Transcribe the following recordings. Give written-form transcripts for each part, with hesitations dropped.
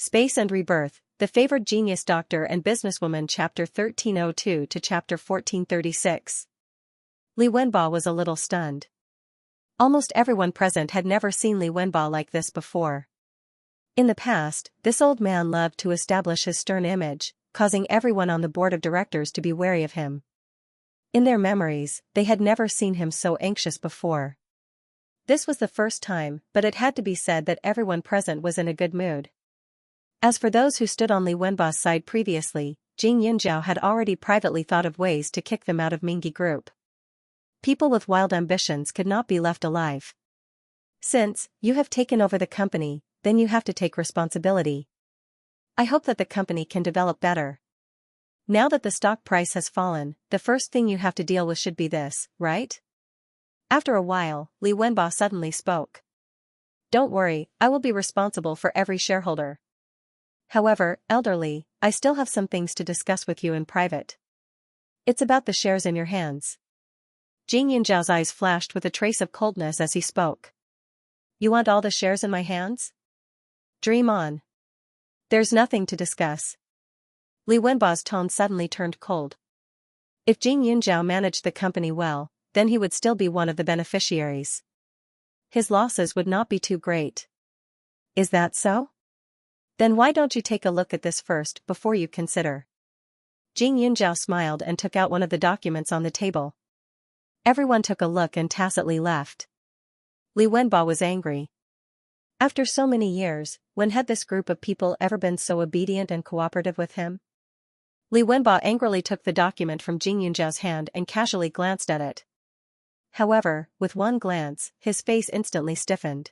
Space and Rebirth, The Favored Genius Doctor and Businesswoman Chapter 1302 to Chapter 1436. Li Wenbo was a little stunned. Almost everyone present had never seen Li Wenbo like this before. In the past, this old man loved to establish his stern image, causing everyone on the board of directors to be wary of him. In their memories, they had never seen him so anxious before. This was the first time, but it had to be said that everyone present was in a good mood. As for those who stood on Li Wenbo's side previously, Xianxia had already privately thought of ways to kick them out of Mingi Group. People with wild ambitions could not be left alive. Since you have taken over the company, then you have to take responsibility. I hope that the company can develop better. Now that the stock price has fallen, the first thing you have to deal with should be this, right? After a while, Li Wenbo suddenly spoke. Don't worry, I will be responsible for every shareholder. However, elderly, I still have some things to discuss with you in private. It's about the shares in your hands. Xianxia's eyes flashed with a trace of coldness as he spoke. You want all the shares in my hands? Dream on. There's nothing to discuss. Li Wenbo's tone suddenly turned cold. If Xianxia managed the company well, then he would still be one of the beneficiaries. His losses would not be too great. Is that so? Then why don't you take a look at this first before you consider? Xianxia smiled and took out one of the documents on the table. Everyone took a look and tacitly left. Li Wenbo was angry. After so many years, when had this group of people ever been so obedient and cooperative with him? Li Wenbo angrily took the document from Xianxia's hand and casually glanced at it. However, with one glance, his face instantly stiffened.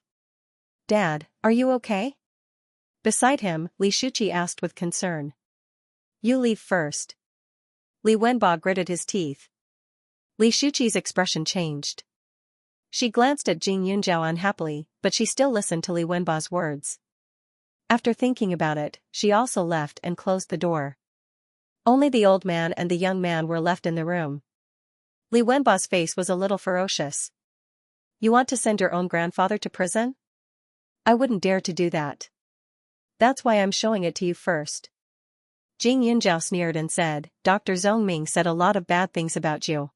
Dad, are you okay? Beside him, Li Shuqi asked with concern. You leave first. Li Wenbo gritted his teeth. Li Shuqi's expression changed. She glanced at Xianxia unhappily, but she still listened to Li Wenbo's words. After thinking about it, she also left and closed the door. Only the old man and the young man were left in the room. Li Wenbo's face was a little ferocious. You want to send your own grandfather to prison? I wouldn't dare to do that. That's why I'm showing it to you first. Xianxia sneered and said, Dr. Zhongming said a lot of bad things about you.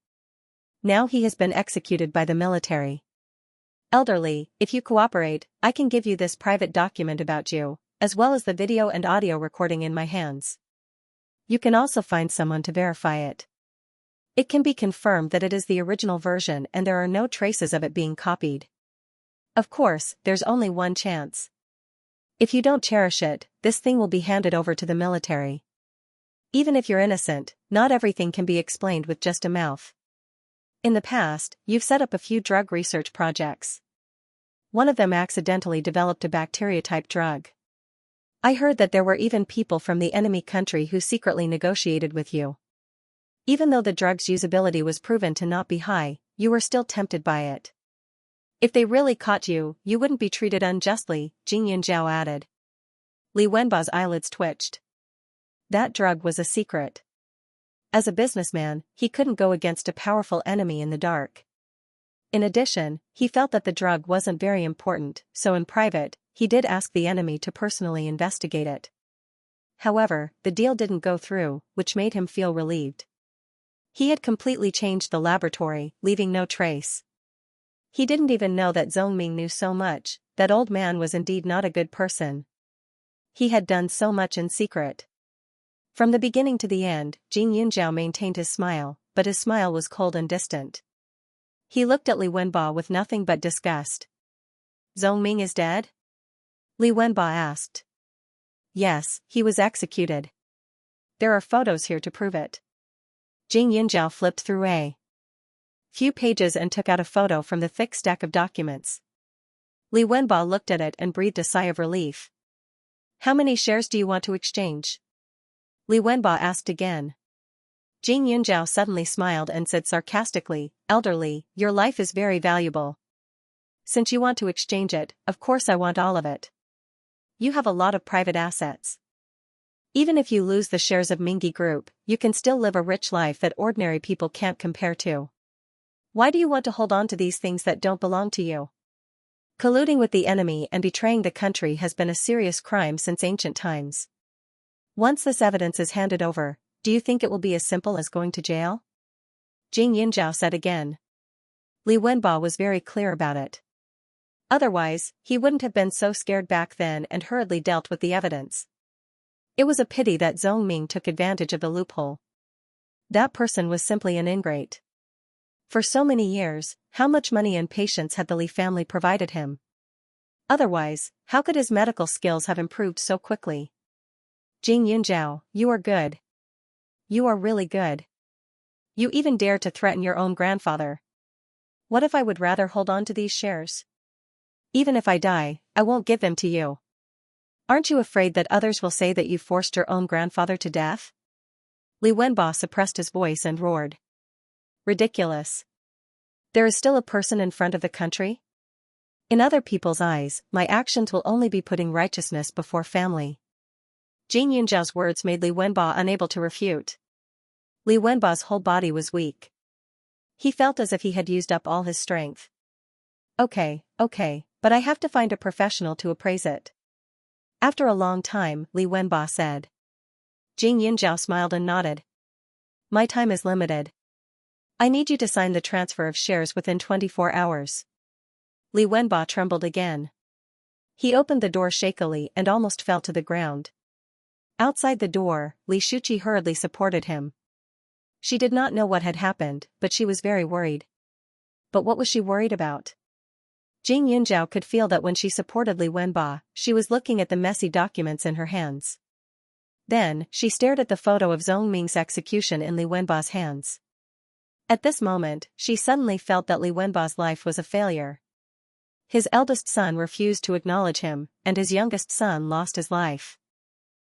Now he has been executed by the military. Elderly, if you cooperate, I can give you this private document about you, as well as the video and audio recording in my hands. You can also find someone to verify it. It can be confirmed that it is the original version and there are no traces of it being copied. Of course, there's only one chance. If you don't cherish it, this thing will be handed over to the military. Even if you're innocent, not everything can be explained with just a mouth. In the past, you've set up a few drug research projects. One of them accidentally developed a bacteria-type drug. I heard that there were even people from the enemy country who secretly negotiated with you. Even though the drug's usability was proven to not be high, you were still tempted by it. If they really caught you, you wouldn't be treated unjustly, Xianxia added. Li Wenbo's eyelids twitched. That drug was a secret. As a businessman, he couldn't go against a powerful enemy in the dark. In addition, he felt that the drug wasn't very important, so in private, he did ask the enemy to personally investigate it. However, the deal didn't go through, which made him feel relieved. He had completely changed the laboratory, leaving no trace. He didn't even know that Zhongming knew so much. That old man was indeed not a good person. He had done so much in secret. From the beginning to the end, Xianxia maintained his smile, but his smile was cold and distant. He looked at Li Wenbo with nothing but disgust. Zhongming is dead? Li Wenbo asked. Yes, he was executed. There are photos here to prove it. Xianxia flipped through a few pages and took out a photo from the thick stack of documents. Li Wenbo looked at it and breathed a sigh of relief. How many shares do you want to exchange? Li Wenbo asked again. Xianxia suddenly smiled and said sarcastically, Elderly, your life is very valuable. Since you want to exchange it, of course I want all of it. You have a lot of private assets. Even if you lose the shares of Mingi Group, you can still live a rich life that ordinary people can't compare to. Why do you want to hold on to these things that don't belong to you? Colluding with the enemy and betraying the country has been a serious crime since ancient times. Once this evidence is handed over, do you think it will be as simple as going to jail? Jing Yinzhao said again. Li Wenbo was very clear about it. Otherwise, he wouldn't have been so scared back then and hurriedly dealt with the evidence. It was a pity that Zhong Ming took advantage of the loophole. That person was simply an ingrate. For so many years, how much money and patience had the Li family provided him? Otherwise, how could his medical skills have improved so quickly? Jing Yinzhao, you are good. You are really good. You even dare to threaten your own grandfather. What if I would rather hold on to these shares? Even if I die, I won't give them to you. Aren't you afraid that others will say that you forced your own grandfather to death? Li Wenbo suppressed his voice and roared. Ridiculous. There is still a person in front of the country? In other people's eyes, my actions will only be putting righteousness before family. Jing Yunzhao's words made Li Wenbo unable to refute. Li Wenbo's whole body was weak. He felt as if he had used up all his strength. Okay, but I have to find a professional to appraise it. After a long time, Li Wenbo said. Jing Yunzhao smiled and nodded. My time is limited. I need you to sign the transfer of shares within 24 hours. Li Wenbo trembled again. He opened the door shakily and almost fell to the ground. Outside the door, Li Shuqi hurriedly supported him. She did not know what had happened, but she was very worried. But what was she worried about? Jing Yunzhao could feel that when she supported Li Wenbo, she was looking at the messy documents in her hands. Then, she stared at the photo of Zhong Ming's execution in Li Wenbo's hands. At this moment, she suddenly felt that Li Wenbo's life was a failure. His eldest son refused to acknowledge him, and his youngest son lost his life.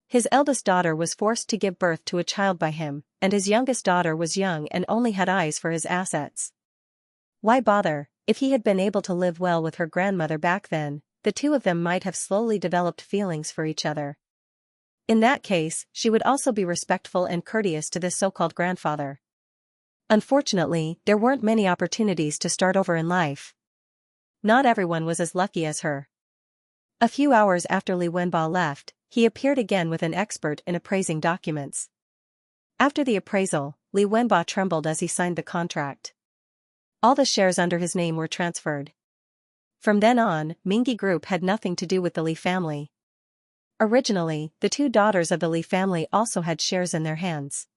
His eldest daughter was forced to give birth to a child by him, and his youngest daughter was young and only had eyes for his assets. Why bother? If he had been able to live well with her grandmother back then, the two of them might have slowly developed feelings for each other. In that case, she would also be respectful and courteous to this so-called grandfather. Unfortunately, there weren't many opportunities to start over in life. Not everyone was as lucky as her. A few hours after Li Wenbo left, he appeared again with an expert in appraising documents. After the appraisal, Li Wenbo trembled as he signed the contract. All the shares under his name were transferred. From then on, Mingyi Group had nothing to do with the Li family. Originally, the two daughters of the Li family also had shares in their hands.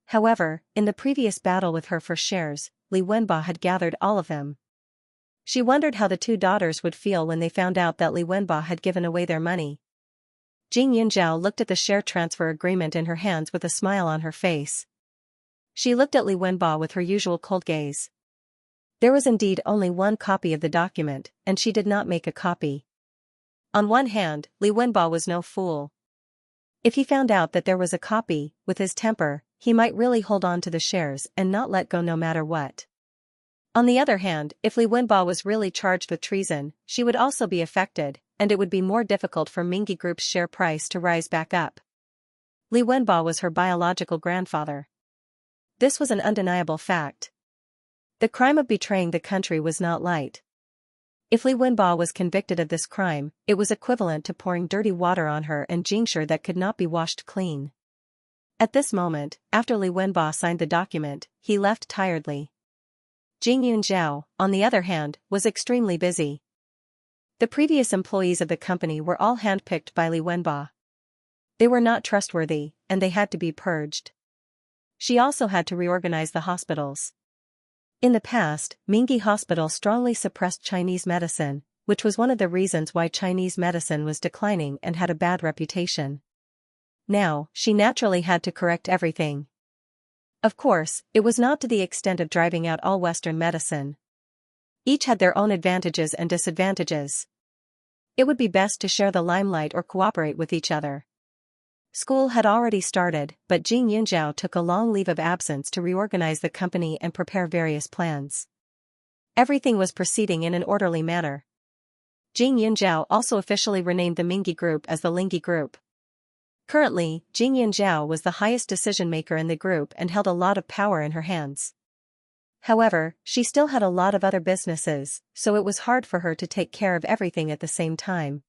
However, in the previous battle with her for shares, Li Wenbo had gathered all of them. She wondered how the two daughters would feel when they found out that Li Wenbo had given away their money. Jing Yunzhao looked at the share transfer agreement in her hands with a smile on her face. She looked at Li Wenbo with her usual cold gaze. There was indeed only one copy of the document, and she did not make a copy. On one hand, Li Wenbo was no fool. If he found out that there was a copy, with his temper, he might really hold on to the shares and not let go no matter what. On the other hand, if Li Wenbo was really charged with treason, she would also be affected, and it would be more difficult for Mingyi Group's share price to rise back up. Li Wenbo was her biological grandfather. This was an undeniable fact. The crime of betraying the country was not light. If Li Wenbo was convicted of this crime, it was equivalent to pouring dirty water on her and Jingshi that could not be washed clean. At this moment, after Li Wenbo signed the document, he left tiredly. Jing Yunzhao, on the other hand, was extremely busy. The previous employees of the company were all handpicked by Li Wenbo. They were not trustworthy, and they had to be purged. She also had to reorganize the hospitals. In the past, Mingyi Hospital strongly suppressed Chinese medicine, which was one of the reasons why Chinese medicine was declining and had a bad reputation. Now, she naturally had to correct everything. Of course, it was not to the extent of driving out all Western medicine. Each had their own advantages and disadvantages. It would be best to share the limelight or cooperate with each other. School had already started, but Jing Yunzhao took a long leave of absence to reorganize the company and prepare various plans. Everything was proceeding in an orderly manner. Jing Yunzhao also officially renamed the Mingyi Group as the Lingyi Group. Currently, Jing Yunzhao was the highest decision-maker in the group and held a lot of power in her hands. However, she still had a lot of other businesses, so it was hard for her to take care of everything at the same time.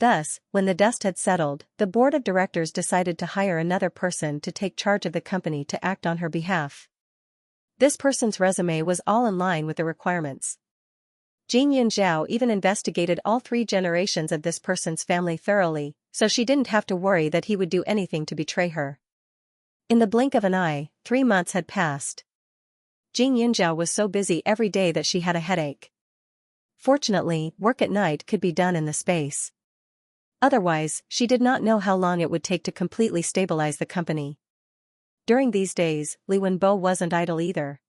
Thus, when the dust had settled, the board of directors decided to hire another person to take charge of the company to act on her behalf. This person's resume was all in line with the requirements. Xianxia even investigated all 3 generations of this person's family thoroughly, so she didn't have to worry that he would do anything to betray her. In the blink of an eye, 3 months had passed. Xianxia was so busy every day that she had a headache. Fortunately, work at night could be done in the space. Otherwise, she did not know how long it would take to completely stabilize the company. During these days, Li Wenbo wasn't idle either.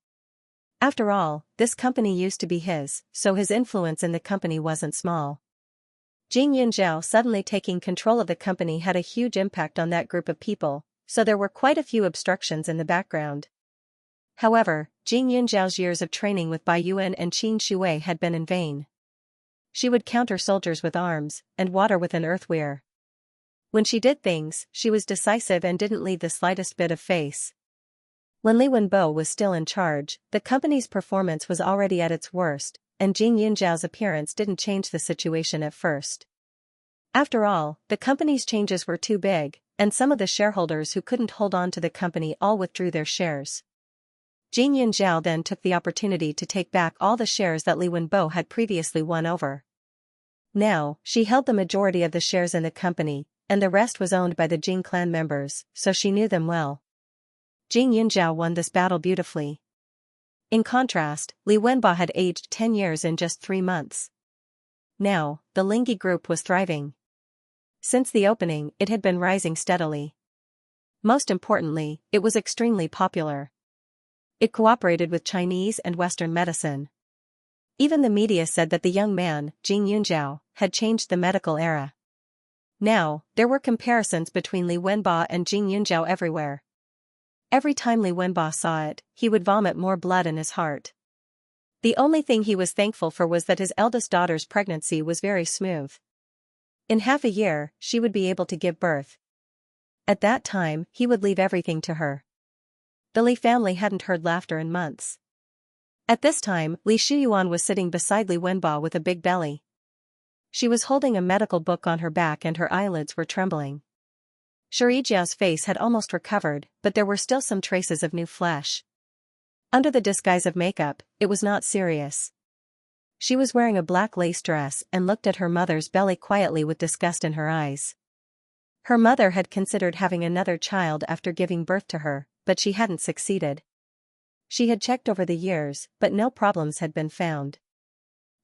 After all, this company used to be his, so his influence in the company wasn't small. Xianxia suddenly taking control of the company had a huge impact on that group of people, so there were quite a few obstructions in the background. However, Xianxia's years of training with Bai Yuan and Qin Shui had been in vain. She would counter soldiers with arms, and water with an earthware. When she did things, she was decisive and didn't leave the slightest bit of face. When Li Wenbo was still in charge, the company's performance was already at its worst, and Xianxia's appearance didn't change the situation at first. After all, the company's changes were too big, and some of the shareholders who couldn't hold on to the company all withdrew their shares. Xianxia then took the opportunity to take back all the shares that Li Wenbo had previously won over. Now, she held the majority of the shares in the company, and the rest was owned by the Jing clan members, so she knew them well. Xianxia won this battle beautifully. In contrast, Li Wenbo had aged 10 years in just 3 months. Now, the Lingyi group was thriving. Since the opening, it had been rising steadily. Most importantly, it was extremely popular. It cooperated with Chinese and Western medicine. Even the media said that the young man, Xianxia, had changed the medical era. Now, there were comparisons between Li Wenbo and Xianxia everywhere. Every time Li Wenbo saw it, he would vomit more blood in his heart. The only thing he was thankful for was that his eldest daughter's pregnancy was very smooth. In half a year, she would be able to give birth. At that time, he would leave everything to her. The Li family hadn't heard laughter in months. At this time, Li Shuyuan was sitting beside Li Wenbo with a big belly. She was holding a medical book on her back and her eyelids were trembling. Xianxia's face had almost recovered, but there were still some traces of new flesh. Under the disguise of makeup, it was not serious. She was wearing a black lace dress and looked at her mother's belly quietly with disgust in her eyes. Her mother had considered having another child after giving birth to her, but she hadn't succeeded. She had checked over the years, but no problems had been found.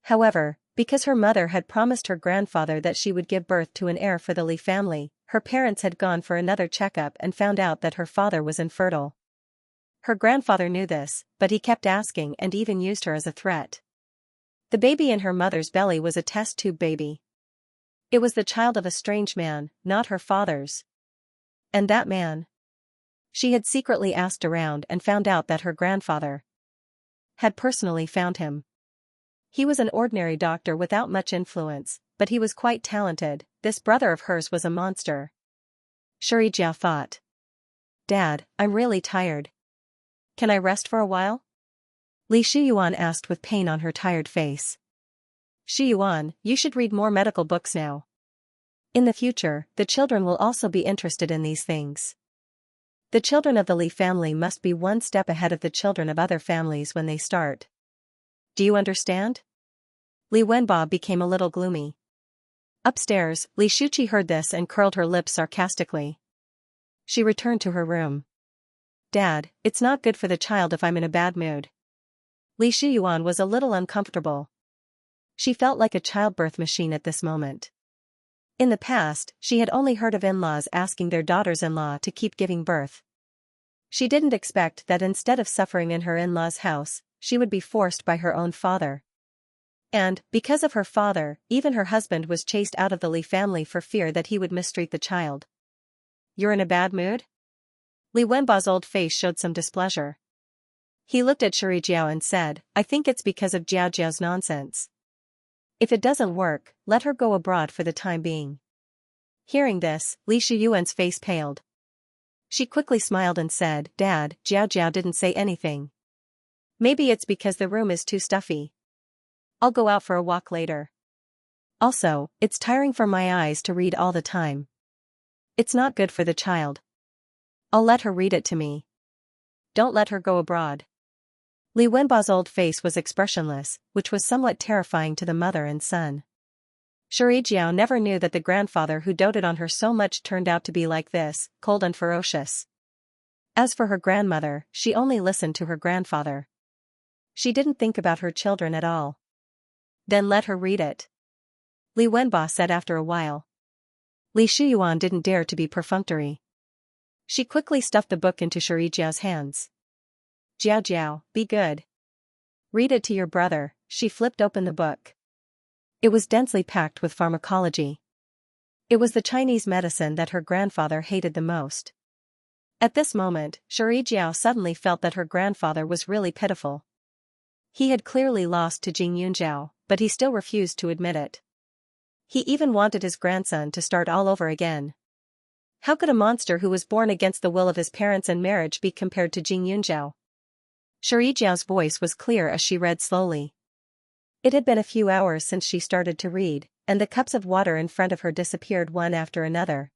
However, because her mother had promised her grandfather that she would give birth to an heir for the Li family, her parents had gone for another checkup and found out that her father was infertile. Her grandfather knew this, but he kept asking and even used her as a threat. The baby in her mother's belly was a test tube baby. It was the child of a strange man, not her father's. And that man? She had secretly asked around and found out that her grandfather had personally found him. He was an ordinary doctor without much influence, but he was quite talented. This brother of hers was a monster. Xianxia thought. Dad, I'm really tired. Can I rest for a while? Li Shuyuan asked with pain on her tired face. Shuyuan, you should read more medical books now. In the future, the children will also be interested in these things. The children of the Li family must be one step ahead of the children of other families when they start. Do you understand? Li Wenbo became a little gloomy. Upstairs, Li Shuqi heard this and curled her lips sarcastically. She returned to her room. Dad, it's not good for the child if I'm in a bad mood. Li Shuyuan was a little uncomfortable. She felt like a childbirth machine at this moment. In the past, she had only heard of in-laws asking their daughters-in-law to keep giving birth. She didn't expect that instead of suffering in her in-law's house, she would be forced by her own father. And, because of her father, even her husband was chased out of the Li family for fear that he would mistreat the child. You're in a bad mood? Li Wenbo's old face showed some displeasure. He looked at Xianxia and said, I think it's because of Jiao's nonsense. If it doesn't work, let her go abroad for the time being. Hearing this, Li Shuyuan's face paled. She quickly smiled and said, Dad, Jiao didn't say anything. Maybe it's because the room is too stuffy. I'll go out for a walk later. Also, it's tiring for my eyes to read all the time. It's not good for the child. I'll let her read it to me. Don't let her go abroad. Li Wenba's old face was expressionless, which was somewhat terrifying to the mother and son. Xianxia never knew that the grandfather who doted on her so much turned out to be like this, cold and ferocious. As for her grandmother, she only listened to her grandfather. She didn't think about her children at all. Then let her read it, Li Wenba said after a while. Li Shuyuan didn't dare to be perfunctory. She quickly stuffed the book into Xianxia's hands. Jiao Jiao, be good. Read it to your brother. She flipped open the book. It was densely packed with pharmacology. It was the Chinese medicine that her grandfather hated the most. At this moment, Xianxia suddenly felt that her grandfather was really pitiful. He had clearly lost to Jing Yunzhao, but he still refused to admit it. He even wanted his grandson to start all over again. How could a monster who was born against the will of his parents and marriage be compared to Jing Yunzhao? Xianxia's voice was clear as she read slowly. It had been a few hours since she started to read, and the cups of water in front of her disappeared one after another.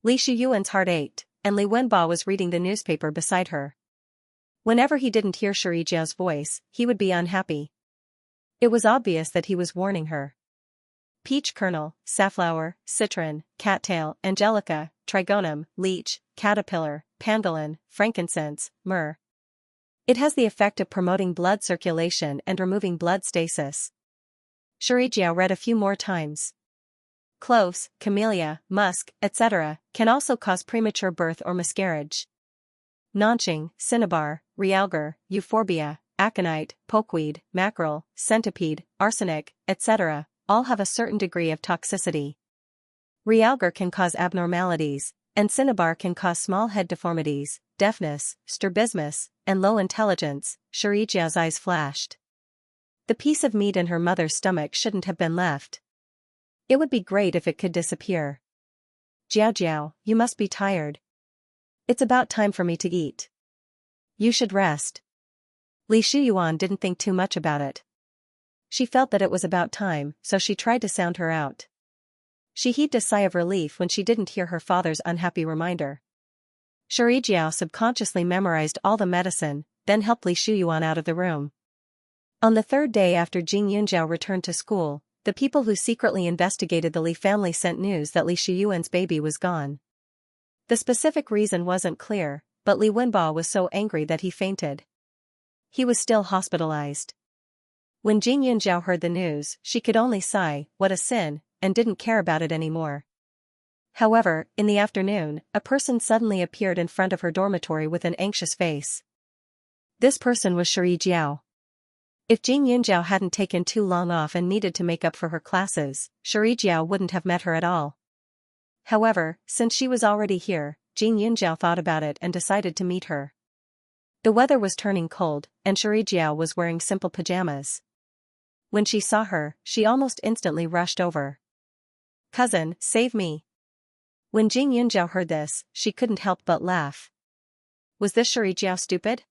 Li Shuyuan's heart ached, and Li Wenba was reading the newspaper beside her. Whenever he didn't hear Xianxia's voice, he would be unhappy. It was obvious that he was warning her. Peach kernel, safflower, citron, cattail, angelica, trigonum, leech, caterpillar, pangolin, frankincense, myrrh. It has the effect of promoting blood circulation and removing blood stasis. Xianxia read a few more times. Cloves, camellia, musk, etc., can also cause premature birth or miscarriage. Nanqing, cinnabar, realgar, euphorbia, aconite, pokeweed, mackerel, centipede, arsenic, etc., all have a certain degree of toxicity. Realgar can cause abnormalities, and cinnabar can cause small head deformities, deafness, strabismus, and low intelligence. Xianxia's eyes flashed. The piece of meat in her mother's stomach shouldn't have been left. It would be great if it could disappear. Jiao Jiao, you must be tired. It's about time for me to eat. You should rest. Li Shuyuan didn't think too much about it. She felt that it was about time, so she tried to sound her out. She heaved a sigh of relief when she didn't hear her father's unhappy reminder. Xianxia subconsciously memorized all the medicine, then helped Li Shuyuan out of the room. On the third day after Jing Yunzhao returned to school, the people who secretly investigated the Li family sent news that Li Shuyuan's baby was gone. The specific reason wasn't clear, but Li Wenba was so angry that he fainted. He was still hospitalized. When Jing Yunzhao heard the news, she could only sigh, what a sin, and didn't care about it anymore. However, in the afternoon, a person suddenly appeared in front of her dormitory with an anxious face. This person was Xianxia. If Jing Yunzhao hadn't taken too long off and needed to make up for her classes, Xianxia wouldn't have met her at all. However, since she was already here, Jing Yunzhao thought about it and decided to meet her. The weather was turning cold, and Xianxia was wearing simple pajamas. When she saw her, she almost instantly rushed over. Cousin, save me. When Jing Yunzhao heard this, she couldn't help but laugh. Was this Xianxia stupid?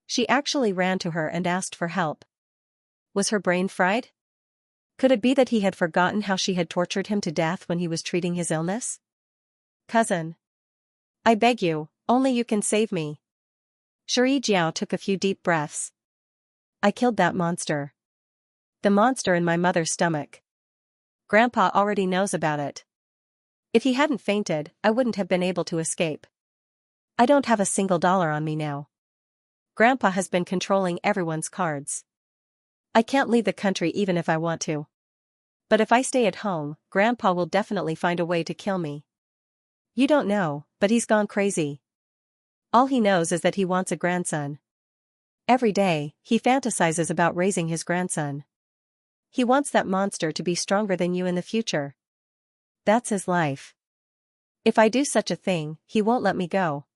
She actually ran to her and asked for help. Was her brain fried? Could it be that he had forgotten how she had tortured him to death when he was treating his illness? Cousin. I beg you, only you can save me. Xianxia took a few deep breaths. I killed that monster. The monster in my mother's stomach. Grandpa already knows about it. If he hadn't fainted, I wouldn't have been able to escape. I don't have a single dollar on me now. Grandpa has been controlling everyone's cards. I can't leave the country even if I want to. But if I stay at home, Grandpa will definitely find a way to kill me. You don't know, but he's gone crazy. All he knows is that he wants a grandson. Every day, he fantasizes about raising his grandson. He wants that monster to be stronger than you in the future. That's his life. If I do such a thing, he won't let me go.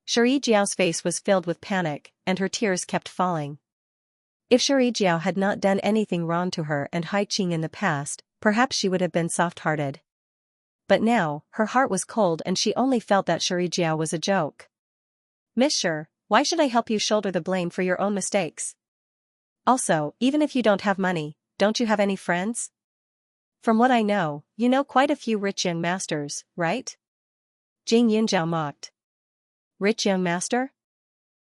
Xianxia's face was filled with panic, and her tears kept falling. If Xianxia had not done anything wrong to her and Hai Qing in the past, perhaps she would have been soft-hearted. But now, her heart was cold and she only felt that Xianxia was a joke. Monsieur, why should I help you shoulder the blame for your own mistakes? Also, even if you don't have money, don't you have any friends? From what I know, you know quite a few rich young masters, right? Jing Yunjiao mocked. Rich young master?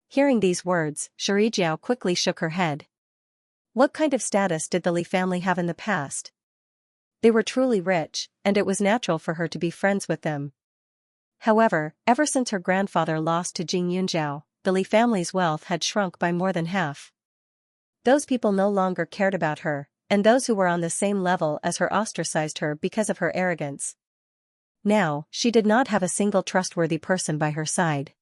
Hearing these words, Shirijiao quickly shook her head. What kind of status did the Li family have in the past? They were truly rich, and it was natural for her to be friends with them. However, ever since her grandfather lost to Jing Yunjiao, the Li family's wealth had shrunk by more than half. Those people no longer cared about her, and those who were on the same level as her ostracized her because of her arrogance. Now, she did not have a single trustworthy person by her side.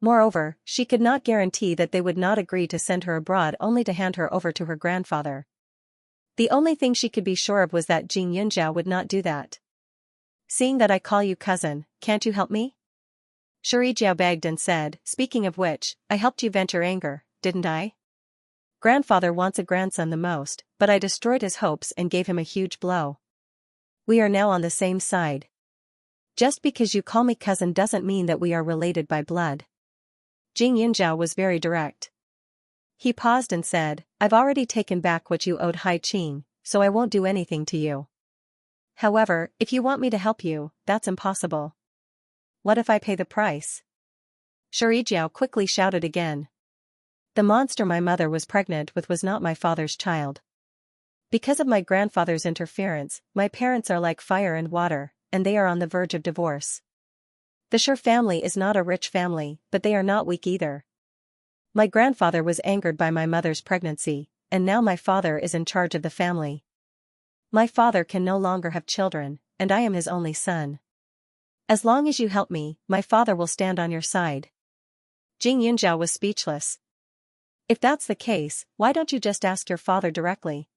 Moreover, she could not guarantee that they would not agree to send her abroad only to hand her over to her grandfather. The only thing she could be sure of was that Jing Yunjiao would not do that. Seeing that I call you cousin, can't you help me? Shirijiao begged and said, speaking of which, I helped you vent your anger, didn't I? Grandfather wants a grandson the most, but I destroyed his hopes and gave him a huge blow. We are now on the same side. Just because you call me cousin doesn't mean that we are related by blood. Jing Yunjiao was very direct. He paused and said, I've already taken back what you owed Hai Qing, so I won't do anything to you. However, if you want me to help you, that's impossible. What if I pay the price? Shirijiao quickly shouted again. The monster my mother was pregnant with was not my father's child. Because of my grandfather's interference, my parents are like fire and water, and they are on the verge of divorce. The Shi family is not a rich family, but they are not weak either. My grandfather was angered by my mother's pregnancy, and now my father is in charge of the family. My father can no longer have children, and I am his only son. As long as you help me, my father will stand on your side. Jing Yunjiao was speechless. If that's the case, why don't you just ask your father directly?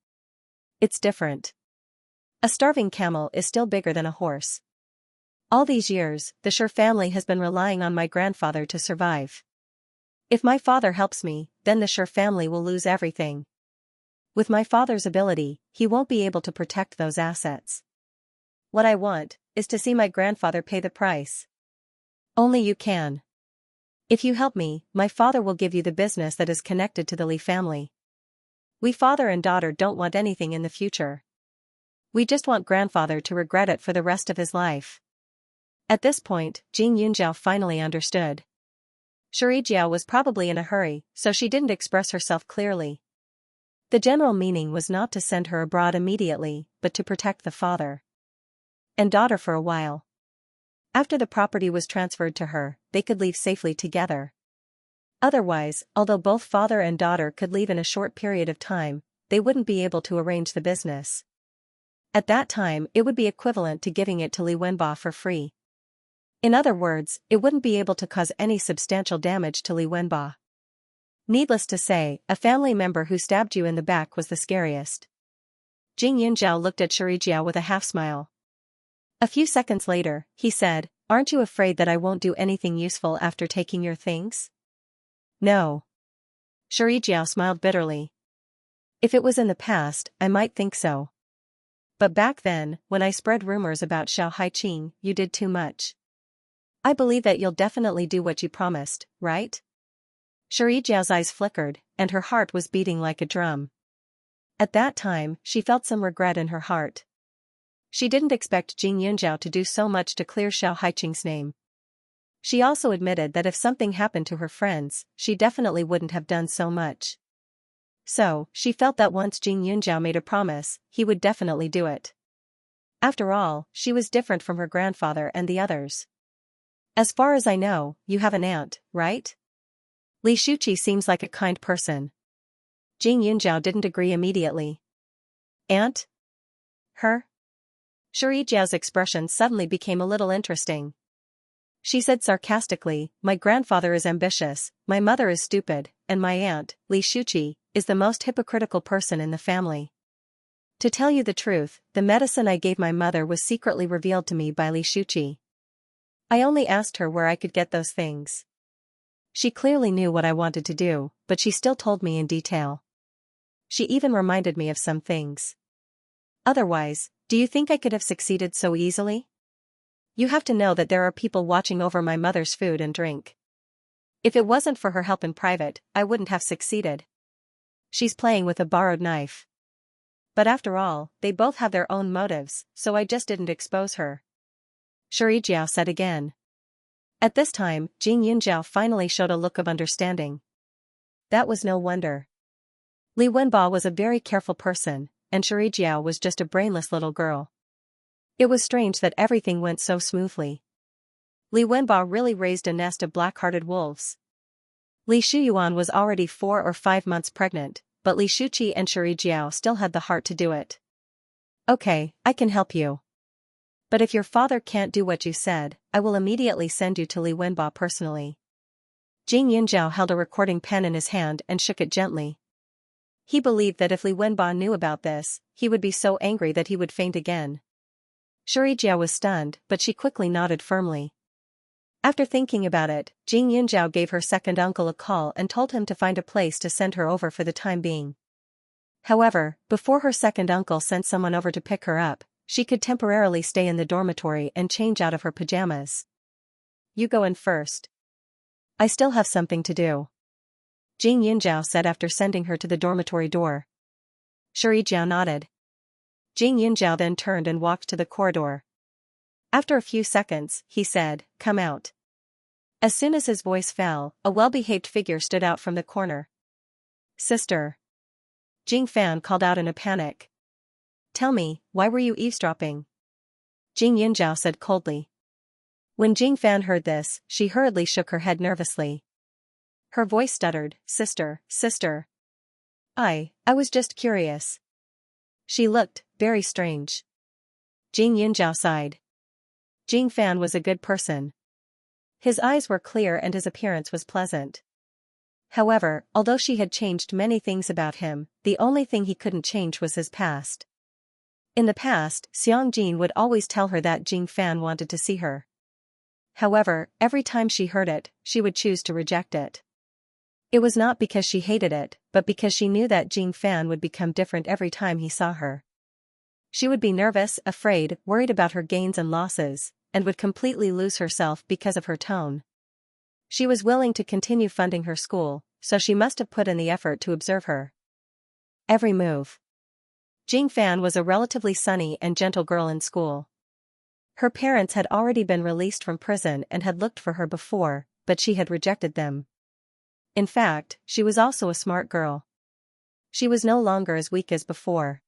It's different. A starving camel is still bigger than a horse. All these years, the Shi family has been relying on my grandfather to survive. If my father helps me, then the Shi family will lose everything. With my father's ability, he won't be able to protect those assets. What I want is to see my grandfather pay the price. Only you can. If you help me, my father will give you the business that is connected to the Li family. We father and daughter don't want anything in the future. We just want grandfather to regret it for the rest of his life. At this point, Jing Yunjiao finally understood. Shirijiao was probably in a hurry, so she didn't express herself clearly. The general meaning was not to send her abroad immediately, but to protect the father and daughter for a while. After the property was transferred to her, they could leave safely together. Otherwise, although both father and daughter could leave in a short period of time, they wouldn't be able to arrange the business. At that time, it would be equivalent to giving it to Li Wenba for free. In other words, it wouldn't be able to cause any substantial damage to Li Wenba. Needless to say, a family member who stabbed you in the back was the scariest. Jing Yunjiao looked at Shirijiao with a half-smile. A few seconds later, he said, aren't you afraid that I won't do anything useful after taking your things? No. Shirijiao smiled bitterly. If it was in the past, I might think so. But back then, when I spread rumors about Xiao Haiqing, you did too much. I believe that you'll definitely do what you promised, right? Shirijiao's eyes flickered, and her heart was beating like a drum. At that time, she felt some regret in her heart. She didn't expect Jing Yunjiao to do so much to clear Xiao Haiqing's name. She also admitted that if something happened to her friends, she definitely wouldn't have done so much. So, she felt that once Jing Yunjiao made a promise, he would definitely do it. After all, she was different from her grandfather and the others. As far as I know, you have an aunt, right? Li Shuqi seems like a kind person. Jing Yunjiao didn't agree immediately. Aunt? Her? Shirijiao's expression suddenly became a little interesting. She said sarcastically, my grandfather is ambitious, my mother is stupid, and my aunt, Li Shuqi, is the most hypocritical person in the family. To tell you the truth, the medicine I gave my mother was secretly revealed to me by Li Shuqi. I only asked her where I could get those things. She clearly knew what I wanted to do, but she still told me in detail. She even reminded me of some things. Otherwise, do you think I could have succeeded so easily? You have to know that there are people watching over my mother's food and drink. If it wasn't for her help in private, I wouldn't have succeeded. She's playing with a borrowed knife. But after all, they both have their own motives, so I just didn't expose her. Xianxia said again. At this time, Jing Yunjiao finally showed a look of understanding. That was no wonder. Li Wenba was a very careful person, and Xianxia was just a brainless little girl. It was strange that everything went so smoothly. Li Wenba really raised a nest of black-hearted wolves. Li Shuyuan was already 4 or 5 months pregnant, but Li Shuqi and Xianxiao still had the heart to do it. Okay, I can help you. But if your father can't do what you said, I will immediately send you to Li Wenba personally. Jing Yunjiao held a recording pen in his hand and shook it gently. He believed that if Li Wenba knew about this, he would be so angry that he would faint again. Xianxia was stunned, but she quickly nodded firmly. After thinking about it, Jing Yunjiao gave her second uncle a call and told him to find a place to send her over for the time being. However, before her second uncle sent someone over to pick her up, she could temporarily stay in the dormitory and change out of her pajamas. You go in first. I still have something to do. Jing Yunjiao said after sending her to the dormitory door. Xianxiao nodded. Jing Yunjiao then turned and walked to the corridor. After a few seconds, he said, "Come out." As soon as his voice fell, a well-behaved figure stood out from the corner. Sister. Jing Fan called out in a panic. Tell me, why were you eavesdropping? Jing Yunjiao said coldly. When Jing Fan heard this, she hurriedly shook her head nervously. Her voice stuttered, Sister. I was just curious. She looked very strange. Jing Yunjiao sighed. Jing Fan was a good person. His eyes were clear and his appearance was pleasant. However, although she had changed many things about him, the only thing he couldn't change was his past. In the past, Xiang Jin would always tell her that Jing Fan wanted to see her. However, every time she heard it, she would choose to reject it. It was not because she hated it, but because she knew that Jing Fan would become different every time he saw her. She would be nervous, afraid, worried about her gains and losses, and would completely lose herself because of her tone. She was willing to continue funding her school, so she must have put in the effort to observe her every move. Jing Fan was a relatively sunny and gentle girl in school. Her parents had already been released from prison and had looked for her before, but she had rejected them. In fact, she was also a smart girl. She was no longer as weak as before.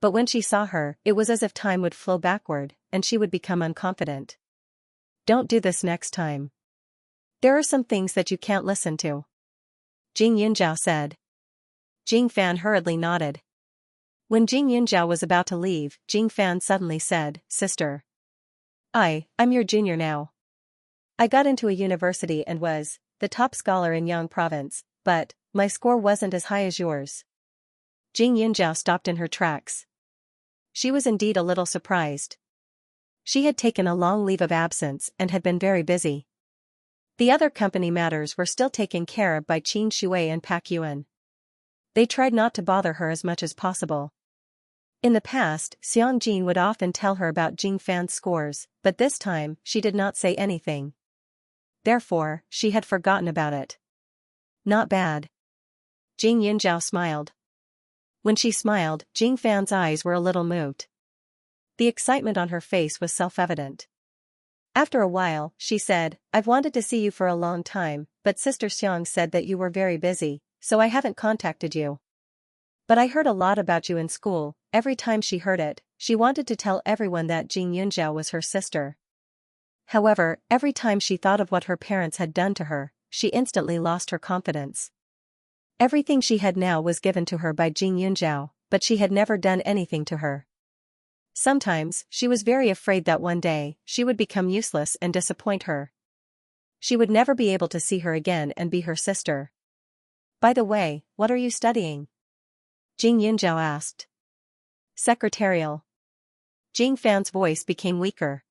But when she saw her, it was as if time would flow backward, and she would become unconfident. Don't do this next time. There are some things that you can't listen to. Jing Yunjiao said. Jing Fan hurriedly nodded. When Jing Yunjiao was about to leave, Jing Fan suddenly said, Sister. I'm your junior now. I got into a university and was the top scholar in Yang province, but my score wasn't as high as yours. Jing Yunjiao stopped in her tracks. She was indeed a little surprised. She had taken a long leave of absence and had been very busy. The other company matters were still taken care of by Qin Shui and Pak Yuan. They tried not to bother her as much as possible. In the past, Xiang Jin would often tell her about Jing Fan's scores, but this time, she did not say anything. Therefore, she had forgotten about it. Not bad. Jing Yunjiao smiled. When she smiled, Jing Fan's eyes were a little moved. The excitement on her face was self-evident. After a while, she said, I've wanted to see you for a long time, but Sister Xiang said that you were very busy, so I haven't contacted you. But I heard a lot about you in school. Every time she heard it, she wanted to tell everyone that Jing Yunjiao was her sister. However, every time she thought of what her parents had done to her, she instantly lost her confidence. Everything she had now was given to her by Jing Yunjiao, but she had never done anything to her. Sometimes, she was very afraid that one day, she would become useless and disappoint her. She would never be able to see her again and be her sister. By the way, what are you studying? Jing Yunjiao asked. Secretarial. Jing Fan's voice became weaker.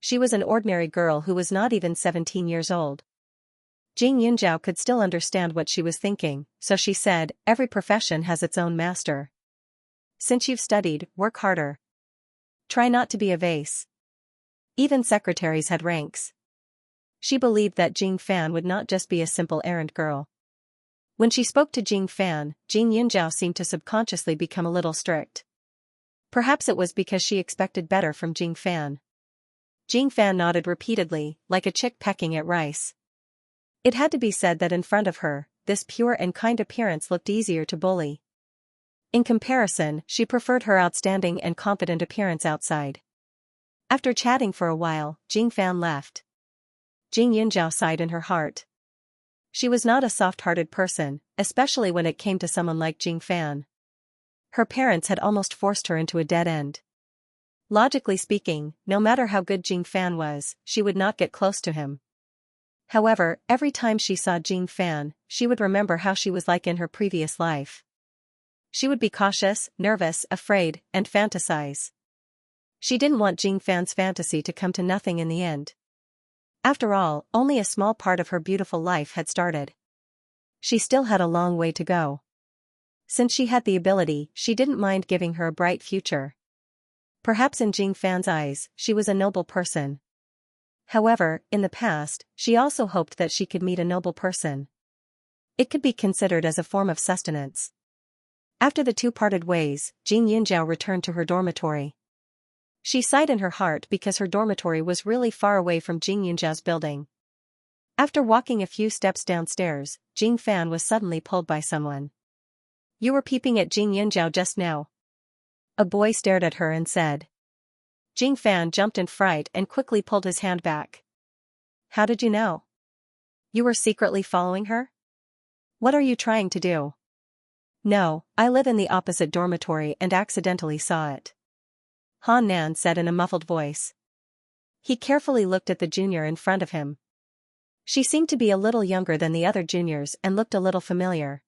She was an ordinary girl who was not even 17 years old. Jing Yunjiao could still understand what she was thinking, so she said, every profession has its own master. Since you've studied, work harder. Try not to be a vase. Even secretaries had ranks. She believed that Jing Fan would not just be a simple errand girl. When she spoke to Jing Fan, Jing Yunjiao seemed to subconsciously become a little strict. Perhaps it was because she expected better from Jing Fan. Jing Fan nodded repeatedly, like a chick pecking at rice. It had to be said that in front of her, this pure and kind appearance looked easier to bully. In comparison, she preferred her outstanding and confident appearance outside. After chatting for a while, Jing Fan left. Jing Yunjiao sighed in her heart. She was not a soft-hearted person, especially when it came to someone like Jing Fan. Her parents had almost forced her into a dead end. Logically speaking, no matter how good Jing Fan was, she would not get close to him. However, every time she saw Jing Fan, she would remember how she was like in her previous life. She would be cautious, nervous, afraid, and fantasize. She didn't want Jing Fan's fantasy to come to nothing in the end. After all, only a small part of her beautiful life had started. She still had a long way to go. Since she had the ability, she didn't mind giving her a bright future. Perhaps in Jing Fan's eyes, she was a noble person. However, in the past, she also hoped that she could meet a noble person. It could be considered as a form of sustenance. After the two parted ways, Jing Yunjiao returned to her dormitory. She sighed in her heart because her dormitory was really far away from Jing Yunjiao's building. After walking a few steps downstairs, Jing Fan was suddenly pulled by someone. "You were peeping at Jing Yunjiao just now." A boy stared at her and said. Jing Fan jumped in fright and quickly pulled his hand back. "How did you know? You were secretly following her? What are you trying to do?" "No, I live in the opposite dormitory and accidentally saw it," Han Nan said in a muffled voice. He carefully looked at the junior in front of him. She seemed to be a little younger than the other juniors and looked a little familiar.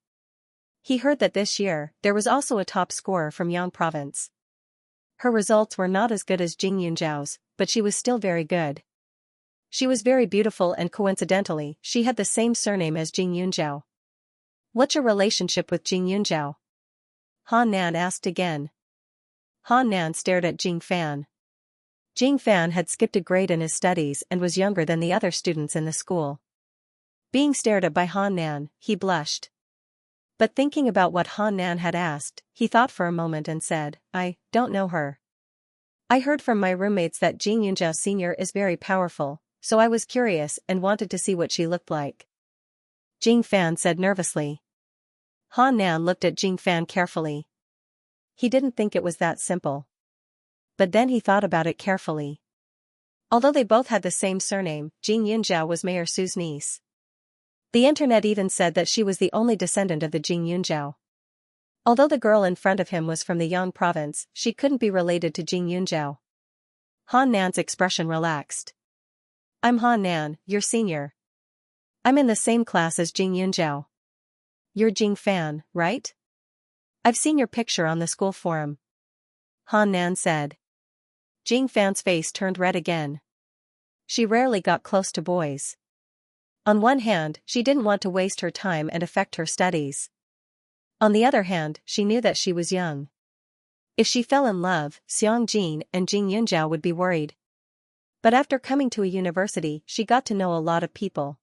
He heard that this year, there was also a top scorer from Yang Province. Her results were not as good as Jing Yunjiao's, but she was still very good. She was very beautiful and coincidentally, she had the same surname as Jing Yunjiao. "What's your relationship with Jing Yunjiao?" Han Nan asked again. Han Nan stared at Jing Fan. Jing Fan had skipped a grade in his studies and was younger than the other students in the school. Being stared at by Han Nan, he blushed. But thinking about what Han Nan had asked, he thought for a moment and said, "I don't know her. I heard from my roommates that Jing Yunjiao Sr. is very powerful, so I was curious and wanted to see what she looked like," Jing Fan said nervously. Han Nan looked at Jing Fan carefully. He didn't think it was that simple. But then he thought about it carefully. Although they both had the same surname, Jing Yunjiao was Mayor Su's niece. The internet even said that she was the only descendant of the Jing Yunjiao. Although the girl in front of him was from the Yang province, she couldn't be related to Jing Yunjiao. Han Nan's expression relaxed. "I'm Han Nan, your senior. I'm in the same class as Jing Yunjiao. You're Jing Fan, right? I've seen your picture on the school forum," Han Nan said. Jing Fan's face turned red again. She rarely got close to boys. On one hand, she didn't want to waste her time and affect her studies. On the other hand, she knew that she was young. If she fell in love, Xianxia and Jing Yunjiao would be worried. But after coming to a university, she got to know a lot of people.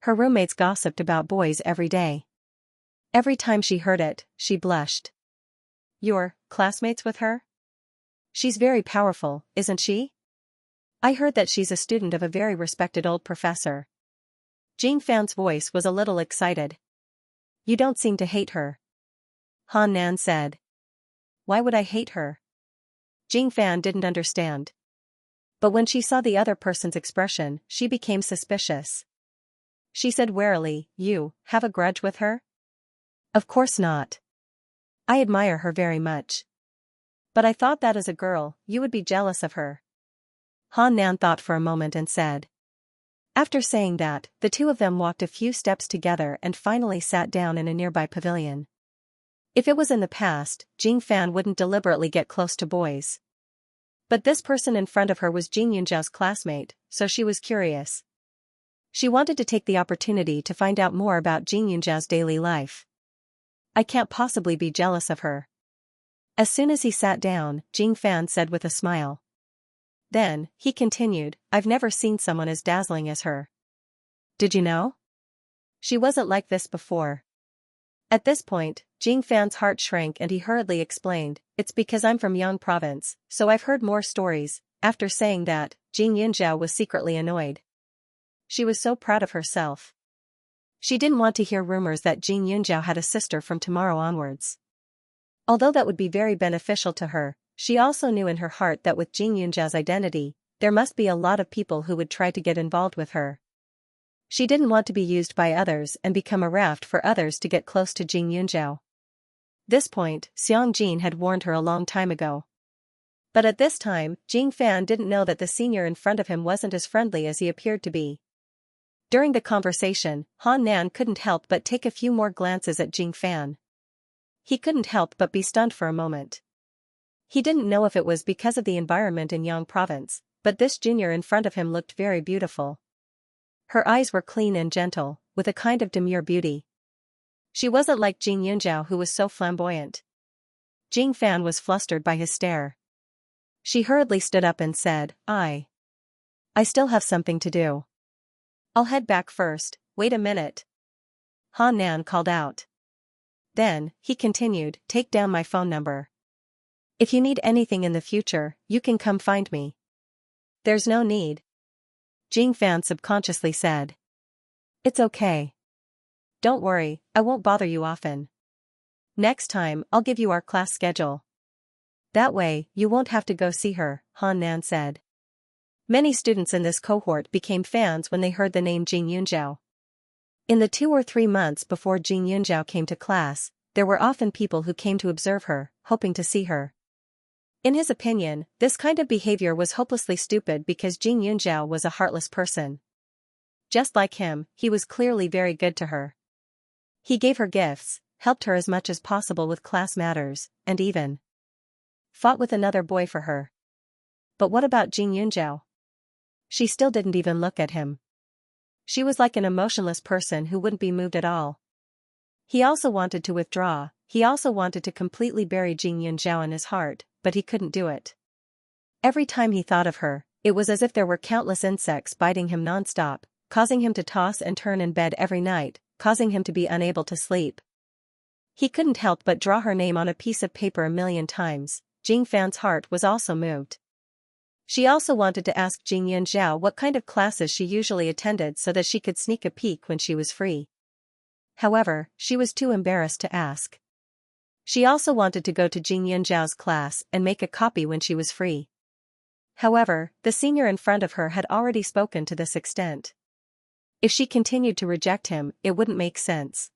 Her roommates gossiped about boys every day. Every time she heard it, she blushed. "You're classmates with her? She's very powerful, isn't she? I heard that she's a student of a very respected old professor." Jing Fan's voice was a little excited. "You don't seem to hate her," Han Nan said. "Why would I hate her?" Jing Fan didn't understand. But when she saw the other person's expression, she became suspicious. She said warily, "You have a grudge with her?" "Of course not. I admire her very much. But I thought that as a girl, you would be jealous of her." Han Nan thought for a moment and said. After saying that, the two of them walked a few steps together and finally sat down in a nearby pavilion. If it was in the past, Jing Fan wouldn't deliberately get close to boys. But this person in front of her was Jing Yunjiao's classmate, so she was curious. She wanted to take the opportunity to find out more about Jing Yunjiao's daily life. "I can't possibly be jealous of her." As soon as he sat down, Jing Fan said with a smile. Then, he continued, I've never seen someone as dazzling as her. Did you know? She wasn't like this before. At this point, Jing Fan's heart shrank and he hurriedly explained, it's because I'm from Yang province, so I've heard more stories. After saying that, Jing Yunjiao was secretly annoyed. She was so proud of herself. She didn't want to hear rumors that Jing Yunjiao had a sister from tomorrow onwards. Although that would be very beneficial to her, she also knew in her heart that with Jing Yunjiao's identity, there must be a lot of people who would try to get involved with her. She didn't want to be used by others and become a raft for others to get close to Jing Yunjiao. This point, Xianxia had warned her a long time ago. But at this time, Jing Fan didn't know that the senior in front of him wasn't as friendly as he appeared to be. During the conversation, Han Nan couldn't help but take a few more glances at Jing Fan. He couldn't help but be stunned for a moment. He didn't know if it was because of the environment in Yang province, but this junior in front of him looked very beautiful. Her eyes were clean and gentle, with a kind of demure beauty. She wasn't like Jing Yunjiao who was so flamboyant. Jing Fan was flustered by his stare. She hurriedly stood up and said, I still have something to do. I'll head back first, wait a minute. Han Nan called out. Then, he continued, take down my phone number. If you need anything in the future, you can come find me. There's no need. Jing Fan subconsciously said. It's okay. Don't worry, I won't bother you often. Next time, I'll give you our class schedule. That way, you won't have to go see her, Han Nan said. Many students in this cohort became fans when they heard the name Jing Yunjiao. In the 2 or 3 months before Jing Yunjiao came to class, there were often people who came to observe her, hoping to see her. In his opinion, this kind of behavior was hopelessly stupid because Jing Yunjiao was a heartless person. Just like him, he was clearly very good to her. He gave her gifts, helped her as much as possible with class matters, and even fought with another boy for her. But what about Jing Yunjiao? She still didn't even look at him. She was like an emotionless person who wouldn't be moved at all. He also wanted to withdraw, he also wanted to completely bury Jing Yunjiao in his heart, but he couldn't do it. Every time he thought of her, it was as if there were countless insects biting him non-stop, causing him to toss and turn in bed every night, causing him to be unable to sleep. He couldn't help but draw her name on a piece of paper a million times. Jing Fan's heart was also moved. She also wanted to ask Jing Yunjiao what kind of classes she usually attended so that she could sneak a peek when she was free. However, she was too embarrassed to ask. She also wanted to go to Jing Yunjiao's class and make a copy when she was free. However, the senior in front of her had already spoken to this extent. If she continued to reject him, it wouldn't make sense.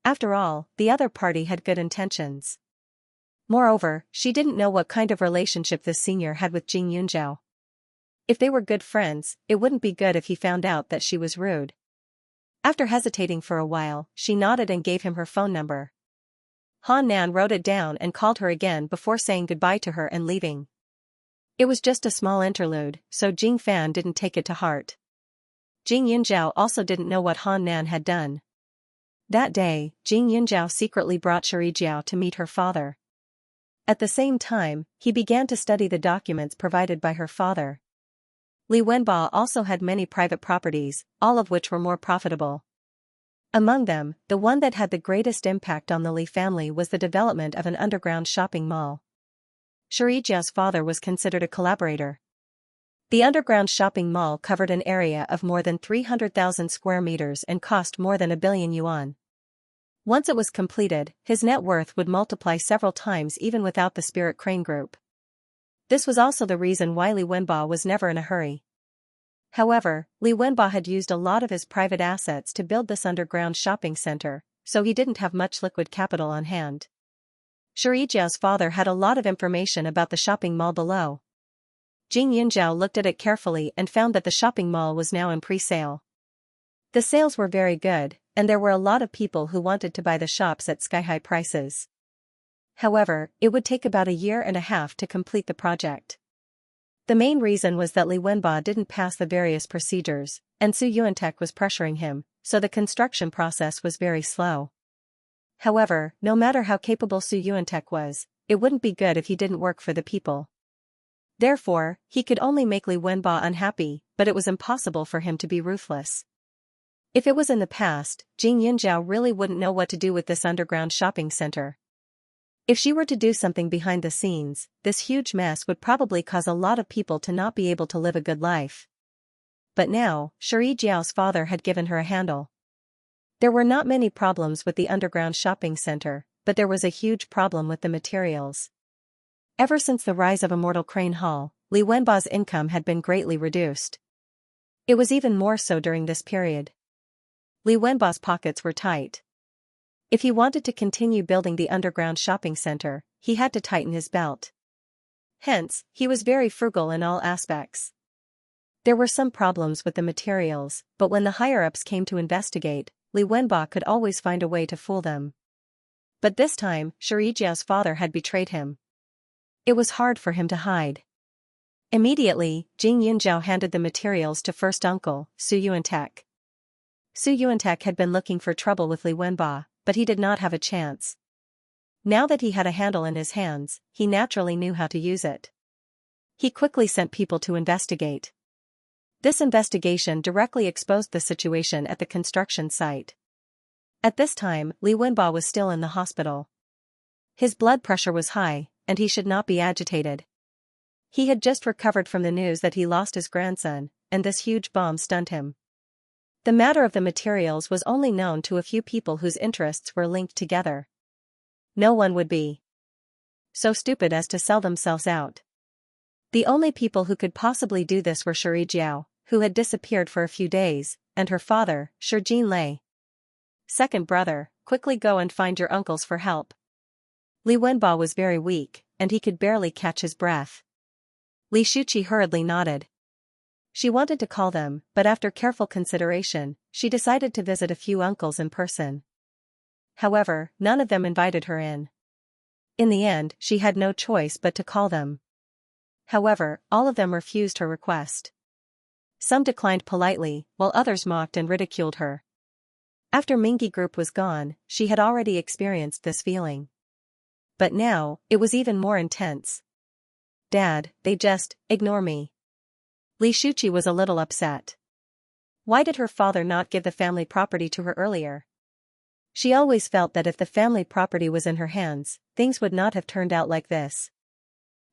After all, the other party had good intentions. Moreover, she didn't know what kind of relationship this senior had with Jing Yunjiao. If they were good friends, it wouldn't be good if he found out that she was rude. After hesitating for a while, she nodded and gave him her phone number. Han Nan wrote it down and called her again before saying goodbye to her and leaving. It was just a small interlude, so Jing Fan didn't take it to heart. Jing Yunjiao also didn't know what Han Nan had done. That day, Jing Yunjiao secretly brought Xianxia to meet her father. At the same time, he began to study the documents provided by her father. Li Wenba also had many private properties, all of which were more profitable. Among them, the one that had the greatest impact on the Li family was the development of an underground shopping mall. Xianxia's father was considered a collaborator. The underground shopping mall covered an area of more than 300,000 square meters and cost more than 1 billion yuan. Once it was completed, his net worth would multiply several times even without the Spirit Crane Group. This was also the reason why Li Wenba was never in a hurry. However, Li Wenba had used a lot of his private assets to build this underground shopping center, so he didn't have much liquid capital on hand. Xianxia's father had a lot of information about the shopping mall below. Jing Yunjiao looked at it carefully and found that the shopping mall was now in pre-sale. The sales were very good, and there were a lot of people who wanted to buy the shops at sky-high prices. However, it would take about 1.5 years to complete the project. The main reason was that Li Wenba didn't pass the various procedures, and Su Yuantech was pressuring him, so the construction process was very slow. However, no matter how capable Su Yuantech was, it wouldn't be good if he didn't work for the people. Therefore, he could only make Li Wenba unhappy, but it was impossible for him to be ruthless. If it was in the past, Jing Yunjiao really wouldn't know what to do with this underground shopping center. If she were to do something behind the scenes, this huge mess would probably cause a lot of people to not be able to live a good life. But now, Shuri Jiao's father had given her a handle. There were not many problems with the underground shopping center, but there was a huge problem with the materials. Ever since the rise of Immortal Crane Hall, Li Wenba's income had been greatly reduced. It was even more so during this period. Li Wenba's pockets were tight. If he wanted to continue building the underground shopping center, he had to tighten his belt. Hence, he was very frugal in all aspects. There were some problems with the materials, but when the higher-ups came to investigate, Li Wenba could always find a way to fool them. But this time, Shuri Jiao's father had betrayed him. It was hard for him to hide. Immediately, Jing Yunjiao handed the materials to first uncle, Su Yuantek. Su Yuantek had been looking for trouble with Li Wenba, but he did not have a chance. Now that he had a handle in his hands, he naturally knew how to use it. He quickly sent people to investigate. This investigation directly exposed the situation at the construction site. At this time, Li Wenba was still in the hospital. His blood pressure was high, and he should not be agitated. He had just recovered from the news that he lost his grandson, and this huge bomb stunned him. The matter of the materials was only known to a few people whose interests were linked together. No one would be so stupid as to sell themselves out. The only people who could possibly do this were Shuri Jiao, who had disappeared for a few days, and her father, Shijin Lei. Second brother, quickly go and find your uncles for help. Li Wenba was very weak, and he could barely catch his breath. Li Shuqi hurriedly nodded. She wanted to call them, but after careful consideration, she decided to visit a few uncles in person. However, none of them invited her in. In the end, she had no choice but to call them. However, all of them refused her request. Some declined politely, while others mocked and ridiculed her. After Mingi Group was gone, she had already experienced this feeling. But now, it was even more intense. Dad, they just ignore me. Li Shuqi was a little upset. Why did her father not give the family property to her earlier? She always felt that if the family property was in her hands, things would not have turned out like this.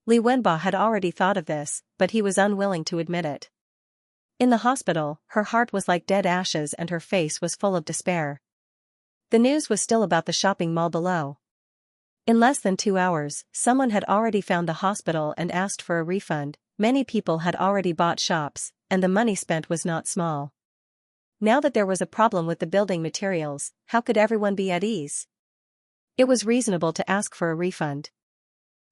Li Wenba had already thought of this, but he was unwilling to admit it. In the hospital, her heart was like dead ashes and her face was full of despair. The news was still about the shopping mall below. In less than 2 hours, someone had already found the hospital and asked for a refund. Many people had already bought shops, and the money spent was not small. Now that there was a problem with the building materials, how could everyone be at ease? It was reasonable to ask for a refund.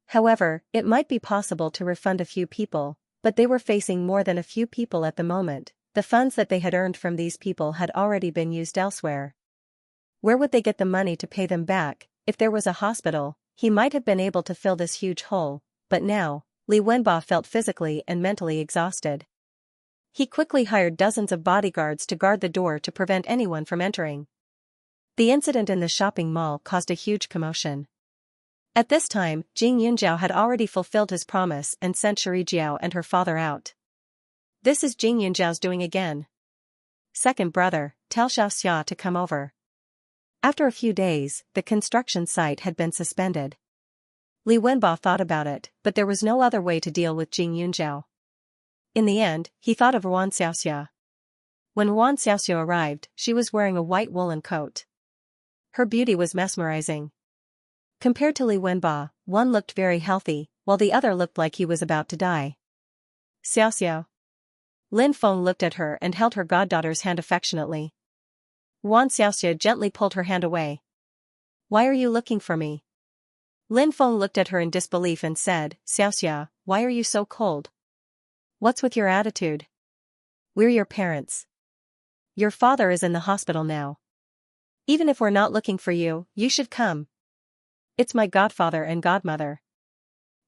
However, it might be possible to refund a few people, but they were facing more than a few people at the moment. The funds that they had earned from these people had already been used elsewhere. Where would they get the money to pay them back? If there was a hospital, he might have been able to fill this huge hole, but now, Li Wenba felt physically and mentally exhausted. He quickly hired dozens of bodyguards to guard the door to prevent anyone from entering. The incident in the shopping mall caused a huge commotion. At this time, Jing Yunjiao had already fulfilled his promise and sent Shuri Jiao and her father out. This is Jing Yunjiao's doing again. Second brother, tell Xianxia to come over. After a few days, the construction site had been suspended. Li Wenba thought about it, but there was no other way to deal with Jing Yunjiao. In the end, he thought of Xianxia. When Xianxia arrived, she was wearing a white woolen coat. Her beauty was mesmerizing. Compared to Li Wenba, one looked very healthy, while the other looked like he was about to die. Xiaoxiao. Lin Feng looked at her and held her goddaughter's hand affectionately. Xiaoxia gently pulled her hand away. Why are you looking for me? Lin Feng looked at her in disbelief and said, Xiaoxia, why are you so cold? What's with your attitude? We're your parents. Your father is in the hospital now. Even if we're not looking for you, you should come. It's my godfather and godmother.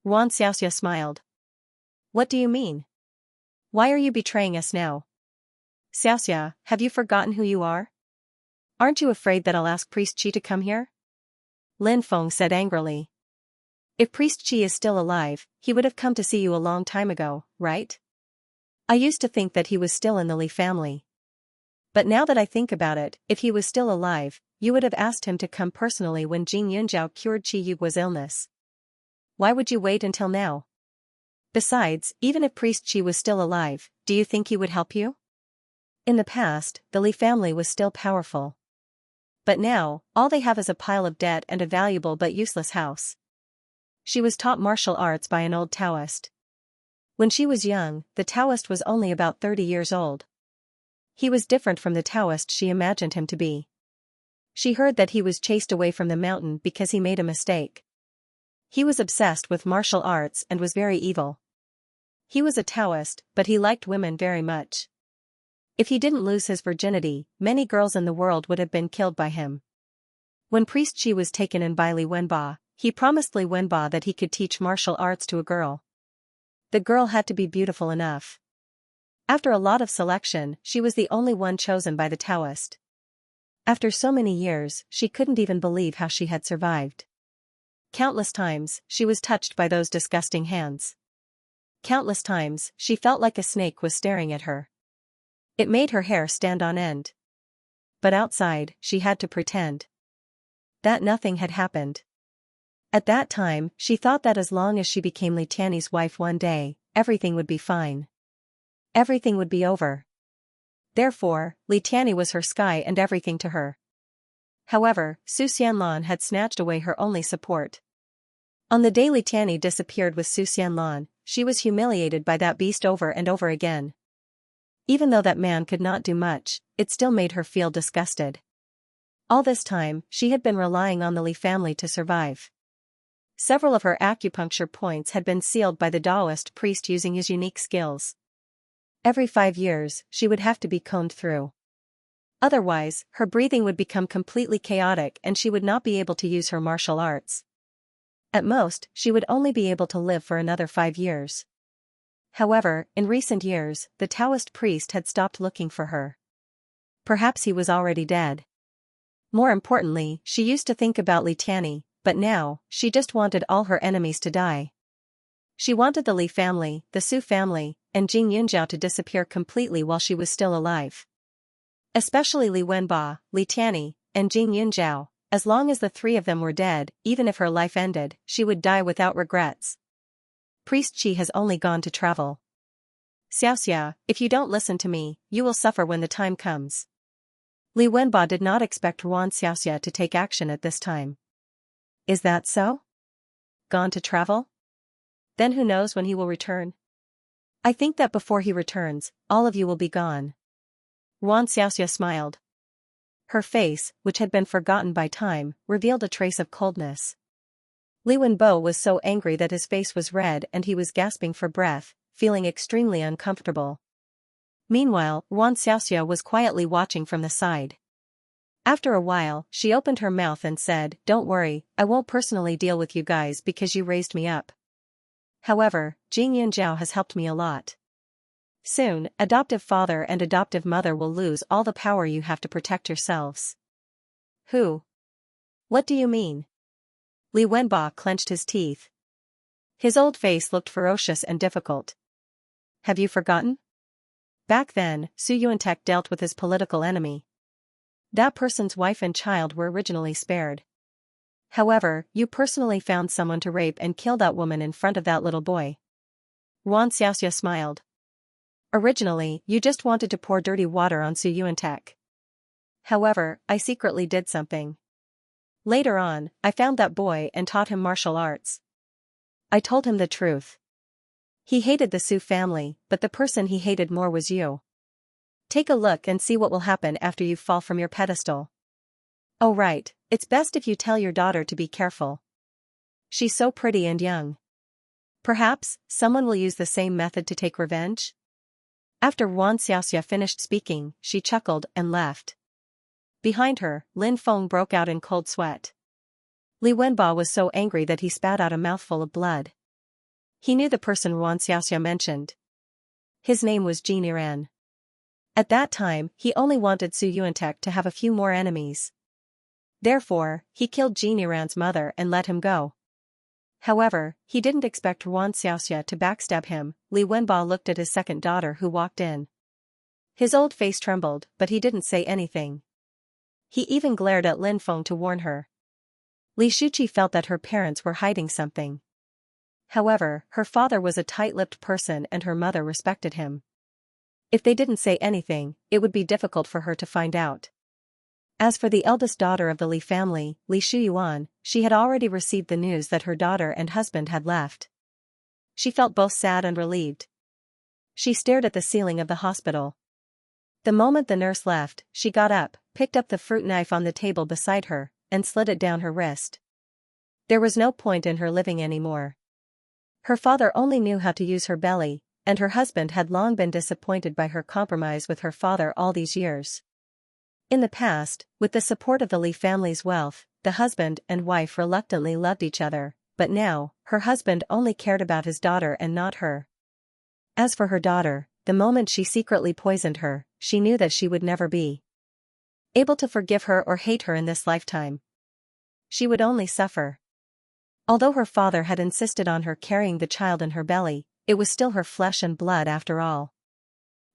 Xiaoxia smiled. What do you mean? Why are you betraying us now? Xiaoxia, have you forgotten who you are? Aren't you afraid that I'll ask Priest Qi to come here? Lin Feng said angrily. If Priest Chi is still alive, he would have come to see you a long time ago, right? I used to think that he was still in the Li family. But now that I think about it, if he was still alive, you would have asked him to come personally when Jing Yunjiao cured Qi Yugua's illness. Why would you wait until now? Besides, even if Priest Qi was still alive, do you think he would help you? In the past, the Li family was still powerful. But now, all they have is a pile of debt and a valuable but useless house. She was taught martial arts by an old Taoist. When she was young, the Taoist was only about 30 years old. He was different from the Taoist she imagined him to be. She heard that he was chased away from the mountain because he made a mistake. He was obsessed with martial arts and was very evil. He was a Taoist, but he liked women very much. If he didn't lose his virginity, many girls in the world would have been killed by him. When Priest Qi was taken in by Li Wenba, he promised Li Wenba that he could teach martial arts to a girl. The girl had to be beautiful enough. After a lot of selection, she was the only one chosen by the Taoist. After so many years, she couldn't even believe how she had survived. Countless times, she was touched by those disgusting hands. Countless times, she felt like a snake was staring at her. It made her hair stand on end. But outside, she had to pretend that nothing had happened. At that time, she thought that as long as she became Li Tiany's wife one day, everything would be fine. Everything would be over. Therefore, Li Tiany was her sky and everything to her. However, Su Xianlan had snatched away her only support. On the day Li Tiany disappeared with Su Xianlan, she was humiliated by that beast over and over again. Even though that man could not do much, it still made her feel disgusted. All this time, she had been relying on the Li family to survive. Several of her acupuncture points had been sealed by the Taoist priest using his unique skills. Every 5 years, she would have to be combed through. Otherwise, her breathing would become completely chaotic and she would not be able to use her martial arts. At most, she would only be able to live for another 5 years. However, in recent years, the Taoist priest had stopped looking for her. Perhaps he was already dead. More importantly, she used to think about Li Tiany, but now, she just wanted all her enemies to die. She wanted the Li family, the Su family, and Jing Yunjiao to disappear completely while she was still alive. Especially Li Wenba, Li Tiany, and Jing Yunjiao. As long as the 3 of them were dead, even if her life ended, she would die without regrets. Priest Qi has only gone to travel. Xiaoxia, if you don't listen to me, you will suffer when the time comes. Li Wenba did not expect Ruan Xiaoxia to take action at this time. Is that so? Gone to travel? Then who knows when he will return? I think that before he returns, all of you will be gone. Ruan Xiaoxia smiled. Her face, which had been forgotten by time, revealed a trace of coldness. Li Wenbo was so angry that his face was red and he was gasping for breath, feeling extremely uncomfortable. Meanwhile, Ruan Xiaoxia was quietly watching from the side. After a while, she opened her mouth and said, "Don't worry, I won't personally deal with you guys because you raised me up. However, Jing Yunjiao has helped me a lot. Soon, adoptive father and adoptive mother will lose all the power you have to protect yourselves." Who? What do you mean? Li Wenba clenched his teeth. His old face looked ferocious and difficult. Have you forgotten? Back then, Su Yuantek dealt with his political enemy. That person's wife and child were originally spared. However, you personally found someone to rape and kill that woman in front of that little boy. Ruan Xiaoxia smiled. Originally, you just wanted to pour dirty water on Su Yuantek. However, I secretly did something. Later on, I found that boy and taught him martial arts. I told him the truth. He hated the Su family, but the person he hated more was you. Take a look and see what will happen after you fall from your pedestal. Oh right, it's best if you tell your daughter to be careful. She's so pretty and young. Perhaps, someone will use the same method to take revenge? After Ruan Xiaoxia finished speaking, she chuckled and left. Behind her, Lin Feng broke out in cold sweat. Li Wenba was so angry that he spat out a mouthful of blood. He knew the person Ruan Xiaoxia mentioned. His name was Jin Yiran. At that time, he only wanted Su Yuantek to have a few more enemies. Therefore, he killed Jin Yiran's mother and let him go. However, he didn't expect Xianxia to backstab him. Li Wenba looked at his second daughter who walked in. His old face trembled, but he didn't say anything. He even glared at Lin Feng to warn her. Li Shuqi felt that her parents were hiding something. However, her father was a tight-lipped person and her mother respected him. If they didn't say anything, it would be difficult for her to find out. As for the eldest daughter of the Li family, Li Shuyuan, she had already received the news that her daughter and husband had left. She felt both sad and relieved. She stared at the ceiling of the hospital. The moment the nurse left, she got up, picked up the fruit knife on the table beside her, and slid it down her wrist. There was no point in her living anymore. Her father only knew how to use her belly, and her husband had long been disappointed by her compromise with her father all these years. In the past, with the support of the Li family's wealth, the husband and wife reluctantly loved each other, but now, her husband only cared about his daughter and not her. As for her daughter, the moment she secretly poisoned her, she knew that she would never be able to forgive her or hate her in this lifetime. She would only suffer. Although her father had insisted on her carrying the child in her belly, it was still her flesh and blood after all.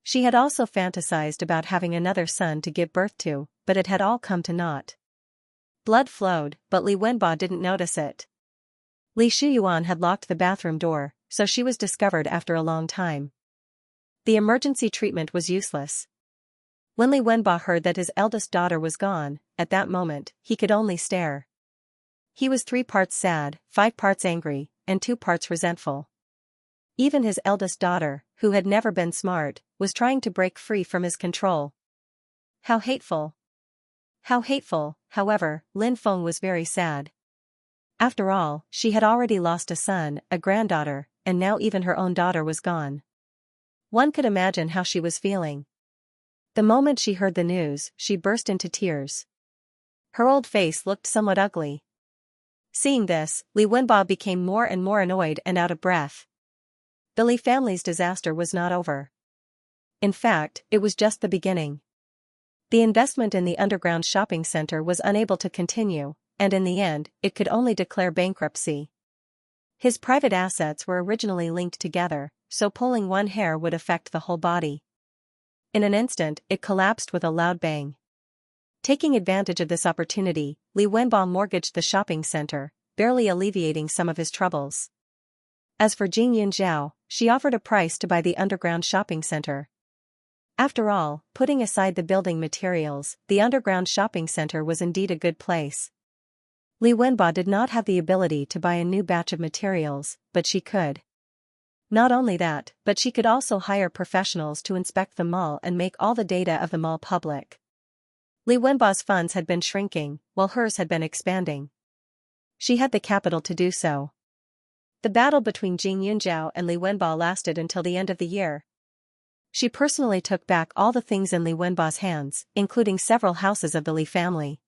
She had also fantasized about having another son to give birth to, but it had all come to naught. Blood flowed, but Li Wenba didn't notice it. Li Shuyuan had locked the bathroom door, so she was discovered after a long time. The emergency treatment was useless. When Li Wenba heard that his eldest daughter was gone, at that moment, he could only stare. He was 3 parts sad, 5 parts angry, and 2 parts resentful. Even his eldest daughter, who had never been smart, was trying to break free from his control. How hateful! How hateful! However, Lin Feng was very sad. After all, she had already lost a son, a granddaughter, and now even her own daughter was gone. One could imagine how she was feeling. The moment she heard the news, she burst into tears. Her old face looked somewhat ugly. Seeing this, Li Wenba became more and more annoyed and out of breath. The Li family's disaster was not over. In fact, it was just the beginning. The investment in the underground shopping center was unable to continue, and in the end, it could only declare bankruptcy. His private assets were originally linked together, so pulling one hair would affect the whole body. In an instant, it collapsed with a loud bang. Taking advantage of this opportunity, Li Wenba mortgaged the shopping center, barely alleviating some of his troubles. As for Jing Yunjiao, she offered a price to buy the underground shopping center. After all, putting aside the building materials, the underground shopping center was indeed a good place. Li Wenba did not have the ability to buy a new batch of materials, but she could. Not only that, but she could also hire professionals to inspect the mall and make all the data of the mall public. Li Wenba's funds had been shrinking, while hers had been expanding. She had the capital to do so. The battle between Jing Yunjiao and Li Wenba lasted until the end of the year. She personally took back all the things in Li Wenba's hands, including several houses of the Li family.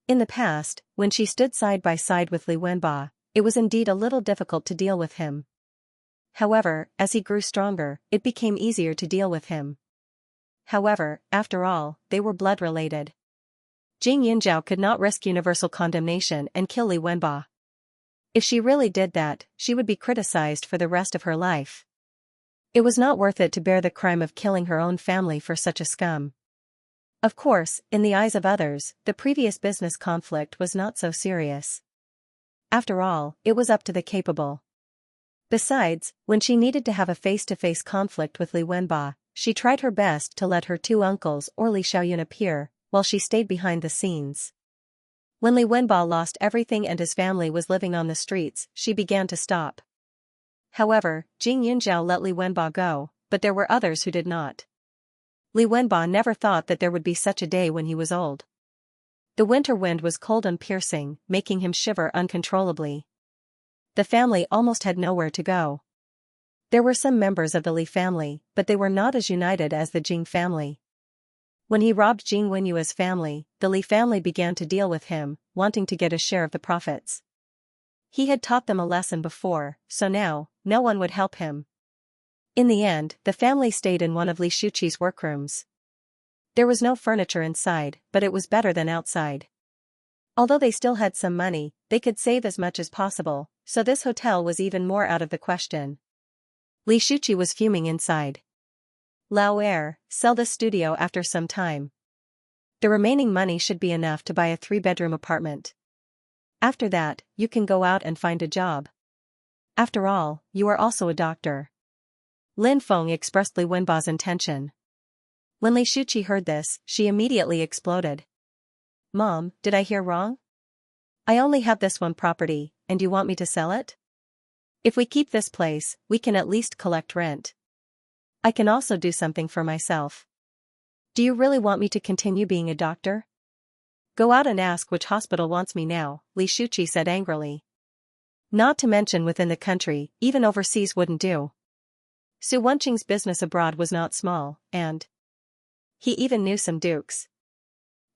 In the past, when she stood side by side with Li Wenba, it was indeed a little difficult to deal with him. However, as he grew stronger, it became easier to deal with him. However, after all, they were blood-related. Jing Yunjiao could not risk universal condemnation and kill Li Wenba. If she really did that, she would be criticized for the rest of her life. It was not worth it to bear the crime of killing her own family for such a scum. Of course, in the eyes of others, the previous business conflict was not so serious. After all, it was up to the capable. Besides, when she needed to have a face-to-face conflict with Li Wenba, she tried her best to let her 2 uncles or Li Xiaoyun appear, while she stayed behind the scenes. When Li Wenba lost everything and his family was living on the streets, she began to stop. However, Jing Yunjiao let Li Wenba go, but there were others who did not. Li Wenba never thought that there would be such a day when he was old. The winter wind was cold and piercing, making him shiver uncontrollably. The family almost had nowhere to go. There were some members of the Li family, but they were not as united as the Jing family. When he robbed Jing Wenyua's family, the Li family began to deal with him, wanting to get a share of the profits. He had taught them a lesson before, so now, no one would help him. In the end, the family stayed in one of Li Shuqi's workrooms. There was no furniture inside, but it was better than outside. Although they still had some money, they could save as much as possible, so this hotel was even more out of the question. Li Shuqi was fuming inside. Lao Er, sell this studio after some time. The remaining money should be enough to buy a 3-bedroom apartment. After that, you can go out and find a job. After all, you are also a doctor. Lin Feng expressed Li Wenba's intention. When Li Shuqi heard this, she immediately exploded. Mom, did I hear wrong? I only have this one property, and you want me to sell it? If we keep this place, we can at least collect rent. I can also do something for myself. Do you really want me to continue being a doctor? Go out and ask which hospital wants me now, Li Shuqi said angrily. Not to mention within the country, even overseas wouldn't do. Su Wenqing's business abroad was not small, and he even knew some dukes.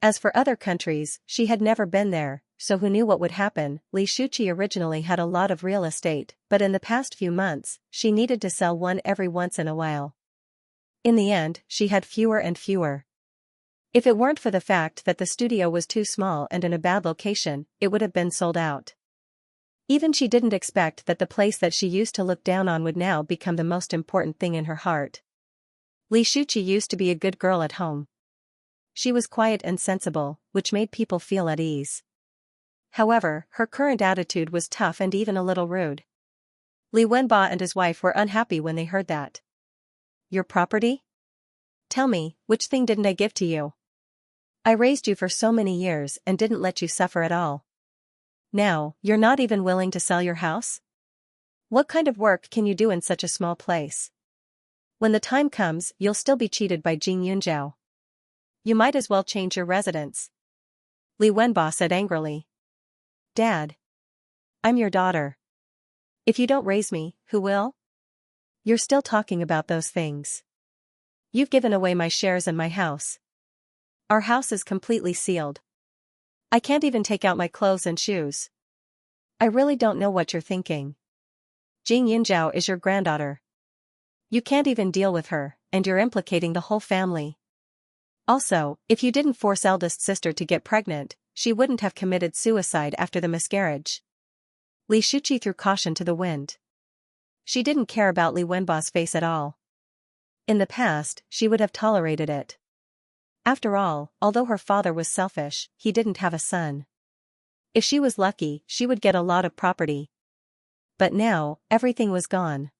As for other countries, she had never been there, so who knew what would happen? Li Shuqi originally had a lot of real estate, but in the past few months, she needed to sell one every once in a while. In the end, she had fewer and fewer. If it weren't for the fact that the studio was too small and in a bad location, it would have been sold out. Even she didn't expect that the place that she used to look down on would now become the most important thing in her heart. Li Shuqi used to be a good girl at home. She was quiet and sensible, which made people feel at ease. However, her current attitude was tough and even a little rude. Li Wenba and his wife were unhappy when they heard that. Your property? Tell me, which thing didn't I give to you? I raised you for so many years and didn't let you suffer at all. Now, you're not even willing to sell your house? What kind of work can you do in such a small place? When the time comes, you'll still be cheated by Jing Yunzhao. You might as well change your residence. Li Wenba said angrily. Dad. I'm your daughter. If you don't raise me, who will? You're still talking about those things. You've given away my shares and my house. Our house is completely sealed. I can't even take out my clothes and shoes. I really don't know what you're thinking. Jing Yunzhao is your granddaughter. You can't even deal with her, and you're implicating the whole family. Also, if you didn't force eldest sister to get pregnant, she wouldn't have committed suicide after the miscarriage. Li Shuqi threw caution to the wind. She didn't care about Li Wenba's face at all. In the past, she would have tolerated it. After all, although her father was selfish, he didn't have a son. If she was lucky, she would get a lot of property. But now, everything was gone.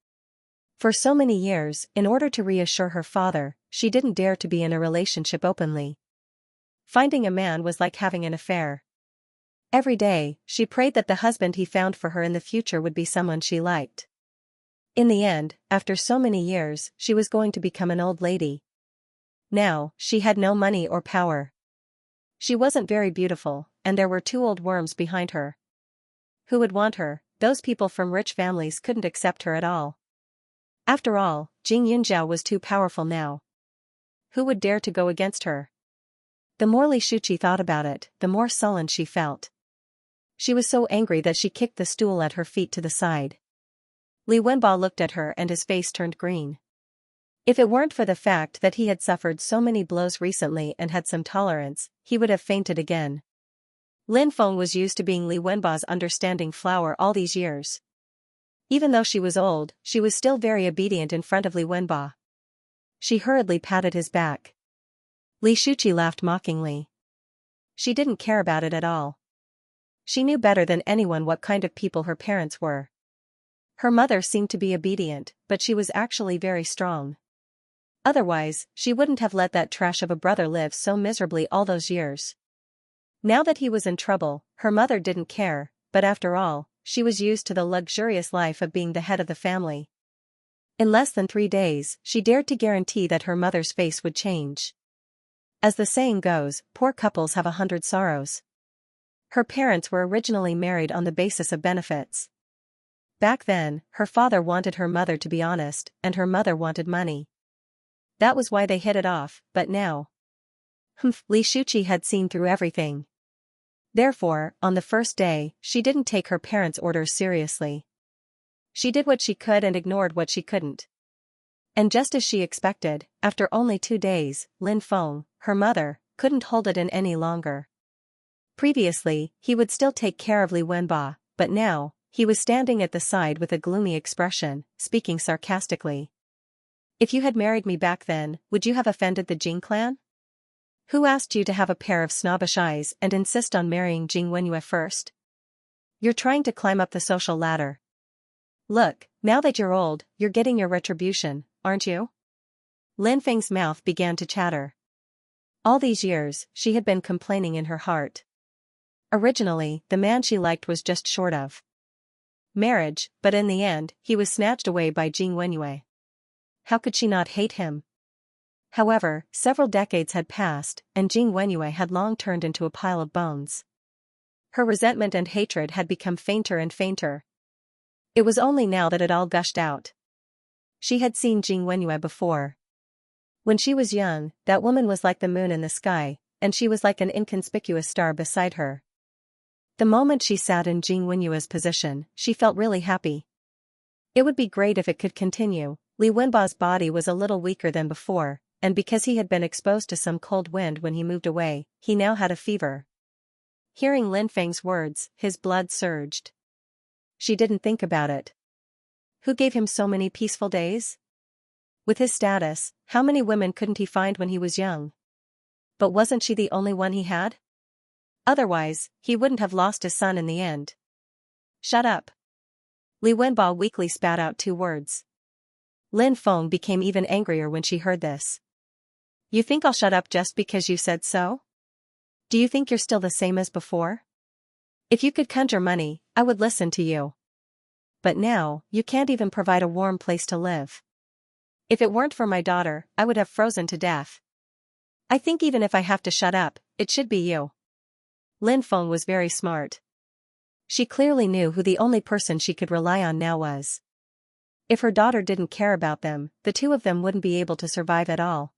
For so many years, in order to reassure her father, she didn't dare to be in a relationship openly. Finding a man was like having an affair. Every day, she prayed that the husband he found for her in the future would be someone she liked. In the end, after so many years, she was going to become an old lady. Now, she had no money or power. She wasn't very beautiful, and there were 2 old worms behind her. Who would want her? Those people from rich families couldn't accept her at all. After all, Jing Yunzhao was too powerful now. Who would dare to go against her? The more Li Shuqi thought about it, the more sullen she felt. She was so angry that she kicked the stool at her feet to the side. Li Wenba looked at her and his face turned green. If it weren't for the fact that he had suffered so many blows recently and had some tolerance, he would have fainted again. Lin Feng was used to being Li Wenba's understanding flower all these years. Even though she was old, she was still very obedient in front of Li Wenba. She hurriedly patted his back. Li Shuqi laughed mockingly. She didn't care about it at all. She knew better than anyone what kind of people her parents were. Her mother seemed to be obedient, but she was actually very strong. Otherwise, she wouldn't have let that trash of a brother live so miserably all those years. Now that he was in trouble, her mother didn't care, but after all, she was used to the luxurious life of being the head of the family. In less than 3 days, she dared to guarantee that her mother's face would change. As the saying goes, poor couples have 100 sorrows. Her parents were originally married on the basis of benefits. Back then, her father wanted her mother to be honest, and her mother wanted money. That was why they hit it off, but now. Li Shuqi had seen through everything. Therefore, on the first day, she didn't take her parents' orders seriously. She did what she could and ignored what she couldn't. And just as she expected, after only 2 days, Lin Feng, her mother, couldn't hold it in any longer. Previously, he would still take care of Li Wenba, but now, he was standing at the side with a gloomy expression, speaking sarcastically. If you had married me back then, would you have offended the Jing clan? Who asked you to have a pair of snobbish eyes and insist on marrying Jing Wenyue first? You're trying to climb up the social ladder. Look, now that you're old, you're getting your retribution, aren't you? Lin Feng's mouth began to chatter. All these years, she had been complaining in her heart. Originally, the man she liked was just short of marriage, but in the end, he was snatched away by Jing Wenyue. How could she not hate him? However, several decades had passed, and Jing Wenyue had long turned into a pile of bones. Her resentment and hatred had become fainter and fainter. It was only now that it all gushed out. She had seen Jing Wenyue before. When she was young, that woman was like the moon in the sky, and she was like an inconspicuous star beside her. The moment she sat in Jing Wenyue's position, she felt really happy. It would be great if it could continue. Li Wenba's body was a little weaker than before, and because he had been exposed to some cold wind when he moved away, he now had a fever. Hearing Lin Feng's words, his blood surged. She didn't think about it. Who gave him so many peaceful days? With his status, how many women couldn't he find when he was young? But wasn't she the only one he had? Otherwise, he wouldn't have lost his son in the end. Shut up. Li Wenba weakly spat out 2 words. Lin Feng became even angrier when she heard this. You think I'll shut up just because you said so? Do you think you're still the same as before? If you could conjure money, I would listen to you. But now, you can't even provide a warm place to live. If it weren't for my daughter, I would have frozen to death. I think even if I have to shut up, it should be you. Lin Feng was very smart. She clearly knew who the only person she could rely on now was. If her daughter didn't care about them, the 2 of them wouldn't be able to survive at all.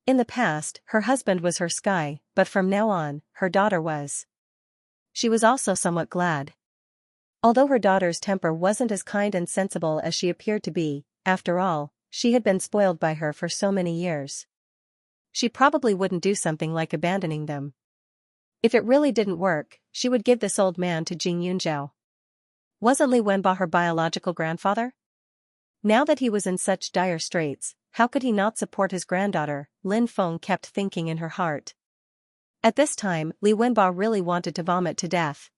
In the past, her husband was her sky, but from now on, her daughter was. She was also somewhat glad. Although her daughter's temper wasn't as kind and sensible as she appeared to be, after all, she had been spoiled by her for so many years. She probably wouldn't do something like abandoning them. If it really didn't work, she would give this old man to Jing Yunzhao. Wasn't Li Wenba her biological grandfather? Now that he was in such dire straits, how could he not support his granddaughter? Lin Feng kept thinking in her heart. At this time, Li Wenba really wanted to vomit to death.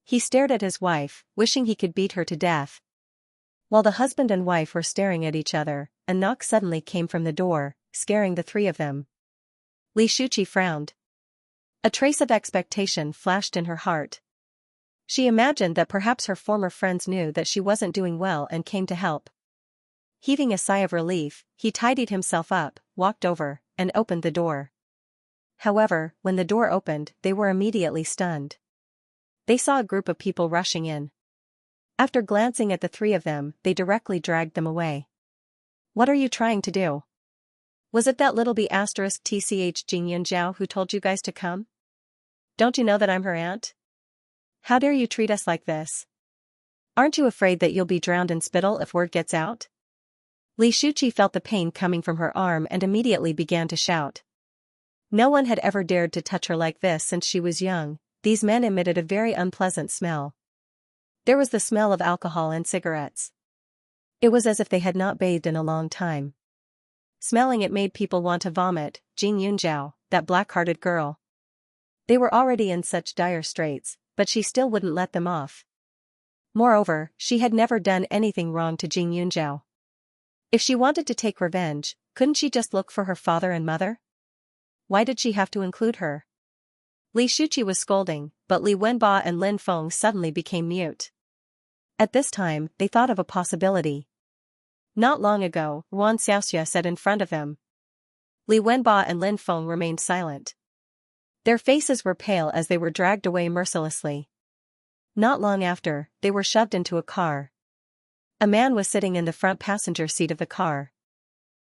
He stared at his wife, wishing he could beat her to death. While the husband and wife were staring at each other, a knock suddenly came from the door, scaring the 3 of them. Li Shuqi frowned. A trace of expectation flashed in her heart. She imagined that perhaps her former friends knew that she wasn't doing well and came to help. Heaving a sigh of relief, he tidied himself up, walked over, and opened the door. However, when the door opened, they were immediately stunned. They saw a group of people rushing in. After glancing at the 3 of them, they directly dragged them away. What are you trying to do? Was it that little B*tch Jing Yunzhao who told you guys to come? Don't you know that I'm her aunt? How dare you treat us like this? Aren't you afraid that you'll be drowned in spittle if word gets out? Li Shuqi felt the pain coming from her arm and immediately began to shout. No one had ever dared to touch her like this since she was young. These men emitted a very unpleasant smell. There was the smell of alcohol and cigarettes. It was as if they had not bathed in a long time. Smelling it made people want to vomit. Jing Yunzhao, that black-hearted girl. They were already in such dire straits, but she still wouldn't let them off. Moreover, she had never done anything wrong to Jing Yunzhao. If she wanted to take revenge, couldn't she just look for her father and mother? Why did she have to include her? Li Shuqi was scolding, but Li Wenba and Lin Feng suddenly became mute. At this time, they thought of a possibility. Not long ago, Xianxia said in front of them. Li Wenba and Lin Feng remained silent. Their faces were pale as they were dragged away mercilessly. Not long after, they were shoved into a car. A man was sitting in the front passenger seat of the car.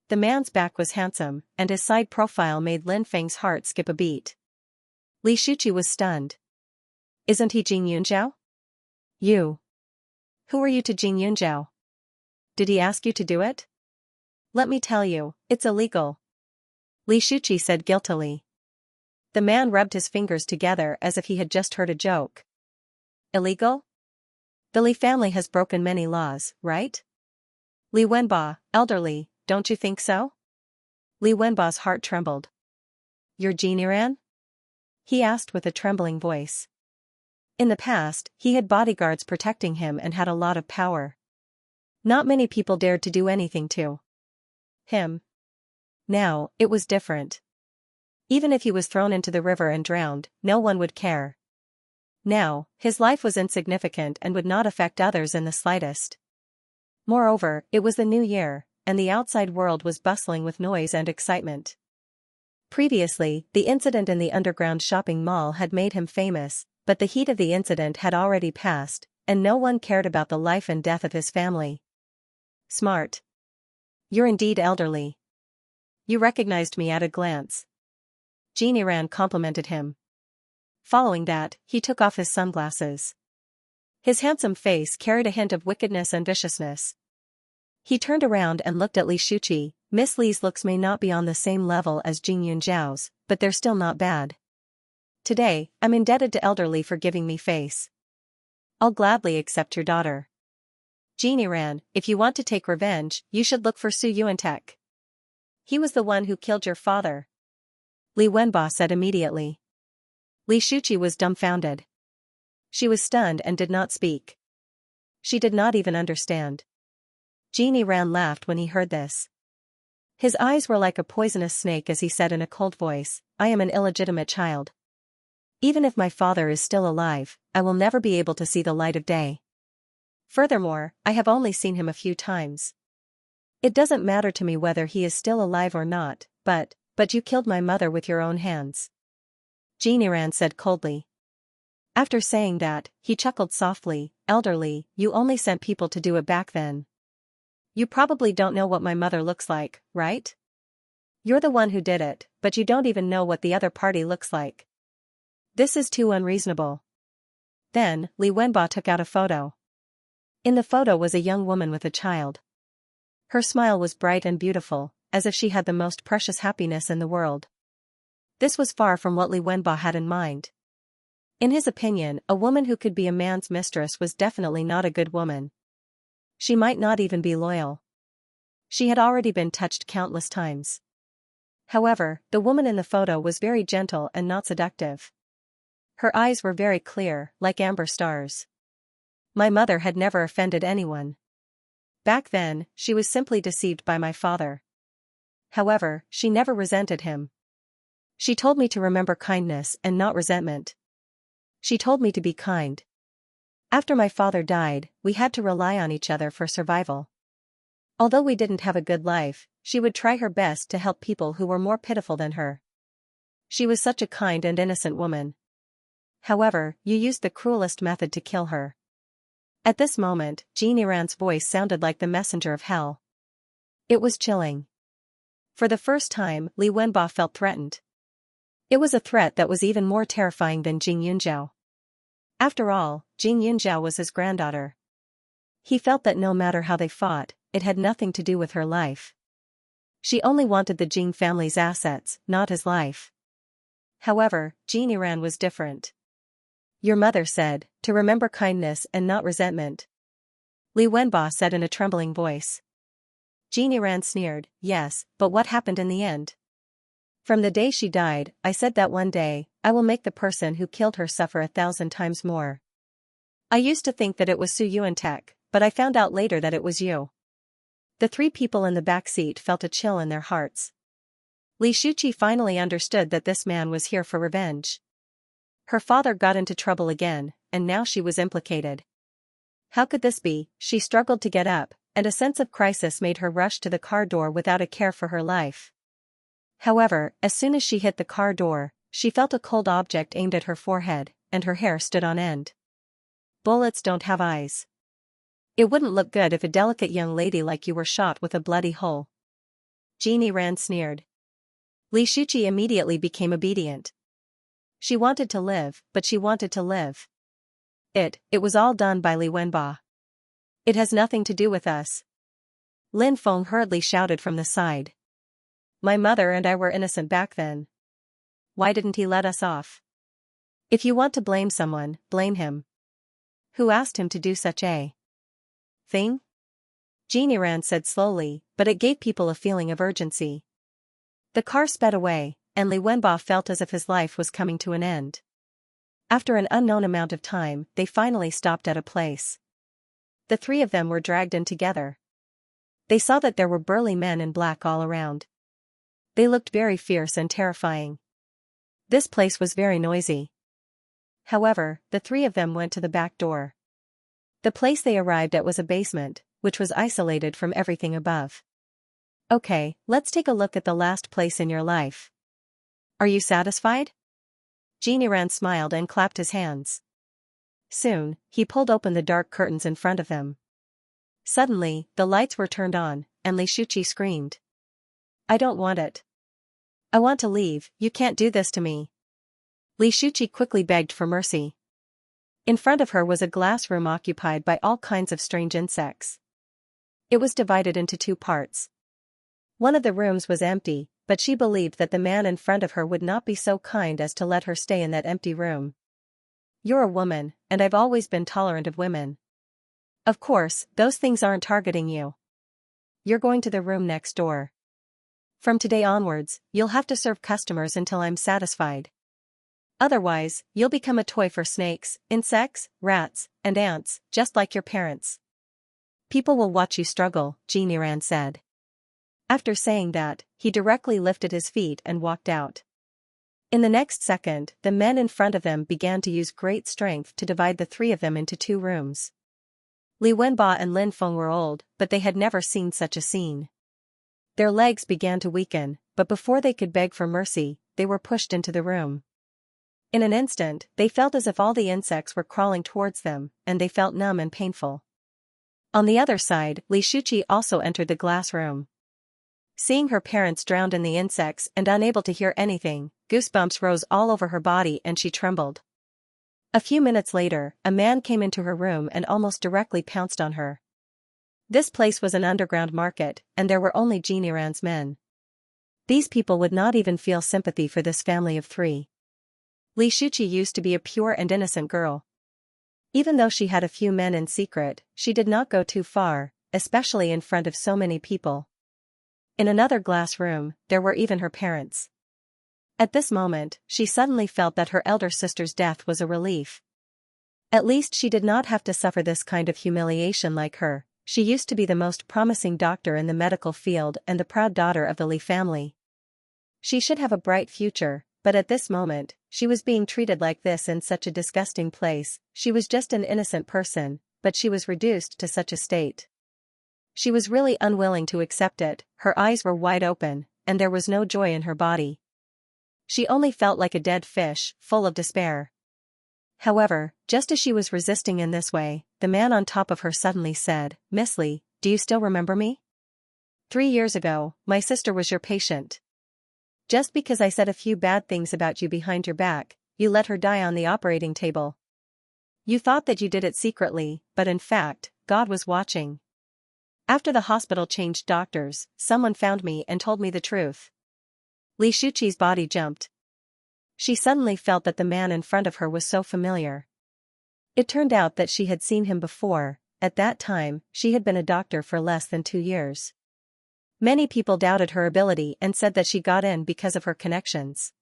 The man's back was handsome, and his side profile made Lin Feng's heart skip a beat. Li Shuqi was stunned. Isn't he Jing Yunzhao? You. Who are you to Jing Yunzhao? Did he ask you to do it? Let me tell you, it's illegal. Li Shuqi said guiltily. The man rubbed his fingers together as if he had just heard a joke. Illegal? The Li family has broken many laws, right? Li Wenba, elderly, don't you think so? Li Wenba's heart trembled. You're Jiniran? He asked with a trembling voice. In the past, he had bodyguards protecting him and had a lot of power. Not many people dared to do anything to him. Now, it was different. Even if he was thrown into the river and drowned, no one would care. Now, his life was insignificant and would not affect others in the slightest. Moreover, it was the new year, and the outside world was bustling with noise and excitement. Previously, the incident in the underground shopping mall had made him famous, but the heat of the incident had already passed, and no one cared about the life and death of his family. Smart. You're indeed elderly. You recognized me at a glance. Jiniran complimented him. Following that, he took off his sunglasses. His handsome face carried a hint of wickedness and viciousness. He turned around and looked at Li Shuqi. Miss Li's looks may not be on the same level as Jing Yunjiao's, but they're still not bad. Today, I'm indebted to Elder Li for giving me face. I'll gladly accept your daughter. Jiniran, if you want to take revenge, you should look for Su Yuantek. He was the one who killed your father. Li Wenba said immediately. Li Shuqi was dumbfounded. She was stunned and did not speak. She did not even understand. Jiniran laughed when he heard this. His eyes were like a poisonous snake as he said in a cold voice, I am an illegitimate child. Even if my father is still alive, I will never be able to see the light of day. Furthermore, I have only seen him a few times. It doesn't matter to me whether he is still alive or not, but you killed my mother with your own hands. Jiniran said coldly. After saying that, he chuckled softly, Elderly, you only sent people to do it back then. You probably don't know what my mother looks like, right? You're the one who did it, but you don't even know what the other party looks like. This is too unreasonable. Then, Li Wenba took out a photo. In the photo was a young woman with a child. Her smile was bright and beautiful, as if she had the most precious happiness in the world. This was far from what Li Wenba had in mind. In his opinion, a woman who could be a man's mistress was definitely not a good woman. She might not even be loyal. She had already been touched countless times. However, the woman in the photo was very gentle and not seductive. Her eyes were very clear, like amber stars. My mother had never offended anyone. Back then, she was simply deceived by my father. However, she never resented him. She told me to remember kindness and not resentment. She told me to be kind. After my father died, we had to rely on each other for survival. Although we didn't have a good life, she would try her best to help people who were more pitiful than her. She was such a kind and innocent woman. However, you used the cruelest method to kill her. At this moment, Jiniran's voice sounded like the messenger of hell. It was chilling. For the first time, Li Wenba felt threatened. It was a threat that was even more terrifying than Jing Yunjiao. After all, Jing Yunjiao was his granddaughter. He felt that no matter how they fought, it had nothing to do with her life. She only wanted the Jing family's assets, not his life. However, Jiniran was different. Your mother said, to remember kindness and not resentment. Li Wenba said in a trembling voice. Jiniran sneered, yes, but what happened in the end? From the day she died, I said that one day, I will make the person who killed her suffer 1,000 times more. I used to think that it was Su Yuantek, but I found out later that it was you. The three people in the back seat felt a chill in their hearts. Li Shuqi finally understood that this man was here for revenge. Her father got into trouble again, and now she was implicated. How could this be? She struggled to get up, and a sense of crisis made her rush to the car door without a care for her life. However, as soon as she hit the car door, she felt a cold object aimed at her forehead, and her hair stood on end. Bullets don't have eyes. It wouldn't look good if a delicate young lady like you were shot with a bloody hole. Jiniran sneered. Li Shuqi immediately became obedient. She wanted to live, but she wanted to live. It was all done by Li Wenba. It has nothing to do with us. Lin Feng hurriedly shouted from the side. My mother and I were innocent back then. why didn't he let us off? If you want to blame someone, blame him. Who asked him to do such a thing? Xianxia said slowly, but it gave people a feeling of urgency. The car sped away, and Li Wenbo felt as if his life was coming to an end. After an unknown amount of time, they finally stopped at a place. The three of them were dragged in together. They saw that there were burly men in black all around. They looked very fierce and terrifying. This place was very noisy. However, the three of them went to the back door. The place they arrived at was a basement, which was isolated from everything above. Okay, let's take a look at the last place in your life. Are you satisfied? Xianxia smiled and clapped his hands. Soon, he pulled open the dark curtains in front of them. Suddenly, the lights were turned on, and Li Shuqi screamed. I don't want it. I want to leave, you can't do this to me. Li Shuqi quickly begged for mercy. In front of her was a glass room occupied by all kinds of strange insects. It was divided into two parts. One of the rooms was empty, but she believed that the man in front of her would not be so kind as to let her stay in that empty room. You're a woman, and I've always been tolerant of women. Of course, those things aren't targeting you. You're going to the room next door. From today onwards, you'll have to serve customers until I'm satisfied. Otherwise, you'll become a toy for snakes, insects, rats, and ants, just like your parents. People will watch you struggle, Xianxia said. After saying that, he directly lifted his feet and walked out. In the next second, the men in front of them began to use great strength to divide the three of them into two rooms. Li Wenbo and Lin Feng were old, but they had never seen such a scene. Their legs began to weaken, but before they could beg for mercy, they were pushed into the room. In an instant, they felt as if all the insects were crawling towards them, and they felt numb and painful. On the other side, Li Shuqi also entered the glass room. Seeing her parents drowned in the insects and unable to hear anything, goosebumps rose all over her body and she trembled. A few minutes later, a man came into her room and almost directly pounced on her. This place was an underground market, and there were only Xianxia's men. These people would not even feel sympathy for this family of three. Li Shuqi used to be a pure and innocent girl. Even though she had a few men in secret, she did not go too far, especially in front of so many people. In another glass room, there were even her parents. At this moment, she suddenly felt that her elder sister's death was a relief. At least she did not have to suffer this kind of humiliation like her. She used to be the most promising doctor in the medical field and the proud daughter of the Li family. She should have a bright future, but at this moment, she was being treated like this in such a disgusting place. She was just an innocent person, but she was reduced to such a state. She was really unwilling to accept it. Her eyes were wide open, and there was no joy in her body. She only felt like a dead fish, full of despair. However, just as she was resisting in this way, the man on top of her suddenly said, Miss Li, do you still remember me? 3 years ago, my sister was your patient. Just because I said a few bad things about you behind your back, you let her die on the operating table. You thought that you did it secretly, but in fact, God was watching. After the hospital changed doctors, someone found me and told me the truth. Li Shuqi's body jumped. She suddenly felt that the man in front of her was so familiar. It turned out that she had seen him before. At that time, she had been a doctor for less than 2 years. Many people doubted her ability and said that she got in because of her connections.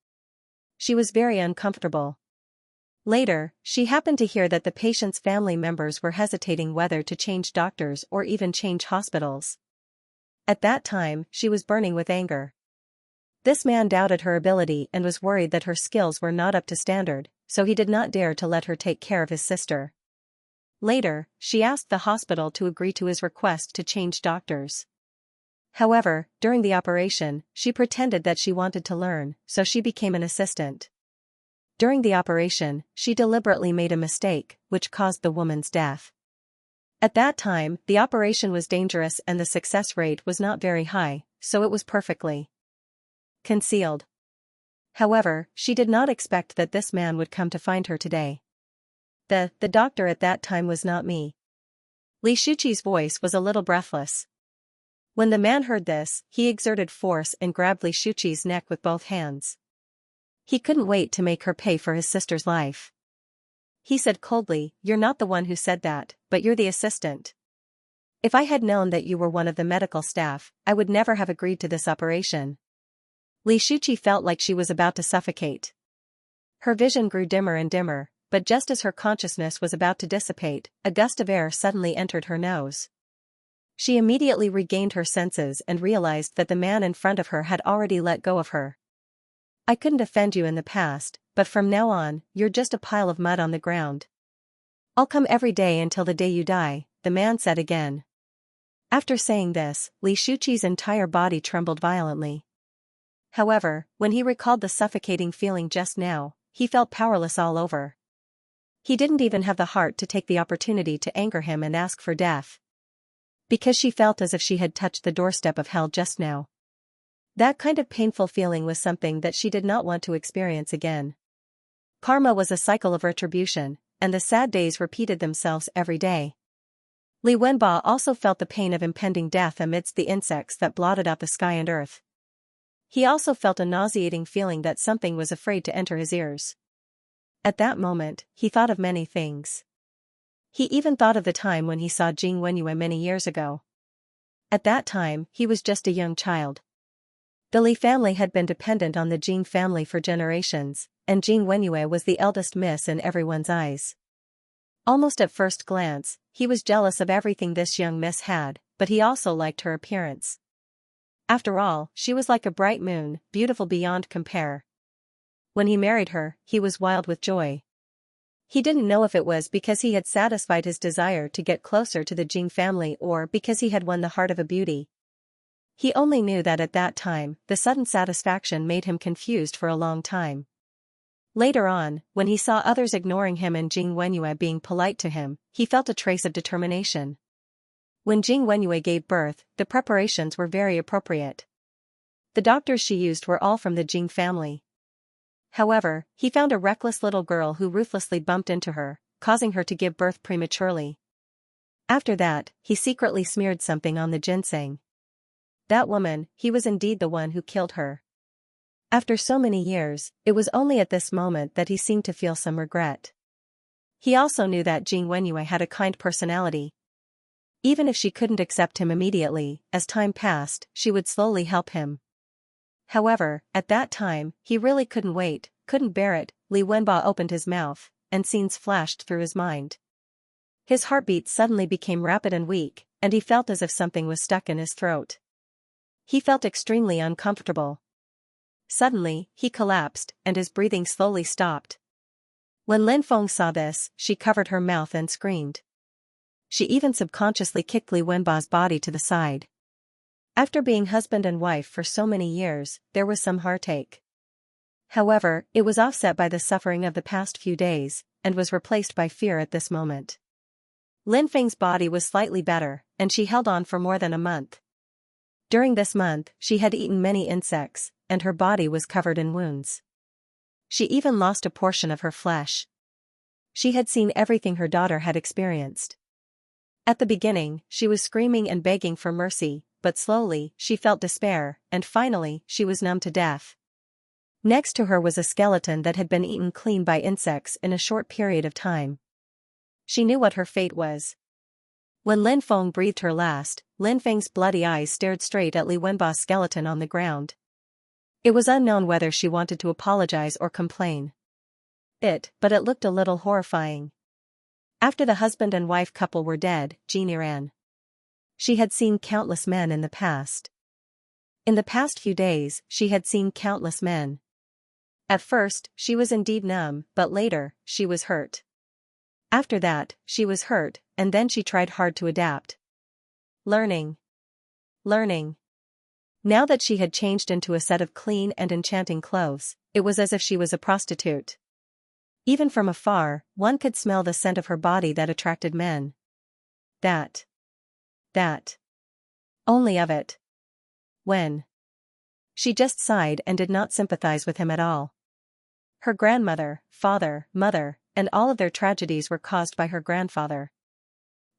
She was very uncomfortable. Later, she happened to hear that the patient's family members were hesitating whether to change doctors or even change hospitals. At that time, she was burning with anger. This man doubted her ability and was worried that her skills were not up to standard, so he did not dare to let her take care of his sister. Later, she asked the hospital to agree to his request to change doctors. However, during the operation, she pretended that she wanted to learn, so she became an assistant. During the operation, she deliberately made a mistake, which caused the woman's death. At that time, the operation was dangerous and the success rate was not very high, so it was perfectly concealed. However, she did not expect that this man would come to find her today. The doctor at that time was not me. Li Shuqi's voice was a little breathless. When the man heard this, he exerted force and grabbed Li Shuqi's neck with both hands. He couldn't wait to make her pay for his sister's life. He said coldly, "You're not the one who said that, but you're the assistant. If I had known that you were one of the medical staff, I would never have agreed to this operation." Xianxia felt like she was about to suffocate. Her vision grew dimmer and dimmer, but just as her consciousness was about to dissipate, a gust of air suddenly entered her nose. She immediately regained her senses and realized that the man in front of her had already let go of her. "I couldn't offend you in the past, but from now on, you're just a pile of mud on the ground. I'll come every day until the day you die," the man said again. After saying this, Xianxia's entire body trembled violently. However, when he recalled the suffocating feeling just now, he felt powerless all over. He didn't even have the heart to take the opportunity to anger him and ask for death. Because she felt as if she had touched the doorstep of hell just now. That kind of painful feeling was something that she did not want to experience again. Karma was a cycle of retribution, and the sad days repeated themselves every day. Li Wenba also felt the pain of impending death amidst the insects that blotted out the sky and earth. He also felt a nauseating feeling that something was afraid to enter his ears. At that moment, he thought of many things. He even thought of the time when he saw Jing Wenyue many years ago. At that time, he was just a young child. The Li family had been dependent on the Jing family for generations, and Jing Wenyue was the eldest miss in everyone's eyes. Almost at first glance, he was jealous of everything this young miss had, but he also liked her appearance. After all, she was like a bright moon, beautiful beyond compare. When he married her, he was wild with joy. He didn't know if it was because he had satisfied his desire to get closer to the Jing family or because he had won the heart of a beauty. He only knew that at that time, the sudden satisfaction made him confused for a long time. Later on, when he saw others ignoring him and Jing Wenyue being polite to him, he felt a trace of determination. When Jing Wenyue gave birth, the preparations were very appropriate. The doctors she used were all from the Jing family. However, he found a reckless little girl who ruthlessly bumped into her, causing her to give birth prematurely. After that, he secretly smeared something on the ginseng. That woman, he was indeed the one who killed her. After so many years, it was only at this moment that he seemed to feel some regret. He also knew that Jing Wenyue had a kind personality. Even if she couldn't accept him immediately, as time passed, she would slowly help him. However, at that time, he really couldn't wait, couldn't bear it. Li Wenba opened his mouth, and scenes flashed through his mind. His heartbeat suddenly became rapid and weak, and he felt as if something was stuck in his throat. He felt extremely uncomfortable. Suddenly, he collapsed, and his breathing slowly stopped. When Lin Feng saw this, she covered her mouth and screamed. She even subconsciously kicked Li Wenba's body to the side. After being husband and wife for so many years, there was some heartache. However, it was offset by the suffering of the past few days, and was replaced by fear at this moment. Lin Feng's body was slightly better, and she held on for more than a month. During this month, she had eaten many insects, and her body was covered in wounds. She even lost a portion of her flesh. She had seen everything her daughter had experienced. At the beginning, she was screaming and begging for mercy, but slowly, she felt despair, and finally, she was numb to death. Next to her was a skeleton that had been eaten clean by insects in a short period of time. She knew what her fate was. When Lin Feng breathed her last, Lin Feng's bloody eyes stared straight at Li Wenba's skeleton on the ground. It was unknown whether she wanted to apologize or complain. But it looked a little horrifying. After the husband and wife couple were dead, Jeannie ran. She had seen countless men in the past. In the past few days, she had seen countless men. At first, she was indeed numb, but later, she was hurt. After that, she was hurt, and then she tried hard to adapt. Learning. Now that she had changed into a set of clean and enchanting clothes, it was as if she was a prostitute. Even from afar, one could smell the scent of her body that attracted men. That. Only of it. When? She just sighed and did not sympathize with him at all. Her grandmother, father, mother, and all of their tragedies were caused by her grandfather.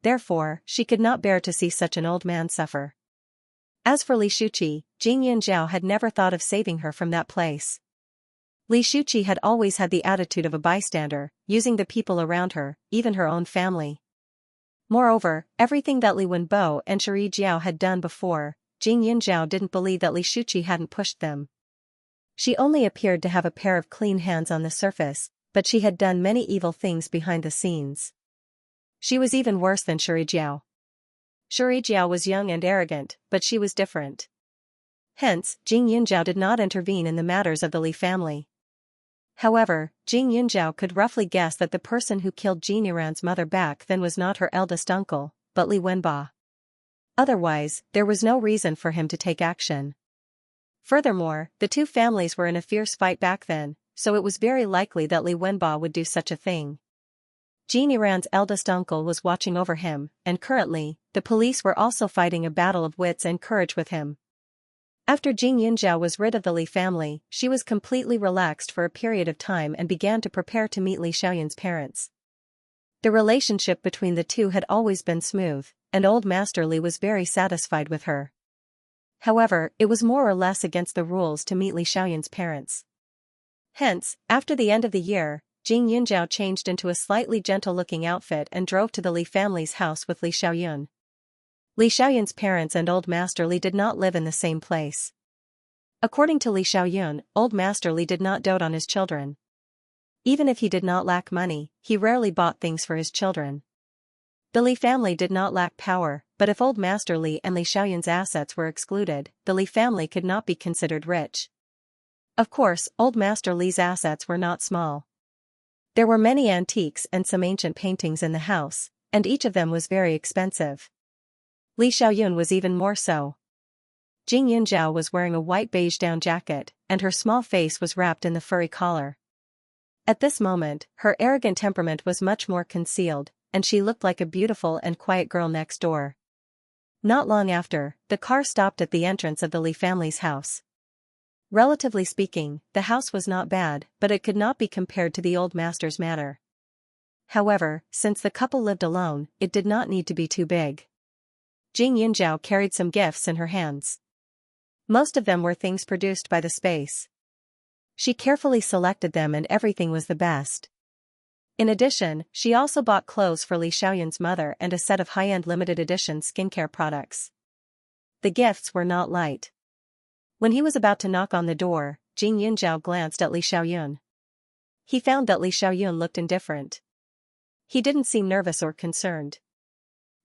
Therefore, she could not bear to see such an old man suffer. As for Xianxia, Jing Yanzhao had never thought of saving her from that place. Li Shuqi had always had the attitude of a bystander, using the people around her, even her own family. Moreover, everything that Li Wenbo and Shuri Jiao had done before, Jing Yunjiao didn't believe that Li Shuqi hadn't pushed them. She only appeared to have a pair of clean hands on the surface, but she had done many evil things behind the scenes. She was even worse than Shuri Jiao. Shuri Jiao was young and arrogant, but she was different. Hence, Jing Yunjiao did not intervene in the matters of the Li family. However, Jing Yunjiao could roughly guess that the person who killed Jin Yiran's mother back then was not her eldest uncle, but Li Wenba. Otherwise, there was no reason for him to take action. Furthermore, the two families were in a fierce fight back then, so it was very likely that Li Wenba would do such a thing. Jin Yiran's eldest uncle was watching over him, and currently, the police were also fighting a battle of wits and courage with him. After Jing Yunjiao was rid of the Li family, she was completely relaxed for a period of time and began to prepare to meet Li Xiaoyun's parents. The relationship between the two had always been smooth, and old Master Li was very satisfied with her. However, it was more or less against the rules to meet Li Xiaoyun's parents. Hence, after the end of the year, Jing Yunjiao changed into a slightly gentle-looking outfit and drove to the Li family's house with Li Xiaoyun. Li Xiaoyun's parents and Old Master Li did not live in the same place. According to Li Xiaoyun, Old Master Li did not dote on his children. Even if he did not lack money, he rarely bought things for his children. The Li family did not lack power, but if Old Master Li and Li Xiaoyun's assets were excluded, the Li family could not be considered rich. Of course, Old Master Li's assets were not small. There were many antiques and some ancient paintings in the house, and each of them was very expensive. Li Xiaoyun was even more so. Jing Yunjiao was wearing a white beige down jacket, and her small face was wrapped in the furry collar. At this moment, her arrogant temperament was much more concealed, and she looked like a beautiful and quiet girl next door. Not long after, the car stopped at the entrance of the Li family's house. Relatively speaking, the house was not bad, but it could not be compared to the old master's manor. However, since the couple lived alone, it did not need to be too big. Jing Yunjiao carried some gifts in her hands. Most of them were things produced by the space. She carefully selected them and everything was the best. In addition, she also bought clothes for Li Xiaoyun's mother and a set of high-end limited edition skincare products. The gifts were not light. When he was about to knock on the door, Jing Yunjiao glanced at Li Xiaoyun. He found that Li Xiaoyun looked indifferent. He didn't seem nervous or concerned.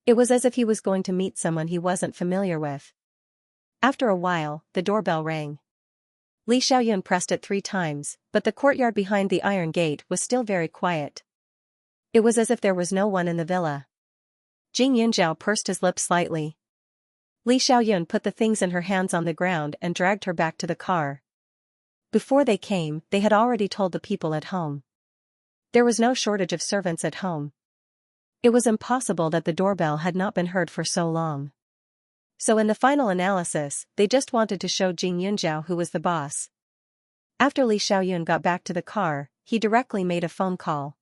It was as if he was going to meet someone he wasn't familiar with. After a while, the doorbell rang. Li Xiaoyun pressed it 3 times, but the courtyard behind the iron gate was still very quiet. It was as if there was no one in the villa. Jing Yunjiao pursed his lips slightly. Li Xiaoyun put the things in her hands on the ground and dragged her back to the car. Before they came, they had already told the people at home. There was no shortage of servants at home. It was impossible that the doorbell had not been heard for so long. So in the final analysis, they just wanted to show Jing Yunjiao who was the boss. After Li Xiaoyun got back to the car, he directly made a phone call.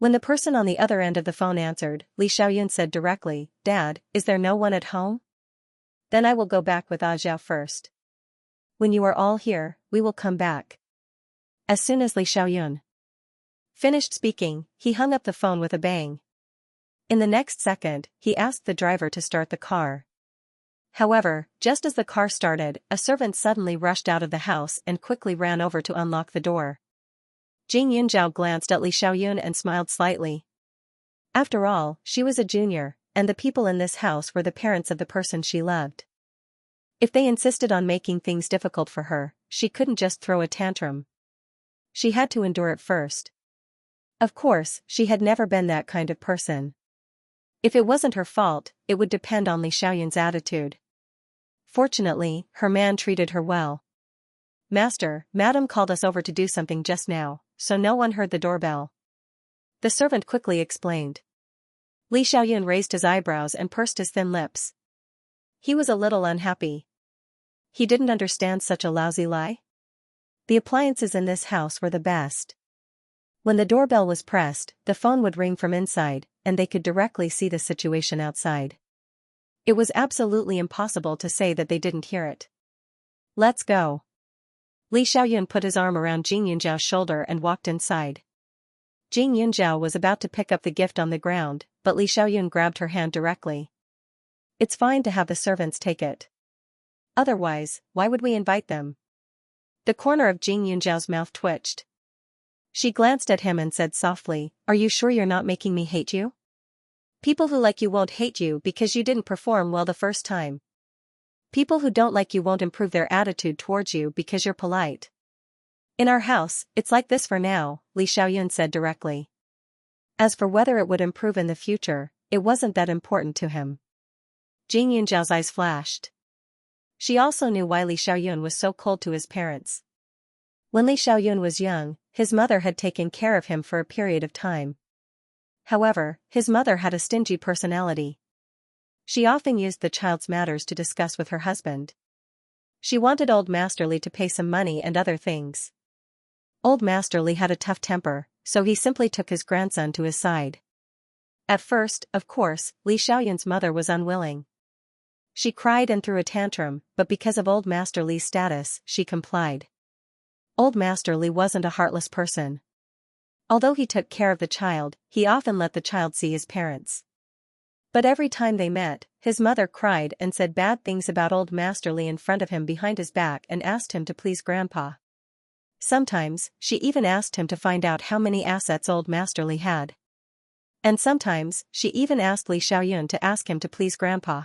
When the person on the other end of the phone answered, Li Xiaoyun said directly, "Dad, is there no one at home? Then I will go back with Ajiao first. When you are all here, we will come back." As soon as Li Xiaoyun finished speaking, he hung up the phone with a bang. In the next second, he asked the driver to start the car. However, just as the car started, a servant suddenly rushed out of the house and quickly ran over to unlock the door. Jing Yunjiao glanced at Li Xiaoyun and smiled slightly. After all, she was a junior, and the people in this house were the parents of the person she loved. If they insisted on making things difficult for her, she couldn't just throw a tantrum. She had to endure it first. Of course, she had never been that kind of person. If it wasn't her fault, it would depend on Li Xiaoyun's attitude. Fortunately, her man treated her well. "Master, Madam called us over to do something just now, so no one heard the doorbell," the servant quickly explained. Li Xiaoyun raised his eyebrows and pursed his thin lips. He was a little unhappy. He didn't understand such a lousy lie. The appliances in this house were the best. When the doorbell was pressed, the phone would ring from inside, and they could directly see the situation outside. It was absolutely impossible to say that they didn't hear it. "Let's go." Li Xiaoyun put his arm around Jing Yunjiao's shoulder and walked inside. Jing Yunjiao was about to pick up the gift on the ground, but Li Xiaoyun grabbed her hand directly. It's fine to have the servants take it. Otherwise, why would we invite them? The corner of Jing Yunjiao's mouth twitched. She glanced at him and said softly, "Are you sure you're not making me hate you? People who like you won't hate you because you didn't perform well the first time. People who don't like you won't improve their attitude towards you because you're polite. In our house, it's like this for now," Li Xiaoyun said directly. As for whether it would improve in the future, it wasn't that important to him. Jing Yunjiao's eyes flashed. She also knew why Li Xiaoyun was so cold to his parents. When Li Xiaoyun was young, his mother had taken care of him for a period of time. However, his mother had a stingy personality. She often used the child's matters to discuss with her husband. She wanted old Master Li to pay some money and other things. Old Master Li had a tough temper, so he simply took his grandson to his side. At first, of course, Li Xiaoyun's mother was unwilling. She cried and threw a tantrum, but because of old Master Li's status, she complied. Old Master Li wasn't a heartless person. Although he took care of the child, he often let the child see his parents. But every time they met, his mother cried and said bad things about old Master Li in front of him behind his back and asked him to please Grandpa. Sometimes, she even asked him to find out how many assets old Master Li had. And sometimes, she even asked Li Xiaoyun to ask him to please Grandpa.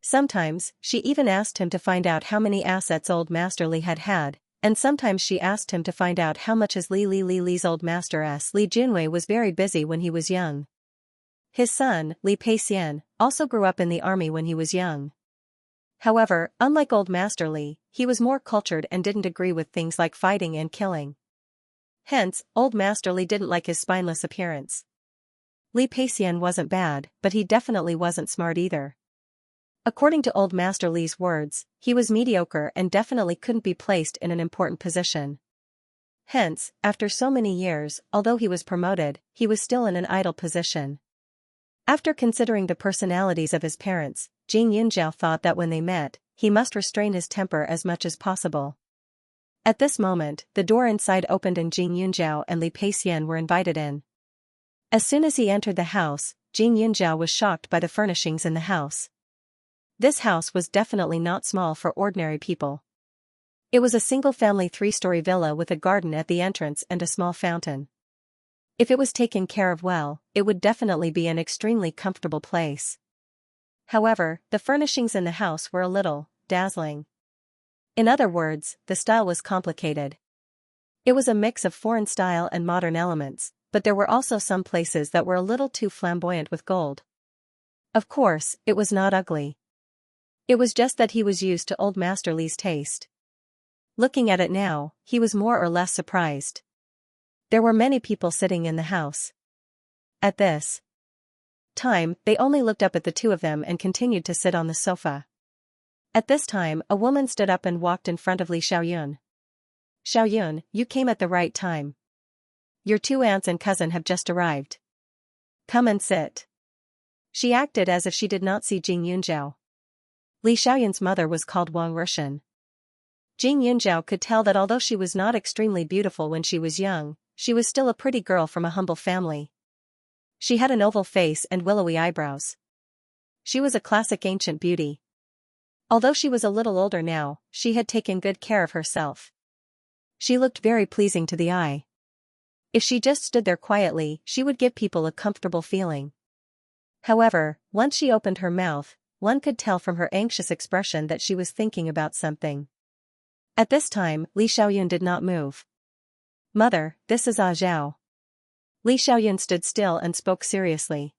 Sometimes, she even asked him to find out how many assets old Master Li had, and sometimes she asked him to find out how much his Li's old master Li Junwei was very busy when he was young. His son, Li Peixian, also grew up in the army when he was young. However, unlike old Master Li, he was more cultured and didn't agree with things like fighting and killing. Hence, old Master Li didn't like his spineless appearance. Li Peixian wasn't bad, but he definitely wasn't smart either. According to old Master Li's words, he was mediocre and definitely couldn't be placed in an important position. Hence, after so many years, although he was promoted, he was still in an idle position. After considering the personalities of his parents, Jing Yunjiao thought that when they met, he must restrain his temper as much as possible. At this moment, the door inside opened and Jing Yunjiao and Li Peixian were invited in. As soon as he entered the house, Jing Yunjiao was shocked by the furnishings in the house. This house was definitely not small for ordinary people. It was a single-family 3-story villa with a garden at the entrance and a small fountain. If it was taken care of well, it would definitely be an extremely comfortable place. However, the furnishings in the house were a little dazzling. In other words, the style was complicated. It was a mix of foreign style and modern elements, but there were also some places that were a little too flamboyant with gold. Of course, it was not ugly. It was just that he was used to old Master Li's taste. Looking at it now, he was more or less surprised. There were many people sitting in the house. At this time, they only looked up at the two of them and continued to sit on the sofa. At this time, a woman stood up and walked in front of Li Xiaoyun. "Xiaoyun, you came at the right time. Your 2 aunts and cousin have just arrived. Come and sit." She acted as if she did not see Jing Yunjiao. Li Xiaoyun's mother was called Wang Rishan. Jing Yunjiao could tell that although she was not extremely beautiful when she was young, she was still a pretty girl from a humble family. She had an oval face and willowy eyebrows. She was a classic ancient beauty. Although she was a little older now, she had taken good care of herself. She looked very pleasing to the eye. If she just stood there quietly, she would give people a comfortable feeling. However, once she opened her mouth, one could tell from her anxious expression that she was thinking about something. At this time, Li Xiaoyun did not move. "Mother, this is Zhao." Li Xiaoyun stood still and spoke seriously.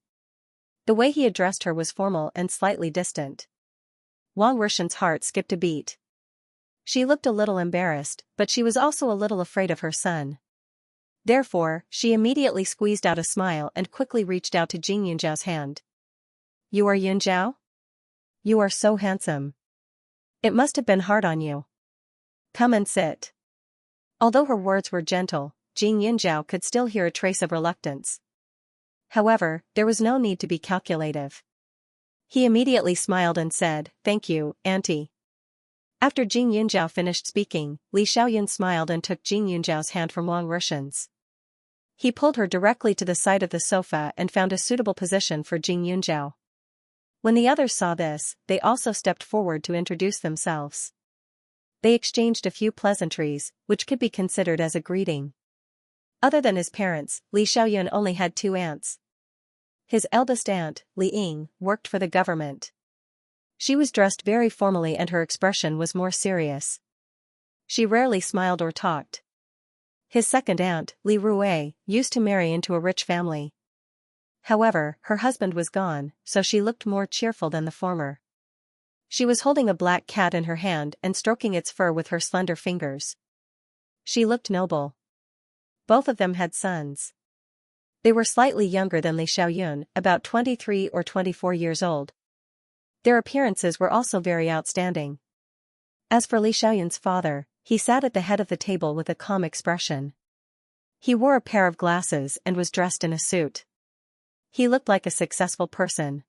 The way he addressed her was formal and slightly distant. Wang Rishan's heart skipped a beat. She looked a little embarrassed, but she was also a little afraid of her son. Therefore, she immediately squeezed out a smile and quickly reached out to Jing Yunjiao's hand. "You are Yunjiao? You are so handsome. It must have been hard on you. Come and sit." Although her words were gentle, Jing Yunjiao could still hear a trace of reluctance. However, there was no need to be calculative. He immediately smiled and said, "Thank you, Auntie." After Jing Yunjiao finished speaking, Li Xiaoyun smiled and took Jing Yunjiao's hand from Wang Rushan's. He pulled her directly to the side of the sofa and found a suitable position for Jing Yunjiao. When the others saw this, they also stepped forward to introduce themselves. They exchanged a few pleasantries, which could be considered as a greeting. Other than his parents, Li Xiaoyun only had two aunts. His eldest aunt, Li Ying, worked for the government. She was dressed very formally and her expression was more serious. She rarely smiled or talked. His second aunt, Li Rui, used to marry into a rich family. However, her husband was gone, so she looked more cheerful than the former. She was holding a black cat in her hand and stroking its fur with her slender fingers. She looked noble. Both of them had sons. They were slightly younger than Li Xiaoyun, about 23 or 24 years old. Their appearances were also very outstanding. As for Li Xiaoyun's father, he sat at the head of the table with a calm expression. He wore a pair of glasses and was dressed in a suit. He looked like a successful person.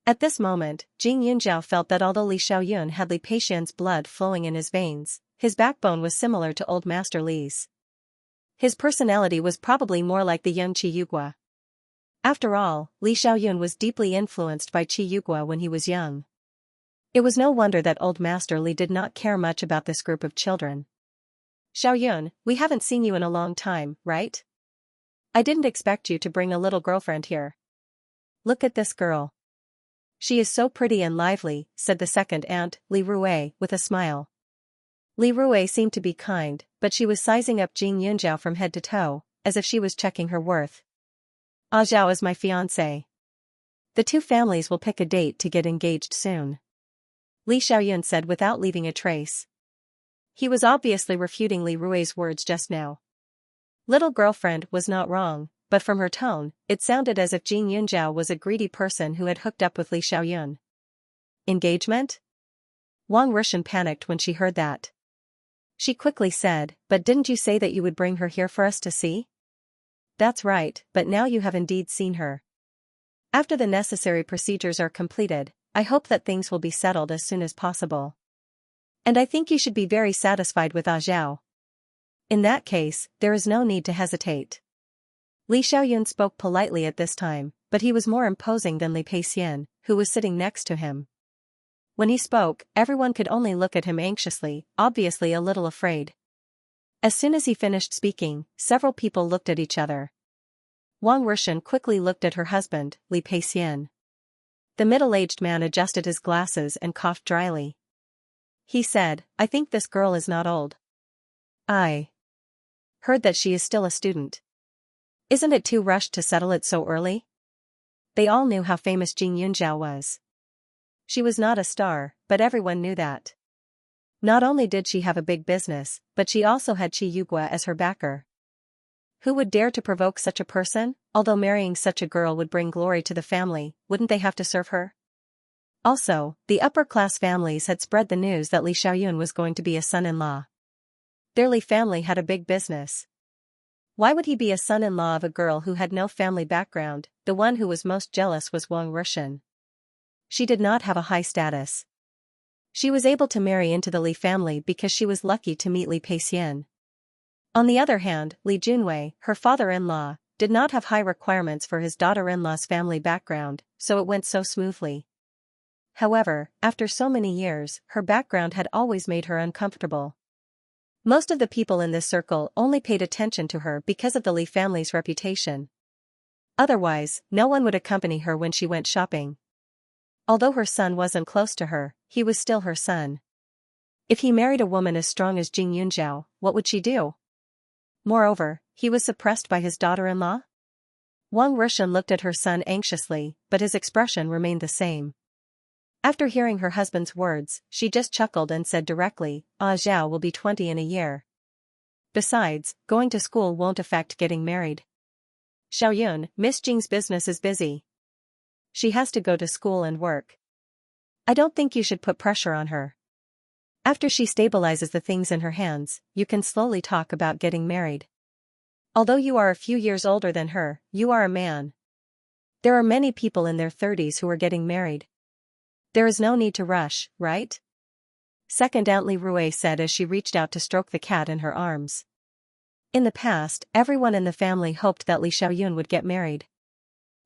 At this moment, Jing Yunjiao felt that although Li Xiaoyun had Li Peixian's blood flowing in his veins, his backbone was similar to old Master Li's. His personality was probably more like the young Qi Yugua. After all, Li Xiaoyun was deeply influenced by Qi Yugua when he was young. It was no wonder that old Master Li did not care much about this group of children. Xiaoyun, we haven't seen you in a long time, right? I didn't expect you to bring a little girlfriend here. Look at this girl. She is so pretty and lively, said the second aunt, Li Rui, with a smile. Li Rui seemed to be kind, but she was sizing up Jing Yunjiao from head to toe, as if she was checking her worth. Ah Zhao is my fiancé. The two families will pick a date to get engaged soon. Li Xiaoyun said without leaving a trace. He was obviously refuting Li Rui's words just now. Little girlfriend was not wrong, but from her tone, it sounded as if Jing Yunjiao was a greedy person who had hooked up with Li Xiaoyun. Engagement? Wang Rushan panicked when she heard that. She quickly said, but didn't you say that you would bring her here for us to see? That's right, but now you have indeed seen her. After the necessary procedures are completed, I hope that things will be settled as soon as possible. And I think you should be very satisfied with Ah Zhao. In that case, there is no need to hesitate. Li Xiaoyun spoke politely at this time, but he was more imposing than Li Peixian, who was sitting next to him. When he spoke, everyone could only look at him anxiously, obviously a little afraid. As soon as he finished speaking, several people looked at each other. Wang Rushan quickly looked at her husband, Li Peixian. The middle-aged man adjusted his glasses and coughed dryly. He said, I think this girl is not old. I heard that she is still a student. Isn't it too rushed to settle it so early? They all knew how famous Jing Yunjiao was. She was not a star, but everyone knew that. Not only did she have a big business, but she also had Qi Yugua as her backer. Who would dare to provoke such a person? Although marrying such a girl would bring glory to the family, wouldn't they have to serve her? Also, the upper-class families had spread the news that Li Xiaoyun was going to be a son-in-law. Their Li family had a big business. Why would he be a son-in-law of a girl who had no family background? The one who was most jealous was Wang Rushan. She did not have a high status. She was able to marry into the Li family because she was lucky to meet Li Peixian. On the other hand, Li Junwei, her father-in-law, did not have high requirements for his daughter-in-law's family background, so it went so smoothly. However, after so many years, her background had always made her uncomfortable. Most of the people in this circle only paid attention to her because of the Li family's reputation. Otherwise, no one would accompany her when she went shopping. Although her son wasn't close to her, he was still her son. If he married a woman as strong as Jing Yunjiao, what would she do? Moreover, he was suppressed by his daughter-in-law? Wang Rushan looked at her son anxiously, but his expression remained the same. After hearing her husband's words, she just chuckled and said directly, Ah Zhao will be 20 in a year. Besides, going to school won't affect getting married. Xiaoyun, Miss Jing's business is busy. She has to go to school and work. I don't think you should put pressure on her. After she stabilizes the things in her hands, you can slowly talk about getting married. Although you are a few years older than her, you are a man. There are many people in their 30s who are getting married. There is no need to rush, right? Second Aunt Li Rui said as she reached out to stroke the cat in her arms. In the past, everyone in the family hoped that Li Xiaoyun would get married.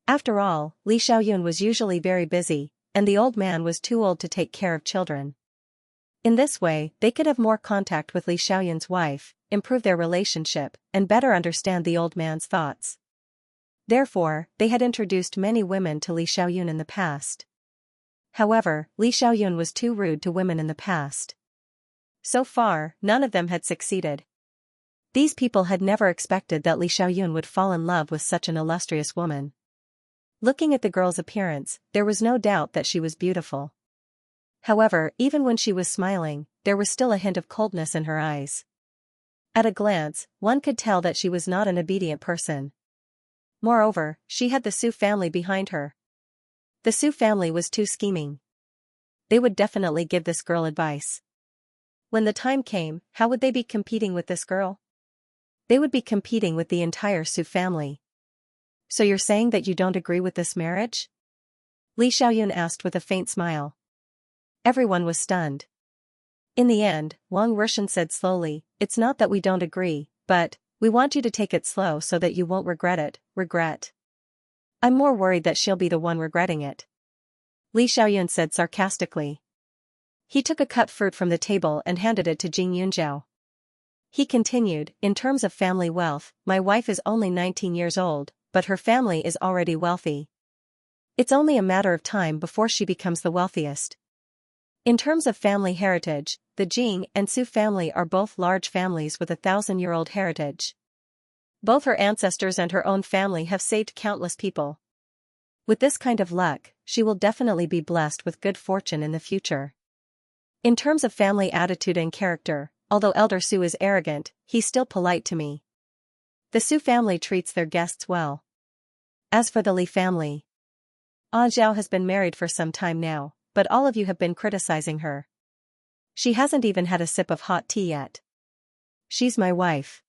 After all, Li Xiaoyun was usually very busy, and the old man was too old to take care of children. In this way, they could have more contact with Li Xiaoyun's wife, improve their relationship, and better understand the old man's thoughts. Therefore, they had introduced many women to Li Xiaoyun in the past. However, Li Xiaoyun was too rude to women in the past. So far, none of them had succeeded. These people had never expected that Li Xiaoyun would fall in love with such an illustrious woman. Looking at the girl's appearance, there was no doubt that she was beautiful. However, even when she was smiling, there was still a hint of coldness in her eyes. At a glance, one could tell that she was not an obedient person. Moreover, she had the Su family behind her. The Su family was too scheming. They would definitely give this girl advice. When the time came, how would they be competing with this girl? They would be competing with the entire Su family. So you're saying that you don't agree with this marriage? Li Xiaoyun asked with a faint smile. Everyone was stunned. In the end, Wang Rushan said slowly, "It's not that we don't agree, but we want you to take it slow so that you won't regret it." Regret? I'm more worried that she'll be the one regretting it. Li Xiaoyun said sarcastically. He took a cut fruit from the table and handed it to Jing Yunzhao. He continued, "In terms of family wealth, my wife is only 19 years old, but her family is already wealthy. It's only a matter of time before she becomes the wealthiest. In terms of family heritage, the Jing and Su family are both large families with a 1,000-year-old heritage. Both her ancestors and her own family have saved countless people. With this kind of luck, she will definitely be blessed with good fortune in the future. In terms of family attitude and character, although Elder Su is arrogant, he's still polite to me. The Su family treats their guests well. As for the Li family, Zhao has been married for some time now, but all of you have been criticizing her. She hasn't even had a sip of hot tea yet. She's my wife.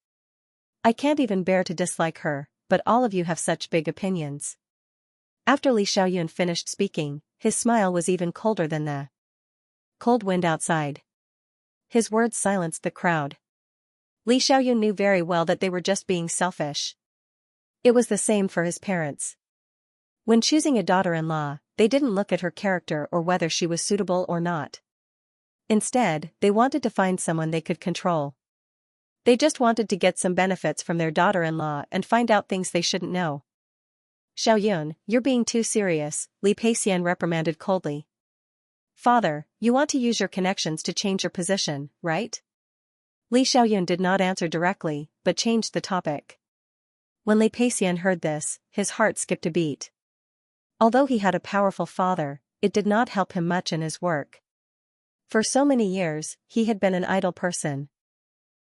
I can't even bear to dislike her, but all of you have such big opinions." After Li Xiaoyun finished speaking, his smile was even colder than the cold wind outside. His words silenced the crowd. Li Xiaoyun knew very well that they were just being selfish. It was the same for his parents. When choosing a daughter-in-law, they didn't look at her character or whether she was suitable or not. Instead, they wanted to find someone they could control. They just wanted to get some benefits from their daughter-in-law and find out things they shouldn't know. "Xiaoyun, you're being too serious," Li Peixian reprimanded coldly. "Father, you want to use your connections to change your position, right?" Li Xiaoyun did not answer directly, but changed the topic. When Li Peixian heard this, his heart skipped a beat. Although he had a powerful father, it did not help him much in his work. For so many years, he had been an idle person.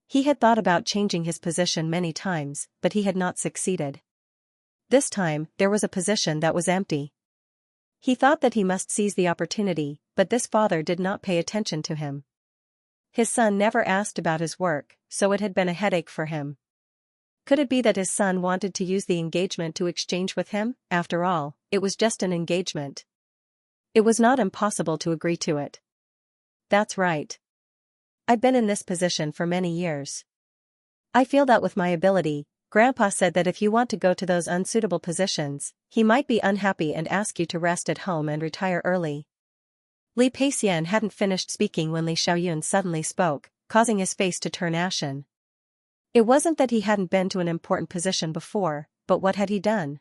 He had thought about changing his position many times, but he had not succeeded. This time, there was a position that was empty. He thought that he must seize the opportunity, but this father did not pay attention to him. His son never asked about his work, so it had been a headache for him. Could it be that his son wanted to use the engagement to exchange with him? After all, it was just an engagement. It was not impossible to agree to it. That's right. I've been in this position for many years. I feel that with my ability, Grandpa said that if you want to go to those unsuitable positions, he might be unhappy and ask you to rest at home and retire early. Li Peixian hadn't finished speaking when Li Xiaoyun suddenly spoke, causing his face to turn ashen. It wasn't that he hadn't been to an important position before, but what had he done?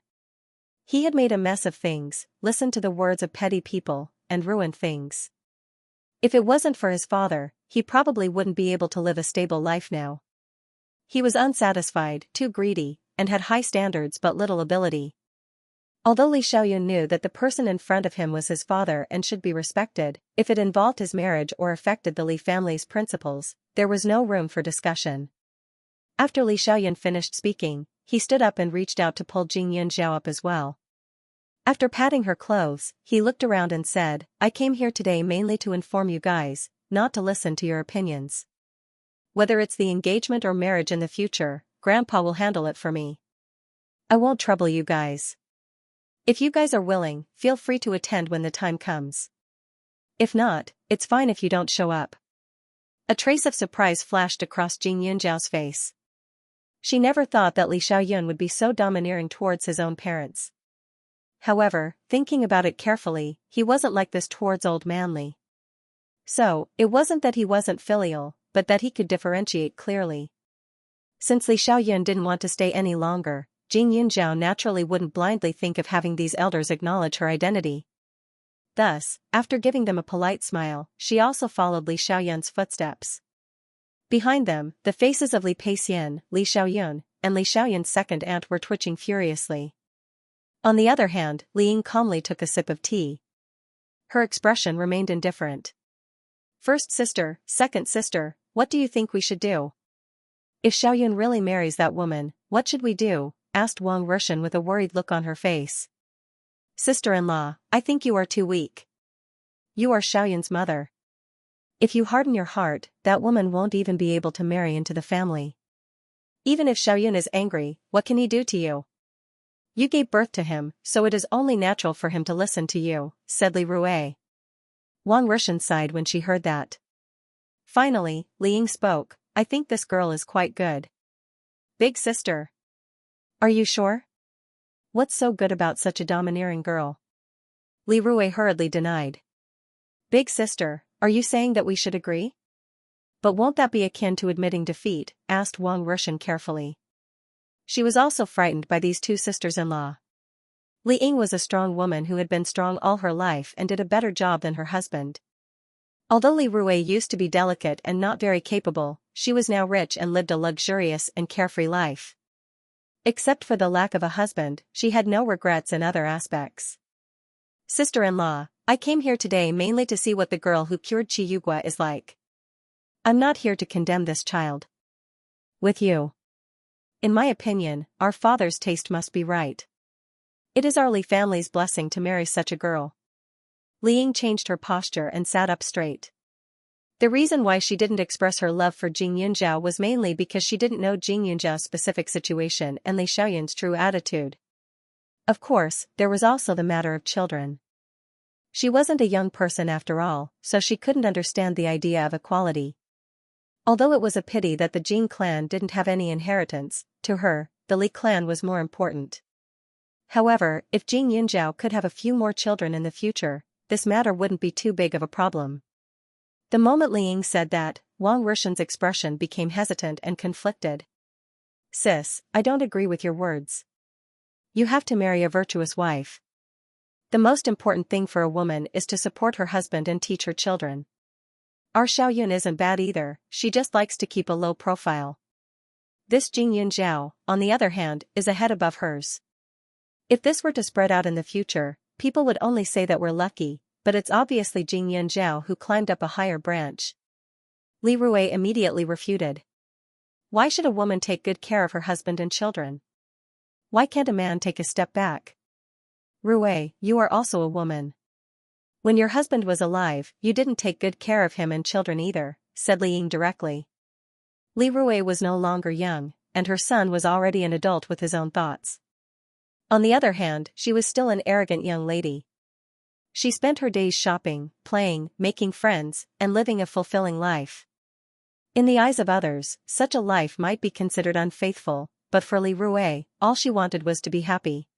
He had made a mess of things, listened to the words of petty people, and ruined things. If it wasn't for his father, he probably wouldn't be able to live a stable life now. He was unsatisfied, too greedy, and had high standards but little ability. Although Li Xiaoyun knew that the person in front of him was his father and should be respected, if it involved his marriage or affected the Li family's principles, there was no room for discussion. After Li Xiaoyun finished speaking, he stood up and reached out to pull Jing Yunzhao up as well. After patting her clothes, he looked around and said, "I came here today mainly to inform you guys, not to listen to your opinions. Whether it's the engagement or marriage in the future, Grandpa will handle it for me. I won't trouble you guys. If you guys are willing, feel free to attend when the time comes. If not, it's fine if you don't show up." A trace of surprise flashed across Jing Yunjiao's face. She never thought that Li Xiaoyun would be so domineering towards his own parents. However, thinking about it carefully, he wasn't like this towards old man Li. So, it wasn't that he wasn't filial, but that he could differentiate clearly. Since Li Xiaoyun didn't want to stay any longer, Jing Yunjiao naturally wouldn't blindly think of having these elders acknowledge her identity. Thus, after giving them a polite smile, she also followed Li Xiaoyun's footsteps. Behind them, the faces of Li Peixian, Li Xiaoyun, and Li Xiaoyun's second aunt were twitching furiously. On the other hand, Li Ying calmly took a sip of tea. Her expression remained indifferent. First sister, second sister, what do you think we should do? If Xiaoyun really marries that woman, what should we do? Asked Wang Rushan with a worried look on her face. Sister-in-law, I think you are too weak. You are Xiaoyun's mother. If you harden your heart, that woman won't even be able to marry into the family. Even if Xiaoyun is angry, what can he do to you? You gave birth to him, so it is only natural for him to listen to you, said Li Rui. Wang Rushan sighed when she heard that. Finally, Li Ying spoke, I think this girl is quite good. Big sister. Are you sure? What's so good about such a domineering girl? Li Rui hurriedly denied. Big sister, are you saying that we should agree? But won't that be akin to admitting defeat? Asked Wang Rushan carefully. She was also frightened by these two sisters-in-law. Li Ying was a strong woman who had been strong all her life and did a better job than her husband. Although Li Rui used to be delicate and not very capable, she was now rich and lived a luxurious and carefree life. Except for the lack of a husband, she had no regrets in other aspects. Sister-in-law, I came here today mainly to see what the girl who cured Qi Yugua is like. I'm not here to condemn this child. With you. In my opinion, our father's taste must be right. It is our Li family's blessing to marry such a girl. Li Ying changed her posture and sat up straight. The reason why she didn't express her love for Jing Yunjiao was mainly because she didn't know Jing Yunjiao's specific situation and Li Xiaoyun's true attitude. Of course, there was also the matter of children. She wasn't a young person after all, so she couldn't understand the idea of equality. Although it was a pity that the Jing clan didn't have any inheritance, to her, the Li clan was more important. However, if Jing Yunjiao could have a few more children in the future, this matter wouldn't be too big of a problem. The moment Li Ying said that, Wang Rushan's expression became hesitant and conflicted. Sis, I don't agree with your words. You have to marry a virtuous wife. The most important thing for a woman is to support her husband and teach her children. Our Xiaoyun isn't bad either, she just likes to keep a low profile. This Jing Yunjiao, on the other hand, is a head above hers. If this were to spread out in the future, people would only say that we're lucky, but it's obviously Jing Yunjiao who climbed up a higher branch. Li Rui immediately refuted. Why should a woman take good care of her husband and children? Why can't a man take a step back? Rui, you are also a woman. When your husband was alive, you didn't take good care of him and children either, said Li Ying directly. Li Rui was no longer young, and her son was already an adult with his own thoughts. On the other hand, she was still an arrogant young lady. She spent her days shopping, playing, making friends, and living a fulfilling life. In the eyes of others, such a life might be considered unfaithful, but for Li Rui, all she wanted was to be happy.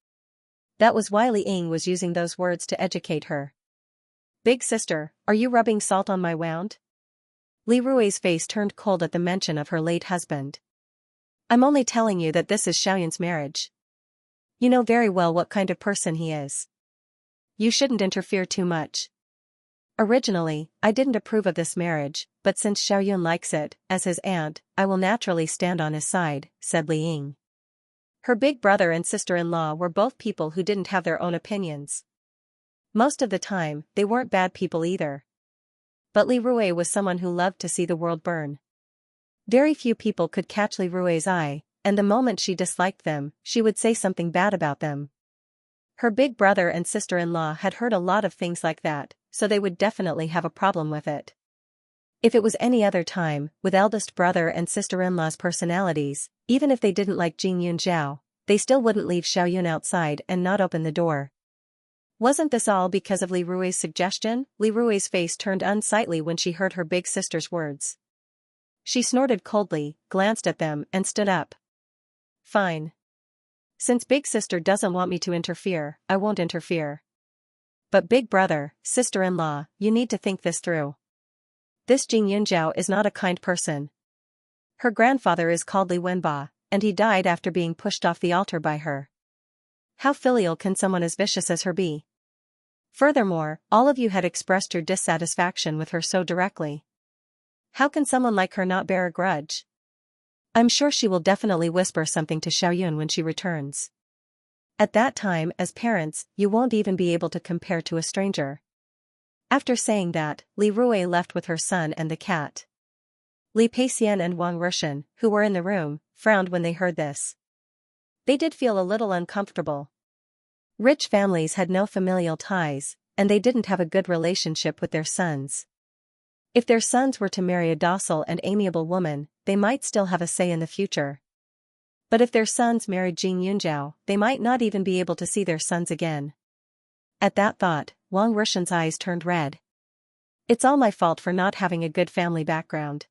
That was why Li Ying was using those words to educate her. Big sister, are you rubbing salt on my wound? Li Rui's face turned cold at the mention of her late husband. I'm only telling you that this is Xiaoyun's marriage. You know very well what kind of person he is. You shouldn't interfere too much. Originally, I didn't approve of this marriage, but since Xiaoyun likes it, as his aunt, I will naturally stand on his side, said Li Ying. Her big brother and sister-in-law were both people who didn't have their own opinions. Most of the time, they weren't bad people either. But Li Rui was someone who loved to see the world burn. Very few people could catch Li Rui's eye, and the moment she disliked them, she would say something bad about them. Her big brother and sister-in-law had heard a lot of things like that, so they would definitely have a problem with it. If it was any other time, with eldest brother and sister-in-law's personalities, even if they didn't like Jing Yunjiao, they still wouldn't leave Xiaoyun outside and not open the door. Wasn't this all because of Li Rui's suggestion? Li Rui's face turned unsightly when she heard her big sister's words. She snorted coldly, glanced at them, and stood up. Fine. Since big sister doesn't want me to interfere, I won't interfere. But big brother, sister-in-law, you need to think this through. This Jing Yunjiao is not a kind person. Her grandfather is called Li Wenba, and he died after being pushed off the altar by her. How filial can someone as vicious as her be? Furthermore, all of you had expressed your dissatisfaction with her so directly. How can someone like her not bear a grudge? I'm sure she will definitely whisper something to Xiaoyun when she returns. At that time, as parents, you won't even be able to compare to a stranger. After saying that, Li Rui left with her son and the cat. Li Peixian and Wang Rishan, who were in the room, frowned when they heard this. They did feel a little uncomfortable. Rich families had no familial ties, and they didn't have a good relationship with their sons. If their sons were to marry a docile and amiable woman, they might still have a say in the future. But if their sons married Jing Yunjiao, they might not even be able to see their sons again. At that thought, Wang Rishan's eyes turned red. It's all my fault for not having a good family background.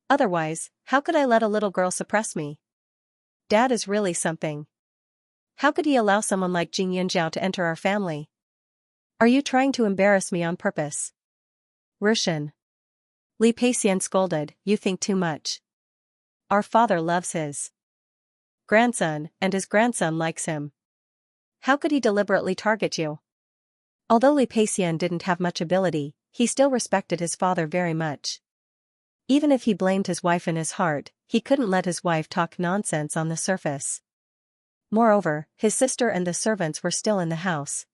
Otherwise, how could I let a little girl suppress me? Dad is really something. How could he allow someone like Jing Yunjiao to enter our family? Are you trying to embarrass me on purpose? Rishan. Li Peixian scolded, you think too much. Our father loves his grandson, and his grandson likes him. How could he deliberately target you? Although Li Peixian didn't have much ability, he still respected his father very much. Even if he blamed his wife in his heart, he couldn't let his wife talk nonsense on the surface. Moreover, his sister and the servants were still in the house.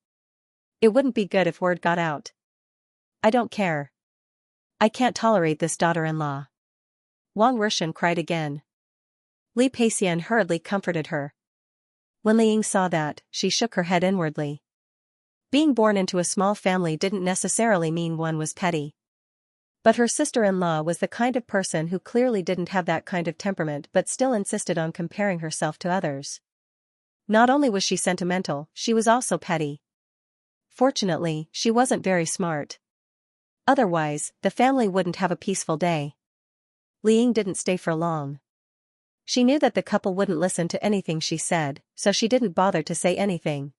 It wouldn't be good if word got out. I don't care. I can't tolerate this daughter-in-law. Wang Rishan cried again. Li Peixian hurriedly comforted her. When Li Ying saw that, she shook her head inwardly. Being born into a small family didn't necessarily mean one was petty. But her sister-in-law was the kind of person who clearly didn't have that kind of temperament but still insisted on comparing herself to others. Not only was she sentimental, she was also petty. Fortunately, she wasn't very smart. Otherwise, the family wouldn't have a peaceful day. Li Ying didn't stay for long. She knew that the couple wouldn't listen to anything she said, so she didn't bother to say anything.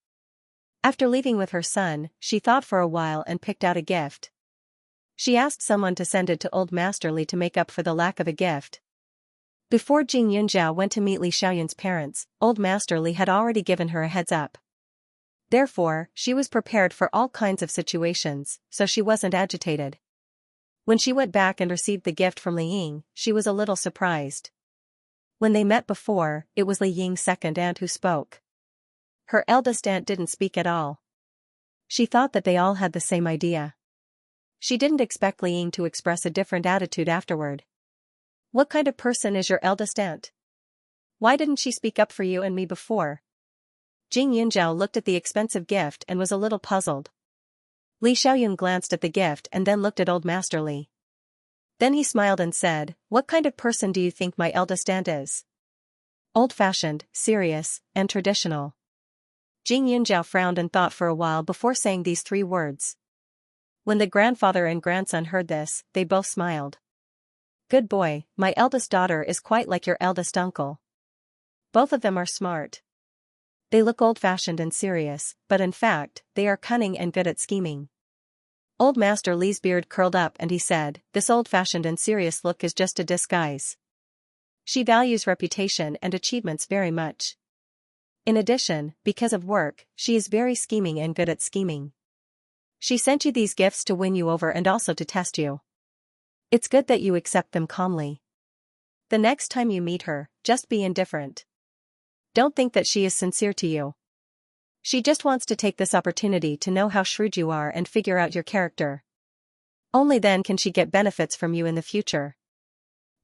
After leaving with her son, she thought for a while and picked out a gift. She asked someone to send it to Old Master Li to make up for the lack of a gift. Before Jing Yunjiao went to meet Li Xiaoyun's parents, Old Master Li had already given her a heads up. Therefore, she was prepared for all kinds of situations, so she wasn't agitated. When she went back and received the gift from Li Ying, she was a little surprised. When they met before, it was Li Ying's second aunt who spoke. Her eldest aunt didn't speak at all. She thought that they all had the same idea. She didn't expect Li Ying to express a different attitude afterward. What kind of person is your eldest aunt? Why didn't she speak up for you and me before? Jing Yunjiao looked at the expensive gift and was a little puzzled. Li Xiaoyun glanced at the gift and then looked at Old Master Li. Then he smiled and said, what kind of person do you think my eldest aunt is? Old-fashioned, serious, and traditional. Jing Yunjiao frowned and thought for a while before saying these 3 words. When the grandfather and grandson heard this, they both smiled. Good boy, my eldest daughter is quite like your eldest uncle. Both of them are smart. They look old-fashioned and serious, but in fact, they are cunning and good at scheming. Old Master Li's beard curled up and he said, this old-fashioned and serious look is just a disguise. She values reputation and achievements very much. In addition, because of work, she is very scheming and good at scheming. She sent you these gifts to win you over and also to test you. It's good that you accept them calmly. The next time you meet her, just be indifferent. Don't think that she is sincere to you. She just wants to take this opportunity to know how shrewd you are and figure out your character. Only then can she get benefits from you in the future.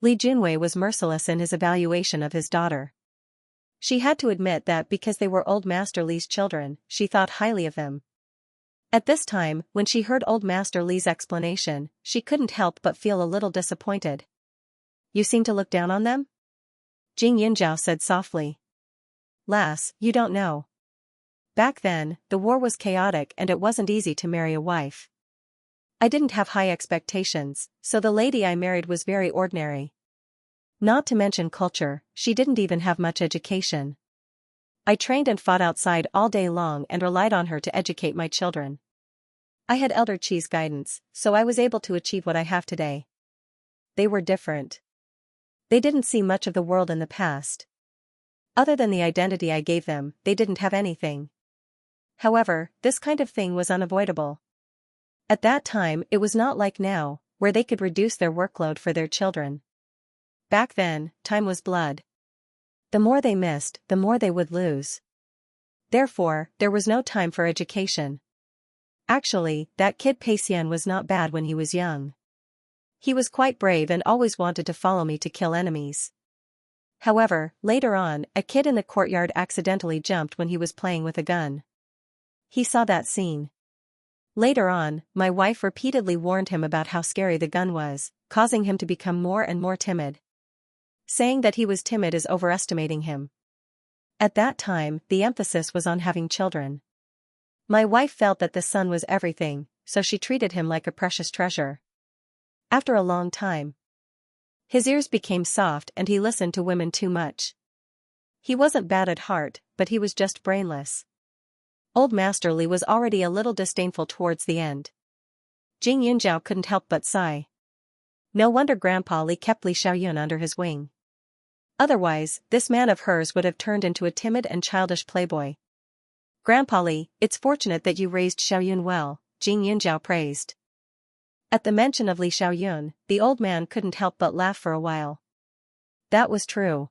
Li Junwei was merciless in his evaluation of his daughter. She had to admit that because they were Old Master Li's children, she thought highly of them. At this time, when she heard Old Master Li's explanation, she couldn't help but feel a little disappointed. You seem to look down on them? Jing Yunjiao said softly. Lass, you don't know. Back then, the war was chaotic and it wasn't easy to marry a wife. I didn't have high expectations, so the lady I married was very ordinary. Not to mention culture, she didn't even have much education. I trained and fought outside all day long and relied on her to educate my children. I had Elder Chi's guidance, so I was able to achieve what I have today. They were different. They didn't see much of the world in the past. Other than the identity I gave them, they didn't have anything. However, this kind of thing was unavoidable. At that time, it was not like now, where they could reduce their workload for their children. Back then, time was blood. The more they missed, the more they would lose. Therefore, there was no time for education. Actually, that kid Peixian was not bad when he was young. He was quite brave and always wanted to follow me to kill enemies. However, later on, a kid in the courtyard accidentally jumped when he was playing with a gun. He saw that scene. Later on, my wife repeatedly warned him about how scary the gun was, causing him to become more and more timid. Saying that he was timid is overestimating him. At that time, the emphasis was on having children. My wife felt that the son was everything, so she treated him like a precious treasure. After a long time, his ears became soft and he listened to women too much. He wasn't bad at heart, but he was just brainless. Old Master Li was already a little disdainful towards the end. Jing Yunjiao couldn't help but sigh. No wonder Grandpa Li kept Li Xiaoyun under his wing. Otherwise, this man of hers would have turned into a timid and childish playboy. Grandpa Li, it's fortunate that you raised Xiaoyun well, Jing Yunjiao praised. At the mention of Li Xiaoyun, the old man couldn't help but laugh for a while. That was true.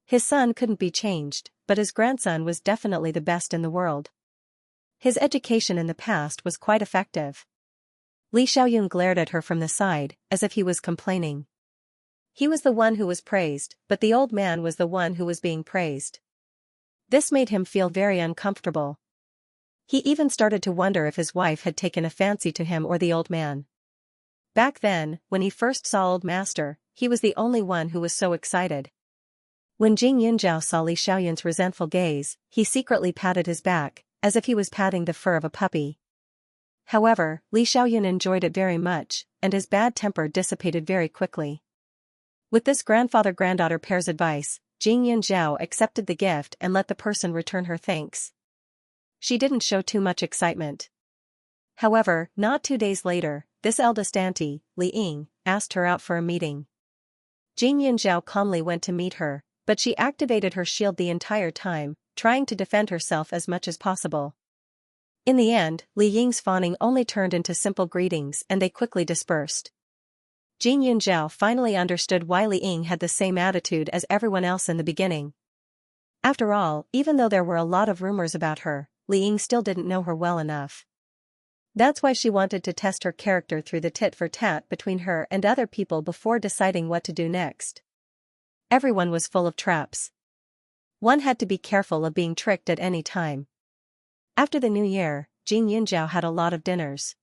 His son couldn't be changed, but his grandson was definitely the best in the world. His education in the past was quite effective. Li Xiaoyun glared at her from the side, as if he was complaining. He was the one who was praised, but the old man was the one who was being praised. This made him feel very uncomfortable. He even started to wonder if his wife had taken a fancy to him or the old man. Back then, when he first saw Old Master, he was the only one who was so excited. When Jing Yunjiao saw Li Xiaoyun's resentful gaze, he secretly patted his back, as if he was patting the fur of a puppy. However, Li Xiaoyun enjoyed it very much, and his bad temper dissipated very quickly. With this grandfather-granddaughter pair's advice, Jing Yunjiao accepted the gift and let the person return her thanks. She didn't show too much excitement. However, not 2 days later, this eldest auntie, Li Ying, asked her out for a meeting. Jing Yunjiao calmly went to meet her, but she activated her shield the entire time, trying to defend herself as much as possible. In the end, Li Ying's fawning only turned into simple greetings and they quickly dispersed. Jing Yunjiao finally understood why Li Ying had the same attitude as everyone else in the beginning. After all, even though there were a lot of rumors about her, Li Ying still didn't know her well enough. That's why she wanted to test her character through the tit-for-tat between her and other people before deciding what to do next. Everyone was full of traps. One had to be careful of being tricked at any time. After the new year, Jing Yunjiao had a lot of dinners.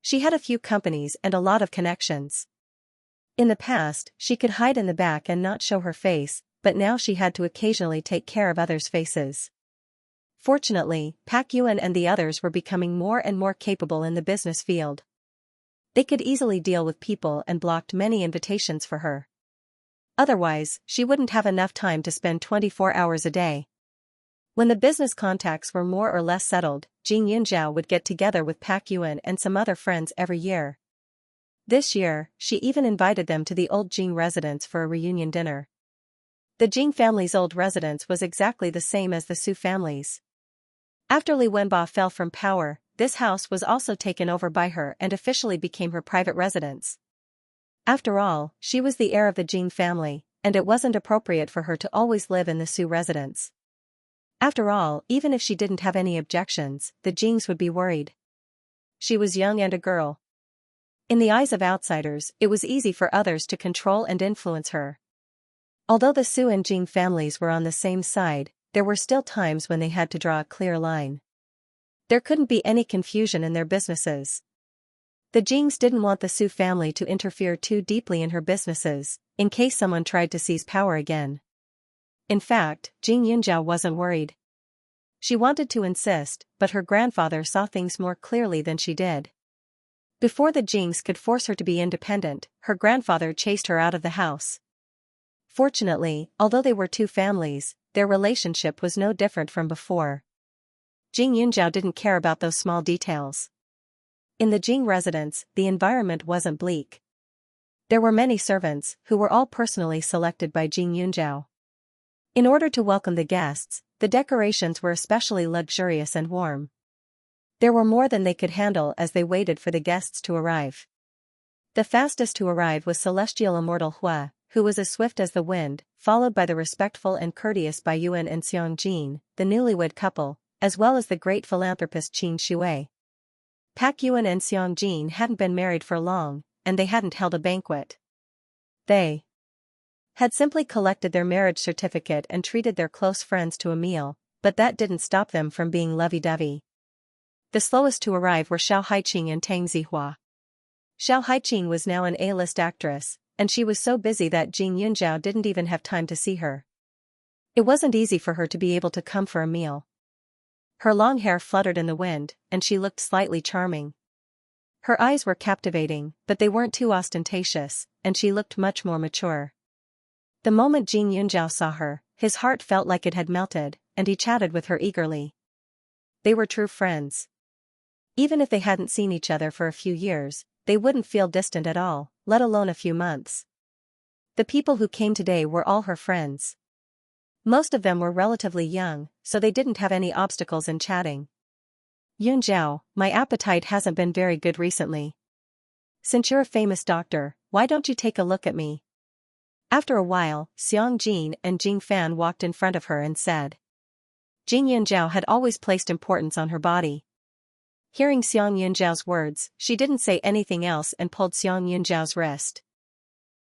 She had a few companies and a lot of connections. In the past, she could hide in the back and not show her face, but now she had to occasionally take care of others' faces. Fortunately, Pak Yuan and the others were becoming more and more capable in the business field. They could easily deal with people and blocked many invitations for her. Otherwise, she wouldn't have enough time to spend 24 hours a day. When the business contacts were more or less settled, Jing Yunjiao would get together with Pak Yuan and some other friends every year. This year, she even invited them to the old Jing residence for a reunion dinner. The Jing family's old residence was exactly the same as the Su family's. After Li Wenba fell from power, this house was also taken over by her and officially became her private residence. After all, she was the heir of the Jing family, and it wasn't appropriate for her to always live in the Su residence. After all, even if she didn't have any objections, the Jings would be worried. She was young and a girl. In the eyes of outsiders, it was easy for others to control and influence her. Although the Su and Jing families were on the same side, there were still times when they had to draw a clear line. There couldn't be any confusion in their businesses. The Jings didn't want the Su family to interfere too deeply in her businesses, in case someone tried to seize power again. In fact, Jing Yunjiao wasn't worried. She wanted to insist, but her grandfather saw things more clearly than she did. Before the Jings could force her to be independent, her grandfather chased her out of the house. Fortunately, although they were two families, their relationship was no different from before. Jing Yunjiao didn't care about those small details. In the Jing residence, the environment wasn't bleak. There were many servants, who were all personally selected by Jing Yunjiao. In order to welcome the guests, the decorations were especially luxurious and warm. There were more than they could handle as they waited for the guests to arrive. The fastest to arrive was celestial immortal Hua, who was as swift as the wind, followed by the respectful and courteous Bai Yuan and Xiang Jin, the newlywed couple, as well as the great philanthropist Qin Shui. Pak Yuan and Xiang Jin hadn't been married for long, and they hadn't held a banquet. They had simply collected their marriage certificate and treated their close friends to a meal, but that didn't stop them from being lovey-dovey. The slowest to arrive were Xiao Haiqing and Tang Zihua. Xiao Haiqing was now an A-list actress, and she was so busy that Jing Yunjiao didn't even have time to see her. It wasn't easy for her to be able to come for a meal. Her long hair fluttered in the wind, and she looked slightly charming. Her eyes were captivating, but they weren't too ostentatious, and she looked much more mature. The moment Jing Yunjiao saw her, his heart felt like it had melted, and he chatted with her eagerly. They were true friends. Even if they hadn't seen each other for a few years, they wouldn't feel distant at all, let alone a few months. The people who came today were all her friends. Most of them were relatively young, so they didn't have any obstacles in chatting. Yunjiao, my appetite hasn't been very good recently. Since you're a famous doctor, why don't you take a look at me? After a while, Xiang Jin and Jing Fan walked in front of her and said. Jing Yunjiao had always placed importance on her body. Hearing Xiang Yunjiao's words, she didn't say anything else and pulled Xiang Yunjiao's wrist.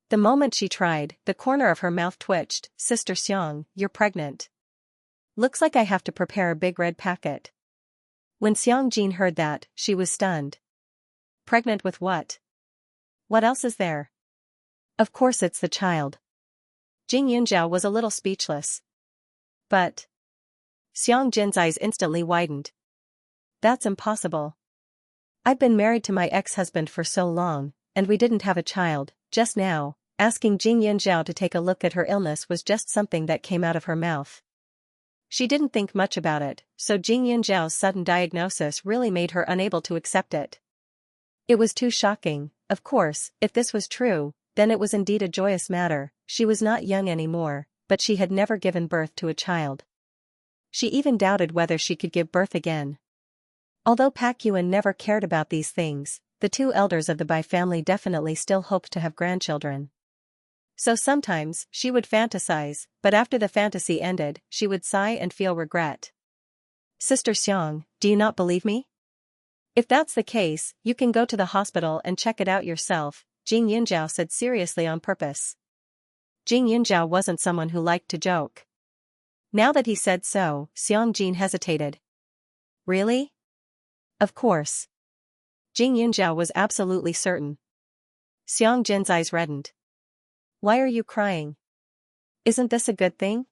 The moment she tried, the corner of her mouth twitched. Sister Xiang, you're pregnant. Looks like I have to prepare a big red packet. When Xiang Jin heard that, she was stunned. Pregnant with what? What else is there? Of course it's the child. Jing Yunjiao was a little speechless. But Xiang Jin's eyes instantly widened. That's impossible. I've been married to my ex-husband for so long, and we didn't have a child. Just now, asking Jing Yunjiao to take a look at her illness was just something that came out of her mouth. She didn't think much about it, so Jing Yunjiao's sudden diagnosis really made her unable to accept it. It was too shocking. Of course, if this was true, then it was indeed a joyous matter. She was not young anymore, but she had never given birth to a child. She even doubted whether she could give birth again. Although Pak Yuan never cared about these things, the two elders of the Bai family definitely still hoped to have grandchildren. So sometimes, she would fantasize, but after the fantasy ended, she would sigh and feel regret. Sister Xiang, do you not believe me? If that's the case, you can go to the hospital and check it out yourself, Jing Yunjiao said seriously on purpose. Jing Yunjiao wasn't someone who liked to joke. Now that he said so, Xiang Jin hesitated. Really? Of course. Jing Yunjiao was absolutely certain. Xiang Jin's eyes reddened. Why are you crying? Isn't this a good thing?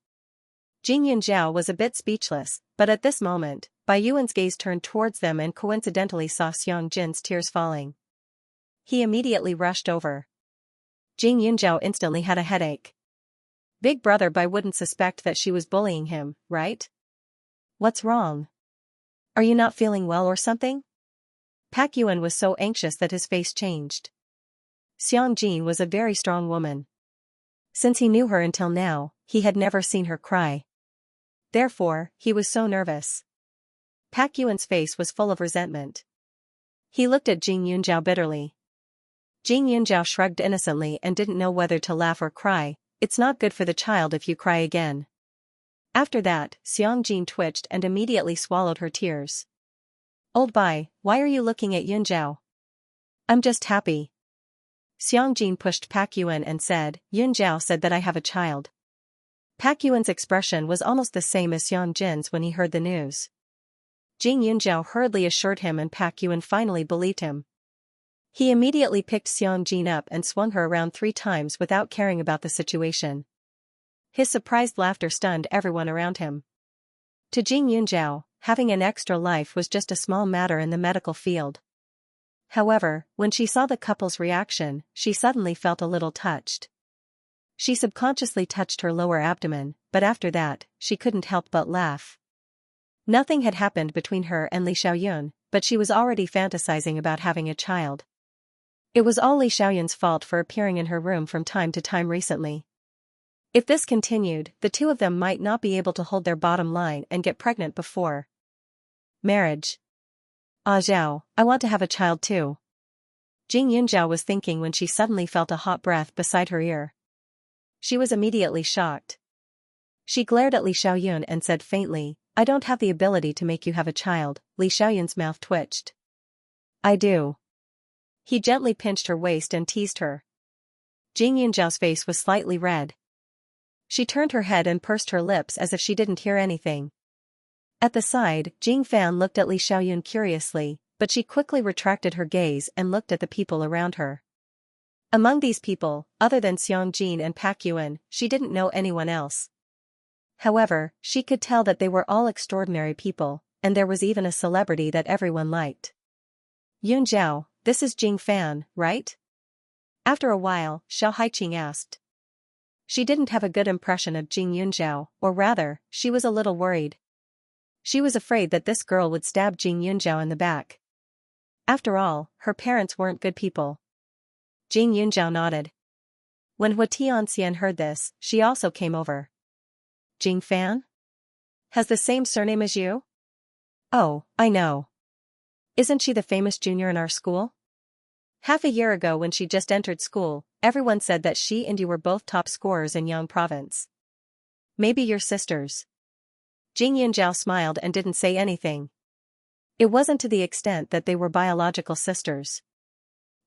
Jing Yunjiao was a bit speechless, but at this moment, Bai Yuan's gaze turned towards them and coincidentally saw Xiang Jin's tears falling. He immediately rushed over. Jing Yunjiao instantly had a headache. Big brother Bai wouldn't suspect that she was bullying him, right? What's wrong? Are you not feeling well or something? Pak Yuan was so anxious that his face changed. Xiang Jin was a very strong woman. Since he knew her until now, he had never seen her cry. Therefore, he was so nervous. Pak Yuan's face was full of resentment. He looked at Jing Yunjiao bitterly. Jing Yunjiao shrugged innocently and didn't know whether to laugh or cry. It's not good for the child if you cry again. After that, Xiang Jin twitched and immediately swallowed her tears. Old Bai, why are you looking at Yunjiao? I'm just happy. Xiang Jin pushed Pak Yuan and said, Yunjiao said that I have a child. Pak Yuan's expression was almost the same as Xiang Jin's when he heard the news. Jing Yunjiao hurriedly assured him and Pak Yuan finally believed him. He immediately picked Xiang Jin up and swung her around 3 times without caring about the situation. His surprised laughter stunned everyone around him. To Jing Yunjiao, having an extra life was just a small matter in the medical field. However, when she saw the couple's reaction, she suddenly felt a little touched. She subconsciously touched her lower abdomen, but after that, she couldn't help but laugh. Nothing had happened between her and Li Xiaoyun, but she was already fantasizing about having a child. It was all Li Xiaoyun's fault for appearing in her room from time to time recently. If this continued, the two of them might not be able to hold their bottom line and get pregnant before marriage. Ah Zhao, I want to have a child too. Jing Yunzhao was thinking when she suddenly felt a hot breath beside her ear. She was immediately shocked. She glared at Li Xiaoyun and said faintly, I don't have the ability to make you have a child. Li Xiaoyun's mouth twitched. I do. He gently pinched her waist and teased her. Jing Yunzhao's face was slightly red. She turned her head and pursed her lips as if she didn't hear anything. At the side, Jing Fan looked at Li Xiaoyun curiously, but she quickly retracted her gaze and looked at the people around her. Among these people, other than Xiang Jin and Pak Yuan, she didn't know anyone else. However, she could tell that they were all extraordinary people, and there was even a celebrity that everyone liked. Yun Zhao, this is Jing Fan, right? After a while, Xiao Haiqing asked. She didn't have a good impression of Jing Yunzhao, or rather, she was a little worried. She was afraid that this girl would stab Jing Yunzhao in the back. After all, her parents weren't good people. Jing Yunzhao nodded. When Hua Tianxian heard this, she also came over. Jing Fan? Has the same surname as you? Oh, I know. Isn't she the famous junior in our school? Half a year ago when she just entered school, everyone said that she and you were both top scorers in Yang province. Maybe you're sisters. Jing Yunzhao smiled and didn't say anything. It wasn't to the extent that they were biological sisters.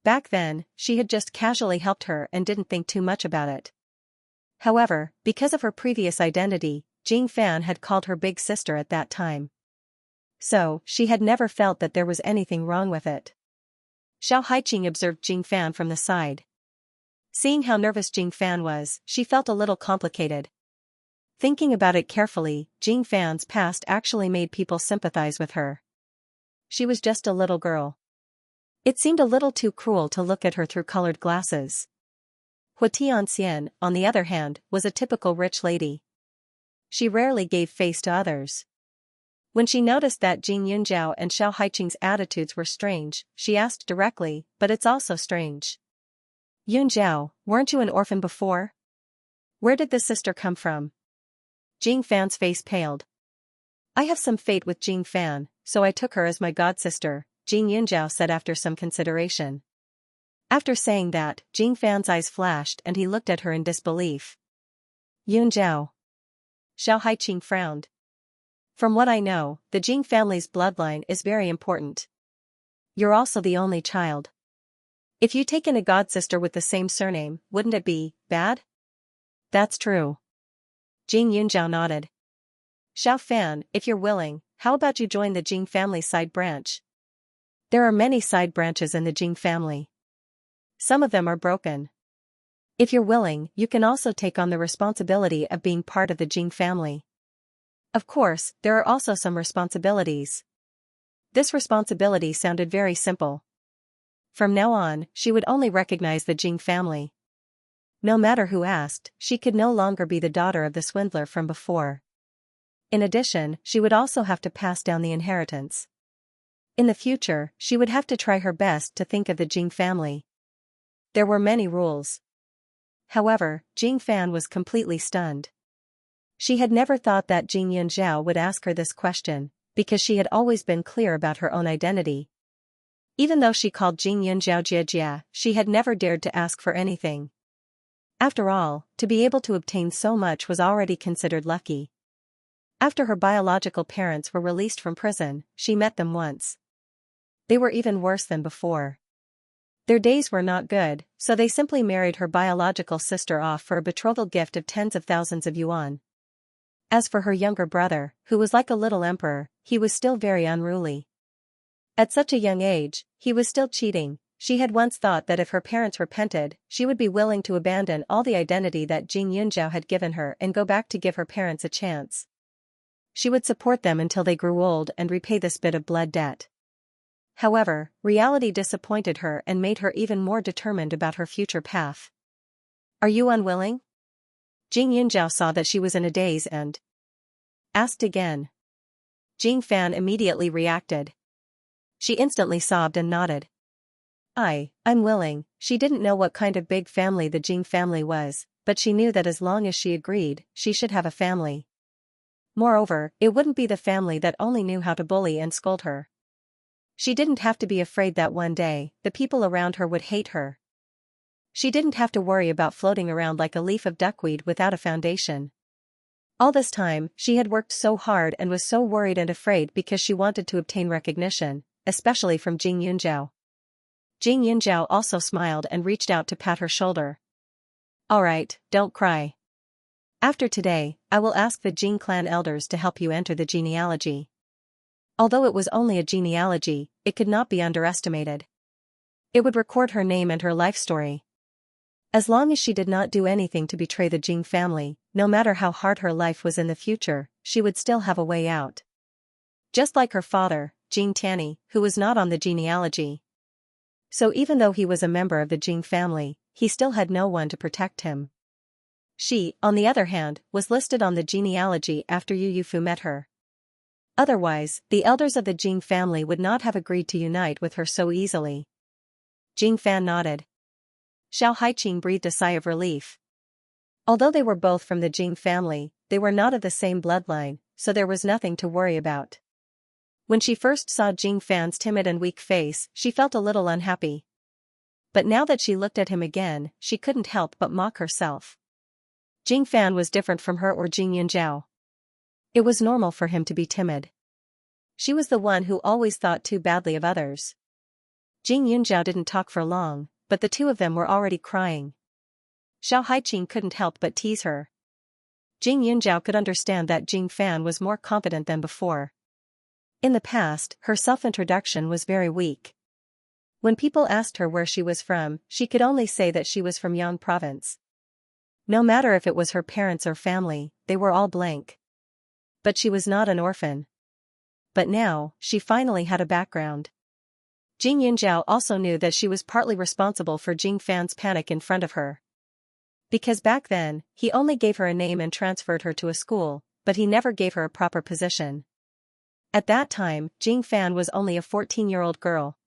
Back then, she had just casually helped her and didn't think too much about it. However, because of her previous identity, Jing Fan had called her big sister at that time. So, she had never felt that there was anything wrong with it. Xiao Haiqing observed Jing Fan from the side. Seeing how nervous Jing Fan was, she felt a little complicated. Thinking about it carefully, Jing Fan's past actually made people sympathize with her. She was just a little girl. It seemed a little too cruel to look at her through colored glasses. Hua Tianxian, on the other hand, was a typical rich lady. She rarely gave face to others. When she noticed that Jing Yunzhao and Xiao Haiqing's attitudes were strange, she asked directly, but it's also strange. Yunzhao, weren't you an orphan before? Where did this sister come from? Jing Fan's face paled. I have some fate with Jing Fan, so I took her as my godsister, Jing Yunzhao said after some consideration. After saying that, Jing Fan's eyes flashed and he looked at her in disbelief. Yunzhao. Xiao Haiqing frowned. From what I know, the Jing family's bloodline is very important. You're also the only child. If you take in a godsister with the same surname, wouldn't it be bad? That's true. Jing Yunzhao nodded. Xiao Fan, if you're willing, how about you join the Jing family side branch? There are many side branches in the Jing family. Some of them are broken. If you're willing, you can also take on the responsibility of being part of the Jing family. Of course, there are also some responsibilities. This responsibility sounded very simple. From now on, she would only recognize the Jing family. No matter who asked, she could no longer be the daughter of the swindler from before. In addition, she would also have to pass down the inheritance. In the future, she would have to try her best to think of the Jing family. There were many rules. However, Jing Fan was completely stunned. She had never thought that Jing Yunzhao would ask her this question, because she had always been clear about her own identity. Even though she called Jing Yunzhao Jia, she had never dared to ask for anything. After all, to be able to obtain so much was already considered lucky. After her biological parents were released from prison, she met them once. They were even worse than before. Their days were not good, so they simply married her biological sister off for a betrothal gift of tens of thousands of yuan. As for her younger brother, who was like a little emperor, he was still very unruly. At such a young age, he was still cheating. She had once thought that if her parents repented, she would be willing to abandon all the identity that Jing Yunzhao had given her and go back to give her parents a chance. She would support them until they grew old and repay this bit of blood debt. However, reality disappointed her and made her even more determined about her future path. Are you unwilling? Jing Yunjiao saw that she was in a daze and asked again. Jing Fan immediately reacted. She instantly sobbed and nodded. I'm willing. She didn't know what kind of big family the Jing family was, but she knew that as long as she agreed, she should have a family. Moreover, it wouldn't be the family that only knew how to bully and scold her. She didn't have to be afraid that one day, the people around her would hate her. She didn't have to worry about floating around like a leaf of duckweed without a foundation. All this time, she had worked so hard and was so worried and afraid because she wanted to obtain recognition, especially from Jing Yunjiao. Jing Yunjiao also smiled and reached out to pat her shoulder. Alright, don't cry. After today, I will ask the Jing clan elders to help you enter the genealogy. Although it was only a genealogy, it could not be underestimated. It would record her name and her life story. As long as she did not do anything to betray the Jing family, no matter how hard her life was in the future, she would still have a way out. Just like her father, Jing Tianyi, who was not on the genealogy. So even though he was a member of the Jing family, he still had no one to protect him. She, on the other hand, was listed on the genealogy after Yu Yufu met her. Otherwise, the elders of the Jing family would not have agreed to unite with her so easily. Jing Fan nodded. Xiao Haiqing breathed a sigh of relief. Although they were both from the Jing family, they were not of the same bloodline, so there was nothing to worry about. When she first saw Jing Fan's timid and weak face, she felt a little unhappy. But now that she looked at him again, she couldn't help but mock herself. Jing Fan was different from her or Jing Yunjiao. It was normal for him to be timid. She was the one who always thought too badly of others. Jing Yunjiao didn't talk for long, but the two of them were already crying. Xiao Haiqing couldn't help but tease her. Jing Yunjiao could understand that Jing Fan was more confident than before. In the past, her self-introduction was very weak. When people asked her where she was from, she could only say that she was from Yang province. No matter if it was her parents or family, they were all blank. But she was not an orphan. But now, she finally had a background. Jing Yunjiao also knew that she was partly responsible for Jing Fan's panic in front of her. Because back then, he only gave her a name and transferred her to a school, but he never gave her a proper position. At that time, Jing Fan was only a 14-year-old girl.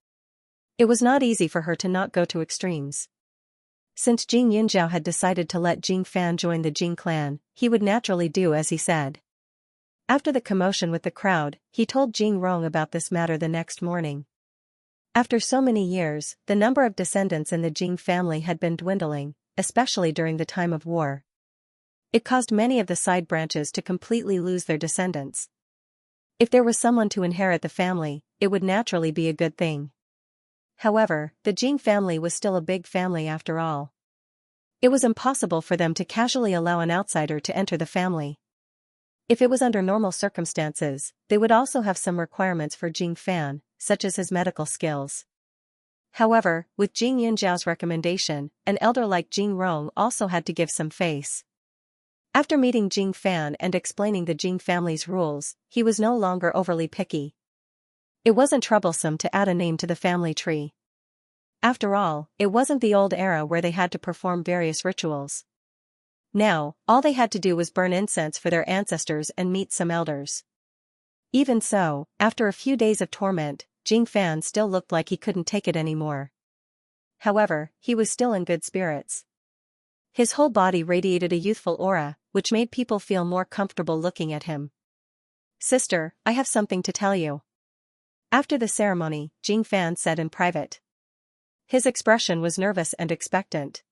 It was not easy for her to not go to extremes. Since Jing Yunjiao had decided to let Jing Fan join the Jing clan, he would naturally do as he said. After the commotion with the crowd, he told Jing Rong about this matter the next morning. After so many years, the number of descendants in the Jing family had been dwindling, especially during the time of war. It caused many of the side branches to completely lose their descendants. If there was someone to inherit the family, it would naturally be a good thing. However, the Jing family was still a big family after all. It was impossible for them to casually allow an outsider to enter the family. If it was under normal circumstances, they would also have some requirements for Jing Fan, such as his medical skills. However, with Jing Yunjiao's recommendation, an elder like Jing Rong also had to give some face. After meeting Jing Fan and explaining the Jing family's rules, he was no longer overly picky. It wasn't troublesome to add a name to the family tree. After all, it wasn't the old era where they had to perform various rituals. Now, all they had to do was burn incense for their ancestors and meet some elders. Even so, after a few days of torment, Jing Fan still looked like he couldn't take it anymore. However, he was still in good spirits. His whole body radiated a youthful aura, which made people feel more comfortable looking at him. Sister, I have something to tell you. After the ceremony, Jing Fan said in private. His expression was nervous and expectant.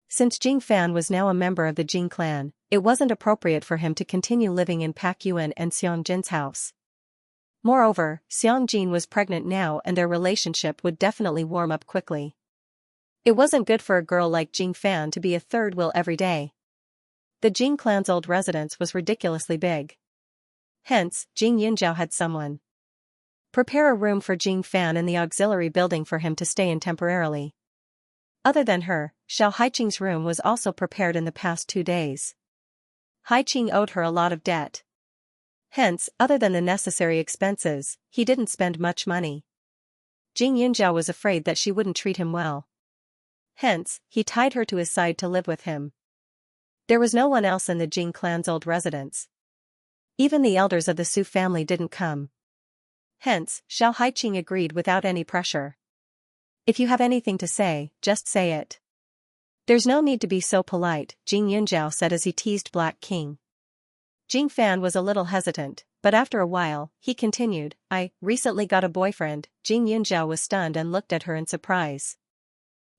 Since Jing Fan was now a member of the Jing clan, it wasn't appropriate for him to continue living in Pak Yuan and Xiang Jin's house. Moreover, Xiang Jin was pregnant now and their relationship would definitely warm up quickly. It wasn't good for a girl like Jing Fan to be a third wheel every day. The Jing clan's old residence was ridiculously big. Hence, Jing Yunjiao had someone prepare a room for Jing Fan in the auxiliary building for him to stay in temporarily. Other than her, Xiao Haiqing's room was also prepared in the past 2 days. Haiqing owed her a lot of debt. Hence, other than the necessary expenses, he didn't spend much money. Jing Yunjiao was afraid that she wouldn't treat him well. Hence, he tied her to his side to live with him. There was no one else in the Jing clan's old residence. Even the elders of the Su family didn't come. Hence, Xiao Haiqing agreed without any pressure. If you have anything to say, just say it. There's no need to be so polite, Jing Yunjiao said as he teased Black King. Jing Fan was a little hesitant, but after a while, he continued, I recently got a boyfriend. Jing Yunjiao was stunned and looked at her in surprise.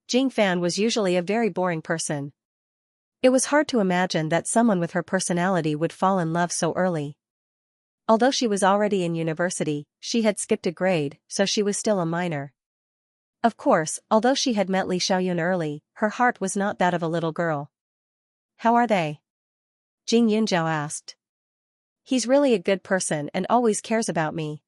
Jing Fan was usually a very boring person. It was hard to imagine that someone with her personality would fall in love so early. Although she was already in university, she had skipped a grade, so she was still a minor. Of course, although she had met Li Xiaoyun early, her heart was not that of a little girl. How are they? Jing Yunjiao asked. He's really a good person and always cares about me.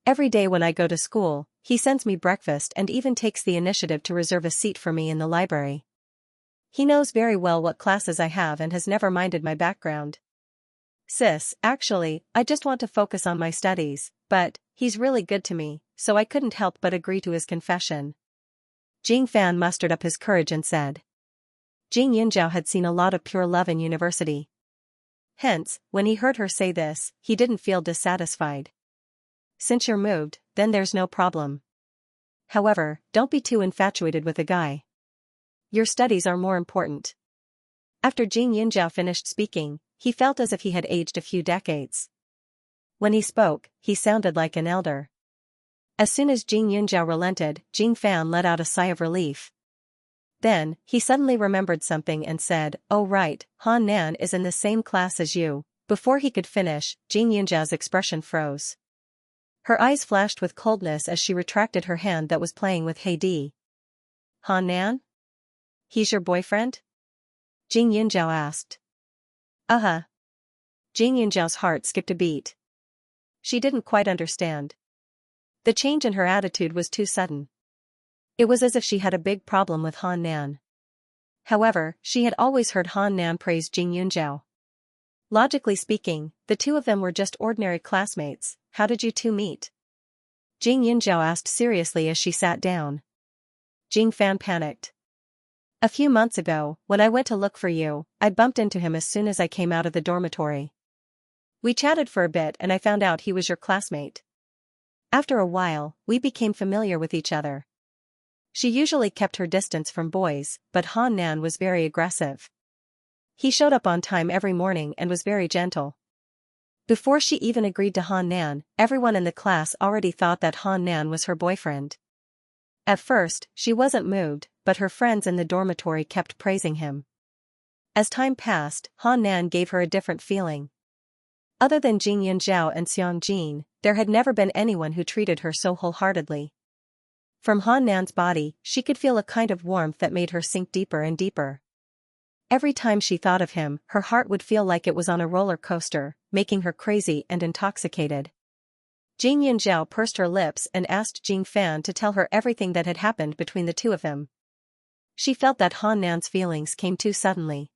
Every day when I go to school, he sends me breakfast and even takes the initiative to reserve a seat for me in the library. He knows very well what classes I have and has never minded my background. Sis, actually, I just want to focus on my studies, but he's really good to me, so I couldn't help but agree to his confession. Jing Fan mustered up his courage and said. Jing Yunjiao had seen a lot of pure love in university. Hence, when he heard her say this, he didn't feel dissatisfied. Since you're moved, then there's no problem. However, don't be too infatuated with a guy. Your studies are more important. After Jing Yunjiao finished speaking, he felt as if he had aged a few decades. When he spoke, he sounded like an elder. As soon as Jing Yunjiao relented, Jing Fan let out a sigh of relief. Then, he suddenly remembered something and said, oh right, Han Nan is in the same class as you. Before he could finish, Jing Yunjiao's expression froze. Her eyes flashed with coldness as she retracted her hand that was playing with Heidi. Han Nan? He's your boyfriend? Jing Yunjiao asked. Uh-huh. Jing Yunjiao's heart skipped a beat. She didn't quite understand. The change in her attitude was too sudden. It was as if she had a big problem with Han Nan. However, she had always heard Han Nan praise Jing Yunjiao. Logically speaking, the two of them were just ordinary classmates. How did you two meet? Jing Yunjiao asked seriously as she sat down. Jing Fan panicked. A few months ago, when I went to look for you, I bumped into him as soon as I came out of the dormitory. We chatted for a bit and I found out he was your classmate. After a while, we became familiar with each other. She usually kept her distance from boys, but Han Nan was very aggressive. He showed up on time every morning and was very gentle. Before she even agreed to Han Nan, everyone in the class already thought that Han Nan was her boyfriend. At first, she wasn't moved, but her friends in the dormitory kept praising him. As time passed, Han Nan gave her a different feeling. Other than Jing Yunjiao and Xianxia, there had never been anyone who treated her so wholeheartedly. From Han Nan's body, she could feel a kind of warmth that made her sink deeper and deeper. Every time she thought of him, her heart would feel like it was on a roller coaster, making her crazy and intoxicated. Jing Yunjiao pursed her lips and asked Jing Fan to tell her everything that had happened between the two of them. She felt that Han Nan's feelings came too suddenly.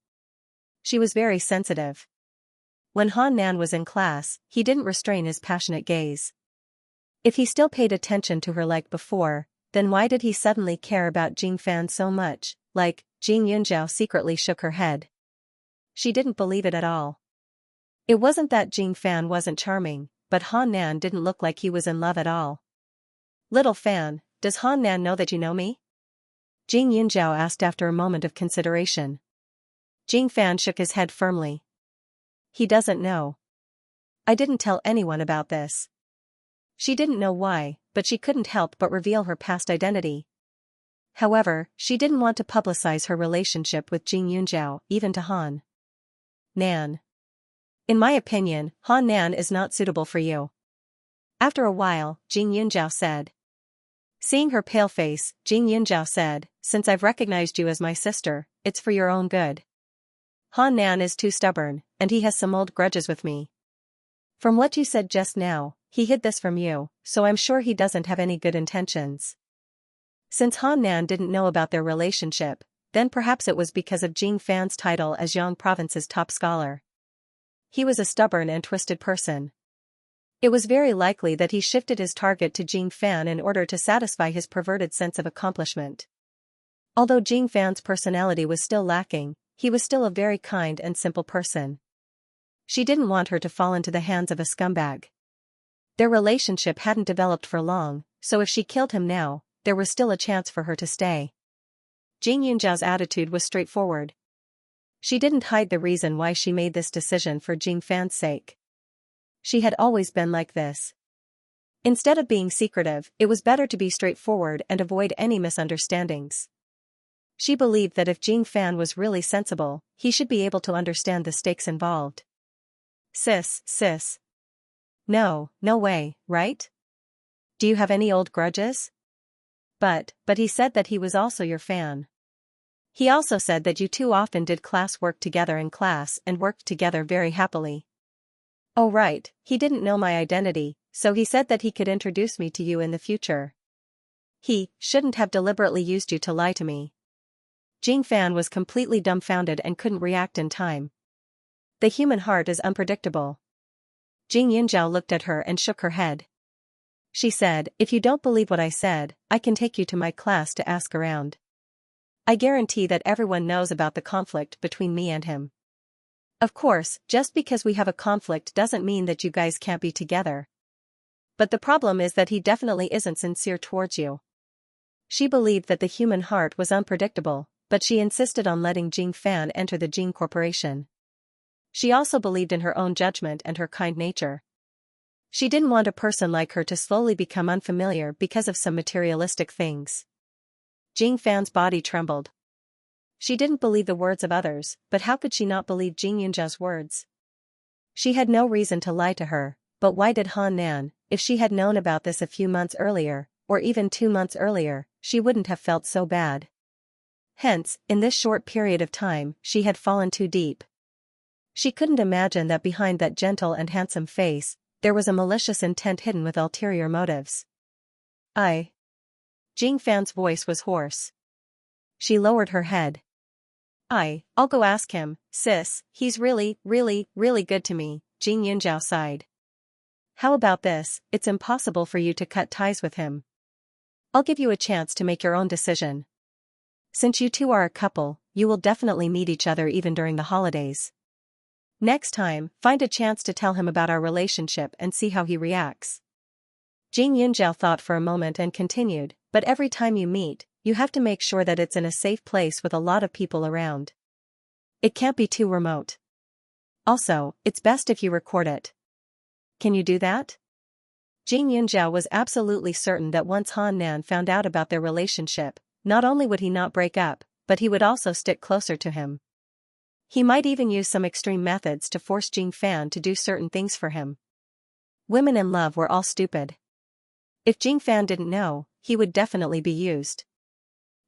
She was very sensitive. When Han Nan was in class, he didn't restrain his passionate gaze. If he still paid attention to her like before, then why did he suddenly care about Jing Fan so much? Jing Yunjiao secretly shook her head. She didn't believe it at all. It wasn't that Jing Fan wasn't charming, but Han Nan didn't look like he was in love at all. Little Fan, does Han Nan know that you know me? Jing Yunjiao asked after a moment of consideration. Jing Fan shook his head firmly. He doesn't know. I didn't tell anyone about this. She didn't know why, but she couldn't help but reveal her past identity. However, she didn't want to publicize her relationship with Jing Yunjiao, even to Han Nan. In my opinion, Han Nan is not suitable for you. After a while, Jing Yunjiao said. Seeing her pale face, Jing Yunjiao said, since I've recognized you as my sister, it's for your own good. Han Nan is too stubborn, and he has some old grudges with me. From what you said just now, he hid this from you, so I'm sure he doesn't have any good intentions. Since Han Nan didn't know about their relationship, then perhaps it was because of Jing Fan's title as Yang Province's top scholar. He was a stubborn and twisted person. It was very likely that he shifted his target to Jing Fan in order to satisfy his perverted sense of accomplishment. Although Jing Fan's personality was still lacking, he was still a very kind and simple person. She didn't want her to fall into the hands of a scumbag. Their relationship hadn't developed for long, so if she killed him now, there was still a chance for her to stay. Jing Yunjiao's attitude was straightforward. She didn't hide the reason why she made this decision for Jing Fan's sake. She had always been like this. Instead of being secretive, it was better to be straightforward and avoid any misunderstandings. She believed that if Jing Fan was really sensible, he should be able to understand the stakes involved. Sis. No way, right? Do you have any old grudges? But he said that he was also your fan. He also said that you two often did class work together in class and worked together very happily. Oh right, he didn't know my identity, so he said that he could introduce me to you in the future. He shouldn't have deliberately used you to lie to me. Jing Fan was completely dumbfounded and couldn't react in time. The human heart is unpredictable. Jing Yunjiao looked at her and shook her head. She said, if you don't believe what I said, I can take you to my class to ask around. I guarantee that everyone knows about the conflict between me and him. Of course, just because we have a conflict doesn't mean that you guys can't be together. But the problem is that he definitely isn't sincere towards you. She believed that the human heart was unpredictable, but she insisted on letting Jing Fan enter the Jing Corporation. She also believed in her own judgment and her kind nature. She didn't want a person like her to slowly become unfamiliar because of some materialistic things. Jing Fan's body trembled. She didn't believe the words of others, but how could she not believe Jing Yunjiao's words? She had no reason to lie to her, but why did Han Nan? If she had known about this a few months earlier, or even 2 months earlier, she wouldn't have felt so bad. Hence, in this short period of time, she had fallen too deep. She couldn't imagine that behind that gentle and handsome face, there was a malicious intent hidden with ulterior motives. Jing Fan's voice was hoarse. She lowered her head. I'll go ask him, sis, he's really good to me, Jing Yunjiao sighed. How about this, it's impossible for you to cut ties with him. I'll give you a chance to make your own decision. Since you two are a couple, you will definitely meet each other even during the holidays. Next time, find a chance to tell him about our relationship and see how he reacts. Jing Yunjiao thought for a moment and continued, but every time you meet, you have to make sure that it's in a safe place with a lot of people around. It can't be too remote. Also, it's best if you record it. Can you do that? Jing Yunjiao was absolutely certain that once Han Nan found out about their relationship, not only would he not break up, but he would also stick closer to him. He might even use some extreme methods to force Jing Fan to do certain things for him. Women in love were all stupid. If Jing Fan didn't know, he would definitely be used.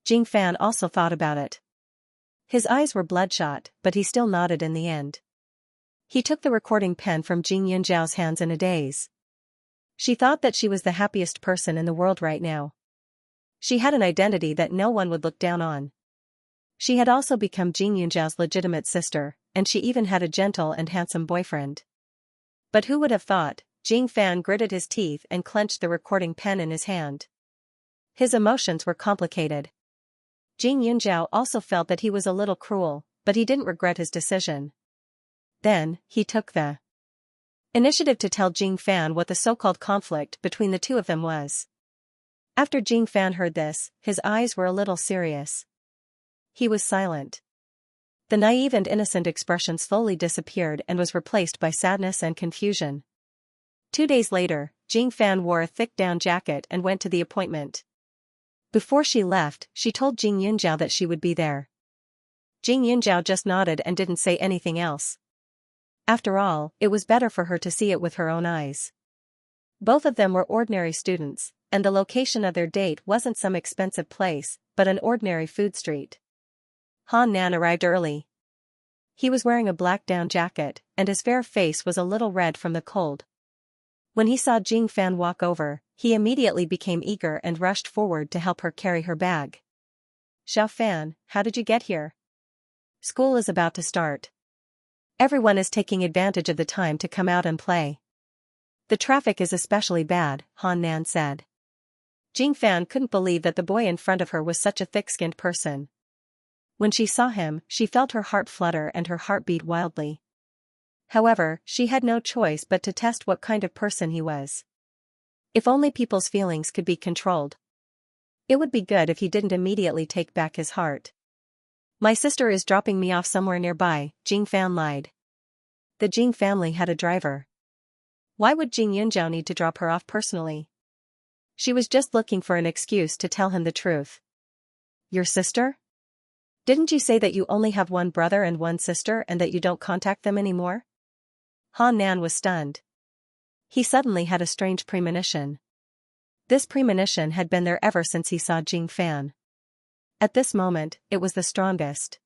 Jing Fan also thought about it. His eyes were bloodshot, but he still nodded in the end. He took the recording pen from Jing Yunjiao's hands in a daze. She thought that she was the happiest person in the world right now. She had an identity that no one would look down on. She had also become Jing Yunjiao's legitimate sister, and she even had a gentle and handsome boyfriend. But who would have thought? Jing Fan gritted his teeth and clenched the recording pen in his hand. His emotions were complicated. Jing Yunjiao also felt that he was a little cruel, but he didn't regret his decision. Then, he took the initiative to tell Jing Fan what the so-called conflict between the two of them was. After Jing Fan heard this, his eyes were a little serious. He was silent. The naive and innocent expression slowly disappeared and was replaced by sadness and confusion. 2 days later, Jing Fan wore a thick down jacket and went to the appointment. Before she left, she told Jing Yunjiao that she would be there. Jing Yunjiao just nodded and didn't say anything else. After all, it was better for her to see it with her own eyes. Both of them were ordinary students, and the location of their date wasn't some expensive place, but an ordinary food street. Han Nan arrived early. He was wearing a black down jacket, and his fair face was a little red from the cold. When he saw Jing Fan walk over, he immediately became eager and rushed forward to help her carry her bag. Xiao Fan, how did you get here? School is about to start. Everyone is taking advantage of the time to come out and play. The traffic is especially bad, Han Nan said. Jing Fan couldn't believe that the boy in front of her was such a thick-skinned person. When she saw him, she felt her heart flutter and her heart beat wildly. However, she had no choice but to test what kind of person he was. If only people's feelings could be controlled. It would be good if he didn't immediately take back his heart. My sister is dropping me off somewhere nearby, Jing Fan lied. The Jing family had a driver. Why would Jing Yunjiao need to drop her off personally? She was just looking for an excuse to tell him the truth. Your sister? Didn't you say that you only have one brother and one sister and that you don't contact them anymore? Han Nan was stunned. He suddenly had a strange premonition. This premonition had been there ever since he saw Jing Fan. At this moment, it was the strongest.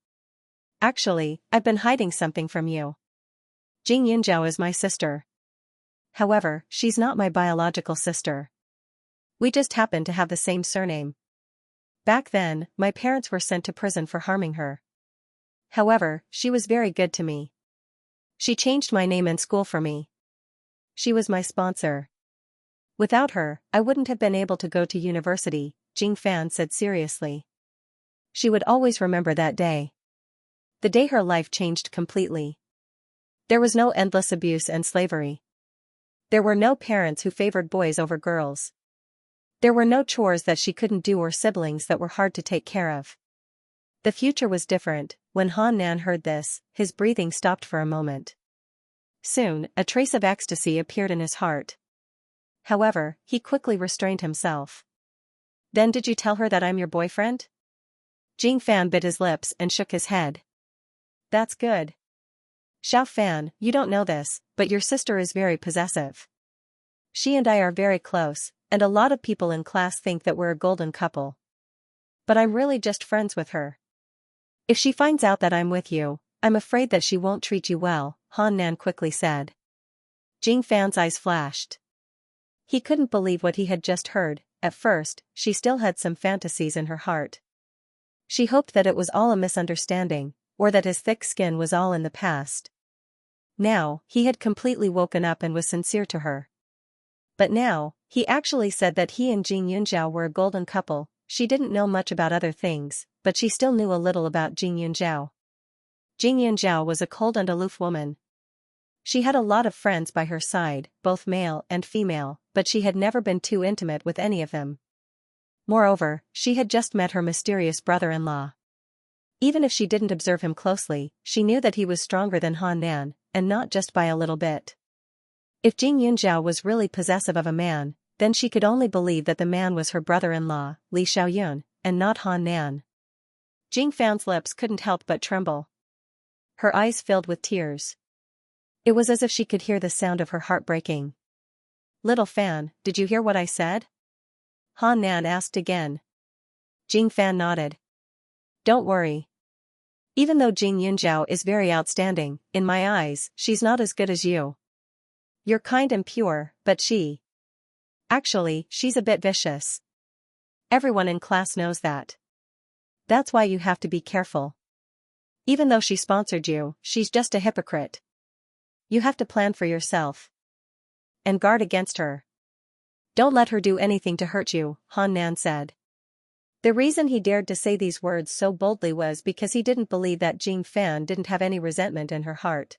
Actually, I've been hiding something from you. Jing Yunjiao is my sister. However, she's not my biological sister. We just happen to have the same surname. Back then, my parents were sent to prison for harming her. However, she was very good to me. She changed my name in school for me. She was my sponsor. Without her, I wouldn't have been able to go to university, Jing Fan said seriously. She would always remember that day. The day her life changed completely. There was no endless abuse and slavery. There were no parents who favored boys over girls. There were no chores that she couldn't do or siblings that were hard to take care of. The future was different. When Han Nan heard this, his breathing stopped for a moment. Soon, a trace of ecstasy appeared in his heart. However, he quickly restrained himself. Then did you tell her that I'm your boyfriend? Jing Fan bit his lips and shook his head. That's good. Xiao Fan, you don't know this, but your sister is very possessive. She and I are very close, and a lot of people in class think that we're a golden couple. But I'm really just friends with her. If she finds out that I'm with you, I'm afraid that she won't treat you well, Han Nan quickly said. Jing Fan's eyes flashed. He couldn't believe what he had just heard. At first, she still had some fantasies in her heart. She hoped that it was all a misunderstanding, or that his thick skin was all in the past. Now, he had completely woken up and was sincere to her. But now, he actually said that he and Jing Yunjiao were a golden couple. She didn't know much about other things, but she still knew a little about Jing Yunjiao. Jing Yunjiao was a cold and aloof woman. She had a lot of friends by her side, both male and female, but she had never been too intimate with any of them. Moreover, she had just met her mysterious brother-in-law. Even if she didn't observe him closely, she knew that he was stronger than Han Nan, and not just by a little bit. If Jing Yunjiao was really possessive of a man, then she could only believe that the man was her brother-in-law, Li Xiaoyun, and not Han Nan. Jing Fan's lips couldn't help but tremble. Her eyes filled with tears. It was as if she could hear the sound of her heart breaking. Little Fan, did you hear what I said? Han Nan asked again. Jing Fan nodded. Don't worry. Even though Jing Yunjiao is very outstanding, in my eyes, she's not as good as you. You're kind and pure, but actually, she's a bit vicious. Everyone in class knows that. That's why you have to be careful. Even though she sponsored you, she's just a hypocrite. You have to plan for yourself. And guard against her. Don't let her do anything to hurt you, Han Nan said. The reason he dared to say these words so boldly was because he didn't believe that Jing Fan didn't have any resentment in her heart.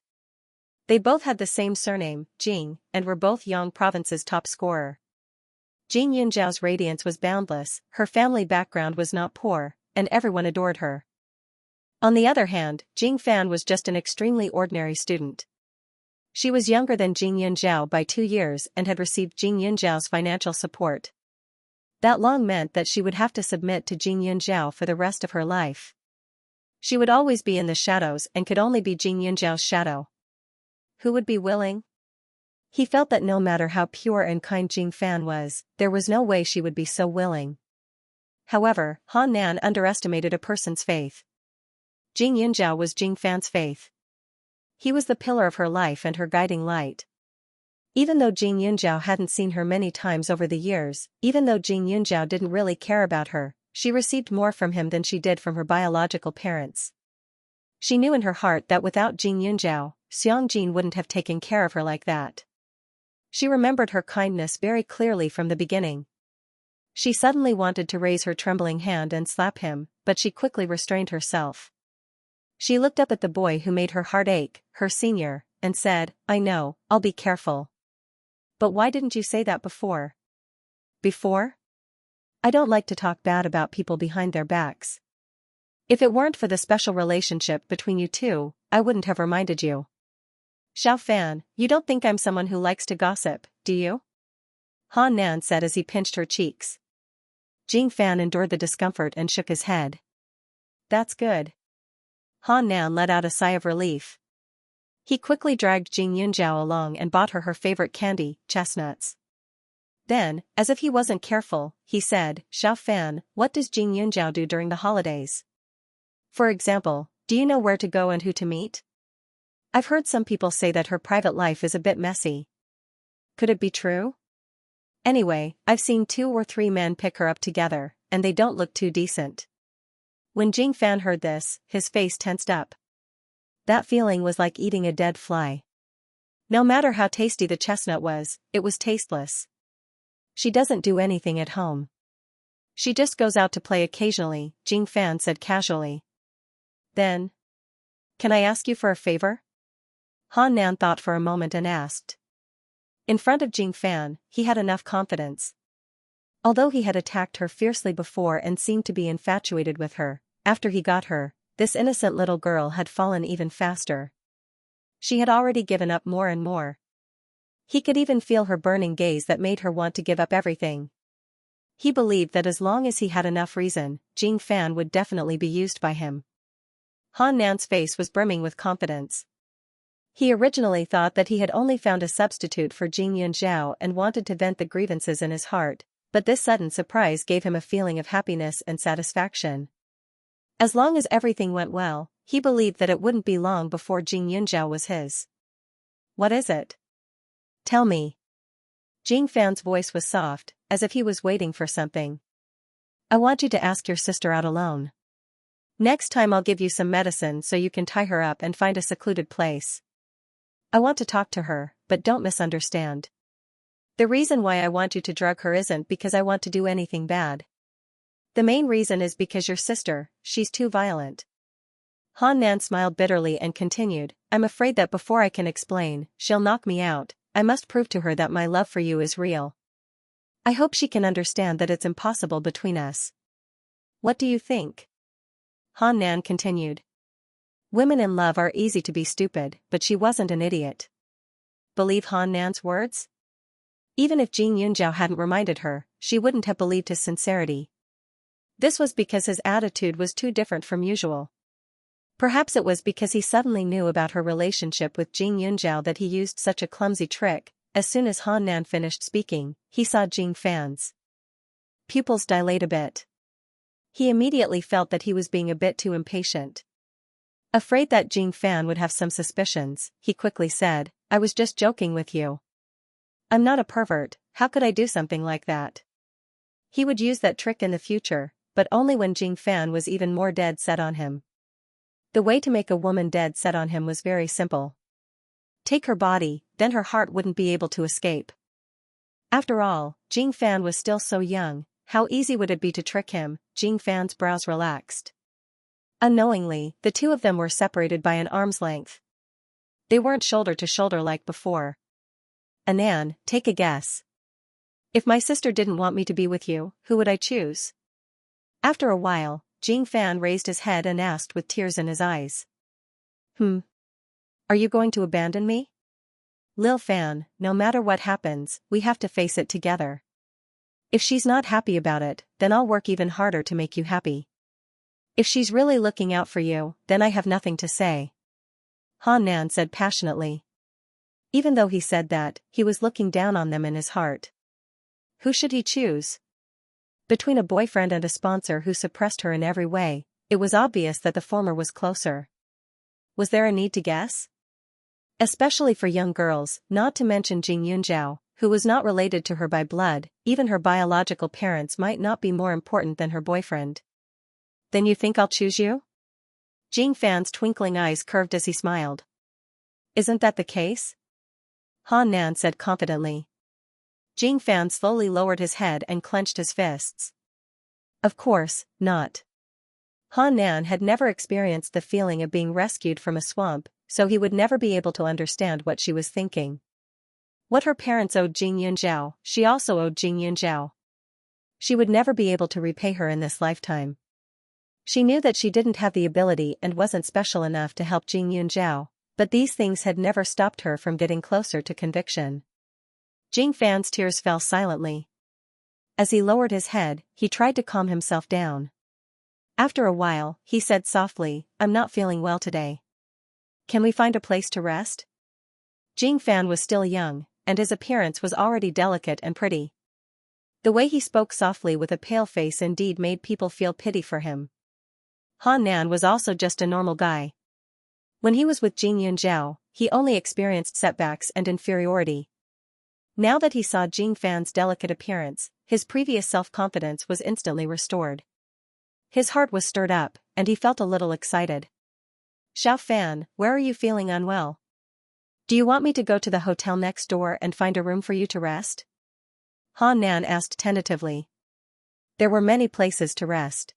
They both had the same surname, Jing, and were both Yang Province's top scorer. Jing Yunjiao's radiance was boundless, her family background was not poor, and everyone adored her. On the other hand, Jing Fan was just an extremely ordinary student. She was younger than Jing Yunjiao by 2 years and had received Jing Yunjiao's financial support. That long meant that she would have to submit to Jing Yunjiao for the rest of her life. She would always be in the shadows and could only be Jing Yunjiao's shadow. Who would be willing? He felt that no matter how pure and kind Jing Fan was, there was no way she would be so willing. However, Han Nan underestimated a person's faith. Jing Yunjiao was Jing Fan's faith. He was the pillar of her life and her guiding light. Even though Jing Yunjiao hadn't seen her many times over the years, even though Jing Yunjiao didn't really care about her, she received more from him than she did from her biological parents. She knew in her heart that without Jing Yunjiao, Xianxia wouldn't have taken care of her like that. She remembered her kindness very clearly from the beginning. She suddenly wanted to raise her trembling hand and slap him, but she quickly restrained herself. She looked up at the boy who made her heart ache, her senior, and said, "I know, I'll be careful. But why didn't you say that before?" Before? I don't like to talk bad about people behind their backs. If it weren't for the special relationship between you two, I wouldn't have reminded you. Xiao Fan, you don't think I'm someone who likes to gossip, do you? Han Nan said as he pinched her cheeks. Jing Fan endured the discomfort and shook his head. That's good. Han Nan let out a sigh of relief. He quickly dragged Jing Yunjiao along and bought her favorite candy, chestnuts. Then, as if he wasn't careful, he said, "Xiao Fan, what does Jing Yunjiao do during the holidays? For example, do you know where to go and who to meet? I've heard some people say that her private life is a bit messy. Could it be true? Anyway, I've seen 2 or 3 men pick her up together, and they don't look too decent." When Jing Fan heard this, his face tensed up. That feeling was like eating a dead fly. No matter how tasty the chestnut was, it was tasteless. She doesn't do anything at home. She just goes out to play occasionally, Jing Fan said casually. Then, can I ask you for a favor? Han Nan thought for a moment and asked. In front of Jing Fan, he had enough confidence. Although he had attacked her fiercely before and seemed to be infatuated with her, after he got her, this innocent little girl had fallen even faster. She had already given up more and more. He could even feel her burning gaze that made her want to give up everything. He believed that as long as he had enough reason, Jing Fan would definitely be used by him. Han Nan's face was brimming with confidence. He originally thought that he had only found a substitute for Jing Yunjiao and wanted to vent the grievances in his heart, but this sudden surprise gave him a feeling of happiness and satisfaction. As long as everything went well, he believed that it wouldn't be long before Jing Yunjiao was his. What is it? Tell me. Jing Fan's voice was soft, as if he was waiting for something. I want you to ask your sister out alone. Next time I'll give you some medicine so you can tie her up and find a secluded place. I want to talk to her, but don't misunderstand. The reason why I want you to drug her isn't because I want to do anything bad. The main reason is because your sister, she's too violent. Han Nan smiled bitterly and continued, I'm afraid that before I can explain, she'll knock me out. I must prove to her that my love for you is real. I hope she can understand that it's impossible between us. What do you think? Han Nan continued. Women in love are easy to be stupid, but she wasn't an idiot. Believe Han Nan's words? Even if Jing Yunjiao hadn't reminded her, she wouldn't have believed his sincerity. This was because his attitude was too different from usual. Perhaps it was because he suddenly knew about her relationship with Jing Yunjiao that he used such a clumsy trick. As soon as Han Nan finished speaking, he saw Jing Fan's pupils dilate a bit. He immediately felt that he was being a bit too impatient. Afraid that Jing Fan would have some suspicions, he quickly said, I was just joking with you. I'm not a pervert, how could I do something like that? He would use that trick in the future, but only when Jing Fan was even more dead set on him. The way to make a woman dead set on him was very simple. Take her body, then her heart wouldn't be able to escape. After all, Jing Fan was still so young, how easy would it be to trick him? Jing Fan's brows relaxed. Unknowingly, the two of them were separated by an arm's length. They weren't shoulder to shoulder like before. Anan, take a guess. If my sister didn't want me to be with you, who would I choose? After a while, Jing Fan raised his head and asked with tears in his eyes. Are you going to abandon me? Lil Fan, no matter what happens, we have to face it together. If she's not happy about it, then I'll work even harder to make you happy. If she's really looking out for you, then I have nothing to say. Han Nan said passionately. Even though he said that, he was looking down on them in his heart. Who should he choose? Between a boyfriend and a sponsor who suppressed her in every way, it was obvious that the former was closer. Was there a need to guess? Especially for young girls, not to mention Jing Yunjiao, who was not related to her by blood, even her biological parents might not be more important than her boyfriend. Then you think I'll choose you? Jing Fan's twinkling eyes curved as he smiled. Isn't that the case? Han Nan said confidently. Jing Fan slowly lowered his head and clenched his fists. Of course, not. Han Nan had never experienced the feeling of being rescued from a swamp, so he would never be able to understand what she was thinking. What her parents owed Jing Yunzhao, she also owed Jing Yunzhao. She would never be able to repay her in this lifetime. She knew that she didn't have the ability and wasn't special enough to help Jing Yunzhao, but these things had never stopped her from getting closer to conviction. Jing Fan's tears fell silently. As he lowered his head, he tried to calm himself down. After a while, he said softly, "I'm not feeling well today. Can we find a place to rest?" Jing Fan was still young, and his appearance was already delicate and pretty. The way he spoke softly with a pale face indeed made people feel pity for him. Han Nan was also just a normal guy. When he was with Jing Yunzhao, he only experienced setbacks and inferiority. Now that he saw Jing Fan's delicate appearance, his previous self-confidence was instantly restored. His heart was stirred up, and he felt a little excited. "Xiao Fan, where are you feeling unwell? Do you want me to go to the hotel next door and find a room for you to rest?" Han Nan asked tentatively. There were many places to rest.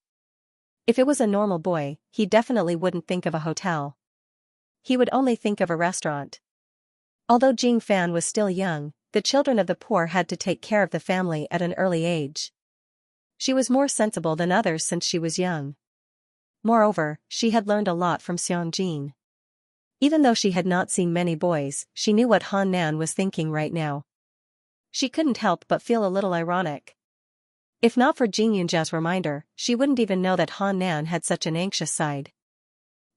If it was a normal boy, he definitely wouldn't think of a hotel. He would only think of a restaurant. Although Jing Fan was still young, the children of the poor had to take care of the family at an early age. She was more sensible than others since she was young. Moreover, she had learned a lot from Xianxia. Even though she had not seen many boys, she knew what Han Nan was thinking right now. She couldn't help but feel a little ironic. If not for Jing Yunjia's reminder, she wouldn't even know that Han Nan had such an anxious side.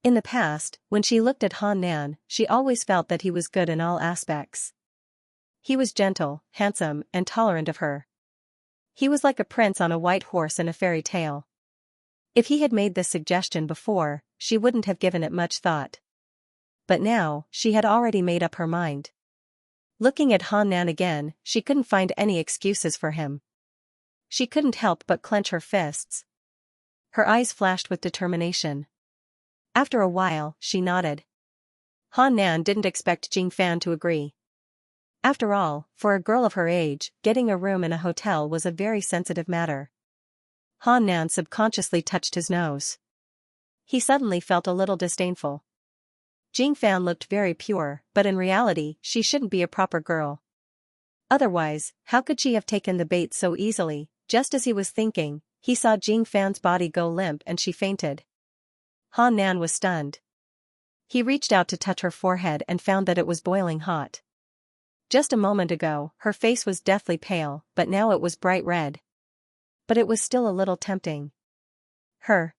In the past, when she looked at Han Nan, she always felt that he was good in all aspects. He was gentle, handsome, and tolerant of her. He was like a prince on a white horse in a fairy tale. If he had made this suggestion before, she wouldn't have given it much thought. But now, she had already made up her mind. Looking at Han Nan again, she couldn't find any excuses for him. She couldn't help but clench her fists. Her eyes flashed with determination. After a while, she nodded. Han Nan didn't expect Jing Fan to agree. After all, for a girl of her age, getting a room in a hotel was a very sensitive matter. Han Nan subconsciously touched his nose. He suddenly felt a little disdainful. Jing Fan looked very pure, but in reality, she shouldn't be a proper girl. Otherwise, how could she have taken the bait so easily? Just as he was thinking, he saw Jing Fan's body go limp and she fainted. Han Nan was stunned. He reached out to touch her forehead and found that it was boiling hot. Just a moment ago, her face was deathly pale, but now it was bright red. But it was still a little tempting. Her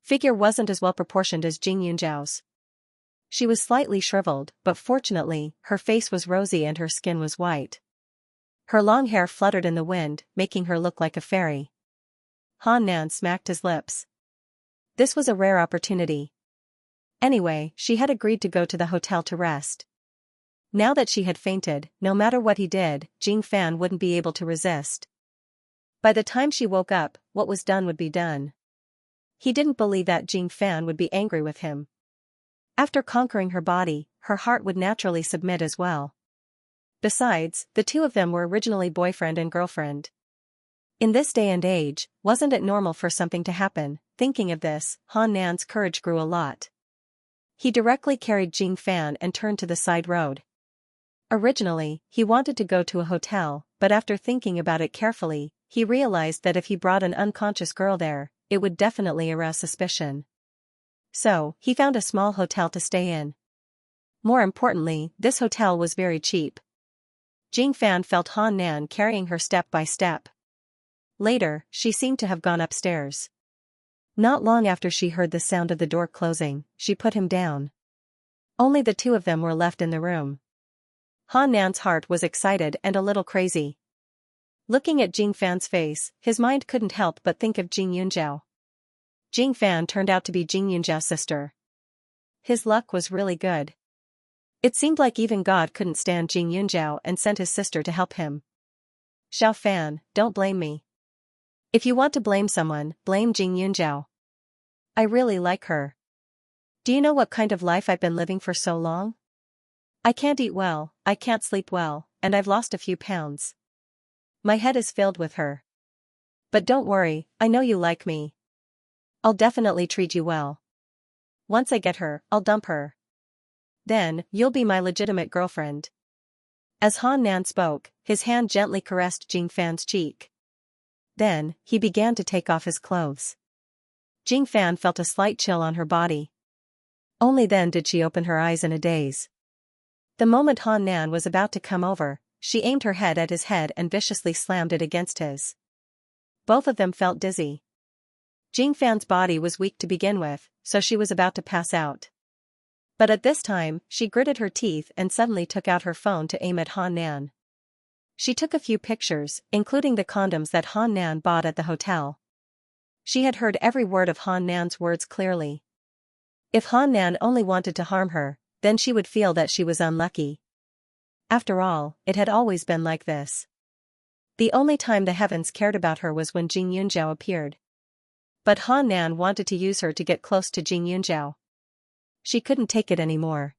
figure wasn't as well proportioned as Jing Yunzhao's. She was slightly shriveled, but fortunately, her face was rosy and her skin was white. Her long hair fluttered in the wind, making her look like a fairy. Han Nan smacked his lips. This was a rare opportunity. Anyway, she had agreed to go to the hotel to rest. Now that she had fainted, no matter what he did, Jing Fan wouldn't be able to resist. By the time she woke up, what was done would be done. He didn't believe that Jing Fan would be angry with him. After conquering her body, her heart would naturally submit as well. Besides, the two of them were originally boyfriend and girlfriend. In this day and age, wasn't it normal for something to happen? Thinking of this, Han Nan's courage grew a lot. He directly carried Jing Fan and turned to the side road. Originally, he wanted to go to a hotel, but after thinking about it carefully, he realized that if he brought an unconscious girl there, it would definitely arouse suspicion. So, he found a small hotel to stay in. More importantly, this hotel was very cheap. Jing Fan felt Han Nan carrying her step by step. Later, she seemed to have gone upstairs. Not long after she heard the sound of the door closing, she put him down. Only the two of them were left in the room. Han Nan's heart was excited and a little crazy. Looking at Jing Fan's face, his mind couldn't help but think of Jing Yunzhao. Jing Fan turned out to be Jing Yunzhao's sister. His luck was really good. It seemed like even God couldn't stand Jing Yunzhao and sent his sister to help him. Xiao Fan, don't blame me. If you want to blame someone, blame Jing Yunzhao. I really like her. Do you know what kind of life I've been living for so long? I can't eat well, I can't sleep well, and I've lost a few pounds. My head is filled with her. But don't worry, I know you like me. I'll definitely treat you well. Once I get her, I'll dump her. Then, you'll be my legitimate girlfriend." As Han Nan spoke, his hand gently caressed Jing Fan's cheek. Then, he began to take off his clothes. Jing Fan felt a slight chill on her body. Only then did she open her eyes in a daze. The moment Han Nan was about to come over, she aimed her head at his head and viciously slammed it against his. Both of them felt dizzy. Jing Fan's body was weak to begin with, so she was about to pass out. But at this time, she gritted her teeth and suddenly took out her phone to aim at Han Nan. She took a few pictures, including the condoms that Han Nan bought at the hotel. She had heard every word of Han Nan's words clearly. If Han Nan only wanted to harm her, then she would feel that she was unlucky. After all, it had always been like this. The only time the heavens cared about her was when Jing Yunzhao appeared. But Han Nan wanted to use her to get close to Jing Yunzhao. She couldn't take it anymore.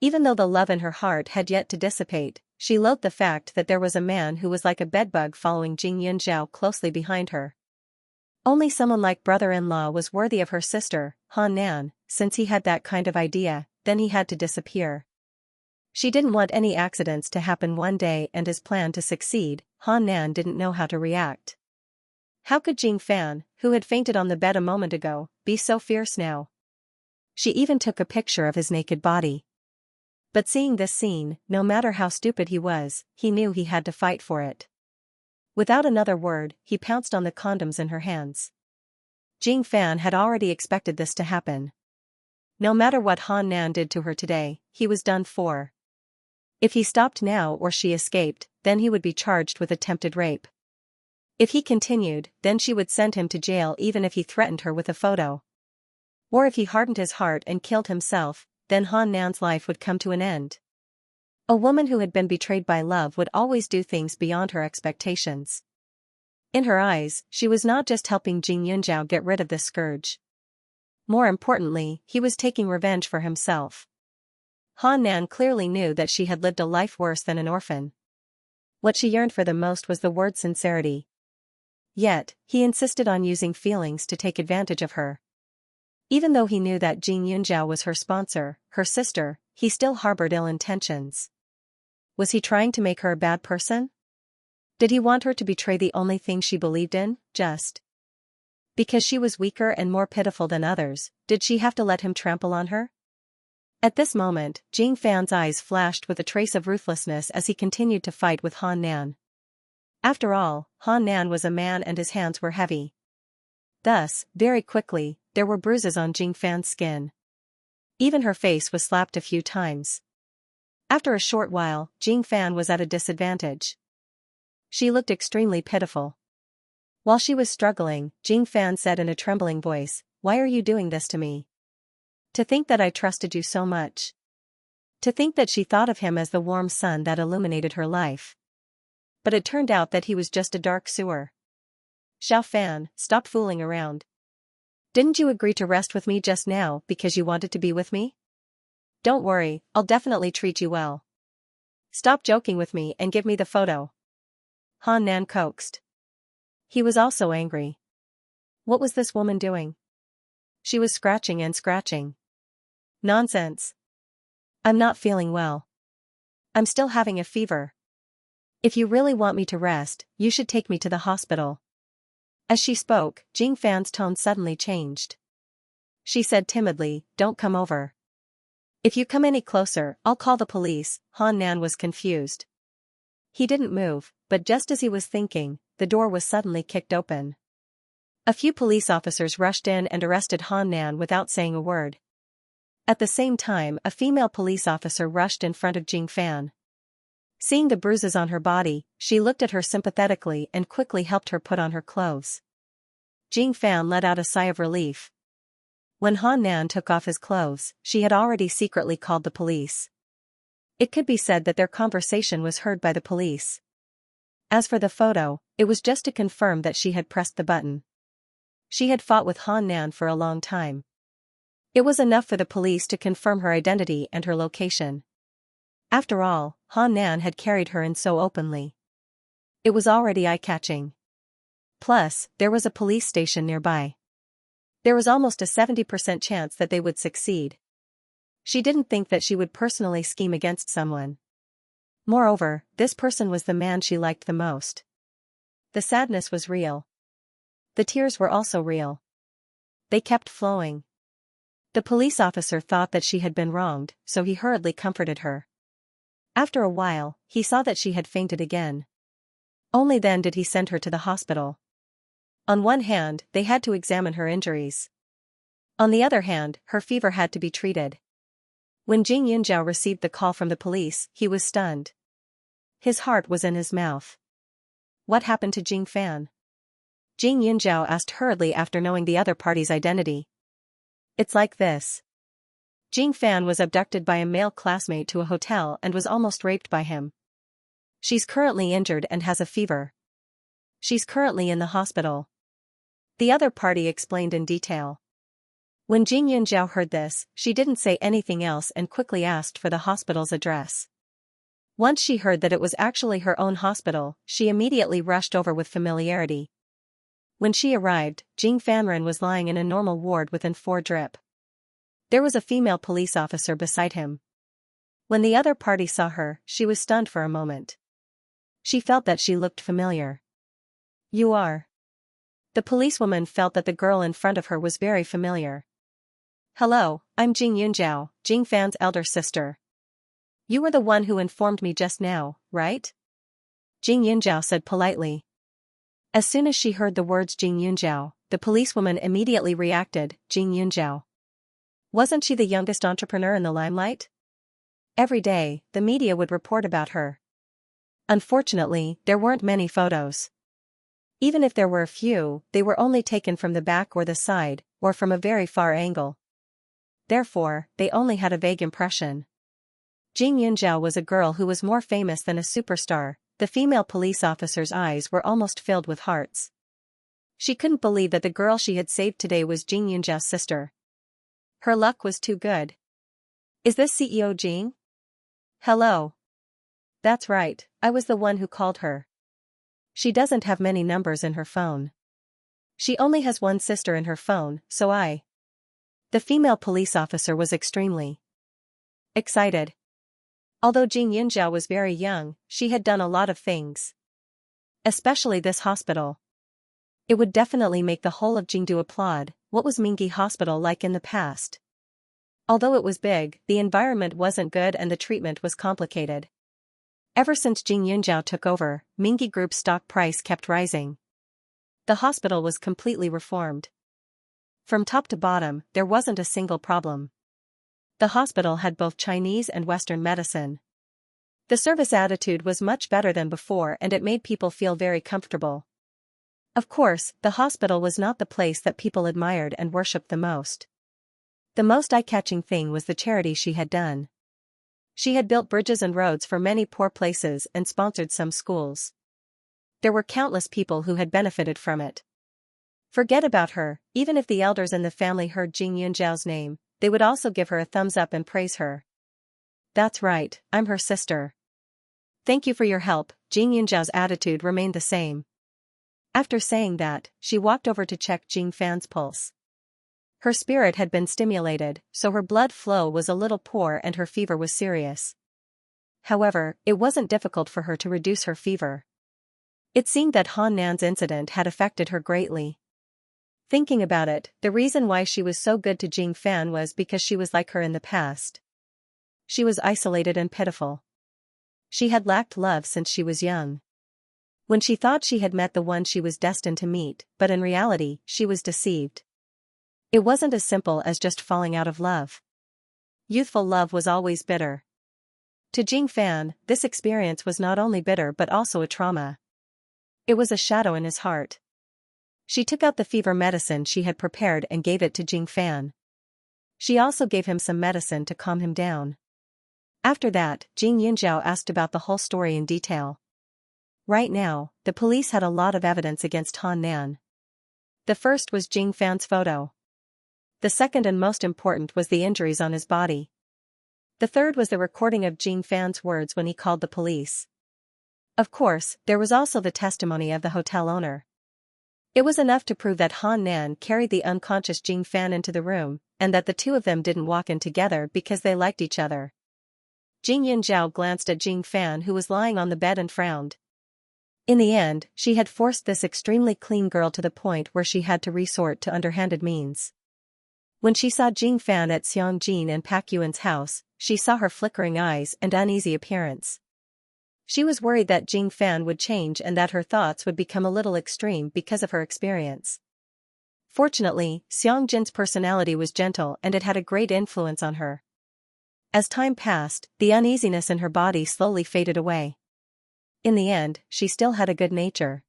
Even though the love in her heart had yet to dissipate, she loathed the fact that there was a man who was like a bedbug following Jing Yunzhao closely behind her. Only someone like brother-in-law was worthy of her sister, Han Nan. Since he had that kind of idea, then he had to disappear. She didn't want any accidents to happen one day and his plan to succeed. Han Nan didn't know how to react. How could Jing Fan, who had fainted on the bed a moment ago, be so fierce now? She even took a picture of his naked body. But seeing this scene, no matter how stupid he was, he knew he had to fight for it. Without another word, he pounced on the condoms in her hands. Jing Fan had already expected this to happen. No matter what Han Nan did to her today, he was done for. If he stopped now or she escaped, then he would be charged with attempted rape. If he continued, then she would send him to jail even if he threatened her with a photo. Or if he hardened his heart and killed himself, then Han Nan's life would come to an end. A woman who had been betrayed by love would always do things beyond her expectations. In her eyes, she was not just helping Jing Yunzhao get rid of this scourge. More importantly, he was taking revenge for himself. Han Nan clearly knew that she had lived a life worse than an orphan. What she yearned for the most was the word sincerity. Yet, he insisted on using feelings to take advantage of her. Even though he knew that Jing Yunzhao was her sponsor, her sister, he still harbored ill intentions. Was he trying to make her a bad person? Did he want her to betray the only thing she believed in, just because she was weaker and more pitiful than others? Did she have to let him trample on her? At this moment, Jing Fan's eyes flashed with a trace of ruthlessness as he continued to fight with Han Nan. After all, Han Nan was a man and his hands were heavy. Thus, very quickly, there were bruises on Jing Fan's skin. Even her face was slapped a few times. After a short while, Jing Fan was at a disadvantage. She looked extremely pitiful. While she was struggling, Jing Fan said in a trembling voice, "Why are you doing this to me? To think that I trusted you so much. To think that she thought of him as the warm sun that illuminated her life. But it turned out that he was just a dark sewer. Xiao Fan, stop fooling around. Didn't you agree to rest with me just now because you wanted to be with me? Don't worry, I'll definitely treat you well. Stop joking with me and give me the photo." Han Nan coaxed. He was also angry. What was this woman doing? She was scratching and scratching. Nonsense. I'm not feeling well. I'm still having a fever. If you really want me to rest, you should take me to the hospital. As she spoke, Jing Fan's tone suddenly changed. She said timidly, "Don't come over. If you come any closer, I'll call the police." Han Nan was confused. He didn't move, but just as he was thinking, the door was suddenly kicked open. A few police officers rushed in and arrested Han Nan without saying a word. At the same time, a female police officer rushed in front of Jing Fan. Seeing the bruises on her body, she looked at her sympathetically and quickly helped her put on her clothes. Jing Fan let out a sigh of relief. When Han Nan took off his clothes, she had already secretly called the police. It could be said that their conversation was heard by the police. As for the photo, it was just to confirm that she had pressed the button. She had fought with Han Nan for a long time. It was enough for the police to confirm her identity and her location. After all, Han Nan had carried her in so openly. It was already eye-catching. Plus, there was a police station nearby. There was almost a 70% chance that they would succeed. She didn't think that she would personally scheme against someone. Moreover, this person was the man she liked the most. The sadness was real. The tears were also real. They kept flowing. The police officer thought that she had been wronged, so he hurriedly comforted her. After a while, he saw that she had fainted again. Only then did he send her to the hospital. On one hand, they had to examine her injuries. On the other hand, her fever had to be treated. When Jing Yunjiao received the call from the police, he was stunned. His heart was in his mouth. What happened to Jing Fan? Jing Yunjiao asked hurriedly after knowing the other party's identity. It's like this. Jing Fan was abducted by a male classmate to a hotel and was almost raped by him. She's currently injured and has a fever. She's currently in the hospital. The other party explained in detail. When Jing Yunjiao heard this, she didn't say anything else and quickly asked for the hospital's address. Once she heard that it was actually her own hospital, she immediately rushed over with familiarity. When she arrived, Jing Fanren was lying in a normal ward with N4 drip. There was a female police officer beside him. When the other party saw her, she was stunned for a moment. She felt that she looked familiar. You are. The policewoman felt that the girl in front of her was very familiar. Hello, I'm Jing Yunjiao, Jing Fan's elder sister. You were the one who informed me just now, right? Jing Yunjiao said politely. As soon as she heard the words Jing Yunjiao, the policewoman immediately reacted, Jing Yunjiao. Wasn't she the youngest entrepreneur in the limelight? Every day, the media would report about her. Unfortunately, there weren't many photos. Even if there were a few, they were only taken from the back or the side, or from a very far angle. Therefore, they only had a vague impression. Jing Yunjiao was a girl who was more famous than a superstar. The female police officer's eyes were almost filled with hearts. She couldn't believe that the girl she had saved today was Jing Yunjiao's sister. Her luck was too good. Is this CEO Jing? Hello. That's right, I was the one who called her. She doesn't have many numbers in her phone. She only has one sister in her phone, so I. The female police officer was extremely excited. Although Jing Yunjiao was very young, she had done a lot of things. Especially this hospital. It would definitely make the whole of Jingdu applaud. What was Mingi Hospital like in the past? Although it was big, the environment wasn't good and the treatment was complicated. Ever since Jing Yunjiao took over, Mingi Group's stock price kept rising. The hospital was completely reformed. From top to bottom, there wasn't a single problem. The hospital had both Chinese and Western medicine. The service attitude was much better than before and it made people feel very comfortable. Of course, the hospital was not the place that people admired and worshipped the most. The most eye-catching thing was the charity she had done. She had built bridges and roads for many poor places and sponsored some schools. There were countless people who had benefited from it. Forget about her, even if the elders in the family heard Jing Yunjiao's name, they would also give her a thumbs up and praise her. That's right, I'm her sister. Thank you for your help. Jing Yunjiao's attitude remained the same. After saying that, she walked over to check Jing Fan's pulse. Her spirit had been stimulated, so her blood flow was a little poor and her fever was serious. However, it wasn't difficult for her to reduce her fever. It seemed that Han Nan's incident had affected her greatly. Thinking about it, the reason why she was so good to Jing Fan was because she was like her in the past. She was isolated and pitiful. She had lacked love since she was young. When she thought she had met the one she was destined to meet, but in reality, she was deceived. It wasn't as simple as just falling out of love. Youthful love was always bitter. To Jing Fan, this experience was not only bitter but also a trauma. It was a shadow in his heart. She took out the fever medicine she had prepared and gave it to Jing Fan. She also gave him some medicine to calm him down. After that, Jing Yunjiao asked about the whole story in detail. Right now, the police had a lot of evidence against Han Nan. The first was Jing Fan's photo. The second and most important was the injuries on his body. The third was the recording of Jing Fan's words when he called the police. Of course, there was also the testimony of the hotel owner. It was enough to prove that Han Nan carried the unconscious Jing Fan into the room, and that the two of them didn't walk in together because they liked each other. Jing Yunzhao glanced at Jing Fan, who was lying on the bed, and frowned. In the end, she had forced this extremely clean girl to the point where she had to resort to underhanded means. When she saw Jing Fan at Xianxia and Pak Yuan's house, she saw her flickering eyes and uneasy appearance. She was worried that Jing Fan would change and that her thoughts would become a little extreme because of her experience. Fortunately, Xiangjin's personality was gentle and it had a great influence on her. As time passed, the uneasiness in her body slowly faded away. In the end, she still had a good nature.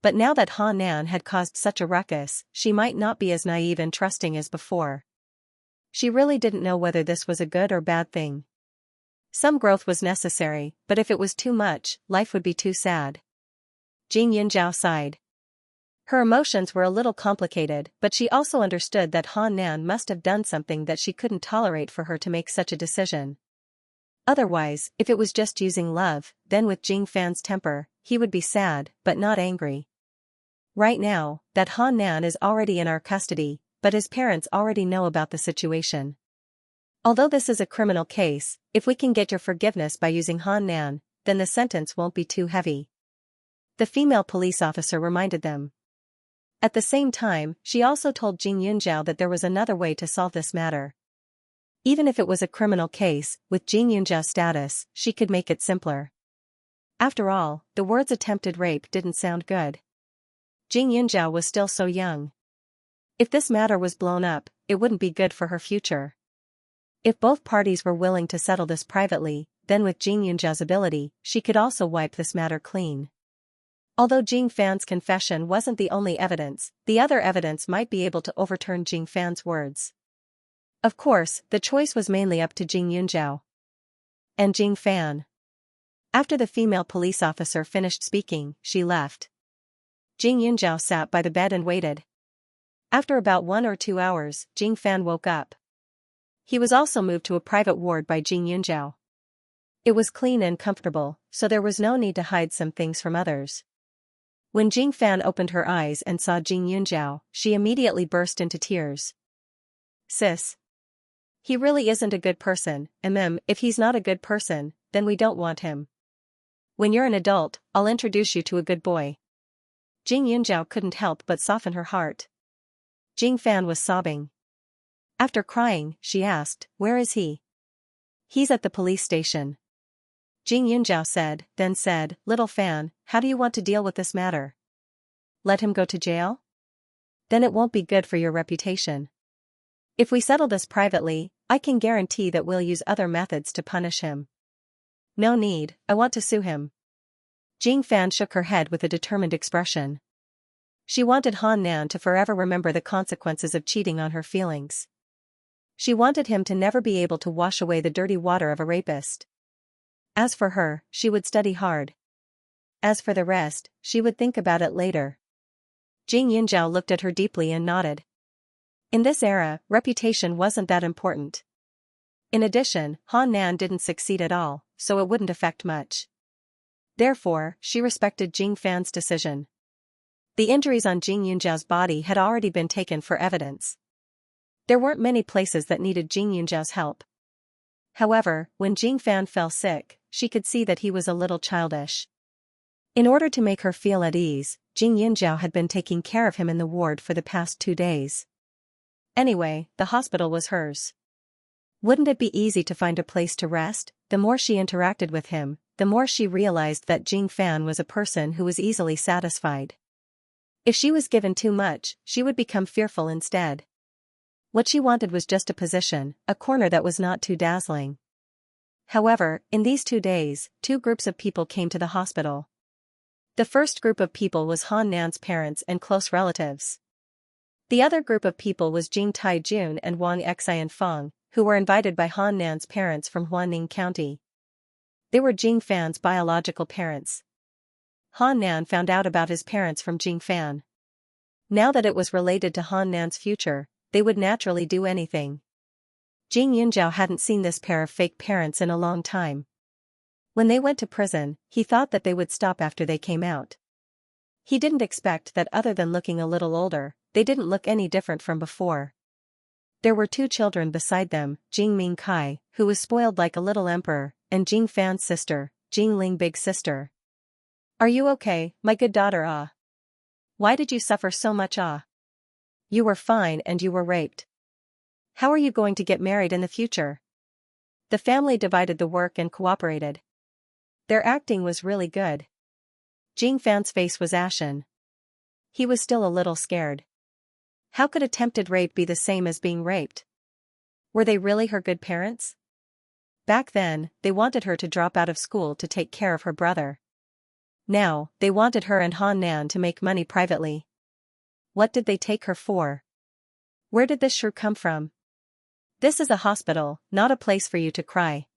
But now that Han Nan had caused such a ruckus, she might not be as naive and trusting as before. She really didn't know whether this was a good or bad thing. Some growth was necessary, but if it was too much, life would be too sad. Jing Yunzhao sighed. Her emotions were a little complicated, but she also understood that Han Nan must have done something that she couldn't tolerate for her to make such a decision. Otherwise, if it was just using love, then with Jing Fan's temper, he would be sad, but not angry. Right now, that Han Nan is already in our custody, but his parents already know about the situation. Although this is a criminal case, if we can get your forgiveness by using Han Nan, then the sentence won't be too heavy. The female police officer reminded them. At the same time, she also told Jing Yunzhao that there was another way to solve this matter. Even if it was a criminal case, with Jing Yunzhao's status, she could make it simpler. After all, the words attempted rape didn't sound good. Jing Yunzhao was still so young. If this matter was blown up, it wouldn't be good for her future. If both parties were willing to settle this privately, then with Jing Yunzhao's ability, she could also wipe this matter clean. Although Jing Fan's confession wasn't the only evidence, the other evidence might be able to overturn Jing Fan's words. Of course, the choice was mainly up to Jing Yunzhao and Jing Fan. After the female police officer finished speaking, she left. Jing Yunzhao sat by the bed and waited. After about 1 or 2 hours, Jing Fan woke up. He was also moved to a private ward by Jing Yunzhao. It was clean and comfortable, so there was no need to hide some things from others. When Jing Fan opened her eyes and saw Jing Yunzhao, she immediately burst into tears. Sis. He really isn't a good person, if he's not a good person, then we don't want him. When you're an adult, I'll introduce you to a good boy. Jing Yunzhao couldn't help but soften her heart. Jing Fan was sobbing. After crying, she asked, "Where is he?" "He's at the police station." Jing Yunzhao then said, "Little Fan, how do you want to deal with this matter? Let him go to jail? Then it won't be good for your reputation. If we settle this privately, I can guarantee that we'll use other methods to punish him." "No need, I want to sue him." Jing Fan shook her head with a determined expression. She wanted Han Nan to forever remember the consequences of cheating on her feelings. She wanted him to never be able to wash away the dirty water of a rapist. As for her, she would study hard. As for the rest, she would think about it later. Jing Yunzhao looked at her deeply and nodded. In this era, reputation wasn't that important. In addition, Han Nan didn't succeed at all, so it wouldn't affect much. Therefore, she respected Jing Fan's decision. The injuries on Jing Yunzhao's body had already been taken for evidence. There weren't many places that needed Jing Yunzhao's help. However, when Jing Fan fell sick, she could see that he was a little childish. In order to make her feel at ease, Jing Yunzhao had been taking care of him in the ward for the past 2 days. Anyway, the hospital was hers. Wouldn't it be easy to find a place to rest? The more she interacted with him, the more she realized that Jing Fan was a person who was easily satisfied. If she was given too much, she would become fearful instead. What she wanted was just a position, a corner that was not too dazzling. However, in these 2 days, 2 groups of people came to the hospital. The first group of people was Han Nan's parents and close relatives. The other group of people was Jing Taijun and Wang Xian Feng, who were invited by Han Nan's parents from Huaning County. They were Jing Fan's biological parents. Han Nan found out about his parents from Jing Fan. Now that it was related to Han Nan's future, they would naturally do anything. Jing Yunzhao hadn't seen this pair of fake parents in a long time. When they went to prison, he thought that they would stop after they came out. He didn't expect that other than looking a little older, they didn't look any different from before. There were two children beside them, Jing Mingkai, who was spoiled like a little emperor, and Jing Fan's sister, Jing Ling big sister. Are you okay, my good daughter? Ah. Why did you suffer so much? Ah. You were fine and you were raped. How are you going to get married in the future? The family divided the work and cooperated. Their acting was really good. Jing Fan's face was ashen. He was still a little scared. How could attempted rape be the same as being raped? Were they really her good parents? Back then, they wanted her to drop out of school to take care of her brother. Now, they wanted her and Han Nan to make money privately. What did they take her for? Where did this shrew come from? This is a hospital, not a place for you to cry.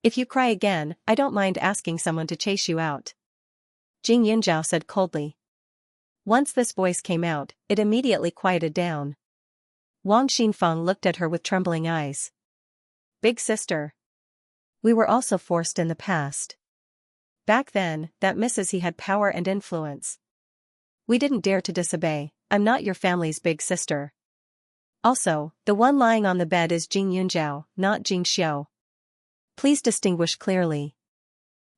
If you cry again, I don't mind asking someone to chase you out. Jing Yunzhao said coldly. Once this voice came out, it immediately quieted down. Wang Xinfeng looked at her with trembling eyes. Big sister. We were also forced in the past. Back then, that Mrs. He had power and influence. We didn't dare to disobey. I'm not your family's big sister. Also, the one lying on the bed is Jing Yunzhao, not Jing Xiao. Please distinguish clearly.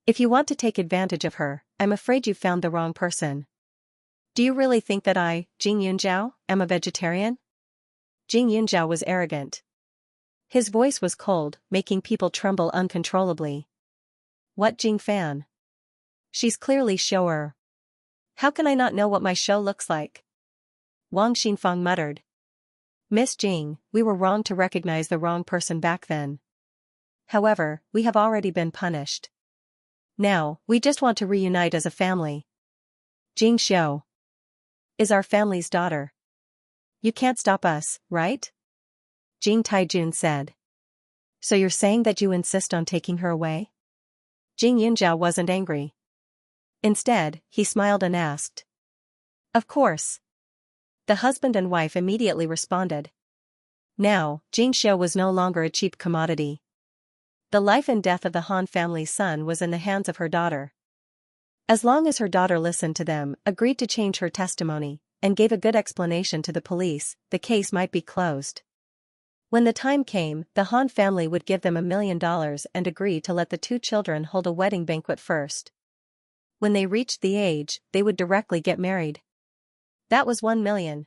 If you want to take advantage of her, I'm afraid you found the wrong person. Do you really think that I, Jing Yunzhao, am a vegetarian? Jing Yunzhao was arrogant. His voice was cold, making people tremble uncontrollably. What Jing Fan? She's clearly Shou'er. How can I not know what my show looks like? Wang Xinfeng muttered. Miss Jing, we were wrong to recognize the wrong person back then. However, we have already been punished. Now, we just want to reunite as a family. Jing Xiao is our family's daughter. You can't stop us, right? Jing Taijun said. So you're saying that you insist on taking her away? Jing Yunzhao wasn't angry. Instead, he smiled and asked. Of course. The husband and wife immediately responded. Now, Jing Xiao was no longer a cheap commodity. The life and death of the Han family's son was in the hands of her daughter. As long as her daughter listened to them, agreed to change her testimony, and gave a good explanation to the police, the case might be closed. When the time came, the Han family would give them $1 million and agree to let the two children hold a wedding banquet first. When they reached the age, they would directly get married. That was 1 million.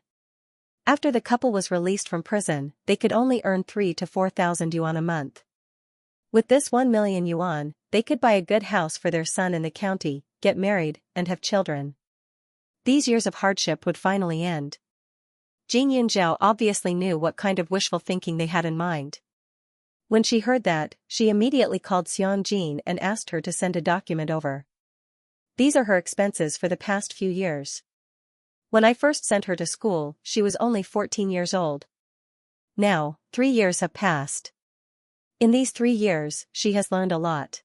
After the couple was released from prison, they could only earn 3,000 to 4,000 yuan a month. With this 1 million yuan, they could buy a good house for their son in the county, get married, and have children. These years of hardship would finally end. Jing Yunzhao obviously knew what kind of wishful thinking they had in mind. When she heard that, she immediately called Xianxia and asked her to send a document over. These are her expenses for the past few years. When I first sent her to school, she was only 14 years old. Now, 3 years have passed. In these 3 years, she has learned a lot.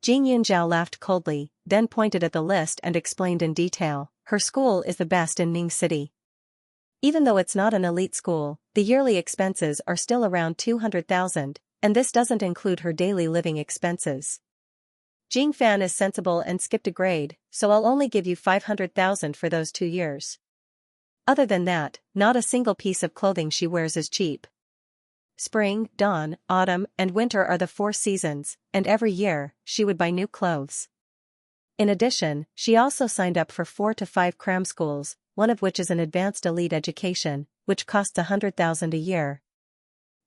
Jing Yunzhao laughed coldly, then pointed at the list and explained in detail, her school is the best in Ning City. Even though it's not an elite school, the yearly expenses are still around 200,000, and this doesn't include her daily living expenses. Jing Fan is sensible and skipped a grade, so I'll only give you 500,000 for those 2 years. Other than that, not a single piece of clothing she wears is cheap. Spring, dawn, autumn, and winter are the 4 seasons, and every year, she would buy new clothes. In addition, she also signed up for 4 to 5 cram schools, one of which is an advanced elite education, which costs 100,000 a year.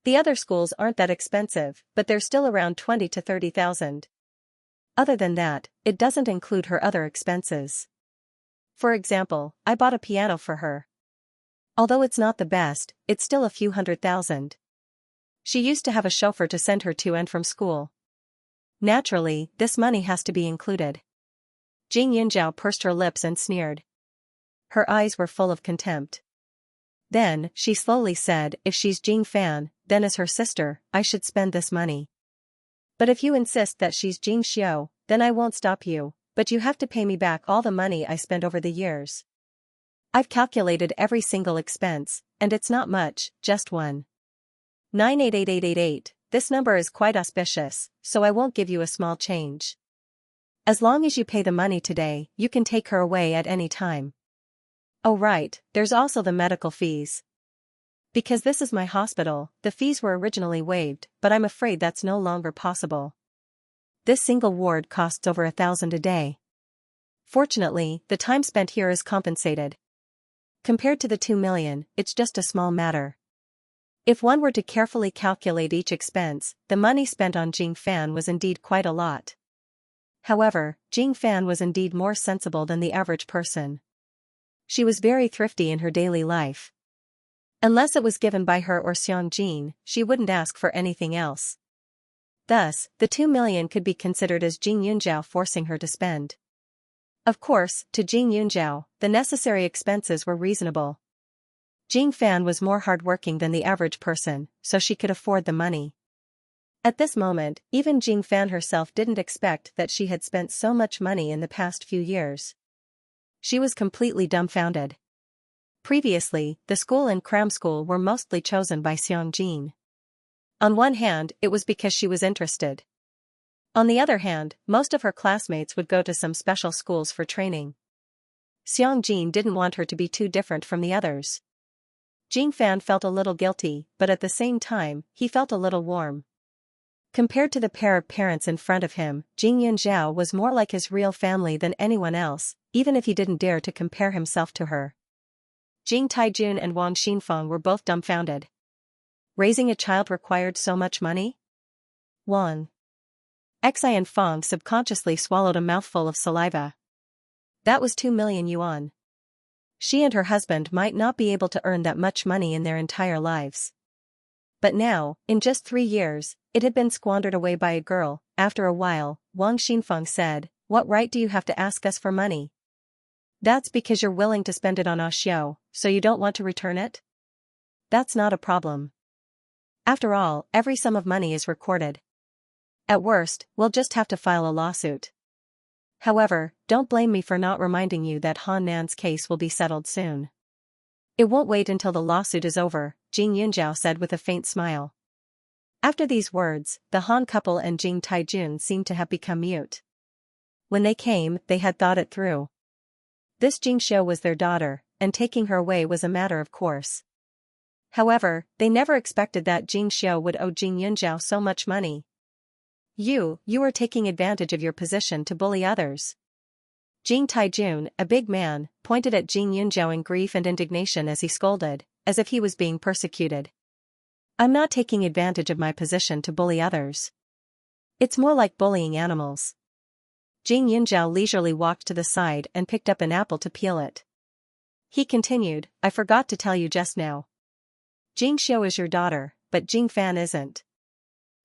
The other schools aren't that expensive, but they're still around 20 to 30,000. Other than that, it doesn't include her other expenses. For example, I bought a piano for her. Although it's not the best, it's still a few 100,000. She used to have a chauffeur to send her to and from school. Naturally, this money has to be included. Jing Yunzhao pursed her lips and sneered. Her eyes were full of contempt. Then, she slowly said, if she's Jing Fan, then as her sister, I should spend this money. But if you insist that she's Jing Xiao, then I won't stop you, but you have to pay me back all the money I spent over the years. I've calculated every single expense, and it's not much, just one 988888, this number is quite auspicious, so I won't give you a small change. As long as you pay the money today, you can take her away at any time. Oh right, there's also the medical fees. Because this is my hospital, the fees were originally waived, but I'm afraid that's no longer possible. This single ward costs over 1,000 a day. Fortunately, the time spent here is compensated. Compared to the 2 million, it's just a small matter. If one were to carefully calculate each expense, the money spent on Jing Fan was indeed quite a lot. However, Jing Fan was indeed more sensible than the average person. She was very thrifty in her daily life. Unless it was given by her or Xianxia, she wouldn't ask for anything else. Thus, the 2 million could be considered as Jing Yunjiao forcing her to spend. Of course, to Jing Yunjiao, the necessary expenses were reasonable. Jing Fan was more hardworking than the average person, so she could afford the money. At this moment, even Jing Fan herself didn't expect that she had spent so much money in the past few years. She was completely dumbfounded. Previously, the school and cram school were mostly chosen by Xianxia. On one hand, it was because she was interested. On the other hand, most of her classmates would go to some special schools for training. Xianxia didn't want her to be too different from the others. Jing Fan felt a little guilty, but at the same time, he felt a little warm. Compared to the pair of parents in front of him, Jing Yunjiao was more like his real family than anyone else, even if he didn't dare to compare himself to her. Jing Taijun and Wang Xinfeng were both dumbfounded. Raising a child required so much money? Wang Xi and Feng subconsciously swallowed a mouthful of saliva. That was 2 million yuan. She and her husband might not be able to earn that much money in their entire lives. But now, in just 3 years, it had been squandered away by a girl. After a while, Wang Xinfeng said, "What right do you have to ask us for money? That's because you're willing to spend it on Xiao, so you don't want to return it? That's not a problem. After all, every sum of money is recorded. At worst, we'll just have to file a lawsuit. However, don't blame me for not reminding you that Han Nan's case will be settled soon. It won't wait until the lawsuit is over," Jing Yunjiao said with a faint smile. After these words, the Han couple and Jing Taijun seemed to have become mute. When they came, they had thought it through. This Jing Xiu was their daughter, and taking her away was a matter of course. However, they never expected that Jing Xiu would owe Jing Yunjiao so much money. You are taking advantage of your position to bully others." Jing Taijun, a big man, pointed at Jing Yunjiao in grief and indignation as he scolded, as if he was being persecuted. "I'm not taking advantage of my position to bully others. It's more like bullying animals." Jing Yunjiao leisurely walked to the side and picked up an apple to peel it. He continued, "I forgot to tell you just now. Jing Xiu is your daughter, but Jing Fan isn't.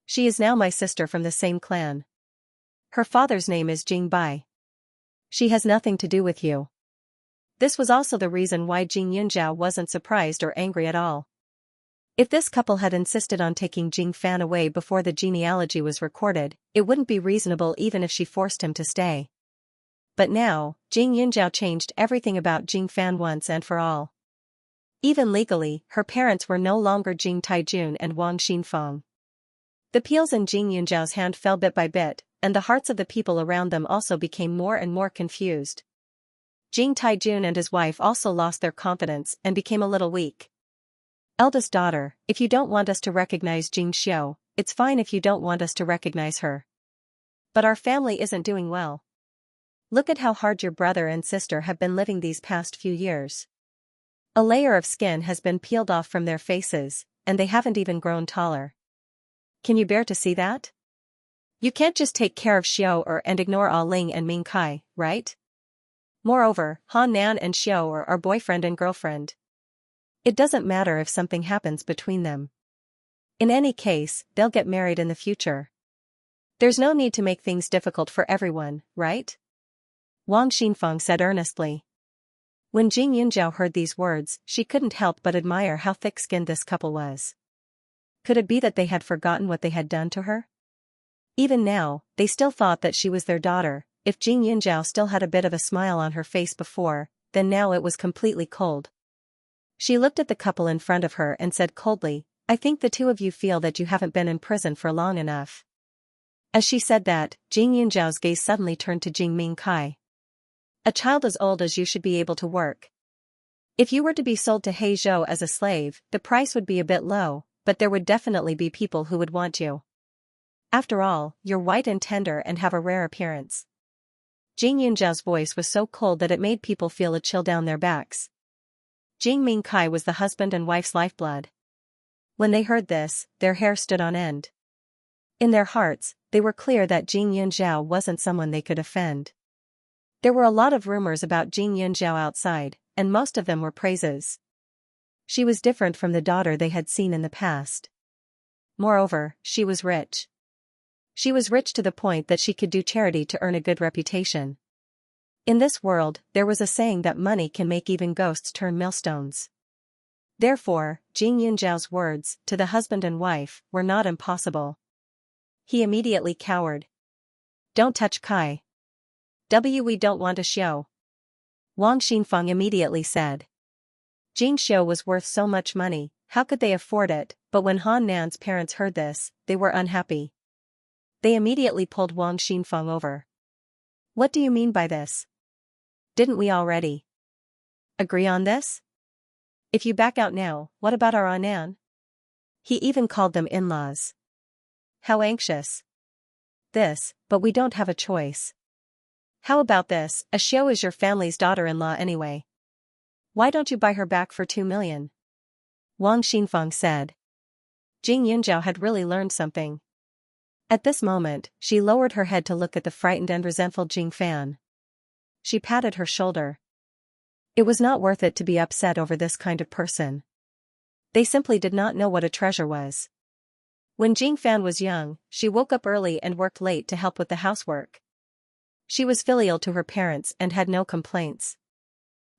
She is now my sister from the same clan. Her father's name is Jing Bai. She has nothing to do with you." This was also the reason why Jing Yunjiao wasn't surprised or angry at all. If this couple had insisted on taking Jing Fan away before the genealogy was recorded, it wouldn't be reasonable even if she forced him to stay. But now, Jing Yunjiao changed everything about Jing Fan once and for all. Even legally, her parents were no longer Jing Taijun and Wang Xinfeng. The peels in Jing Yunjiao's hand fell bit by bit, and the hearts of the people around them also became more and more confused. Jing Taijun and his wife also lost their confidence and became a little weak. "Eldest daughter, if you don't want us to recognize Jing Xiu, it's fine if you don't want us to recognize her. But our family isn't doing well. Look at how hard your brother and sister have been living these past few years. A layer of skin has been peeled off from their faces, and they haven't even grown taller. Can you bear to see that? You can't just take care of Xiu and ignore Ah Ling and Ming Kai, right? Moreover, Han Nan and Xiu are boyfriend and girlfriend. It doesn't matter if something happens between them. In any case, they'll get married in the future. There's no need to make things difficult for everyone, right?" Wang Xinfeng said earnestly. When Jing Yunjiao heard these words, she couldn't help but admire how thick-skinned this couple was. Could it be that they had forgotten what they had done to her? Even now, they still thought that she was their daughter. If Jing Yunjiao still had a bit of a smile on her face before, then now it was completely cold. She looked at the couple in front of her and said coldly, I think the two of you feel that you haven't been in prison for long enough. As she said that, Jing Yunjiao's gaze suddenly turned to Jing Mingkai. A child as old as you should be able to work. If you were to be sold to He Zhou as a slave, the price would be a bit low, but there would definitely be people who would want you. After all, you're white and tender and have a rare appearance. Jing Yunjiao's voice was so cold that it made people feel a chill down their backs. Jing Mingkai was the husband and wife's lifeblood. When they heard this, their hair stood on end. In their hearts, they were clear that Jing Yunjiao wasn't someone they could offend. There were a lot of rumors about Jing Yunjiao outside, and most of them were praises. She was different from the daughter they had seen in the past. Moreover, she was rich. She was rich to the point that she could do charity to earn a good reputation. In this world, there was a saying that money can make even ghosts turn millstones. Therefore, Jing Yunjiao's words, to the husband and wife, were not impossible. He immediately cowered. Don't touch Kai. We don't want a show. Wang Xinfeng immediately said. Jing Xiu was worth so much money, how could they afford it? But when Han Nan's parents heard this, they were unhappy. They immediately pulled Wang Xinfeng over. What do you mean by this? Didn't we already agree on this? If you back out now, what about our Anan? He even called them in-laws. How anxious. This, but we don't have a choice. How about this? A Xiu is your family's daughter-in-law anyway. Why don't you buy her back for 2 million? Wang Xinfeng said. Jing Yunjiao had really learned something. At this moment, she lowered her head to look at the frightened and resentful Jing Fan. She patted her shoulder. It was not worth it to be upset over this kind of person. They simply did not know what a treasure was. When Jing Fan was young, she woke up early and worked late to help with the housework. She was filial to her parents and had no complaints.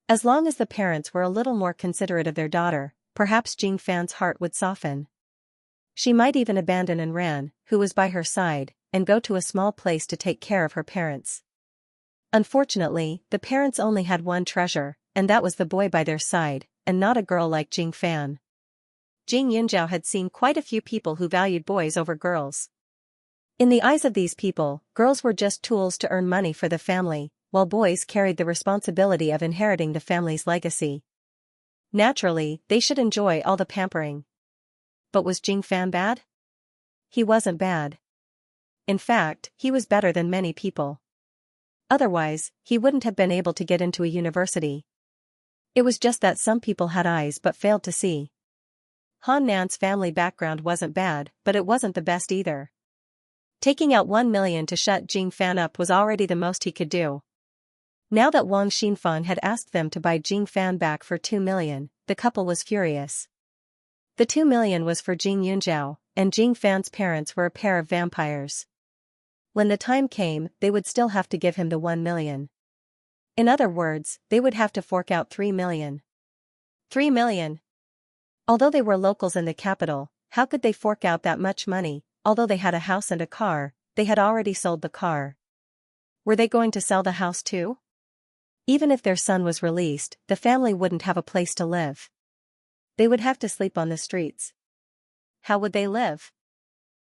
As long as the parents were a little more considerate of their daughter, perhaps Jing Fan's heart would soften. She might even abandon Ran, who was by her side, and go to a small place to take care of her parents. Unfortunately, the parents only had one treasure, and that was the boy by their side, and not a girl like Jing Fan. Jing Yunjiao had seen quite a few people who valued boys over girls. In the eyes of these people, girls were just tools to earn money for the family, while boys carried the responsibility of inheriting the family's legacy. Naturally, they should enjoy all the pampering. But was Jing Fan bad? He wasn't bad. In fact, he was better than many people. Otherwise, he wouldn't have been able to get into a university. It was just that some people had eyes but failed to see. Han Nan's family background wasn't bad, but it wasn't the best either. Taking out 1 million to shut Jing Fan up was already the most he could do. Now that Wang Xinfeng had asked them to buy Jing Fan back for 2 million, the couple was furious. The 2 million was for Jing Yunjiao, and Jing Fan's parents were a pair of vampires. When the time came, they would still have to give him the 1 million. In other words, they would have to fork out 3 million. 3 million! Although they were locals in the capital, how could they fork out that much money? Although they had a house and a car, they had already sold the car. Were they going to sell the house too? Even if their son was released, the family wouldn't have a place to live. They would have to sleep on the streets. How would they live?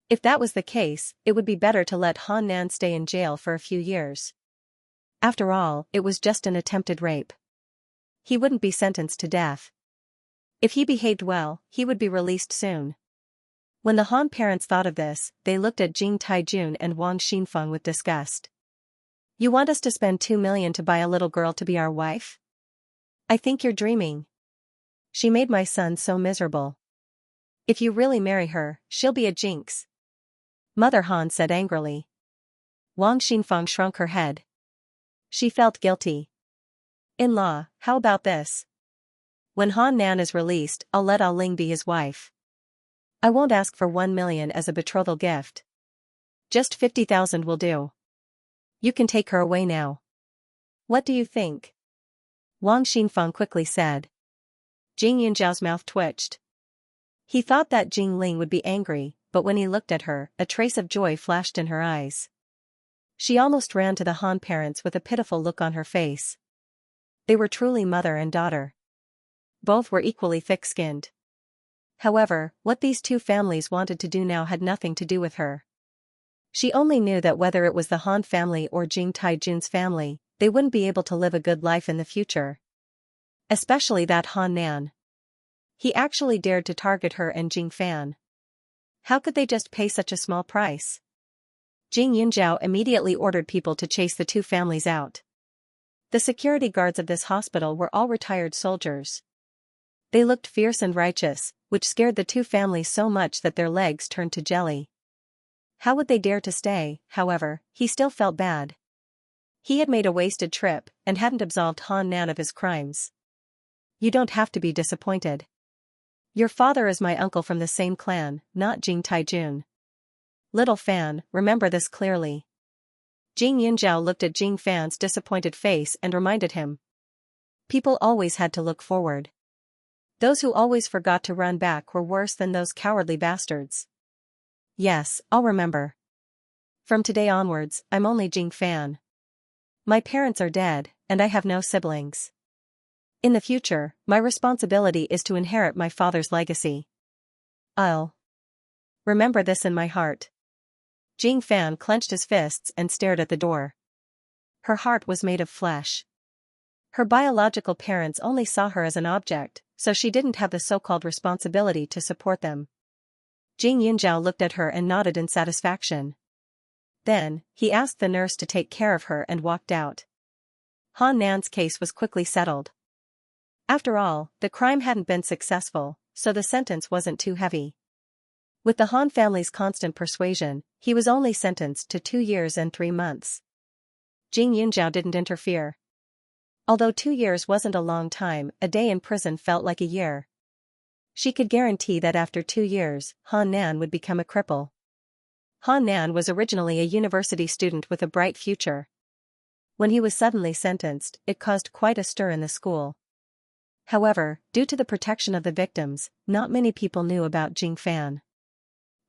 If that was the case, it would be better to let Han Nan stay in jail for a few years. After all, it was just an attempted rape. He wouldn't be sentenced to death. If he behaved well, he would be released soon. When the Han parents thought of this, they looked at Jing Taijun and Wang Xinfeng with disgust. You want us to spend 2 million to buy a little girl to be our wife? I think you're dreaming. She made my son so miserable. If you really marry her, she'll be a jinx. Mother Han said angrily. Wang Xinfeng shrunk her head. She felt guilty. In-law, how about this? When Han Nan is released, I'll let Ao Ling be his wife. I won't ask for 1 million as a betrothal gift. Just 50,000 will do. You can take her away now. What do you think? Wang Xinfeng quickly said. Jing Yunjiao's mouth twitched. He thought that Jing Ling would be angry, but when he looked at her, a trace of joy flashed in her eyes. She almost ran to the Han parents with a pitiful look on her face. They were truly mother and daughter. Both were equally thick-skinned. However, what these two families wanted to do now had nothing to do with her. She only knew that whether it was the Han family or Jing Taijun's family, they wouldn't be able to live a good life in the future. Especially that Han Nan. He actually dared to target her and Jing Fan. How could they just pay such a small price? Jing Yunjiao immediately ordered people to chase the two families out. The security guards of this hospital were all retired soldiers. They looked fierce and righteous, which scared the two families so much that their legs turned to jelly. How would they dare to stay? However, he still felt bad. He had made a wasted trip and hadn't absolved Han Nan of his crimes. You don't have to be disappointed. Your father is my uncle from the same clan, not Jing Taijun. Little Fan, remember this clearly. Jing Yunjiao looked at Jing Fan's disappointed face and reminded him. People always had to look forward. Those who always forgot to run back were worse than those cowardly bastards. Yes, I'll remember. From today onwards, I'm only Jing Fan. My parents are dead, and I have no siblings. In the future, my responsibility is to inherit my father's legacy. I'll remember this in my heart. Jing Fan clenched his fists and stared at the door. Her heart was made of flesh. Her biological parents only saw her as an object, so she didn't have the so-called responsibility to support them. Jing Yunjiao looked at her and nodded in satisfaction. Then, he asked the nurse to take care of her and walked out. Han Nan's case was quickly settled. After all, the crime hadn't been successful, so the sentence wasn't too heavy. With the Han family's constant persuasion, he was only sentenced to 2 years and 3 months. Jing Yunjiao didn't interfere. Although 2 years wasn't a long time, a day in prison felt like a year. She could guarantee that after 2 years, Han Nan would become a cripple. Han Nan was originally a university student with a bright future. When he was suddenly sentenced, it caused quite a stir in the school. However, due to the protection of the victims, not many people knew about Jing Fan.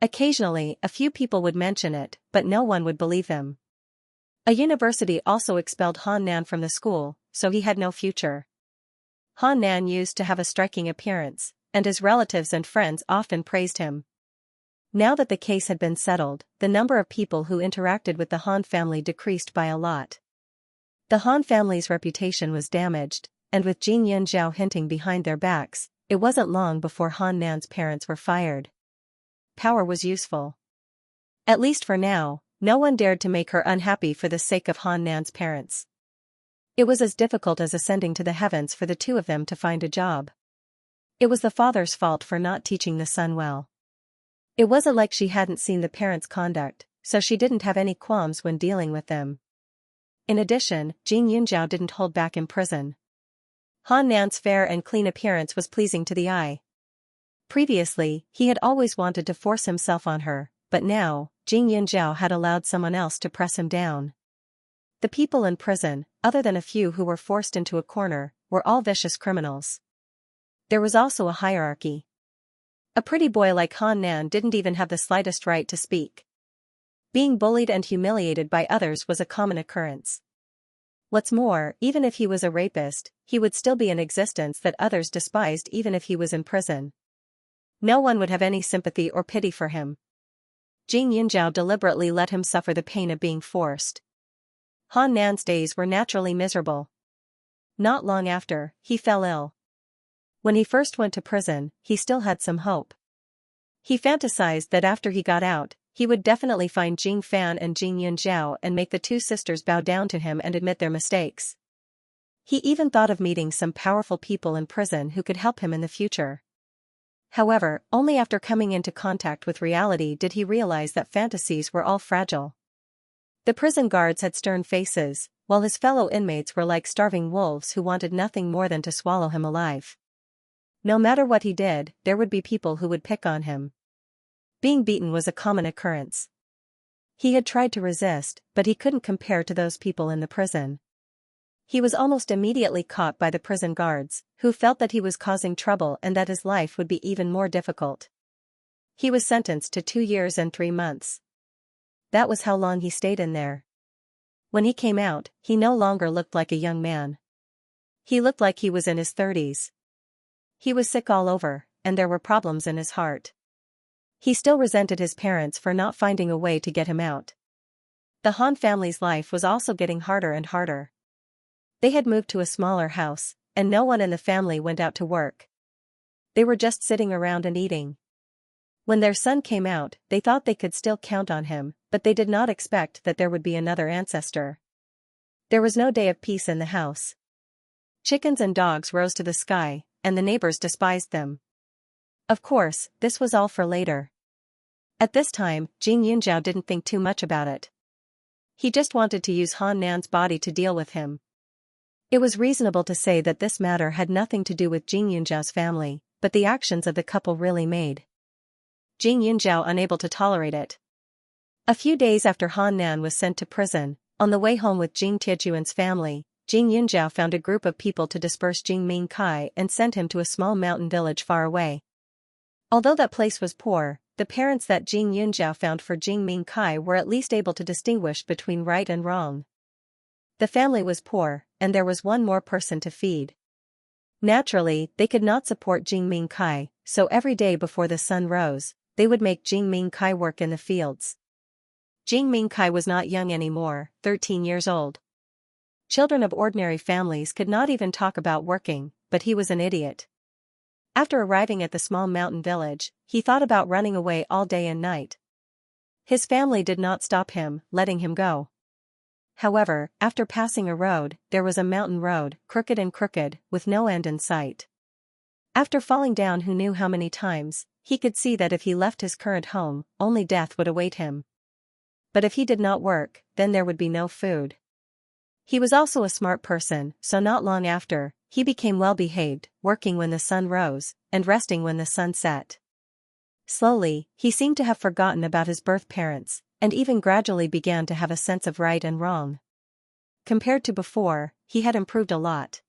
Occasionally, a few people would mention it, but no one would believe them. A university also expelled Han Nan from the school, so he had no future. Han Nan used to have a striking appearance, and his relatives and friends often praised him. Now that the case had been settled, the number of people who interacted with the Han family decreased by a lot. The Han family's reputation was damaged, and with Jing Yunjiao hinting behind their backs, it wasn't long before Han Nan's parents were fired. Power was useful. At least for now, no one dared to make her unhappy for the sake of Han Nan's parents. It was as difficult as ascending to the heavens for the two of them to find a job. It was the father's fault for not teaching the son well. It wasn't like she hadn't seen the parents' conduct, so she didn't have any qualms when dealing with them. In addition, Jing Yunjiao didn't hold back in prison. Han Nan's fair and clean appearance was pleasing to the eye. Previously, he had always wanted to force himself on her, but now, Jing Yunjiao had allowed someone else to press him down. The people in prison, other than a few who were forced into a corner, were all vicious criminals. There was also a hierarchy. A pretty boy like Han Nan didn't even have the slightest right to speak. Being bullied and humiliated by others was a common occurrence. What's more, even if he was a rapist, he would still be in existence that others despised even if he was in prison. No one would have any sympathy or pity for him. Jing Yunjiao deliberately let him suffer the pain of being forced. Han Nan's days were naturally miserable. Not long after, he fell ill. When he first went to prison, he still had some hope. He fantasized that after he got out, he would definitely find Jing Fan and Jing Yunjiao and make the two sisters bow down to him and admit their mistakes. He even thought of meeting some powerful people in prison who could help him in the future. However, only after coming into contact with reality did he realize that fantasies were all fragile. The prison guards had stern faces, while his fellow inmates were like starving wolves who wanted nothing more than to swallow him alive. No matter what he did, there would be people who would pick on him. Being beaten was a common occurrence. He had tried to resist, but he couldn't compare to those people in the prison. He was almost immediately caught by the prison guards, who felt that he was causing trouble and that his life would be even more difficult. He was sentenced to 2 years and 3 months. That was how long he stayed in there. When he came out, he no longer looked like a young man. He looked like he was in his 30s. He was sick all over, and there were problems in his heart. He still resented his parents for not finding a way to get him out. The Han family's life was also getting harder and harder. They had moved to a smaller house, and no one in the family went out to work. They were just sitting around and eating. When their son came out, they thought they could still count on him, but they did not expect that there would be another ancestor. There was no day of peace in the house. Chickens and dogs rose to the sky, and the neighbors despised them. Of course, this was all for later. At this time, Jing Yunzhao didn't think too much about it. He just wanted to use Han Nan's body to deal with him. It was reasonable to say that this matter had nothing to do with Jing Yunzhao's family, but the actions of the couple really made Jing Yunzhao unable to tolerate it. A few days after Han Nan was sent to prison, on the way home with Jing Tiejuan's family, Jing Yunzhao found a group of people to disperse Jing Mingkai and sent him to a small mountain village far away. Although that place was poor, the parents that Jing Yunzhao found for Jing Mingkai were at least able to distinguish between right and wrong. The family was poor, and there was one more person to feed. Naturally, they could not support Jing Mingkai, so every day before the sun rose, they would make Jing Mingkai work in the fields. Jing Mingkai was not young anymore, 13 years old. Children of ordinary families could not even talk about working, but he was an idiot. After arriving at the small mountain village, he thought about running away all day and night. His family did not stop him, letting him go. However, after passing a road, there was a mountain road, crooked, with no end in sight. After falling down who knew how many times, he could see that if he left his current home, only death would await him. But if he did not work, then there would be no food. He was also a smart person, so not long after, he became well-behaved, working when the sun rose, and resting when the sun set. Slowly, he seemed to have forgotten about his birth parents, and even gradually began to have a sense of right and wrong. Compared to before, he had improved a lot.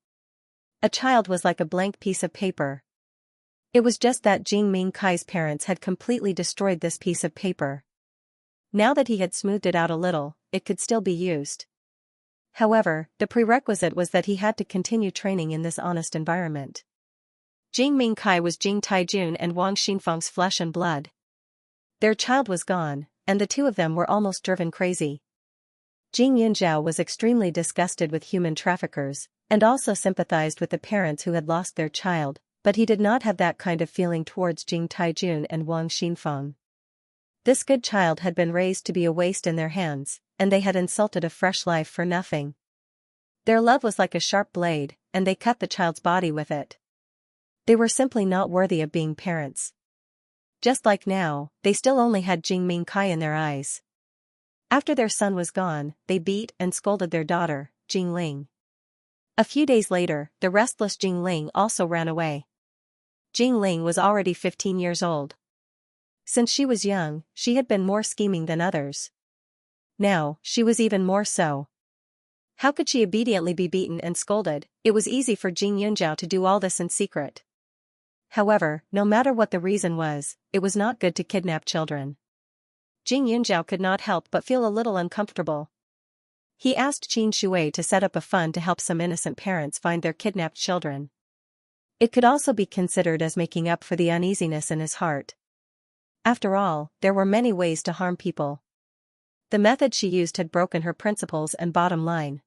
A child was like a blank piece of paper. It was just that Jing Mingkai's parents had completely destroyed this piece of paper. Now that he had smoothed it out a little, it could still be used. However, the prerequisite was that he had to continue training in this honest environment. Jing Mingkai was Jing Taijun and Wang Xinfeng's flesh and blood. Their child was gone, and the two of them were almost driven crazy. Jing Yunzhao was extremely disgusted with human traffickers, and also sympathized with the parents who had lost their child, but he did not have that kind of feeling towards Jing Taijun and Wang Xinfeng. This good child had been raised to be a waste in their hands, and they had insulted a fresh life for nothing. Their love was like a sharp blade, and they cut the child's body with it. They were simply not worthy of being parents. Just like now, they still only had Jing Mingkai in their eyes. After their son was gone, they beat and scolded their daughter, Jing Ling. A few days later, the restless Jing Ling also ran away. Jing Ling was already 15 years old. Since she was young, she had been more scheming than others. Now, she was even more so. How could she obediently be beaten and scolded? It was easy for Jing Yunzhao to do all this in secret. However, no matter what the reason was, it was not good to kidnap children. Jing Yunzhao could not help but feel a little uncomfortable. He asked Qin Shui to set up a fund to help some innocent parents find their kidnapped children. It could also be considered as making up for the uneasiness in his heart. After all, there were many ways to harm people. The method she used had broken her principles and bottom line.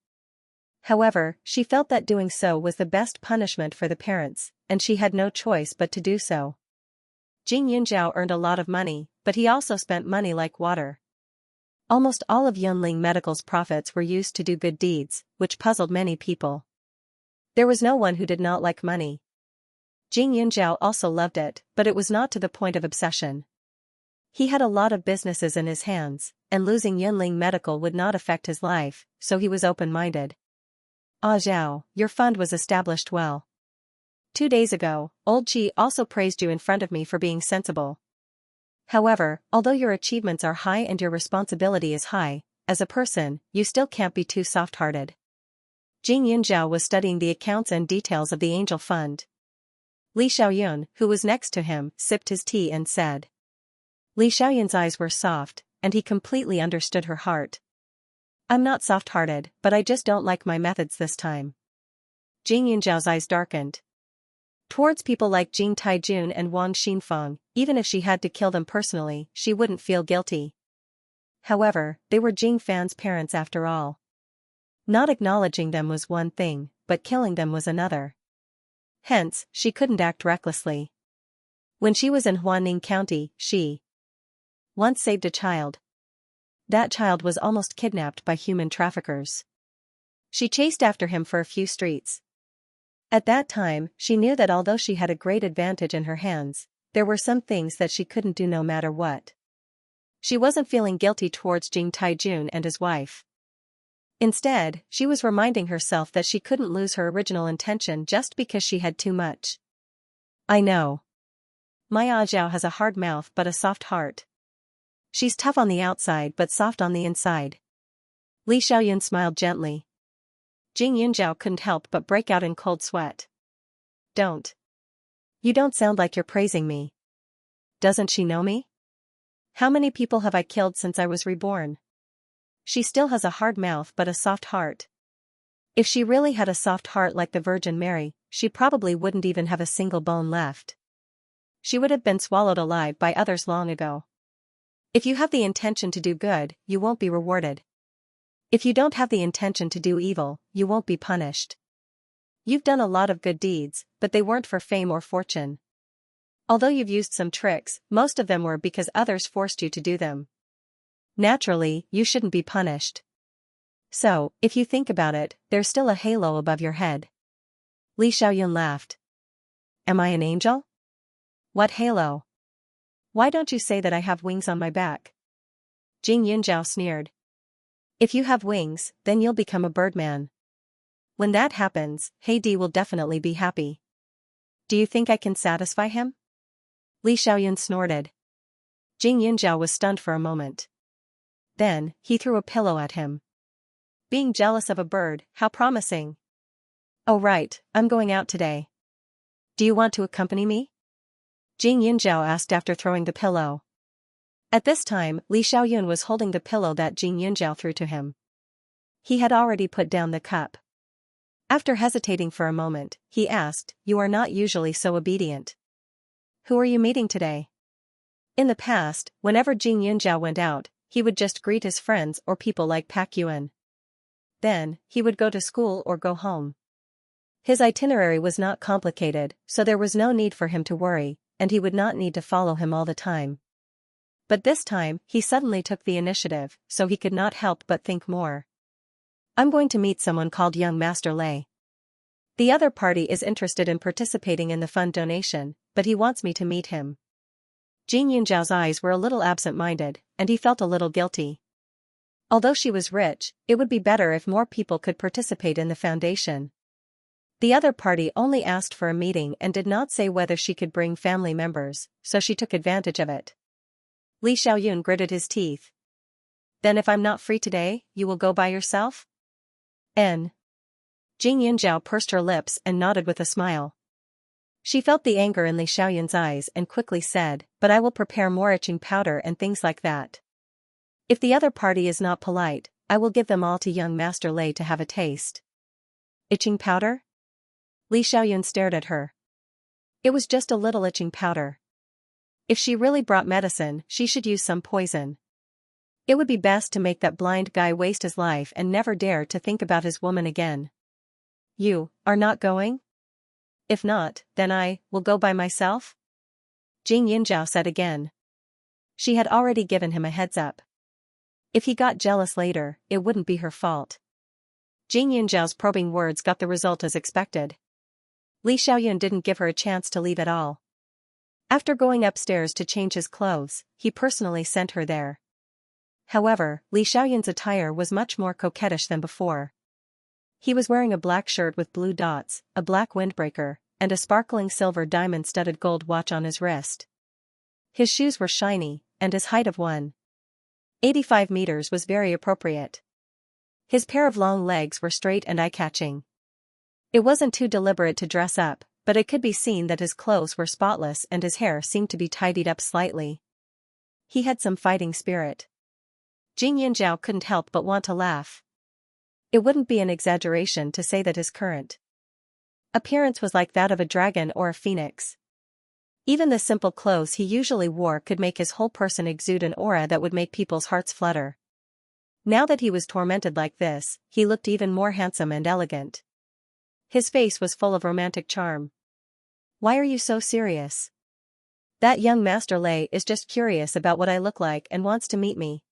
However, she felt that doing so was the best punishment for the parents, and she had no choice but to do so. Jing Yunzhao earned a lot of money, but he also spent money like water. Almost all of Yunling Medical's profits were used to do good deeds, which puzzled many people. There was no one who did not like money. Jing Yunzhao also loved it, but it was not to the point of obsession. He had a lot of businesses in his hands, and losing Yunling Medical would not affect his life, so he was open-minded. Ah Zhao, your fund was established well. 2 days ago, old Qi also praised you in front of me for being sensible. However, although your achievements are high and your responsibility is high, as a person, you still can't be too soft-hearted. Jing Yunzhao was studying the accounts and details of the Angel Fund. Li Xiaoyun, who was next to him, sipped his tea and said. Li Xiaoyun's eyes were soft, and he completely understood her heart. I'm not soft-hearted, but I just don't like my methods this time. Jing Yunzhao's eyes darkened. Towards people like Jing Taijun and Wang Xinfeng, even if she had to kill them personally, she wouldn't feel guilty. However, they were Jing Fan's parents after all. Not acknowledging them was one thing, but killing them was another. Hence, she couldn't act recklessly. When she was in Huaning County, she once saved a child. That child was almost kidnapped by human traffickers. She chased after him for a few streets. At that time, she knew that although she had a great advantage in her hands, there were some things that she couldn't do no matter what. She wasn't feeling guilty towards Jing Taijun and his wife. Instead, she was reminding herself that she couldn't lose her original intention just because she had too much. I know. My Ajiao has a hard mouth but a soft heart. She's tough on the outside but soft on the inside. Li Xiaoyun smiled gently. Jing Yunjiao couldn't help but break out in cold sweat. Don't. You don't sound like you're praising me. Doesn't she know me? How many people have I killed since I was reborn? She still has a hard mouth but a soft heart. If she really had a soft heart like the Virgin Mary, she probably wouldn't even have a single bone left. She would have been swallowed alive by others long ago. If you have the intention to do good, you won't be rewarded. If you don't have the intention to do evil, you won't be punished. You've done a lot of good deeds, but they weren't for fame or fortune. Although you've used some tricks, most of them were because others forced you to do them. Naturally, you shouldn't be punished. So, if you think about it, there's still a halo above your head. Li Xiaoyun laughed. Am I an angel? What halo? Why don't you say that I have wings on my back? Jing Yunjiao sneered. If you have wings, then you'll become a birdman. When that happens, Heidi will definitely be happy. Do you think I can satisfy him? Li Xiaoyun snorted. Jing Yunjiao was stunned for a moment. Then, he threw a pillow at him. Being jealous of a bird, how promising. Oh right, I'm going out today. Do you want to accompany me? Jing Yunjiao asked after throwing the pillow. At this time, Li Xiaoyun was holding the pillow that Jing Yunjiao threw to him. He had already put down the cup. After hesitating for a moment, he asked, You are not usually so obedient. Who are you meeting today? In the past, whenever Jing Yunjiao went out, he would just greet his friends or people like Pak Yuan. Then, he would go to school or go home. His itinerary was not complicated, so there was no need for him to worry, and he would not need to follow him all the time. But this time, he suddenly took the initiative, so he could not help but think more. I'm going to meet someone called Young Master Lei. The other party is interested in participating in the fund donation, but he wants me to meet him. Jing Yunjiao's eyes were a little absent-minded, and he felt a little guilty. Although she was rich, it would be better if more people could participate in the foundation. The other party only asked for a meeting and did not say whether she could bring family members, so she took advantage of it. Li Xiaoyun gritted his teeth. Then if I'm not free today, you will go by yourself? N. Jing Yunjiao pursed her lips and nodded with a smile. She felt the anger in Li Xiaoyun's eyes and quickly said, But I will prepare more itching powder and things like that. If the other party is not polite, I will give them all to young Master Lei to have a taste. Itching powder? Li Xiaoyun stared at her. It was just a little itching powder. If she really brought medicine, she should use some poison. It would be best to make that blind guy waste his life and never dare to think about his woman again. You are not going? If not, then I will go by myself? Jing Yunjiao said again. She had already given him a heads up. If he got jealous later, it wouldn't be her fault. Jing Yunjiao's probing words got the result as expected. Li Xiaoyun didn't give her a chance to leave at all. After going upstairs to change his clothes, he personally sent her there. However, Li Xiaoyun's attire was much more coquettish than before. He was wearing a black shirt with blue dots, a black windbreaker, and a sparkling silver diamond-studded gold watch on his wrist. His shoes were shiny, and his height of 1.85 meters was very appropriate. His pair of long legs were straight and eye-catching. It wasn't too deliberate to dress up, but it could be seen that his clothes were spotless and his hair seemed to be tidied up slightly. He had some fighting spirit. Jing Yunjiao couldn't help but want to laugh. It wouldn't be an exaggeration to say that his current appearance was like that of a dragon or a phoenix. Even the simple clothes he usually wore could make his whole person exude an aura that would make people's hearts flutter. Now that he was tormented like this, he looked even more handsome and elegant. His face was full of romantic charm. "Why are you so serious?" "That young Master Lei is just curious about what I look like and wants to meet me."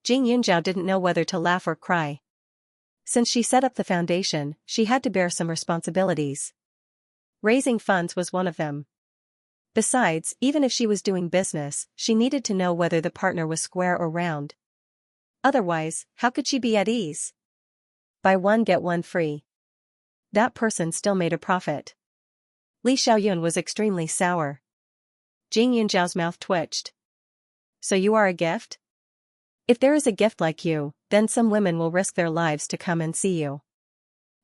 Jing Yunzhao didn't know whether to laugh or cry. Since she set up the foundation, she had to bear some responsibilities. Raising funds was one of them. Besides, even if she was doing business, she needed to know whether the partner was square or round. Otherwise, how could she be at ease? Buy one get one free. That person still made a profit. Li Xiaoyun was extremely sour. Jing Yunzhao's mouth twitched. "So you are a gift? If there is a gift like you, then some women will risk their lives to come and see you.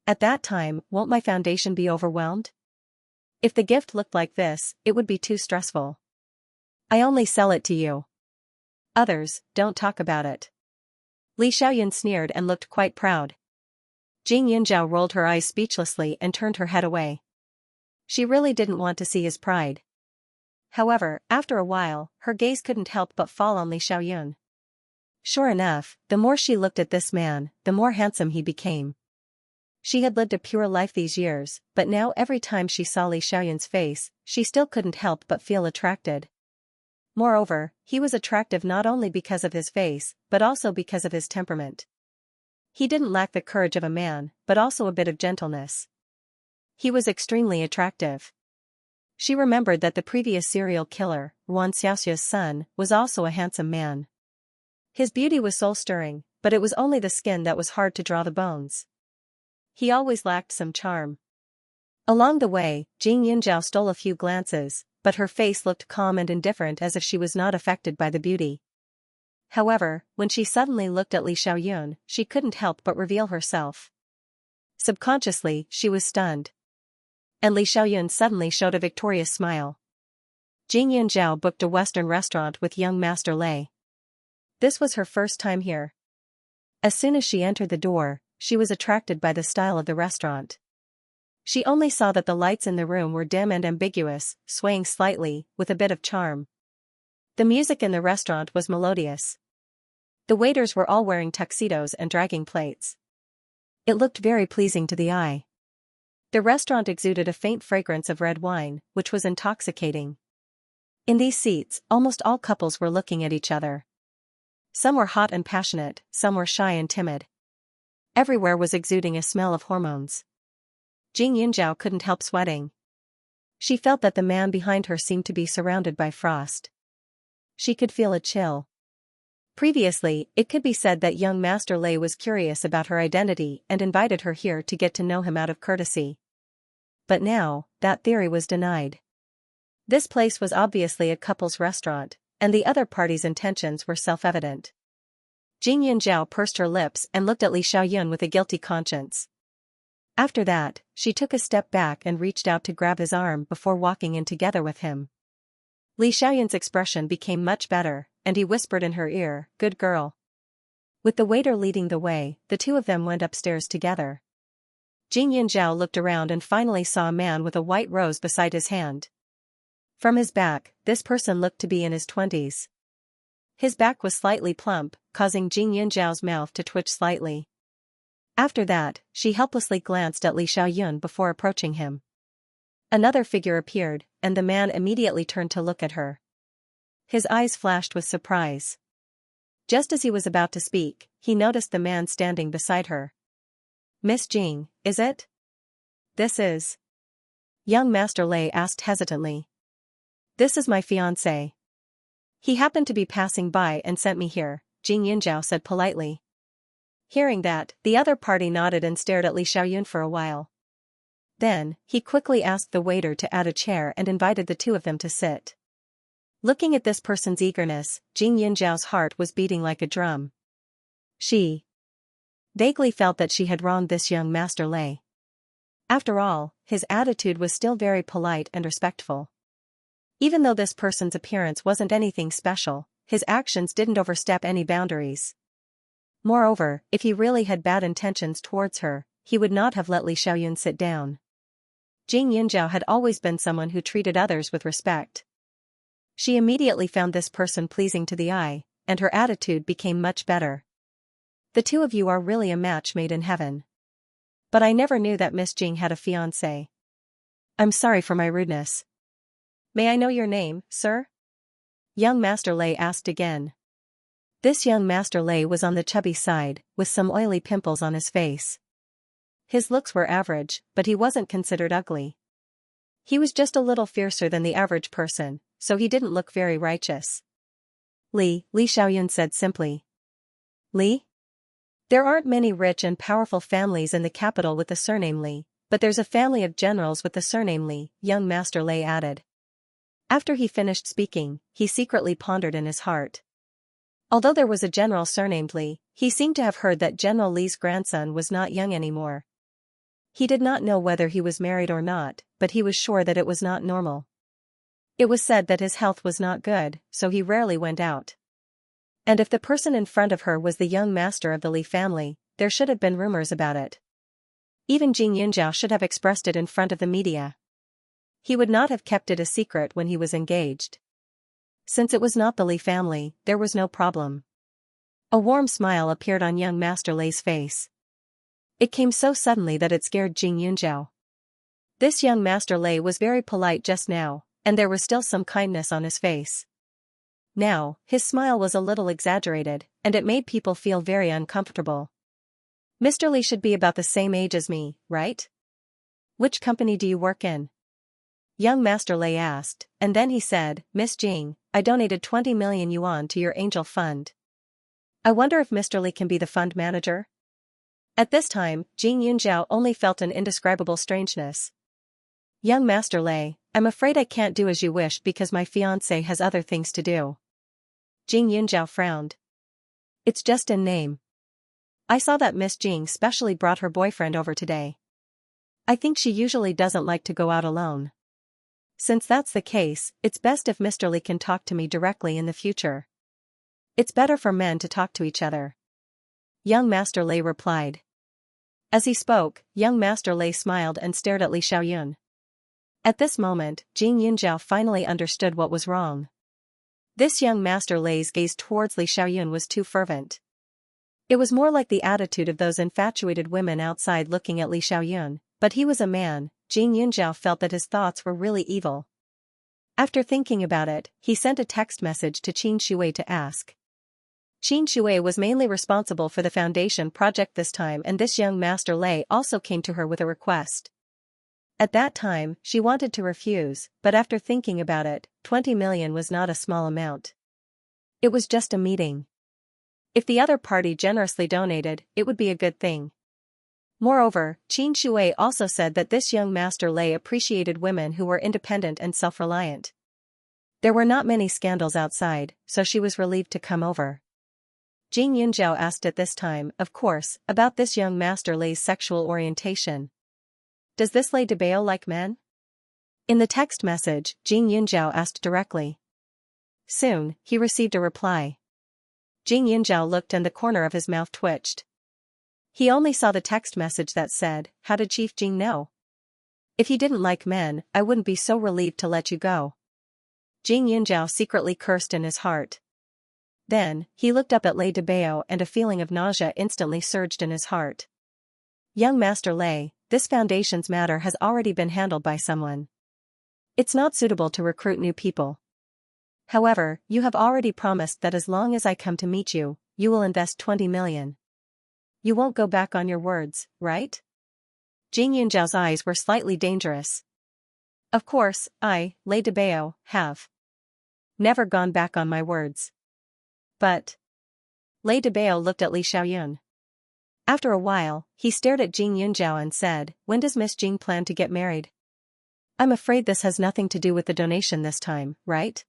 At that time, won't my foundation be overwhelmed? If the gift looked like this, it would be too stressful. I only sell it to you. Others, don't talk about it." Li Xiaoyun sneered and looked quite proud. Jing Yunzhao rolled her eyes speechlessly and turned her head away. She really didn't want to see his pride. However, after a while, her gaze couldn't help but fall on Li Xiaoyun. Sure enough, the more she looked at this man, the more handsome he became. She had lived a pure life these years, but now every time she saw Li Xiaoyun's face, she still couldn't help but feel attracted. Moreover, he was attractive not only because of his face, but also because of his temperament. He didn't lack the courage of a man, but also a bit of gentleness. He was extremely attractive. She remembered that the previous serial killer, Xianxia's son, was also a handsome man. His beauty was soul-stirring, but it was only the skin that was hard to draw the bones. He always lacked some charm. Along the way, Jing Yunzhao stole a few glances, but her face looked calm and indifferent as if she was not affected by the beauty. However, when she suddenly looked at Li Xiaoyun, she couldn't help but reveal herself. Subconsciously, she was stunned. And Li Xiaoyun suddenly showed a victorious smile. Jing Yunzhao booked a Western restaurant with young Master Lei. This was her first time here. As soon as she entered the door, she was attracted by the style of the restaurant. She only saw that the lights in the room were dim and ambiguous, swaying slightly, with a bit of charm. The music in the restaurant was melodious. The waiters were all wearing tuxedos and dragging plates. It looked very pleasing to the eye. The restaurant exuded a faint fragrance of red wine, which was intoxicating. In these seats, almost all couples were looking at each other. Some were hot and passionate, some were shy and timid. Everywhere was exuding a smell of hormones. Jing Yunzhao couldn't help sweating. She felt that the man behind her seemed to be surrounded by frost. She could feel a chill. Previously, it could be said that young Master Lei was curious about her identity and invited her here to get to know him out of courtesy. But now, that theory was denied. This place was obviously a couple's restaurant, and the other party's intentions were self-evident. Jing Yunzhao pursed her lips and looked at Li Xiaoyun with a guilty conscience. After that, she took a step back and reached out to grab his arm before walking in together with him. Li Xiaoyun's expression became much better, and he whispered in her ear, "Good girl." With the waiter leading the way, the two of them went upstairs together. Jing Yunzhao looked around and finally saw a man with a white rose beside his hand. From his back, this person looked to be in his 20s. His back was slightly plump, causing Jing Yunzhao's mouth to twitch slightly. After that, she helplessly glanced at Li Xiaoyun before approaching him. Another figure appeared, and the man immediately turned to look at her. His eyes flashed with surprise. Just as he was about to speak, he noticed the man standing beside her. "Miss Jing, is it?" "This is." Young Master Lei asked hesitantly. "This is my fiancé. He happened to be passing by and sent me here," Jing Yunzhao said politely. Hearing that, the other party nodded and stared at Li Xiaoyun for a while. Then, he quickly asked the waiter to add a chair and invited the two of them to sit. Looking at this person's eagerness, Jing Yunzhao's heart was beating like a drum. She vaguely felt that she had wronged this young Master Lei. After all, his attitude was still very polite and respectful. Even though this person's appearance wasn't anything special, his actions didn't overstep any boundaries. Moreover, if he really had bad intentions towards her, he would not have let Li Xiaoyun sit down. Jing Yunjiao had always been someone who treated others with respect. She immediately found this person pleasing to the eye, and her attitude became much better. The two of you are really a match made in heaven. But I never knew that Miss Jing had a fiancé. I'm sorry for my rudeness. May I know your name, sir? Young Master Lei asked again. This young Master Lei was on the chubby side, with some oily pimples on his face. His looks were average, but he wasn't considered ugly. He was just a little fiercer than the average person, so he didn't look very righteous. Li Xiaoyun said simply. Li? There aren't many rich and powerful families in the capital with the surname Li, but there's a family of generals with the surname Li, young Master Lei added. After he finished speaking, he secretly pondered in his heart. Although there was a general surnamed Li, he seemed to have heard that General Li's grandson was not young anymore. He did not know whether he was married or not, but he was sure that it was not normal. It was said that his health was not good, so he rarely went out. And if the person in front of her was the young master of the Li family, there should have been rumors about it. Even Jing Yunjiao should have expressed it in front of the media. He would not have kept it a secret when he was engaged. Since it was not the Li family, there was no problem. A warm smile appeared on young Master Lei's face. It came so suddenly that it scared Jing Yunjiao. This young Master Lei was very polite just now, and there was still some kindness on his face. Now, his smile was a little exaggerated, and it made people feel very uncomfortable. Mr. Li should be about the same age as me, right? Which company do you work in? Young Master Lei asked, and then he said, Miss Jing, I donated 20 million yuan to your angel fund. I wonder if Mr. Li can be the fund manager? At this time, Jing Yunjiao only felt an indescribable strangeness. Young Master Lei, I'm afraid I can't do as you wish because my fiancé has other things to do. Jing Yunjiao frowned. It's just in name. I saw that Miss Jing specially brought her boyfriend over today. I think she usually doesn't like to go out alone. Since that's the case, it's best if Mr. Li can talk to me directly in the future. It's better for men to talk to each other. Young Master Lei replied. As he spoke, young Master Lei smiled and stared at Li Xiaoyun. At this moment, Jing Yunjiao finally understood what was wrong. This young Master Lei's gaze towards Li Xiaoyun was too fervent. It was more like the attitude of those infatuated women outside looking at Li Xiaoyun, but he was a man. Jing Yunjiao felt that his thoughts were really evil. After thinking about it, he sent a text message to Qin Shui to ask. Qin Shui was mainly responsible for the foundation project this time, and this young Master Lei also came to her with a request. At that time, she wanted to refuse, but after thinking about it, 20 million was not a small amount. It was just a meeting. If the other party generously donated, it would be a good thing. Moreover, Qin Shui also said that this young Master Lei appreciated women who were independent and self-reliant. There were not many scandals outside, so she was relieved to come over. Jing Yunjiao asked at this time, of course, about this young Master Lei's sexual orientation. Does this Lei Debao like men? In the text message, Jing Yunjiao asked directly. Soon, he received a reply. Jing Yunjiao looked and the corner of his mouth twitched. He only saw the text message that said, how did Chief Jing know? If he didn't like men, I wouldn't be so relieved to let you go. Jing Yunjiao secretly cursed in his heart. Then, he looked up at Lei Debao and a feeling of nausea instantly surged in his heart. Young Master Lei, this foundation's matter has already been handled by someone. It's not suitable to recruit new people. However, you have already promised that as long as I come to meet you, you will invest 20 million. You won't go back on your words, right? Jing Yunjiao's eyes were slightly dangerous. Of course, I, Lei Debao, have never gone back on my words. But Lei Debao looked at Li Xiaoyun. After a while, he stared at Jing Yunjiao and said, when does Miss Jing plan to get married? I'm afraid this has nothing to do with the donation this time, right?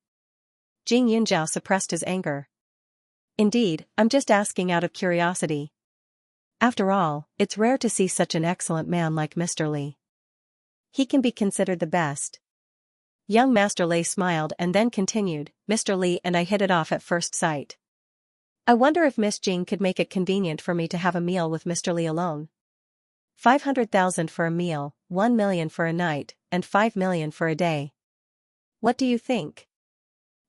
Jing Yunjiao suppressed his anger. Indeed, I'm just asking out of curiosity. After all, it's rare to see such an excellent man like Mr. Li. He can be considered the best. Young Master Lei smiled and then continued, Mr. Li and I hit it off at first sight. I wonder if Miss Jing could make it convenient for me to have a meal with Mr. Li alone. 500,000 for a meal, 1 million for a night, and 5 million for a day. What do you think?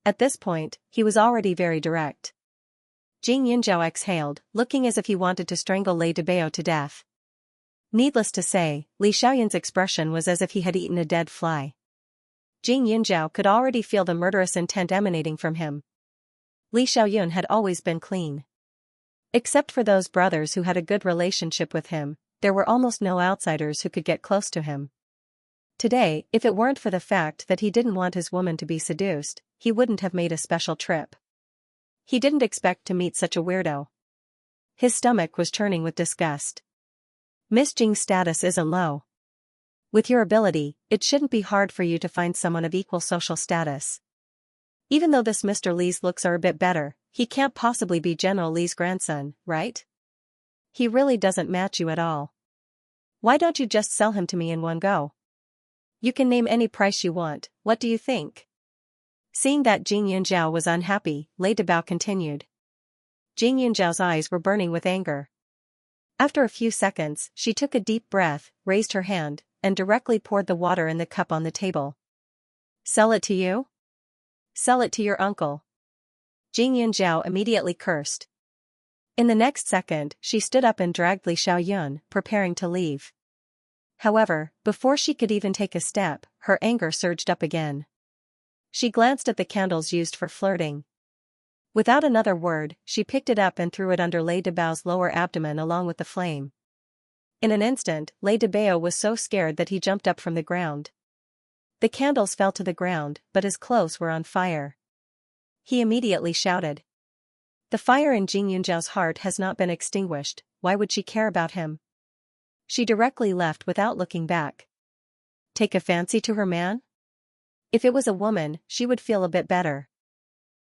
At this point, he was already very direct. Jing Yunzhao exhaled, looking as if he wanted to strangle Lei Debao to death. Needless to say, Li Xiaoyun's expression was as if he had eaten a dead fly. Jing Yunzhao could already feel the murderous intent emanating from him. Li Xiaoyun had always been clean. Except for those brothers who had a good relationship with him, there were almost no outsiders who could get close to him. Today, if it weren't for the fact that he didn't want his woman to be seduced, he wouldn't have made a special trip. He didn't expect to meet such a weirdo. His stomach was churning with disgust. Miss Jing's status isn't low. With your ability, it shouldn't be hard for you to find someone of equal social status. Even though this Mr. Li's looks are a bit better, he can't possibly be General Li's grandson, right? He really doesn't match you at all. Why don't you just sell him to me in one go? You can name any price you want, what do you think? Seeing that Jing Yunzhao was unhappy, Lei Debao continued. Jing Yunzhao's eyes were burning with anger. After a few seconds, she took a deep breath, raised her hand, and directly poured the water in the cup on the table. Sell it to you? Sell it to your uncle. Jing Yunzhao immediately cursed. In the next second, she stood up and dragged Li Xiaoyun, preparing to leave. However, before she could even take a step, her anger surged up again. She glanced at the candles used for flirting. Without another word, she picked it up and threw it under Lei Debao's lower abdomen along with the flame. In an instant, Lei Debao was so scared that he jumped up from the ground. The candles fell to the ground, but his clothes were on fire. He immediately shouted. The fire in Jing Yunzhao's heart has not been extinguished, why would she care about him? She directly left without looking back. Take a fancy to her man? If it was a woman, she would feel a bit better.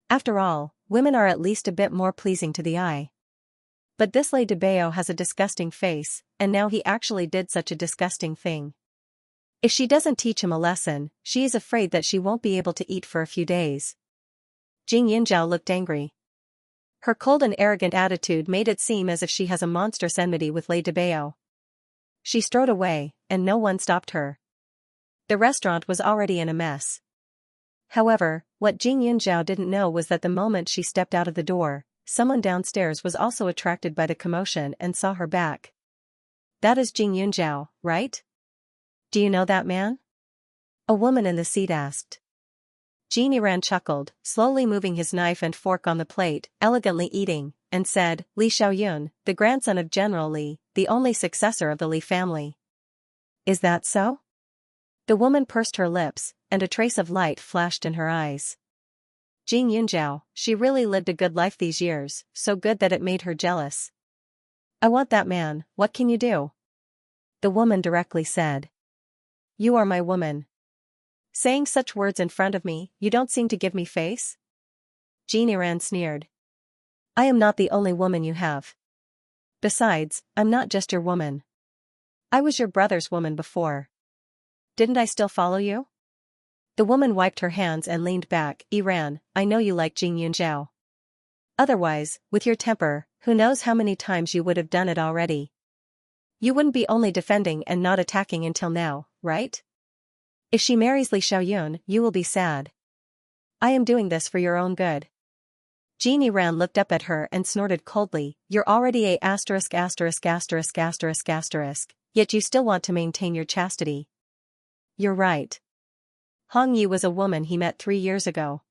After all, women are at least a bit more pleasing to the eye. But this Lei Debao has a disgusting face, and now he actually did such a disgusting thing. If she doesn't teach him a lesson, she is afraid that she won't be able to eat for a few days. Jing Yunzhao looked angry. Her cold and arrogant attitude made it seem as if she has a monstrous enmity with Lei Debao. She strode away, and no one stopped her. The restaurant was already in a mess. However, what Jing Yunzhao didn't know was that the moment she stepped out of the door, someone downstairs was also attracted by the commotion and saw her back. That is Jing Yunzhao, right? Do you know that man? A woman in the seat asked. Jin Yiran chuckled, slowly moving his knife and fork on the plate, elegantly eating, and said, Li Xiaoyun, the grandson of General Li, the only successor of the Li family. Is that so? The woman pursed her lips, and a trace of light flashed in her eyes. Jing Yunzhao, she really lived a good life these years, so good that it made her jealous. I want that man, what can you do? The woman directly said. You are my woman. Saying such words in front of me, you don't seem to give me face? Jin Yiran sneered. I am not the only woman you have. Besides, I'm not just your woman. I was your brother's woman before. Didn't I still follow you? The woman wiped her hands and leaned back. Yiran, I know you like Jing Yunzhao. Otherwise, with your temper, who knows how many times you would have done it already. You wouldn't be only defending and not attacking until now, right? If she marries Li Xiaoyun, you will be sad. I am doing this for your own good. Jin Yiran looked up at her and snorted coldly, you're already a **********, yet you still want to maintain your chastity. You're right. Hong Yi was a woman he met 3 years ago.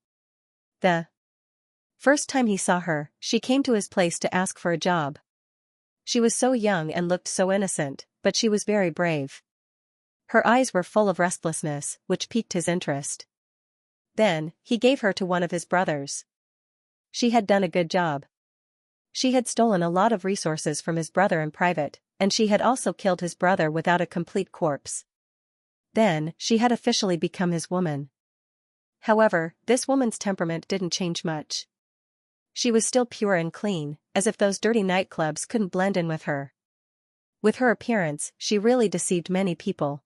The first time he saw her, she came to his place to ask for a job. She was so young and looked so innocent, but she was very brave. Her eyes were full of restlessness, which piqued his interest. Then, he gave her to one of his brothers. She had done a good job. She had stolen a lot of resources from his brother in private, and she had also killed his brother without a complete corpse. Then, she had officially become his woman. However, this woman's temperament didn't change much. She was still pure and clean, as if those dirty nightclubs couldn't blend in with her. With her appearance, she really deceived many people.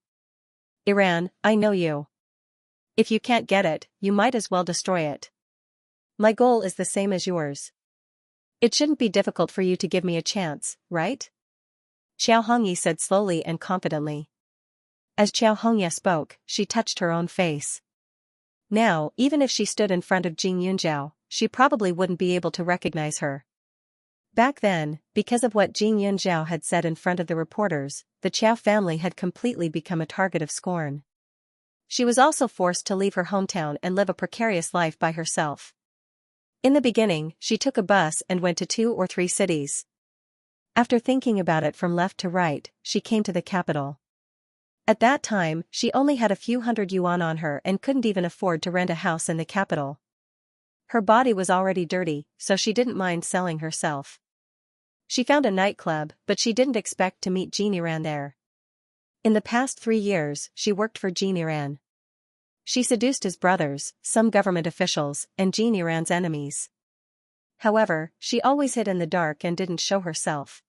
Yiran, I know you. If you can't get it, you might as well destroy it. My goal is the same as yours. It shouldn't be difficult for you to give me a chance, right? Xiao Hongyi said slowly and confidently. As Xianxia spoke, she touched her own face. Now, even if she stood in front of Jing Yunjiao, she probably wouldn't be able to recognize her. Back then, because of what Jing Yunjiao had said in front of the reporters, the Qiao family had completely become a target of scorn. She was also forced to leave her hometown and live a precarious life by herself. In the beginning, she took a bus and went to 2 or 3 cities. After thinking about it from left to right, she came to the capital. At that time, she only had a few hundred yuan on her and couldn't even afford to rent a house in the capital. Her body was already dirty, so she didn't mind selling herself. She found a nightclub, but she didn't expect to meet Geniran there. In the past 3 years, she worked for Geniran. She seduced his brothers, some government officials, and Geniran's enemies. However, she always hid in the dark and didn't show herself.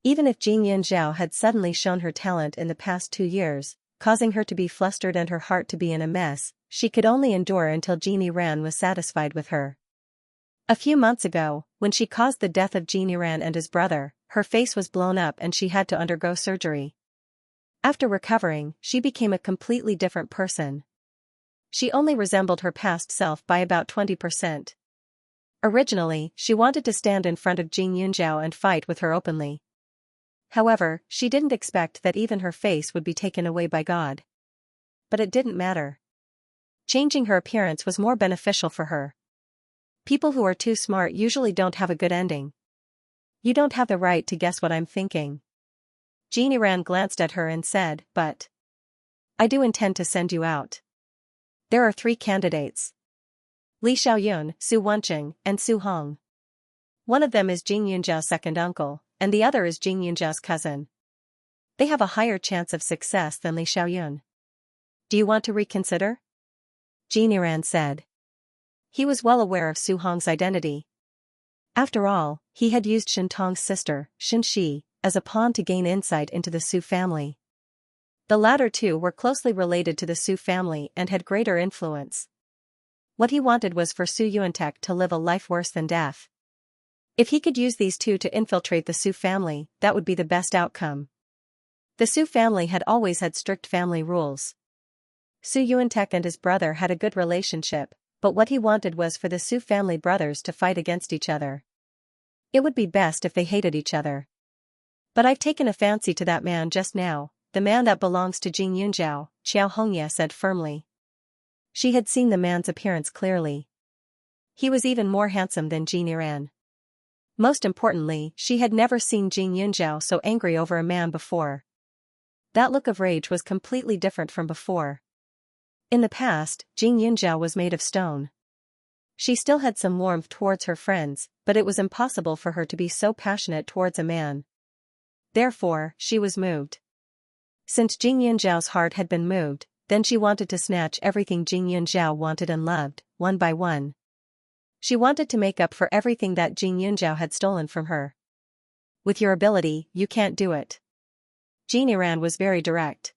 Even if Jing Yunjiao had suddenly shown her talent in the past 2 years, causing her to be flustered and her heart to be in a mess, she could only endure until Geniran was satisfied with her. A few months ago, when she caused the death of Geniran and his brother, her face was blown up and she had to undergo surgery. After recovering, she became a completely different person. She only resembled her past self by about 20%. Originally, she wanted to stand in front of Jing Yunjiao and fight with her openly. However, she didn't expect that even her face would be taken away by God. But it didn't matter. Changing her appearance was more beneficial for her. People who are too smart usually don't have a good ending. You don't have the right to guess what I'm thinking. Geniran glanced at her and said, but I do intend to send you out. There are 3 candidates. Li Xiaoyun, Su Wenqing, and Su Hong. One of them is Jing Yunjiao's second uncle, and the other is Jing Yunjiao's cousin. They have a higher chance of success than Li Xiaoyun. Do you want to reconsider? Geniran said. He was well aware of Su Hong's identity. After all, he had used Shen Tong's sister, Xianxia, as a pawn to gain insight into the Su family. The latter two were closely related to the Su family and had greater influence. What he wanted was for Su Yuantek to live a life worse than death. If he could use these two to infiltrate the Su family, that would be the best outcome. The Su family had always had strict family rules. Su Yuantek and his brother had a good relationship, but what he wanted was for the Su family brothers to fight against each other. It would be best if they hated each other. But I've taken a fancy to that man just now, the man that belongs to Jing Yunjiao, Xianxia said firmly. She had seen the man's appearance clearly. He was even more handsome than Geniran. Most importantly, she had never seen Jing Yunjiao so angry over a man before. That look of rage was completely different from before. In the past, Jing Yunjiao was made of stone. She still had some warmth towards her friends, but it was impossible for her to be so passionate towards a man. Therefore, she was moved. Since Jing Yunjiao's heart had been moved, then she wanted to snatch everything Jing Yunjiao wanted and loved, one by one. She wanted to make up for everything that Jing Yunjiao had stolen from her. With your ability, you can't do it. Geniran was very direct.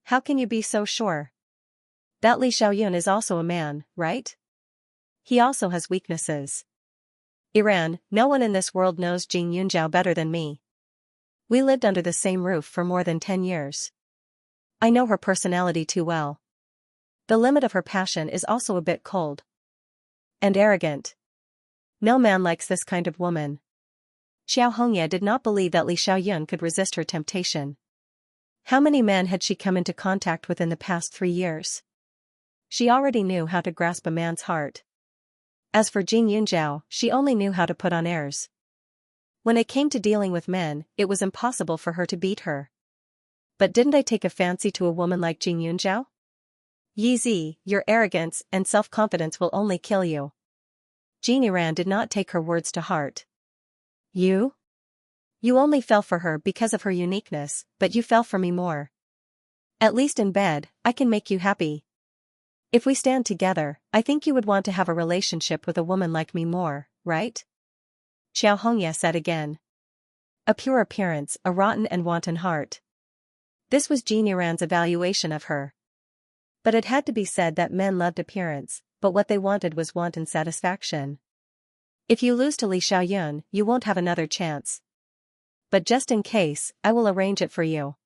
How can you be so sure? That Li Xiaoyun is also a man, right? He also has weaknesses. Iran, no one in this world knows Jing Yunjiao better than me. We lived under the same roof for more than 10 years. I know her personality too well. The limit of her passion is also a bit cold. And arrogant. No man likes this kind of woman. Xianxia did not believe that Li Xiaoyun could resist her temptation. How many men had she come into contact with in the past 3 years? She already knew how to grasp a man's heart. As for Jing Yunjiao, she only knew how to put on airs. When it came to dealing with men, it was impossible for her to beat her. But didn't I take a fancy to a woman like Jing Yunjiao? Yi Zi, your arrogance and self-confidence will only kill you. Geniran did not take her words to heart. You? You only fell for her because of her uniqueness, but you fell for me more. At least in bed, I can make you happy. If we stand together, I think you would want to have a relationship with a woman like me more, right? Xianxia said again. A pure appearance, a rotten and wanton heart. This was Geniran's evaluation of her. But it had to be said that men loved appearance, but what they wanted was wanton satisfaction. If you lose to Li Xiaoyun, you won't have another chance. But just in case, I will arrange it for you.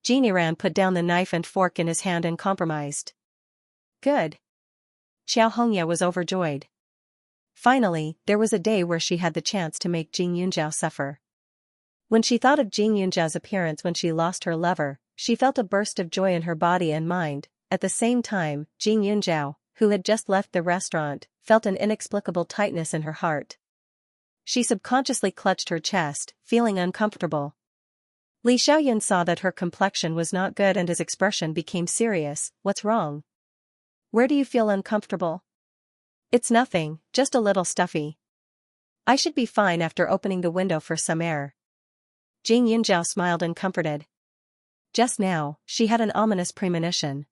Jean Yiran put down the knife and fork in his hand and compromised. Good. Xiao Hongya was overjoyed. Finally, there was a day where she had the chance to make Jing Yunjiao suffer. When she thought of Jing Yunjiao's appearance when she lost her lover, she felt a burst of joy in her body and mind. At the same time, Jing Yunjiao, who had just left the restaurant, felt an inexplicable tightness in her heart. She subconsciously clutched her chest, feeling uncomfortable. Li Xiaoyun saw that her complexion was not good and his expression became serious. What's wrong? Where do you feel uncomfortable? It's nothing, just a little stuffy. I should be fine after opening the window for some air. Jing Yunjiao smiled and comforted. Just now, she had an ominous premonition.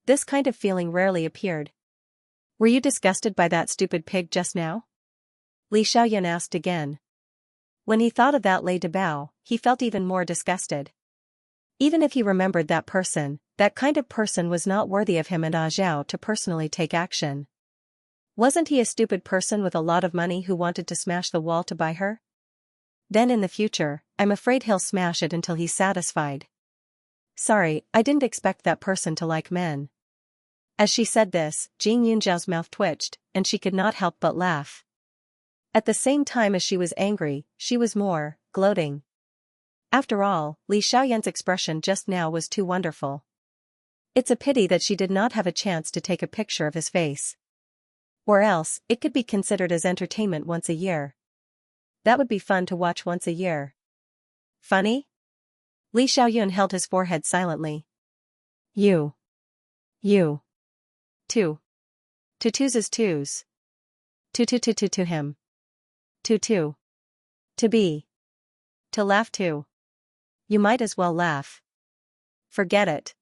This kind of feeling rarely appeared. Were you disgusted by that stupid pig just now? Li Xiaoyun asked again. When he thought of that Lei Debao, he felt even more disgusted. Even if he remembered that person, that kind of person was not worthy of him and Ah Zhao to personally take action. Wasn't he a stupid person with a lot of money who wanted to smash the wall to buy her? Then in the future, I'm afraid he'll smash it until he's satisfied. Sorry, I didn't expect that person to like men. As she said this, Jing Yunjiao's mouth twitched, and she could not help but laugh. At the same time as she was angry, she was more gloating. After all, Li Xiaoyan's expression just now was too wonderful. It's a pity that she did not have a chance to take a picture of his face. Or else, it could be considered as entertainment once a year. That would be fun to watch once a year. Funny? Li Xiaoyun held his forehead silently. You. Two. Twos is twos. To him. To. To be. To laugh too. You might as well laugh. Forget it.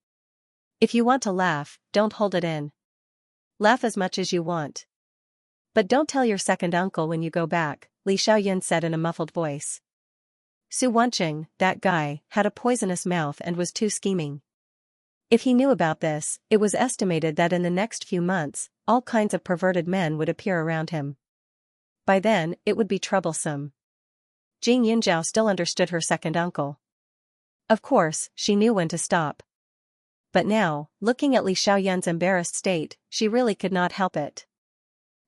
If you want to laugh, don't hold it in. Laugh as much as you want. But don't tell your second uncle when you go back, Li Xiaoyun said in a muffled voice. Su Wanqing, that guy, had a poisonous mouth and was too scheming. If he knew about this, it was estimated that in the next few months, all kinds of perverted men would appear around him. By then, it would be troublesome. Jing Yunjiao still understood her second uncle. Of course, she knew when to stop. But now, looking at Li Xiaoyun's embarrassed state, she really could not help it.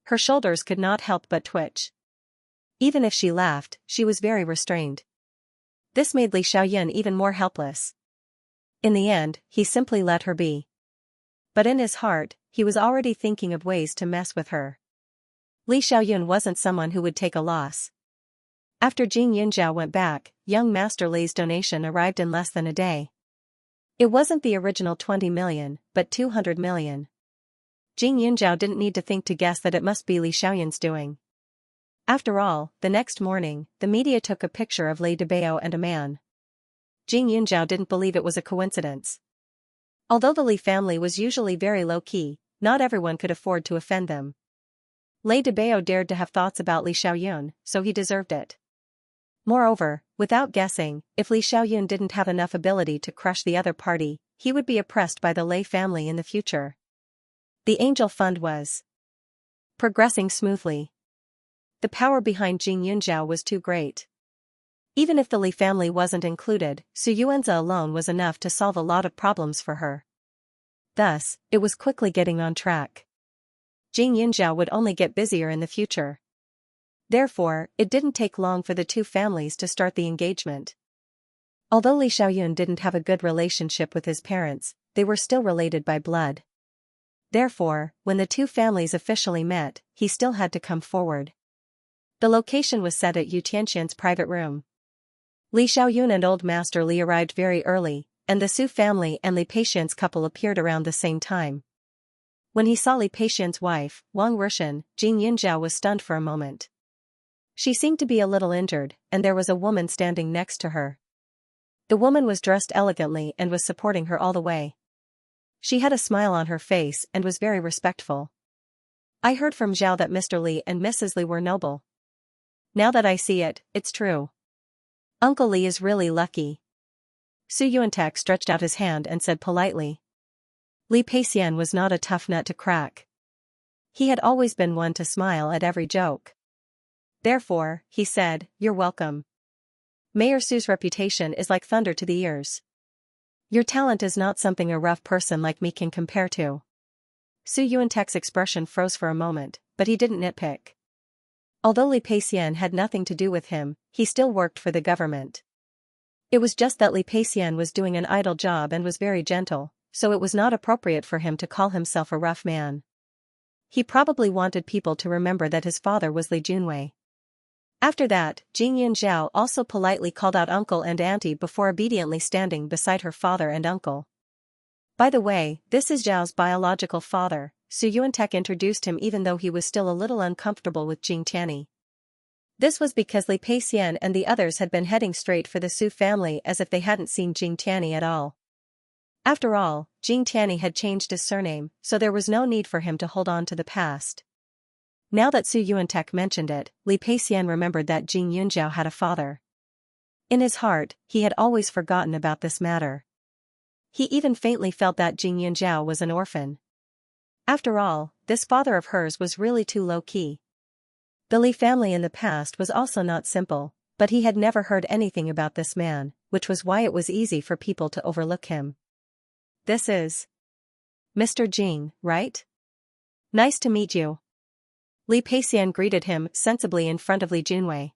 Her shoulders could not help but twitch. Even if she laughed, she was very restrained. This made Li Xiaoyun even more helpless. In the end, he simply let her be. But in his heart, he was already thinking of ways to mess with her. Li Xiaoyun wasn't someone who would take a loss. After Jing Yunjiao went back, young Master Li's donation arrived in less than a day. It wasn't the original 20 million, but 200 million. Jing Yunjiao didn't need to think to guess that it must be Li Xiaoyun's doing. After all, the next morning, the media took a picture of Lei Debao and a man. Jing Yunjiao didn't believe it was a coincidence. Although the Li family was usually very low-key, not everyone could afford to offend them. Lei Debao dared to have thoughts about Li Xiaoyun, so he deserved it. Moreover, without guessing, if Li Xiaoyun didn't have enough ability to crush the other party, he would be oppressed by the Lei family in the future. The Angel Fund was progressing smoothly. The power behind Jing Yunjiao was too great. Even if the Li family wasn't included, Su Yuanzi alone was enough to solve a lot of problems for her. Thus, it was quickly getting on track. Jing Yunjiao would only get busier in the future. Therefore, it didn't take long for the two families to start the engagement. Although Li Xiaoyun didn't have a good relationship with his parents, they were still related by blood. Therefore, when the two families officially met, he still had to come forward. The location was set at Yu Tianxian's private room. Li Xiaoyun and Old Master Li arrived very early, and the Su family and Li Peixian's couple appeared around the same time. When he saw Li Peixian's wife, Wang Rishan, Jing Yunjiao was stunned for a moment. She seemed to be a little injured, and there was a woman standing next to her. The woman was dressed elegantly and was supporting her all the way. She had a smile on her face and was very respectful. I heard from Zhao that Mr. Li and Mrs. Li were noble. Now that I see it, it's true. Uncle Li is really lucky. Su Yuantek stretched out his hand and said politely. Li Peixian was not a tough nut to crack. He had always been one to smile at every joke. Therefore, he said, "You're welcome. Mayor Su's reputation is like thunder to the ears." Your talent is not something a rough person like me can compare to. Su Yuantek's expression froze for a moment, but he didn't nitpick. Although Li Peixian had nothing to do with him, he still worked for the government. It was just that Li Peixian was doing an idle job and was very gentle, so it was not appropriate for him to call himself a rough man. He probably wanted people to remember that his father was Li Junwei. After that, Jing Yunzhao also politely called out uncle and auntie before obediently standing beside her father and uncle. By the way, this is Zhao's biological father. Su Yuantek introduced him even though he was still a little uncomfortable with Jing Tianyi. This was because Li Peixian and the others had been heading straight for the Su family as if they hadn't seen Jing Tianyi at all. After all, Jing Tianyi had changed his surname, so there was no need for him to hold on to the past. Now that Su Yuantek mentioned it, Li Peixian remembered that Jing Yunzhao had a father. In his heart, he had always forgotten about this matter. He even faintly felt that Jing Yunzhao was an orphan. After all, this father of hers was really too low-key. The Li family in the past was also not simple, but he had never heard anything about this man, which was why it was easy for people to overlook him. This is Mr. Jing, right? Nice to meet you. Li Peixian greeted him sensibly in front of Li Junwei.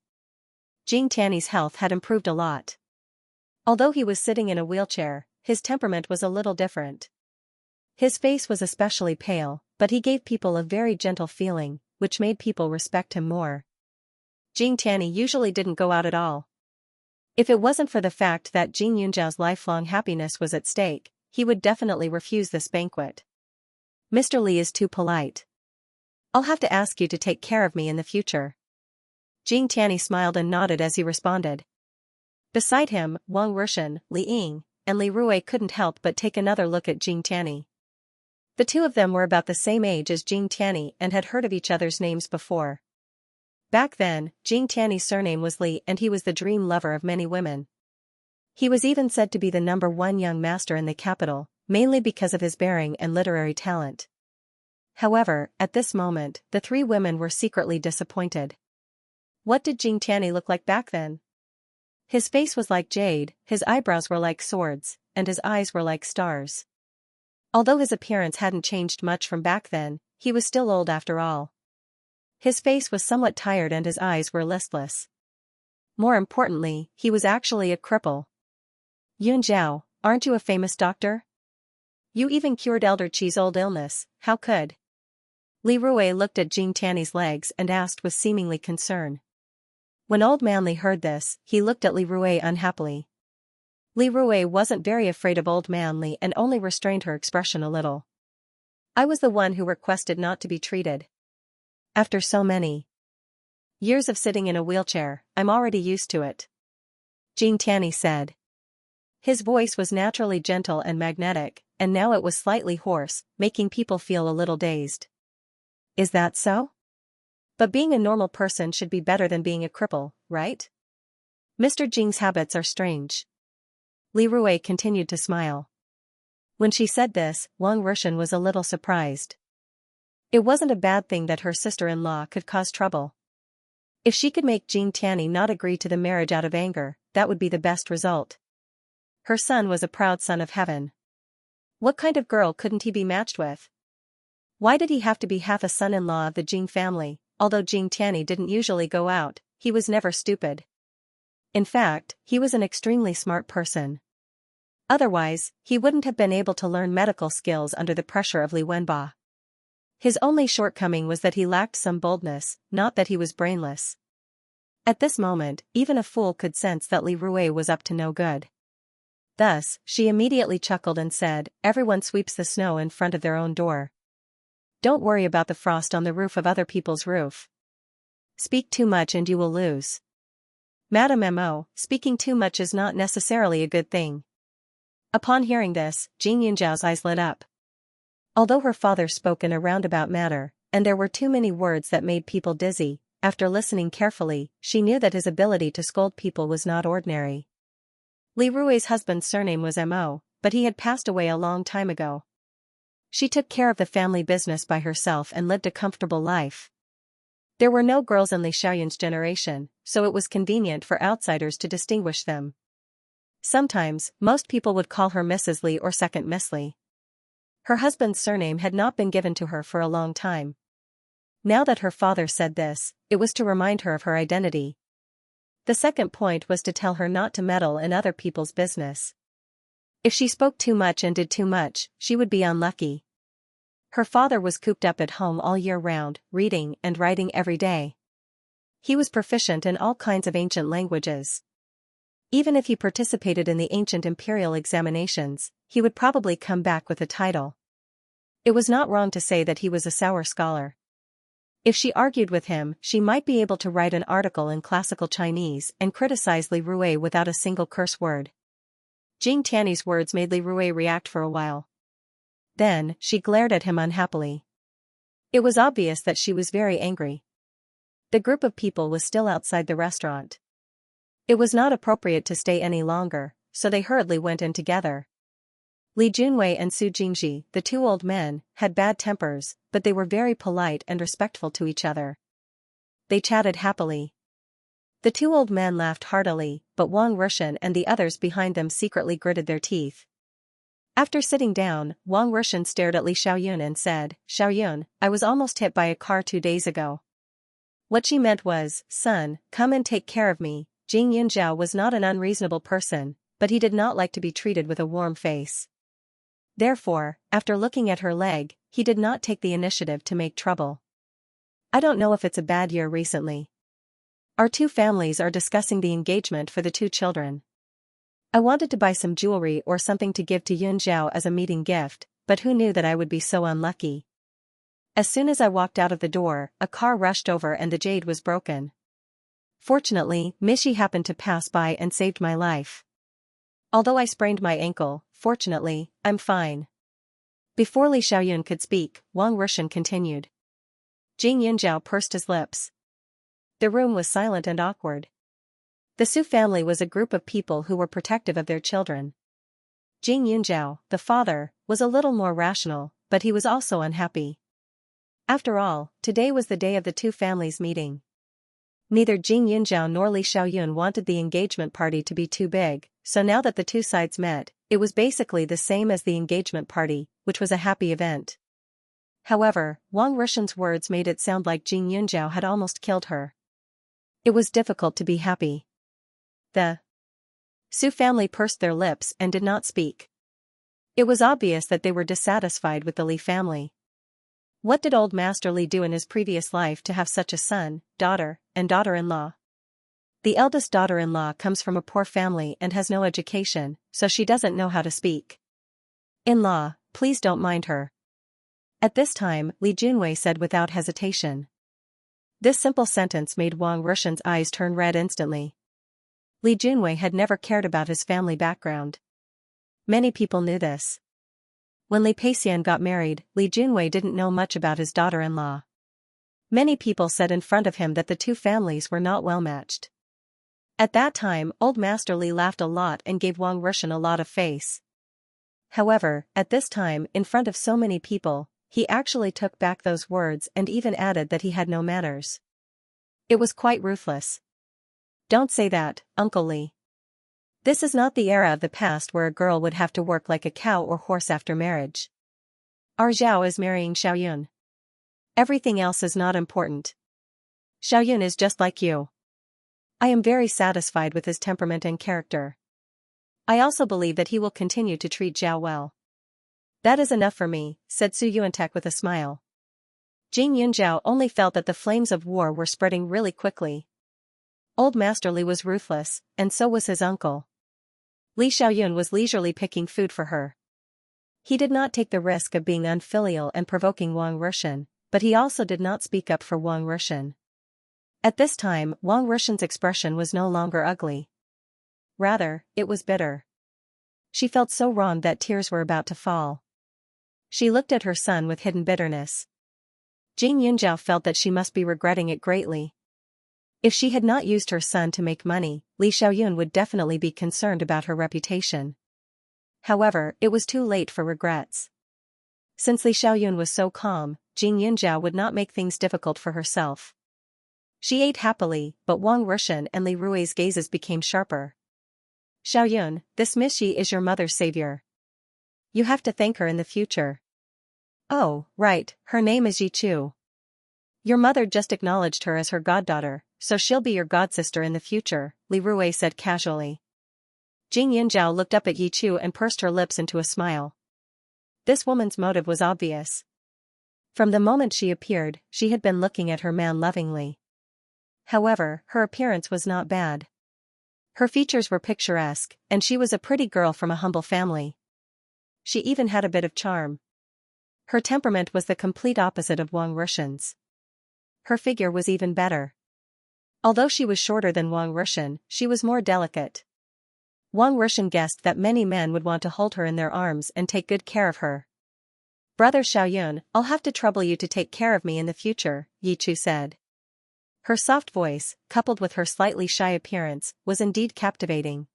Jing Tianyi's health had improved a lot. Although he was sitting in a wheelchair, his temperament was a little different. His face was especially pale, but he gave people a very gentle feeling, which made people respect him more. Jing Tianyi usually didn't go out at all. If it wasn't for the fact that Jing Yunzhao's lifelong happiness was at stake, he would definitely refuse this banquet. Mr. Li is too polite. I'll have to ask you to take care of me in the future. Jing Tianyi smiled and nodded as he responded. Beside him, Wang Rushan, Li Ying, and Li Rui couldn't help but take another look at Jing Tianyi. The two of them were about the same age as Jing Tianyi and had heard of each other's names before. Back then, Jing Tianyi's surname was Li and he was the dream lover of many women. He was even said to be the #1 young master in the capital, mainly because of his bearing and literary talent. However, at this moment, the three women were secretly disappointed. What did Jing Tianyi look like back then? His face was like jade, his eyebrows were like swords, and his eyes were like stars. Although his appearance hadn't changed much from back then, he was still old after all. His face was somewhat tired and his eyes were listless. More importantly, he was actually a cripple. Yun Zhao, aren't you a famous doctor? You even cured Elder Qi's old illness, how could? Li Rui looked at Jing Tianyi's legs and asked with seemingly concern. When old man Li heard this, he looked at Li Rui unhappily. Li Rui wasn't very afraid of old man Li and only restrained her expression a little. I was the one who requested not to be treated. After so many years of sitting in a wheelchair, I'm already used to it. Jing Tianyi said. His voice was naturally gentle and magnetic, and now it was slightly hoarse, making people feel a little dazed. Is that so? But being a normal person should be better than being a cripple, right? Mr. Jing's habits are strange. Li Rui continued to smile. When she said this, Wang Rushan was a little surprised. It wasn't a bad thing that her sister-in-law could cause trouble. If she could make Jing Tianyi not agree to the marriage out of anger, that would be the best result. Her son was a proud son of heaven. What kind of girl couldn't he be matched with? Why did he have to be half a son-in-law of the Jing family? Although Jing Tianyi didn't usually go out, he was never stupid. In fact, he was an extremely smart person. Otherwise, he wouldn't have been able to learn medical skills under the pressure of Li Wenba. His only shortcoming was that he lacked some boldness, not that he was brainless. At this moment, even a fool could sense that Li Rui was up to no good. Thus, she immediately chuckled and said, everyone sweeps the snow in front of their own door. Don't worry about the frost on the roof of other people's roof. Speak too much and you will lose. Madame Mo, speaking too much is not necessarily a good thing. Upon hearing this, Jing Yunzhao's eyes lit up. Although her father spoke in a roundabout manner, and there were too many words that made people dizzy, after listening carefully, she knew that his ability to scold people was not ordinary. Li Rui's husband's surname was Mo, but he had passed away a long time ago. She took care of the family business by herself and lived a comfortable life. There were no girls in Li Xiaoyun's generation, so it was convenient for outsiders to distinguish them. Sometimes, most people would call her Mrs. Li or Second Miss Li. Her husband's surname had not been given to her for a long time. Now that her father said this, it was to remind her of her identity. The second point was to tell her not to meddle in other people's business. If she spoke too much and did too much, she would be unlucky. Her father was cooped up at home all year round, reading and writing every day. He was proficient in all kinds of ancient languages. Even if he participated in the ancient imperial examinations, he would probably come back with a title. It was not wrong to say that he was a sour scholar. If she argued with him, she might be able to write an article in classical Chinese and criticize Li Rui without a single curse word. Jing Tiany's words made Li Rui react for a while. Then, she glared at him unhappily. It was obvious that she was very angry. The group of people was still outside the restaurant. It was not appropriate to stay any longer, so they hurriedly went in together. Li Junwei and Su Jingji, the two old men, had bad tempers, but they were very polite and respectful to each other. They chatted happily. The two old men laughed heartily, but Wang Rushan and the others behind them secretly gritted their teeth. After sitting down, Wang Rushan stared at Li Xiaoyun and said, "Xiaoyun, I was almost hit by a car 2 days ago." What she meant was, "Son, come and take care of me." Jing Yunzhao was not an unreasonable person, but he did not like to be treated with a warm face. Therefore, after looking at her leg, he did not take the initiative to make trouble. "I don't know if it's a bad year recently. Our two families are discussing the engagement for the two children. I wanted to buy some jewelry or something to give to Yunzhao as a meeting gift, but who knew that I would be so unlucky?" As soon as I walked out of the door, a car rushed over and the jade was broken. Fortunately, Mishi happened to pass by and saved my life. Although I sprained my ankle, fortunately, I'm fine. Before Li Xiaoyun could speak, Wang Rushan continued. Jing Yunzhao pursed his lips. The room was silent and awkward. The Su family was a group of people who were protective of their children. Jing Yunzhao, the father, was a little more rational, but he was also unhappy. After all, today was the day of the two families meeting. Neither Jing Yunzhao nor Li Xiaoyun wanted the engagement party to be too big, so now that the two sides met, it was basically the same as the engagement party, which was a happy event. However, Wang Rushan's words made it sound like Jing Yunzhao had almost killed her. It was difficult to be happy. The Su family pursed their lips and did not speak. It was obvious that they were dissatisfied with the Li family. What did old Master Li do in his previous life to have such a son, daughter, and daughter-in-law? The eldest daughter-in-law comes from a poor family and has no education, so she doesn't know how to speak. In-law, please don't mind her. At this time, Li Junwei said without hesitation. This simple sentence made Wang Rushan's eyes turn red instantly. Li Junwei had never cared about his family background. Many people knew this. When Li Peixian got married, Li Junwei didn't know much about his daughter-in-law. Many people said in front of him that the two families were not well matched. At that time, old Master Li laughed a lot and gave Wang Rushan a lot of face. However, at this time, in front of so many people, he actually took back those words and even added that he had no manners. It was quite ruthless. Don't say that, Uncle Li. This is not the era of the past where a girl would have to work like a cow or horse after marriage. Our Zhao is marrying Xiaoyun. Everything else is not important. Xiaoyun is just like you. I am very satisfied with his temperament and character. I also believe that he will continue to treat Zhao well. That is enough for me, said Su Yuantek with a smile. Jing Yunzhao only felt that the flames of war were spreading really quickly. Old Master Li was ruthless, and so was his uncle. Li Xiaoyun was leisurely picking food for her. He did not take the risk of being unfilial and provoking Wang Rushan, but he also did not speak up for Wang Rushan. At this time, Wang Rushan's expression was no longer ugly. Rather, it was bitter. She felt so wronged that tears were about to fall. She looked at her son with hidden bitterness. Jing Yunzhao felt that she must be regretting it greatly. If she had not used her son to make money, Li Xiaoyun would definitely be concerned about her reputation. However, it was too late for regrets. Since Li Xiaoyun was so calm, Jing Yunzhao would not make things difficult for herself. She ate happily, but Wang Rushan and Li Rui's gazes became sharper. Xiaoyun, this Miss Yi is your mother's savior. You have to thank her in the future. Oh, right, her name is Yi Chu. Your mother just acknowledged her as her goddaughter, so she'll be your godsister in the future, Li Rui said casually. Jing Yinzhao looked up at Yi Chu and pursed her lips into a smile. This woman's motive was obvious. From the moment she appeared, she had been looking at her man lovingly. However, her appearance was not bad. Her features were picturesque, and she was a pretty girl from a humble family. She even had a bit of charm. Her temperament was the complete opposite of Wang Rushan's. Her figure was even better. Although she was shorter than Wang Rushan, she was more delicate. Wang Rushan guessed that many men would want to hold her in their arms and take good care of her. Brother Xiaoyun, I'll have to trouble you to take care of me in the future, Yi Chu said. Her soft voice, coupled with her slightly shy appearance, was indeed captivating.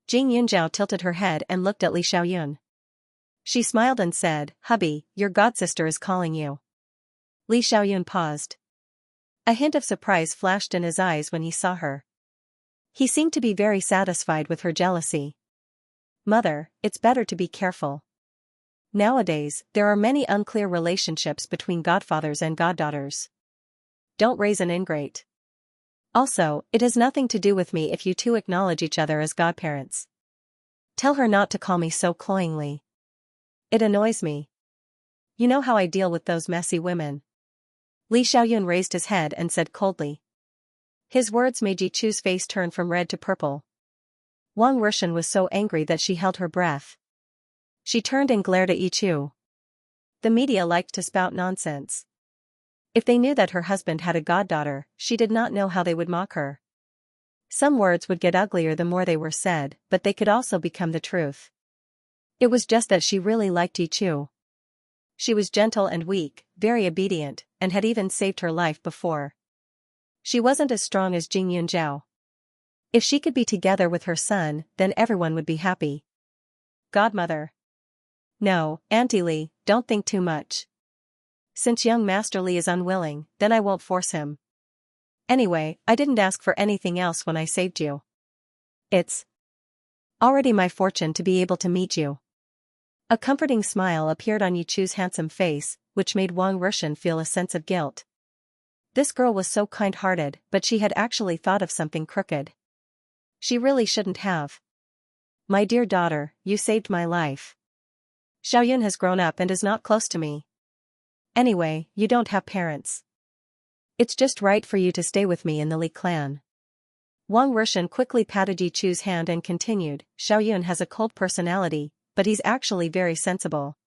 Jing Yunzhao tilted her head and looked at Li Xiaoyun. She smiled and said, "Hubby, your godsister is calling you." Li Xiaoyun paused. A hint of surprise flashed in his eyes when he saw her. He seemed to be very satisfied with her jealousy. Mother, it's better to be careful. Nowadays, there are many unclear relationships between godfathers and goddaughters. Don't raise an ingrate. Also, it has nothing to do with me if you two acknowledge each other as godparents. Tell her not to call me so cloyingly. It annoys me. You know how I deal with those messy women. Li Xiaoyun raised his head and said coldly. His words made Yi Chu's face turn from red to purple. Wang Rushan was so angry that she held her breath. She turned and glared at Yi Chu. The media liked to spout nonsense. If they knew that her husband had a goddaughter, she did not know how they would mock her. Some words would get uglier the more they were said, but they could also become the truth. It was just that she really liked Yi Chu. She was gentle and weak, very obedient, and had even saved her life before. She wasn't as strong as Jing Yunzhao. If she could be together with her son, then everyone would be happy. Godmother. No, Auntie Li, don't think too much. Since young Master Li is unwilling, then I won't force him. Anyway, I didn't ask for anything else when I saved you. It's already my fortune to be able to meet you. A comforting smile appeared on Yi Chu's handsome face, which made Wang Rushan feel a sense of guilt. This girl was so kind-hearted, but she had actually thought of something crooked. She really shouldn't have. My dear daughter, you saved my life. Xiaoyun has grown up and is not close to me. Anyway, you don't have parents. It's just right for you to stay with me in the Li clan. Wang Rushan quickly patted Yi Chu's hand and continued, Xiaoyun has a cold personality, but he's actually very sensible.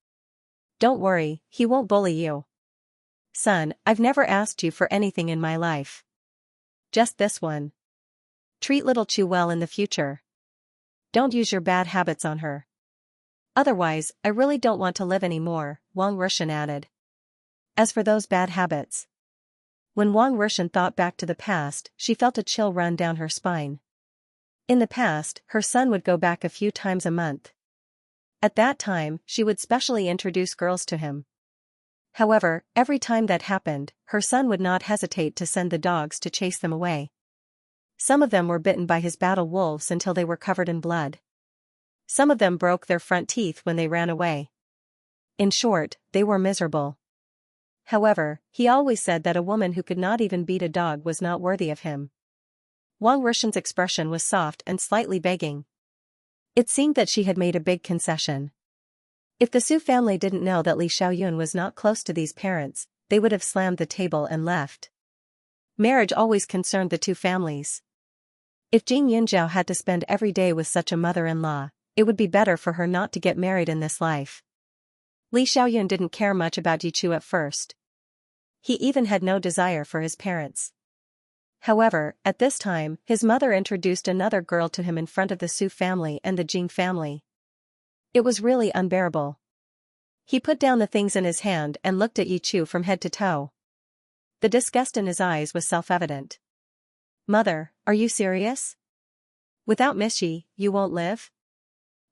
Don't worry, he won't bully you. Son, I've never asked you for anything in my life. Just this one. Treat little Chu well in the future. Don't use your bad habits on her. Otherwise, I really don't want to live anymore, Wang Rushan added. As for those bad habits. When Wang Rushan thought back to the past, she felt a chill run down her spine. In the past, her son would go back a few times a month. At that time, she would specially introduce girls to him. However, every time that happened, her son would not hesitate to send the dogs to chase them away. Some of them were bitten by his battle wolves until they were covered in blood. Some of them broke their front teeth when they ran away. In short, they were miserable. However, he always said that a woman who could not even beat a dog was not worthy of him. Wang Rushan's expression was soft and slightly begging. It seemed that she had made a big concession. If the Su family didn't know that Li Xiaoyun was not close to these parents, they would have slammed the table and left. Marriage always concerned the two families. If Jing Yunzhao had to spend every day with such a mother-in-law, it would be better for her not to get married in this life. Li Xiaoyun didn't care much about Yi Chu at first. He even had no desire for his parents. However, at this time, his mother introduced another girl to him in front of the Su family and the Jing family. It was really unbearable. He put down the things in his hand and looked at Yi Chu from head to toe. The disgust in his eyes was self-evident. Mother, are you serious? Without Miss Yi, you won't live?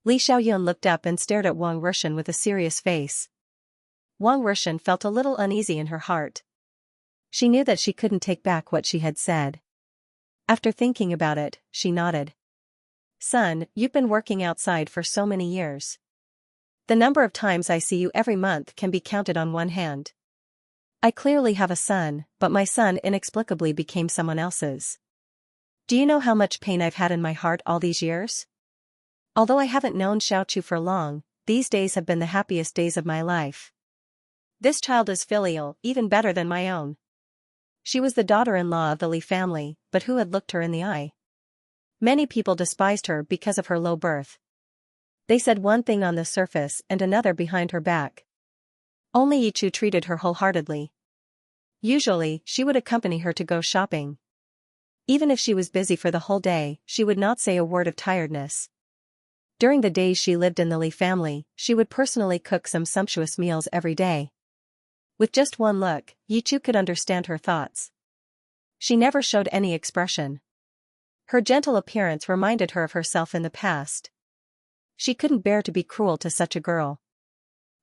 Li Xiaoyun looked up and stared at Wang Rushan with a serious face. Wang Rushan felt a little uneasy in her heart. She knew that she couldn't take back what she had said. After thinking about it, she nodded. Son, you've been working outside for so many years. The number of times I see you every month can be counted on one hand. I clearly have a son, but my son inexplicably became someone else's. Do you know how much pain I've had in my heart all these years? Although I haven't known Xiaochu for long, these days have been the happiest days of my life. This child is filial, even better than my own. She was the daughter-in-law of the Li family, but who had looked her in the eye? Many people despised her because of her low birth. They said one thing on the surface and another behind her back. Only Yichu treated her wholeheartedly. Usually, she would accompany her to go shopping. Even if she was busy for the whole day, she would not say a word of tiredness. During the days she lived in the Li family, she would personally cook some sumptuous meals every day. With just one look, Yichu could understand her thoughts. She never showed any expression. Her gentle appearance reminded her of herself in the past. She couldn't bear to be cruel to such a girl.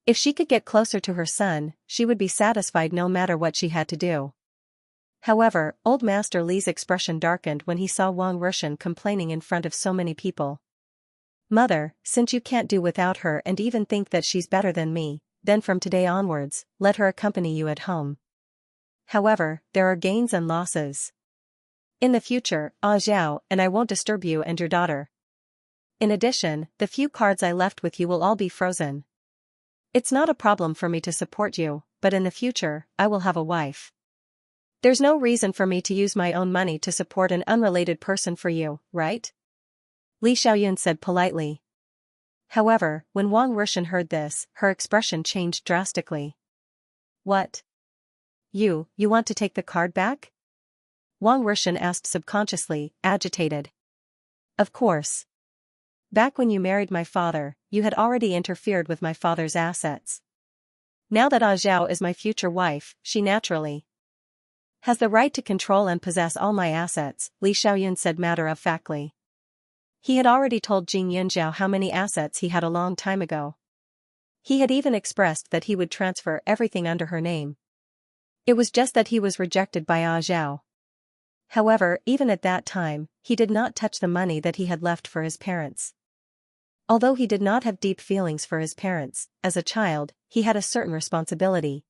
If she could get closer to her son, she would be satisfied no matter what she had to do. However, old Master Li's expression darkened when he saw Wang Rushan complaining in front of so many people. Mother, since you can't do without her and even think that she's better than me, then from today onwards, let her accompany you at home. However, there are gains and losses. In the future, Xiao and I won't disturb you and your daughter. In addition, the few cards I left with you will all be frozen. It's not a problem for me to support you, but in the future, I will have a wife. There's no reason for me to use my own money to support an unrelated person for you, right? Li Xiaoyun said politely. However, when Wang Rushan heard this, her expression changed drastically. What? You want to take the card back? Wang Rushan asked subconsciously, agitated. Of course. Back when you married my father, you had already interfered with my father's assets. Now that Xiao is my future wife, she naturally has the right to control and possess all my assets, Li Xiaoyun said matter-of-factly. He had already told Jing Yunjiao how many assets he had a long time ago. He had even expressed that he would transfer everything under her name. It was just that he was rejected by Xiao. However, even at that time, he did not touch the money that he had left for his parents. Although he did not have deep feelings for his parents, as a child, he had a certain responsibility.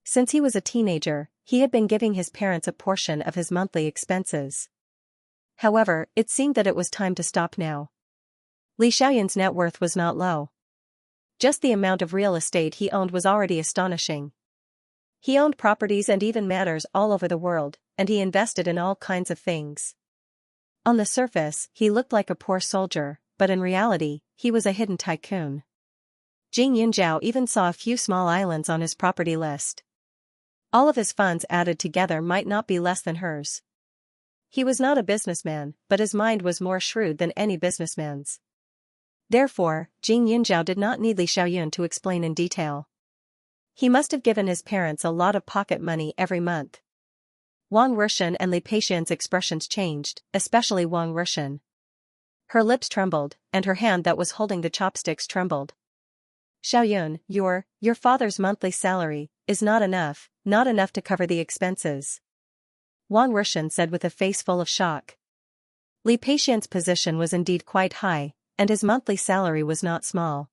Since he was a teenager, he had been giving his parents a portion of his monthly expenses. However, it seemed that it was time to stop now. Li Xiaoyun's net worth was not low. Just the amount of real estate he owned was already astonishing. He owned properties and even manors all over the world, and he invested in all kinds of things. On the surface, he looked like a poor soldier, but in reality, he was a hidden tycoon. Jing Yunjiao even saw a few small islands on his property list. All of his funds added together might not be less than hers. He was not a businessman, but his mind was more shrewd than any businessman's. Therefore, Jing Yunjiao did not need Li Xiaoyun to explain in detail. He must have given his parents a lot of pocket money every month. Wang Rushan and Li Peixian's expressions changed, especially Wang Rushan. Her lips trembled, and her hand that was holding the chopsticks trembled. Xiaoyun, your father's monthly salary is not enough to cover the expenses. Wang Rushan said with a face full of shock. Li Peixian's position was indeed quite high, and his monthly salary was not small.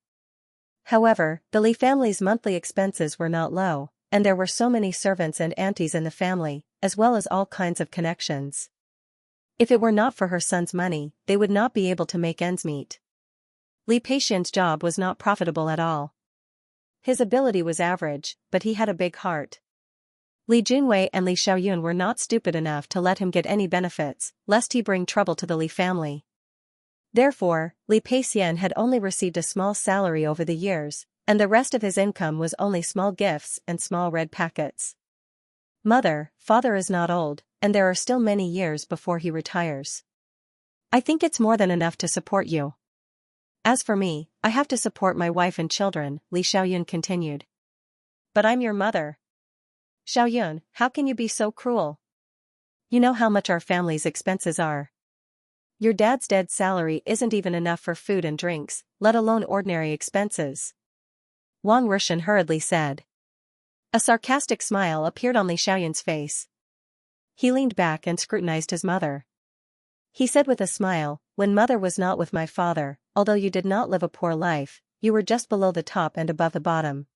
However, the Li family's monthly expenses were not low, and there were so many servants and aunties in the family, as well as all kinds of connections. If it were not for her son's money, they would not be able to make ends meet. Li Peixian's job was not profitable at all. His ability was average, but he had a big heart. Li Junwei and Li Xiaoyun were not stupid enough to let him get any benefits, lest he bring trouble to the Li family. Therefore, Li Peixian had only received a small salary over the years, and the rest of his income was only small gifts and small red packets. Mother, father is not old, and there are still many years before he retires. I think it's more than enough to support you. As for me, I have to support my wife and children, Li Xiaoyun continued. But I'm your mother. Xiaoyun, how can you be so cruel? You know how much our family's expenses are. Your dad's dead salary isn't even enough for food and drinks, let alone ordinary expenses. Wang Rushan hurriedly said. A sarcastic smile appeared on Li Xiaoyun's face. He leaned back and scrutinized his mother. He said with a smile, when mother was not with my father, although you did not live a poor life, you were just below the top and above the bottom.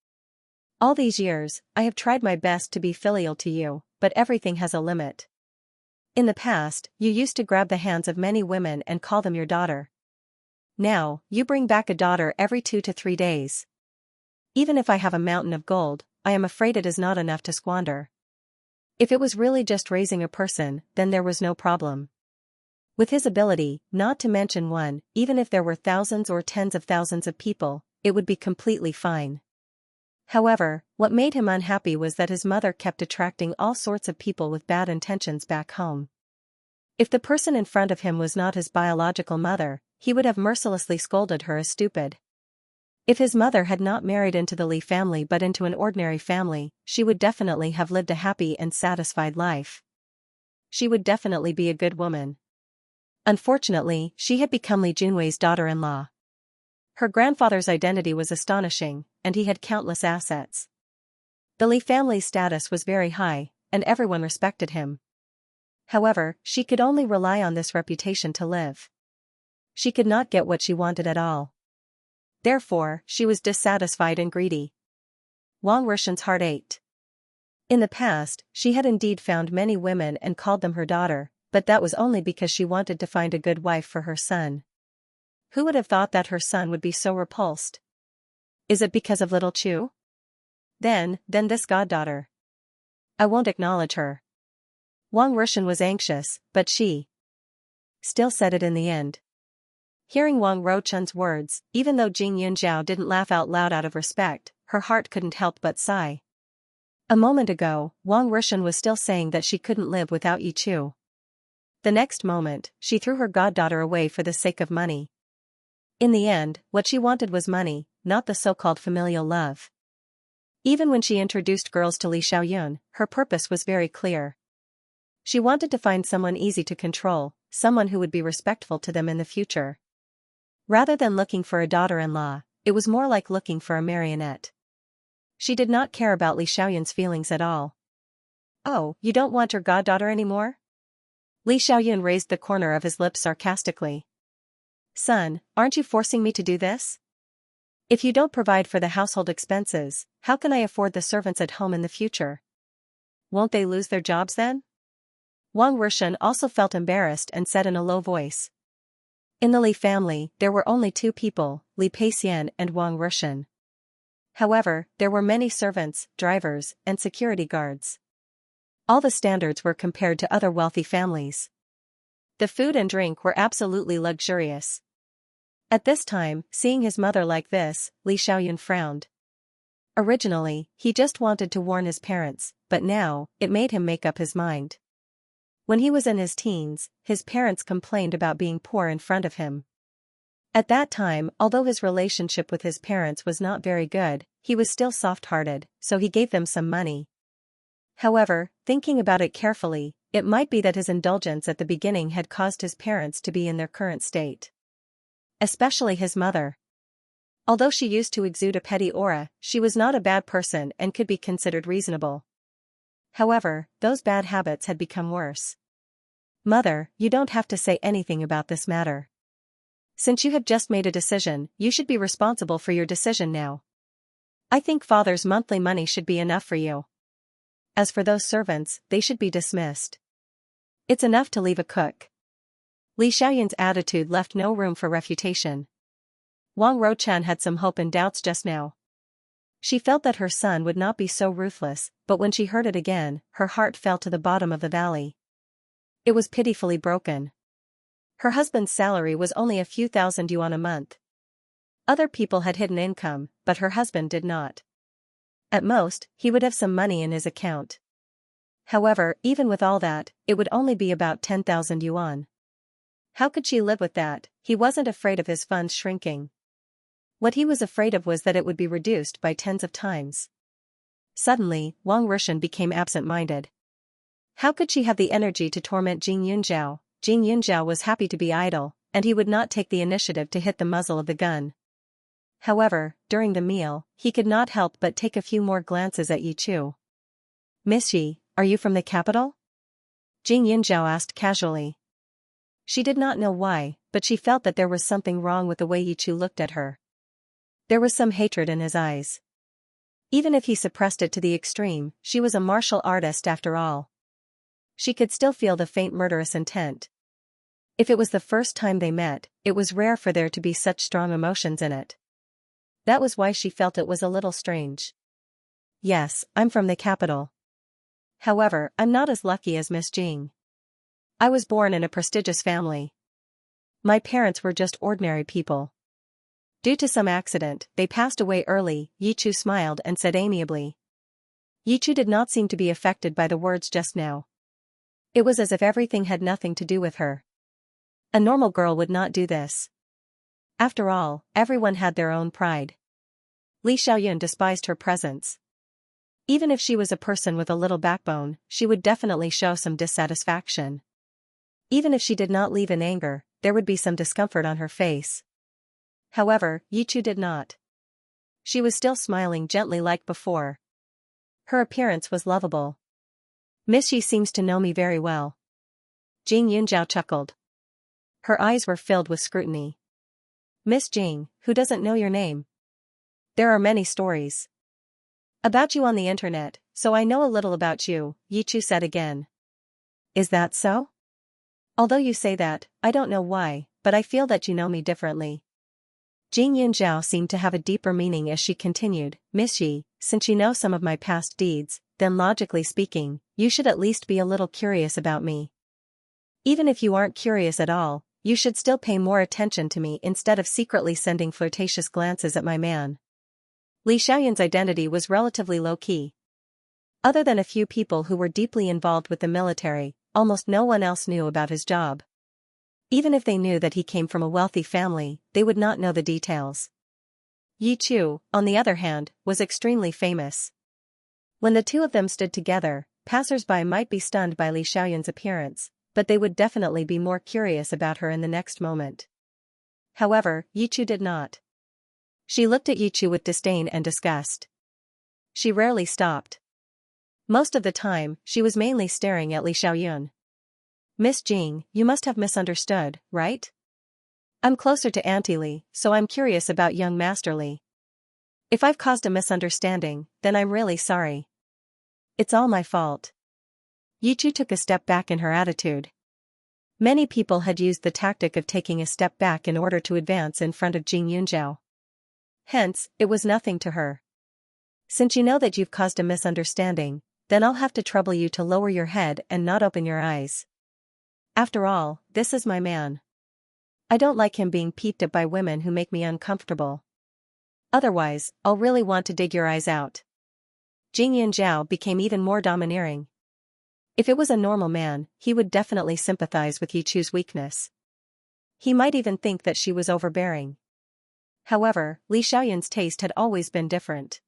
All these years, I have tried my best to be filial to you, but everything has a limit. In the past, you used to grab the hands of many women and call them your daughter. Now, you bring back a daughter every 2 to 3 days. Even if I have a mountain of gold, I am afraid it is not enough to squander. If it was really just raising a person, then there was no problem. With his ability, not to mention one, even if there were thousands or tens of thousands of people, it would be completely fine. However, what made him unhappy was that his mother kept attracting all sorts of people with bad intentions back home. If the person in front of him was not his biological mother, he would have mercilessly scolded her as stupid. If his mother had not married into the Li family but into an ordinary family, she would definitely have lived a happy and satisfied life. She would definitely be a good woman. Unfortunately, she had become Li Junwei's daughter-in-law. Her grandfather's identity was astonishing, and he had countless assets. The Li family's status was very high, and everyone respected him. However, she could only rely on this reputation to live. She could not get what she wanted at all. Therefore, she was dissatisfied and greedy. Wang Rishan's heart ached. In the past, she had indeed found many women and called them her daughter, but that was only because she wanted to find a good wife for her son. Who would have thought that her son would be so repulsed? Is it because of little Chu? Then this goddaughter. I won't acknowledge her. Wang Rishan was anxious, but she still said it in the end. Hearing Wang Ruochun's words, even though Jing Yunjiao didn't laugh out loud out of respect, her heart couldn't help but sigh. A moment ago, Wang Rishan was still saying that she couldn't live without Yi Chu. The next moment, she threw her goddaughter away for the sake of money. In the end, what she wanted was money, not the so-called familial love. Even when she introduced girls to Li Xiaoyun, her purpose was very clear. She wanted to find someone easy to control, someone who would be respectful to them in the future. Rather than looking for a daughter-in-law, it was more like looking for a marionette. She did not care about Li Xiaoyun's feelings at all. Oh, you don't want your goddaughter anymore? Li Xiaoyun raised the corner of his lips sarcastically. Son, aren't you forcing me to do this? If you don't provide for the household expenses, how can I afford the servants at home in the future? Won't they lose their jobs then? Wang Rishan also felt embarrassed and said in a low voice. In the Li family, there were only 2 people, Li Peixian and Wang Rishan. However, there were many servants, drivers, and security guards. All the standards were compared to other wealthy families. The food and drink were absolutely luxurious. At this time, seeing his mother like this, Li Xiaoyun frowned. Originally, he just wanted to warn his parents, but now, it made him make up his mind. When he was in his teens, his parents complained about being poor in front of him. At that time, although his relationship with his parents was not very good, he was still soft-hearted, so he gave them some money. However, thinking about it carefully, it might be that his indulgence at the beginning had caused his parents to be in their current state. Especially his mother. Although she used to exude a petty aura, she was not a bad person and could be considered reasonable. However, those bad habits had become worse. Mother, you don't have to say anything about this matter. Since you have just made a decision, you should be responsible for your decision now. I think father's monthly money should be enough for you. As for those servants, they should be dismissed. It's enough to leave a cook. Li Xiaoyun's attitude left no room for refutation. Wang Ruochun had some hope and doubts just now. She felt that her son would not be so ruthless, but when she heard it again, her heart fell to the bottom of the valley. It was pitifully broken. Her husband's salary was only a few thousand yuan a month. Other people had hidden income, but her husband did not. At most, he would have some money in his account. However, even with all that, it would only be about 10,000 yuan. How could she live with that? He wasn't afraid of his funds shrinking. What he was afraid of was that it would be reduced by tens of times. Suddenly, Wang Rishan became absent-minded. How could she have the energy to torment Jing Yunjiao? Jing Yunjiao was happy to be idle, and he would not take the initiative to hit the muzzle of the gun. However, during the meal, he could not help but take a few more glances at Yi Chu. Miss Yi, are you from the capital? Jing Yunjiao asked casually. She did not know why, but she felt that there was something wrong with the way Yichu looked at her. There was some hatred in his eyes. Even if he suppressed it to the extreme, she was a martial artist after all. She could still feel the faint murderous intent. If it was the first time they met, it was rare for there to be such strong emotions in it. That was why she felt it was a little strange. Yes, I'm from the capital. However, I'm not as lucky as Miss Jing. I was born in a prestigious family. My parents were just ordinary people. Due to some accident, they passed away early. Yichu smiled and said amiably. Yichu did not seem to be affected by the words just now. It was as if everything had nothing to do with her. A normal girl would not do this. After all, everyone had their own pride. Li Xiaoyun despised her presence. Even if she was a person with a little backbone, she would definitely show some dissatisfaction. Even if she did not leave in anger, there would be some discomfort on her face. However, Yichu did not. She was still smiling gently like before. Her appearance was lovable. Miss Yi seems to know me very well. Jing Yunjiao chuckled. Her eyes were filled with scrutiny. Miss Jing, who doesn't know your name? There are many stories about you on the internet, so I know a little about you, Yichu said again. Is that so? Although you say that, I don't know why, but I feel that you know me differently. Jing Yunjiao seemed to have a deeper meaning as she continued, Miss Yi, since you know some of my past deeds, then logically speaking, you should at least be a little curious about me. Even if you aren't curious at all, you should still pay more attention to me instead of secretly sending flirtatious glances at my man. Li Xiaoyun's identity was relatively low-key. Other than a few people who were deeply involved with the military, almost no one else knew about his job. Even if they knew that he came from a wealthy family, they would not know the details. Yi Chu, on the other hand, was extremely famous. When the two of them stood together, passers-by might be stunned by Li Xiaoyun's appearance, but they would definitely be more curious about her in the next moment. However, Yi Chu did not. She looked at Yi Chu with disdain and disgust. She rarely stopped. Most of the time, she was mainly staring at Li Xiaoyun. Miss Jing, you must have misunderstood, right? I'm closer to Auntie Li, so I'm curious about young Master Li. If I've caused a misunderstanding, then I'm really sorry. It's all my fault. Yi Chu took a step back in her attitude. Many people had used the tactic of taking a step back in order to advance in front of Jing Yunjiao. Hence, it was nothing to her. Since you know that you've caused a misunderstanding, then I'll have to trouble you to lower your head and not open your eyes. After all, this is my man. I don't like him being peeped at by women who make me uncomfortable. Otherwise, I'll really want to dig your eyes out. Jing Yunjiao became even more domineering. If it was a normal man, he would definitely sympathize with Yi Chu's weakness. He might even think that she was overbearing. However, Li Xiaoyun's taste had always been different.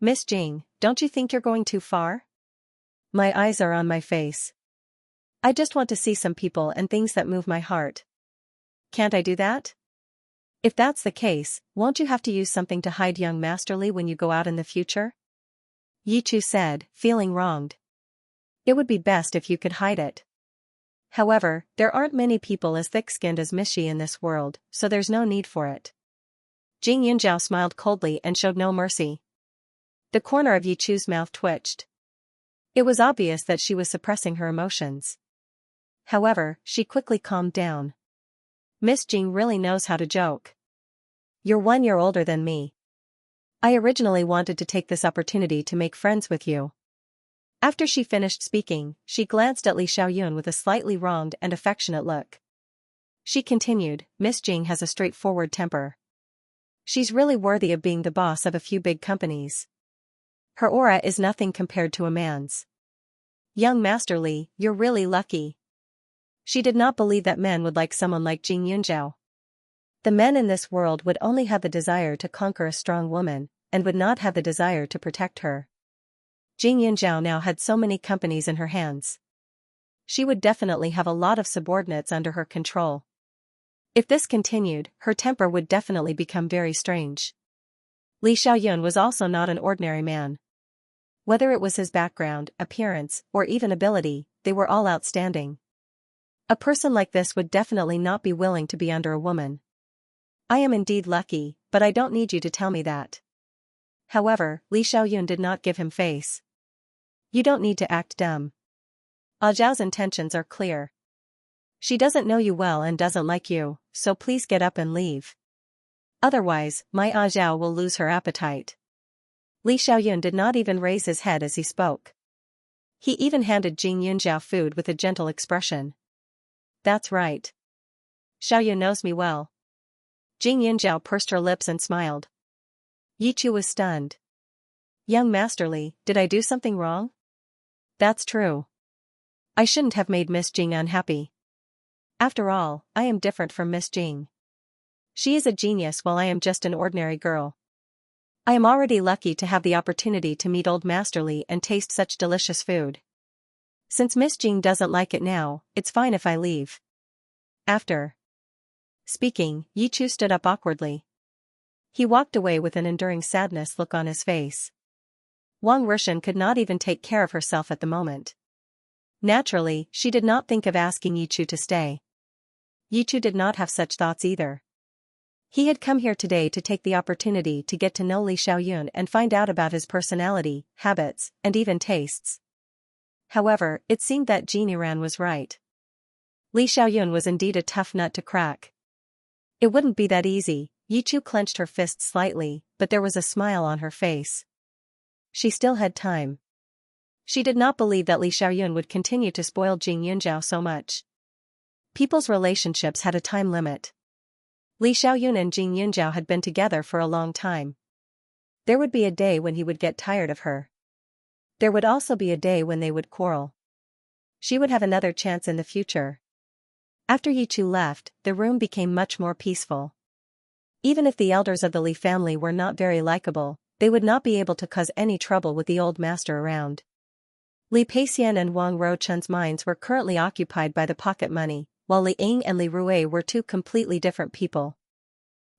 Miss Jing, don't you think you're going too far? My eyes are on my face. I just want to see some people and things that move my heart. Can't I do that? If that's the case, won't you have to use something to hide young Master Li when you go out in the future? Yi Chu said, feeling wronged. It would be best if you could hide it. However, there aren't many people as thick-skinned as Miss Yi in this world, so there's no need for it. Jing Yunjiao smiled coldly and showed no mercy. The corner of Yi Chu's mouth twitched. It was obvious that she was suppressing her emotions. However, she quickly calmed down. Miss Jing really knows how to joke. You're 1 year older than me. I originally wanted to take this opportunity to make friends with you. After she finished speaking, she glanced at Li Xiaoyun with a slightly wronged and affectionate look. She continued, Miss Jing has a straightforward temper. She's really worthy of being the boss of a few big companies. Her aura is nothing compared to a man's. Young Master Li, you're really lucky. She did not believe that men would like someone like Jing Yunjiao. The men in this world would only have the desire to conquer a strong woman, and would not have the desire to protect her. Jing Yunjiao now had so many companies in her hands. She would definitely have a lot of subordinates under her control. If this continued, her temper would definitely become very strange. Li Xiaoyun was also not an ordinary man. Whether it was his background, appearance, or even ability, they were all outstanding. A person like this would definitely not be willing to be under a woman. I am indeed lucky, but I don't need you to tell me that. However, Li Xiaoyun did not give him face. You don't need to act dumb. Ah Zhao's intentions are clear. She doesn't know you well and doesn't like you, so please get up and leave. Otherwise, my Ah Zhao will lose her appetite. Li Xiaoyun did not even raise his head as he spoke. He even handed Jing Yunjiao food with a gentle expression. That's right. Xiaoyun knows me well. Jing Yunjiao pursed her lips and smiled. Yichu was stunned. Young Master Li, did I do something wrong? That's true. I shouldn't have made Miss Jing unhappy. After all, I am different from Miss Jing. She is a genius while I am just an ordinary girl. I am already lucky to have the opportunity to meet old Master Li and taste such delicious food. Since Miss Jing doesn't like it now, it's fine if I leave. After speaking, Yichu stood up awkwardly. He walked away with an enduring sadness look on his face. Wang Rishan could not even take care of herself at the moment. Naturally, she did not think of asking Yichu to stay. Yichu did not have such thoughts either. He had come here today to take the opportunity to get to know Li Xiaoyun and find out about his personality, habits, and even tastes. However, it seemed that Jean Iran was right. Li Xiaoyun was indeed a tough nut to crack. It wouldn't be that easy. Yichu clenched her fists slightly, but there was a smile on her face. She still had time. She did not believe that Li Xiaoyun would continue to spoil Jing Yunjiao so much. People's relationships had a time limit. Li Xiaoyun and Jing Yunjiao had been together for a long time. There would be a day when he would get tired of her. There would also be a day when they would quarrel. She would have another chance in the future. After Yichu left, the room became much more peaceful. Even if the elders of the Li family were not very likable, they would not be able to cause any trouble with the old master around. Li Peixian and Wang Ruochun's minds were currently occupied by the pocket money, while Li Ying and Li Rui were two completely different people.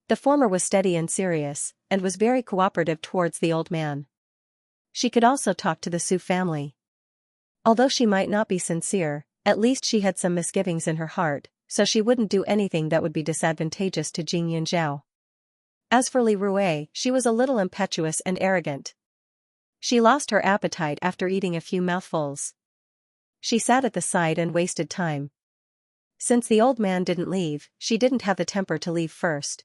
The former was steady and serious, and was very cooperative towards the old man. She could also talk to the Su family. Although she might not be sincere, at least she had some misgivings in her heart, so she wouldn't do anything that would be disadvantageous to Jing Yunjiao. As for Li Rui, she was a little impetuous and arrogant. She lost her appetite after eating a few mouthfuls. She sat at the side and wasted time. Since the old man didn't leave, she didn't have the temper to leave first.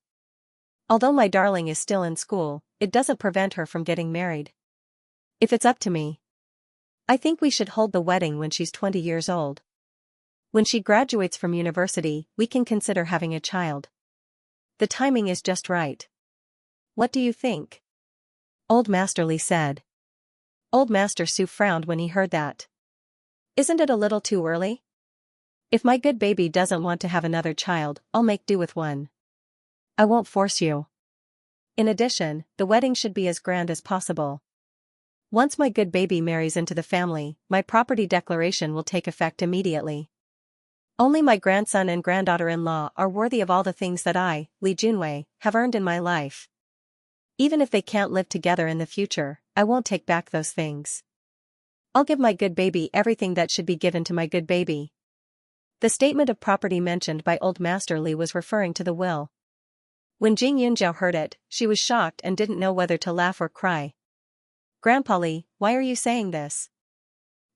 Although my darling is still in school, it doesn't prevent her from getting married. If it's up to me, I think we should hold the wedding when she's 20 years old. When she graduates from university, we can consider having a child. The timing is just right. What do you think? Old Master Li said. Old Master Su frowned when he heard that. Isn't it a little too early? If my good baby doesn't want to have another child, I'll make do with one. I won't force you. In addition, the wedding should be as grand as possible. Once my good baby marries into the family, my property declaration will take effect immediately. Only my grandson and granddaughter-in-law are worthy of all the things that I, Li Junwei, have earned in my life. Even if they can't live together in the future, I won't take back those things. I'll give my good baby everything that should be given to my good baby. The statement of property mentioned by Old Master Li was referring to the will. When Jing Yunjiao heard it, she was shocked and didn't know whether to laugh or cry. Grandpa Li, why are you saying this?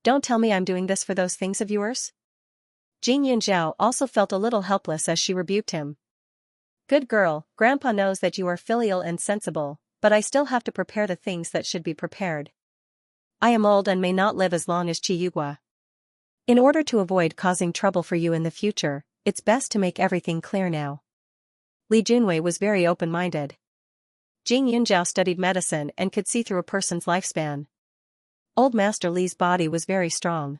Don't tell me I'm doing this for those things of yours? Jing Yunjiao also felt a little helpless as she rebuked him. Good girl, Grandpa knows that you are filial and sensible, but I still have to prepare the things that should be prepared. I am old and may not live as long as Qi Yugua. In order to avoid causing trouble for you in the future, it's best to make everything clear now. Li Junwei was very open-minded. Jing Yunjiao studied medicine and could see through a person's lifespan. Old Master Li's body was very strong.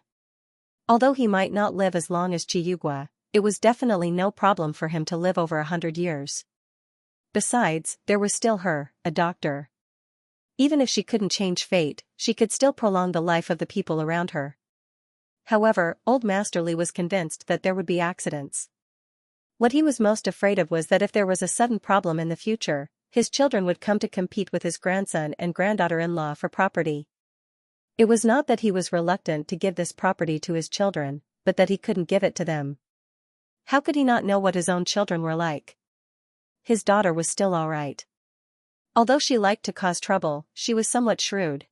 Although he might not live as long as Qi Yugua, it was definitely no problem for him to live over 100 years. Besides, there was still her, a doctor. Even if she couldn't change fate, she could still prolong the life of the people around her. However, Old Master Li was convinced that there would be accidents. What he was most afraid of was that if there was a sudden problem in the future, his children would come to compete with his grandson and granddaughter-in-law for property. It was not that he was reluctant to give this property to his children, but that he couldn't give it to them. How could he not know what his own children were like? His daughter was still all right. Although she liked to cause trouble, she was somewhat shrewd.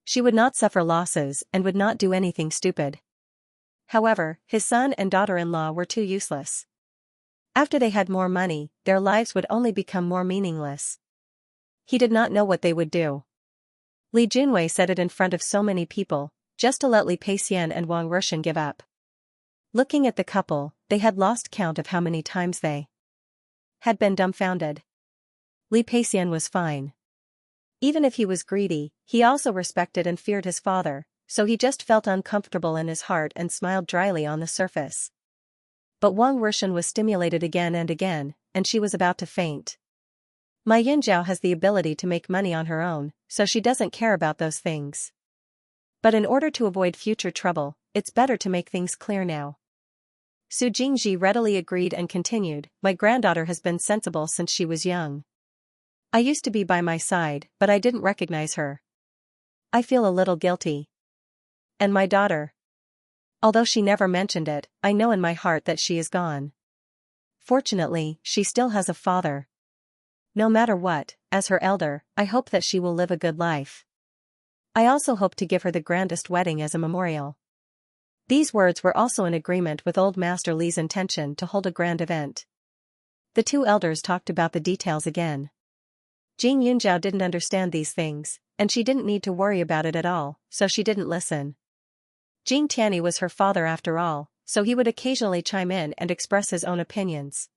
She would not suffer losses and would not do anything stupid. However, his son and daughter-in-law were too useless. After they had more money, their lives would only become more meaningless. He did not know what they would do. Li Junwei said it in front of so many people, just to let Li Peixian and Wang Rushan give up. Looking at the couple, they had lost count of how many times they had been dumbfounded. Li Peixian was fine. Even if he was greedy, he also respected and feared his father, so he just felt uncomfortable in his heart and smiled dryly on the surface. But Wang Rushan was stimulated again and again, and she was about to faint. Ma Yunjiao has the ability to make money on her own, so she doesn't care about those things. But in order to avoid future trouble, it's better to make things clear now. Su Jingji readily agreed and continued, "My granddaughter has been sensible since she was young. I used to be by my side, but I didn't recognize her. I feel a little guilty. And my daughter? Although she never mentioned it, I know in my heart that she is gone. Fortunately, she still has a father. No matter what, as her elder, I hope that she will live a good life. I also hope to give her the grandest wedding as a memorial." These words were also in agreement with Old Master Li's intention to hold a grand event. The two elders talked about the details again. Jing Yunjiao didn't understand these things, and she didn't need to worry about it at all, so she didn't listen. Jing Tianyi was her father after all, so he would occasionally chime in and express his own opinions.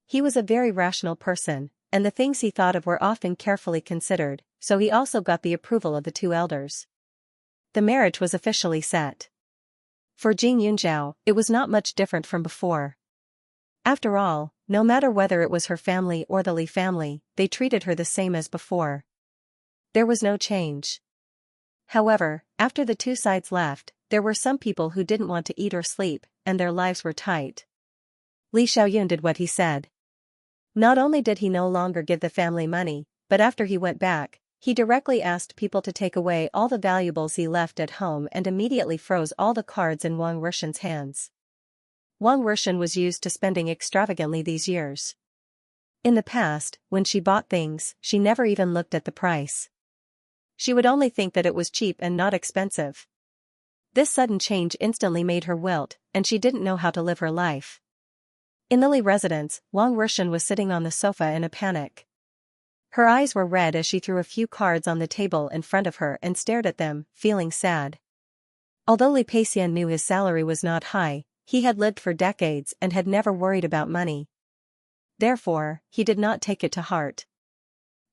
He was a very rational person, and the things he thought of were often carefully considered, so he also got the approval of the two elders. The marriage was officially set. For Jing Yunjiao, it was not much different from before. After all, no matter whether it was her family or the Li family, they treated her the same as before. There was no change. However, after the two sides left, there were some people who didn't want to eat or sleep, and their lives were tight. Li Xiaoyun did what he said. Not only did he no longer give the family money, but after he went back, he directly asked people to take away all the valuables he left at home and immediately froze all the cards in Wang Rushan's hands. Wang Rushan was used to spending extravagantly these years. In the past, when she bought things, she never even looked at the price. She would only think that it was cheap and not expensive. This sudden change instantly made her wilt, and she didn't know how to live her life. In the Li residence, Wang Rushan was sitting on the sofa in a panic. Her eyes were red as she threw a few cards on the table in front of her and stared at them, feeling sad. Although Li Peixian knew his salary was not high, he had lived for decades and had never worried about money. Therefore, he did not take it to heart.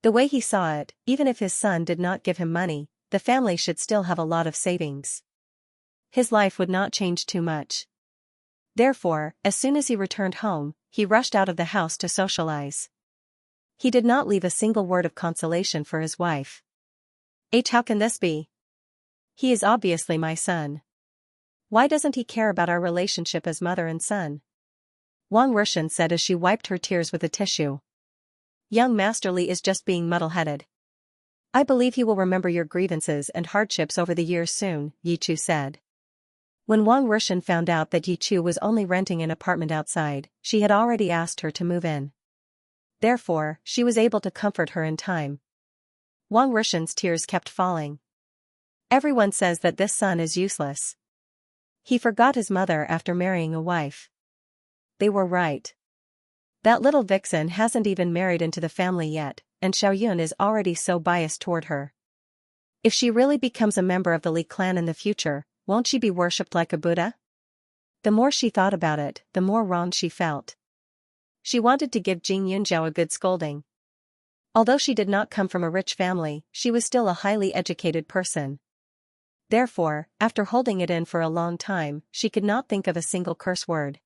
The way he saw it, even if his son did not give him money, the family should still have a lot of savings. His life would not change too much. Therefore, as soon as he returned home, he rushed out of the house to socialize. He did not leave a single word of consolation for his wife. How can this be? He is obviously my son. Why doesn't he care about our relationship as mother and son? Wang Rushan said as she wiped her tears with a tissue. Young Master Li is just being muddle-headed. I believe he will remember your grievances and hardships over the years soon, Yi Chu said. When Wang Rushan found out that Yi Chu was only renting an apartment outside, she had already asked her to move in. Therefore, she was able to comfort her in time. Wang Rushan's tears kept falling. Everyone says that this son is useless. He forgot his mother after marrying a wife. They were right. That little vixen hasn't even married into the family yet, and Xiaoyun is already so biased toward her. If she really becomes a member of the Li clan in the future, won't she be worshipped like a Buddha? The more she thought about it, the more wrong she felt. She wanted to give Jing Yunjiao a good scolding. Although she did not come from a rich family, she was still a highly educated person. Therefore, after holding it in for a long time, she could not think of a single curse word.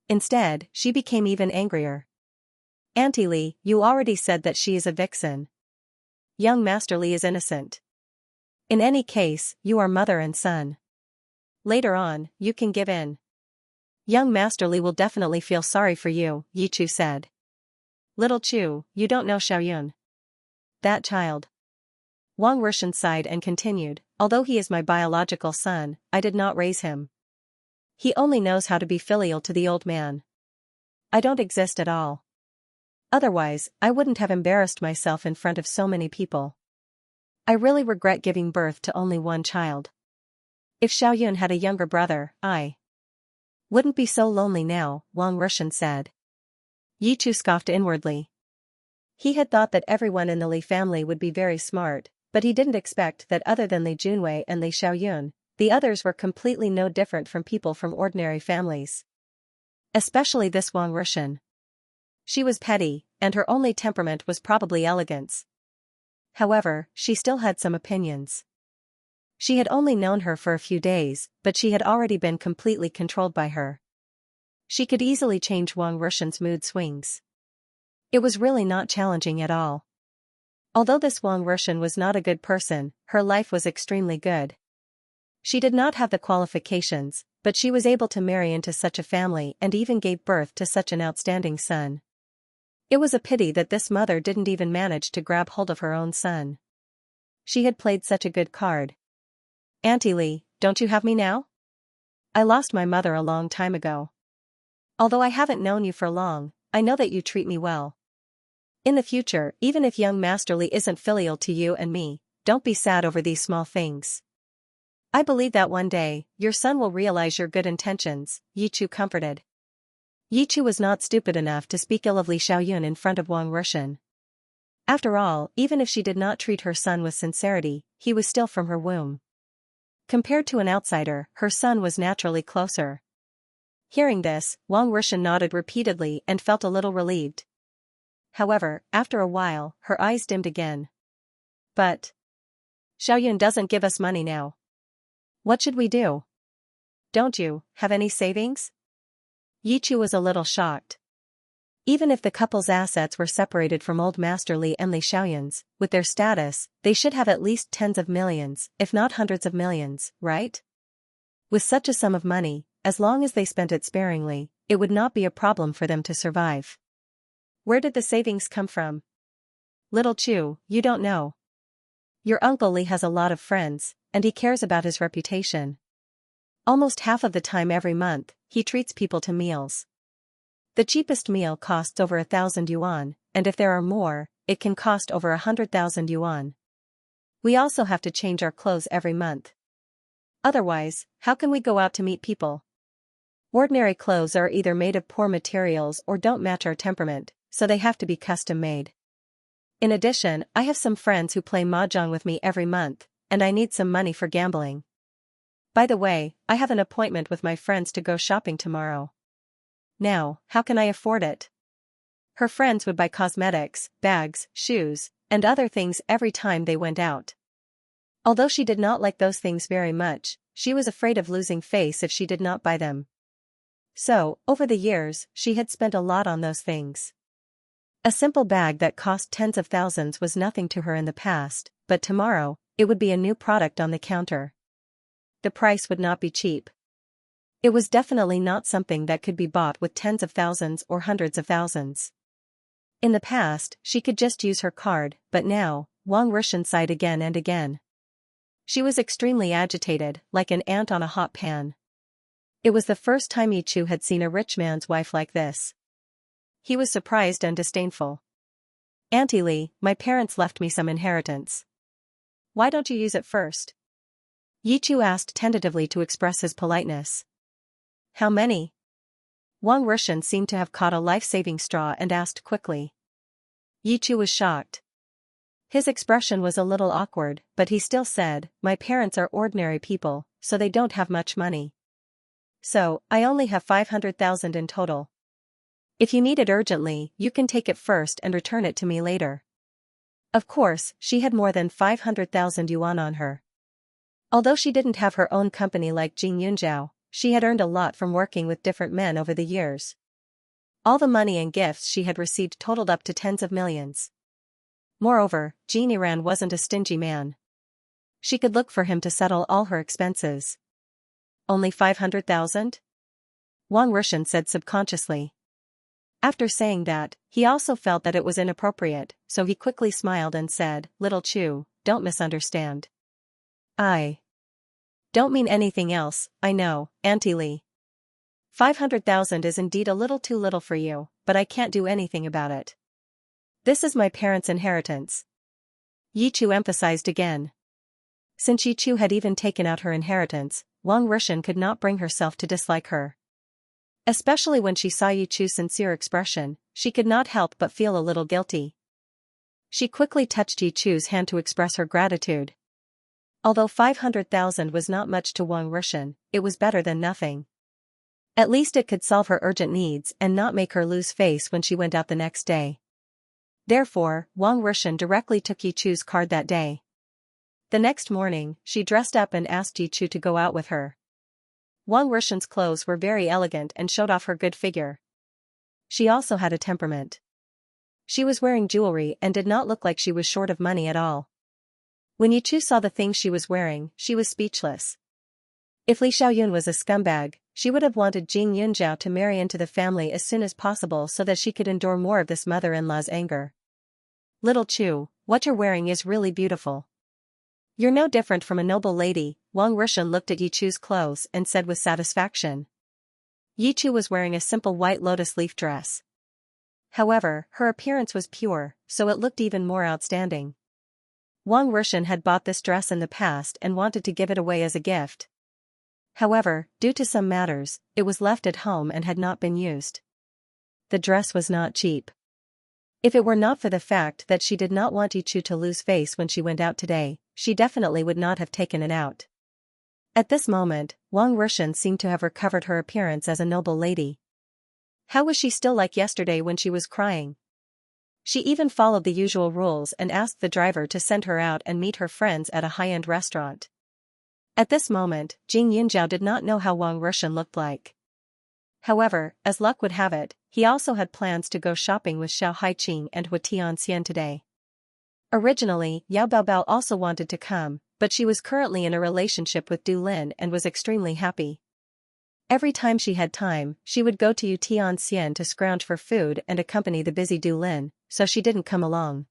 Instead, she became even angrier. Auntie Li, you already said that she is a vixen. Young Master Li is innocent. In any case, you are mother and son. Later on, you can give in. Young Master Li will definitely feel sorry for you, Yi Chu said. Little Chu, you don't know Xiaoyun. That child. Wang Rushan sighed and continued, although he is my biological son, I did not raise him. He only knows how to be filial to the old man. I don't exist at all. Otherwise, I wouldn't have embarrassed myself in front of so many people. I really regret giving birth to only one child. If Xiaoyun had a younger brother, I wouldn't be so lonely now, Wang Rushan said. Yichu scoffed inwardly. He had thought that everyone in the Li family would be very smart, but he didn't expect that other than Li Junwei and Li Xiaoyun, the others were completely no different from people from ordinary families. Especially this Wang Rushan. She was petty, and her only temperament was probably elegance. However, she still had some opinions. She had only known her for a few days, but she had already been completely controlled by her. She could easily change Wang Rushan's mood swings. It was really not challenging at all. Although this Wang Rushan was not a good person, her life was extremely good. She did not have the qualifications, but she was able to marry into such a family and even gave birth to such an outstanding son. It was a pity that this mother didn't even manage to grab hold of her own son. She had played such a good card. Auntie Li, don't you have me now? I lost my mother a long time ago. Although I haven't known you for long, I know that you treat me well. In the future, even if young Master Li isn't filial to you and me, don't be sad over these small things. I believe that one day, your son will realize your good intentions, Yichu comforted. Yichu was not stupid enough to speak ill of Li Xiaoyun in front of Wang Rushan. After all, even if she did not treat her son with sincerity, he was still from her womb. Compared to an outsider, her son was naturally closer. Hearing this, Wang Rushan nodded repeatedly and felt a little relieved. However, after a while, her eyes dimmed again. But Xiaoyun doesn't give us money now. What should we do? Don't you have any savings? Yichu was a little shocked. Even if the couple's assets were separated from old Master Li and Li Xiaoyun's, with their status, they should have at least tens of millions, if not hundreds of millions, right? With such a sum of money, as long as they spent it sparingly, it would not be a problem for them to survive. Where did the savings come from? Little Chu, you don't know. Your Uncle Li has a lot of friends, and he cares about his reputation. Almost half of the time every month, he treats people to meals. The cheapest meal costs over 1,000 yuan, and if there are more, it can cost over 100,000 yuan. We also have to change our clothes every month. Otherwise, how can we go out to meet people? Ordinary clothes are either made of poor materials or don't match our temperament, so they have to be custom made. In addition, I have some friends who play mahjong with me every month, and I need some money for gambling. By the way, I have an appointment with my friends to go shopping tomorrow. Now, how can I afford it? Her friends would buy cosmetics, bags, shoes, and other things every time they went out. Although she did not like those things very much, she was afraid of losing face if she did not buy them. So, over the years, she had spent a lot on those things. A simple bag that cost tens of thousands was nothing to her in the past, but tomorrow, it would be a new product on the counter. The price would not be cheap. It was definitely not something that could be bought with tens of thousands or hundreds of thousands. In the past, she could just use her card, but now, Wang Rushan sighed again and again. She was extremely agitated, like an ant on a hot pan. It was the first time Yichu had seen a rich man's wife like this. He was surprised and disdainful. Auntie Li, my parents left me some inheritance. Why don't you use it first? Yichu asked tentatively to express his politeness. How many? Wang Rushan seemed to have caught a life-saving straw and asked quickly. Yichu was shocked. His expression was a little awkward, but he still said, my parents are ordinary people, so they don't have much money. So, I only have 500,000 in total. If you need it urgently, you can take it first and return it to me later. Of course, she had more than 500,000 yuan on her. Although she didn't have her own company like Jing Yunjiao, she had earned a lot from working with different men over the years. All the money and gifts she had received totaled up to tens of millions. Moreover, Jin Iran wasn't a stingy man. She could look for him to settle all her expenses. Only 500,000? Wang Rushan said subconsciously. After saying that, he also felt that it was inappropriate, so he quickly smiled and said, Little Chu, don't misunderstand. I don't mean anything else, I know, Auntie Li. 500,000 is indeed a little too little for you, but I can't do anything about it. This is my parents' inheritance. Yichu emphasized again. Since Yichu had even taken out her inheritance, Wang Rishan could not bring herself to dislike her. Especially when she saw Yichu's sincere expression, she could not help but feel a little guilty. She quickly touched Yichu's hand to express her gratitude. Although 500,000 was not much to Wang Rishan, it was better than nothing. At least it could solve her urgent needs and not make her lose face when she went out the next day. Therefore, Wang Rishan directly took Yichu's card that day. The next morning, she dressed up and asked Yichu to go out with her. Wang Rishan's clothes were very elegant and showed off her good figure. She also had a temperament. She was wearing jewelry and did not look like she was short of money at all. When Yichu saw the things she was wearing, she was speechless. If Li Xiaoyun was a scumbag, she would have wanted Jing Yunzhao to marry into the family as soon as possible so that she could endure more of this mother-in-law's anger. Little Chu, what you're wearing is really beautiful. You're no different from a noble lady, Wang Rishan looked at Yichu's clothes and said with satisfaction. Yichu was wearing a simple white lotus leaf dress. However, her appearance was pure, so it looked even more outstanding. Wang Rishan had bought this dress in the past and wanted to give it away as a gift. However, due to some matters, it was left at home and had not been used. The dress was not cheap. If it were not for the fact that she did not want Yichu to lose face when she went out today, she definitely would not have taken it out. At this moment, Wang Rishan seemed to have recovered her appearance as a noble lady. How was she still like yesterday when she was crying? She even followed the usual rules and asked the driver to send her out and meet her friends at a high-end restaurant. At this moment, Jing Yunzhao did not know how Wang Rishan looked like. However, as luck would have it, he also had plans to go shopping with Xiao Haiqing and Xianxia today. Originally, Yao Baobao also wanted to come, but she was currently in a relationship with Du Lin and was extremely happy. Every time she had time, she would go to Xianxia to scrounge for food and accompany the busy Du Lin, so she didn't come along.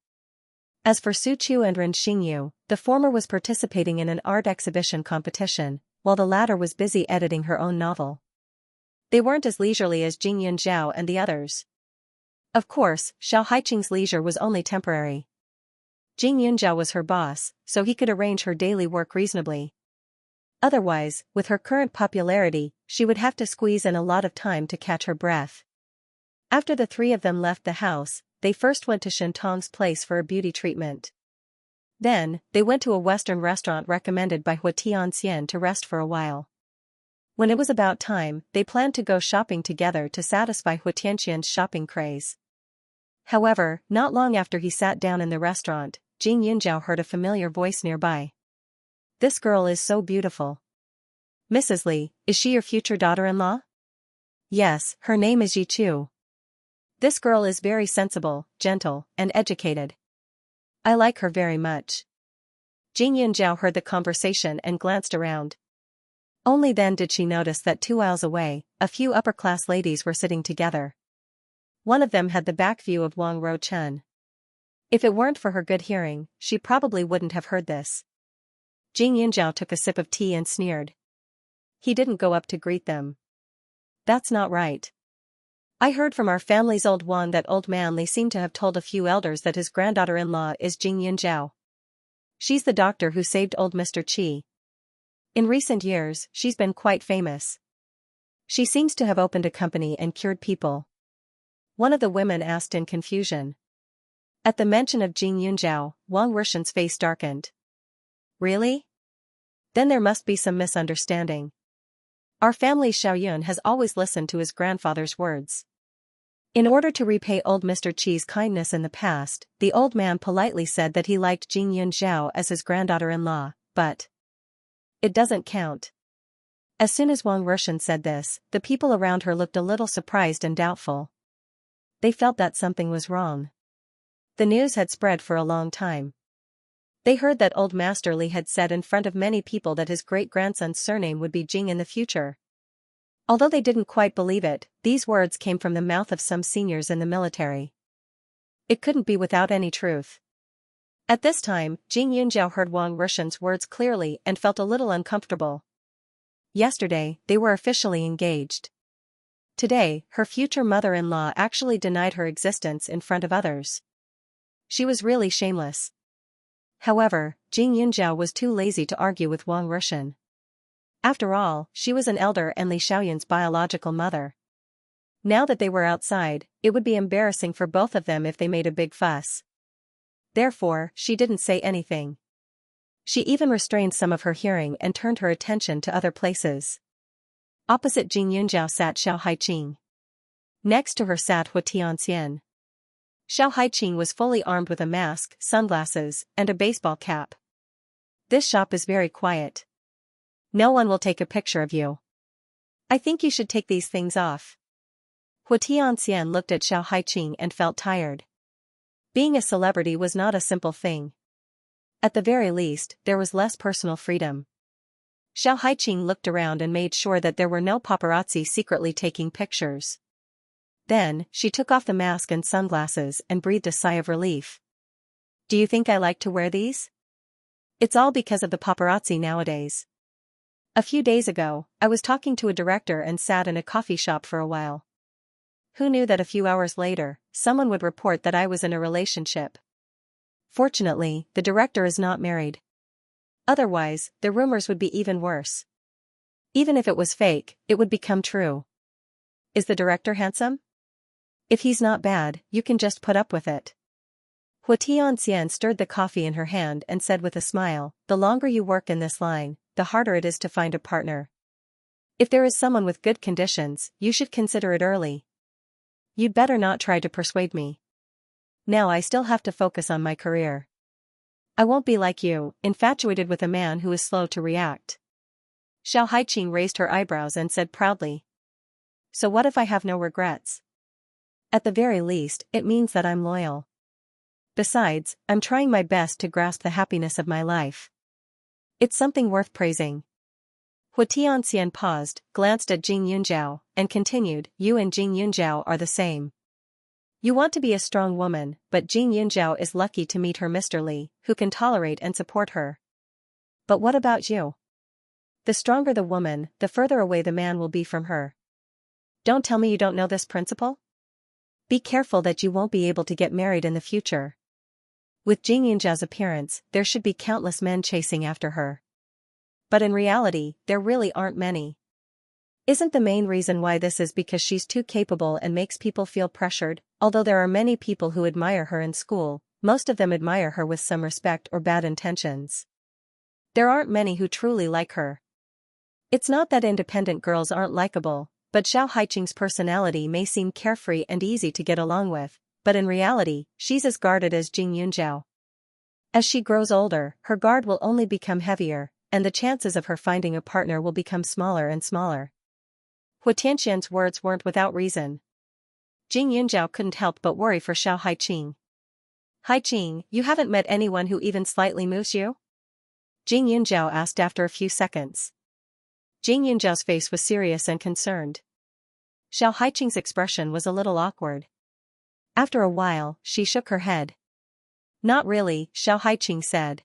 As for Su Chu and Ren Xingyu, the former was participating in an art exhibition competition, while the latter was busy editing her own novel. They weren't as leisurely as Jing Yunzhao and the others. Of course, Xiao Haiqing's leisure was only temporary. Jing Yunzhao was her boss, so he could arrange her daily work reasonably. Otherwise, with her current popularity, she would have to squeeze in a lot of time to catch her breath. After the three of them left the house, they first went to Shentong's place for a beauty treatment. Then, they went to a Western restaurant recommended by Tianxian to rest for a while. When it was about time, they planned to go shopping together to satisfy Tianxian's shopping craze. However, not long after he sat down in the restaurant, Jing Yunzhao heard a familiar voice nearby. This girl is so beautiful. Mrs. Li, is she your future daughter-in-law? Yes, her name is Yichu. This girl is very sensible, gentle, and educated. I like her very much. Jing Yunzhao heard the conversation and glanced around. Only then did she notice that 2 aisles away, a few upper-class ladies were sitting together. One of them had the back view of Wang Ro-chun. If it weren't for her good hearing, she probably wouldn't have heard this. Jing Yunzhao took a sip of tea and sneered. He didn't go up to greet them. That's not right. I heard from our family's old one that old man Li seemed to have told a few elders that his granddaughter-in-law is Jing Yunzhao. She's the doctor who saved old Mr. Qi. In recent years, she's been quite famous. She seems to have opened a company and cured people. One of the women asked in confusion. At the mention of Jing Yunzhao, Wang Rishan's face darkened. Really? Then there must be some misunderstanding. Our family's Xiaoyun has always listened to his grandfather's words. In order to repay old Mr. Qi's kindness in the past, the old man politely said that he liked Jing Yunzhao as his granddaughter-in-law, but it doesn't count. As soon as Wang Rishan said this, the people around her looked a little surprised and doubtful. They felt that something was wrong. The news had spread for a long time. They heard that old Master Li had said in front of many people that his great-grandson's surname would be Jing in the future. Although they didn't quite believe it, these words came from the mouth of some seniors in the military. It couldn't be without any truth. At this time, Jing Yunzhao heard Wang Rishan's words clearly and felt a little uncomfortable. Yesterday, they were officially engaged. Today, her future mother-in-law actually denied her existence in front of others. She was really shameless. However, Jing Yunjiao was too lazy to argue with Wang Rushan. After all, she was an elder and Li Xiaoyan's biological mother. Now that they were outside, it would be embarrassing for both of them if they made a big fuss. Therefore, she didn't say anything. She even restrained some of her hearing and turned her attention to other places. Opposite Jing Yunjiao sat Xiao Haiqing. Next to her sat Hua Tianxian. Xiao Haiqing was fully armed with a mask, sunglasses, and a baseball cap. This shop is very quiet. No one will take a picture of you. I think you should take these things off. Hua Tianxian looked at Xiao Haiqing and felt tired. Being a celebrity was not a simple thing. At the very least, there was less personal freedom. Xiao Haiqing looked around and made sure that there were no paparazzi secretly taking pictures. Then, she took off the mask and sunglasses and breathed a sigh of relief. Do you think I like to wear these? It's all because of the paparazzi nowadays. A few days ago, I was talking to a director and sat in a coffee shop for a while. Who knew that a few hours later, someone would report that I was in a relationship? Fortunately, the director is not married. Otherwise, the rumors would be even worse. Even if it was fake, it would become true. Is the director handsome? If he's not bad, you can just put up with it. Hua Tianxian stirred the coffee in her hand and said with a smile, the longer you work in this line, the harder it is to find a partner. If there is someone with good conditions, you should consider it early. You'd better not try to persuade me. Now I still have to focus on my career. I won't be like you, infatuated with a man who is slow to react. Xiao Haiqing raised her eyebrows and said proudly. So what if I have no regrets? At the very least, it means that I'm loyal. Besides, I'm trying my best to grasp the happiness of my life. It's something worth praising. Hua Tianxian paused, glanced at Jing Yunjiao, and continued, you and Jing Yunjiao are the same. You want to be a strong woman, but Jing Yunjiao is lucky to meet her Mr. Li, who can tolerate and support her. But what about you? The stronger the woman, the further away the man will be from her. Don't tell me you don't know this principle? Be careful that you won't be able to get married in the future. With Jing Yunjiao's appearance, there should be countless men chasing after her. But in reality, there really aren't many. Isn't the main reason why this is because she's too capable and makes people feel pressured? Although there are many people who admire her in school, most of them admire her with some respect or bad intentions. There aren't many who truly like her. It's not that independent girls aren't likable, but Xiao Haiqing's personality may seem carefree and easy to get along with, but in reality, she's as guarded as Jing Yunjiao. As she grows older, her guard will only become heavier, and the chances of her finding a partner will become smaller and smaller. Hua Tianxian's words weren't without reason. Jing Yunjiao couldn't help but worry for Xiao Haiqing. Haiqing, you haven't met anyone who even slightly moves you? Jing Yunjiao asked after a few seconds. Jing Yunjiao's face was serious and concerned. Xiao Haiqing's expression was a little awkward. After a while, she shook her head. Not really, Xiao Haiqing said.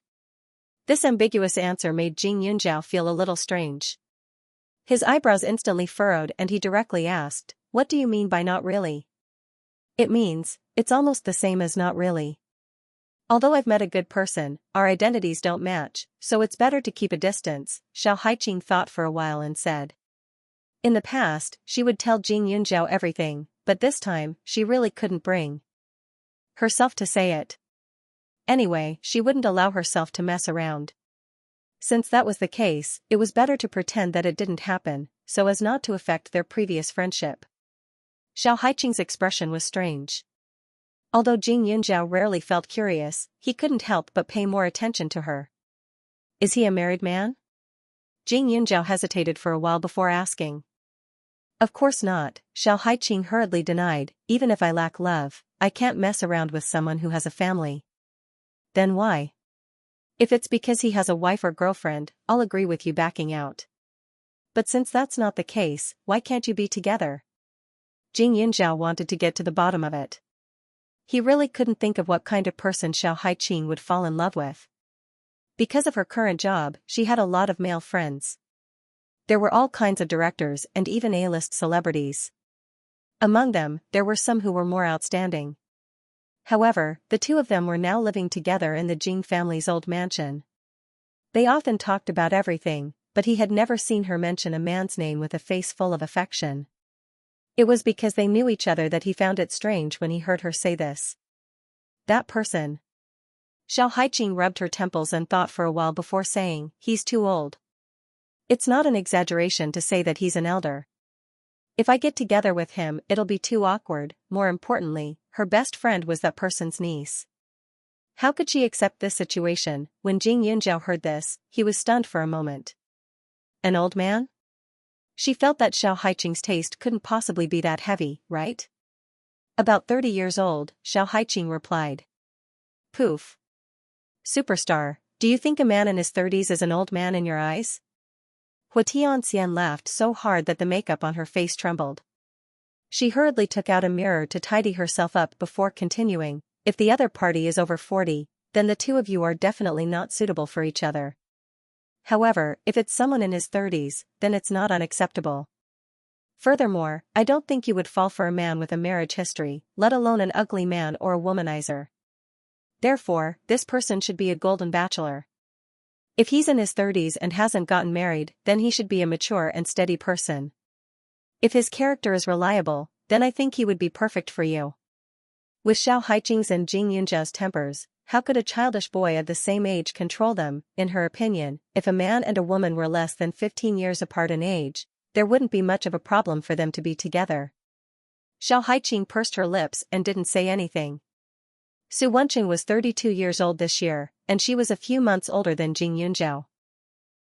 This ambiguous answer made Jing Yunjiao feel a little strange. His eyebrows instantly furrowed and he directly asked, what do you mean by not really? It means, it's almost the same as not really. Although I've met a good person, our identities don't match, so it's better to keep a distance, Xiao Haiqing thought for a while and said. In the past, she would tell Jing Yunjiao everything, but this time, she really couldn't bring herself to say it. Anyway, she wouldn't allow herself to mess around. Since that was the case, it was better to pretend that it didn't happen, so as not to affect their previous friendship. Xiao Haiqing's expression was strange. Although Jing Yunjiao rarely felt curious, he couldn't help but pay more attention to her. Is he a married man? Jing Yunjiao hesitated for a while before asking. Of course not, Xiao Haiqing hurriedly denied, even if I lack love, I can't mess around with someone who has a family. Then why? If it's because he has a wife or girlfriend, I'll agree with you backing out. But since that's not the case, why can't you be together? Jing Yunjiao wanted to get to the bottom of it. He really couldn't think of what kind of person Xiao Haiqing would fall in love with. Because of her current job, she had a lot of male friends. There were all kinds of directors and even A-list celebrities. Among them, there were some who were more outstanding. However, the two of them were now living together in the Jing family's old mansion. They often talked about everything, but he had never seen her mention a man's name with a face full of affection. It was because they knew each other that he found it strange when he heard her say this. That person. Xiao Haiqing rubbed her temples and thought for a while before saying, he's too old. It's not an exaggeration to say that he's an elder. If I get together with him, it'll be too awkward. More importantly, her best friend was that person's niece. How could she accept this situation? When Jing Yunjiao heard this, he was stunned for a moment. An old man? She felt that Xiao Haiqing's taste couldn't possibly be that heavy, right? About 30 years old, Xiao Haiqing replied. Poof. Superstar, do you think a man in his 30s is an old man in your eyes? Xianxia laughed so hard that the makeup on her face trembled. She hurriedly took out a mirror to tidy herself up before continuing, if the other party is over 40, then the two of you are definitely not suitable for each other. However, if it's someone in his 30s, then it's not unacceptable. Furthermore, I don't think you would fall for a man with a marriage history, let alone an ugly man or a womanizer. Therefore, this person should be a golden bachelor. If he's in his 30s and hasn't gotten married, then he should be a mature and steady person. If his character is reliable, then I think he would be perfect for you. With Xiao Haiqing's and Jing Yunjiao's tempers, how could a childish boy of the same age control them? In her opinion, if a man and a woman were less than 15 years apart in age, there wouldn't be much of a problem for them to be together. Xiao Haiqing pursed her lips and didn't say anything. Su Wenqing was 32 years old this year, and she was a few months older than Jing Yunjiao.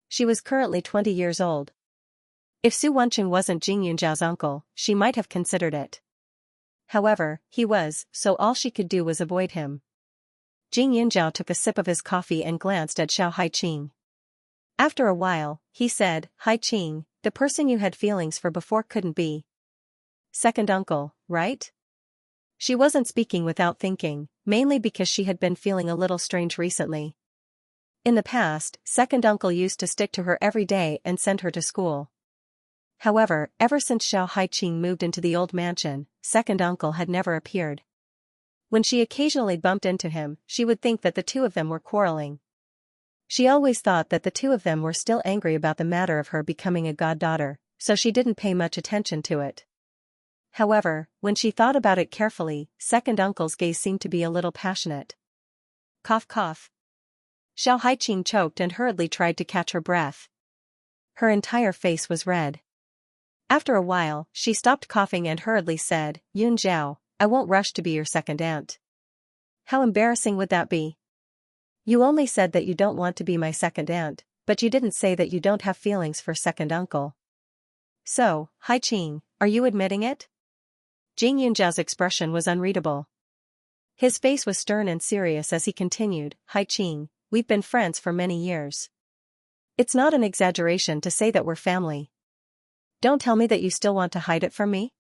She was currently 20 years old. If Su Wenqing wasn't Jing Yunjiao's uncle, she might have considered it. However, he was, so all she could do was avoid him. Jing Yunjiao took a sip of his coffee and glanced at Xiao Haiqing. After a while, he said, Haiqing, the person you had feelings for before couldn't be second uncle, right? She wasn't speaking without thinking, mainly because she had been feeling a little strange recently. In the past, second uncle used to stick to her every day and send her to school. However, ever since Xiao Haiqing moved into the old mansion, second uncle had never appeared. When she occasionally bumped into him, she would think that the two of them were quarreling. She always thought that the two of them were still angry about the matter of her becoming a goddaughter, so she didn't pay much attention to it. However, when she thought about it carefully, second uncle's gaze seemed to be a little passionate. Cough cough. Xiao Haiqing choked and hurriedly tried to catch her breath. Her entire face was red. After a while, she stopped coughing and hurriedly said, Yun Zhao, I won't rush to be your second aunt. How embarrassing would that be? You only said that you don't want to be my second aunt, but you didn't say that you don't have feelings for second uncle. So, Haiqing, are you admitting it? Jing Yunjiao's expression was unreadable. His face was stern and serious as he continued, Haiqing, we've been friends for many years. It's not an exaggeration to say that we're family. Don't tell me that you still want to hide it from me?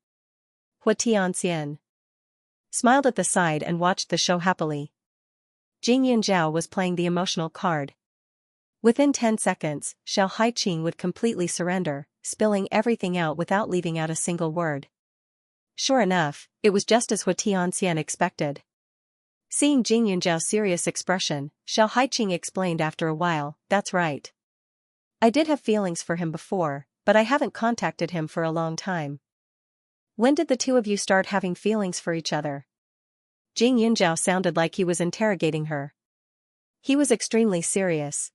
Xianxia smiled at the side and watched the show happily. Jing Yunjiao was playing the emotional card. Within 10 seconds, Xiao Haiqing would completely surrender, spilling everything out without leaving out a single word. Sure enough, it was just as Xianxia expected. Seeing Jing Yunjiao's serious expression, Xiao Haiqing explained after a while, that's right. I did have feelings for him before, but I haven't contacted him for a long time. When did the two of you start having feelings for each other? Jing Yunjiao sounded like he was interrogating her. He was extremely serious.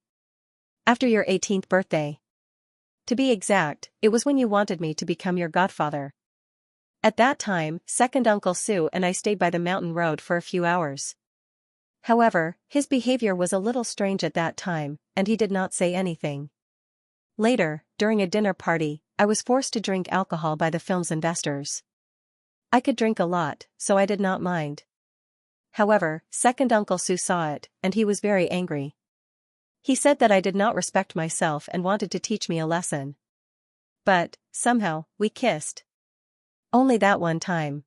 After your 18th birthday. To be exact, it was when you wanted me to become your godfather. At that time, second Uncle Su and I stayed by the mountain road for a few hours. However, his behavior was a little strange at that time, and he did not say anything. Later, during a dinner party, I was forced to drink alcohol by the film's investors. I could drink a lot, so I did not mind. However, second Uncle Su saw it, and he was very angry. He said that I did not respect myself and wanted to teach me a lesson. But, somehow, we kissed. Only that one time.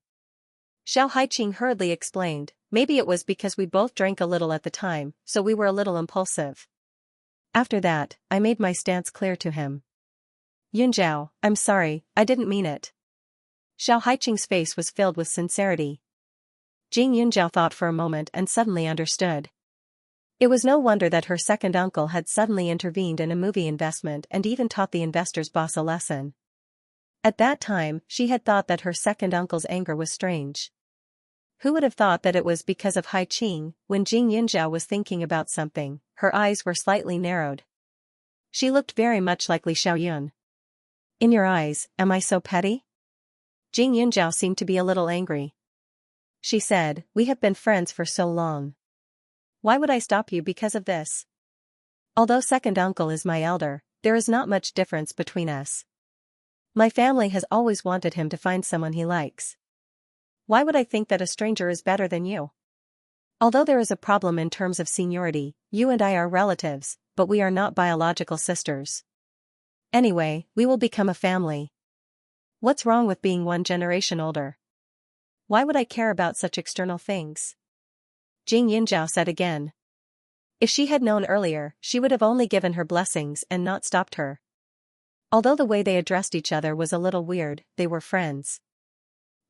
Xiao Haiqing hurriedly explained, maybe it was because we both drank a little at the time, so we were a little impulsive. After that, I made my stance clear to him. Yunjiao, I'm sorry, I didn't mean it. Xiao Haiqing's face was filled with sincerity. Jing Yunjiao thought for a moment and suddenly understood. It was no wonder that her second uncle had suddenly intervened in a movie investment and even taught the investor's boss a lesson. At that time, she had thought that her second uncle's anger was strange. Who would have thought that it was because of Hai Qing? When Jing Yunjiao was thinking about something, her eyes were slightly narrowed. She looked very much like Li Xiaoyun. In your eyes, am I so petty? Jing Yunjiao seemed to be a little angry. She said, we have been friends for so long. Why would I stop you because of this? Although second uncle is my elder, there is not much difference between us. My family has always wanted him to find someone he likes. Why would I think that a stranger is better than you? Although there is a problem in terms of seniority, you and I are relatives, but we are not biological sisters. Anyway, we will become a family. What's wrong with being one generation older? Why would I care about such external things? Jing Yunjiao said again. If she had known earlier, she would have only given her blessings and not stopped her. Although the way they addressed each other was a little weird, they were friends.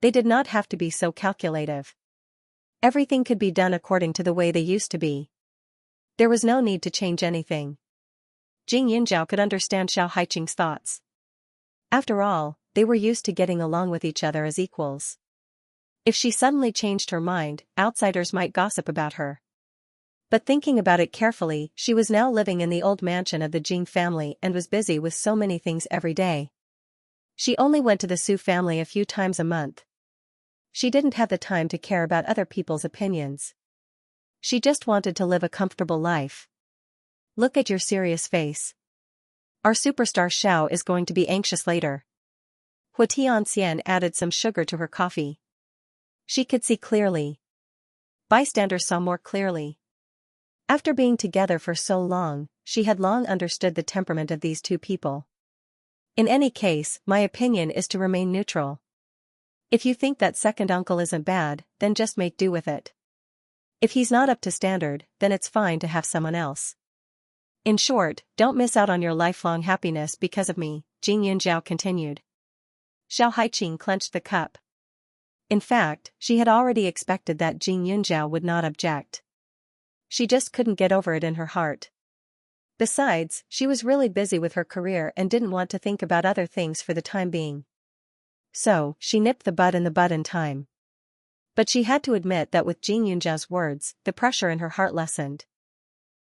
They did not have to be so calculative. Everything could be done according to the way they used to be. There was no need to change anything. Jing Yunjiao could understand Xiao Haiqing's thoughts. After all, they were used to getting along with each other as equals. If she suddenly changed her mind, outsiders might gossip about her. But thinking about it carefully, she was now living in the old mansion of the Jing family and was busy with so many things every day. She only went to the Su family a few times a month. She didn't have the time to care about other people's opinions. She just wanted to live a comfortable life. Look at your serious face. Our superstar Xiao is going to be anxious later. Xianxia added some sugar to her coffee. She could see clearly. Bystanders saw more clearly. After being together for so long, she had long understood the temperament of these two people. In any case, my opinion is to remain neutral. If you think that second uncle isn't bad, then just make do with it. If he's not up to standard, then it's fine to have someone else. In short, don't miss out on your lifelong happiness because of me, Jing Yunjiao continued. Xiao Haiqing clenched the cup. In fact, she had already expected that Jing Yunjiao would not object. She just couldn't get over it in her heart. Besides, she was really busy with her career and didn't want to think about other things for the time being. So, she nipped the bud in time. But she had to admit that with Jing Yunjiao's words, the pressure in her heart lessened.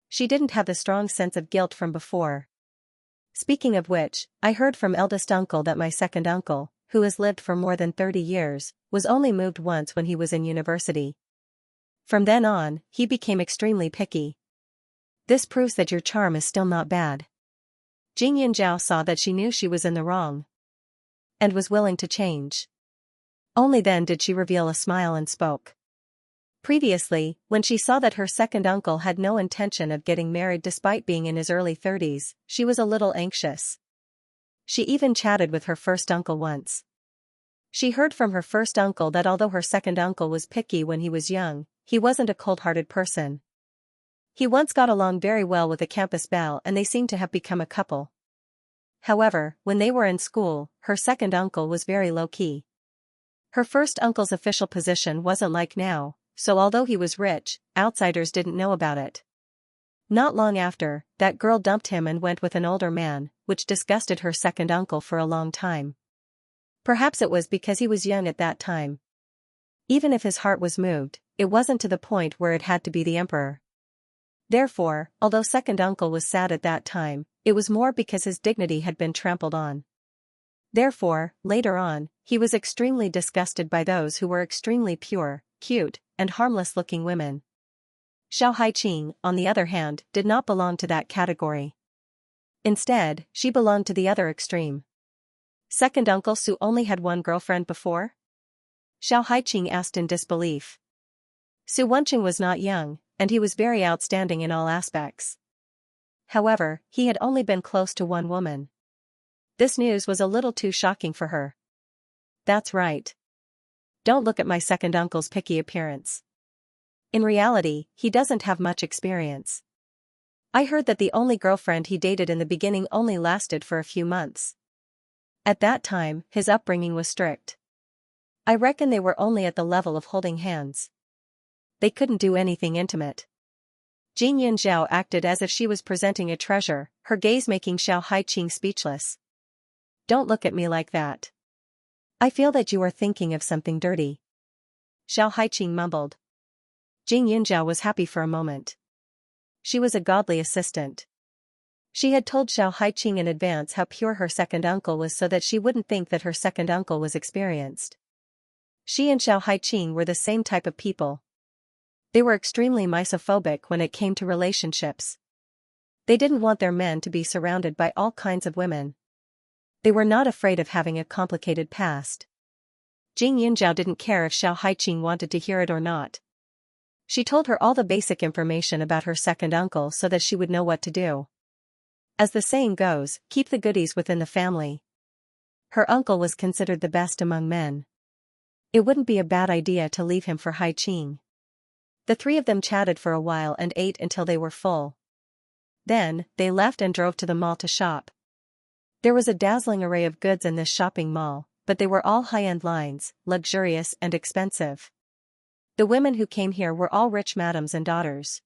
She didn't have the strong sense of guilt from before. Speaking of which, I heard from eldest uncle that my second uncle, who has lived for more than 30 years, was only moved once when he was in university. From then on, he became extremely picky. This proves that your charm is still not bad. Jing Yunjiao saw that she knew she was in the wrong. And was willing to change. Only then did she reveal a smile and spoke. Previously, when she saw that her second uncle had no intention of getting married despite being in his early 30s, she was a little anxious. She even chatted with her first uncle once. She heard from her first uncle that although her second uncle was picky when he was young, he wasn't a cold-hearted person. He once got along very well with a campus belle and they seemed to have become a couple. However, when they were in school, her second uncle was very low-key. Her first uncle's official position wasn't like now, so although he was rich, outsiders didn't know about it. Not long after, that girl dumped him and went with an older man, which disgusted her second uncle for a long time. Perhaps it was because he was young at that time. Even if his heart was moved, it wasn't to the point where it had to be the emperor. Therefore, although second uncle was sad at that time, it was more because his dignity had been trampled on. Therefore, later on, he was extremely disgusted by those who were extremely pure, cute, and harmless-looking women. Xiao Haiqing, on the other hand, did not belong to that category. Instead, she belonged to the other extreme. Second uncle Su only had one girlfriend before? Xiao Haiqing asked in disbelief. Su Wenqing was not young, and he was very outstanding in all aspects. However, he had only been close to one woman. This news was a little too shocking for her. That's right. Don't look at my second uncle's picky appearance. In reality, he doesn't have much experience. I heard that the only girlfriend he dated in the beginning only lasted for a few months. At that time, his upbringing was strict. I reckon they were only at the level of holding hands. They couldn't do anything intimate. Jing Yunzhao acted as if she was presenting a treasure, her gaze making Xiao Haiqing speechless. Don't look at me like that. I feel that you are thinking of something dirty. Xiao Haiqing mumbled. Jing Yunzhao was happy for a moment. She was a godly assistant. She had told Xiao Haiqing in advance how pure her second uncle was so that she wouldn't think that her second uncle was experienced. She and Xiao Haiqing were the same type of people. They were extremely misophobic when it came to relationships. They didn't want their men to be surrounded by all kinds of women. They were not afraid of having a complicated past. Jing Yunzhao didn't care if Xiao Haiqing wanted to hear it or not. She told her all the basic information about her second uncle so that she would know what to do. As the saying goes, keep the goodies within the family. Her uncle was considered the best among men. It wouldn't be a bad idea to leave him for Haiqing. The three of them chatted for a while and ate until they were full. Then, they left and drove to the mall to shop. There was a dazzling array of goods in this shopping mall, but they were all high-end lines, luxurious and expensive. The women who came here were all rich madams and daughters.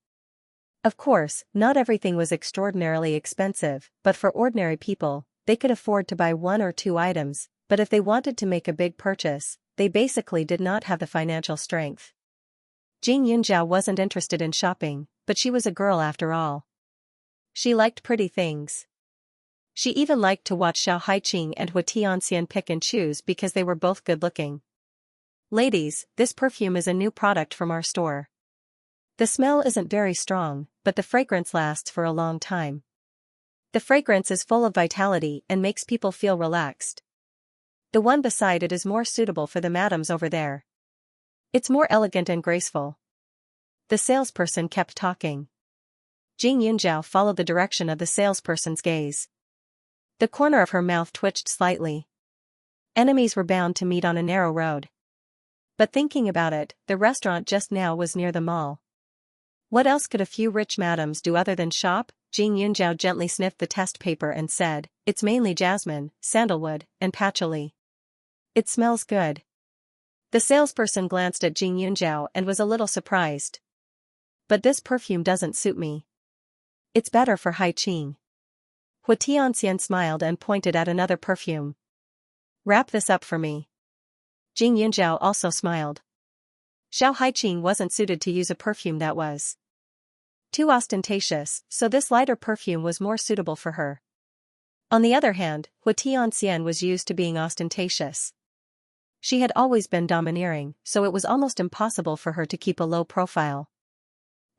Of course, not everything was extraordinarily expensive, but for ordinary people, they could afford to buy one or two items, but if they wanted to make a big purchase, they basically did not have the financial strength. Jing Yunzhao wasn't interested in shopping, but she was a girl after all. She liked pretty things. She even liked to watch Xiao Haiqing and Hua Tianxian pick and choose because they were both good-looking. Ladies, this perfume is a new product from our store. The smell isn't very strong, but the fragrance lasts for a long time. The fragrance is full of vitality and makes people feel relaxed. The one beside it is more suitable for the madams over there. It's more elegant and graceful. The salesperson kept talking. Jing Yunzhao followed the direction of the salesperson's gaze. The corner of her mouth twitched slightly. Enemies were bound to meet on a narrow road. But thinking about it, the restaurant just now was near the mall. What else could a few rich madams do other than shop? Jing Yunzhao gently sniffed the test paper and said, "It's mainly jasmine, sandalwood, and patchouli. It smells good." The salesperson glanced at Jing Yunzhao and was a little surprised. "But this perfume doesn't suit me. It's better for Haiqing." Hua Tianxian smiled and pointed at another perfume. "Wrap this up for me." Jing Yunzhao also smiled. Xiao Haiqing wasn't suited to use a perfume that was too ostentatious, so this lighter perfume was more suitable for her. On the other hand, Hua Tianxian was used to being ostentatious. She had always been domineering, so it was almost impossible for her to keep a low profile.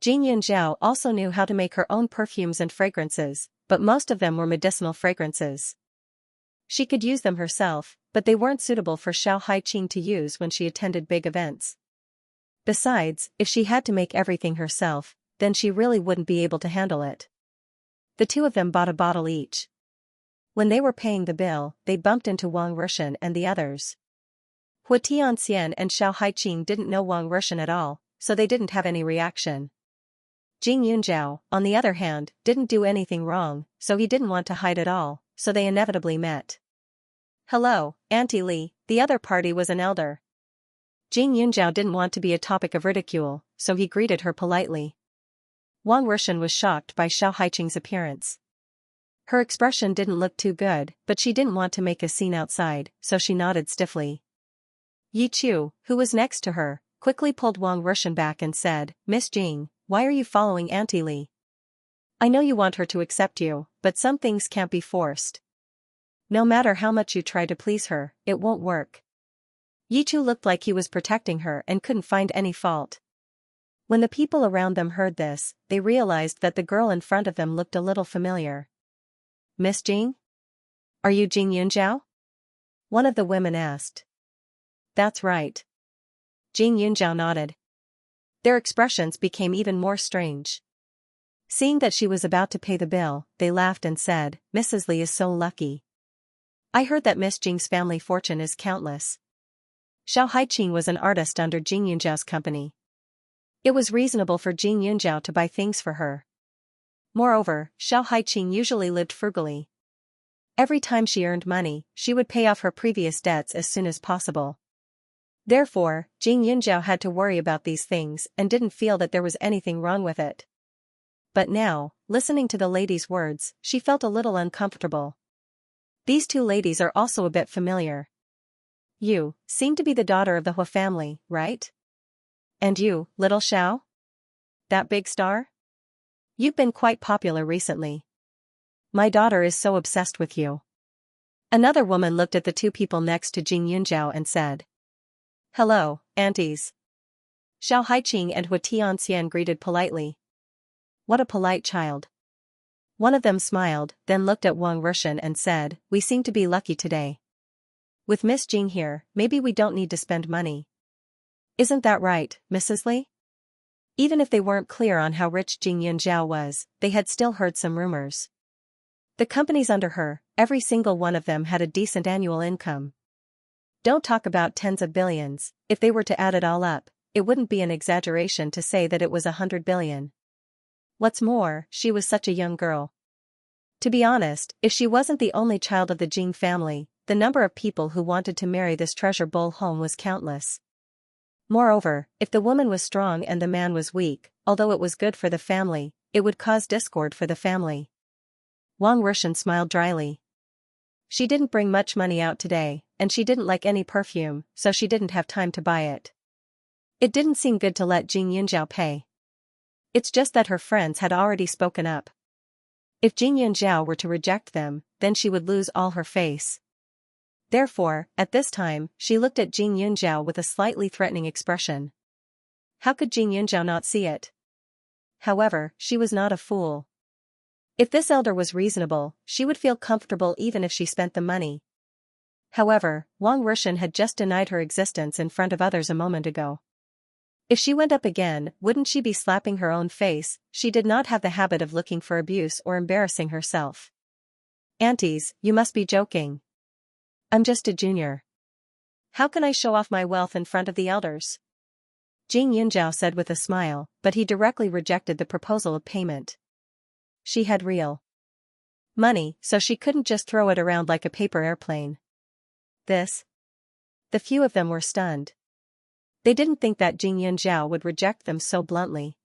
Jing Yunzhao also knew how to make her own perfumes and fragrances, but most of them were medicinal fragrances. She could use them herself, but they weren't suitable for Xiao Haiqing to use when she attended big events. Besides, if she had to make everything herself, then she really wouldn't be able to handle it. The two of them bought a bottle each. When they were paying the bill, they bumped into Wang Rushan and the others. Hua Tianxian and Xiao Haiqing didn't know Wang Rushan at all, so they didn't have any reaction. Jing Yunzhao, on the other hand, didn't do anything wrong, so he didn't want to hide at all, so they inevitably met. "Hello, Auntie Li," the other party was an elder. Jing Yunzhao didn't want to be a topic of ridicule, so he greeted her politely. Wang Rushan was shocked by Xiao Haiqing's appearance. Her expression didn't look too good, but she didn't want to make a scene outside, so she nodded stiffly. Yi Chu, who was next to her, quickly pulled Wang Rushan back and said, "Miss Jing, why are you following Auntie Li? I know you want her to accept you, but some things can't be forced. No matter how much you try to please her, it won't work." Yi Chu looked like he was protecting her and couldn't find any fault. When the people around them heard this, they realized that the girl in front of them looked a little familiar. "Miss Jing? Are you Jing Yunzhao?" one of the women asked. "That's right." Jing Yunzhao nodded. Their expressions became even more strange. Seeing that she was about to pay the bill, they laughed and said, "Mrs. Li is so lucky. I heard that Miss Jing's family fortune is countless." Xiao Haiqing was an artist under Jing Yunzhao's company. It was reasonable for Jing Yunzhao to buy things for her. Moreover, Xiao Haiqing usually lived frugally. Every time she earned money, she would pay off her previous debts as soon as possible. Therefore, Jing Yunjiao had to worry about these things and didn't feel that there was anything wrong with it. But now, listening to the lady's words, she felt a little uncomfortable. These two ladies are also a bit familiar. You seem to be the daughter of the Hua family, right? And you, little Xiao? That big star? You've been quite popular recently. My daughter is so obsessed with you. Another woman looked at the two people next to Jing Yunjiao and said, "Hello, aunties." Xiao Haiqing and Hua Tianxian greeted politely. What a polite child. One of them smiled, then looked at Wang Rushan and said, "We seem to be lucky today. With Miss Jing here, maybe we don't need to spend money. Isn't that right, Mrs. Li?" Even if they weren't clear on how rich Jing Yunjiao was, they had still heard some rumors. The companies under her, every single one of them had a decent annual income. Don't talk about tens of billions, if they were to add it all up, it wouldn't be an exaggeration to say that it was 100 billion. What's more, she was such a young girl. To be honest, if she wasn't the only child of the Jing family, the number of people who wanted to marry this treasure bowl home was countless. Moreover, if the woman was strong and the man was weak, although it was good for the family, it would cause discord for the family. Wang Rushan smiled dryly. She didn't bring much money out today, and she didn't like any perfume, so she didn't have time to buy it. It didn't seem good to let Jing Yunjiao pay. It's just that her friends had already spoken up. If Jing Yunjiao were to reject them, then she would lose all her face. Therefore, at this time, she looked at Jing Yunjiao with a slightly threatening expression. How could Jing Yunjiao not see it? However, she was not a fool. If this elder was reasonable, she would feel comfortable even if she spent the money. However, Wang Rushan had just denied her existence in front of others a moment ago. If she went up again, wouldn't she be slapping her own face? She did not have the habit of looking for abuse or embarrassing herself. Aunties, you must be joking. I'm just a junior. How can I show off my wealth in front of the elders? Jing Yunjiao said with a smile, but he directly rejected the proposal of payment. She had real money, so she couldn't just throw it around like a paper airplane. The few of them were stunned. They didn't think that Jing Yunjiao would reject them so bluntly.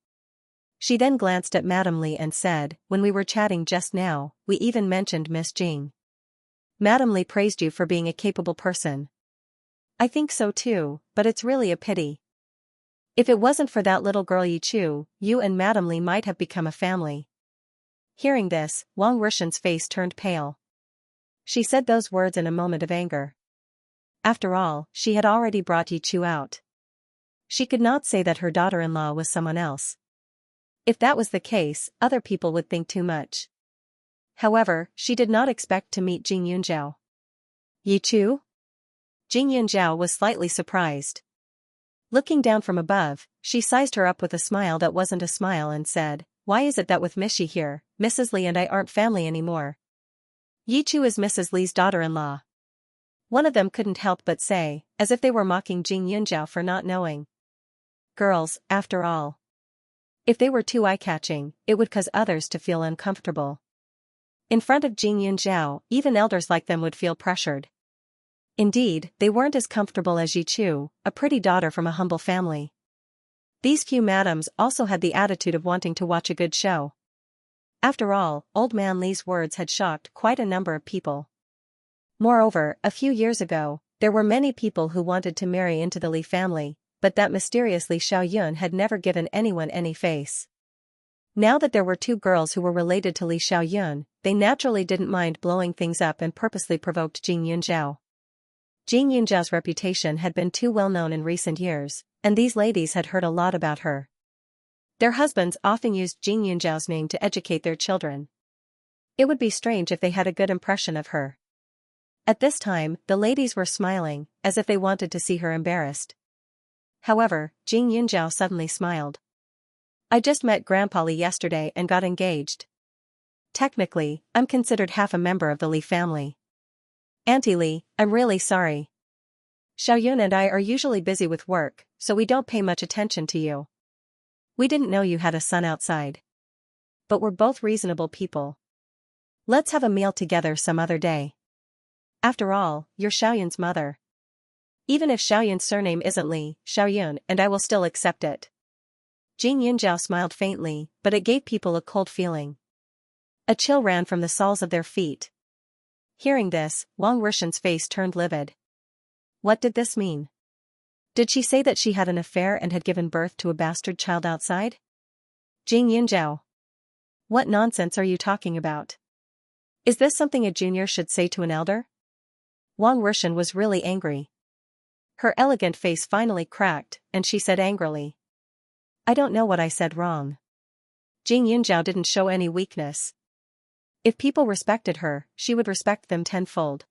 She then glanced at Madame Li and said, "When we were chatting just now, we even mentioned Miss Jing. Madame Li praised you for being a capable person." "I think so too, but it's really a pity. If it wasn't for that little girl Yichu, you and Madame Li might have become a family." Hearing this, Wang Rushan's face turned pale. She said those words in a moment of anger. After all, she had already brought Yichu out. She could not say that her daughter-in-law was someone else. If that was the case, other people would think too much. However, she did not expect to meet Jing Yunjiao. Yichu? Jing Yunjiao was slightly surprised. Looking down from above, she sized her up with a smile that wasn't a smile and said, "Why is it that with Miss Yi here, Mrs. Li and I aren't family anymore?" "Yichu is Mrs. Li's daughter-in-law." One of them couldn't help but say, as if they were mocking Jing Yunjiao for not knowing. Girls, after all. If they were too eye-catching, it would cause others to feel uncomfortable. In front of Jing Yunjiao, even elders like them would feel pressured. Indeed, they weren't as comfortable as Yichu, a pretty daughter from a humble family. These few madams also had the attitude of wanting to watch a good show. After all, Old Man Li's words had shocked quite a number of people. Moreover, a few years ago, there were many people who wanted to marry into the Li family, but that mysterious Li Xiaoyun had never given anyone any face. Now that there were two girls who were related to Li Xiaoyun, they naturally didn't mind blowing things up and purposely provoked Jing Yunjiao. Jing Yunjiao's reputation had been too well known in recent years, and these ladies had heard a lot about her. Their husbands often used Jing Yunjiao's name to educate their children. It would be strange if they had a good impression of her. At this time, the ladies were smiling, as if they wanted to see her embarrassed. However, Jing Yunjiao suddenly smiled. "I just met Grandpa Li yesterday and got engaged. Technically, I'm considered half a member of the Li family. Auntie Li, I'm really sorry. Xiaoyun and I are usually busy with work, so we don't pay much attention to you. We didn't know you had a son outside. But we're both reasonable people. Let's have a meal together some other day. After all, you're Xiaoyun's mother." Even if Xiaoyun's surname isn't Li, Xiaoyun, and I will still accept it. Jing Yunjiao smiled faintly, but it gave people a cold feeling. A chill ran from the soles of their feet. Hearing this, Wang Rishan's face turned livid. What did this mean? Did she say that she had an affair and had given birth to a bastard child outside? Jing Yunjiao. What nonsense are you talking about? Is this something a junior should say to an elder? Wang Rishan was really angry. Her elegant face finally cracked, and she said angrily. I don't know what I said wrong. Jing Yunjiao didn't show any weakness. If people respected her, she would respect them tenfold.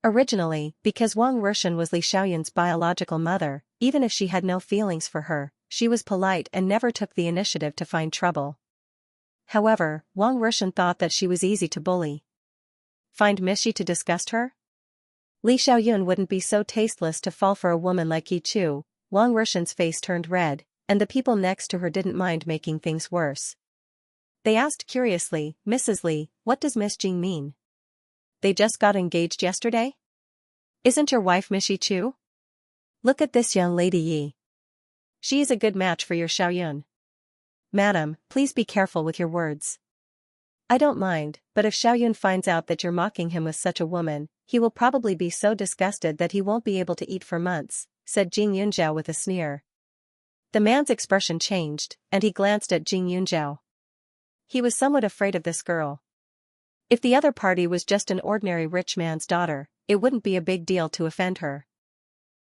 Originally, because Wang Rishan was Li Xiaoyun's biological mother, even if she had no feelings for her, she was polite and never took the initiative to find trouble. However, Wang Rishan thought that she was easy to bully. Find Mishi to disgust her? Li Xiaoyun wouldn't be so tasteless to fall for a woman like Yi Chu. Wang Rishan's face turned red, and the people next to her didn't mind making things worse. They asked curiously, Mrs. Li, what does Miss Jing mean? They just got engaged yesterday? Isn't your wife Miss Yi Chu? Look at this young lady Yi. She is a good match for your Xiaoyun. Madam, please be careful with your words. I don't mind, but if Xiaoyun finds out that you're mocking him with such a woman, he will probably be so disgusted that he won't be able to eat for months, said Jing Yunjiao with a sneer. The man's expression changed, and he glanced at Jing Yunjiao. He was somewhat afraid of this girl. If the other party was just an ordinary rich man's daughter, it wouldn't be a big deal to offend her.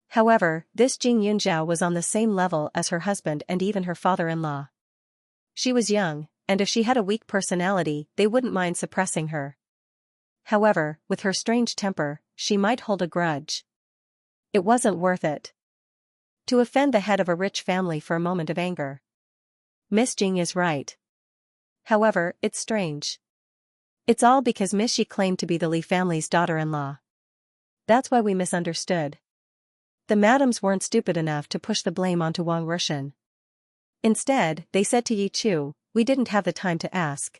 However, this Jing Yunjiao was on the same level as her husband and even her father-in-law. She was young, and if she had a weak personality, they wouldn't mind suppressing her. However, with her strange temper, she might hold a grudge. It wasn't worth it. To offend the head of a rich family for a moment of anger. Miss Jing is right. However, it's strange. It's all because Miss Shi claimed to be the Li family's daughter-in-law. That's why we misunderstood. The madams weren't stupid enough to push the blame onto Wang Rishan. Instead, they said to Yi Chu, we didn't have the time to ask.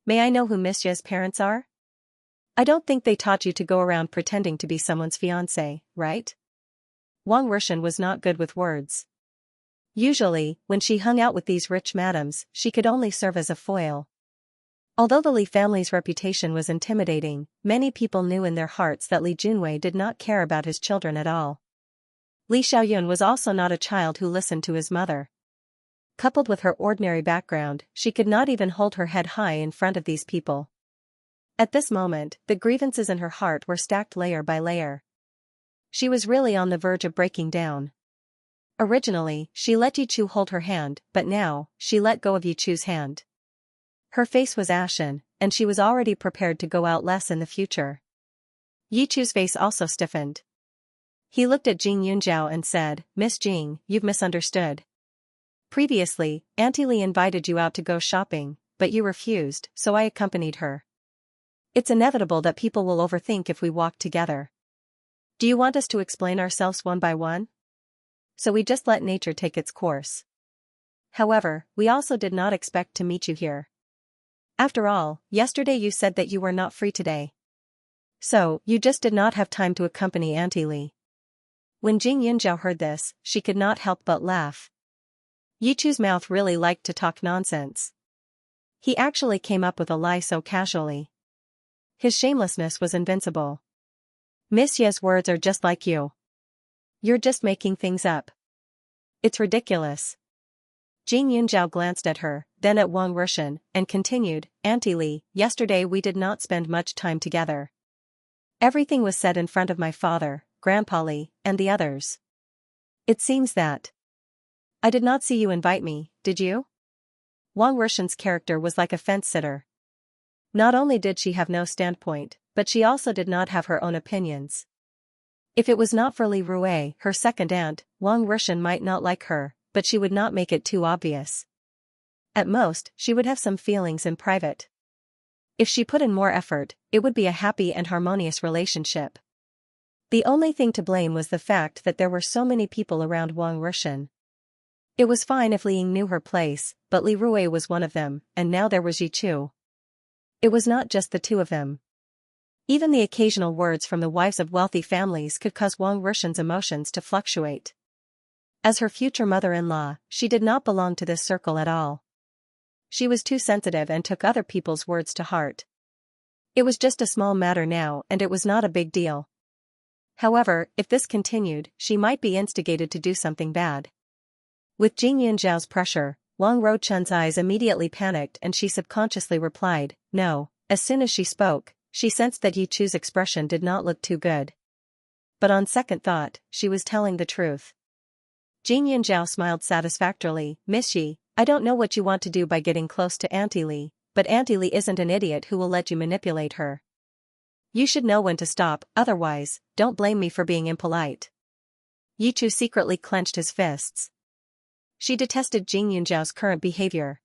May I know who Miss Ye's parents are? I don't think they taught you to go around pretending to be someone's fiancé, right? Wang Rishan was not good with words. Usually, when she hung out with these rich madams, she could only serve as a foil. Although the Li family's reputation was intimidating, many people knew in their hearts that Li Junwei did not care about his children at all. Li Xiaoyun was also not a child who listened to his mother. Coupled with her ordinary background, she could not even hold her head high in front of these people. At this moment, the grievances in her heart were stacked layer by layer. She was really on the verge of breaking down. Originally, she let Yi Chu hold her hand, but now, she let go of Yi Chu's hand. Her face was ashen, and she was already prepared to go out less in the future. Yi Chu's face also stiffened. He looked at Jing Yunjiao and said, Miss Jing, you've misunderstood. Previously, Auntie Li invited you out to go shopping, but you refused, so I accompanied her. It's inevitable that people will overthink if we walk together. Do you want us to explain ourselves one by one? So we just let nature take its course. However, we also did not expect to meet you here. After all, yesterday you said that you were not free today. So, you just did not have time to accompany Auntie Li. When Jing Yunjiao heard this, she could not help but laugh. Yi Chu's mouth really liked to talk nonsense. He actually came up with a lie so casually. His shamelessness was invincible. Miss Ye's words are just like you. You're just making things up. It's ridiculous. Jing Yunjiao glanced at her, then at Wang Rishan, and continued, Auntie Li, yesterday we did not spend much time together. Everything was said in front of my father, Grandpa Li, and the others. It seems that I did not see you invite me, did you? Wang Rishan's character was like a fence-sitter. Not only did she have no standpoint, but she also did not have her own opinions. If it was not for Li Rui, her second aunt, Wang Rishan might not like her, but she would not make it too obvious. At most, she would have some feelings in private. If she put in more effort, it would be a happy and harmonious relationship. The only thing to blame was the fact that there were so many people around Wang Rishan. It was fine if Li Ying knew her place, but Li Rui was one of them, and now there was Yi Chu. It was not just the two of them. Even the occasional words from the wives of wealthy families could cause Wang Rushan's emotions to fluctuate. As her future mother-in-law, she did not belong to this circle at all. She was too sensitive and took other people's words to heart. It was just a small matter now and it was not a big deal. However, if this continued, she might be instigated to do something bad. With Jing Yunzhao's pressure, Wang Ruochun's eyes immediately panicked and she subconsciously replied, no. As soon as she spoke, she sensed that Yi Chu's expression did not look too good. But on second thought, she was telling the truth. Jing Yunzhao smiled satisfactorily, Miss Yi, I don't know what you want to do by getting close to Auntie Li, but Auntie Li isn't an idiot who will let you manipulate her. You should know when to stop, otherwise, don't blame me for being impolite. Yi Chu secretly clenched his fists. She detested Jing Yunzhao's current behavior.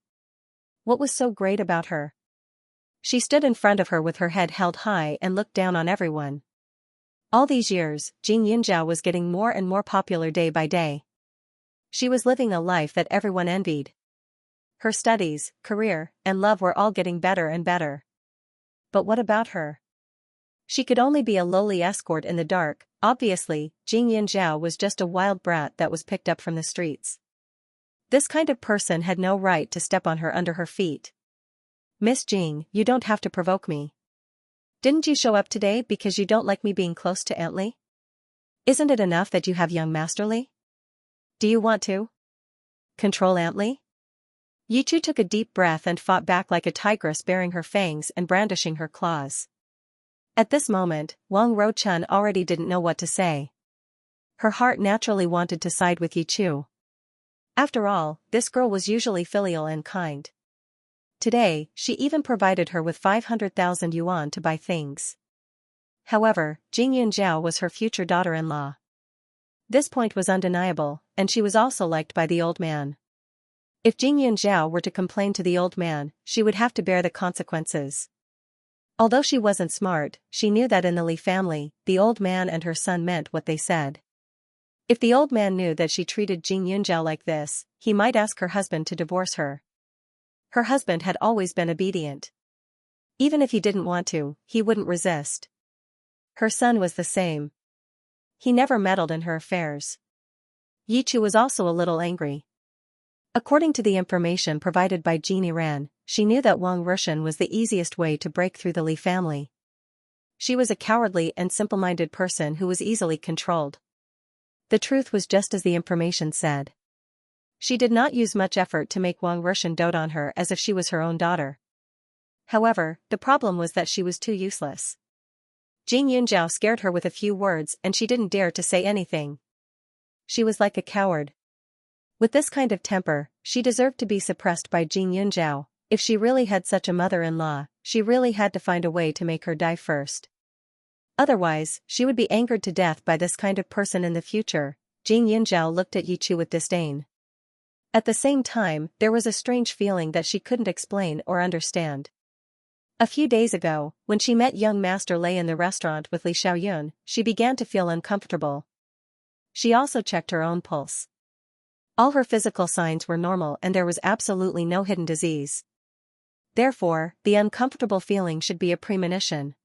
What was so great about her? She stood in front of her with her head held high and looked down on everyone. All these years, Jing Yunzhao was getting more and more popular day by day. She was living a life that everyone envied. Her studies, career, and love were all getting better and better. But what about her? She could only be a lowly escort in the dark. Obviously, Jing Yunzhao was just a wild brat that was picked up from the streets. This kind of person had no right to step on her under her feet. Miss Jing, you don't have to provoke me. Didn't you show up today because you don't like me being close to Aunt Li? Isn't it enough that you have young Master Li? Do you want to control Aunt Li? Yi Chu took a deep breath and fought back like a tigress baring her fangs and brandishing her claws. At this moment, Wang Ruochun already didn't know what to say. Her heart naturally wanted to side with Yi Chu. After all, this girl was usually filial and kind. Today, she even provided her with 500,000 yuan to buy things. However, Jing Yunzhao was her future daughter-in-law. This point was undeniable, and she was also liked by the old man. If Jing Yunzhao were to complain to the old man, she would have to bear the consequences. Although she wasn't smart, she knew that in the Li family, the old man and her son meant what they said. If the old man knew that she treated Jing Yunzhao like this, he might ask her husband to divorce her. Her husband had always been obedient. Even if he didn't want to, he wouldn't resist. Her son was the same. He never meddled in her affairs. Yi Chu was also a little angry. According to the information provided by Jean Iran, she knew that Wang Rushan was the easiest way to break through the Li family. She was a cowardly and simple-minded person who was easily controlled. The truth was just as the information said. She did not use much effort to make Wang Rushan dote on her as if she was her own daughter. However, the problem was that she was too useless. Jing Yunzhao scared her with a few words and she didn't dare to say anything. She was like a coward. With this kind of temper, she deserved to be suppressed by Jing Yunzhao. If she really had such a mother-in-law, she really had to find a way to make her die first. Otherwise, she would be angered to death by this kind of person in the future. Jing Yunzhao looked at Yi Chu with disdain. At the same time, there was a strange feeling that she couldn't explain or understand. A few days ago, when she met young Master Lei in the restaurant with Li Xiaoyun, she began to feel uncomfortable. She also checked her own pulse. All her physical signs were normal and there was absolutely no hidden disease. Therefore, the uncomfortable feeling should be a premonition.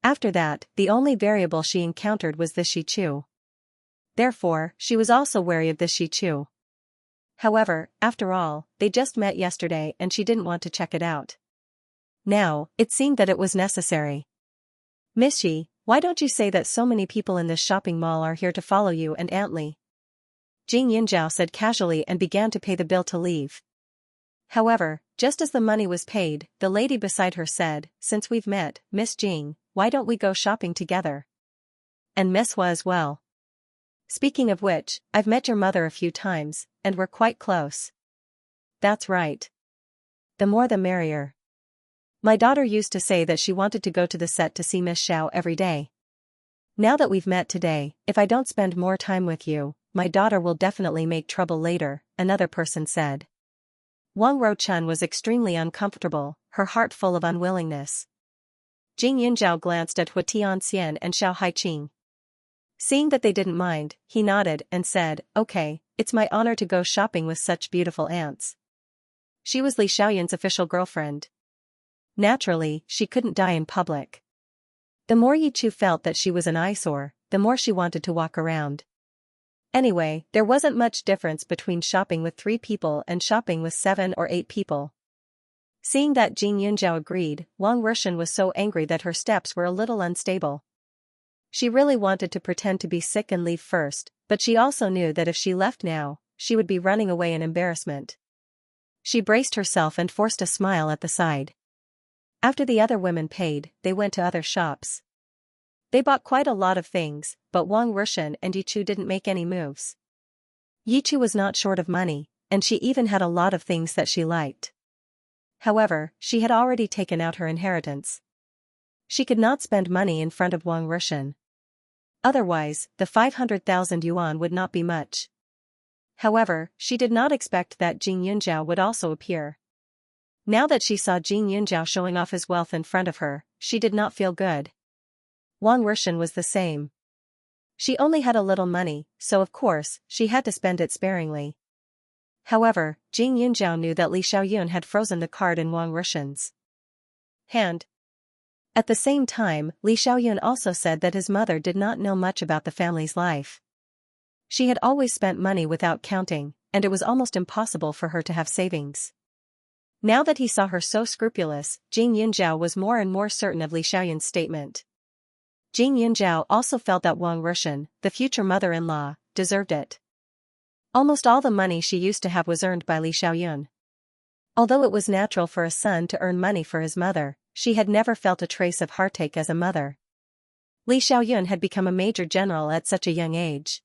After that, the only variable she encountered was this Yi Chu. Therefore, she was also wary of this Yi Chu. However, after all, they just met yesterday and she didn't want to check it out. Now, it seemed that it was necessary. Miss Yi, why don't you say that so many people in this shopping mall are here to follow you and Aunt Li? Jing Yunzhao said casually and began to pay the bill to leave. However, just as the money was paid, the lady beside her said, since we've met, Miss Jing, why don't we go shopping together? And Miss Hua as well. Speaking of which, I've met your mother a few times, and we're quite close. That's right. The more the merrier. My daughter used to say that she wanted to go to the set to see Miss Xiao every day. Now that we've met today, if I don't spend more time with you, my daughter will definitely make trouble later, another person said. Wang Ruochun was extremely uncomfortable, her heart full of unwillingness. Jing Yunzhao glanced at Hua Tianxian and Xiao Haiqing. Seeing that they didn't mind, he nodded and said, okay, it's my honor to go shopping with such beautiful aunts. She was Li Xiaoyun's official girlfriend. Naturally, she couldn't die in public. The more Yichu felt that she was an eyesore, the more she wanted to walk around. Anyway, there wasn't much difference between shopping with 3 people and shopping with 7 or 8 people. Seeing that Jing Yunjiao agreed, Wang Rushan was so angry that her steps were a little unstable. She really wanted to pretend to be sick and leave first, but she also knew that if she left now, she would be running away in embarrassment. She braced herself and forced a smile at the side. After the other women paid, they went to other shops. They bought quite a lot of things, but Wang Rushan and Yichu didn't make any moves. Yichu was not short of money, and she even had a lot of things that she liked. However, she had already taken out her inheritance. She could not spend money in front of Wang Rushan. Otherwise, the 500,000 yuan would not be much. However, she did not expect that Jing Yunjiao would also appear. Now that she saw Jing Yunjiao showing off his wealth in front of her, she did not feel good. Wang Rushan was the same. She only had a little money, so of course, she had to spend it sparingly. However, Jing Yunjiao knew that Li Xiaoyun had frozen the card in Wang Rushan's hand. At the same time, Li Xiaoyun also said that his mother did not know much about the family's life. She had always spent money without counting, and it was almost impossible for her to have savings. Now that he saw her so scrupulous, Jing Yunjiao was more and more certain of Li Xiaoyun's statement. Jing Yunjiao also felt that Wang Rushan, the future mother-in-law, deserved it. Almost all the money she used to have was earned by Li Xiaoyun. Although it was natural for a son to earn money for his mother, she had never felt a trace of heartache as a mother. Li Xiaoyun had become a major general at such a young age.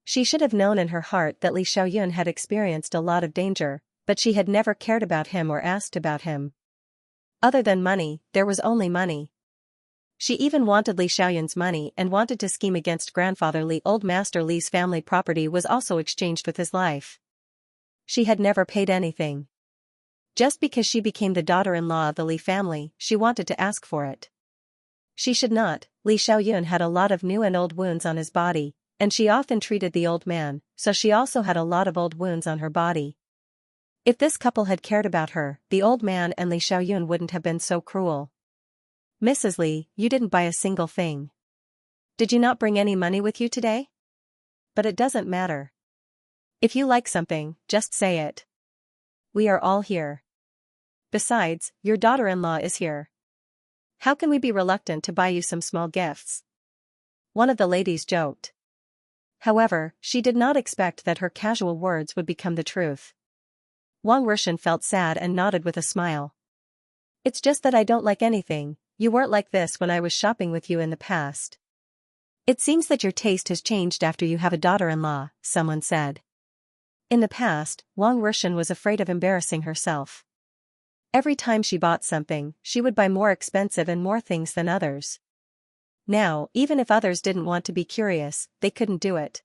She should have known in her heart that Li Xiaoyun had experienced a lot of danger, but she had never cared about him or asked about him. Other than money, there was only money. She even wanted Li Xiaoyun's money and wanted to scheme against grandfather Li. Old Master Li's family property was also exchanged with his life. She had never paid anything. Just because she became the daughter-in-law of the Li family, she wanted to ask for it. She should not. Li Xiaoyun had a lot of new and old wounds on his body, and she often treated the old man, so she also had a lot of old wounds on her body. If this couple had cared about her, the old man and Li Xiaoyun wouldn't have been so cruel. Mrs. Li, you didn't buy a single thing. Did you not bring any money with you today? But it doesn't matter. If you like something, just say it. We are all here. Besides, your daughter-in-law is here. How can we be reluctant to buy you some small gifts? One of the ladies joked. However, she did not expect that her casual words would become the truth. Wang Rushan felt sad and nodded with a smile. It's just that I don't like anything. You weren't like this when I was shopping with you in the past. It seems that your taste has changed after you have a daughter-in-law, someone said. In the past, Wang Rushan was afraid of embarrassing herself. Every time she bought something, she would buy more expensive and more things than others. Now, even if others didn't want to be curious, they couldn't do it.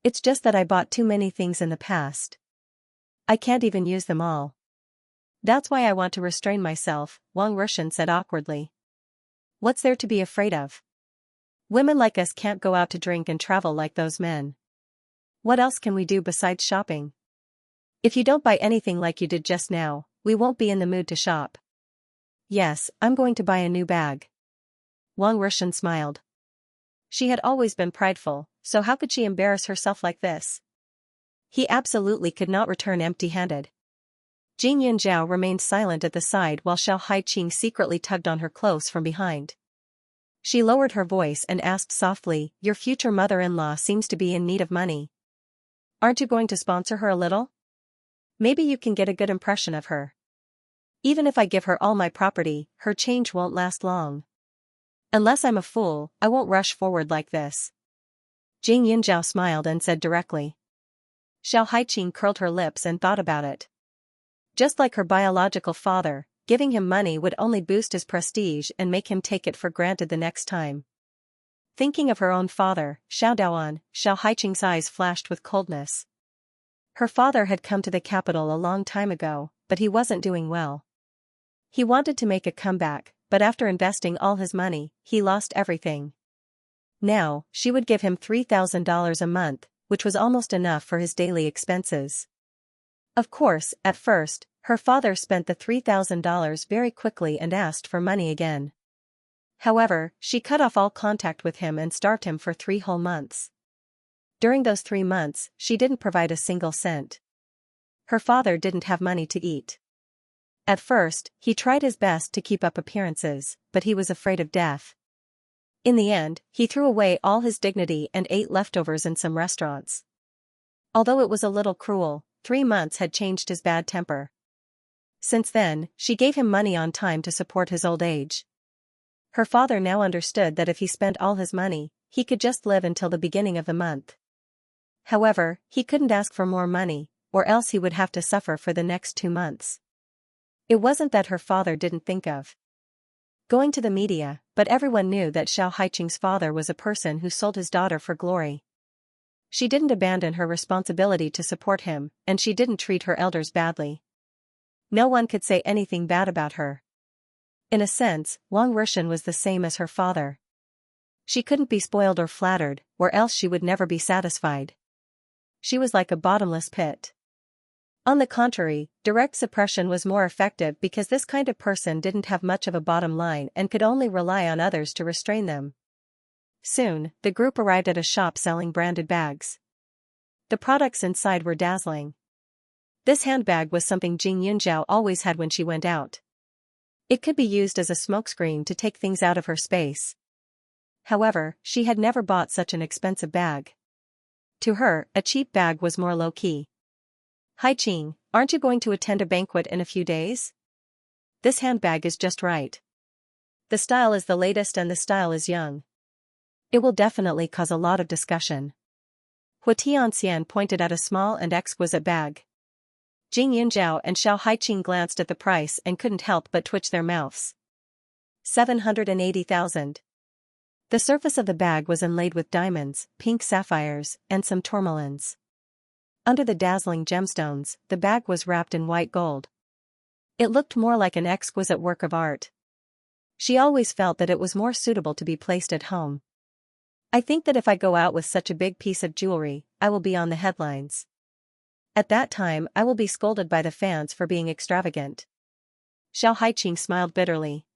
It's just that I bought too many things in the past. I can't even use them all. That's why I want to restrain myself, Wang Rushan said awkwardly. What's there to be afraid of? Women like us can't go out to drink and travel like those men. What else can we do besides shopping? If you don't buy anything like you did just now, we won't be in the mood to shop. Yes, I'm going to buy a new bag. Wang Rushan smiled. She had always been prideful, so how could she embarrass herself like this? He absolutely could not return empty-handed. Jing Yunjiao remained silent at the side while Xiao Haiqing secretly tugged on her close from behind. She lowered her voice and asked softly, "Your future mother-in-law seems to be in need of money. Aren't you going to sponsor her a little? Maybe you can get a good impression of her. Even if I give her all my property, her change won't last long. Unless I'm a fool, I won't rush forward like this." Jing Yunjiao smiled and said directly. Xiao Haiqing curled her lips and thought about it. Just like her biological father, giving him money would only boost his prestige and make him take it for granted the next time. Thinking of her own father, Xiao Daoan, Xiao Haiqing's eyes flashed with coldness. Her father had come to the capital a long time ago, but he wasn't doing well. He wanted to make a comeback, but after investing all his money, he lost everything. Now, she would give him $3,000 a month, which was almost enough for his daily expenses. Of course, at first, her father spent the $3,000 very quickly and asked for money again. However, she cut off all contact with him and starved him for 3 whole months. During those 3 months, she didn't provide a single cent. Her father didn't have money to eat. At first, he tried his best to keep up appearances, but he was afraid of death. In the end, he threw away all his dignity and ate leftovers in some restaurants. Although it was a little cruel, 3 months had changed his bad temper. Since then, she gave him money on time to support his old age. Her father now understood that if he spent all his money, he could just live until the beginning of the month. However, he couldn't ask for more money, or else he would have to suffer for the next 2 months. It wasn't that her father didn't think of going to the media, but everyone knew that Xiao Haiqing's father was a person who sold his daughter for glory. She didn't abandon her responsibility to support him, and she didn't treat her elders badly. No one could say anything bad about her. In a sense, Wang Rishan was the same as her father. She couldn't be spoiled or flattered, or else she would never be satisfied. She was like a bottomless pit. On the contrary, direct suppression was more effective because this kind of person didn't have much of a bottom line and could only rely on others to restrain them. Soon, the group arrived at a shop selling branded bags. The products inside were dazzling. This handbag was something Xianxia always had when she went out. It could be used as a smokescreen to take things out of her space. However, she had never bought such an expensive bag. To her, a cheap bag was more low-key. Haiqing, aren't you going to attend a banquet in a few days? This handbag is just right. The style is the latest and the style is young. It will definitely cause a lot of discussion. Xianxia pointed at a small and exquisite bag. Jing Yunjiao and Xiao Haiqing glanced at the price and couldn't help but twitch their mouths. 780,000. The surface of the bag was inlaid with diamonds, pink sapphires, and some tourmalines. Under the dazzling gemstones, the bag was wrapped in white gold. It looked more like an exquisite work of art. She always felt that it was more suitable to be placed at home. I think that if I go out with such a big piece of jewelry, I will be on the headlines. At that time I will be scolded by the fans for being extravagant. Xiao Haiqing smiled bitterly.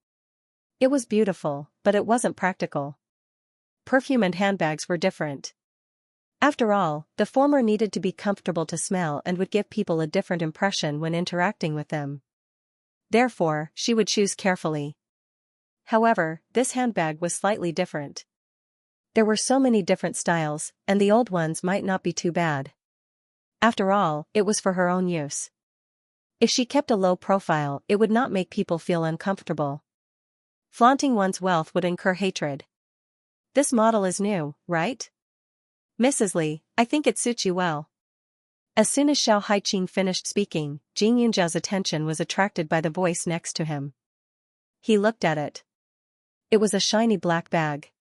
It was beautiful, but it wasn't practical. Perfume and handbags were different. After all, the former needed to be comfortable to smell and would give people a different impression when interacting with them. Therefore, she would choose carefully. However, this handbag was slightly different. There were so many different styles, and the old ones might not be too bad. After all, it was for her own use. If she kept a low profile, it would not make people feel uncomfortable. Flaunting one's wealth would incur hatred. This model is new, right? Mrs. Li, I think it suits you well. As soon as Xiao Haiqing finished speaking, Jing Yunjiao's attention was attracted by the voice next to him. He looked at it. It was a shiny black bag.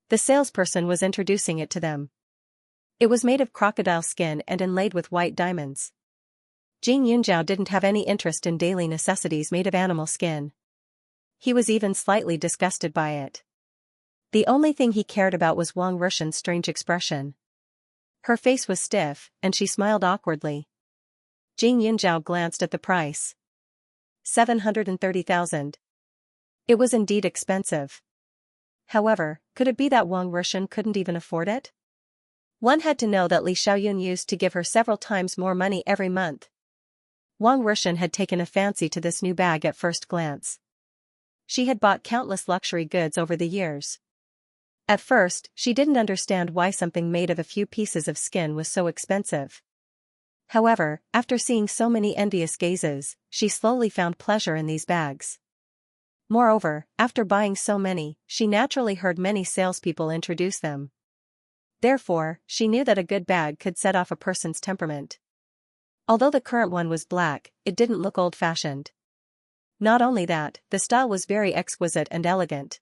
The salesperson was introducing it to them. It was made of crocodile skin and inlaid with white diamonds. Jing Yunjiao didn't have any interest in daily necessities made of animal skin. He was even slightly disgusted by it. The only thing he cared about was Wang Rishan's strange expression. Her face was stiff, and she smiled awkwardly. Jing Yunjiao glanced at the price. 730,000. It was indeed expensive. However, could it be that Wang Rishan couldn't even afford it? One had to know that Li Xiaoyun used to give her several times more money every month. Wang Rishan had taken a fancy to this new bag at first glance. She had bought countless luxury goods over the years. At first, she didn't understand why something made of a few pieces of skin was so expensive. However, after seeing so many envious gazes, she slowly found pleasure in these bags. Moreover, after buying so many, she naturally heard many salespeople introduce them. Therefore, she knew that a good bag could set off a person's temperament. Although the current one was black, it didn't look old-fashioned. Not only that, the style was very exquisite and elegant.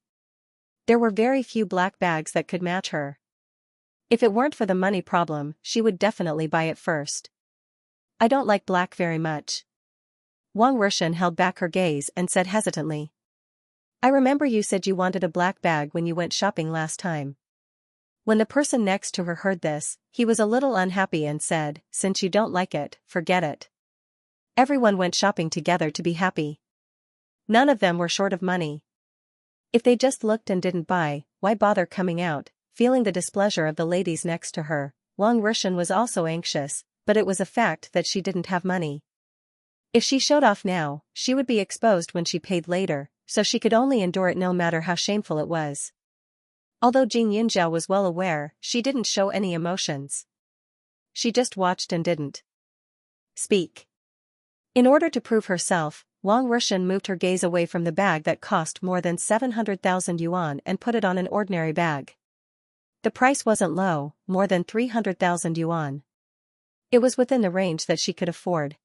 There were very few black bags that could match her. If it weren't for the money problem, she would definitely buy it first. I don't like black very much. Wang Rishan held back her gaze and said hesitantly. I remember you said you wanted a black bag when you went shopping last time. When the person next to her heard this, he was a little unhappy and said, since you don't like it, forget it. Everyone went shopping together to be happy. None of them were short of money. If they just looked and didn't buy, why bother coming out? Feeling the displeasure of the ladies next to her, Wang Rushan was also anxious, but it was a fact that she didn't have money. If she showed off now, she would be exposed when she paid later, so she could only endure it no matter how shameful it was. Although Jing Yunzhao was well aware, she didn't show any emotions. She just watched and didn't speak. In order to prove herself, Wang Rushan moved her gaze away from the bag that cost more than 700,000 yuan and put it on an ordinary bag. The price wasn't low, more than 300,000 yuan. It was within the range that she could afford.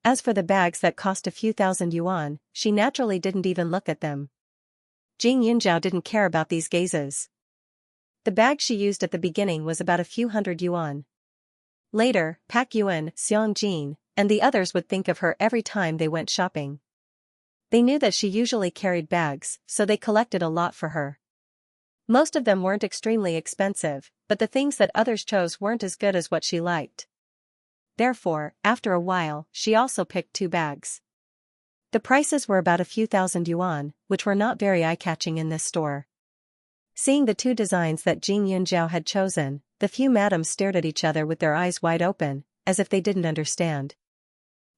As for the bags that cost a few thousand yuan, she naturally didn't even look at them. Jing Yunzhao didn't care about these gazes. The bag she used at the beginning was about a few hundred yuan. Later, Pak Yuan, Xianxia, and the others would think of her every time they went shopping. They knew that she usually carried bags, so they collected a lot for her. Most of them weren't extremely expensive, but the things that others chose weren't as good as what she liked. Therefore, after a while, she also picked 2 bags. The prices were about a few thousand yuan, which were not very eye-catching in this store. Seeing the 2 designs that Jing Yunzhao had chosen, the few madams stared at each other with their eyes wide open, as if they didn't understand.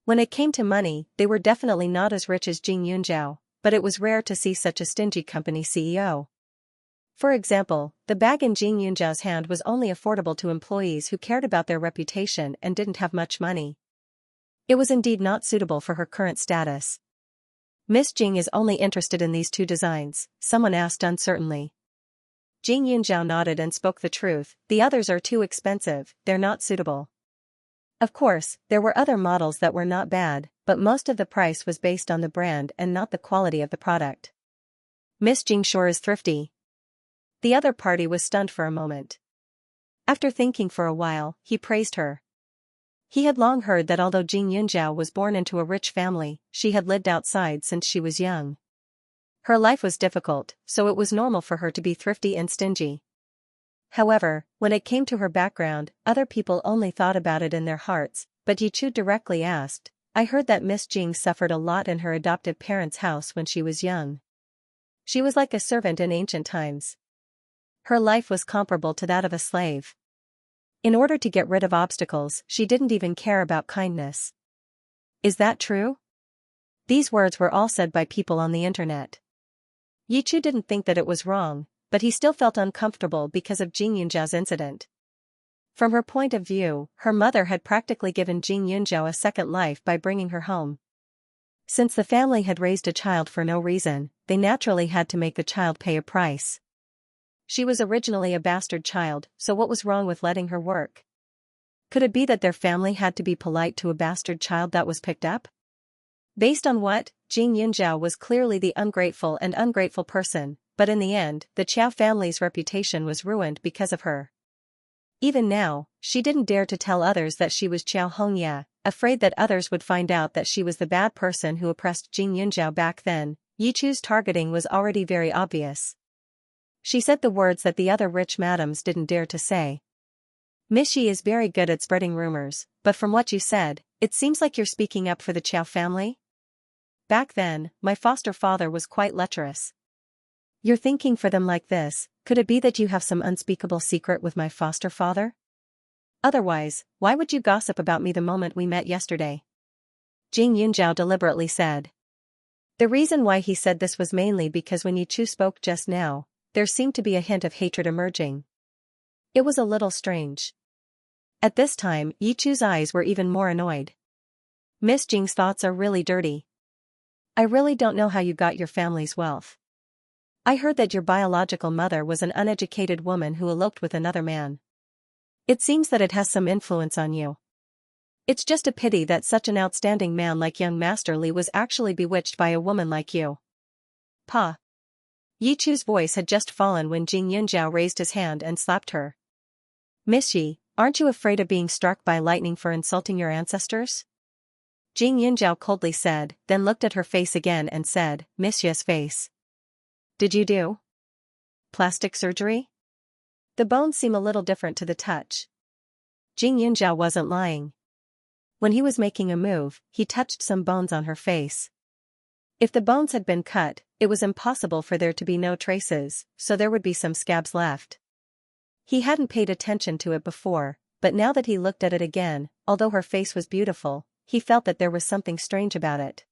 When it came to money, they were definitely not as rich as Jing Yunzhao, but it was rare to see such a stingy company CEO. For example, the bag in Jing Yunzhao's hand was only affordable to employees who cared about their reputation and didn't have much money. It was indeed not suitable for her current status. Miss Jing is only interested in these 2 designs, someone asked uncertainly. Jing Yunzhao nodded and spoke the truth, the others are too expensive, they're not suitable. Of course, there were other models that were not bad, but most of the price was based on the brand and not the quality of the product. Miss Jing sure is thrifty. The other party was stunned for a moment. After thinking for a while, he praised her. He had long heard that although Jing Yunzhao was born into a rich family, she had lived outside since she was young. Her life was difficult, so it was normal for her to be thrifty and stingy. However, when it came to her background, other people only thought about it in their hearts, but Yichu directly asked, I heard that Miss Jing suffered a lot in her adoptive parents' house when she was young. She was like a servant in ancient times. Her life was comparable to that of a slave. In order to get rid of obstacles, she didn't even care about kindness. Is that true? These words were all said by people on the internet. Yichu didn't think that it was wrong, but he still felt uncomfortable because of Jing Yunzhao's incident. From her point of view, her mother had practically given Jing Yunzhao a second life by bringing her home. Since the family had raised a child for no reason, they naturally had to make the child pay a price. She was originally a bastard child, so what was wrong with letting her work? Could it be that their family had to be polite to a bastard child that was picked up? Based on what, Jing Yunzhao was clearly the ungrateful person, but in the end, the Qiao family's reputation was ruined because of her. Even now, she didn't dare to tell others that she was Qiao Hongya, afraid that others would find out that she was the bad person who oppressed Jing Yunzhao back then. Yichu's targeting was already very obvious. She said the words that the other rich madams didn't dare to say. Miss Yi is very good at spreading rumors, but from what you said, it seems like you're speaking up for the Qiao family? Back then, my foster father was quite lecherous. You're thinking for them like this, could it be that you have some unspeakable secret with my foster father? Otherwise, why would you gossip about me the moment we met yesterday? Jing Yunzhao deliberately said. The reason why he said this was mainly because when Yichu spoke just now, there seemed to be a hint of hatred emerging. It was a little strange. At this time, Yichu's eyes were even more annoyed. Miss Jing's thoughts are really dirty. I really don't know how you got your family's wealth. I heard that your biological mother was an uneducated woman who eloped with another man. It seems that it has some influence on you. It's just a pity that such an outstanding man like young Master Li was actually bewitched by a woman like you. Pa. Yichu's voice had just fallen when Jing Yunzhao raised his hand and slapped her. Miss Yi, aren't you afraid of being struck by lightning for insulting your ancestors? Jing Yunzhao coldly said, then looked at her face again and said, Miss Yi's face. Did you do plastic surgery? The bones seem a little different to the touch. Jing Yunzhao wasn't lying. When he was making a move, he touched some bones on her face. If the bones had been cut, it was impossible for there to be no traces, so there would be some scabs left. He hadn't paid attention to it before, but now that he looked at it again, although her face was beautiful, he felt that there was something strange about it.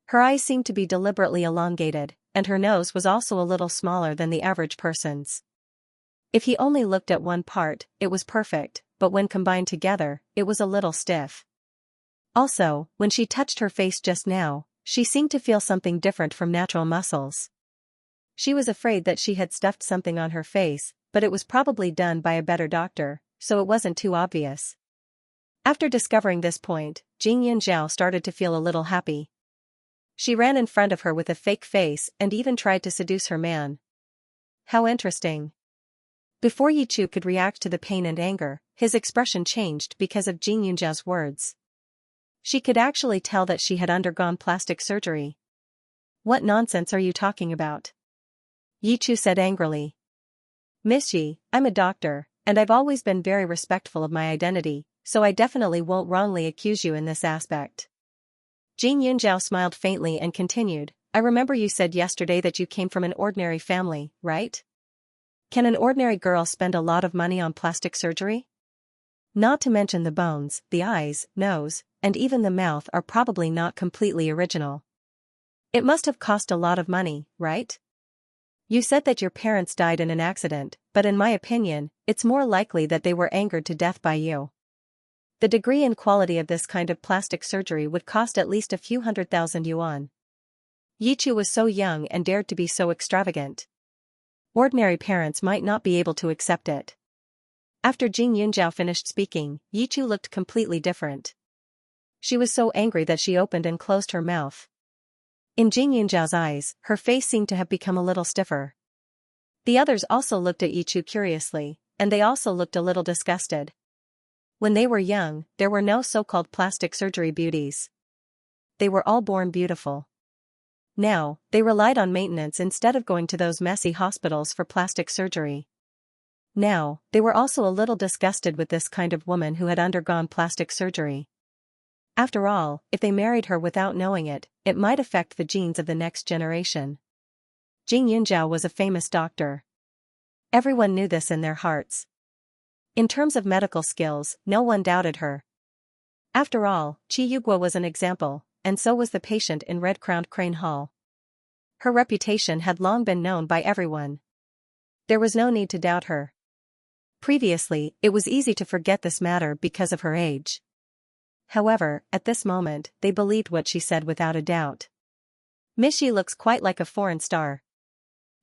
Her eyes seemed to be deliberately elongated, and her nose was also a little smaller than the average person's. If he only looked at one part, it was perfect, but when combined together, it was a little stiff. Also, when she touched her face just now, she seemed to feel something different from natural muscles. She was afraid that she had stuffed something on her face, but it was probably done by a better doctor, so it wasn't too obvious. After discovering this point, Xianxia started to feel a little happy. She ran in front of her with a fake face and even tried to seduce her man. How interesting. Before Yichu could react to the pain and anger, his expression changed because of Xianxia's words. She could actually tell that she had undergone plastic surgery. What nonsense are you talking about? Yichu said angrily. Miss Yi, I'm a doctor, and I've always been very respectful of my identity, so I definitely won't wrongly accuse you in this aspect. Xianxia smiled faintly and continued, I remember you said yesterday that you came from an ordinary family, right? Can an ordinary girl spend a lot of money on plastic surgery? Not to mention the bones, the eyes, nose, and even the mouth are probably not completely original. It must have cost a lot of money, right? You said that your parents died in an accident, but in my opinion, it's more likely that they were angered to death by you. The degree and quality of this kind of plastic surgery would cost at least a few 100,000 yuan. Yichu was so young and dared to be so extravagant. Ordinary parents might not be able to accept it. After Xianxia finished speaking, Yichu looked completely different. She was so angry that she opened and closed her mouth. In Xianxia's eyes, her face seemed to have become a little stiffer. The others also looked at Yichu curiously, and they also looked a little disgusted. When they were young, there were no so-called plastic surgery beauties. They were all born beautiful. Now, they relied on maintenance instead of going to those messy hospitals for plastic surgery. Now, they were also a little disgusted with this kind of woman who had undergone plastic surgery. After all, if they married her without knowing it, it might affect the genes of the next generation. Xianxia was a famous doctor. Everyone knew this in their hearts. In terms of medical skills, no one doubted her. After all, Qi Yugua was an example, and so was the patient in Red-Crowned Crane Hall. Her reputation had long been known by everyone. There was no need to doubt her. Previously, it was easy to forget this matter because of her age. However, at this moment, they believed what she said without a doubt. Miss Yi looks quite like a foreign star.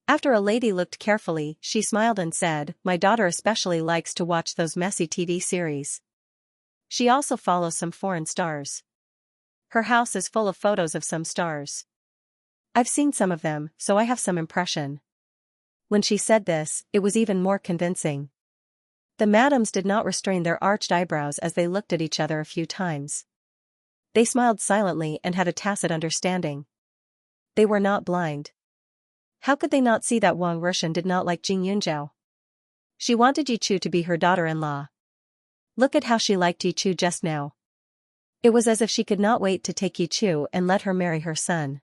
After a lady looked carefully, she smiled and said, my daughter especially likes to watch those messy TV series. She also follows some foreign stars. Her house is full of photos of some stars. I've seen some of them, so I have some impression. When she said this, it was even more convincing. The madams did not restrain their arched eyebrows as they looked at each other a few times. They smiled silently and had a tacit understanding. They were not blind. How could they not see that Wang Rushan did not like Xianxia? She wanted Yichu to be her daughter-in-law. Look at how she liked Yichu just now. It was as if she could not wait to take Yichu and let her marry her son.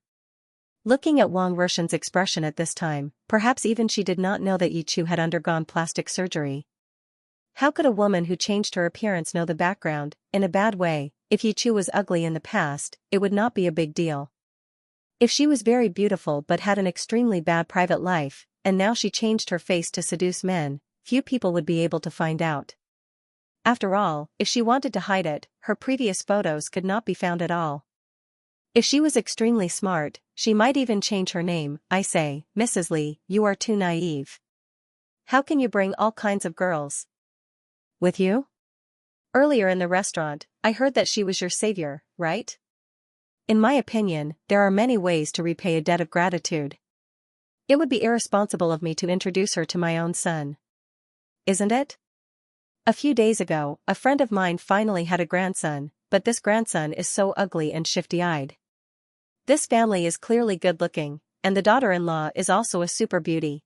Looking at Wang Rushan's expression at this time, perhaps even she did not know that Yichu had undergone plastic surgery. How could a woman who changed her appearance know the background, in a bad way? If Yichu was ugly in the past, it would not be a big deal. If she was very beautiful but had an extremely bad private life, and now she changed her face to seduce men, few people would be able to find out. After all, if she wanted to hide it, her previous photos could not be found at all. If she was extremely smart, she might even change her name. I say, Mrs. Li, you are too naive. How can you bring all kinds of girls with you? Earlier in the restaurant, I heard that she was your savior, right? In my opinion, there are many ways to repay a debt of gratitude. It would be irresponsible of me to introduce her to my own son. Isn't it? A few days ago, a friend of mine finally had a grandson, but this grandson is so ugly and shifty-eyed. This family is clearly good-looking, and the daughter-in-law is also a super beauty.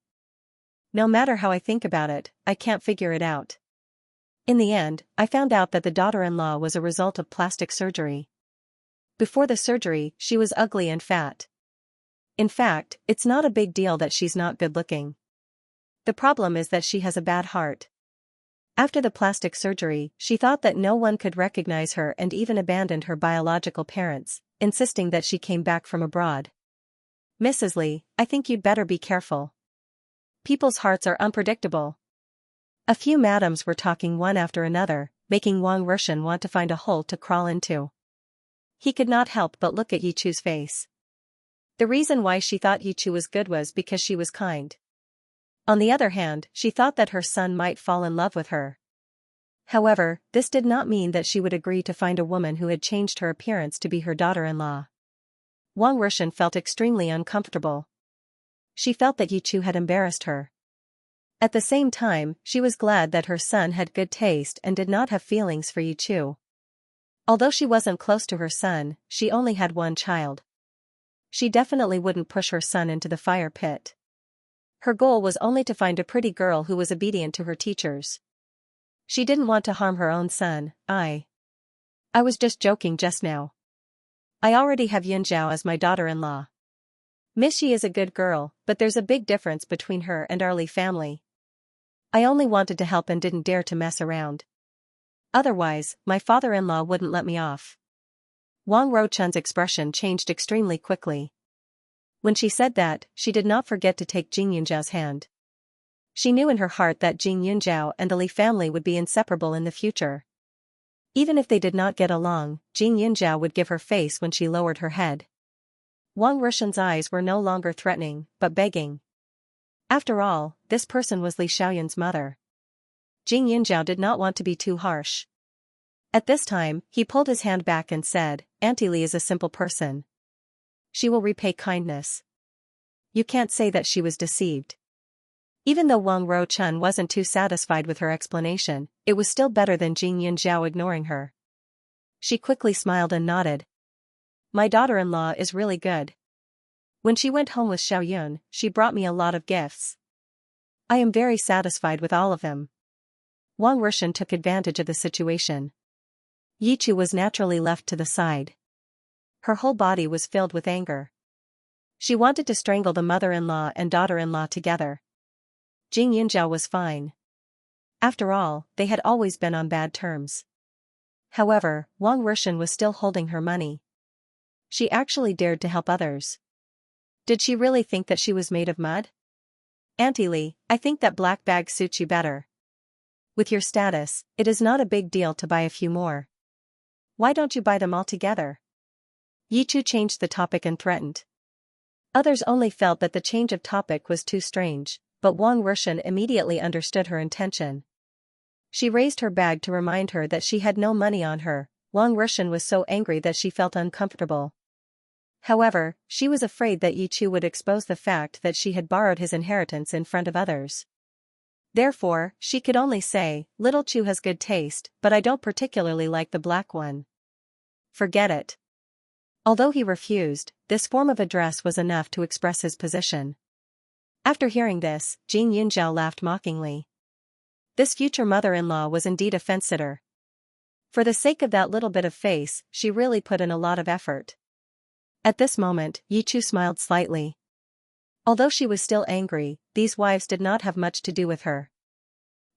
No matter how I think about it, I can't figure it out. In the end, I found out that the daughter-in-law was a result of plastic surgery. Before the surgery, she was ugly and fat. In fact, it's not a big deal that she's not good-looking. The problem is that she has a bad heart. After the plastic surgery, she thought that no one could recognize her and even abandoned her biological parents, insisting that she came back from abroad. Mrs. Lee, I think you'd better be careful. People's hearts are unpredictable. A few madams were talking one after another, making Wang Rushan want to find a hole to crawl into. He could not help but look at Yichu's face. The reason why she thought Yichu was good was because she was kind. On the other hand, she thought that her son might fall in love with her. However, this did not mean that she would agree to find a woman who had changed her appearance to be her daughter-in-law. Wang Rushan felt extremely uncomfortable. She felt that Yichu had embarrassed her. At the same time, she was glad that her son had good taste and did not have feelings for Yichu. Although she wasn't close to her son, she only had one child. She definitely wouldn't push her son into the fire pit. Her goal was only to find a pretty girl who was obedient to her teachers. She didn't want to harm her own son. I was just joking just now. I already have Yunjiao as my daughter-in-law. Miss Yi is a good girl, but there's a big difference between her and our Lee family. I only wanted to help and didn't dare to mess around. Otherwise, my father-in-law wouldn't let me off. Wang Ruchan's expression changed extremely quickly. When she said that, she did not forget to take Jing Yunjiao's hand. She knew in her heart that Jing Yunjiao and the Li family would be inseparable in the future. Even if they did not get along, Jing Yunjiao would give her face when she lowered her head. Wang Rushan's eyes were no longer threatening, but begging. After all, this person was Li Xiaoyun's mother. Jing Yunjiao did not want to be too harsh. At this time, he pulled his hand back and said, Auntie Li is a simple person. She will repay kindness. You can't say that she was deceived. Even though Wang Ruchan wasn't too satisfied with her explanation, it was still better than Jing Yunjiao ignoring her. She quickly smiled and nodded. My daughter-in-law is really good. When she went home with Xiaoyun, she brought me a lot of gifts. I am very satisfied with all of them. Wang Rushan took advantage of the situation. Yichu was naturally left to the side. Her whole body was filled with anger. She wanted to strangle the mother-in-law and daughter-in-law together. Jing Yunjiao was fine. After all, they had always been on bad terms. However, Wang Rushan was still holding her money. She actually dared to help others. Did she really think that she was made of mud? Auntie Li, I think that black bag suits you better. With your status, it is not a big deal to buy a few more. Why don't you buy them all together? Yichu changed the topic and threatened. Others only felt that the change of topic was too strange, but Wang Rushan immediately understood her intention. She raised her bag to remind her that she had no money on her. Wang Rushan was so angry that she felt uncomfortable. However, she was afraid that Yichu would expose the fact that she had borrowed his inheritance in front of others. Therefore, she could only say, Little Chu has good taste, but I don't particularly like the black one. Forget it. Although he refused, this form of address was enough to express his position. After hearing this, Jing Yunjiao laughed mockingly. This future mother-in-law was indeed a fence-sitter. For the sake of that little bit of face, she really put in a lot of effort. At this moment, Yichu smiled slightly. Although she was still angry, these wives did not have much to do with her.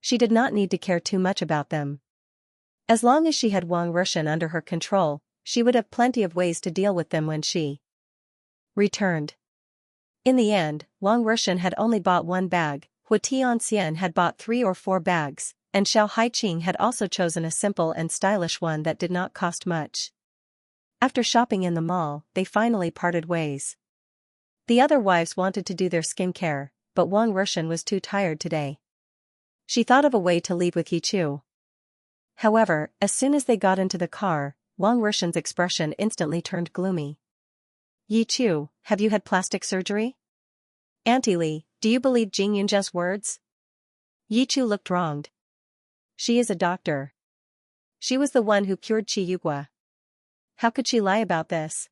She did not need to care too much about them. As long as she had Wang Rushan under her control, she would have plenty of ways to deal with them when she returned. In the end, Wang Rushan had only bought one bag, Hu Tianxian had bought 3 or 4 bags, and Xiao Haiqing had also chosen a simple and stylish one that did not cost much. After shopping in the mall, they finally parted ways. The other wives wanted to do their skincare, but Wang Rushan was too tired today. She thought of a way to leave with Yichu. However, as soon as they got into the car, Wang Rushan's expression instantly turned gloomy. Yichu, have you had plastic surgery? Auntie Li, do you believe Jing Yunjia's words? Yichu looked wronged. She is a doctor. She was the one who cured Qi Yugua. How could she lie about this?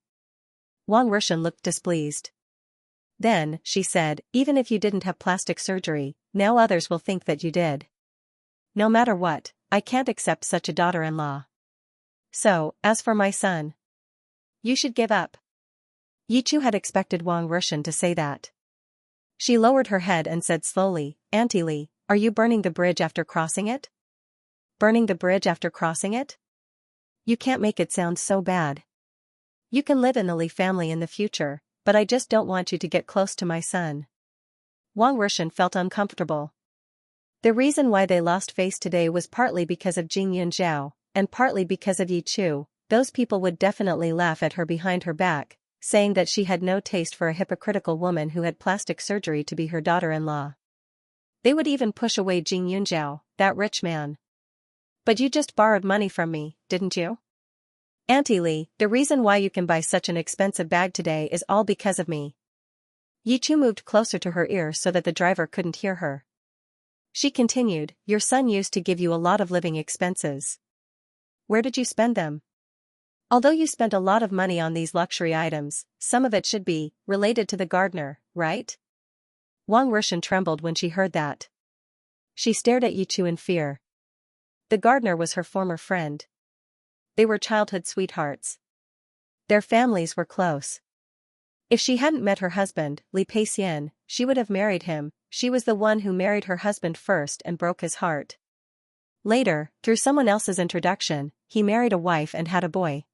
Wang Rushan looked displeased. Then, she said, even if you didn't have plastic surgery, now others will think that you did. No matter what, I can't accept such a daughter-in-law. So, as for my son, You should give up. Yichu had expected Wang Rushan to say that. She lowered her head and said slowly, Auntie Li, are you burning the bridge after crossing it? Burning the bridge after crossing it? You can't make it sound so bad. You can live in the Li family in the future, but I just don't want you to get close to my son. Wang Rushan felt uncomfortable. The reason why they lost face today was partly because of Jing Yunzhao, and partly because of Yi Chu. Those people would definitely laugh at her behind her back, saying that she had no taste for a hypocritical woman who had plastic surgery to be her daughter-in-law. They would even push away Jing Yunzhao, that rich man. But you just borrowed money from me, didn't you? Auntie Li, the reason why you can buy such an expensive bag today is all because of me. Yi Chu moved closer to her ear so that the driver couldn't hear her. She continued, your son used to give you a lot of living expenses. Where did you spend them? Although you spent a lot of money on these luxury items, some of it should be related to the gardener, right? Wang Rushan trembled when she heard that. She stared at Yi Chu in fear. The gardener was her former friend. They were childhood sweethearts. Their families were close. If she hadn't met her husband, Li Peixian, she would have married him. She was the one who married her husband first and broke his heart. Later, through someone else's introduction, he married a wife and had a boy.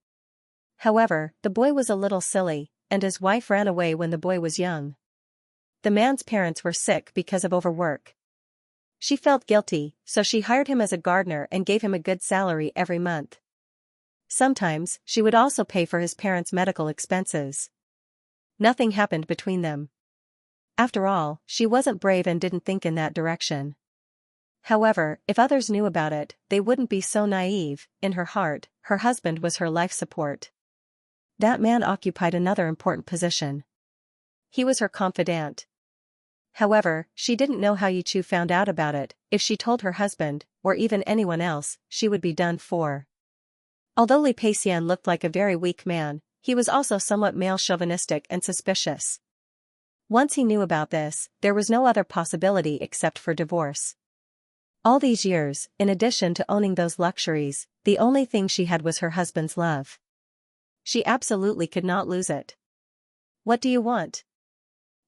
However, the boy was a little silly, and his wife ran away when the boy was young. The man's parents were sick because of overwork. She felt guilty, so she hired him as a gardener and gave him a good salary every month. Sometimes, she would also pay for his parents' medical expenses. Nothing happened between them. After all, she wasn't brave and didn't think in that direction. However, if others knew about it, they wouldn't be so naive. In her heart, her husband was her life support. That man occupied another important position. He was her confidant. However, she didn't know how Yi Chu found out about it. If she told her husband, or even anyone else, she would be done for. Although Li Peixian looked like a very weak man, he was also somewhat male-chauvinistic and suspicious. Once he knew about this, there was no other possibility except for divorce. All these years, in addition to owning those luxuries, the only thing she had was her husband's love. She absolutely could not lose it. What do you want?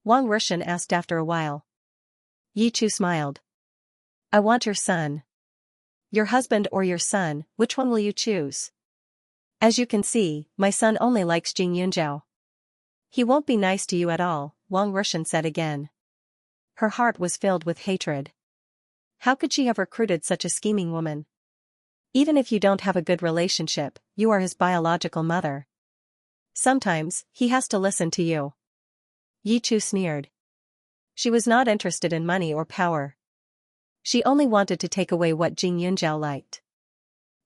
Wang Rushan asked after a while. Yi Chu smiled. I want your son. Your husband or your son, which one will you choose? As you can see, my son only likes Jing Yunzhao. He won't be nice to you at all, Wang Rushan said again. Her heart was filled with hatred. How could she have recruited such a scheming woman? Even if you don't have a good relationship, you are his biological mother. Sometimes, he has to listen to you. Yi Chu sneered. She was not interested in money or power. She only wanted to take away what Jing Yunzhao liked.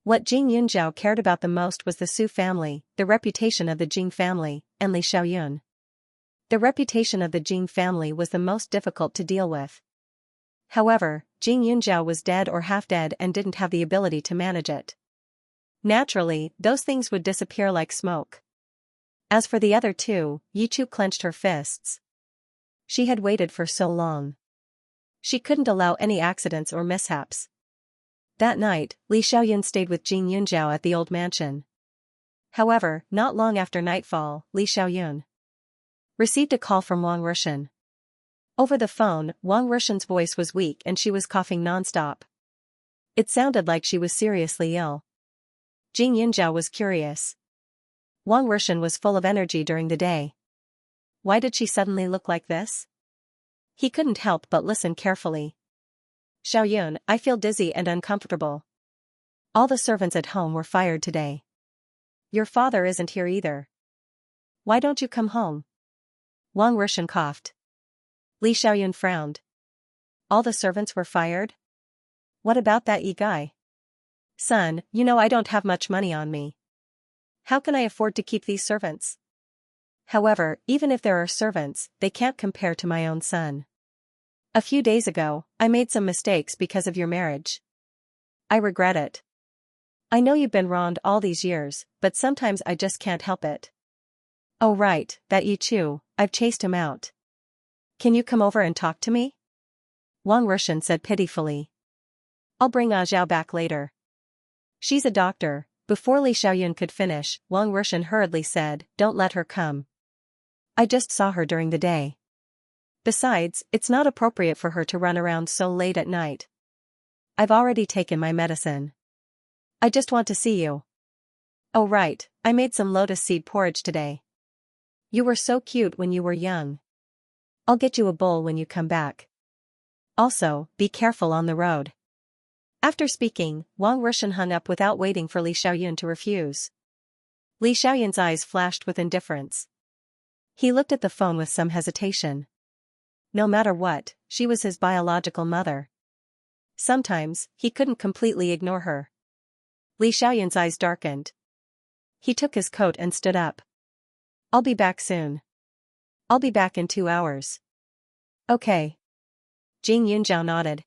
What Jing Yunzhao cared about the most was the Su family, the reputation of the Jing family, and Li Xiaoyun. The reputation of the Jing family was the most difficult to deal with. However, Jing Yunzhao was dead or half dead and didn't have the ability to manage it. Naturally, those things would disappear like smoke. As for the other two, Yi Chu clenched her fists. She had waited for so long. She couldn't allow any accidents or mishaps. That night, Li Xiaoyun stayed with Jing Yunzhao at the old mansion. However, not long after nightfall, Li Xiaoyun received a call from Wang Rushan. Over the phone, Wang Rushan's voice was weak and she was coughing non-stop. It sounded like she was seriously ill. Jing Yunzhao was curious. Wang Rushan was full of energy during the day. Why did she suddenly look like this? He couldn't help but listen carefully. Xiaoyun, I feel dizzy and uncomfortable. All the servants at home were fired today. Your father isn't here either. Why don't you come home? Wang Rushan coughed. Li Xiaoyun frowned. All the servants were fired? What about that Yi guy? Son, you know I don't have much money on me. How can I afford to keep these servants? However, even if there are servants, they can't compare to my own son. A few days ago, I made some mistakes because of your marriage. I regret it. I know you've been wronged all these years, but sometimes I just can't help it. Oh right, that Yi Chu, I've chased him out. Can you come over and talk to me? Wang Rushan said pitifully. I'll bring Ah Zhao back later. She's a doctor, Before Li Xiaoyun could finish, Wang Rushan hurriedly said, "Don't let her come. I just saw her during the day. Besides, it's not appropriate for her to run around so late at night. I've already taken my medicine. I just want to see you." "Oh right, I made some lotus seed porridge today. You were so cute when you were young. I'll get you a bowl when you come back. Also, be careful on the road." After speaking, Wang Rushan hung up without waiting for Li Xiaoyun to refuse. Li Xiaoyun's eyes flashed with indifference. He looked at the phone with some hesitation. No matter what, she was his biological mother. Sometimes, he couldn't completely ignore her. Li Xiaoyun's eyes darkened. He took his coat and stood up. "I'll be back soon. I'll be back in 2 hours." "Okay." Jing Yunzhao nodded.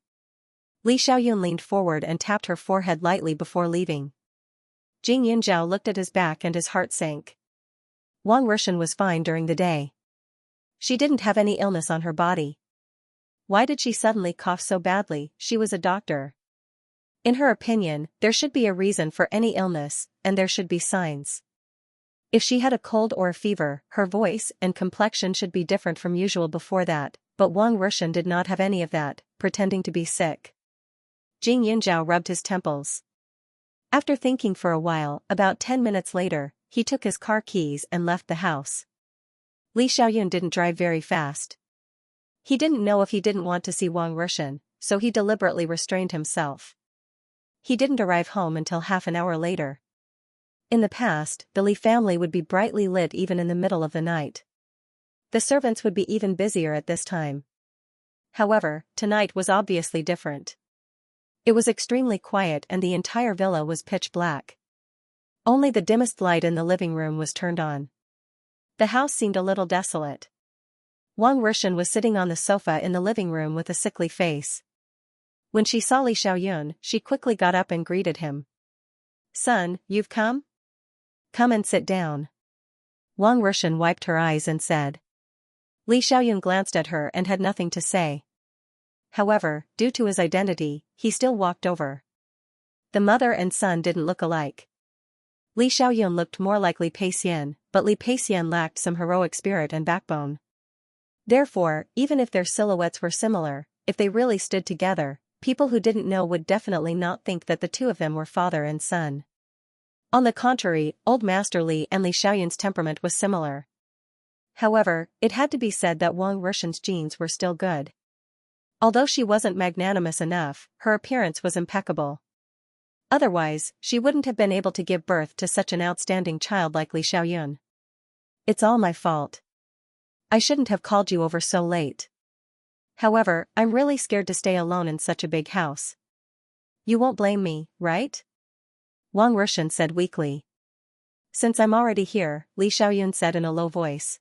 Li Xiaoyun leaned forward and tapped her forehead lightly before leaving. Jing Yunzhao looked at his back and his heart sank. Wang Rushan was fine during the day. She didn't have any illness on her body. Why did she suddenly cough so badly? She was a doctor. In her opinion, there should be a reason for any illness, and there should be signs. If she had a cold or a fever, her voice and complexion should be different from usual before that, but Wang Rushan did not have any of that, pretending to be sick. Jing Yunzhao rubbed his temples. After thinking for a while, about 10 minutes later, he took his car keys and left the house. Li Xiaoyun didn't drive very fast. He didn't know if he didn't want to see Wang Rushan, so he deliberately restrained himself. He didn't arrive home until half an hour later. In the past, the Li family would be brightly lit even in the middle of the night. The servants would be even busier at this time. However, tonight was obviously different. It was extremely quiet and the entire villa was pitch black. Only the dimmest light in the living room was turned on. The house seemed a little desolate. Wang Rushan was sitting on the sofa in the living room with a sickly face. When she saw Li Xiaoyun, she quickly got up and greeted him. "Son, you've come? Come and sit down." Wang Rushan wiped her eyes and said. Li Xiaoyun glanced at her and had nothing to say. However, due to his identity, he still walked over. The mother and son didn't look alike. Li Xiaoyun looked more like Li Peixian, but Li Peixian lacked some heroic spirit and backbone. Therefore, even if their silhouettes were similar, if they really stood together, people who didn't know would definitely not think that the two of them were father and son. On the contrary, Old Master Li and Li Xiaoyun's temperament was similar. However, it had to be said that Wang Rushan's genes were still good. Although she wasn't magnanimous enough, her appearance was impeccable. Otherwise, she wouldn't have been able to give birth to such an outstanding child like Li Xiaoyun. "It's all my fault. I shouldn't have called you over so late. However, I'm really scared to stay alone in such a big house. You won't blame me, right?" Wang Rushan said weakly. "Since I'm already here," Li Xiaoyun said in a low voice.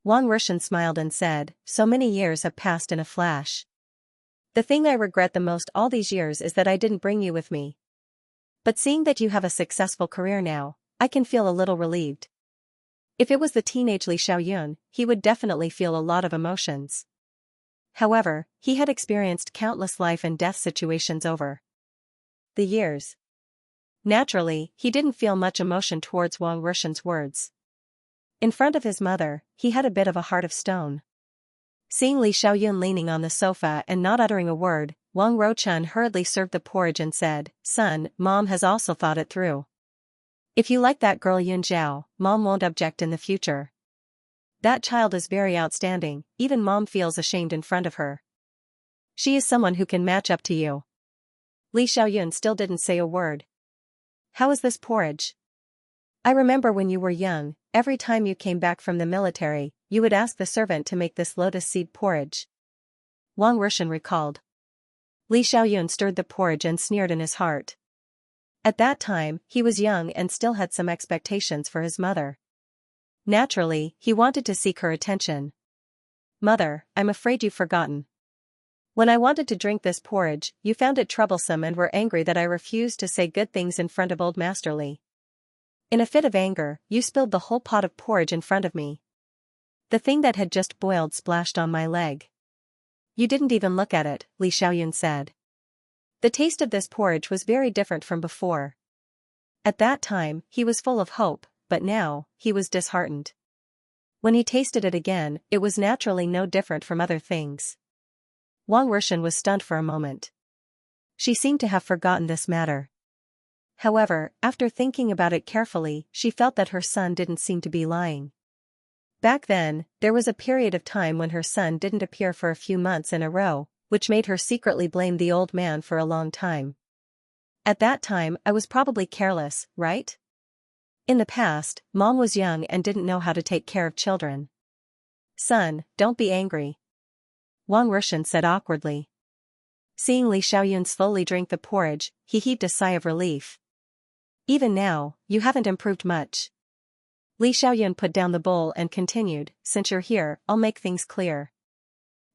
Wang Rushan smiled and said, "So many years have passed in a flash. The thing I regret the most all these years is that I didn't bring you with me. But seeing that you have a successful career now, I can feel a little relieved." If it was the teenage Li Xiaoyun, he would definitely feel a lot of emotions. However, he had experienced countless life and death situations over the years. Naturally, he didn't feel much emotion towards Wang Rushan's words. In front of his mother, he had a bit of a heart of stone. Seeing Li Xiaoyun leaning on the sofa and not uttering a word, Wang Ruchun hurriedly served the porridge and said, "Son, Mom has also thought it through. If you like that girl Yunzhao, Mom won't object in the future. That child is very outstanding, even Mom feels ashamed in front of her. She is someone who can match up to you." Li Xiaoyun still didn't say a word. "How is this porridge? I remember when you were young, every time you came back from the military, you would ask the servant to make this lotus seed porridge." Wang Rushan recalled. Li Xiaoyun stirred the porridge and sneered in his heart. At that time, he was young and still had some expectations for his mother. Naturally, he wanted to seek her attention. "Mother, I'm afraid you've forgotten. When I wanted to drink this porridge, you found it troublesome and were angry that I refused to say good things in front of Old Master Li. In a fit of anger, you spilled the whole pot of porridge in front of me. The thing that had just boiled splashed on my leg. You didn't even look at it," Li Xiaoyun said. The taste of this porridge was very different from before. At that time, he was full of hope, but now, he was disheartened. When he tasted it again, it was naturally no different from other things. Wang Wurshan was stunned for a moment. She seemed to have forgotten this matter. However, after thinking about it carefully, she felt that her son didn't seem to be lying. Back then, there was a period of time when her son didn't appear for a few months in a row, which made her secretly blame the old man for a long time. At that time, I was probably careless, right? In the past, Mom was young and didn't know how to take care of children. Son, don't be angry. Wang Wurshan said awkwardly. Seeing Li Xiaoyun slowly drink the porridge, he heaved a sigh of relief. Even now, you haven't improved much. Li Xiaoyun put down the bowl and continued, since you're here, I'll make things clear.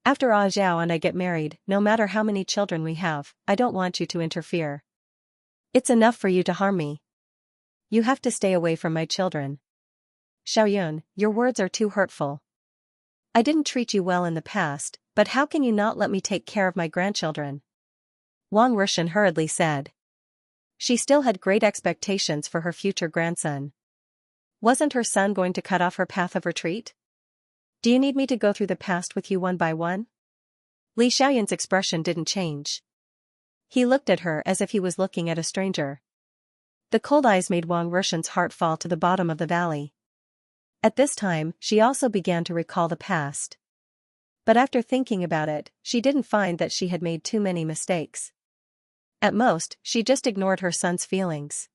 After Ah Zhao and I get married, no matter how many children we have, I don't want you to interfere. It's enough for you to harm me. You have to stay away from my children. Xiaoyun, your words are too hurtful. I didn't treat you well in the past, but how can you not let me take care of my grandchildren? Wang Wurshan hurriedly said. She still had great expectations for her future grandson. Wasn't her son going to cut off her path of retreat? Do you need me to go through the past with you one by one? Li Xiaoyun's expression didn't change. He looked at her as if he was looking at a stranger. The cold eyes made Wang Wurshan's heart fall to the bottom of the valley. At this time, she also began to recall the past. But after thinking about it, she didn't find that she had made too many mistakes. At most, she just ignored her son's feelings.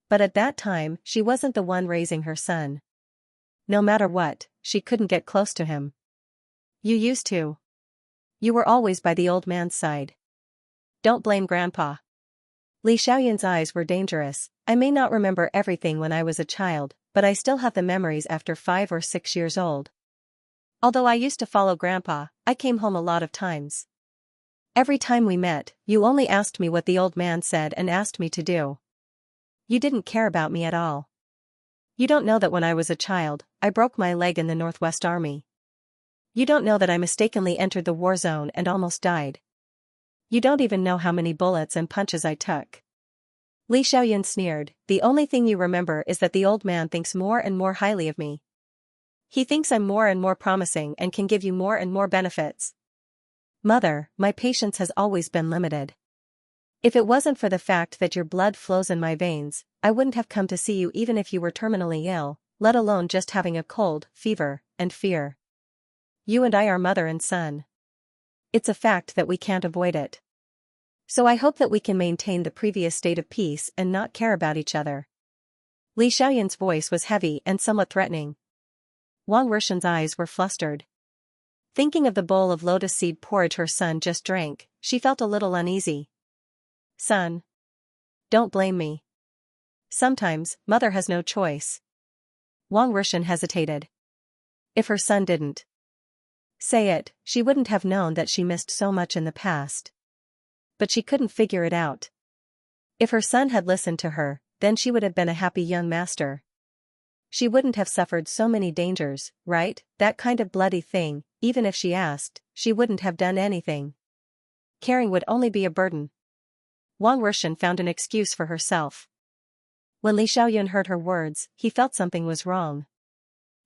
But at that time, she wasn't the one raising her son. No matter what, she couldn't get close to him. You used to. You were always by the old man's side. Don't blame Grandpa. Li Xiaoyun's eyes were dangerous. I may not remember everything when I was a child, but I still have the memories after 5 or 6 years old. Although I used to follow Grandpa, I came home a lot of times. Every time we met, you only asked me what the old man said and asked me to do. You didn't care about me at all. You don't know that when I was a child, I broke my leg in the Northwest Army. You don't know that I mistakenly entered the war zone and almost died. You don't even know how many bullets and punches I took. Li Xiaoyun sneered, the only thing you remember is that the old man thinks more and more highly of me. He thinks I'm more and more promising and can give you more and more benefits. Mother, my patience has always been limited. If it wasn't for the fact that your blood flows in my veins, I wouldn't have come to see you even if you were terminally ill, let alone just having a cold, fever, and fear. You and I are mother and son. It's a fact that we can't avoid it. So I hope that we can maintain the previous state of peace and not care about each other. Li Xiaoyun's voice was heavy and somewhat threatening. Wang Wurshan's eyes were flustered. Thinking of the bowl of lotus seed porridge her son just drank, she felt a little uneasy. Son. Don't blame me. Sometimes, mother has no choice. Wang Wurshan hesitated. If her son didn't say it, she wouldn't have known that she missed so much in the past. But she couldn't figure it out. If her son had listened to her, then she would have been a happy young master. She wouldn't have suffered so many dangers, right? That kind of bloody thing, even if she asked, she wouldn't have done anything. Caring would only be a burden. Wang Wurshan found an excuse for herself. When Li Xiaoyun heard her words, he felt something was wrong.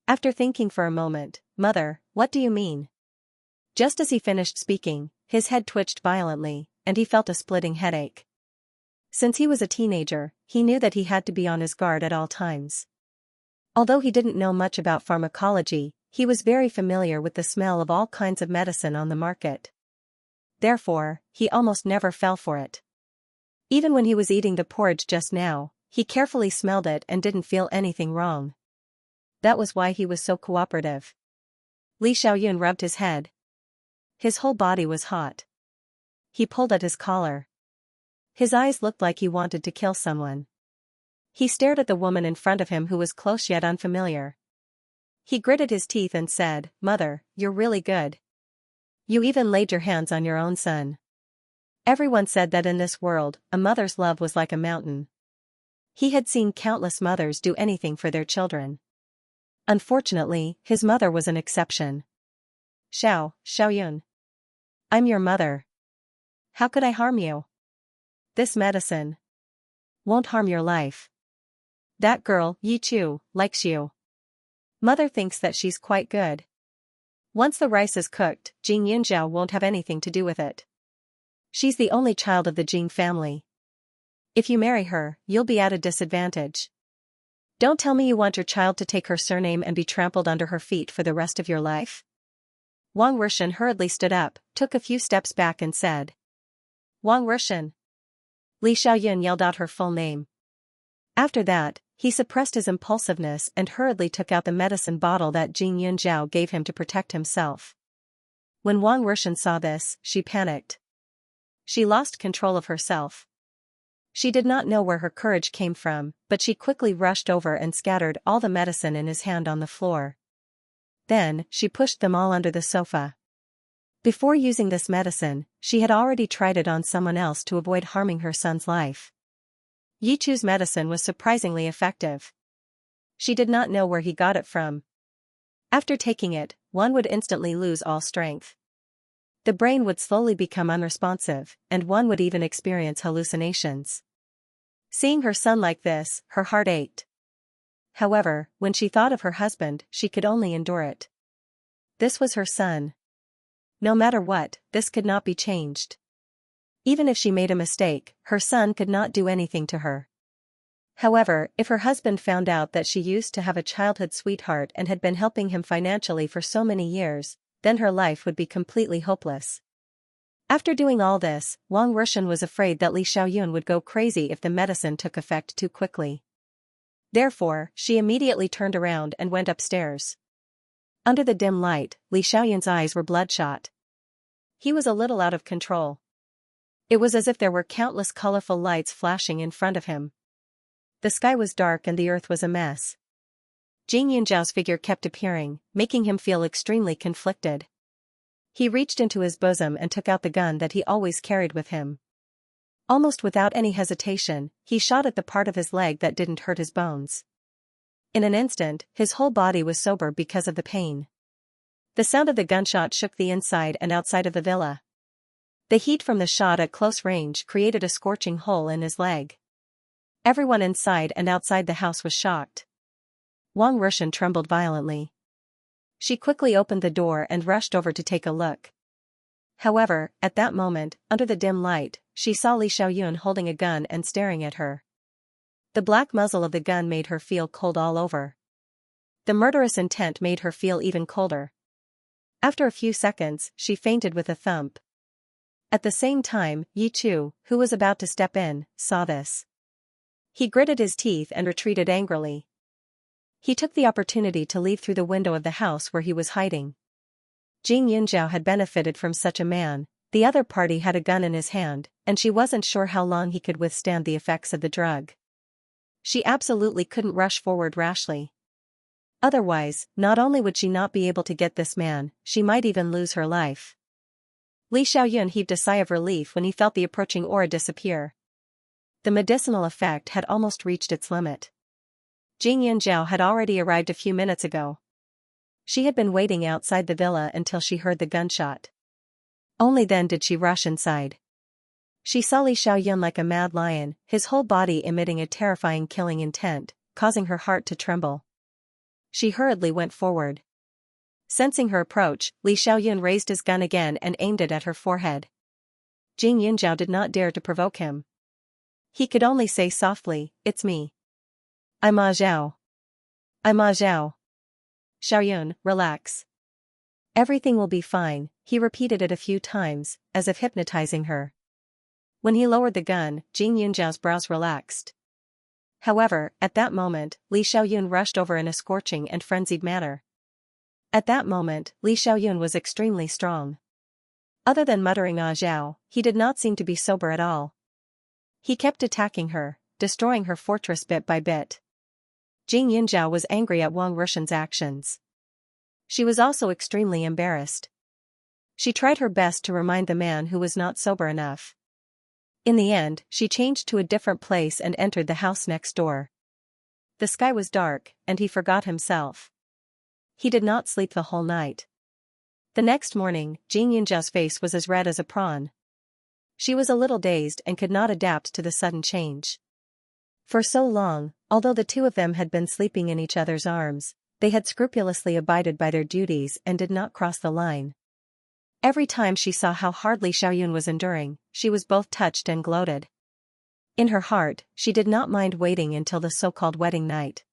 After thinking for a moment, Mother, what do you mean? Just as he finished speaking, his head twitched violently, and he felt a splitting headache. Since he was a teenager, he knew that he had to be on his guard at all times. Although he didn't know much about pharmacology, he was very familiar with the smell of all kinds of medicine on the market. Therefore, he almost never fell for it. Even when he was eating the porridge just now, he carefully smelled it and didn't feel anything wrong. That was why he was so cooperative. Li Xiaoyun rubbed his head. His whole body was hot. He pulled at his collar. His eyes looked like he wanted to kill someone. He stared at the woman in front of him who was close yet unfamiliar. He gritted his teeth and said, Mother, you're really good. You even laid your hands on your own son. Everyone said that in this world, a mother's love was like a mountain. He had seen countless mothers do anything for their children. Unfortunately, his mother was an exception. Xiaoyun. I'm your mother. How could I harm you? This medicine. won't harm your life. That girl, Yi Chu, likes you. Mother thinks that she's quite good. Once the rice is cooked, Jing Yunjiao won't have anything to do with it. She's the only child of the Jing family. If you marry her, you'll be at a disadvantage. Don't tell me you want your child to take her surname and be trampled under her feet for the rest of your life. Wang Rushan hurriedly stood up, took a few steps back and said. Wang Rushan. Li Xiaoyun yelled out her full name. After that, he suppressed his impulsiveness and hurriedly took out the medicine bottle that Jing Yunjiao gave him to protect himself. When Wang Rushan saw this, she panicked. She lost control of herself. She did not know where her courage came from, but she quickly rushed over and scattered all the medicine in his hand on the floor. Then, she pushed them all under the sofa. Before using this medicine, she had already tried it on someone else to avoid harming her son's life. Yi Chu's medicine was surprisingly effective. She did not know where he got it from. After taking it, one would instantly lose all strength. The brain would slowly become unresponsive, and one would even experience hallucinations. Seeing her son like this, her heart ached. However, when she thought of her husband, she could only endure it. This was her son. No matter what, this could not be changed. Even if she made a mistake, her son could not do anything to her. However, if her husband found out that she used to have a childhood sweetheart and had been helping him financially for so many years, then her life would be completely hopeless. After doing all this, Wang Rushan was afraid that Li Xiaoyun would go crazy if the medicine took effect too quickly. Therefore, she immediately turned around and went upstairs. Under the dim light, Li Xiaoyun's eyes were bloodshot. He was a little out of control. It was as if there were countless colorful lights flashing in front of him. The sky was dark and the earth was a mess. Jing Yunjiao's figure kept appearing, making him feel extremely conflicted. He reached into his bosom and took out the gun that he always carried with him. Almost without any hesitation, he shot at the part of his leg that didn't hurt his bones. In an instant, his whole body was sober because of the pain. The sound of the gunshot shook the inside and outside of the villa. The heat from the shot at close range created a scorching hole in his leg. Everyone inside and outside the house was shocked. Wang Rushan trembled violently. She quickly opened the door and rushed over to take a look. However, at that moment, under the dim light, she saw Li Xiaoyun holding a gun and staring at her. The black muzzle of the gun made her feel cold all over. The murderous intent made her feel even colder. After a few seconds, she fainted with a thump. At the same time, Yi Chu, who was about to step in, saw this. He gritted his teeth and retreated angrily. He took the opportunity to leave through the window of the house where he was hiding. Jing Yunjiao had benefited from such a man. The other party had a gun in his hand, and she wasn't sure how long he could withstand the effects of the drug. She absolutely couldn't rush forward rashly. Otherwise, not only would she not be able to get this man, she might even lose her life. Li Xiaoyun heaved a sigh of relief when he felt the approaching aura disappear. The medicinal effect had almost reached its limit. Jing Yunjiao had already arrived a few minutes ago. She had been waiting outside the villa until she heard the gunshot. Only then did she rush inside. She saw Li Xiaoyun like a mad lion, his whole body emitting a terrifying killing intent, causing her heart to tremble. She hurriedly went forward. Sensing her approach, Li Xiaoyun raised his gun again and aimed it at her forehead. Jing Yunjiao did not dare to provoke him. He could only say softly, "It's me. I'm Ma Zhao. I'm Ma Zhao. Xiaoyun, relax. Everything will be fine," he repeated it a few times, as if hypnotizing her. When he lowered the gun, Jing Yunjiao's brows relaxed. However, at that moment, Li Xiaoyun rushed over in a scorching and frenzied manner. At that moment, Li Xiaoyun was extremely strong. Other than muttering "Ah Zhao," he did not seem to be sober at all. He kept attacking her, destroying her fortress bit by bit. Jing Yunjiao was angry at Wang Rushan's actions. She was also extremely embarrassed. She tried her best to remind the man who was not sober enough. In the end, she changed to a different place and entered the house next door. The sky was dark, and he forgot himself. He did not sleep the whole night. The next morning, Jing Yunjiao's face was as red as a prawn. She was a little dazed and could not adapt to the sudden change. For so long, although the two of them had been sleeping in each other's arms, they had scrupulously abided by their duties and did not cross the line. Every time she saw how hard Li Xiaoyun was enduring, she was both touched and gloated. In her heart, she did not mind waiting until the so-called wedding night.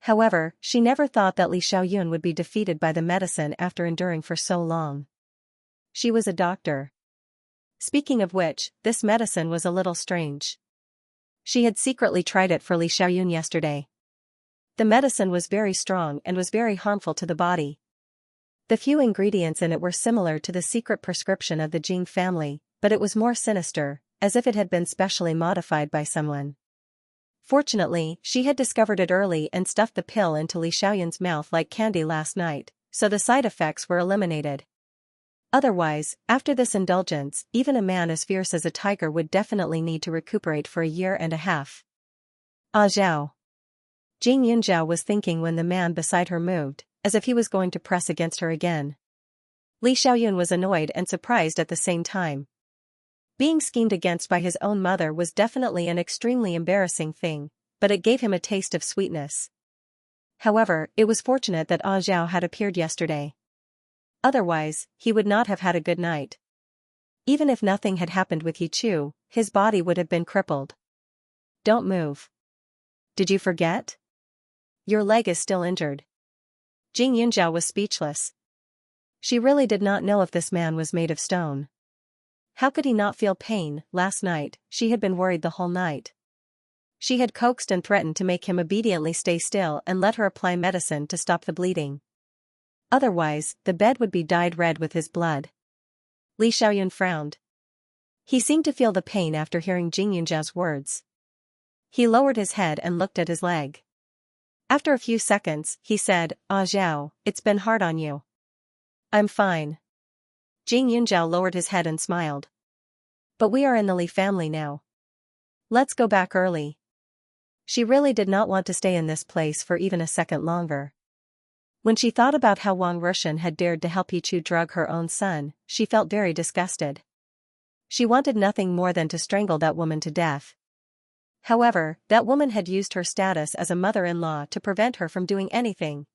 However, she never thought that Li Xiaoyun would be defeated by the medicine after enduring for so long. She was a doctor. Speaking of which, this medicine was a little strange. She had secretly tried it for Li Xiaoyun yesterday. The medicine was very strong and was very harmful to the body. The few ingredients in it were similar to the secret prescription of the Jing family, but it was more sinister, as if it had been specially modified by someone. Fortunately, she had discovered it early and stuffed the pill into Li Xiaoyun's mouth like candy last night, so the side effects were eliminated. Otherwise, after this indulgence, even a man as fierce as a tiger would definitely need to recuperate for a year and a half. Ah Zhao. Jing Yunzhao was thinking when the man beside her moved, as if he was going to press against her again. Li Xiaoyun was annoyed and surprised at the same time. Being schemed against by his own mother was definitely an extremely embarrassing thing, but it gave him a taste of sweetness. However, it was fortunate that Ah Zhao had appeared yesterday. Otherwise, he would not have had a good night. Even if nothing had happened with Yi Chu, his body would have been crippled. Don't move. Did you forget? Your leg is still injured. Jing Yunzhao was speechless. She really did not know if this man was made of stone. How could he not feel pain? Last night, she had been worried the whole night. She had coaxed and threatened to make him obediently stay still and let her apply medicine to stop the bleeding. Otherwise, the bed would be dyed red with his blood. Li Xiaoyun frowned. He seemed to feel the pain after hearing Jing Yunzhao's words. He lowered his head and looked at his leg. After a few seconds, he said, Ah Zhao, it's been hard on you. I'm fine. Jing Yunzhao lowered his head and smiled. But we are in the Li family now. Let's go back early. She really did not want to stay in this place for even a second longer. When she thought about how Wang Rushan had dared to help Yi Chu drug her own son, she felt very disgusted. She wanted nothing more than to strangle that woman to death. However, that woman had used her status as a mother-in-law to prevent her from doing anything.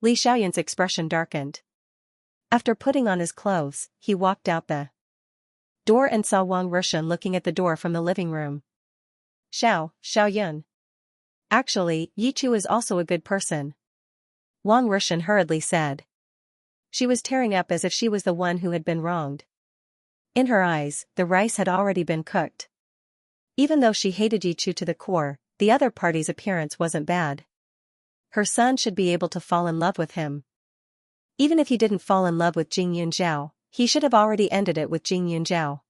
Li Xiaoyun's expression darkened. After putting on his clothes, he walked out the door and saw Wang Rushan looking at the door from the living room. Xiaoyun. Actually, Yi Chu is also a good person. Wang Rushan hurriedly said. She was tearing up as if she was the one who had been wronged. In her eyes, the rice had already been cooked. Even though she hated Yi Chu to the core, the other party's appearance wasn't bad. Her son should be able to fall in love with him. Even if he didn't fall in love with Jing Yunzhao, he should have already ended it with Jing Yunzhao.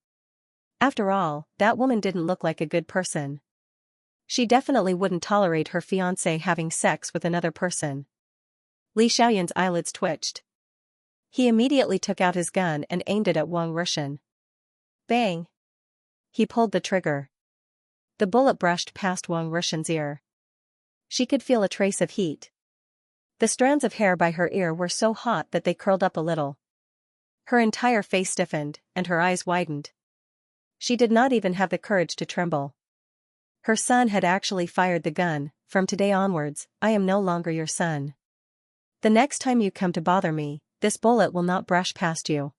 After all, that woman didn't look like a good person. She definitely wouldn't tolerate her fiancé having sex with another person. Li Xiaoyun's eyelids twitched. He immediately took out his gun and aimed it at Wang Rushan. Bang! He pulled the trigger. The bullet brushed past Wang Rushan's ear. She could feel a trace of heat. The strands of hair by her ear were so hot that they curled up a little. Her entire face stiffened, and her eyes widened. She did not even have the courage to tremble. Her son had actually fired the gun. From today onwards, I am no longer your son. The next time you come to bother me, this bullet will not brush past you.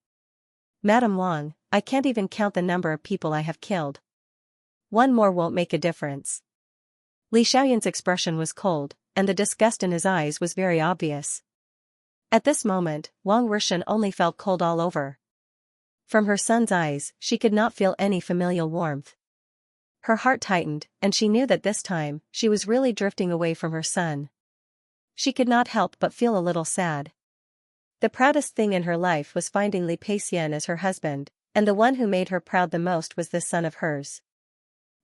Madam Wang, I can't even count the number of people I have killed. One more won't make a difference. Li Xiaoyun's expression was cold, and the disgust in his eyes was very obvious. At this moment, Wang Rushan only felt cold all over. From her son's eyes, she could not feel any familial warmth. Her heart tightened, and she knew that this time, she was really drifting away from her son. She could not help but feel a little sad. The proudest thing in her life was finding Li Peixian as her husband, and the one who made her proud the most was this son of hers.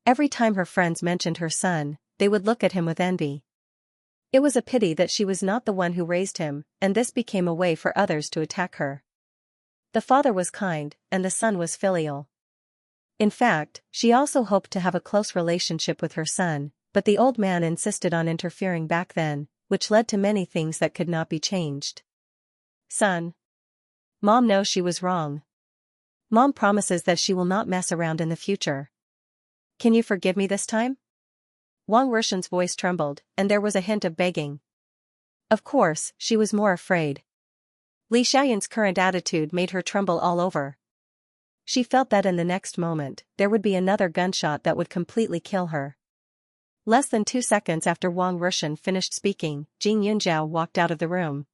Every time her friends mentioned her son, they would look at him with envy. It was a pity that she was not the one who raised him, and this became a way for others to attack her. The father was kind, and the son was filial. In fact, she also hoped to have a close relationship with her son, but the old man insisted on interfering back then, which led to many things that could not be changed. Son. Mom knows she was wrong. Mom promises that she will not mess around in the future. Can you forgive me this time? Wang Rushan's voice trembled, and there was a hint of begging. Of course, she was more afraid. Li Xiaoyun's current attitude made her tremble all over. She felt that in the next moment, there would be another gunshot that would completely kill her. Less than 2 seconds after Wang Rushan finished speaking, Jing Yunjiao walked out of the room.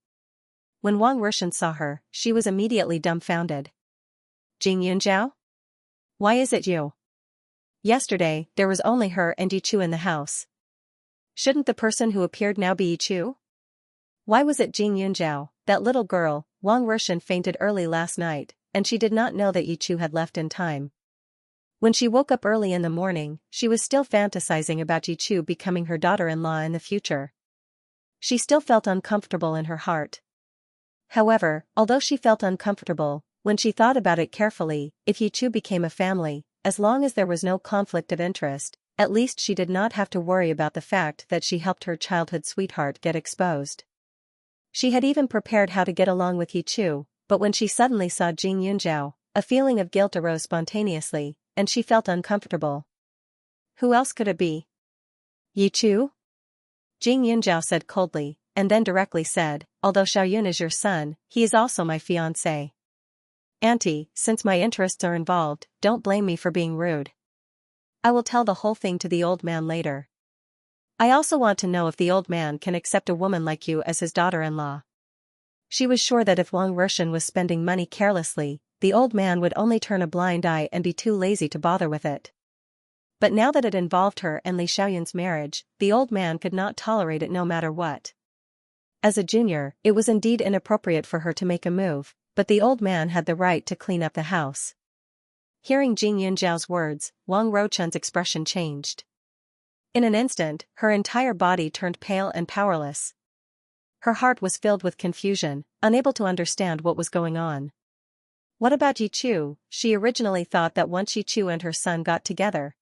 When Wang Rushan saw her, she was immediately dumbfounded. Jing Yunjiao? Why is it you? Yesterday, there was only her and Yichu in the house. Shouldn't the person who appeared now be Yichu? Why was it Jing Yunjiao, that little girl? Wang Rushan fainted early last night, and she did not know that Yichu had left in time. When she woke up early in the morning, she was still fantasizing about Yichu becoming her daughter-in-law in the future. She still felt uncomfortable in her heart. However, although she felt uncomfortable, when she thought about it carefully, if Yichu became a family, as long as there was no conflict of interest, at least she did not have to worry about the fact that she helped her childhood sweetheart get exposed. She had even prepared how to get along with Yichu, but when she suddenly saw Jing Yunjiao, a feeling of guilt arose spontaneously, and she felt uncomfortable. Who else could it be? Yichu? Jing Yunjiao said coldly, and then directly said, although Xiaoyun is your son, he is also my fiancé. Auntie, since my interests are involved, don't blame me for being rude. I will tell the whole thing to the old man later. I also want to know if the old man can accept a woman like you as his daughter-in-law. She was sure that if Wang Rushan was spending money carelessly, the old man would only turn a blind eye and be too lazy to bother with it. But now that it involved her and Li Xiaoyun's marriage, the old man could not tolerate it no matter what. As a junior, it was indeed inappropriate for her to make a move, but the old man had the right to clean up the house. Hearing Jing Yunjiao's words, Wang Ruchan's expression changed. In an instant, her entire body turned pale and powerless. Her heart was filled with confusion, unable to understand what was going on. What about Yichu? She originally thought that once Yichu and her son got together,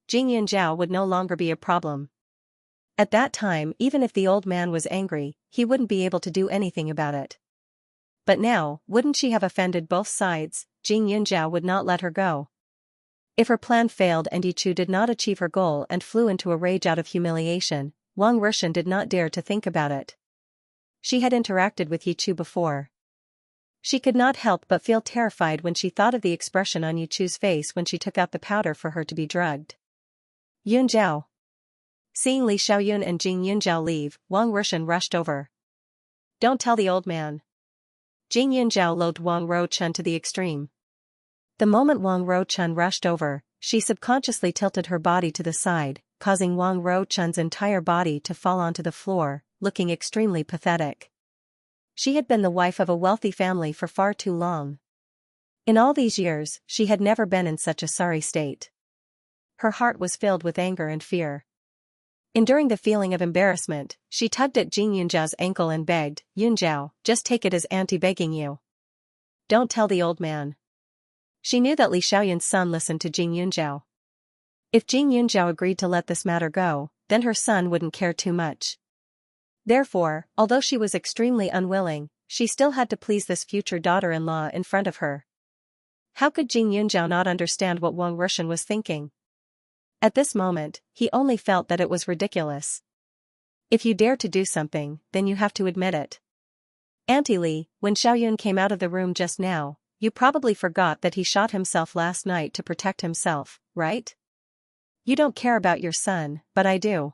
Jing Yunjiao would no longer be a problem. At that time, even if the old man was angry, he wouldn't be able to do anything about it. But now, wouldn't she have offended both sides? Jing Yunjiao would not let her go. If her plan failed and Yichu did not achieve her goal and flew into a rage out of humiliation, Wang Rushan did not dare to think about it. She had interacted with Yichu before. She could not help but feel terrified when she thought of the expression on Yichu's face when she took out the powder for her to be drugged. Yunjiao. Seeing Li Xiaoyun and Jing Yunjiao leave, Wang Rushan rushed over. Don't tell the old man. Jing Yunjiao loathed Wang Ruchun to the extreme. The moment Wang Ruchun rushed over, she subconsciously tilted her body to the side, causing Wang Ruchun's entire body to fall onto the floor, looking extremely pathetic. She had been the wife of a wealthy family for far too long. In all these years, she had never been in such a sorry state. Her heart was filled with anger and fear. Enduring the feeling of embarrassment, she tugged at Jing Yunjiao's ankle and begged, Yunjiao, just take it as auntie begging you. Don't tell the old man. She knew that Li Xiaoyun's son listened to Jing Yunjiao. If Jing Yunjiao agreed to let this matter go, then her son wouldn't care too much. Therefore, although she was extremely unwilling, she still had to please this future daughter-in-law in front of her. How could Jing Yunjiao not understand what Wang Rushan was thinking? At this moment, he only felt that it was ridiculous. If you dare to do something, then you have to admit it. Auntie Li, when Xiaoyun came out of the room just now, you probably forgot that he shot himself last night to protect himself, right? You don't care about your son, but I do.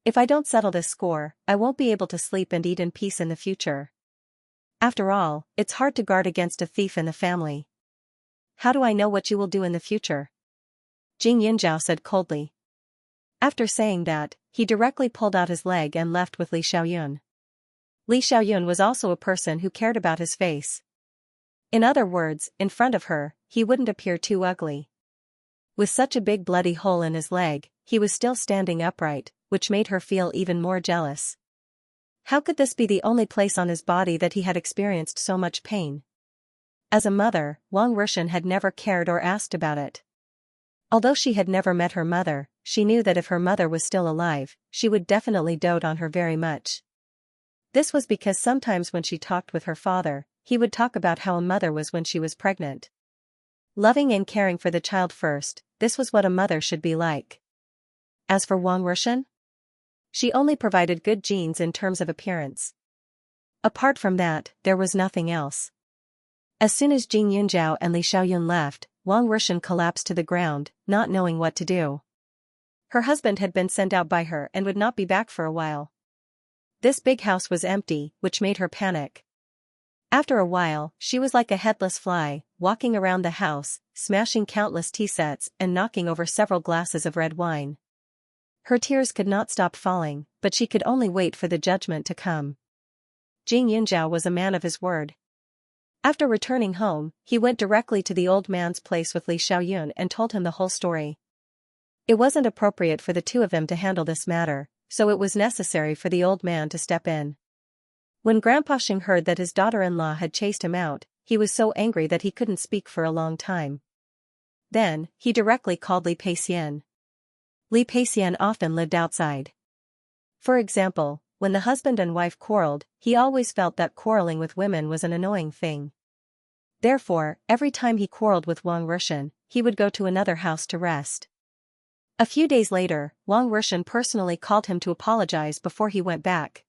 If I don't settle this score, I won't be able to sleep and eat in peace in the future. After all, it's hard to guard against a thief in the family. How do I know what you will do in the future? Jing Yunjiao said coldly. After saying that, he directly pulled out his leg and left with Li Xiaoyun. Li Xiaoyun was also a person who cared about his face. In other words, in front of her, he wouldn't appear too ugly. With such a big bloody hole in his leg, he was still standing upright, which made her feel even more jealous. How could this be the only place on his body that he had experienced so much pain? As a mother, Wang Rushan had never cared or asked about it. Although she had never met her mother, she knew that if her mother was still alive, she would definitely dote on her very much. This was because sometimes when she talked with her father, he would talk about how a mother was when she was pregnant. Loving and caring for the child first, this was what a mother should be like. As for Wang Rushan, she only provided good genes in terms of appearance. Apart from that, there was nothing else. As soon as Jing Yunzhao and Li Xiaoyun left, Wang Rushan collapsed to the ground, not knowing what to do. Her husband had been sent out by her and would not be back for a while. This big house was empty, which made her panic. After a while, she was like a headless fly, walking around the house, smashing countless tea sets and knocking over several glasses of red wine. Her tears could not stop falling, but she could only wait for the judgment to come. Jing Yunzhao was a man of his word. After returning home, he went directly to the old man's place with Li Xiaoyun and told him the whole story. It wasn't appropriate for the two of them to handle this matter, so it was necessary for the old man to step in. When Grandpa Xing heard that his daughter-in-law had chased him out, he was so angry that he couldn't speak for a long time. Then, he directly called Li Peixian. Li Peixian often lived outside. For example, when the husband and wife quarreled, he always felt that quarreling with women was an annoying thing. Therefore, every time he quarreled with Wang Rushan, he would go to another house to rest. A few days later, Wang Rushan personally called him to apologize before he went back.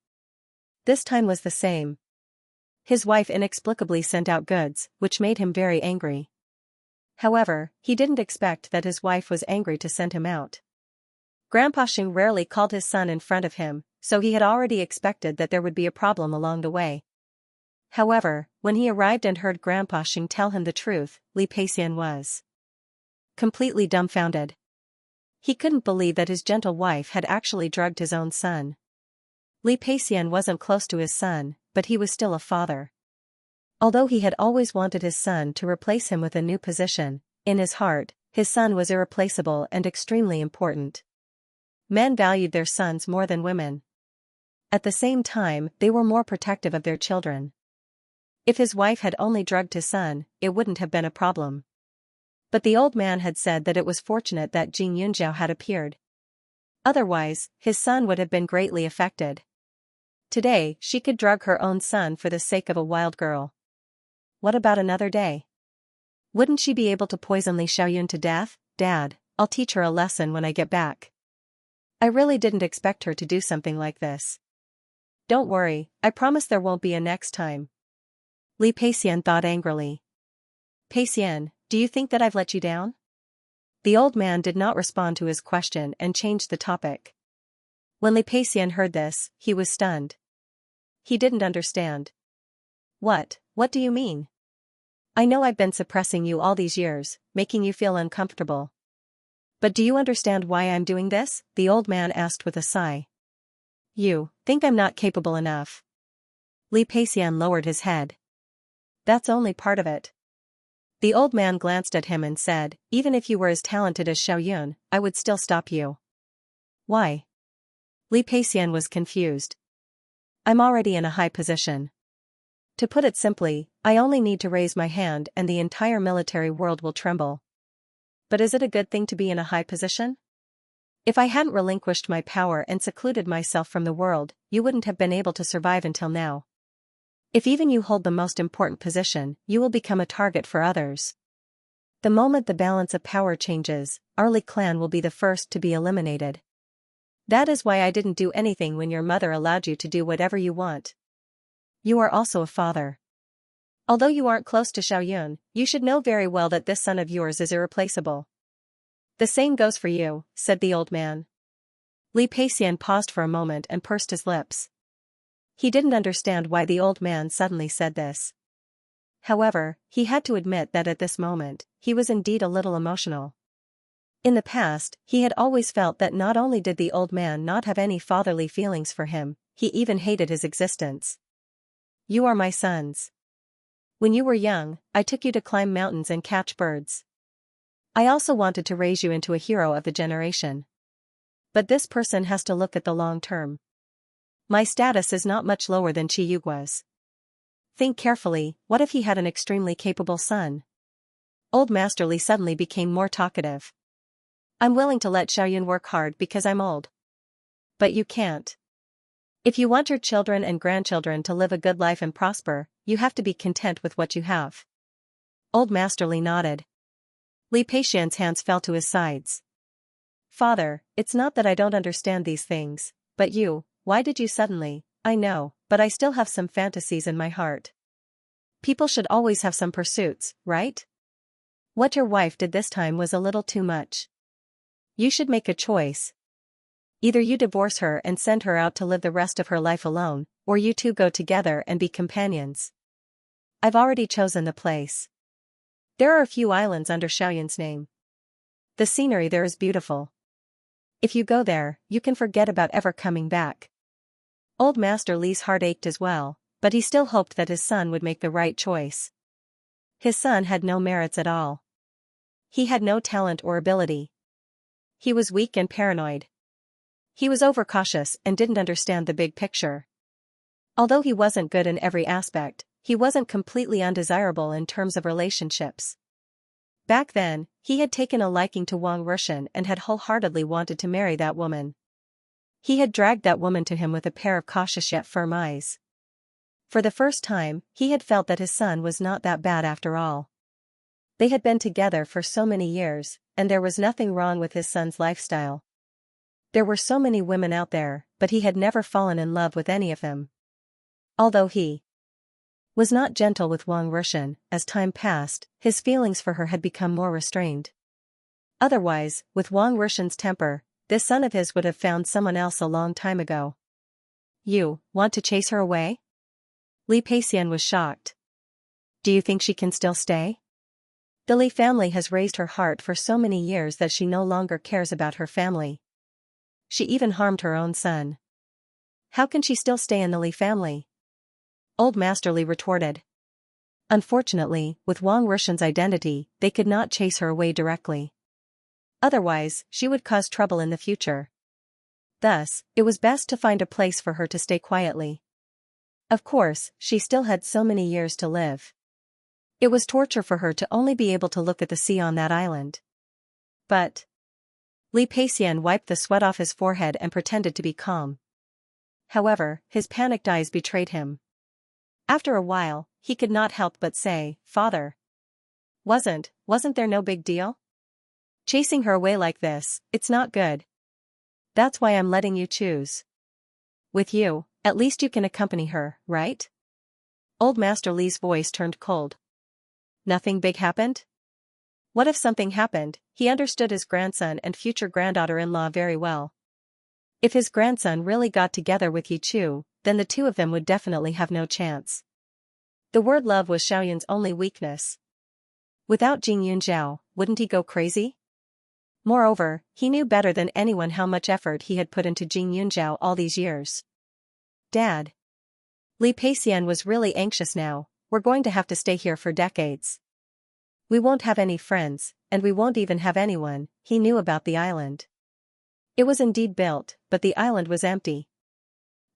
This time was the same. His wife inexplicably sent out goods, which made him very angry. However, he didn't expect that his wife was angry to send him out. Grandpa Xing rarely called his son in front of him, so he had already expected that there would be a problem along the way. However, when he arrived and heard Grandpa Xing tell him the truth, Li Peixian was completely dumbfounded. He couldn't believe that his gentle wife had actually drugged his own son. Li Peixian wasn't close to his son, but he was still a father. Although he had always wanted his son to replace him with a new position, in his heart, his son was irreplaceable and extremely important. Men valued their sons more than women. At the same time, they were more protective of their children. If his wife had only drugged his son, it wouldn't have been a problem. But the old man had said that it was fortunate that Jing Yunzhao had appeared. Otherwise, his son would have been greatly affected. Today, she could drug her own son for the sake of a wild girl. What about another day? Wouldn't she be able to poison Li Xiaoyun to death? Dad, I'll teach her a lesson when I get back. I really didn't expect her to do something like this. Don't worry, I promise there won't be a next time. Li Peixian thought angrily. Peixian, do you think that I've let you down? The old man did not respond to his question and changed the topic. When Li Peixian heard this, he was stunned. He didn't understand. What do you mean? I know I've been suppressing you all these years, making you feel uncomfortable. But do you understand why I'm doing this? The old man asked with a sigh. You think I'm not capable enough? Li Peixian lowered his head. That's only part of it. The old man glanced at him and said, even if you were as talented as Xiaoyun, I would still stop you. Why? Li Peixian was confused. I'm already in a high position. To put it simply, I only need to raise my hand and the entire military world will tremble. But is it a good thing to be in a high position? If I hadn't relinquished my power and secluded myself from the world, you wouldn't have been able to survive until now. If even you hold the most important position, you will become a target for others. The moment the balance of power changes, our Li clan will be the first to be eliminated. That is why I didn't do anything when your mother allowed you to do whatever you want. You are also a father. Although you aren't close to Xiaoyun, you should know very well that this son of yours is irreplaceable. The same goes for you, said the old man. Li Peixian paused for a moment and pursed his lips. He didn't understand why the old man suddenly said this. However, he had to admit that at this moment, he was indeed a little emotional. In the past, he had always felt that not only did the old man not have any fatherly feelings for him, he even hated his existence. You are my sons. When you were young, I took you to climb mountains and catch birds. I also wanted to raise you into a hero of the generation. But this person has to look at the long term. My status is not much lower than Qi Yugua's. Think carefully, what if he had an extremely capable son? Old Master Li suddenly became more talkative. I'm willing to let Xiaoyun work hard because I'm old. But you can't. If you want your children and grandchildren to live a good life and prosper, you have to be content with what you have. Old Master Li nodded. Li Peixian's hands fell to his sides. Father, it's not that I don't understand these things, but why did you suddenly? I know, but I still have some fantasies in my heart. People should always have some pursuits, right? What your wife did this time was a little too much. You should make a choice. Either you divorce her and send her out to live the rest of her life alone, or you two go together and be companions. I've already chosen the place. There are a few islands under Xiaoyan's name. The scenery there is beautiful. If you go there, you can forget about ever coming back. Old Master Li's heart ached as well, but he still hoped that his son would make the right choice. His son had no merits at all. He had no talent or ability. He was weak and paranoid. He was overcautious and didn't understand the big picture. Although he wasn't good in every aspect, he wasn't completely undesirable in terms of relationships. Back then, he had taken a liking to Wang Rushan and had wholeheartedly wanted to marry that woman. He had dragged that woman to him with a pair of cautious yet firm eyes. For the first time, he had felt that his son was not that bad after all. They had been together for so many years, and there was nothing wrong with his son's lifestyle. There were so many women out there, but he had never fallen in love with any of them. Although he was not gentle with Wang Rushan, as time passed, his feelings for her had become more restrained. Otherwise, with Wang Rushan's temper, this son of his would have found someone else a long time ago. You want to chase her away? Li Peixian was shocked. Do you think she can still stay? The Li family has raised her heart for so many years that she no longer cares about her family. She even harmed her own son. How can she still stay in the Li family? Old Master Li retorted. Unfortunately, with Wang Rushan's identity, they could not chase her away directly. Otherwise, she would cause trouble in the future. Thus, it was best to find a place for her to stay quietly. Of course, she still had so many years to live. It was torture for her to only be able to look at the sea on that island. But Li Peixian wiped the sweat off his forehead and pretended to be calm. However, his panicked eyes betrayed him. After a while, he could not help but say, Father. Wasn't there no big deal? Chasing her away like this, it's not good. That's why I'm letting you choose. With you, at least you can accompany her, right? Old Master Li's voice turned cold. Nothing big happened? What if something happened? He understood his grandson and future granddaughter-in-law very well. If his grandson really got together with Yi Chu, then the two of them would definitely have no chance. The word love was Xiaoyan's only weakness. Without Jing Yunzhao, wouldn't he go crazy? Moreover, he knew better than anyone how much effort he had put into Jing Yunzhao all these years. Dad. Li Peixian was really anxious now. We're going to have to stay here for decades. We won't have any friends, and we won't even have anyone. He knew about the island. It was indeed built, but the island was empty.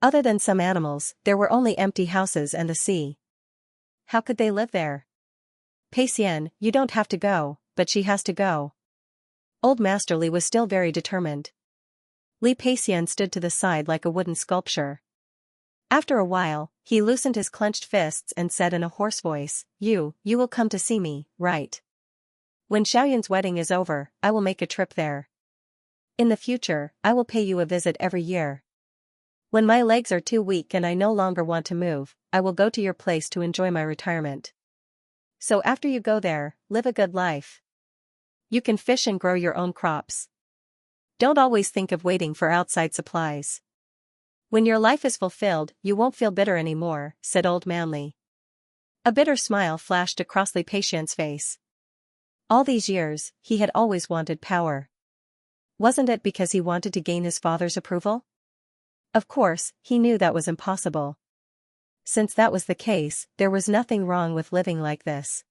Other than some animals, there were only empty houses and the sea. How could they live there? Peixian, you don't have to go, but she has to go. Old Master Li was still very determined. Li Peixian stood to the side like a wooden sculpture. After a while, he loosened his clenched fists and said in a hoarse voice, You will come to see me, right? When Xiaoyan's wedding is over, I will make a trip there. In the future, I will pay you a visit every year. When my legs are too weak and I no longer want to move, I will go to your place to enjoy my retirement. So after you go there, live a good life. You can fish and grow your own crops. Don't always think of waiting for outside supplies. When your life is fulfilled, you won't feel bitter anymore, said Old Man Li. A bitter smile flashed across Li Peixian's face. All these years, he had always wanted power. Wasn't it because he wanted to gain his father's approval? Of course, he knew that was impossible. Since that was the case, there was nothing wrong with living like this.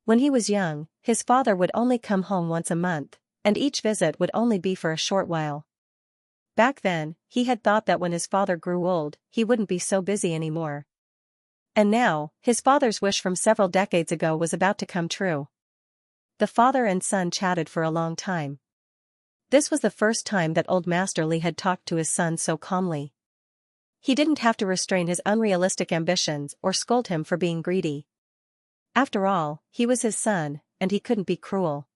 When he was young, his father would only come home once a month, and each visit would only be for a short while. Back then, he had thought that when his father grew old, he wouldn't be so busy anymore. And now, his father's wish from several decades ago was about to come true. The father and son chatted for a long time. This was the first time that Old Master Li had talked to his son so calmly. He didn't have to restrain his unrealistic ambitions or scold him for being greedy. After all, he was his son, and he couldn't be cruel.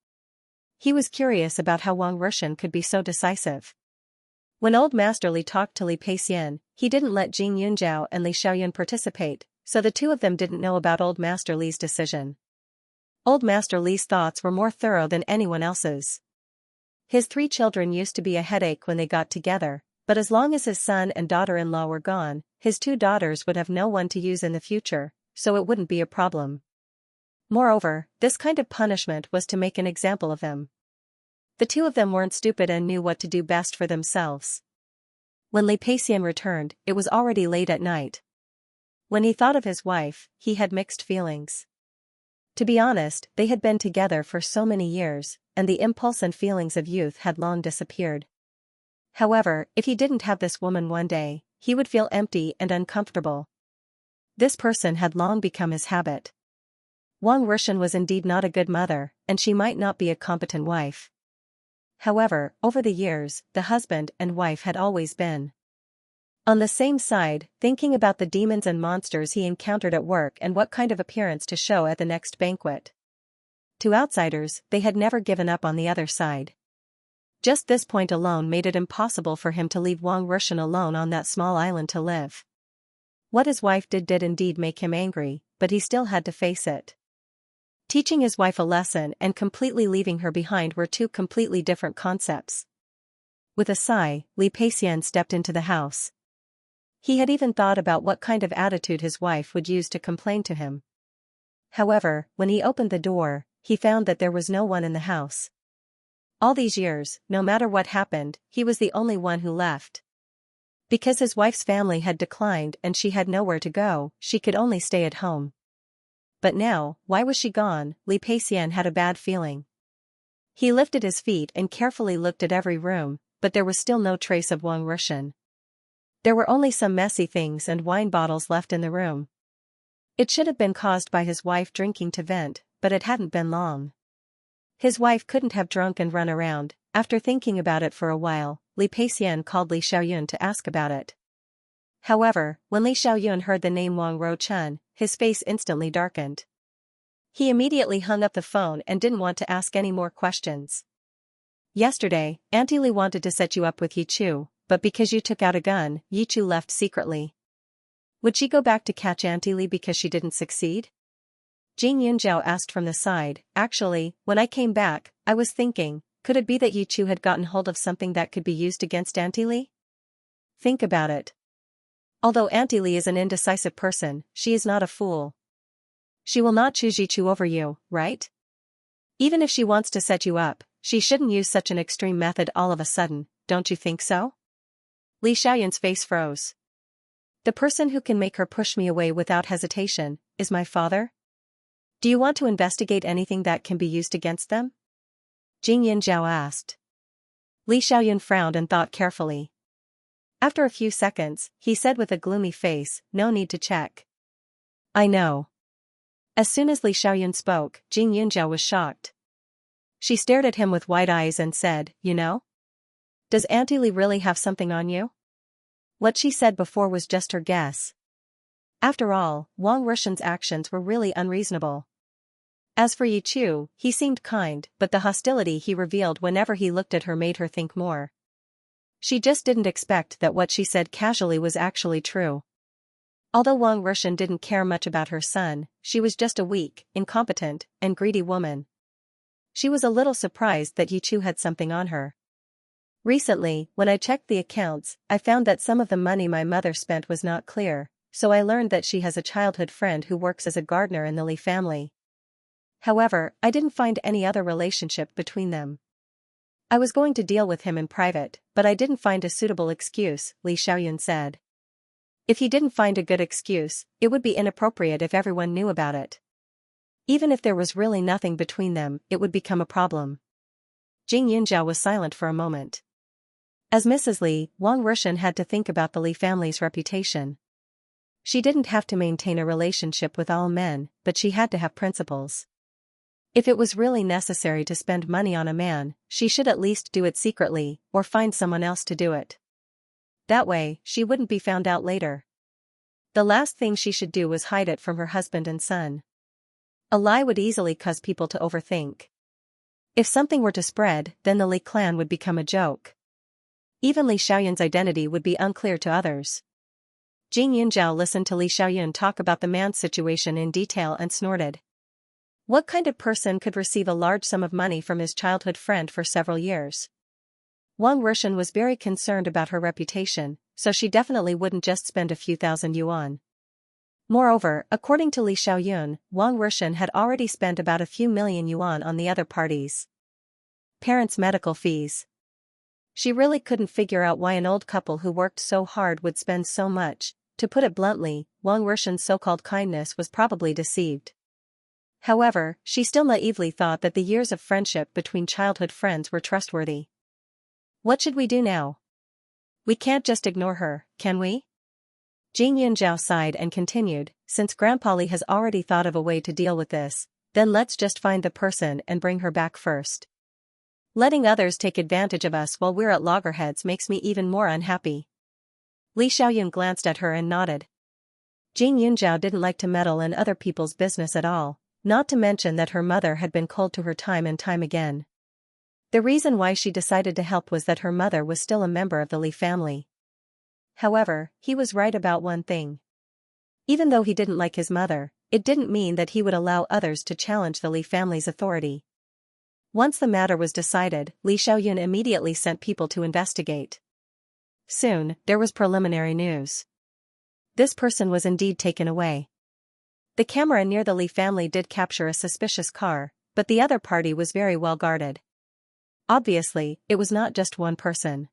He was curious about how Wang Rushan could be so decisive. When Old Master Li talked to Li Peixian, he didn't let Jing Yunjiao and Li Xiaoyun participate, so the two of them didn't know about Old Master Li's decision. Old Master Li's thoughts were more thorough than anyone else's. His 3 children used to be a headache when they got together, but as long as his son and daughter-in-law were gone, his 2 daughters would have no one to use in the future, so it wouldn't be a problem. Moreover, this kind of punishment was to make an example of them. The 2 of them weren't stupid and knew what to do best for themselves. When Li Peixian returned, it was already late at night. When he thought of his wife, he had mixed feelings. To be honest, they had been together for so many years, and the impulse and feelings of youth had long disappeared. However, if he didn't have this woman one day, he would feel empty and uncomfortable. This person had long become his habit. Wang Rushan was indeed not a good mother, and she might not be a competent wife. However, over the years, the husband and wife had always been on the same side, thinking about the demons and monsters he encountered at work and what kind of appearance to show at the next banquet. To outsiders, they had never given up on the other side. Just this point alone made it impossible for him to leave Wang Rushan alone on that small island to live. What his wife did indeed make him angry, but he still had to face it. Teaching his wife a lesson and completely leaving her behind were 2 completely different concepts. With a sigh, Li Peixian stepped into the house. He had even thought about what kind of attitude his wife would use to complain to him. However, when he opened the door, he found that there was no one in the house. All these years, no matter what happened, he was the only one who left. Because his wife's family had declined and she had nowhere to go, she could only stay at home. But now, why was she gone? Li Peixian had a bad feeling. He lifted his feet and carefully looked at every room, but there was still no trace of Wang Rushan. There were only some messy things and wine bottles left in the room. It should have been caused by his wife drinking to vent, but it hadn't been long. His wife couldn't have drunk and run around. After thinking about it for a while, Li Peixian called Li Xiaoyun to ask about it. However, when Li Xiaoyun heard the name Wang Ruchun, his face instantly darkened. He immediately hung up the phone and didn't want to ask any more questions. Yesterday, Auntie Li wanted to set you up with Yichu, but because you took out a gun, Yichu left secretly. Would she go back to catch Auntie Li because she didn't succeed? Jing Yunjiao asked from the side. Actually, when I came back, I was thinking, could it be that Yichu had gotten hold of something that could be used against Auntie Li? Think about it. Although Auntie Li is an indecisive person, she is not a fool. She will not choose Yichu over you, right? Even if she wants to set you up, she shouldn't use such an extreme method all of a sudden, don't you think so? Li Xiaoyun's face froze. The person who can make her push me away without hesitation is my father? Do you want to investigate anything that can be used against them? Jing Yunjiao asked. Li Xiaoyun frowned and thought carefully. After a few seconds, he said with a gloomy face, no need to check. I know. As soon as Li Xiaoyun spoke, Jing Yunjiao was shocked. She stared at him with wide eyes and said, you know? Does Auntie Li really have something on you? What she said before was just her guess. After all, Wang Rushan's actions were really unreasonable. As for Yichu, he seemed kind, but the hostility he revealed whenever he looked at her made her think more. She just didn't expect that what she said casually was actually true. Although Wang Rushan didn't care much about her son, she was just a weak, incompetent, and greedy woman. She was a little surprised that Yichu had something on her. Recently, when I checked the accounts, I found that some of the money my mother spent was not clear, so I learned that she has a childhood friend who works as a gardener in the Li family. However, I didn't find any other relationship between them. I was going to deal with him in private, but I didn't find a suitable excuse, Li Xiaoyun said. If he didn't find a good excuse, it would be inappropriate if everyone knew about it. Even if there was really nothing between them, it would become a problem. Jing Yunjiao was silent for a moment. As Mrs. Li, Wang Rushan had to think about the Li family's reputation. She didn't have to maintain a relationship with all men, but she had to have principles. If it was really necessary to spend money on a man, she should at least do it secretly, or find someone else to do it. That way, she wouldn't be found out later. The last thing she should do was hide it from her husband and son. A lie would easily cause people to overthink. If something were to spread, then the Li clan would become a joke. Even Li Xiaoyun's identity would be unclear to others. Jing Yunjiao listened to Li Xiaoyun talk about the man's situation in detail and snorted. What kind of person could receive a large sum of money from his childhood friend for several years? Wang Rushan was very concerned about her reputation, so she definitely wouldn't just spend a few thousand yuan. Moreover, according to Li Xiaoyun, Wang Rushan had already spent about a few million yuan on the other parties. Parents' medical fees. She really couldn't figure out why an old couple who worked so hard would spend so much. To put it bluntly, Wang Rushan's so-called kindness was probably deceived. However, she still naively thought that the years of friendship between childhood friends were trustworthy. What should we do now? We can't just ignore her, can we? Jing Yunjiao sighed and continued, since Grandpa Li has already thought of a way to deal with this, then let's just find the person and bring her back first. Letting others take advantage of us while we're at loggerheads makes me even more unhappy. Li Xiaoyun glanced at her and nodded. Jing Yunjiao didn't like to meddle in other people's business at all, not to mention that her mother had been cold to her time and time again. The reason why she decided to help was that her mother was still a member of the Li family. However, he was right about one thing. Even though he didn't like his mother, it didn't mean that he would allow others to challenge the Li family's authority. Once the matter was decided, Li Xiaoyun immediately sent people to investigate. Soon, there was preliminary news. This person was indeed taken away. The camera near the Li family did capture a suspicious car, but the other party was very well guarded. Obviously, it was not just one person.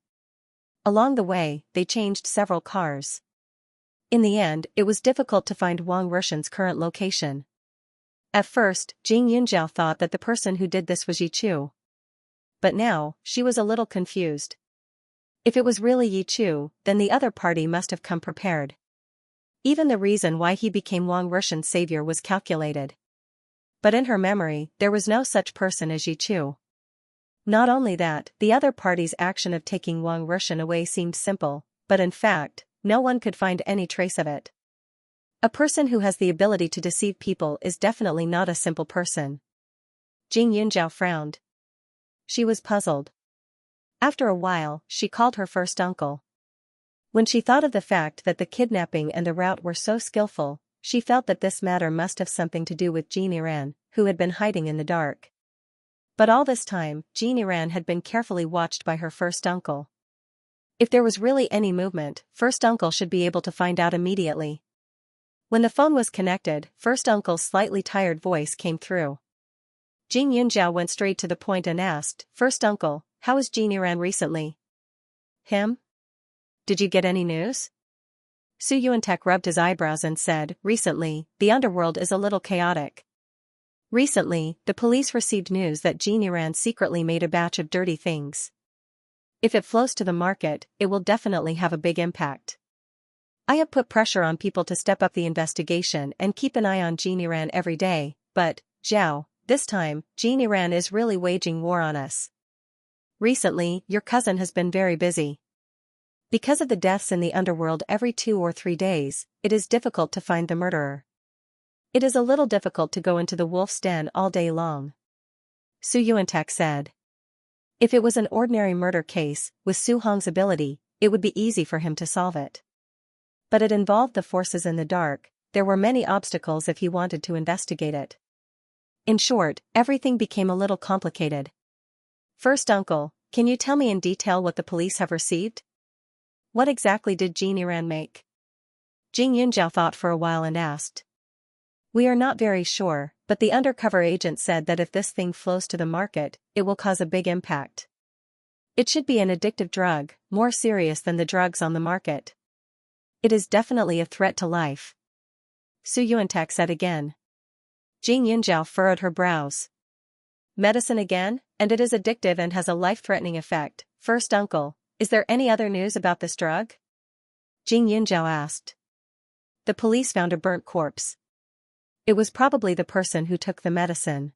Along the way, they changed several cars. In the end, it was difficult to find Wang Rushan's current location. At first, Jing Yunjiao thought that the person who did this was Yi Chu. But now, she was a little confused. If it was really Yi Chu, then the other party must have come prepared. Even the reason why he became Wang Rushan's savior was calculated. But in her memory, there was no such person as Yi Chu. Not only that, the other party's action of taking Wang Rushan away seemed simple, but in fact, no one could find any trace of it. A person who has the ability to deceive people is definitely not a simple person. Jing Yunjiao frowned. She was puzzled. After a while, she called her first uncle. When she thought of the fact that the kidnapping and the route were so skillful, she felt that this matter must have something to do with Jean Iran, who had been hiding in the dark. But all this time, Jean Iran had been carefully watched by her first uncle. If there was really any movement, first uncle should be able to find out immediately. When the phone was connected, first uncle's slightly tired voice came through. Jing Yunjiao went straight to the point and asked, "First uncle, how is Jean Iran recently?" "Him? Did you get any news?" Su Yuantek rubbed his eyebrows and said, "Recently, the underworld is a little chaotic. Recently, the police received news that Jean Iran secretly made a batch of dirty things. If it flows to the market, it will definitely have a big impact. I have put pressure on people to step up the investigation and keep an eye on Jean Iran every day, but, Zhao, this time, Jean Iran is really waging war on us. Recently, your cousin has been very busy. Because of the deaths in the underworld every 2 or 3 days, it is difficult to find the murderer. It is a little difficult to go into the wolf's den all day long." Su Yuantek said. If it was an ordinary murder case, with Su Hong's ability, it would be easy for him to solve it. But it involved the forces in the dark, there were many obstacles if he wanted to investigate it. In short, everything became a little complicated. "First uncle, can you tell me in detail what the police have received? What exactly did Jean Iran make?" Jing Yunjiao thought for a while and asked. "We are not very sure, but the undercover agent said that if this thing flows to the market, it will cause a big impact. It should be an addictive drug, more serious than the drugs on the market. It is definitely a threat to life." Su Yuantek said again. Jing Yunjiao furrowed her brows. "Medicine again, and it is addictive and has a life-threatening effect. First uncle, is there any other news about this drug?" Jing Yunjiao asked. "The police found a burnt corpse. It was probably the person who took the medicine.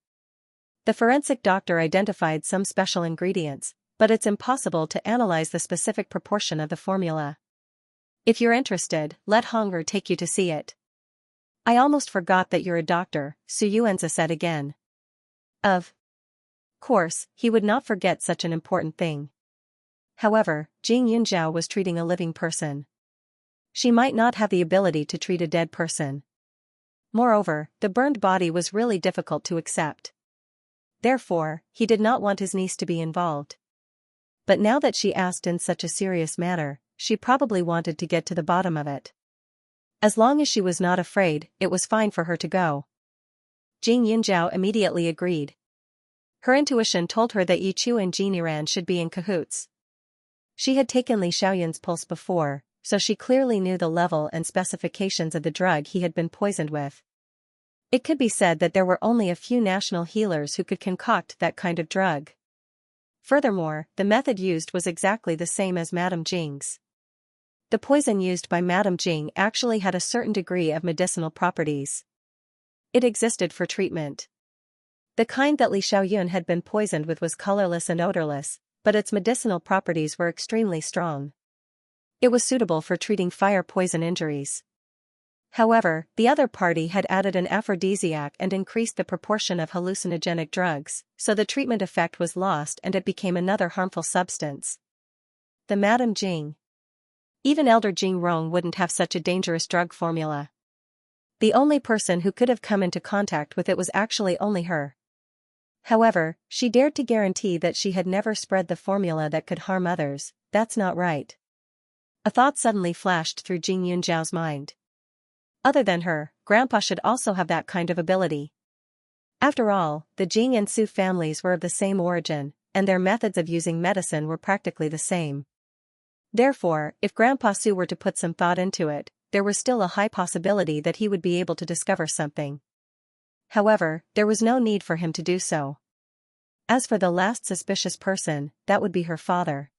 The forensic doctor identified some special ingredients, but it's impossible to analyze the specific proportion of the formula. If you're interested, let Hong'er take you to see it." "I almost forgot that you're a doctor," Su Yuanzi said again. "Of course, he would not forget such an important thing. However, Jing Yunjiao was treating a living person. She might not have the ability to treat a dead person. Moreover, the burned body was really difficult to accept. Therefore, he did not want his niece to be involved. But now that she asked in such a serious manner, she probably wanted to get to the bottom of it. As long as she was not afraid, it was fine for her to go. Jing Yunjiao immediately agreed. Her intuition told her that Yichu and Jiniran should be in cahoots. She had taken Li Xiaoyun's pulse before, so she clearly knew the level and specifications of the drug he had been poisoned with. It could be said that there were only a few national healers who could concoct that kind of drug. Furthermore, the method used was exactly the same as Madame Jing's. The poison used by Madame Jing actually had a certain degree of medicinal properties. It existed for treatment. The kind that Li Xiaoyun had been poisoned with was colorless and odorless, but its medicinal properties were extremely strong. It was suitable for treating fire poison injuries. However, the other party had added an aphrodisiac and increased the proportion of hallucinogenic drugs, so the treatment effect was lost and it became another harmful substance. The Madame Jing. Even Elder Jing Rong wouldn't have such a dangerous drug formula. The only person who could have come into contact with it was actually only her. However, she dared to guarantee that she had never spread the formula that could harm others. That's not right. A thought suddenly flashed through Jing Yunjiao's mind. Other than her, Grandpa should also have that kind of ability. After all, the Jing and Su families were of the same origin, and their methods of using medicine were practically the same. Therefore, if Grandpa Su were to put some thought into it, there was still a high possibility that he would be able to discover something. However, there was no need for him to do so. As for the last suspicious person, that would be her father.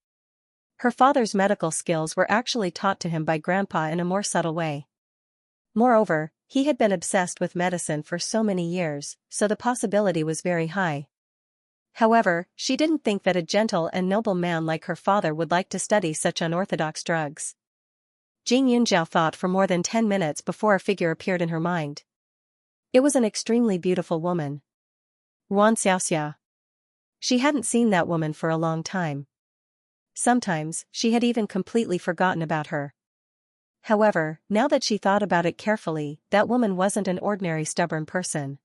Her father's medical skills were actually taught to him by Grandpa in a more subtle way. Moreover, he had been obsessed with medicine for so many years, so the possibility was very high. However, she didn't think that a gentle and noble man like her father would like to study such unorthodox drugs. Jing Yunjiao thought for more than 10 minutes before a figure appeared in her mind. It was an extremely beautiful woman. Xianxia. She hadn't seen that woman for a long time. Sometimes, she had even completely forgotten about her. However, now that she thought about it carefully, that woman wasn't an ordinary stubborn person.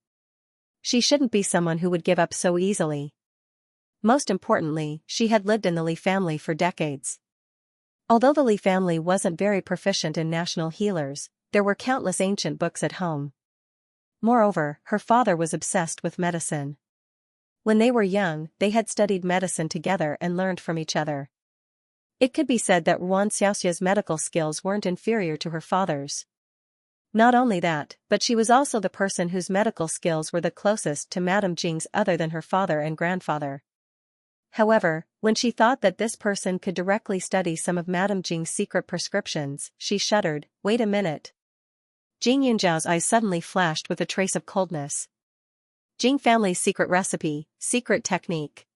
She shouldn't be someone who would give up so easily. Most importantly, she had lived in the Li family for decades. Although the Li family wasn't very proficient in national healers, there were countless ancient books at home. Moreover, her father was obsessed with medicine. When they were young, they had studied medicine together and learned from each other. It could be said that Xiaoxia's medical skills weren't inferior to her father's. Not only that, but she was also the person whose medical skills were the closest to Madame Jing's other than her father and grandfather. However, when she thought that this person could directly study some of Madame Jing's secret prescriptions, she shuddered. Wait a minute. Jing Yunjiao's eyes suddenly flashed with a trace of coldness. Jing family's secret recipe, secret technique.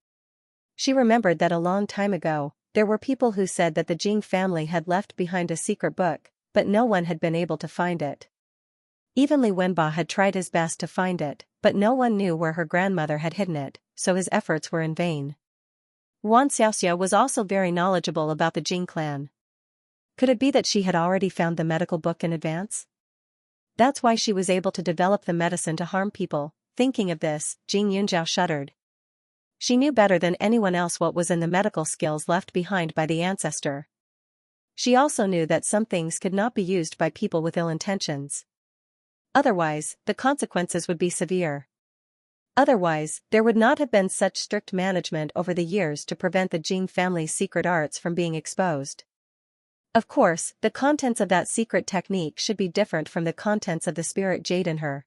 She remembered that a long time ago, there were people who said that the Jing family had left behind a secret book, but no one had been able to find it. Even Li Wenba had tried his best to find it, but no one knew where her grandmother had hidden it, so his efforts were in vain. Xiaoxia was also very knowledgeable about the Jing clan. Could it be that she had already found the medical book in advance? That's why she was able to develop the medicine to harm people. Thinking of this, Jing Yunjiao shuddered. She knew better than anyone else what was in the medical skills left behind by the ancestor. She also knew that some things could not be used by people with ill intentions. Otherwise, the consequences would be severe. Otherwise, there would not have been such strict management over the years to prevent the Jing family's secret arts from being exposed. Of course, the contents of that secret technique should be different from the contents of the spirit jade in her.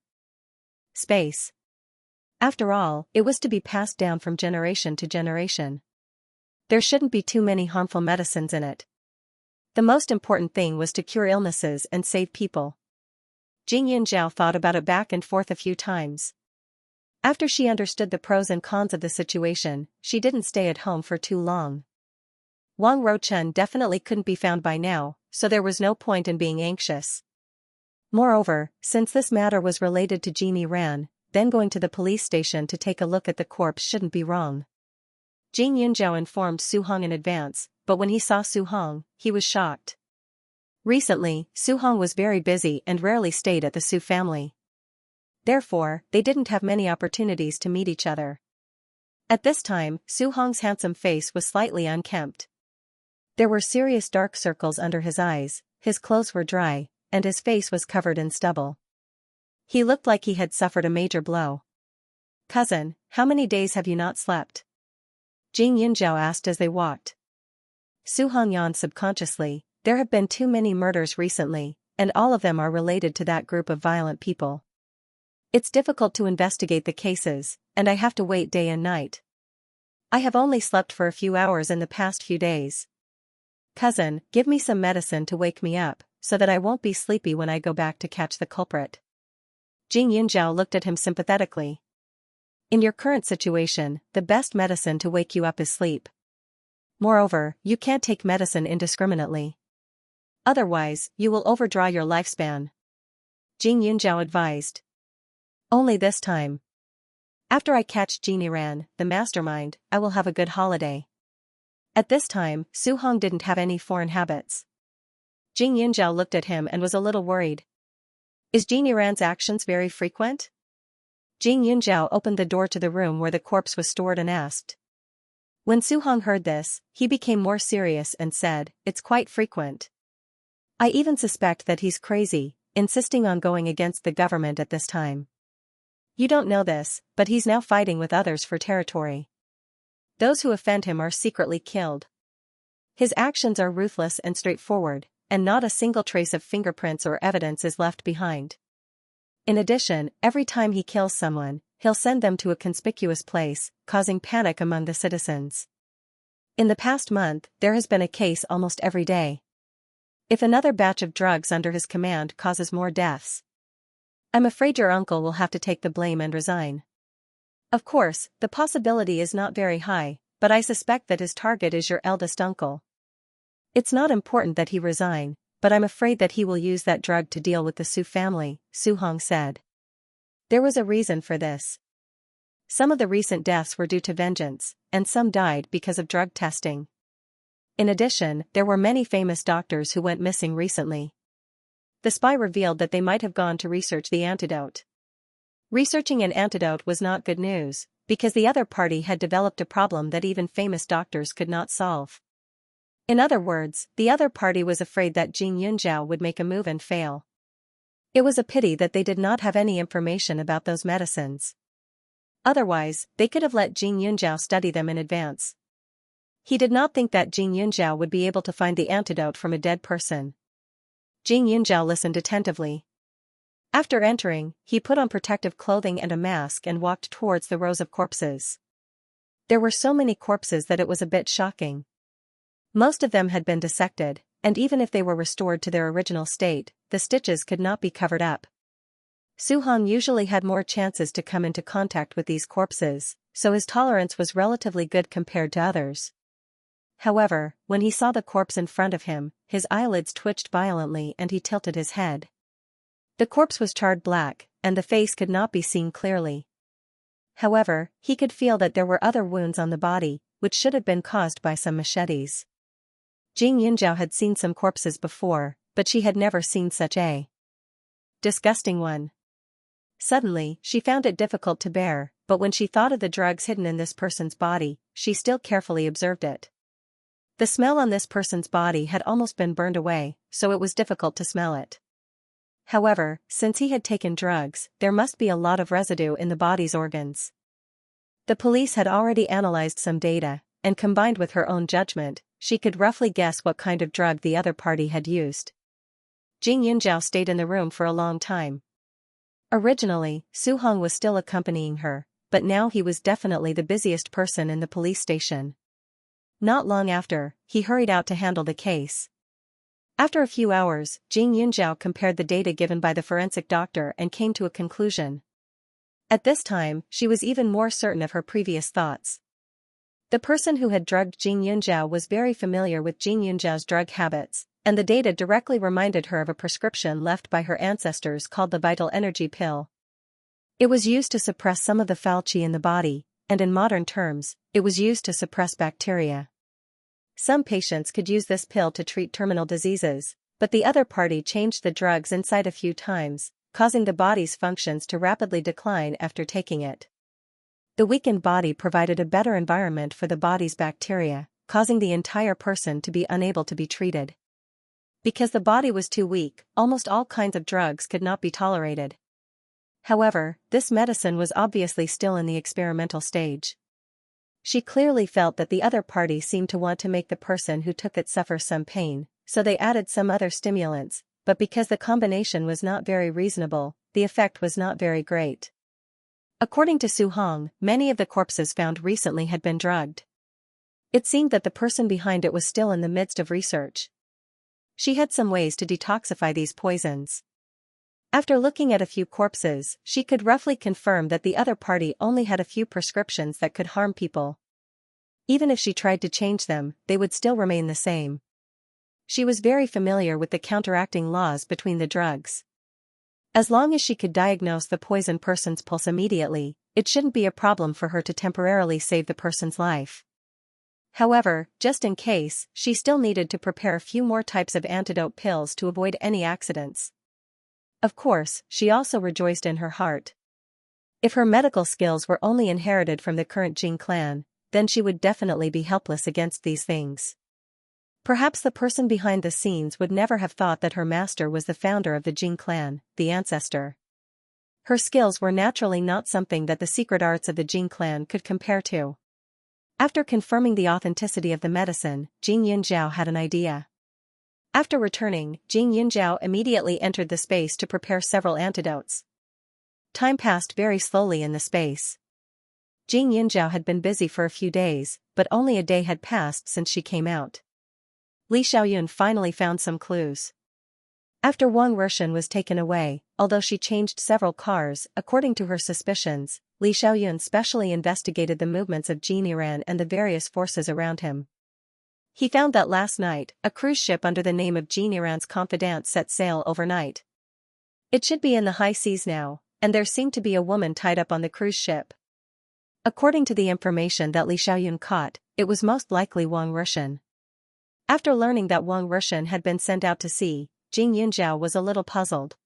Space. After all, it was to be passed down from generation to generation. There shouldn't be too many harmful medicines in it. The most important thing was to cure illnesses and save people. Jing Yunjiao thought about it back and forth a few times. After she understood the pros and cons of the situation, she didn't stay at home for too long. Wang Ruochun definitely couldn't be found by now, so there was no point in being anxious. Moreover, since this matter was related to Jini Ran, then going to the police station to take a look at the corpse shouldn't be wrong. Jing Yunzhao informed Su Hong in advance, but when he saw Su Hong, he was shocked. Recently, Su Hong was very busy and rarely stayed at the Su family. Therefore, they didn't have many opportunities to meet each other. At this time, Su Hong's handsome face was slightly unkempt. There were serious dark circles under his eyes, his clothes were dry, and his face was covered in stubble. He looked like he had suffered a major blow. "Cousin, how many days have you not slept?" Jing Yunzhao asked as they walked. Su Hong yawned subconsciously. There have been too many murders recently, and all of them are related to that group of violent people. It's difficult to investigate the cases, and I have to wait day and night. I have only slept for a few hours in the past few days. Cousin, give me some medicine to wake me up, so that I won't be sleepy when I go back to catch the culprit. Jing Yunzhao looked at him sympathetically. In your current situation, the best medicine to wake you up is sleep. Moreover, you can't take medicine indiscriminately. Otherwise, you will overdraw your lifespan. Jing Yunzhao advised. Only this time. After I catch Genie Ran, the mastermind, I will have a good holiday. At this time, Su Hong didn't have any foreign habits. Jing Yunzhao looked at him and was a little worried. Is Genie Ran's actions very frequent? Jing Yunzhao opened the door to the room where the corpse was stored and asked. When Su Hong heard this, he became more serious and said, "It's quite frequent. I even suspect that he's crazy, insisting on going against the government at this time. You don't know this, but he's now fighting with others for territory. Those who offend him are secretly killed. His actions are ruthless and straightforward, and not a single trace of fingerprints or evidence is left behind. In addition, every time he kills someone, he'll send them to a conspicuous place, causing panic among the citizens. In the past month, there has been a case almost every day. If another batch of drugs under his command causes more deaths, I'm afraid your uncle will have to take the blame and resign. Of course, the possibility is not very high, but I suspect that his target is your eldest uncle. It's not important that he resign, but I'm afraid that he will use that drug to deal with the Su family," Su Hong said. There was a reason for this. Some of the recent deaths were due to vengeance, and some died because of drug testing. In addition, there were many famous doctors who went missing recently. The spy revealed that they might have gone to research the antidote. Researching an antidote was not good news, because the other party had developed a problem that even famous doctors could not solve. In other words, the other party was afraid that Jing Yunzhao would make a move and fail. It was a pity that they did not have any information about those medicines. Otherwise, they could have let Jing Yunzhao study them in advance. He did not think that Jing Yunzhao would be able to find the antidote from a dead person. Jing Yunzhao listened attentively. After entering, he put on protective clothing and a mask and walked towards the rows of corpses. There were so many corpses that it was a bit shocking. Most of them had been dissected, and even if they were restored to their original state, the stitches could not be covered up. Su Hong usually had more chances to come into contact with these corpses, so his tolerance was relatively good compared to others. However, when he saw the corpse in front of him, his eyelids twitched violently and he tilted his head. The corpse was charred black, and the face could not be seen clearly. However, he could feel that there were other wounds on the body, which should have been caused by some machetes. Jing Yunzhao had seen some corpses before, but she had never seen such a disgusting one. Suddenly, she found it difficult to bear, but when she thought of the drugs hidden in this person's body, she still carefully observed it. The smell on this person's body had almost been burned away, so it was difficult to smell it. However, since he had taken drugs, there must be a lot of residue in the body's organs. The police had already analyzed some data, and combined with her own judgment, she could roughly guess what kind of drug the other party had used. Jing Yunzhao stayed in the room for a long time. Originally, Su Hong was still accompanying her, but now he was definitely the busiest person in the police station. Not long after, he hurried out to handle the case. After a few hours, Jing Yunzhao compared the data given by the forensic doctor and came to a conclusion. At this time, she was even more certain of her previous thoughts. The person who had drugged Jing Yunzhao was very familiar with Jing Yunzhao's drug habits, and the data directly reminded her of a prescription left by her ancestors called the vital energy pill. It was used to suppress some of the foul qi in the body, and in modern terms, it was used to suppress bacteria. Some patients could use this pill to treat terminal diseases, but the other party changed the drugs inside a few times, causing the body's functions to rapidly decline after taking it. The weakened body provided a better environment for the body's bacteria, causing the entire person to be unable to be treated. Because the body was too weak, almost all kinds of drugs could not be tolerated. However, this medicine was obviously still in the experimental stage. She clearly felt that the other party seemed to want to make the person who took it suffer some pain, so they added some other stimulants, but because the combination was not very reasonable, the effect was not very great. According to Su Hong, many of the corpses found recently had been drugged. It seemed that the person behind it was still in the midst of research. She had some ways to detoxify these poisons. After looking at a few corpses, she could roughly confirm that the other party only had a few prescriptions that could harm people. Even if she tried to change them, they would still remain the same. She was very familiar with the counteracting laws between the drugs. As long as she could diagnose the poison person's pulse immediately, it shouldn't be a problem for her to temporarily save the person's life. However, just in case, she still needed to prepare a few more types of antidote pills to avoid any accidents. Of course, she also rejoiced in her heart. If her medical skills were only inherited from the current Jing clan, then she would definitely be helpless against these things. Perhaps the person behind the scenes would never have thought that her master was the founder of the Jing clan, the ancestor. Her skills were naturally not something that the secret arts of the Jing clan could compare to. After confirming the authenticity of the medicine, Jing Yunjiao had an idea. After returning, Jing Yunjiao immediately entered the space to prepare several antidotes. Time passed very slowly in the space. Jing Yunjiao had been busy for a few days, but only a day had passed since she came out. Li Xiaoyun finally found some clues. After Wang Rushan was taken away, although she changed several cars, according to her suspicions, Li Xiaoyun specially investigated the movements of Jin Yiran and the various forces around him. He found that last night, a cruise ship under the name of Jin Yiran's confidant set sail overnight. It should be in the high seas now, and there seemed to be a woman tied up on the cruise ship. According to the information that Li Xiaoyun caught, it was most likely Wang Rushan. After learning that Wang Rushan had been sent out to sea, Jing Yunjiao was a little puzzled.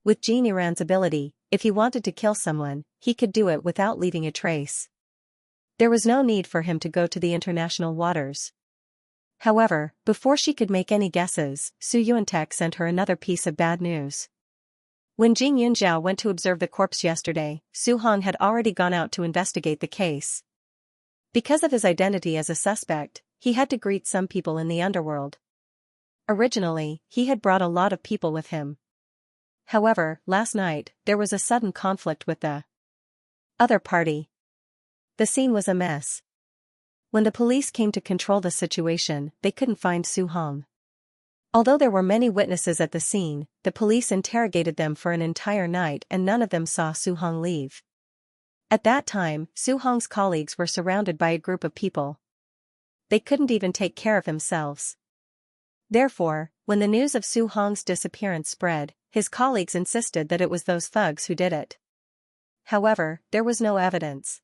With Jin Yiran's ability, if he wanted to kill someone, he could do it without leaving a trace. There was no need for him to go to the international waters. However, before she could make any guesses, Su Yuantek sent her another piece of bad news. When Jing Yunjiao went to observe the corpse yesterday, Su Hong had already gone out to investigate the case. Because of his identity as a suspect, he had to greet some people in the underworld. Originally, he had brought a lot of people with him. However, last night, there was a sudden conflict with the other party. The scene was a mess. When the police came to control the situation, they couldn't find Su Hong. Although there were many witnesses at the scene, the police interrogated them for an entire night and none of them saw Su Hong leave. At that time, Su Hong's colleagues were surrounded by a group of people. They couldn't even take care of themselves. Therefore, when the news of Su Hong's disappearance spread, his colleagues insisted that it was those thugs who did it. However, there was no evidence.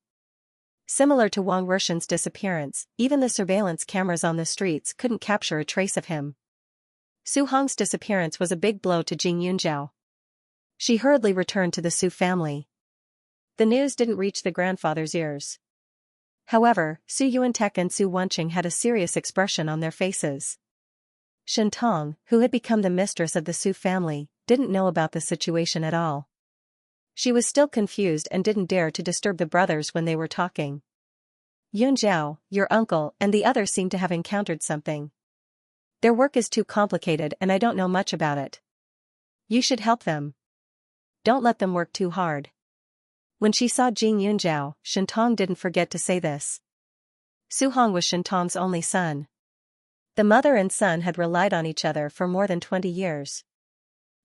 Similar to Wang Rushan's disappearance, even the surveillance cameras on the streets couldn't capture a trace of him. Su Hong's disappearance was a big blow to Jing Yunjiao. She hurriedly returned to the Su family. The news didn't reach the grandfather's ears. However, Su Yuantek and Su Wenqing had a serious expression on their faces. Shen Tong, who had become the mistress of the Su family, didn't know about the situation at all. She was still confused and didn't dare to disturb the brothers when they were talking. Yunjiao, your uncle, and the others seem to have encountered something. Their work is too complicated and I don't know much about it. You should help them. Don't let them work too hard. When she saw Jing Yunjiao, Shen Tong didn't forget to say this. Su Hong was Shen Tong's only son. The mother and son had relied on each other for more than 20 years.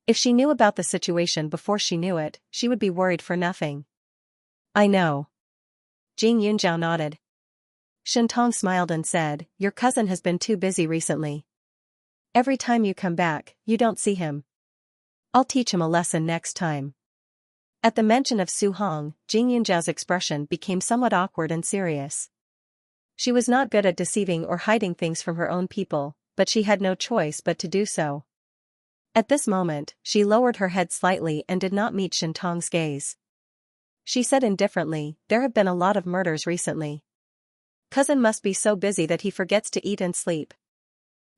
If she knew about the situation before she knew it, she would be worried for nothing. I know. Jing Yunjiao nodded. Shen Tong smiled and said, your cousin has been too busy recently. Every time you come back, you don't see him. I'll teach him a lesson next time. At the mention of Su Hong, Jing Yunjiao's expression became somewhat awkward and serious. She was not good at deceiving or hiding things from her own people, but she had no choice but to do so. At this moment, she lowered her head slightly and did not meet Shen Tong's gaze. She said indifferently, "There have been a lot of murders recently. Cousin must be so busy that he forgets to eat and sleep.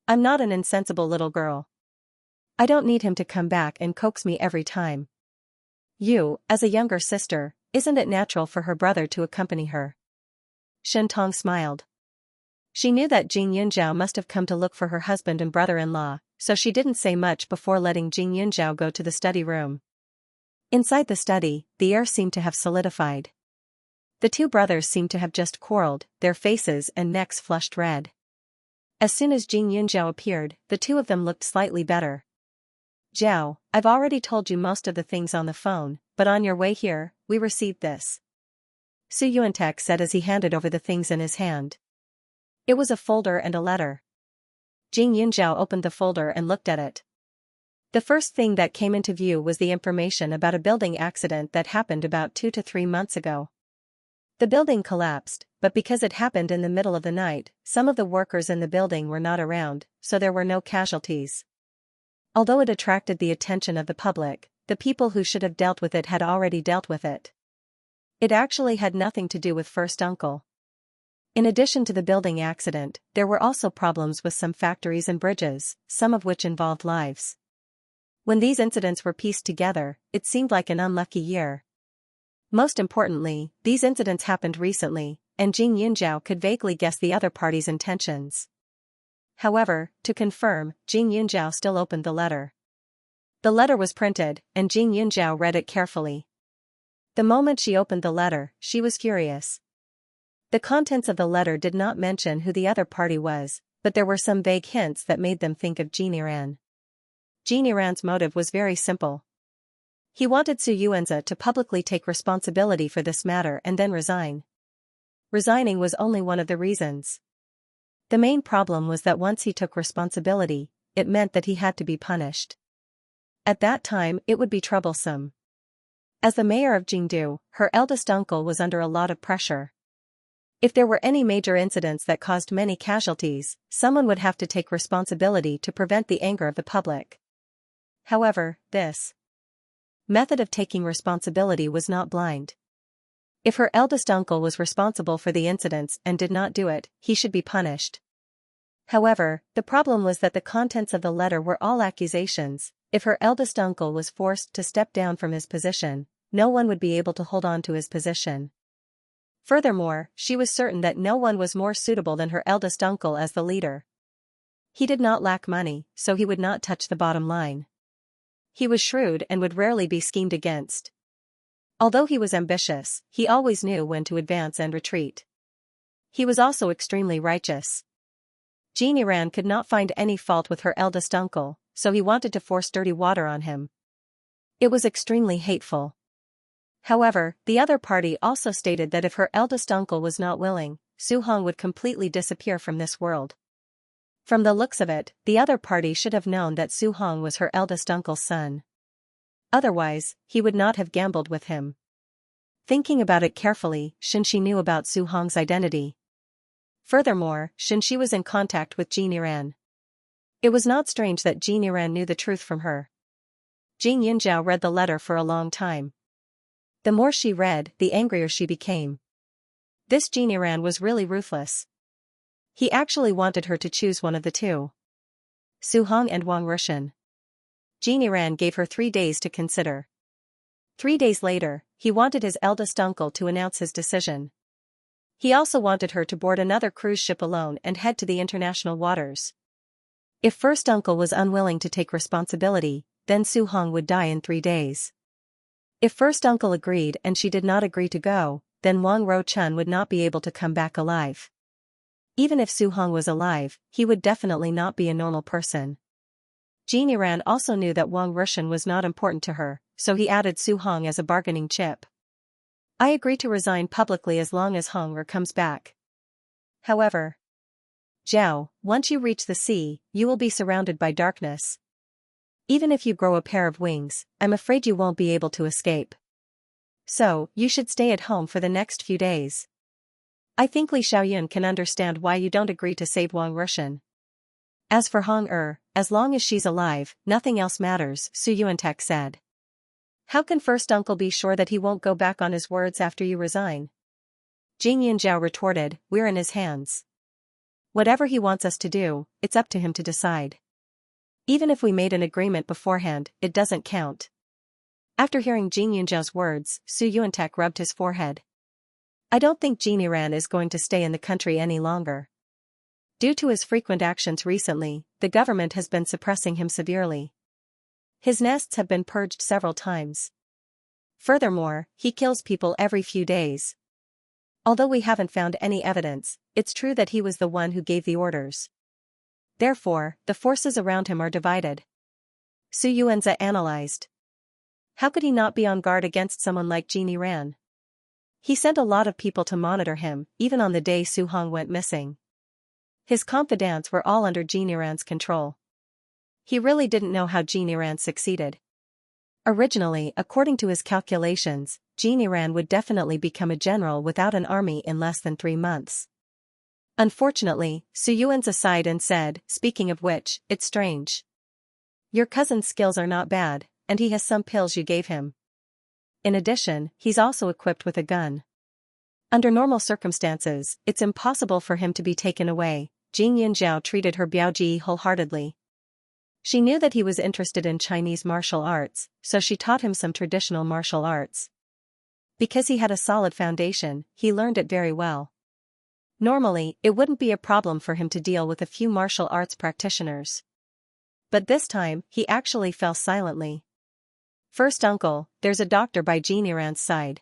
I'm not an insensible little girl. I don't need him to come back and coax me every time. You, as a younger sister, isn't it natural for her brother to accompany her?" Shen Tong smiled. She knew that Jing Yunjiao must have come to look for her husband and brother-in-law, so she didn't say much before letting Jing Yunjiao go to the study room. Inside the study, the air seemed to have solidified. The two brothers seemed to have just quarreled, their faces and necks flushed red. As soon as Jing Yunjiao appeared, the two of them looked slightly better. "Jiao, I've already told you most of the things on the phone, but on your way here, we received this," Su Yuantek said as he handed over the things in his hand. It was a folder and a letter. Jing Yunjiao opened the folder and looked at it. The first thing that came into view was the information about a building accident that happened about 2 to 3 months ago. The building collapsed, but because it happened in the middle of the night, some of the workers in the building were not around, so there were no casualties. Although it attracted the attention of the public, the people who should have dealt with it had already dealt with it. It actually had nothing to do with first uncle. In addition to the building accident, there were also problems with some factories and bridges, some of which involved lives. When these incidents were pieced together, it seemed like an unlucky year. Most importantly, these incidents happened recently, and Jing Yunjiao could vaguely guess the other party's intentions. However, to confirm, Jing Yunjiao still opened the letter. The letter was printed, and Jing Yunjiao read it carefully. The moment she opened the letter, she was furious. The contents of the letter did not mention who the other party was, but there were some vague hints that made them think of Jin Iran. Jin Iran's motive was very simple. He wanted Su Yuanza to publicly take responsibility for this matter and then resign. Resigning was only one of the reasons. The main problem was that once he took responsibility, it meant that he had to be punished. At that time, it would be troublesome. As the mayor of Jingdu, her eldest uncle was under a lot of pressure. If there were any major incidents that caused many casualties, someone would have to take responsibility to prevent the anger of the public. However, this method of taking responsibility was not blind. If her eldest uncle was responsible for the incidents and did not do it, he should be punished. However, the problem was that the contents of the letter were all accusations. If her eldest uncle was forced to step down from his position, no one would be able to hold on to his position. Furthermore, she was certain that no one was more suitable than her eldest uncle as the leader. He did not lack money, so he would not touch the bottom line. He was shrewd and would rarely be schemed against. Although he was ambitious, he always knew when to advance and retreat. He was also extremely righteous. Jin Iran could not find any fault with her eldest uncle, so he wanted to force dirty water on him. It was extremely hateful. However, the other party also stated that if her eldest uncle was not willing, Su Hong would completely disappear from this world. From the looks of it, the other party should have known that Su Hong was her eldest uncle's son. Otherwise, he would not have gambled with him. Thinking about it carefully, Xianxia knew about Su Hong's identity. Furthermore, Xianxia was in contact with Jin Iran. It was not strange that Jin Iran knew the truth from her. Jing Yunjiao read the letter for a long time. The more she read, the angrier she became. This Jin Iran was really ruthless. He actually wanted her to choose one of the two. Su Hong and Wang Rushan. Jin Iran gave her 3 days to consider. 3 days later, he wanted his eldest uncle to announce his decision. He also wanted her to board another cruise ship alone and head to the international waters. If first uncle was unwilling to take responsibility, then Su Hong would die in 3 days. If first uncle agreed and she did not agree to go, then Wang Ro-chun would not be able to come back alive. Even if Su Hong was alive, he would definitely not be a normal person. Jin Iran also knew that Wang Rushan was not important to her, so he added Su Hong as a bargaining chip. I agree to resign publicly as long as Hong Re comes back. However, Zhao, once you reach the sea, you will be surrounded by darkness. Even if you grow a pair of wings, I'm afraid you won't be able to escape. So, you should stay at home for the next few days. I think Li Xiaoyun can understand why you don't agree to save Wang Rushan. As for Hong as long as she's alive, nothing else matters, Su Yuantek said. How can first uncle be sure that he won't go back on his words after you resign? Jing Yunjiao retorted, we're in his hands. Whatever he wants us to do, it's up to him to decide. Even if we made an agreement beforehand, it doesn't count. After hearing Jing Yunjiao's words, Su Yuantek rubbed his forehead. I don't think Jin Yiran is going to stay in the country any longer. Due to his frequent actions recently, the government has been suppressing him severely. His nests have been purged several times. Furthermore, he kills people every few days. Although we haven't found any evidence, it's true that he was the one who gave the orders. Therefore, the forces around him are divided. Su Yuanze analyzed. How could he not be on guard against someone like Jin Yiran? He sent a lot of people to monitor him, even on the day Su Hong went missing. His confidants were all under Jin Yiran's control. He really didn't know how Jin Yiran succeeded. Originally, according to his calculations, Jin Yiran would definitely become a general without an army in less than 3 months. Unfortunately, Su Yuanze sighed and said, speaking of which, it's strange. Your cousin's skills are not bad, and he has some pills you gave him. In addition, he's also equipped with a gun. Under normal circumstances, it's impossible for him to be taken away. Jing Yunjiao treated her Biaoji wholeheartedly. She knew that he was interested in Chinese martial arts, so she taught him some traditional martial arts. Because he had a solid foundation, he learned it very well. Normally, it wouldn't be a problem for him to deal with a few martial arts practitioners. But this time, he actually fell silently. First uncle, there's a doctor by Jin Yiran's side.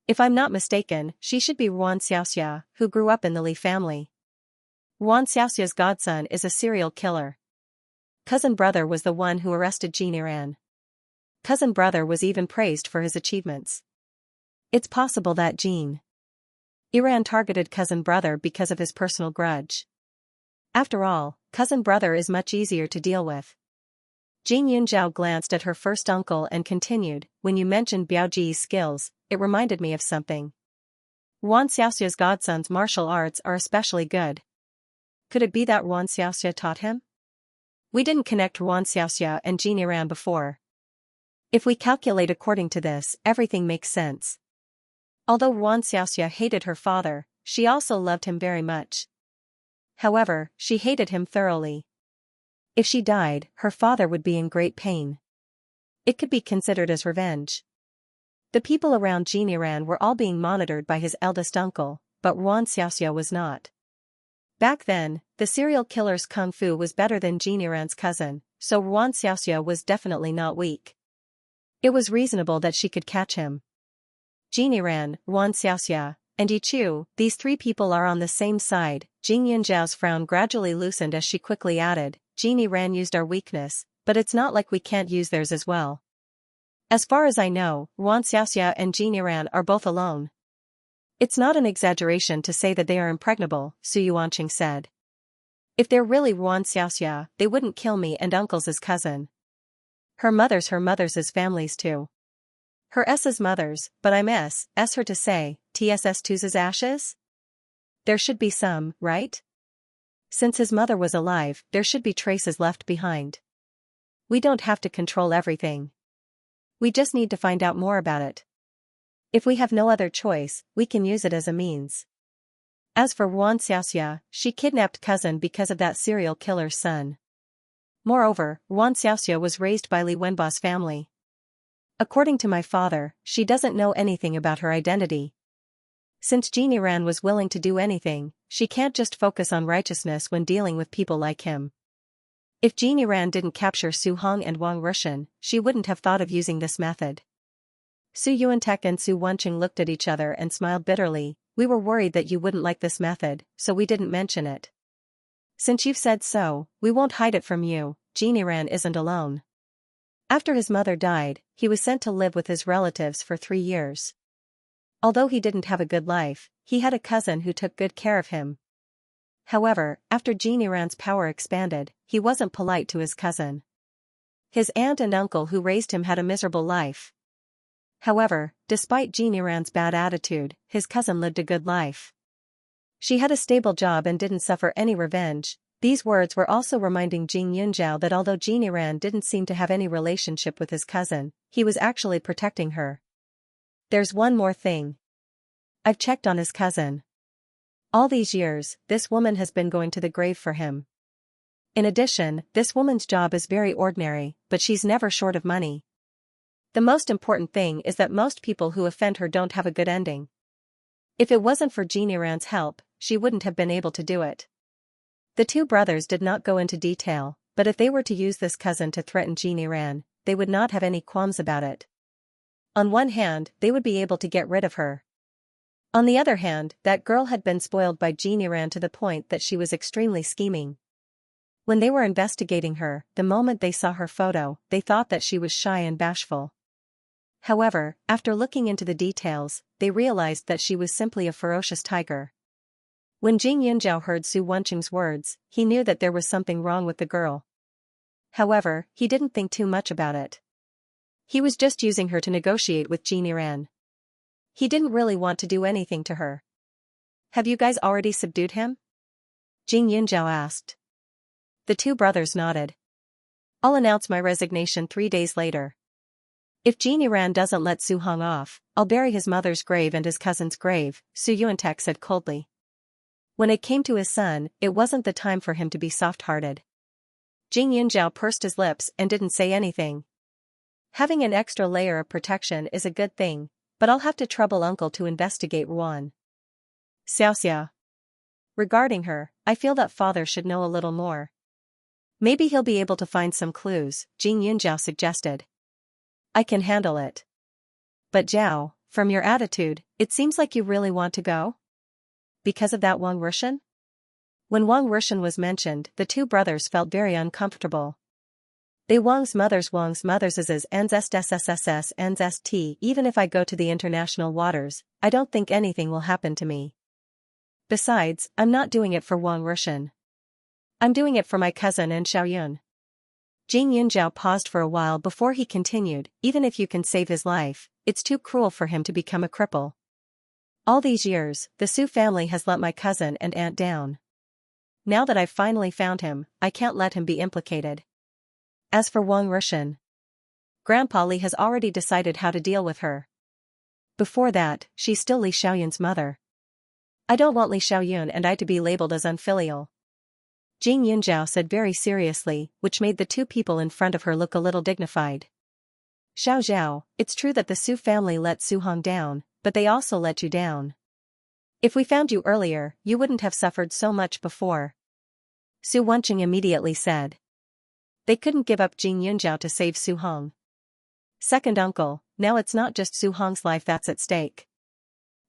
If I'm not mistaken, she should be Xianxia, who grew up in the Li family. Xianxia's godson is a serial killer. Cousin brother was the one who arrested Jin Yiran. Cousin brother was even praised for his achievements. It's possible that Jin Yiran targeted cousin brother because of his personal grudge. After all, cousin brother is much easier to deal with. Jing Yunjiao glanced at her first uncle and continued, when you mentioned Biaoji's skills, it reminded me of something. Xiaoxia's godson's martial arts are especially good. Could it be that Xiaoxia taught him? We didn't connect Xiaoxia and Jin Yiran before. If we calculate according to this, everything makes sense. Although Xiaoxia hated her father, she also loved him very much. However, she hated him thoroughly. If she died, her father would be in great pain. It could be considered as revenge. The people around Jin Yiran were all being monitored by his eldest uncle, but Xiaoxia was not. Back then, the serial killer's kung fu was better than Jin Yiran's cousin, so Xiaoxia was definitely not weak. It was reasonable that she could catch him. Jin Yiran, Xiaoxia, and Yichu, these 3 people are on the same side. Jing Yunjiao's frown gradually loosened as she quickly added, Jin Yiran used our weakness, but it's not like we can't use theirs as well. As far as I know, Xiaoxia and Jin Yiran are both alone. It's not an exaggeration to say that they are impregnable, Su Yuanqing said. If they're really Xiaoxia, they wouldn't kill me and uncle's as cousin. Her mother's families too. Her S's mother's, but I'm S her to say, TSS2's ashes? There should be some, right? Since his mother was alive, there should be traces left behind. We don't have to control everything. We just need to find out more about it. If we have no other choice, we can use it as a means. As for Xiaoxia, she kidnapped cousin because of that serial killer's son. Moreover, Xiaoxia was raised by Li Wenba's family. According to my father, she doesn't know anything about her identity. Since Jin Yiran was willing to do anything, she can't just focus on righteousness when dealing with people like him. If Jin Yiran didn't capture Su Hong and Wang Rushan, she wouldn't have thought of using this method. Su Yuantek and Su Wenqing looked at each other and smiled bitterly. We were worried that you wouldn't like this method, so we didn't mention it. Since you've said so, we won't hide it from you. Jin Yiran isn't alone. After his mother died, he was sent to live with his relatives for 3 years. Although he didn't have a good life, he had a cousin who took good care of him. However, after Jin Yiran's power expanded, he wasn't polite to his cousin. His aunt and uncle who raised him had a miserable life. However, despite Jean Yiran's bad attitude, his cousin lived a good life. She had a stable job and didn't suffer any revenge. These words were also reminding Jing Yunzhao that although Jean Yiran didn't seem to have any relationship with his cousin, he was actually protecting her. There's one more thing. I've checked on his cousin. All these years, this woman has been going to the grave for him. In addition, this woman's job is very ordinary, but she's never short of money. The most important thing is that most people who offend her don't have a good ending. If it wasn't for Jean Yiran's help, she wouldn't have been able to do it. The two brothers did not go into detail, but if they were to use this cousin to threaten Jean Yiran, they would not have any qualms about it. On one hand, they would be able to get rid of her. On the other hand, that girl had been spoiled by Jean Yiran to the point that she was extremely scheming. When they were investigating her, the moment they saw her photo, they thought that she was shy and bashful. However, after looking into the details, they realized that she was simply a ferocious tiger. When Jing Yunzhao heard Su Wenqing's words, he knew that there was something wrong with the girl. However, he didn't think too much about it. He was just using her to negotiate with Jean Yiran. He didn't really want to do anything to her. Have you guys already subdued him? Jing Yunzhao asked. The two brothers nodded. I'll announce my resignation 3 days later. If Jean Yiran doesn't let Su Hong off, I'll bury his mother's grave and his cousin's grave, Su Yuantek said coldly. When it came to his son, it wasn't the time for him to be soft-hearted. Jing Yunzhao pursed his lips and didn't say anything. Having an extra layer of protection is a good thing, but I'll have to trouble uncle to investigate Ruan. Xiaoxia. Regarding her, I feel that father should know a little more. Maybe he'll be able to find some clues, Jing Yunzhao suggested. I can handle it. But Zhao, from your attitude, it seems like you really want to go? Because of that Wang Rushan? When Wang Rushan was mentioned, the two brothers felt very uncomfortable. They Wang's mother's is NZSSSS NZST. Even if I go to the international waters, I don't think anything will happen to me. Besides, I'm not doing it for Wang Rushan. I'm doing it for my cousin and Xiaoyun. Jing Yunzhao paused for a while before he continued, even if you can save his life, it's too cruel for him to become a cripple. All these years, the Su family has let my cousin and aunt down. Now that I've finally found him, I can't let him be implicated. As for Wang Rushan, Grandpa Li has already decided how to deal with her. Before that, she's still Li Xiaoyun's mother. I don't want Li Xiaoyun and I to be labeled as unfilial. Jing Yunzhao said very seriously, which made the two people in front of her look a little dignified. Xiao Zhao, it's true that the Su family let Su Hong down, but they also let you down. If we found you earlier, you wouldn't have suffered so much before. Su Wenqing immediately said. They couldn't give up Jing Yunzhao to save Su Hong. Second uncle, now it's not just Su Hong's life that's at stake.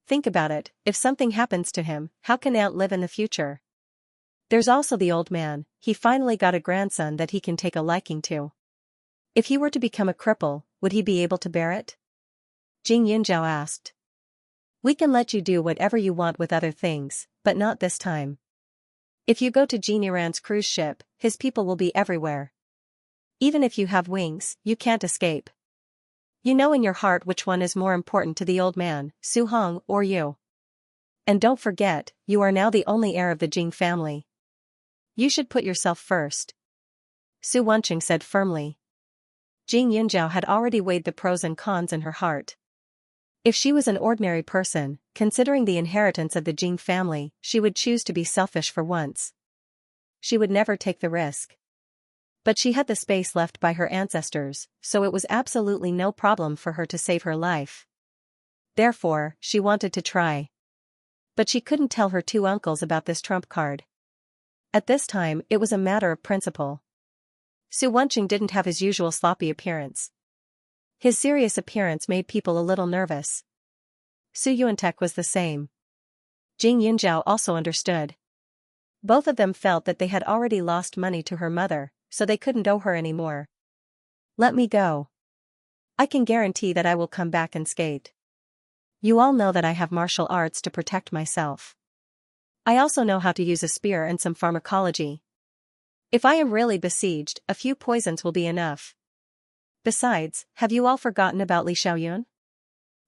Think about it, if something happens to him, how can aunt live in the future? There's also the old man, he finally got a grandson that he can take a liking to. If he were to become a cripple, would he be able to bear it? Jing Yunzhao asked. We can let you do whatever you want with other things, but not this time. If you go to Jean Yiran's cruise ship, his people will be everywhere. Even if you have wings, you can't escape. You know in your heart which one is more important to the old man, Su Hong or you. And don't forget, you are now the only heir of the Jing family. You should put yourself first. Su Wenqing said firmly. Jing Yunzhao had already weighed the pros and cons in her heart. If she was an ordinary person, considering the inheritance of the Jing family, she would choose to be selfish for once. She would never take the risk. But she had the space left by her ancestors, so it was absolutely no problem for her to save her life. Therefore, she wanted to try. But she couldn't tell her two uncles about this trump card. At this time, it was a matter of principle. Su Wenqing didn't have his usual sloppy appearance. His serious appearance made people a little nervous. Su Yuantek was the same. Jing Yunzhao also understood. Both of them felt that they had already lost money to her mother, so they couldn't owe her anymore. Let me go. I can guarantee that I will come back and skate. You all know that I have martial arts to protect myself. I also know how to use a spear and some pharmacology. If I am really besieged, a few poisons will be enough. Besides, have you all forgotten about Li Xiaoyun?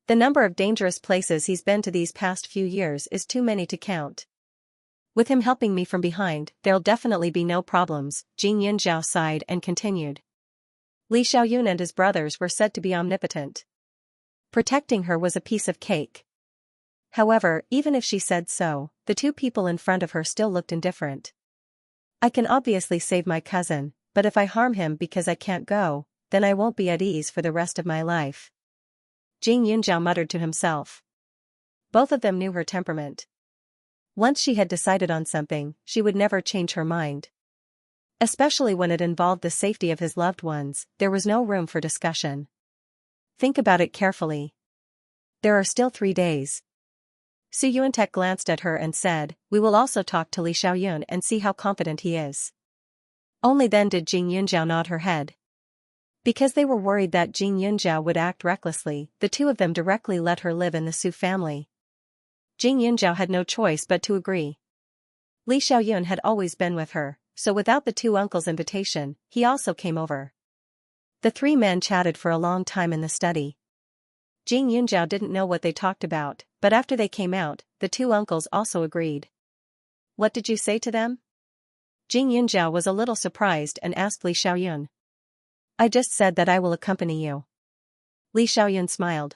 The number of dangerous places he's been to these past few years is too many to count. With him helping me from behind, there'll definitely be no problems, Jing Yunzhao sighed and continued. Li Xiaoyun and his brothers were said to be omnipotent. Protecting her was a piece of cake. However, even if she said so, the two people in front of her still looked indifferent. I can obviously save my cousin, but if I harm him because I can't go, then I won't be at ease for the rest of my life. Jing Yunzhao muttered to himself. Both of them knew her temperament. Once she had decided on something, she would never change her mind. Especially when it involved the safety of his loved ones, there was no room for discussion. Think about it carefully. There are still 3 days. Su Yuantek glanced at her and said, we will also talk to Li Xiaoyun and see how confident he is. Only then did Jing Yunzhao nod her head. Because they were worried that Jing Yunzhao would act recklessly, the two of them directly let her live in the Su family. Jing Yunzhao had no choice but to agree. Li Xiaoyun had always been with her, so without the two uncles' invitation, he also came over. The 3 men chatted for a long time in the study. Jing Yunzhao didn't know what they talked about, but after they came out, the 2 uncles also agreed. What did you say to them? Jing Yunzhao was a little surprised and asked Li Xiaoyun. I just said that I will accompany you. Li Xiaoyun smiled.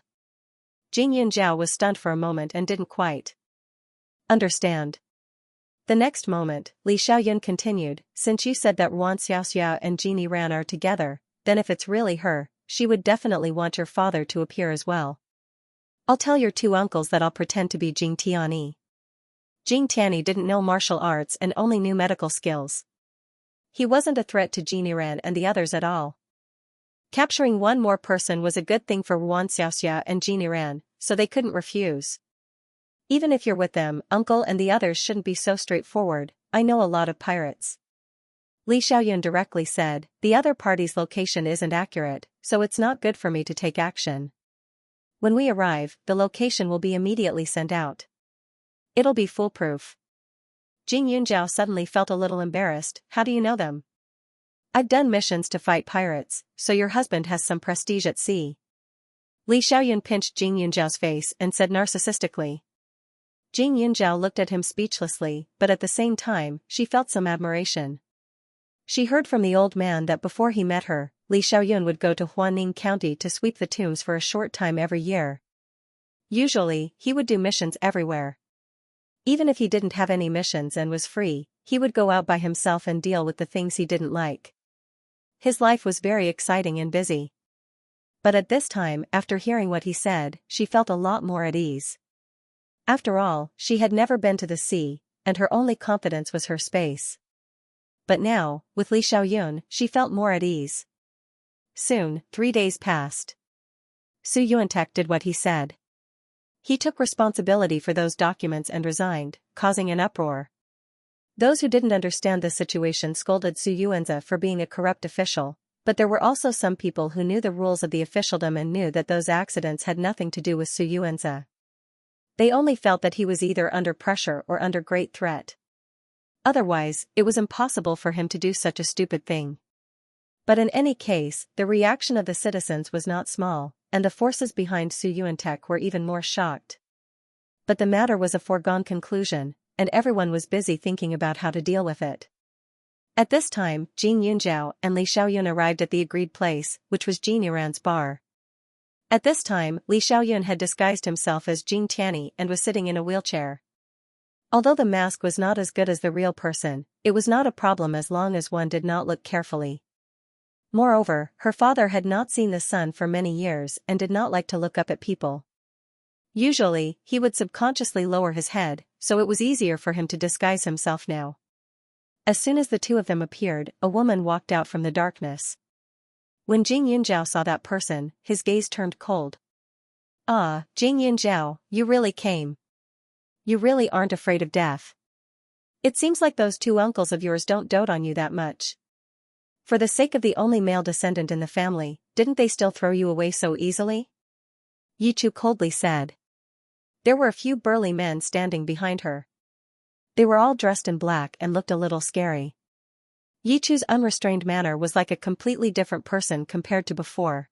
Jing Yunzhao was stunned for a moment and didn't quite understand. The next moment, Li Xiaoyun continued, since you said that Xianxia and Jeannie Ran are together, then if it's really her, she would definitely want your father to appear as well. I'll tell your 2 uncles that I'll pretend to be Jing Tianyi. Jing Tianyi didn't know martial arts and only knew medical skills. He wasn't a threat to Jeannie Ran and the others at all. Capturing one more person was a good thing for Xianxia and Jeannie Ran, so they couldn't refuse. Even if you're with them, uncle and the others shouldn't be so straightforward, I know a lot of pirates. Li Xiaoyun directly said, the other party's location isn't accurate, so it's not good for me to take action. When we arrive, the location will be immediately sent out. It'll be foolproof. Jing Yunzhao suddenly felt a little embarrassed. How do you know them? I've done missions to fight pirates, so your husband has some prestige at sea. Li Xiaoyun pinched Jing Yunzhao's face and said narcissistically. Jing Yunzhao looked at him speechlessly, but at the same time, she felt some admiration. She heard from the old man that before he met her, Li Xiaoyun would go to Huaning County to sweep the tombs for a short time every year. Usually, he would do missions everywhere. Even if he didn't have any missions and was free, he would go out by himself and deal with the things he didn't like. His life was very exciting and busy. But at this time, after hearing what he said, she felt a lot more at ease. After all, she had never been to the sea, and her only confidence was her space. But now, with Li Xiaoyun, she felt more at ease. Soon, 3 days passed. Su Yuantek did what he said. He took responsibility for those documents and resigned, causing an uproar. Those who didn't understand the situation scolded Su Yuanzi for being a corrupt official, but there were also some people who knew the rules of the officialdom and knew that those accidents had nothing to do with Su Yuanzi. They only felt that he was either under pressure or under great threat. Otherwise, it was impossible for him to do such a stupid thing. But in any case, the reaction of the citizens was not small, and the forces behind Su Yuantek were even more shocked. But the matter was a foregone conclusion, and everyone was busy thinking about how to deal with it. At this time, Jing Yunzhao and Li Xiaoyun arrived at the agreed place, which was Jeannie Ran's bar. At this time, Li Xiaoyun had disguised himself as Jing Tianyi and was sitting in a wheelchair. Although the mask was not as good as the real person, it was not a problem as long as one did not look carefully. Moreover, her father had not seen the sun for many years and did not like to look up at people. Usually, he would subconsciously lower his head, so it was easier for him to disguise himself now. As soon as the 2 of them appeared, a woman walked out from the darkness. When Jing Yunzhao saw that person, his gaze turned cold. Ah, Jing Yunzhao, you really came. You really aren't afraid of death. It seems like those 2 uncles of yours don't dote on you that much. For the sake of the only male descendant in the family, didn't they still throw you away so easily? Yichu coldly said. There were a few burly men standing behind her. They were all dressed in black and looked a little scary. Yichu's unrestrained manner was like a completely different person compared to before.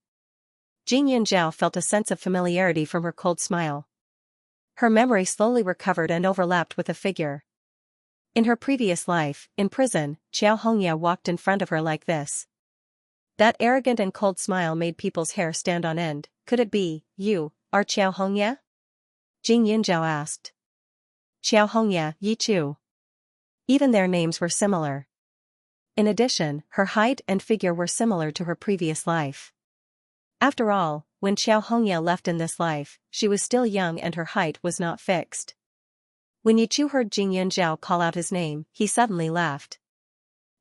Jing Yunzhao felt a sense of familiarity from her cold smile. Her memory slowly recovered and overlapped with a figure. In her previous life, in prison, Xianxia walked in front of her like this. That arrogant and cold smile made people's hair stand on end. Could it be, you, are Xianxia? Jing Yunzhao asked. Xianxia, Yi Chu. Even their names were similar. In addition, her height and figure were similar to her previous life. After all, when Xianxia left in this life, she was still young and her height was not fixed. When Yi Chu heard Jing Yunzhao call out his name, he suddenly laughed.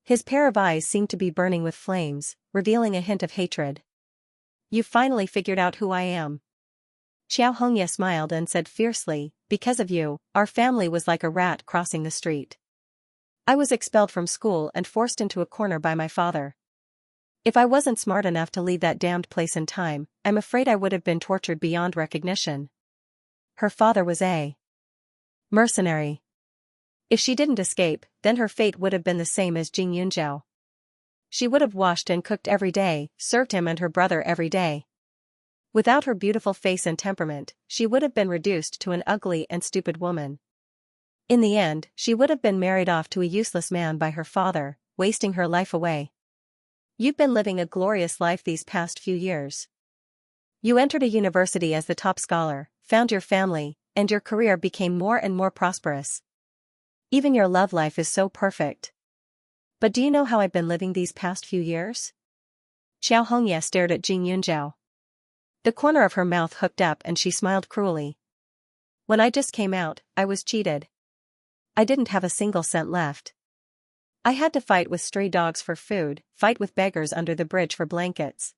His pair of eyes seemed to be burning with flames, revealing a hint of hatred. You've finally figured out who I am. Xianxia smiled and said fiercely, because of you, our family was like a rat crossing the street. I was expelled from school and forced into a corner by my father. If I wasn't smart enough to leave that damned place in time, I'm afraid I would have been tortured beyond recognition. Her father was a mercenary. If she didn't escape, then her fate would have been the same as Jing Yunzhao. She would have washed and cooked every day, served him and her brother every day. Without her beautiful face and temperament, she would have been reduced to an ugly and stupid woman. In the end, she would have been married off to a useless man by her father, wasting her life away. You've been living a glorious life these past few years. You entered a university as the top scholar, found your family, and your career became more and more prosperous. Even your love life is so perfect. But do you know how I've been living these past few years? Xianxia stared at Jing Yunzhao. The corner of her mouth hooked up and she smiled cruelly. When I just came out, I was cheated. I didn't have a single cent left. I had to fight with stray dogs for food, fight with beggars under the bridge for blankets.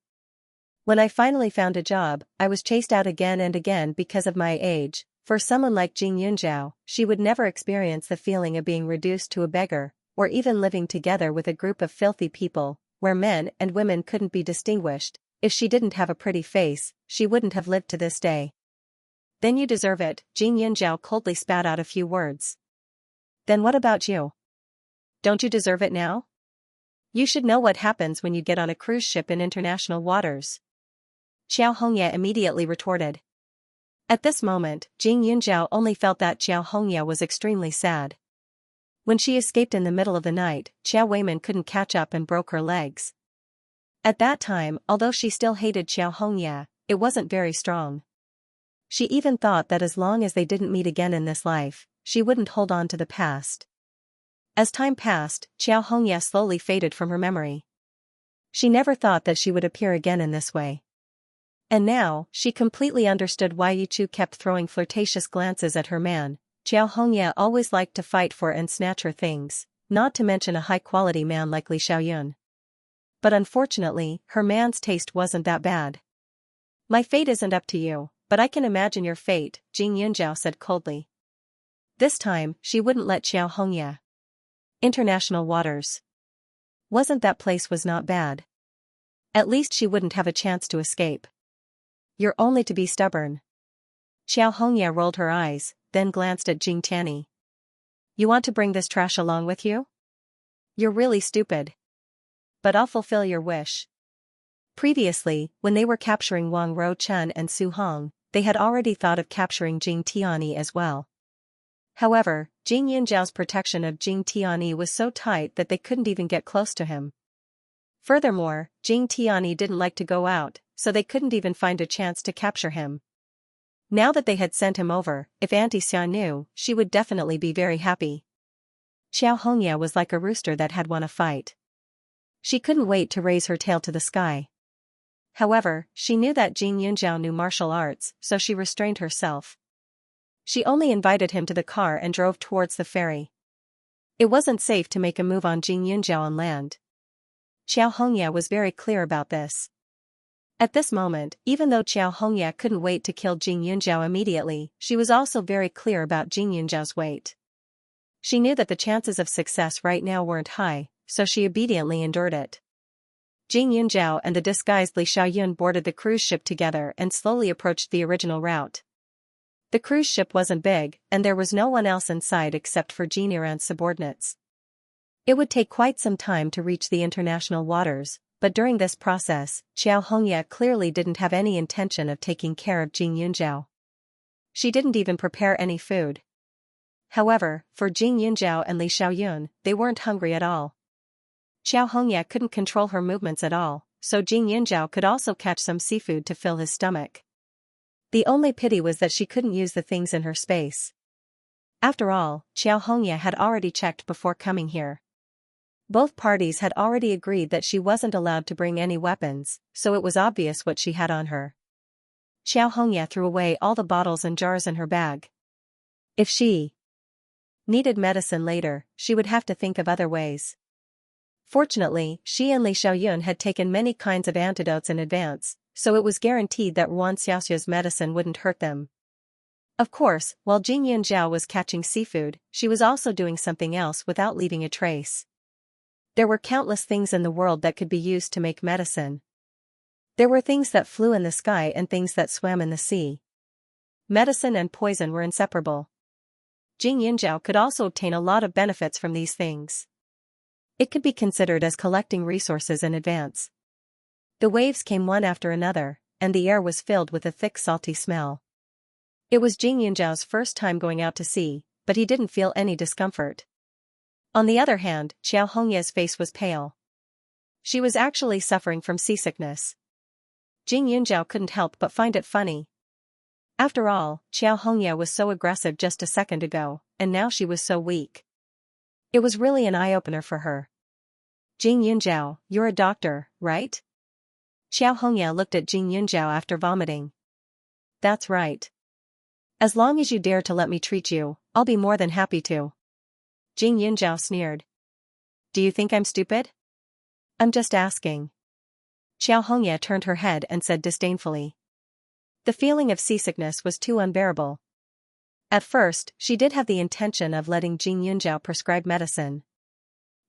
When I finally found a job, I was chased out again and again because of my age. For someone like Jing Yunzhao, she would never experience the feeling of being reduced to a beggar, or even living together with a group of filthy people, where men and women couldn't be distinguished. If she didn't have a pretty face, she wouldn't have lived to this day. Then you deserve it, Jing Yunzhao coldly spat out a few words. Then what about you? Don't you deserve it now? You should know what happens when you get on a cruise ship in international waters. Xianxia immediately retorted. At this moment, Jing Yunzhao only felt that Xianxia was extremely sad. When she escaped in the middle of the night, Xiao Weiman couldn't catch up and broke her legs. At that time, although she still hated Xianxia, it wasn't very strong. She even thought that as long as they didn't meet again in this life, she wouldn't hold on to the past. As time passed, Xianxia slowly faded from her memory. She never thought that she would appear again in this way. And now, she completely understood why Yi Chu kept throwing flirtatious glances at her man. Xianxia always liked to fight for and snatch her things, not to mention a high-quality man like Li Xiaoyun. But unfortunately, her man's taste wasn't that bad. My fate isn't up to you, but I can imagine your fate, Jing Yunzhao said coldly. This time, she wouldn't let Xianxia. International waters. Wasn't that place was not bad. At least she wouldn't have a chance to escape. You're only to be stubborn. Xianxia rolled her eyes, then glanced at Jing Tianyi. You want to bring this trash along with you? You're really stupid. But I'll fulfill your wish. Previously, when they were capturing Wang Ro-chen and Su Hong, they had already thought of capturing Jing Tianyi as well. However, Jing Yunzhao's protection of Jing Tianyi was so tight that they couldn't even get close to him. Furthermore, Jing Tianyi didn't like to go out, so they couldn't even find a chance to capture him. Now that they had sent him over, if Auntie Xia knew, she would definitely be very happy. Xianxia was like a rooster that had won a fight. She couldn't wait to raise her tail to the sky. However, she knew that Jing Yunzhao knew martial arts, so she restrained herself. She only invited him to the car and drove towards the ferry. It wasn't safe to make a move on Jing Yunzhao on land. Xianxia was very clear about this. At this moment, even though Xianxia couldn't wait to kill Jing Yunzhao immediately, she was also very clear about Jing Yunzhao's weight. She knew that the chances of success right now weren't high, so she obediently endured it. Jing Yunzhao and the disguised Li Xiaoyun boarded the cruise ship together and slowly approached the original route. The cruise ship wasn't big, and there was no one else inside except for Jin Iran's subordinates. It would take quite some time to reach the international waters, but during this process, Xianxia clearly didn't have any intention of taking care of Jing Yunjiao. She didn't even prepare any food. However, for Jing Yunjiao and Li Xiaoyun, they weren't hungry at all. Xianxia couldn't control her movements at all, so Jing Yunjiao could also catch some seafood to fill his stomach. The only pity was that she couldn't use the things in her space. After all, Xianxia had already checked before coming here. Both parties had already agreed that she wasn't allowed to bring any weapons, so it was obvious what she had on her. Xianxia threw away all the bottles and jars in her bag. If she needed medicine later, she would have to think of other ways. Fortunately, she and Li Xiaoyun had taken many kinds of antidotes in advance, so it was guaranteed that Xiaoxia's medicine wouldn't hurt them. Of course, while Jing Yunjiao was catching seafood, she was also doing something else without leaving a trace. There were countless things in the world that could be used to make medicine. There were things that flew in the sky and things that swam in the sea. Medicine and poison were inseparable. Jing Yunjiao could also obtain a lot of benefits from these things. It could be considered as collecting resources in advance. The waves came one after another, and the air was filled with a thick salty smell. It was Jing Yunjiao's first time going out to sea, but he didn't feel any discomfort. On the other hand, Xianxia's face was pale. She was actually suffering from seasickness. Jing Yunjiao couldn't help but find it funny. After all, Xianxia was so aggressive just a second ago, and now she was so weak. It was really an eye-opener for her. Jing Yunjiao, you're a doctor, right? Xianxia looked at Jing Yunjiao after vomiting. That's right. As long as you dare to let me treat you, I'll be more than happy to. Jing Yunjiao sneered. Do you think I'm stupid? I'm just asking. Xianxia turned her head and said disdainfully. The feeling of seasickness was too unbearable. At first, she did have the intention of letting Jing Yunjiao prescribe medicine.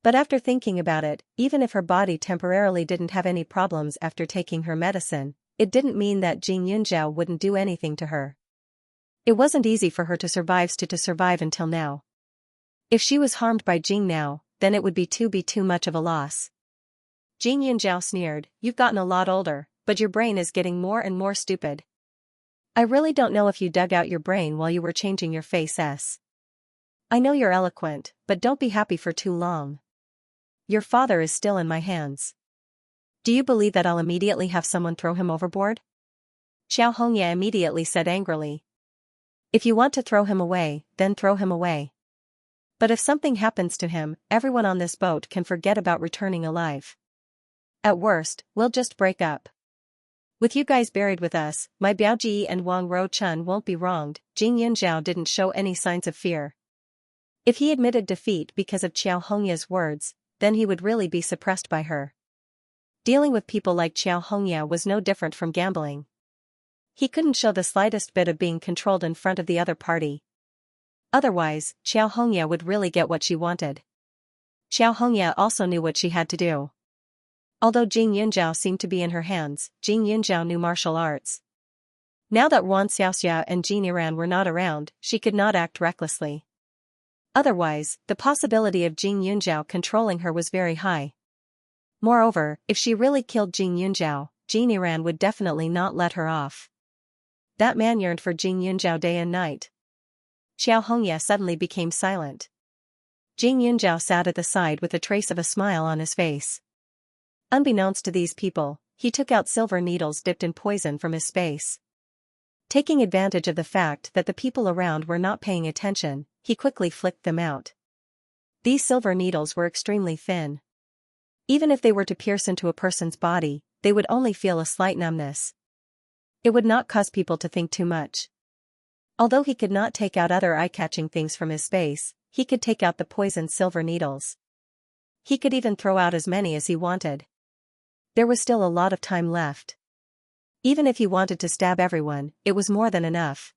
But after thinking about it, even if her body temporarily didn't have any problems after taking her medicine, it didn't mean that Jing Yunjiao wouldn't do anything to her. It wasn't easy for her to survive until now. If she was harmed by Jing now, then it would be too much of a loss. Jing Yunjiao sneered, you've gotten a lot older, but your brain is getting more and more stupid. I really don't know if you dug out your brain while you were changing your face. I know you're eloquent, but don't be happy for too long. Your father is still in my hands. Do you believe that I'll immediately have someone throw him overboard? Xianxia immediately said angrily. If you want to throw him away, then throw him away. But if something happens to him, everyone on this boat can forget about returning alive. At worst, we'll just break up. With you guys buried with us, my Biaoji and Wang Ro-chun won't be wronged. Jing Yunjiao didn't show any signs of fear. If he admitted defeat because of Xianxia's words, then he would really be suppressed by her. Dealing with people like Xianxia was no different from gambling. He couldn't show the slightest bit of being controlled in front of the other party. Otherwise, Xianxia would really get what she wanted. Xianxia also knew what she had to do. Although Jing Yunjiao seemed to be in her hands, Jing Yunjiao knew martial arts. Now that Xianxia and Jin Yiran were not around, she could not act recklessly. Otherwise, the possibility of Jing Yunjiao controlling her was very high. Moreover, if she really killed Jing Yunjiao, Jin Yiran would definitely not let her off. That man yearned for Jing Yunjiao day and night. Xianxia suddenly became silent. Jing Yunjiao sat at the side with a trace of a smile on his face. Unbeknownst to these people, he took out silver needles dipped in poison from his space. Taking advantage of the fact that the people around were not paying attention, he quickly flicked them out. These silver needles were extremely thin. Even if they were to pierce into a person's body, they would only feel a slight numbness. It would not cause people to think too much. Although he could not take out other eye-catching things from his space, he could take out the poisoned silver needles. He could even throw out as many as he wanted. There was still a lot of time left. Even if he wanted to stab everyone, it was more than enough.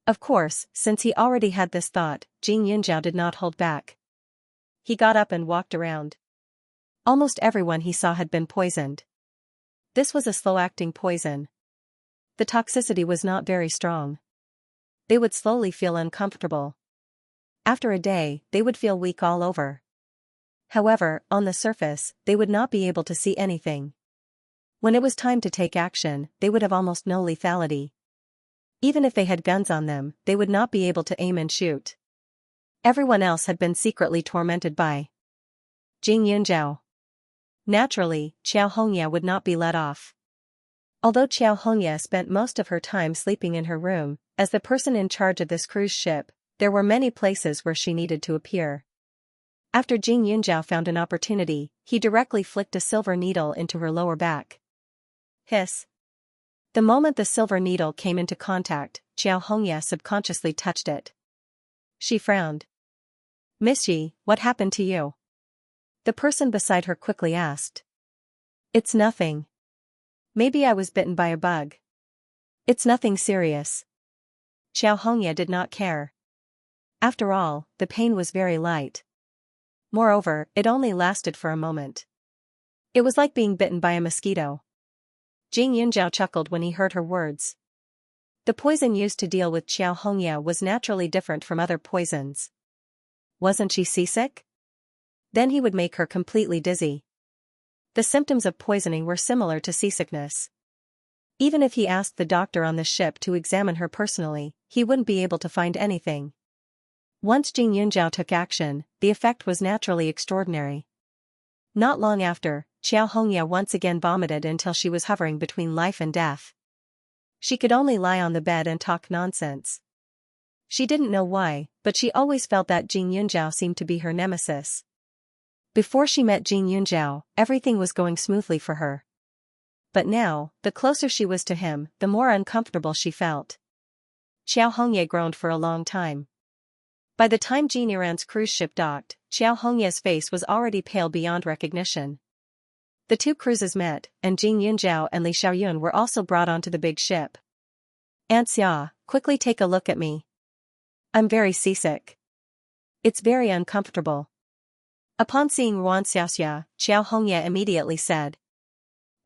Of course, since he already had this thought, Jing Yunjiao did not hold back. He got up and walked around. Almost everyone he saw had been poisoned. This was a slow-acting poison. The toxicity was not very strong. They would slowly feel uncomfortable. After a day, they would feel weak all over. However, on the surface, they would not be able to see anything. When it was time to take action, they would have almost no lethality. Even if they had guns on them, they would not be able to aim and shoot. Everyone else had been secretly tormented by Jing Yunzhao. Naturally, Xiao Hongya would not be let off. Although Xiao Hongya spent most of her time sleeping in her room, as the person in charge of this cruise ship, there were many places where she needed to appear. After Jing Yunzhao found an opportunity, he directly flicked a silver needle into her lower back. Hiss. The moment the silver needle came into contact, Xiao Hongya subconsciously touched it. She frowned. "Miss Yi, what happened to you?" The person beside her quickly asked. "It's nothing. Maybe I was bitten by a bug. It's nothing serious." Xiao Hongya did not care. After all, the pain was very light. Moreover, it only lasted for a moment. It was like being bitten by a mosquito. Jing Yunzhao chuckled when he heard her words. The poison used to deal with Xiao Hongya was naturally different from other poisons. Wasn't she seasick? Then he would make her completely dizzy. The symptoms of poisoning were similar to seasickness. Even if he asked the doctor on the ship to examine her personally, he wouldn't be able to find anything. Once Jing Yunzhao took action, the effect was naturally extraordinary. Not long after, Xiao Hongya once again vomited until she was hovering between life and death. She could only lie on the bed and talk nonsense. She didn't know why, but she always felt that Jing Yunzhao seemed to be her nemesis. Before she met Jing Yunzhao, everything was going smoothly for her. But now, the closer she was to him, the more uncomfortable she felt. Xiao Hongya groaned for a long time. By the time Xianxia's cruise ship docked, Xiao Hongya's face was already pale beyond recognition. The two cruises met, and Jing Yunzhao and Li Xiaoyun were also brought onto the big ship. "Xianxia, quickly take a look at me. I'm very seasick. It's very uncomfortable." Upon seeing Xianxia, Xiao Hongya immediately said.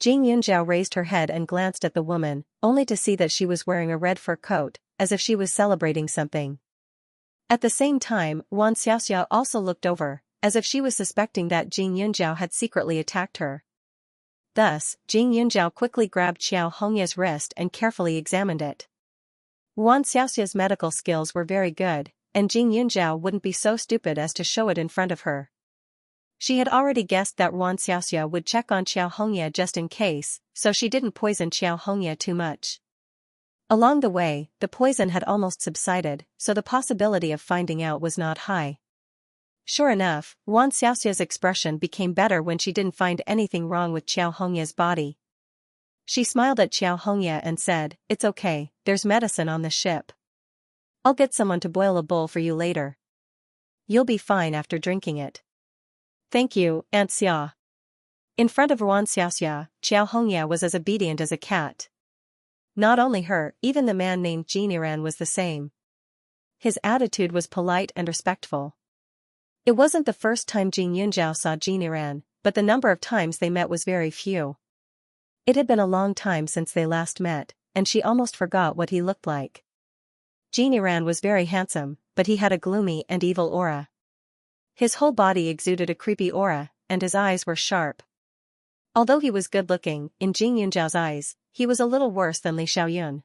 Jing Yunzhao raised her head and glanced at the woman, only to see that she was wearing a red fur coat, as if she was celebrating something. At the same time, Xianxia also looked over, as if she was suspecting that Jing Yunzhao had secretly attacked her. Thus, Jing Yunzhao quickly grabbed Xiao Hongya's wrist and carefully examined it. Xiaoxia's medical skills were very good, and Jing Yunzhao wouldn't be so stupid as to show it in front of her. She had already guessed that Xiaoxia would check on Xiao Hongya just in case, so she didn't poison Xiao Hongya too much. Along the way, the poison had almost subsided, so the possibility of finding out was not high. Sure enough, Xiaoxia's expression became better when she didn't find anything wrong with Xiao Hongya's body. She smiled at Xiao Hongya and said, "It's okay, there's medicine on the ship. I'll get someone to boil a bowl for you later. You'll be fine after drinking it." "Thank you, Aunt Xia." In front of Xiaoxia, Xiao Hongya was as obedient as a cat. Not only her, even the man named Xianxian was the same. His attitude was polite and respectful. It wasn't the first time Jing Yunzhao saw Xianxian, but the number of times they met was very few. It had been a long time since they last met, and she almost forgot what he looked like. Xianxian was very handsome, but he had a gloomy and evil aura. His whole body exuded a creepy aura, and his eyes were sharp. Although he was good-looking, in Jing Yunzhao's eyes, he was a little worse than Li Xiaoyun.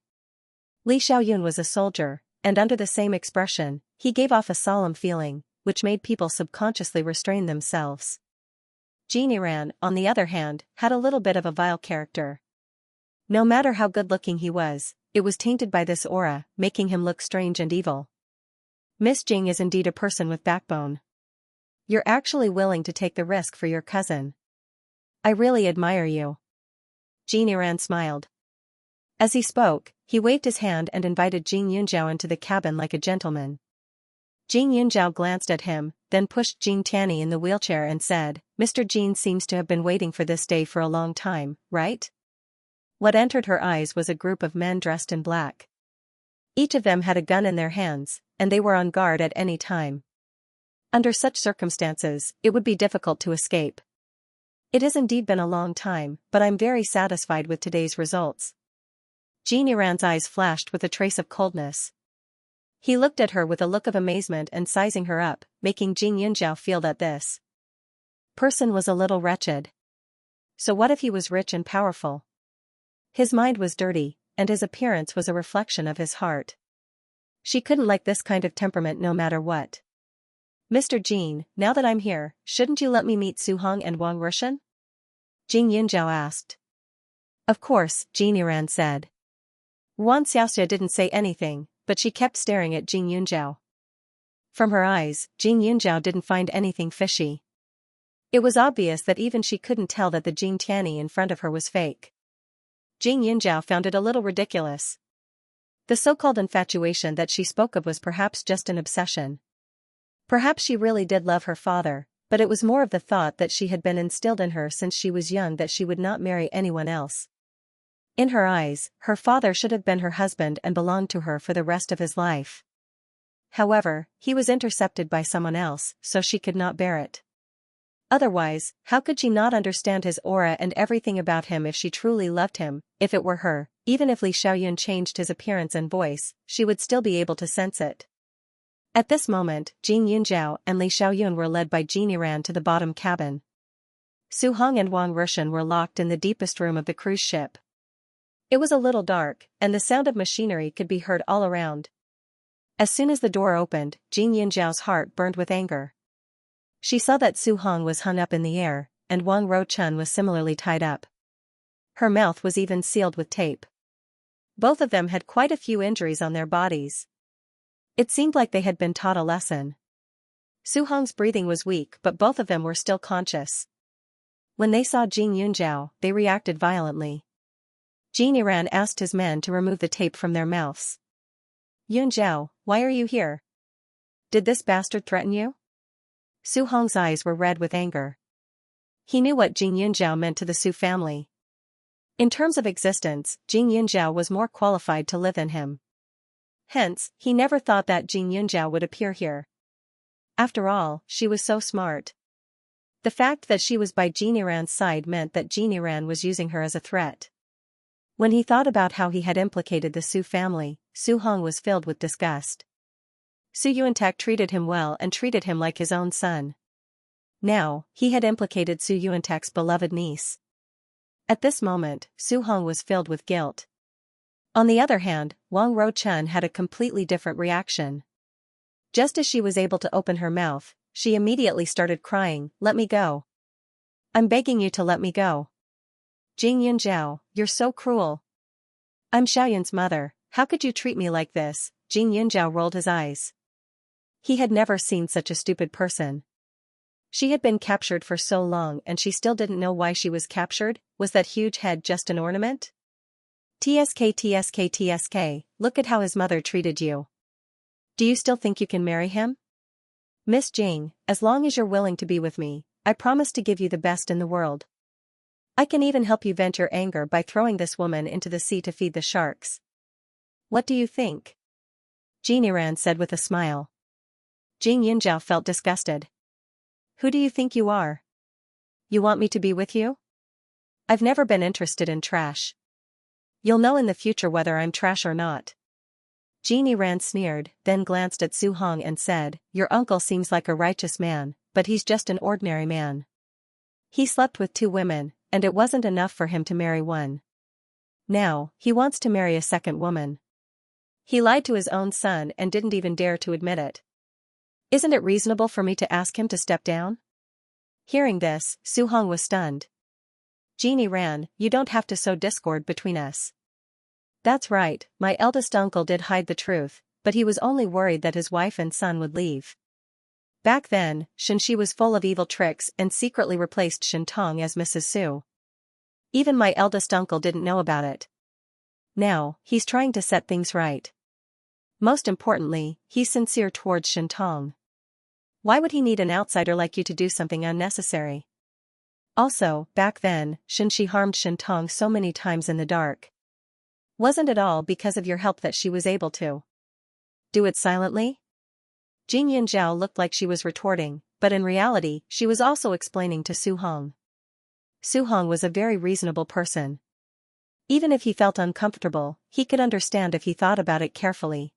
Li Xiaoyun was a soldier, and under the same expression, he gave off a solemn feeling, which made people subconsciously restrain themselves. Xianxian, on the other hand, had a little bit of a vile character. No matter how good-looking he was, it was tainted by this aura, making him look strange and evil. "Miss Jing is indeed a person with backbone. You're actually willing to take the risk for your cousin. I really admire you." Xianxian smiled. As he spoke, he waved his hand and invited Jing Yunzhao into the cabin like a gentleman. Jing Yunzhao glanced at him, then pushed Jing Tianyi in the wheelchair and said, "Mr. Jin seems to have been waiting for this day for a long time, right?" What entered her eyes was a group of men dressed in black. Each of them had a gun in their hands, and they were on guard at any time. Under such circumstances, it would be difficult to escape. "It has indeed been a long time, but I'm very satisfied with today's results." Xianxian's eyes flashed with a trace of coldness. He looked at her with a look of amazement and sizing her up, making Jing Yunzhao feel that this person was a little wretched. So what if he was rich and powerful? His mind was dirty, and his appearance was a reflection of his heart. She couldn't like this kind of temperament no matter what. Mr. Jin, now that I'm here, shouldn't you let me meet Su Hong and Wang Rushan? Jing Yunjiao asked. Of course, Jin Yiran said. Xianxia didn't say anything, but she kept staring at Jing Yunjiao. From her eyes, Jing Yunjiao didn't find anything fishy. It was obvious that even she couldn't tell that the Jing Tianyi in front of her was fake. Jing Yunjiao found it a little ridiculous. The so-called infatuation that she spoke of was perhaps just an obsession. Perhaps she really did love her father, but it was more of the thought that she had been instilled in her since she was young that she would not marry anyone else. In her eyes, her father should have been her husband and belonged to her for the rest of his life. However, he was intercepted by someone else, so she could not bear it. Otherwise, how could she not understand his aura and everything about him if she truly loved him? If it were her, even if Li Xiaoyun changed his appearance and voice, she would still be able to sense it. At this moment, Jing Yunjiao and Li Xiaoyun were led by Jin Yiran to the bottom cabin. Su Hong and Wang Rushan were locked in the deepest room of the cruise ship. It was a little dark, and the sound of machinery could be heard all around. As soon as the door opened, Jing Yunjiao's heart burned with anger. She saw that Su Hong was hung up in the air, and Wang Ruchun was similarly tied up. Her mouth was even sealed with tape. Both of them had quite a few injuries on their bodies. It seemed like they had been taught a lesson. Su Hong's breathing was weak, but both of them were still conscious. When they saw Jing Yunjiao, they reacted violently. Jin Yiran asked his men to remove the tape from their mouths. Yunjiao, why are you here? Did this bastard threaten you? Su Hong's eyes were red with anger. He knew what Jing Yunjiao meant to the Su family. In terms of existence, Jing Yunjiao was more qualified to live than him. Hence, he never thought that Jing Yunjiao would appear here. After all, she was so smart. The fact that she was by Jin Yiran's side meant that Jin Yiran was using her as a threat. When he thought about how he had implicated the Su family, Su Hong was filled with disgust. Su Yuantak treated him well and treated him like his own son. Now, he had implicated Su Yuantak's beloved niece. At this moment, Su Hong was filled with guilt. On the other hand, Wang Ruchun had a completely different reaction. Just as she was able to open her mouth, she immediately started crying, "Let me go. I'm begging you to let me go. Jing Yunjiao, you're so cruel. I'm Xiaoyun's mother, how could you treat me like this?" Jing Yunjiao rolled his eyes. He had never seen such a stupid person. She had been captured for so long and she still didn't know why she was captured. Was that huge head just an ornament? TSK, look at how his mother treated you. Do you still think you can marry him? Miss Jing, as long as you're willing to be with me, I promise to give you the best in the world. I can even help you vent your anger by throwing this woman into the sea to feed the sharks. What do you think? Jin Yiran said with a smile. Jing Yunjiao felt disgusted. Who do you think you are? You want me to be with you? I've never been interested in trash. You'll know in the future whether I'm trash or not. Jin Yiran sneered, then glanced at Su Hong and said, Your uncle seems like a righteous man, but he's just an ordinary man. He slept with 2 women, and it wasn't enough for him to marry one. Now, he wants to marry a second woman. He lied to his own son and didn't even dare to admit it. Isn't it reasonable for me to ask him to step down? Hearing this, Su Hong was stunned. Jin Yiran, you don't have to sow discord between us. That's right, my eldest uncle did hide the truth, but he was only worried that his wife and son would leave. Back then, Xianxia was full of evil tricks and secretly replaced Shintong as Mrs. Su. Even my eldest uncle didn't know about it. Now, he's trying to set things right. Most importantly, he's sincere towards Shintong. Why would he need an outsider like you to do something unnecessary? Also, back then, Xianxia harmed Shintong so many times in the dark. Wasn't it all because of your help that she was able to do it silently? Jing Yunjiao looked like she was retorting, but in reality, she was also explaining to Su Hong. Su Hong was a very reasonable person. Even if he felt uncomfortable, he could understand if he thought about it carefully.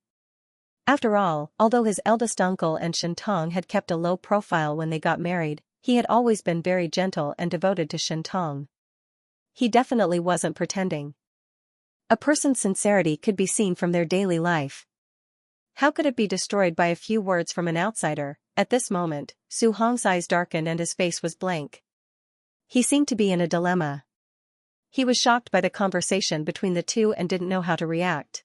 After all, although his eldest uncle and Shintong had kept a low profile when they got married, he had always been very gentle and devoted to Shintong. He definitely wasn't pretending. A person's sincerity could be seen from their daily life. How could it be destroyed by a few words from an outsider? At this moment, Su Hong's eyes darkened and his face was blank. He seemed to be in a dilemma. He was shocked by the conversation between the two and didn't know how to react.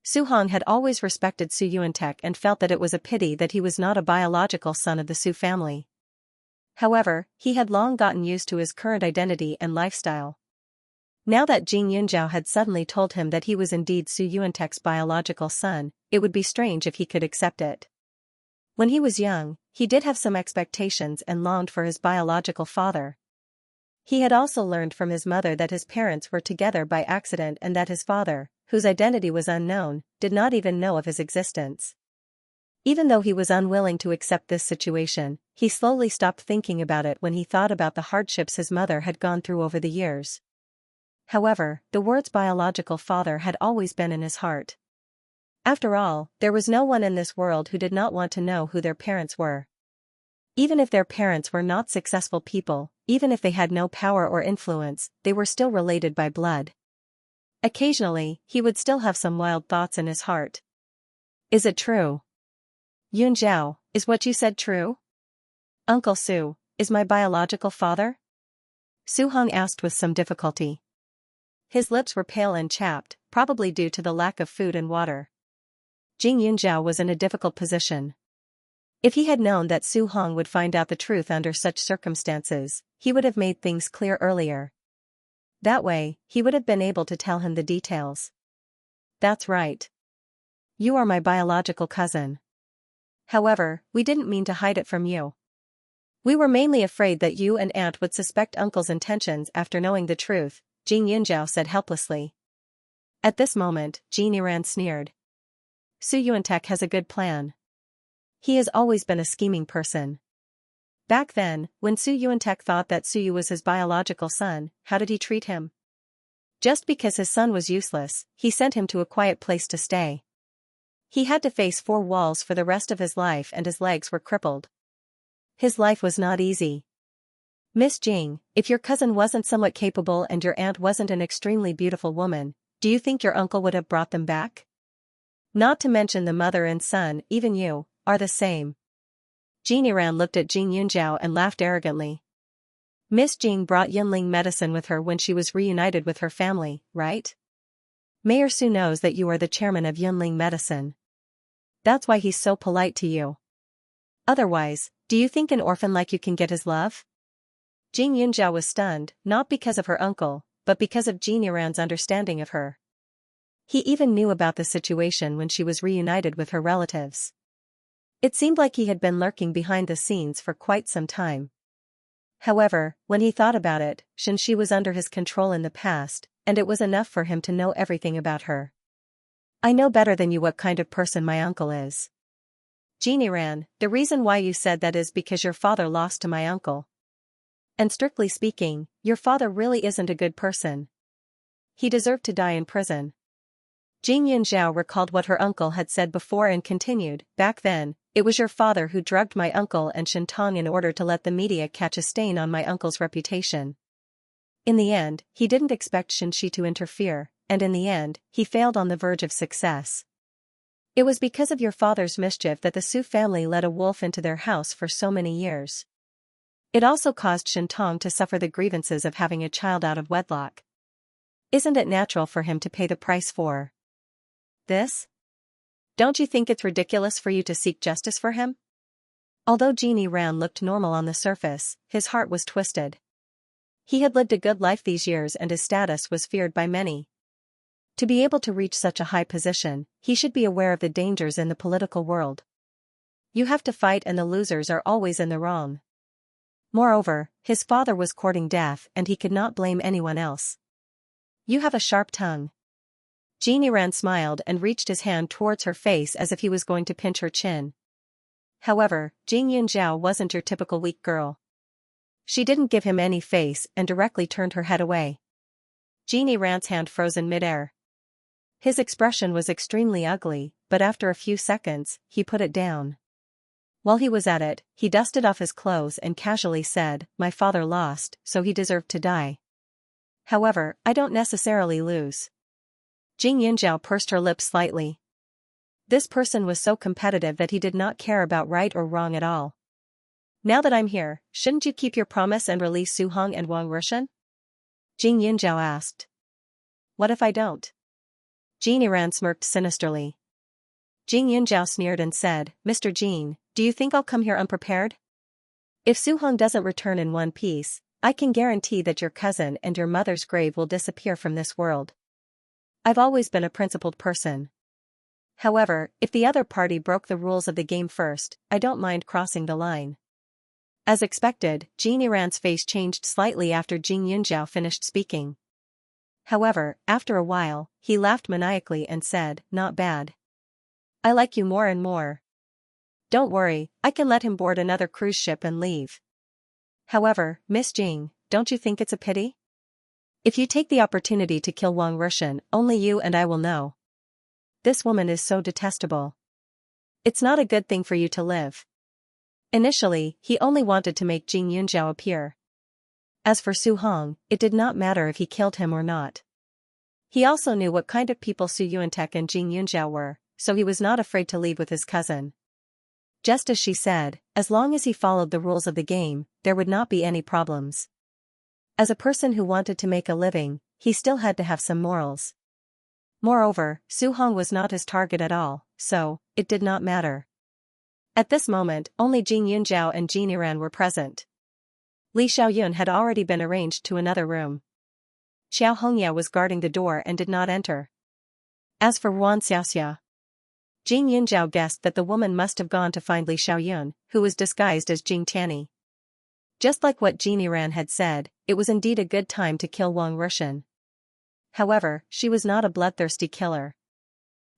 Su Hong had always respected Su Yuantek and felt that it was a pity that he was not a biological son of the Su family. However, he had long gotten used to his current identity and lifestyle. Now that Jing Yunjiao had suddenly told him that he was indeed Su Yuantek's biological son, it would be strange if he could accept it. When he was young, he did have some expectations and longed for his biological father. He had also learned from his mother that his parents were together by accident and that his father, whose identity was unknown, did not even know of his existence. Even though he was unwilling to accept this situation, he slowly stopped thinking about it when he thought about the hardships his mother had gone through over the years. However, the words biological father had always been in his heart. After all, there was no one in this world who did not want to know who their parents were. Even if their parents were not successful people, even if they had no power or influence, they were still related by blood. Occasionally, he would still have some wild thoughts in his heart. Is it true? Yunjiao, is what you said true? Uncle Su, is my biological father? Su Hong asked with some difficulty. His lips were pale and chapped, probably due to the lack of food and water. Jing Yunjiao was in a difficult position. If he had known that Su Hong would find out the truth under such circumstances, he would have made things clear earlier. That way, he would have been able to tell him the details. That's right. You are my biological cousin. However, we didn't mean to hide it from you. We were mainly afraid that you and Aunt would suspect Uncle's intentions after knowing the truth, Jing Yunjiao said helplessly. At this moment, Jin Yiran sneered. Su Yuantek has a good plan. He has always been a scheming person. Back then, when Su Yuantek thought that Su Yu was his biological son, how did he treat him? Just because his son was useless, he sent him to a quiet place to stay. He had to face 4 walls for the rest of his life and his legs were crippled. His life was not easy. Miss Jing, if your cousin wasn't somewhat capable and your aunt wasn't an extremely beautiful woman, do you think your uncle would have brought them back? Not to mention the mother and son, even you, are the same. Jin Yiran looked at Jing Yunjiao and laughed arrogantly. Miss Jing brought Yunling medicine with her when she was reunited with her family, right? Mayor Su knows that you are the chairman of Yunling medicine. That's why he's so polite to you. Otherwise, do you think an orphan like you can get his love? Jing Yunjiao was stunned, not because of her uncle, but because of Jin Yiran's understanding of her. He even knew about the situation when she was reunited with her relatives. It seemed like he had been lurking behind the scenes for quite some time. However, when he thought about it, Xianxia was under his control in the past, and it was enough for him to know everything about her. I know better than you what kind of person my uncle is. Jin Yiran, the reason why you said that is because your father lost to my uncle. And strictly speaking, your father really isn't a good person. He deserved to die in prison. Jing Yunjiao recalled what her uncle had said before and continued, back then, it was your father who drugged my uncle and Shintong in order to let the media catch a stain on my uncle's reputation. In the end, he didn't expect Xianxia to interfere, and in the end, he failed on the verge of success. It was because of your father's mischief that the Su family let a wolf into their house for so many years. It also caused Shintong to suffer the grievances of having a child out of wedlock. Isn't it natural for him to pay the price for this? Don't you think it's ridiculous for you to seek justice for him? Although Jin Yiran looked normal on the surface, his heart was twisted. He had lived a good life these years and his status was feared by many. To be able to reach such a high position, he should be aware of the dangers in the political world. You have to fight and the losers are always in the wrong. Moreover, his father was courting death and he could not blame anyone else. You have a sharp tongue. Jin Yiran smiled and reached his hand towards her face as if he was going to pinch her chin. However, Jing Yunjiao wasn't your typical weak girl. She didn't give him any face and directly turned her head away. Jin Yiran's hand froze in midair. His expression was extremely ugly, but after a few seconds, he put it down. While he was at it, he dusted off his clothes and casually said, "My father lost, so he deserved to die. However, I don't necessarily lose." Jing Yunjiao pursed her lips slightly. This person was so competitive that he did not care about right or wrong at all. "Now that I'm here, shouldn't you keep your promise and release Su Hong and Wang Rushan?" Jing Yunjiao asked. "What if I don't?" Jin Yiran smirked sinisterly. Jing Yunjiao sneered and said, "Mr. Jin, do you think I'll come here unprepared? If Su Hong doesn't return in one piece, I can guarantee that your cousin and your mother's grave will disappear from this world. I've always been a principled person. However, if the other party broke the rules of the game first, I don't mind crossing the line." As expected, Jin Yiran's face changed slightly after Jing Yunjiao finished speaking. However, after a while, he laughed maniacally and said, "Not bad. I like you more and more. Don't worry, I can let him board another cruise ship and leave. However, Miss Jing, don't you think it's a pity? If you take the opportunity to kill Wang Rushan, only you and I will know. This woman is so detestable. It's not a good thing for you to live." Initially, he only wanted to make Jing Yunjiao appear. As for Su Hong, it did not matter if he killed him or not. He also knew what kind of people Su Yuantek and Jing Yunjiao were, so he was not afraid to leave with his cousin. Just as she said, as long as he followed the rules of the game, there would not be any problems. As a person who wanted to make a living, he still had to have some morals. Moreover, Su Hong was not his target at all, so it did not matter. At this moment, only Jing Yunjiao and Jin Yiran were present. Li Xiaoyun had already been arranged to another room. Xiao Hongya was guarding the door and did not enter. As for Xianxia, Jing Yunjiao guessed that the woman must have gone to find Li Xiaoyun, who was disguised as Jing Tianyi. Just like what Jin Yiran had said, it was indeed a good time to kill Wang Rushan. However, she was not a bloodthirsty killer.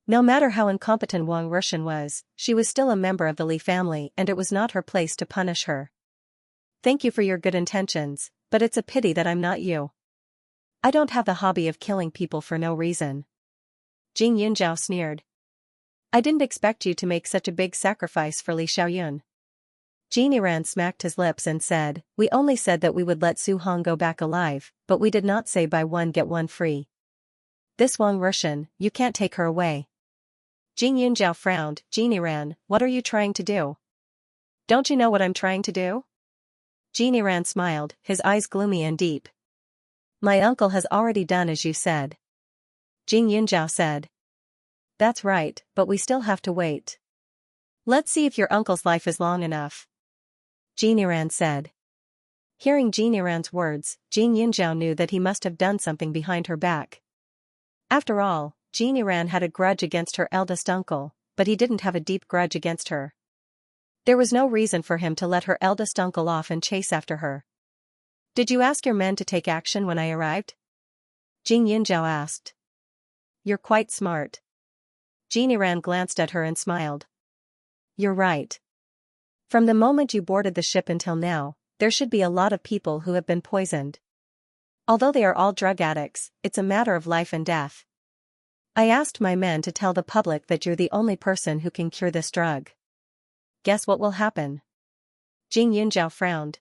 No matter how incompetent Wang Rushan was, she was still a member of the Li family and it was not her place to punish her. "Thank you for your good intentions, but it's a pity that I'm not you. I don't have the hobby of killing people for no reason." Jing Yunjiao sneered. "I didn't expect you to make such a big sacrifice for Li Xiaoyun." Jin Yiran smacked his lips and said, "We only said that we would let Su Hong go back alive, but we did not say buy one get one free. This Wang Rushan, you can't take her away." Jing Yunjiao frowned. "Jin Yiran, what are you trying to do? Don't you know what I'm trying to do?" Jin Yiran smiled, his eyes gloomy and deep. "My uncle has already done as you said." Jing Yunjiao said. "That's right, but we still have to wait. Let's see if your uncle's life is long enough," Jin Yiran said. Hearing Jin Yiran's words, Jing Yunjiao knew that he must have done something behind her back. After all, Jin Yiran had a grudge against her eldest uncle, but he didn't have a deep grudge against her. There was no reason for him to let her eldest uncle off and chase after her. "Did you ask your men to take action when I arrived?" Jing Yunjiao asked. "You're quite smart." Jin Yiran glanced at her and smiled. "You're right. From the moment you boarded the ship until now, there should be a lot of people who have been poisoned. Although they are all drug addicts, it's a matter of life and death. I asked my men to tell the public that you're the only person who can cure this drug. Guess what will happen?" Jing Yunjiao frowned.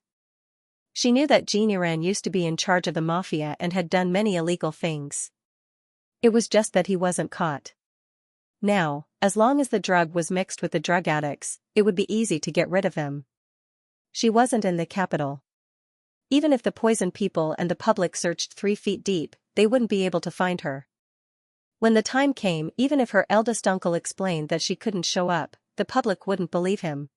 She knew that Jin Yiran used to be in charge of the mafia and had done many illegal things. It was just that he wasn't caught. Now, as long as the drug was mixed with the drug addicts, it would be easy to get rid of him. She wasn't in the capital. Even if the poisoned people and the public searched 3 feet deep, they wouldn't be able to find her. When the time came, even if her eldest uncle explained that she couldn't show up, the public wouldn't believe him.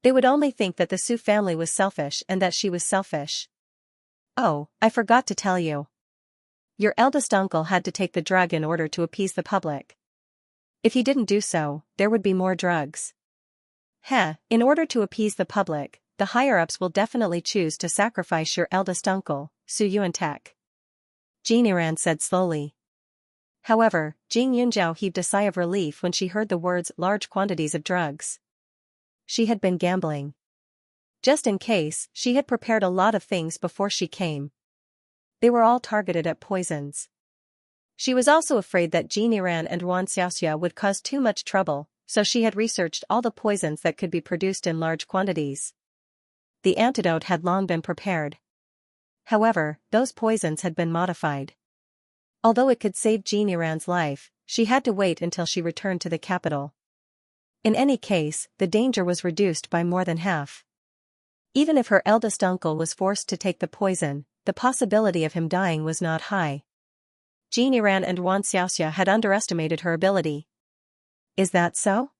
They would only think that the Su family was selfish and that she was selfish. "Oh, I forgot to tell you. Your eldest uncle had to take the drug in order to appease the public. If he didn't do so, there would be more drugs. In order to appease the public, the higher-ups will definitely choose to sacrifice your eldest uncle, Su Yuantek," Jin Yiran said slowly. However, Jing Yunjiao heaved a sigh of relief when she heard the words large quantities of drugs. She had been gambling. Just in case, she had prepared a lot of things before she came. They were all targeted at poisons. She was also afraid that Jin Yiran and Xianxia would cause too much trouble, so she had researched all the poisons that could be produced in large quantities. The antidote had long been prepared. However, those poisons had been modified. Although it could save Xianxia's life, she had to wait until she returned to the capital. In any case, the danger was reduced by more than half. Even if her eldest uncle was forced to take the poison, the possibility of him dying was not high. Xianxia and Xianxia had underestimated her ability. Is that so?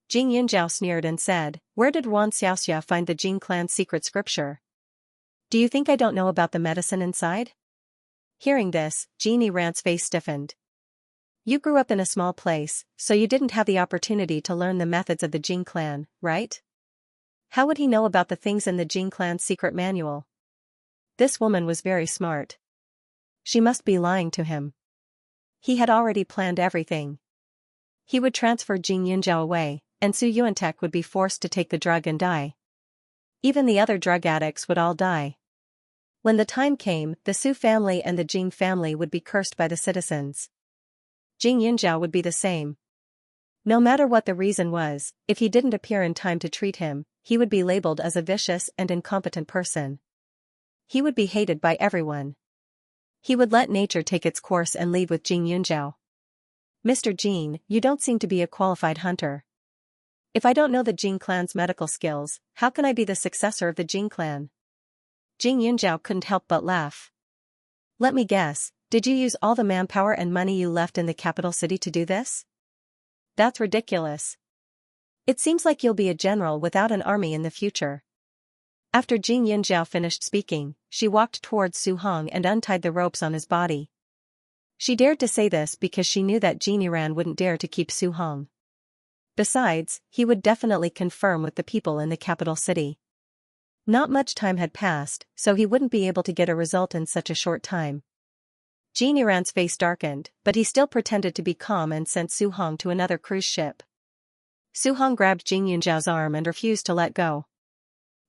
Jing Yunjiao sneered and said, where did Xianxia find the Jing clan's secret scripture? Do you think I don't know about the medicine inside? Hearing this, Xianxia's face stiffened. You grew up in a small place, so you didn't have the opportunity to learn the methods of the Jing clan, right? How would he know about the things in the Jing clan's secret manual? This woman was very smart. She must be lying to him. He had already planned everything. He would transfer Jing Yunjiao away, and Su Yuantek would be forced to take the drug and die. Even the other drug addicts would all die. When the time came, the Su family and the Jing family would be cursed by the citizens. Jing Yunjiao would be the same. No matter what the reason was, if he didn't appear in time to treat him, he would be labeled as a vicious and incompetent person. He would be hated by everyone. He would let nature take its course and leave with Jing Yunjiao. Mr. Jing, you don't seem to be a qualified hunter. If I don't know the Jing clan's medical skills, how can I be the successor of the Jing clan? Jing Yunjiao couldn't help but laugh. Let me guess, did you use all the manpower and money you left in the capital city to do this? That's ridiculous. It seems like you'll be a general without an army in the future. After Jing Yunjiao finished speaking, she walked towards Su Hong and untied the ropes on his body. She dared to say this because she knew that Xianxia wouldn't dare to keep Su Hong. Besides, he would definitely confirm with the people in the capital city. Not much time had passed, so he wouldn't be able to get a result in such a short time. Xianxia's face darkened, but he still pretended to be calm and sent Su Hong to another cruise ship. Su Hong grabbed Jing Yunjiao's arm and refused to let go.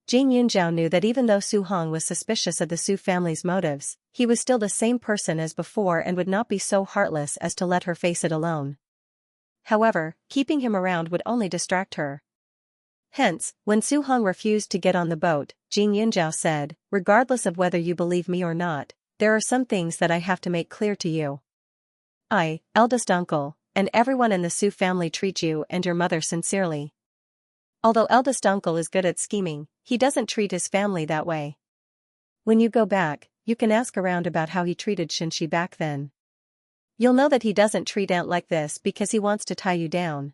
Jing Yunjiao knew that even though Su Hong was suspicious of the Su family's motives, he was still the same person as before and would not be so heartless as to let her face it alone. However, keeping him around would only distract her. Hence, when Su Hong refused to get on the boat, Jing Yunjiao said, regardless of whether you believe me or not, there are some things that I have to make clear to you. I, eldest uncle, and everyone in the Su family treat you and your mother sincerely. Although eldest uncle is good at scheming, he doesn't treat his family that way. When you go back, you can ask around about how he treated Xianxia back then. You'll know that he doesn't treat Aunt like this because he wants to tie you down.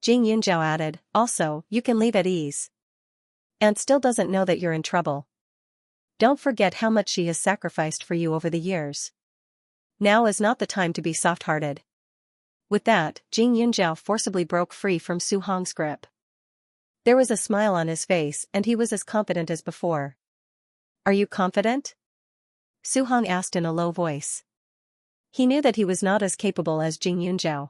Jing Yunjiao added, also, you can leave at ease. Aunt still doesn't know that you're in trouble. Don't forget how much she has sacrificed for you over the years. Now is not the time to be soft-hearted. With that, Jing Yunjiao forcibly broke free from Su Hong's grip. There was a smile on his face and he was as confident as before. Are you confident? Su Hong asked in a low voice. He knew that he was not as capable as Jing Yunjiao.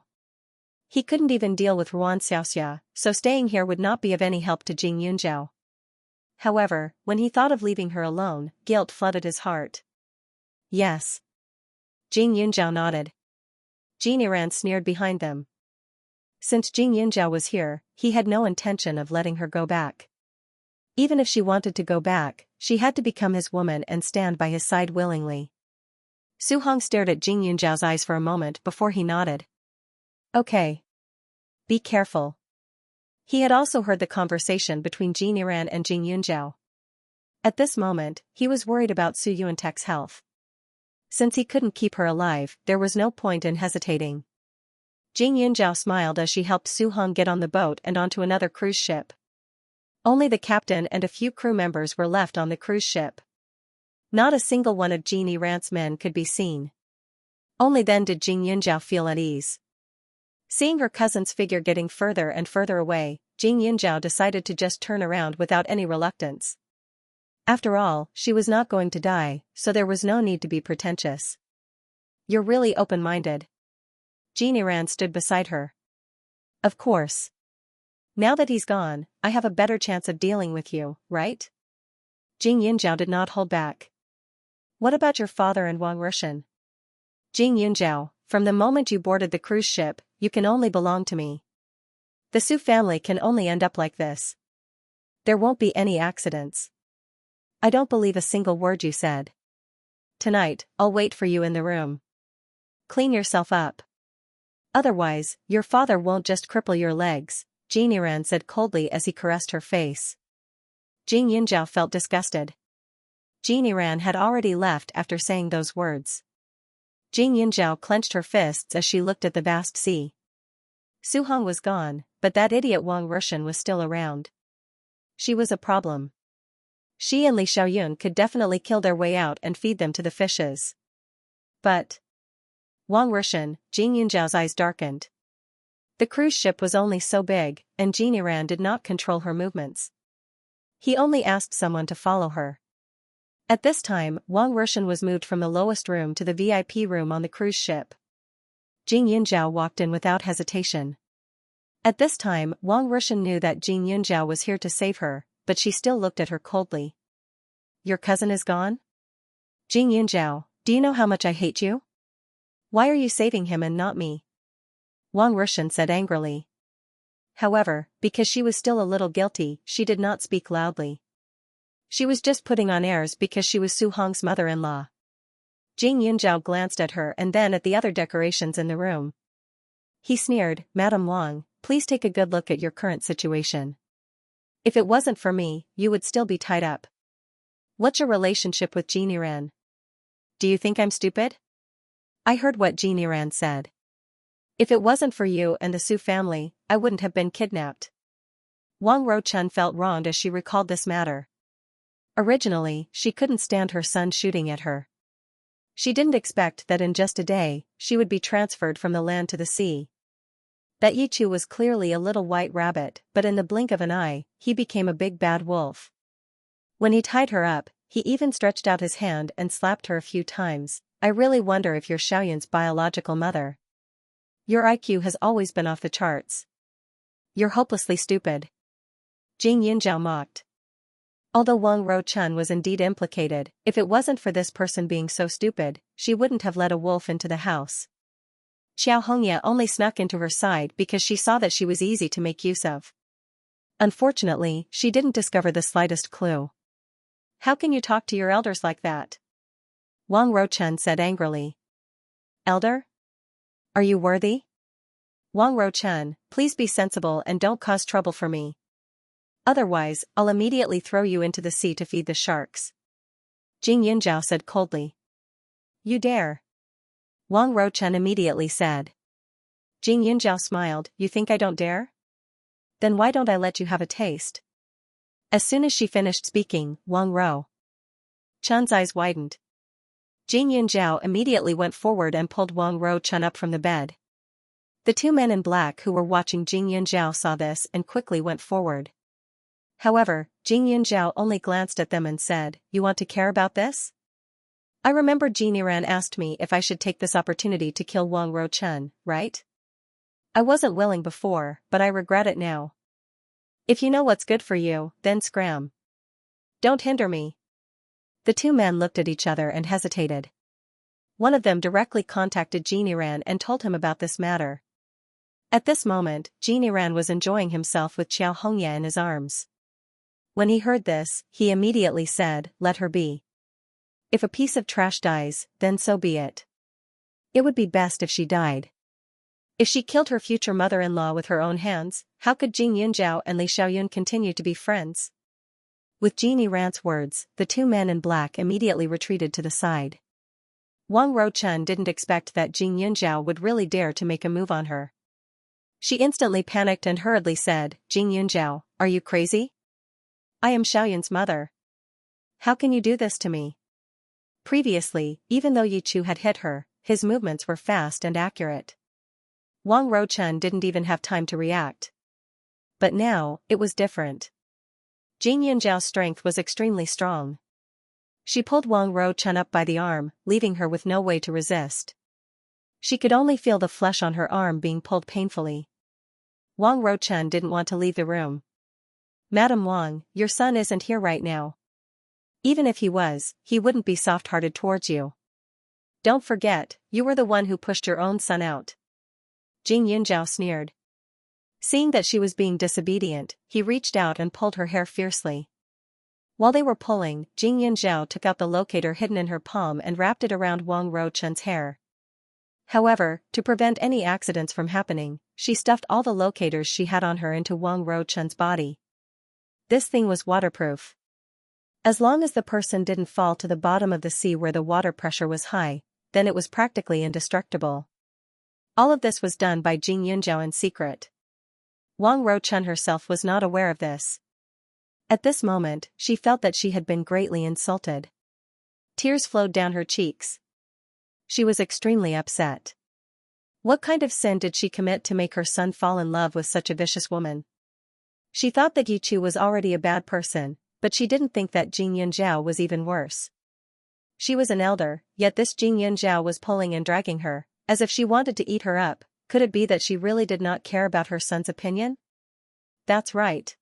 He couldn't even deal with Xianxia, so staying here would not be of any help to Jing Yunjiao. However, when he thought of leaving her alone, guilt flooded his heart. Yes. Jing Yunjiao nodded. Xianxia sneered behind them. Since Jing Yunjiao was here, he had no intention of letting her go back. Even if she wanted to go back, she had to become his woman and stand by his side willingly. Su Hong stared at Jing Yunjiao's eyes for a moment before he nodded. Okay. Be careful. He had also heard the conversation between Xianxia and Jing Yunjiao. At this moment, he was worried about Su Yuantek's health. Since he couldn't keep her alive, there was no point in hesitating. Jing Yunjiao smiled as she helped Su Hong get on the boat and onto another cruise ship. Only the captain and a few crew members were left on the cruise ship. Not a single one of Xianxia's men could be seen. Only then did Jing Yunjiao feel at ease. Seeing her cousin's figure getting further and further away, Jing Yunjiao decided to just turn around without any reluctance. After all, she was not going to die, so there was no need to be pretentious. You're really open-minded. Xianxia stood beside her. Of course. Now that he's gone, I have a better chance of dealing with you, right? Jing Yunjiao did not hold back. What about your father and Wang Rushan? Jing Yunjiao, from the moment you boarded the cruise ship, you can only belong to me. The Su family can only end up like this. There won't be any accidents. I don't believe a single word you said. Tonight, I'll wait for you in the room. Clean yourself up. Otherwise, your father won't just cripple your legs, Jing Yiran said coldly as he caressed her face. Jing Yunjiao felt disgusted. Jing Yiran had already left after saying those words. Jing Yunjiao clenched her fists as she looked at the vast sea. Su Hong was gone, but that idiot Wang Rushan was still around. She was a problem. She and Li Xiaoyun could definitely kill their way out and feed them to the fishes. But Wang Rushan, Jing Yunjiao's eyes darkened. The cruise ship was only so big, and Jing Yiran did not control her movements. He only asked someone to follow her. At this time, Wang Rushan was moved from the lowest room to the VIP room on the cruise ship. Jing Yunjiao walked in without hesitation. At this time, Wang Rushan knew that Jing Yunjiao was here to save her, but she still looked at her coldly. Your cousin is gone? Jing Yunjiao, do you know how much I hate you? Why are you saving him and not me? Wang Rushan said angrily. However, because she was still a little guilty, she did not speak loudly. She was just putting on airs because she was Su Hong's mother-in-law. Jing Yunjiao glanced at her and then at the other decorations in the room. He sneered, Madam Wang, please take a good look at your current situation. If it wasn't for me, you would still be tied up. What's your relationship with Jing Yiran? Do you think I'm stupid? I heard what Jing Yiran said. If it wasn't for you and the Su family, I wouldn't have been kidnapped. Wang Ruochun felt wronged as she recalled this matter. Originally, she couldn't stand her son shooting at her. She didn't expect that in just a day, she would be transferred from the land to the sea. That Yichu was clearly a little white rabbit, but in the blink of an eye, he became a big bad wolf. When he tied her up, he even stretched out his hand and slapped her a few times. I really wonder if you're Xiaoyun's biological mother. Your IQ has always been off the charts. You're hopelessly stupid. Jing Yunjiao mocked. Although Wang Ruochun was indeed implicated, if it wasn't for this person being so stupid, she wouldn't have let a wolf into the house. Xiao Hongya only snuck into her side because she saw that she was easy to make use of. Unfortunately, she didn't discover the slightest clue. How can you talk to your elders like that? Wang Ruochun said angrily. Elder? Are you worthy? Wang Ruochun, please be sensible and don't cause trouble for me. Otherwise, I'll immediately throw you into the sea to feed the sharks. Jing Yunjiao said coldly. You dare? Wang Ruochun immediately said. Jing Yunjiao smiled, you think I don't dare? Then why don't I let you have a taste? As soon as she finished speaking, Wang Ruochun's eyes widened. Jing Yunjiao immediately went forward and pulled Wang Ruochun up from the bed. The two men in black who were watching Jing Yunjiao saw this and quickly went forward. However, Jing Yunjiao only glanced at them and said, you want to care about this? I remember Jing Yiran asked me if I should take this opportunity to kill Wang Ruochun, right? I wasn't willing before, but I regret it now. If you know what's good for you, then scram. Don't hinder me. The two men looked at each other and hesitated. One of them directly contacted Jing Yiran and told him about this matter. At this moment, Jing Yiran was enjoying himself with Xiao Hongya in his arms. When he heard this, he immediately said, let her be. If a piece of trash dies, then so be it. It would be best if she died. If she killed her future mother-in-law with her own hands, how could Jing Yunjiao and Li Xiaoyun continue to be friends? With Jing Yiran's words, the two men in black immediately retreated to the side. Wang Ruochun didn't expect that Jing Yunjiao would really dare to make a move on her. She instantly panicked and hurriedly said, Jing Yunjiao, are you crazy? I am Xiaoyun's mother. How can you do this to me? Previously, even though Yichu had hit her, his movements were fast and accurate. Wang Ruochun didn't even have time to react. But now, it was different. Jing Yunjiao's strength was extremely strong. She pulled Wang Ruochun up by the arm, leaving her with no way to resist. She could only feel the flesh on her arm being pulled painfully. Wang Ruochun didn't want to leave the room. Madam Wang, your son isn't here right now. Even if he was, he wouldn't be soft-hearted towards you. Don't forget, you were the one who pushed your own son out. Jing Yunjiao sneered. Seeing that she was being disobedient, he reached out and pulled her hair fiercely. While they were pulling, Xianxia took out the locator hidden in her palm and wrapped it around Wang Ruochun's hair. However, to prevent any accidents from happening, she stuffed all the locators she had on her into Wang Ruochun's body. This thing was waterproof. As long as the person didn't fall to the bottom of the sea where the water pressure was high, then it was practically indestructible. All of this was done by Xianxia in secret. Wang Ruochun herself was not aware of this. At this moment, she felt that she had been greatly insulted. Tears flowed down her cheeks. She was extremely upset. What kind of sin did she commit to make her son fall in love with such a vicious woman? She thought that Yichu was already a bad person, but she didn't think that Xianxia was even worse. She was an elder, yet this Xianxia was pulling and dragging her, as if she wanted to eat her up. Could it be that she really did not care about her son's opinion? That's right.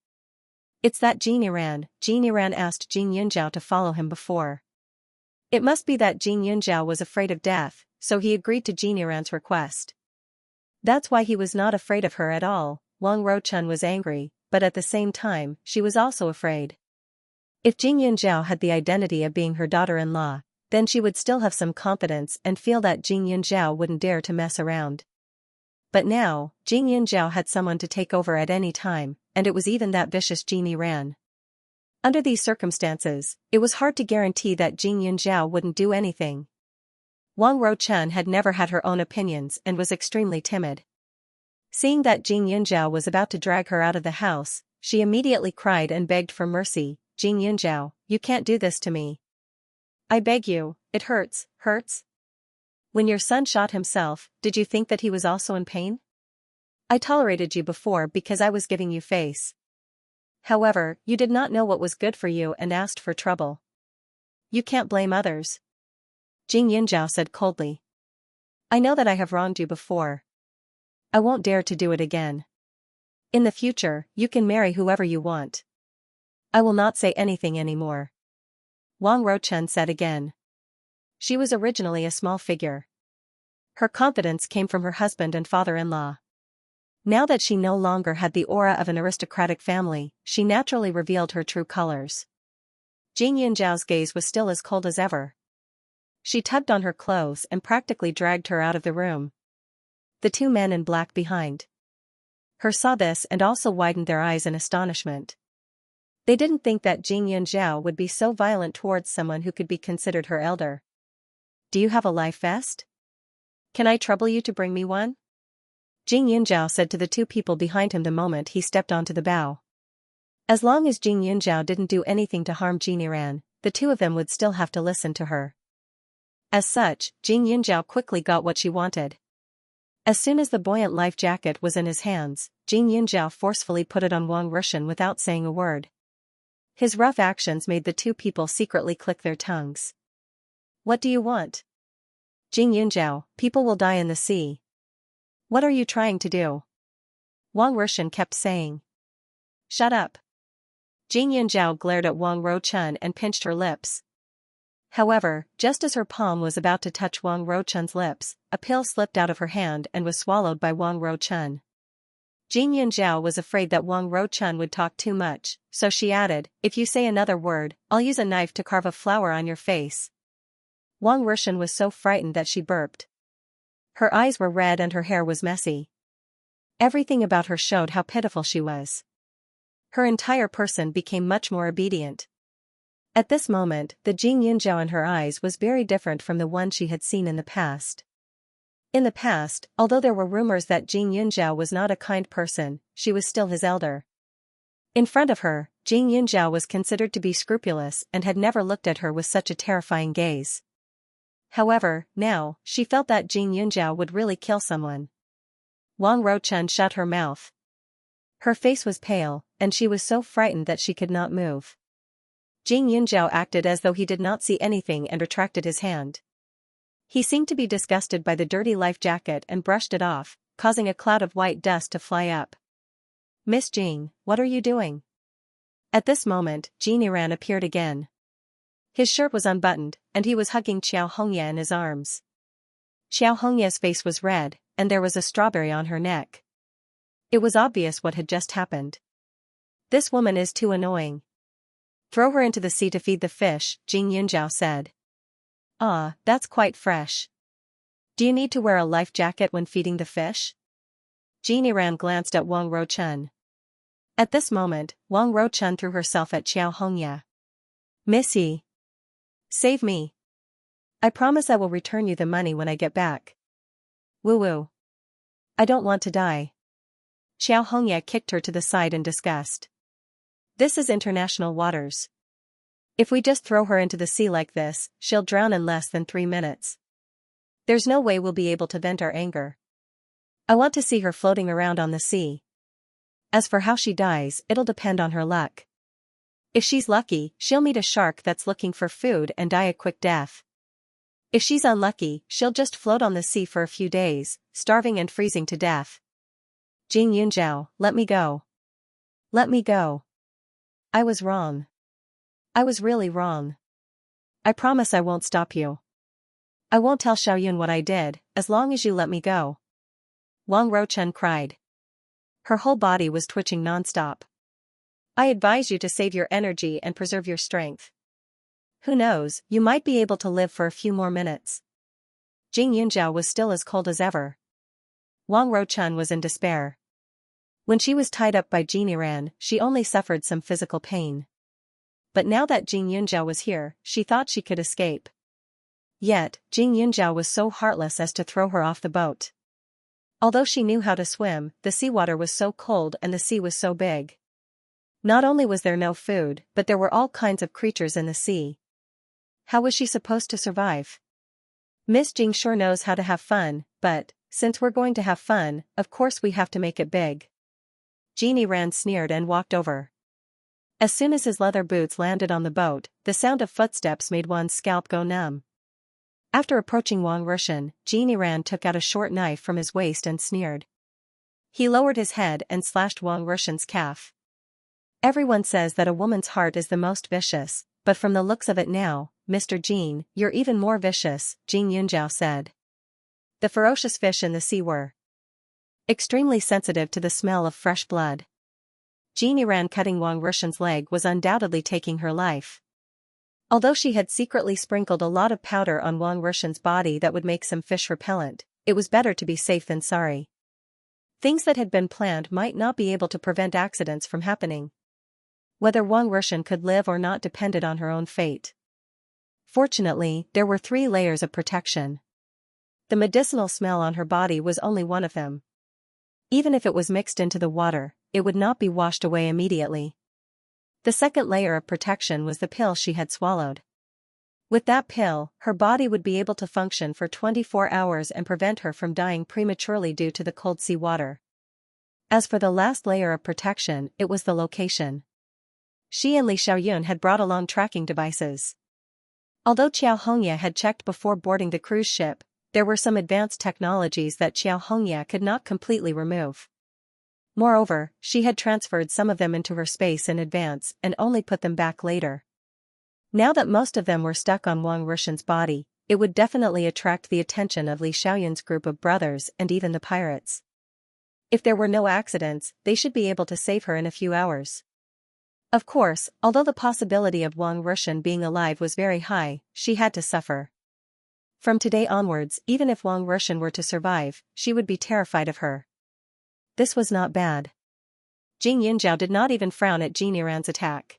It's that Jiniran asked Xianxia to follow him before. It must be that Xianxia was afraid of death, so he agreed to Jiniran's request. That's why he was not afraid of her at all. Wang Ruochun was angry, but at the same time, she was also afraid. If Xianxia had the identity of being her daughter-in-law, then she would still have some confidence and feel that Xianxia wouldn't dare to mess around. But now, Xianxia had someone to take over at any time, and it was even that vicious Jiniran. Under these circumstances, it was hard to guarantee that Xianxia wouldn't do anything. Wang Ruochun had never had her own opinions and was extremely timid. Seeing that Xianxia was about to drag her out of the house, she immediately cried and begged for mercy. Xianxia, you can't do this to me. I beg you, it hurts. When your son shot himself, did you think that he was also in pain? I tolerated you before because I was giving you face. However, you did not know what was good for you and asked for trouble. You can't blame others. Xianxia said coldly. I know that I have wronged you before. I won't dare to do it again. In the future, you can marry whoever you want. I will not say anything anymore. Wang Ruochun said again. She was originally a small figure. Her confidence came from her husband and father-in-law. Now that she no longer had the aura of an aristocratic family, she naturally revealed her true colors. Xianxia's gaze was still as cold as ever. She tugged on her clothes and practically dragged her out of the room. The two men in black behind her saw this and also widened their eyes in astonishment. They didn't think that Xianxia would be so violent towards someone who could be considered her elder. Do you have a life vest? Can I trouble you to bring me one? Xianxia said to the two people behind him the moment he stepped onto the bow. As long as Xianxia didn't do anything to harm Jiniran, the two of them would still have to listen to her. As such, Xianxia quickly got what she wanted. As soon as the buoyant life jacket was in his hands, Xianxia forcefully put it on Wang Ruochun without saying a word. His rough actions made the two people secretly click their tongues. What do you want? Xianxia, people will die in the sea. What are you trying to do? Wang Ruochun kept saying. Shut up. Xianxia glared at Wang Ruochun and pinched her lips. However, just as her palm was about to touch Wang Ruochun's lips, a pill slipped out of her hand and was swallowed by Wang Ruochun. Xianxia was afraid that Wang Ruochun would talk too much, so she added, if you say another word, I'll use a knife to carve a flower on your face. Wang Ruochun was so frightened that she burped. Her eyes were red and her hair was messy. Everything about her showed how pitiful she was. Her entire person became much more obedient. At this moment, the Xianxia in her eyes was very different from the one she had seen in the past. In the past, although there were rumors that Xianxia was not a kind person, she was still his elder. In front of her, Xianxia was considered to be scrupulous and had never looked at her with such a terrifying gaze. However, now, she felt that Xianxia would really kill someone. Wang Ruochun shut her mouth. Her face was pale, and she was so frightened that she could not move. Xianxia acted as though he did not see anything and retracted his hand. He seemed to be disgusted by the dirty life jacket and brushed it off, causing a cloud of white dust to fly up. Miss Jing, what are you doing? At this moment, Jiniran appeared again. His shirt was unbuttoned, and he was hugging Xianxia in his arms. Xianxia's face was red, and there was a strawberry on her neck. It was obvious what had just happened. This woman is too annoying. Throw her into the sea to feed the fish, Xianxia said. Ah, that's quite fresh. Do you need to wear a life jacket when feeding the fish? Xianxia glanced at Wang Ruochun. At this moment, Wang Ruochun threw herself at Xianxia. Missy. Save me. I promise I will return you the money when I get back. Woo-woo. I don't want to die. Xianxia kicked her to the side in disgust. This is international waters. If we just throw her into the sea like this, she'll drown in less than 3 minutes. There's no way we'll be able to vent our anger. I want to see her floating around on the sea. As for how she dies, it'll depend on her luck. If she's lucky, she'll meet a shark that's looking for food and die a quick death. If she's unlucky, she'll just float on the sea for a few days, starving and freezing to death. Xianxia, let me go. Let me go. I was wrong. I was really wrong. I promise I won't stop you. I won't tell Xiaoyun what I did, as long as you let me go. Wang Ruochun cried. Her whole body was twitching nonstop. I advise you to save your energy and preserve your strength. Who knows, you might be able to live for a few more minutes. Xianxia was still as cold as ever. Wang Ruochun was in despair. When she was tied up by Xianxia, she only suffered some physical pain. But now that Xianxia was here, she thought she could escape. Yet, Xianxia was so heartless as to throw her off the boat. Although she knew how to swim, the seawater was so cold and the sea was so big. Not only was there no food, but there were all kinds of creatures in the sea. How was she supposed to survive? Miss Jing sure knows how to have fun, but, since we're going to have fun, of course we have to make it big. Xianxia sneered and walked over. As soon as his leather boots landed on the boat, the sound of footsteps made one's scalp go numb. After approaching Wang Ruochun, Xianxia took out a short knife from his waist and sneered. He lowered his head and slashed Wang Ruochun's calf. Everyone says that a woman's heart is the most vicious, but from the looks of it now, Mr. Jin, you're even more vicious, Xianxia said. The ferocious fish in the sea were extremely sensitive to the smell of fresh blood. Xianxia cutting Wang Ruochun's leg was undoubtedly taking her life. Although she had secretly sprinkled a lot of powder on Wang Ruochun's body that would make some fish repellent, it was better to be safe than sorry. Things that had been planned might not be able to prevent accidents from happening. Whether Wang Ruochun could live or not depended on her own fate. Fortunately, there were 3 layers of protection. The medicinal smell on her body was only one of them. Even if it was mixed into the water, it would not be washed away immediately. The second layer of protection was the pill she had swallowed. With that pill, her body would be able to function for 24 hours and prevent her from dying prematurely due to the cold sea water. As for the last layer of protection, it was the location. She and Li Xiaoyun had brought along tracking devices. Although Xianxia had checked before boarding the cruise ship, there were some advanced technologies that Xianxia could not completely remove. Moreover, she had transferred some of them into her space in advance and only put them back later. Now that most of them were stuck on Wang Ruochun's body, it would definitely attract the attention of Li Xiaoyun's group of brothers and even the pirates. If there were no accidents, they should be able to save her in a few hours. Of course, although the possibility of Wang Ruochun being alive was very high, she had to suffer. From today onwards, even if Wang Ruochun were to survive, she would be terrified of her. This was not bad. Xianxia did not even frown at Xianxia's attack.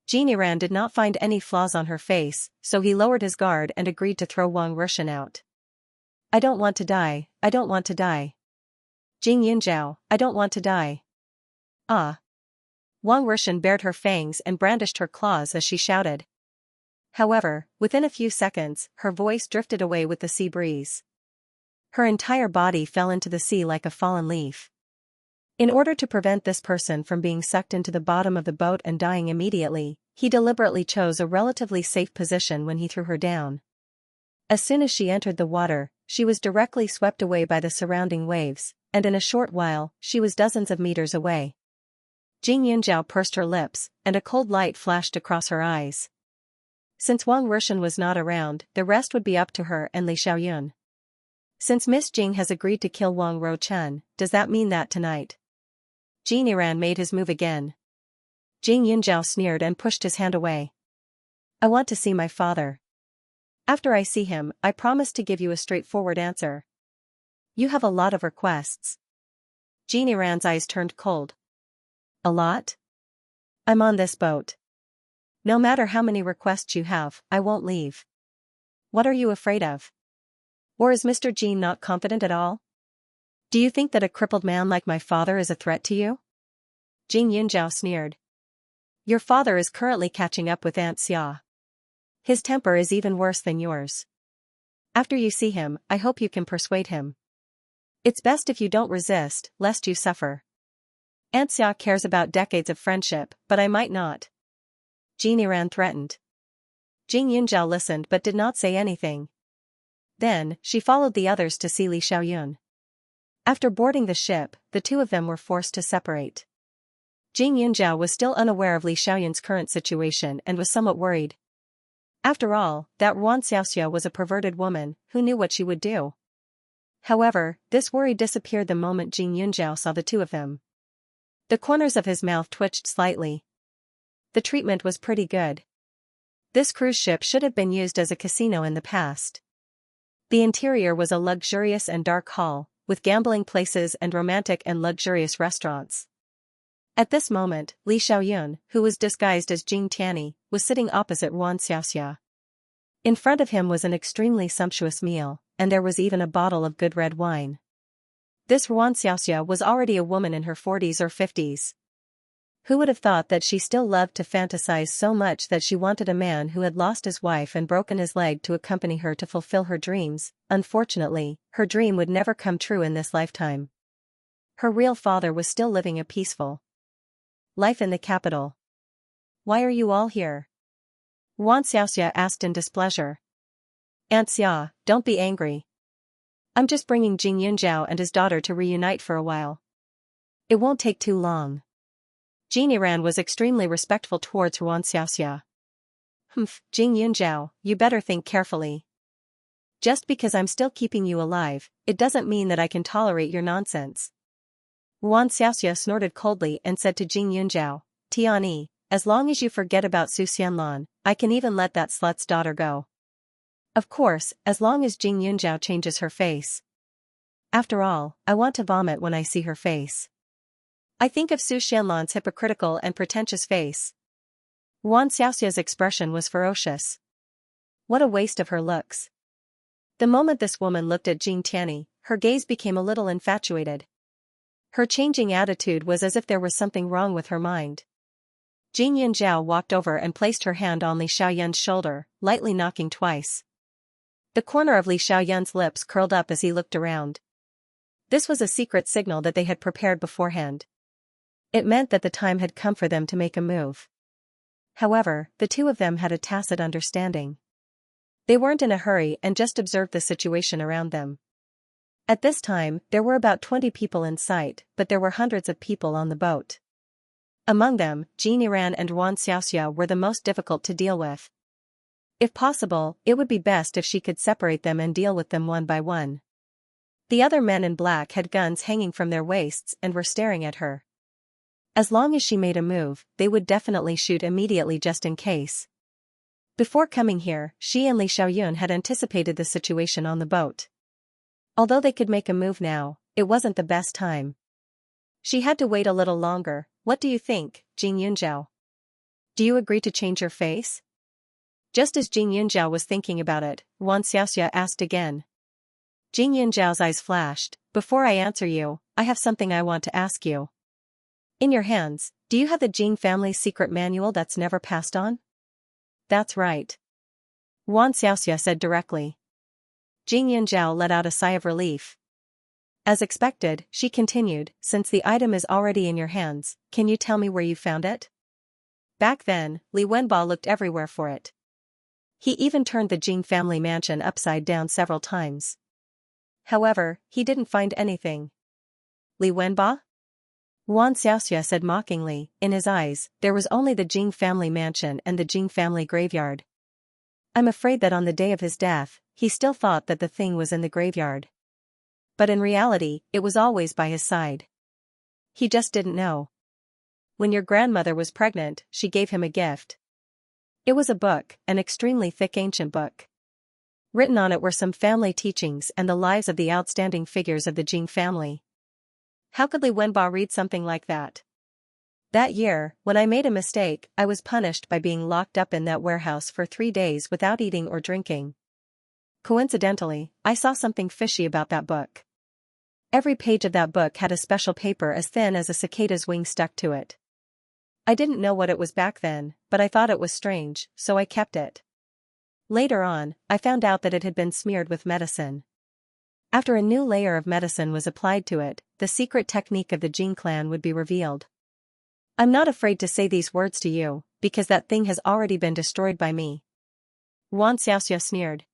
Xianxia did not find any flaws on her face, so he lowered his guard and agreed to throw Wang Ruochun out. I don't want to die, I don't want to die. Xianxia, I don't want to die. Ah. Wang Ruochun bared her fangs and brandished her claws as she shouted. However, within a few seconds, her voice drifted away with the sea breeze. Her entire body fell into the sea like a fallen leaf. In order to prevent this person from being sucked into the bottom of the boat and dying immediately, he deliberately chose a relatively safe position when he threw her down. As soon as she entered the water, she was directly swept away by the surrounding waves, and in a short while, she was dozens of meters away. Xianxia pursed her lips, and a cold light flashed across her eyes. Since Wang Ruochun was not around, the rest would be up to her and Li Xiaoyun. Since Miss Jing has agreed to kill Wang Ro-chun, does that mean that tonight? Jin Yiran made his move again. Jing Yunjiao sneered and pushed his hand away. I want to see my father. After I see him, I promise to give you a straightforward answer. You have a lot of requests. Jin Yiran's eyes turned cold. A lot? I'm on this boat. No matter how many requests you have, I won't leave. What are you afraid of? Or is Mr. Jin not confident at all? Do you think that a crippled man like my father is a threat to you? Jing Yunjiao sneered. Your father is currently catching up with Xianxia. His temper is even worse than yours. After you see him, I hope you can persuade him. It's best if you don't resist, lest you suffer. Xianxia cares about decades of friendship, but I might not. Jin Yiran threatened. Jing Yunjiao listened but did not say anything. Then, she followed the others to see Li Xiaoyun. After boarding the ship, the two of them were forced to separate. Jing Yunjiao was still unaware of Li Xiaoyun's current situation and was somewhat worried. After all, that Xianxia was a perverted woman, who knew what she would do. However, this worry disappeared the moment Jing Yunjiao saw the two of them. The corners of his mouth twitched slightly. The treatment was pretty good. This cruise ship should have been used as a casino in the past. The interior was a luxurious and dark hall, with gambling places and romantic and luxurious restaurants. At this moment, Li Xiaoyun, who was disguised as Jing Tianyi, was sitting opposite Xianxia. In front of him was an extremely sumptuous meal, and there was even a bottle of good red wine. This Xianxia was already a woman in her 40s or 50s. Who would have thought that she still loved to fantasize so much that she wanted a man who had lost his wife and broken his leg to accompany her to fulfill her dreams? Unfortunately, her dream would never come true in this lifetime. Her real father was still living a peaceful life in the capital. Why are you all here? Xianxia asked in displeasure. Xianxia, don't be angry. I'm just bringing Jing Yunjiao and his daughter to reunite for a while. It won't take too long. Jin Yiran was extremely respectful towards Xianxia. Jing Yunjiao, you better think carefully. Just because I'm still keeping you alive, it doesn't mean that I can tolerate your nonsense. Xianxia snorted coldly and said to Jing Yunjiao, Tianyi, as long as you forget about Su Xianlan, I can even let that slut's daughter go. Of course, as long as Jing Yunjiao changes her face. After all, I want to vomit when I see her face. I think of Su Xianlan's hypocritical and pretentious face. Xiaoxia's expression was ferocious. What a waste of her looks. The moment this woman looked at Jing Tianyi, her gaze became a little infatuated. Her changing attitude was as if there was something wrong with her mind. Jing Yunjiao walked over and placed her hand on Li Xiaoyun's shoulder, lightly knocking twice. The corner of Li Xiaoyun's lips curled up as he looked around. This was a secret signal that they had prepared beforehand. It meant that the time had come for them to make a move. However, the two of them had a tacit understanding. They weren't in a hurry and just observed the situation around them. At this time, there were about 20 people in sight, but there were hundreds of people on the boat. Among them, Jin Yiran and Xiaoxia were the most difficult to deal with. If possible, it would be best if she could separate them and deal with them one by one. The other men in black had guns hanging from their waists and were staring at her. As long as she made a move, they would definitely shoot immediately just in case. Before coming here, she and Li Xiaoyun had anticipated the situation on the boat. Although they could make a move now, it wasn't the best time. She had to wait a little longer. What do you think, Jing Yunjiao? Do you agree to change your face? Just as Jing Yunjiao was thinking about it, Xiaoxia asked again. Jing Yunjiao's eyes flashed. Before I answer you, I have something I want to ask you. In your hands, do you have the Jing family's secret manual that's never passed on? That's right. Xiaoxia said directly. Jing Yunjiao let out a sigh of relief. As expected, she continued, since the item is already in your hands, can you tell me where you found it? Back then, Li Wenba looked everywhere for it. He even turned the Jing family mansion upside down several times. However, he didn't find anything. Li Wenba? Xiaoxia said mockingly. In his eyes, there was only the Jing family mansion and the Jing family graveyard. I'm afraid that on the day of his death, he still thought that the thing was in the graveyard. But in reality, it was always by his side. He just didn't know. When your grandmother was pregnant, she gave him a gift. It was a book, an extremely thick ancient book. Written on it were some family teachings and the lives of the outstanding figures of the Jing family. How could Li Wenba read something like that? That year, when I made a mistake, I was punished by being locked up in that warehouse for 3 days without eating or drinking. Coincidentally, I saw something fishy about that book. Every page of that book had a special paper as thin as a cicada's wing stuck to it. I didn't know what it was back then, but I thought it was strange, so I kept it. Later on, I found out that it had been smeared with medicine. After a new layer of medicine was applied to it, the secret technique of the Jing clan would be revealed. I'm not afraid to say these words to you, because that thing has already been destroyed by me. Xianxia sneered.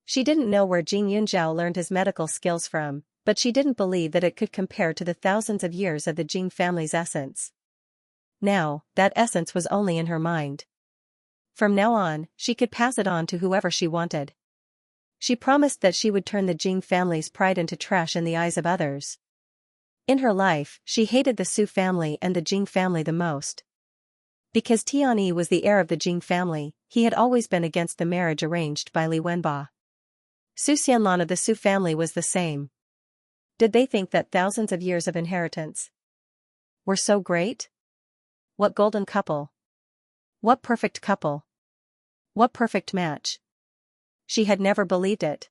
She didn't know where Jing Yunzhao learned his medical skills from, but she didn't believe that it could compare to the thousands of years of the Jing family's essence. Now, that essence was only in her mind. From now on, she could pass it on to whoever she wanted. She promised that she would turn the Jing family's pride into trash in the eyes of others. In her life, she hated the Su family and the Jing family the most. Because Tianyi was the heir of the Jing family, he had always been against the marriage arranged by Li Wenba. Su Xianlan of the Su family was the same. Did they think that thousands of years of inheritance were so great? What golden couple! What perfect couple! What perfect match! She had never believed it.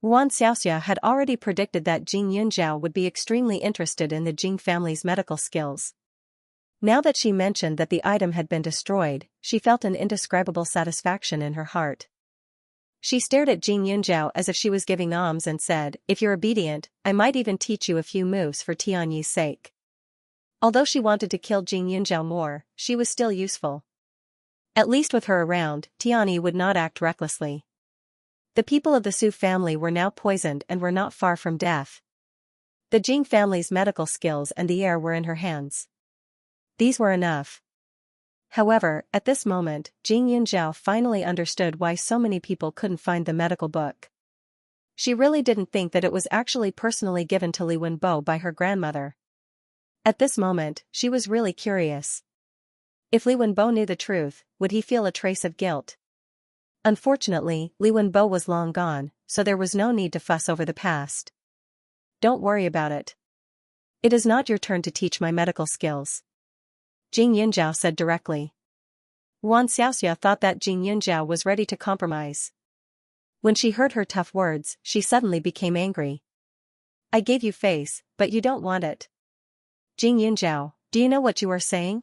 Xianxia had already predicted that Jing Yunzhao would be extremely interested in the Jing family's medical skills. Now that she mentioned that the item had been destroyed, she felt an indescribable satisfaction in her heart. She stared at Jing Yunzhao as if she was giving alms and said, "If you're obedient, I might even teach you a few moves for Tianyi's sake." Although she wanted to kill Jing Yunzhao more, she was still useful. At least with her around, Tianyi would not act recklessly. The people of the Su family were now poisoned and were not far from death. The Jing family's medical skills and the heir were in her hands. These were enough. However, at this moment, Jing Yunzhao finally understood why so many people couldn't find the medical book. She really didn't think that it was actually personally given to Li Wenbo by her grandmother. At this moment, she was really curious. If Li Wenbo knew the truth, would he feel a trace of guilt? Unfortunately, Li Wenbo was long gone, so there was no need to fuss over the past. Don't worry about it. It is not your turn to teach my medical skills, Jing Yunzhao said directly. Xianxia thought that Jing Yunzhao was ready to compromise. When she heard her tough words, she suddenly became angry. I gave you face, but you don't want it. Jing Yunzhao, do you know what you are saying?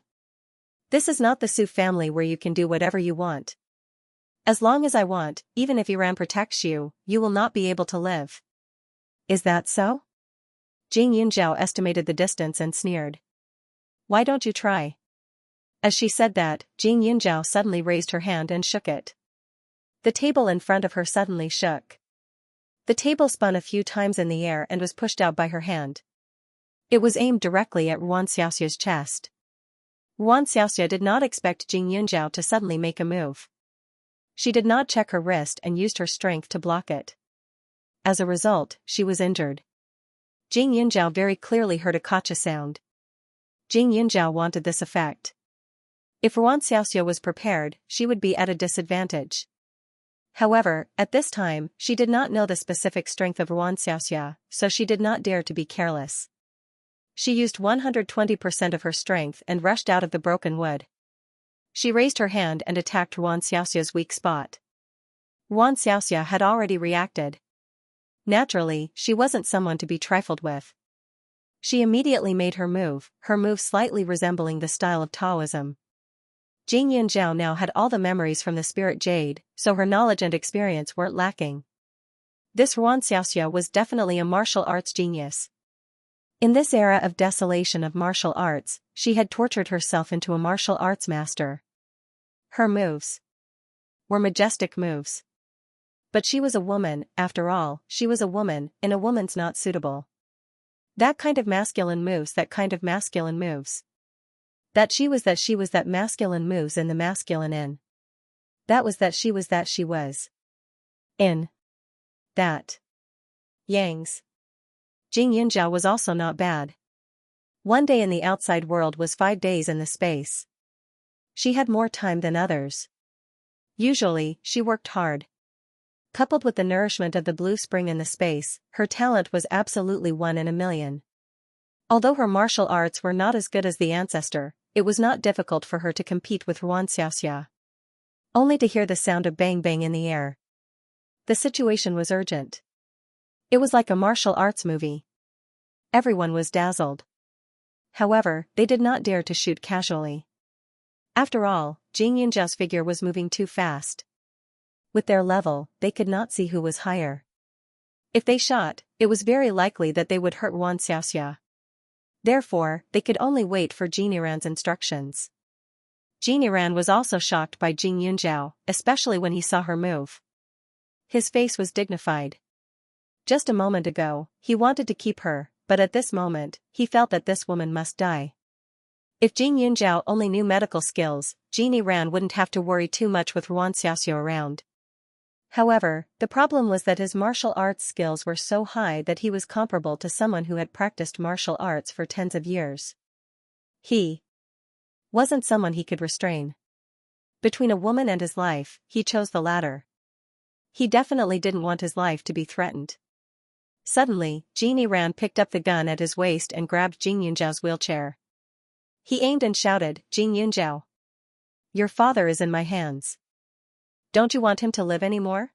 This is not the Su family where you can do whatever you want. As long as I want, even if Iran protects you, you will not be able to live. Is that so? Jing Yunzhao estimated the distance and sneered. Why don't you try? As she said that, Jing Yunzhao suddenly raised her hand and shook it. The table in front of her suddenly shook. The table spun a few times in the air and was pushed out by her hand. It was aimed directly at Xiaoxia's chest. Xiaoxia did not expect Jing Yunzhao to suddenly make a move. She did not check her wrist and used her strength to block it. As a result, she was injured. Jing Yunzhao very clearly heard a gotcha sound. Jing Yunzhao wanted this effect. If Xiaoxia was prepared, she would be at a disadvantage. However, at this time, she did not know the specific strength of Xiaoxia, so she did not dare to be careless. She used 120% of her strength and rushed out of the broken wood. She raised her hand and attacked Xiaoxia's weak spot. Xiaoxia had already reacted. Naturally, she wasn't someone to be trifled with. She immediately made her move slightly resembling the style of Taoism. Jing Yunzhao now had all the memories from the spirit jade, so her knowledge and experience weren't lacking. This Xiaoxia was definitely a martial arts genius. In this era of desolation of martial arts, she had tortured herself into a martial arts master. Her moves were majestic moves. But she was a woman, after all, she was a woman, and a woman's not suitable. That kind of masculine moves, that kind of masculine moves. That she was that masculine moves in the masculine in. That was that she was in. That. Yangs. Jing Yunjiao was also not bad. One day in the outside world was 5 days in the space. She had more time than others. Usually, she worked hard. Coupled with the nourishment of the blue spring in the space, her talent was absolutely 1 in a million. Although her martial arts were not as good as the ancestor, it was not difficult for her to compete with Xianxia. Only to hear the sound of bang bang in the air. The situation was urgent. It was like a martial arts movie. Everyone was dazzled. However, they did not dare to shoot casually. After all, Jing Yunjiao's figure was moving too fast. With their level, they could not see who was higher. If they shot, it was very likely that they would hurt Xianxia. Therefore, they could only wait for Jin Yiran's instructions. Jin Yiran was also shocked by Jing Yunjiao, especially when he saw her move. His face was dignified. Just a moment ago, he wanted to keep her, but at this moment, he felt that this woman must die. If Jing Yunjiao only knew medical skills, Jin Yiran wouldn't have to worry too much with Xianxia around. However, the problem was that his martial arts skills were so high that he was comparable to someone who had practiced martial arts for tens of years. He wasn't someone he could restrain. Between a woman and his life, he chose the latter. He definitely didn't want his life to be threatened. Suddenly, Jin Yiran picked up the gun at his waist and grabbed Jing Yunjiao's wheelchair. He aimed and shouted, "Jing Yunjiao! Your father is in my hands. Don't you want him to live anymore?"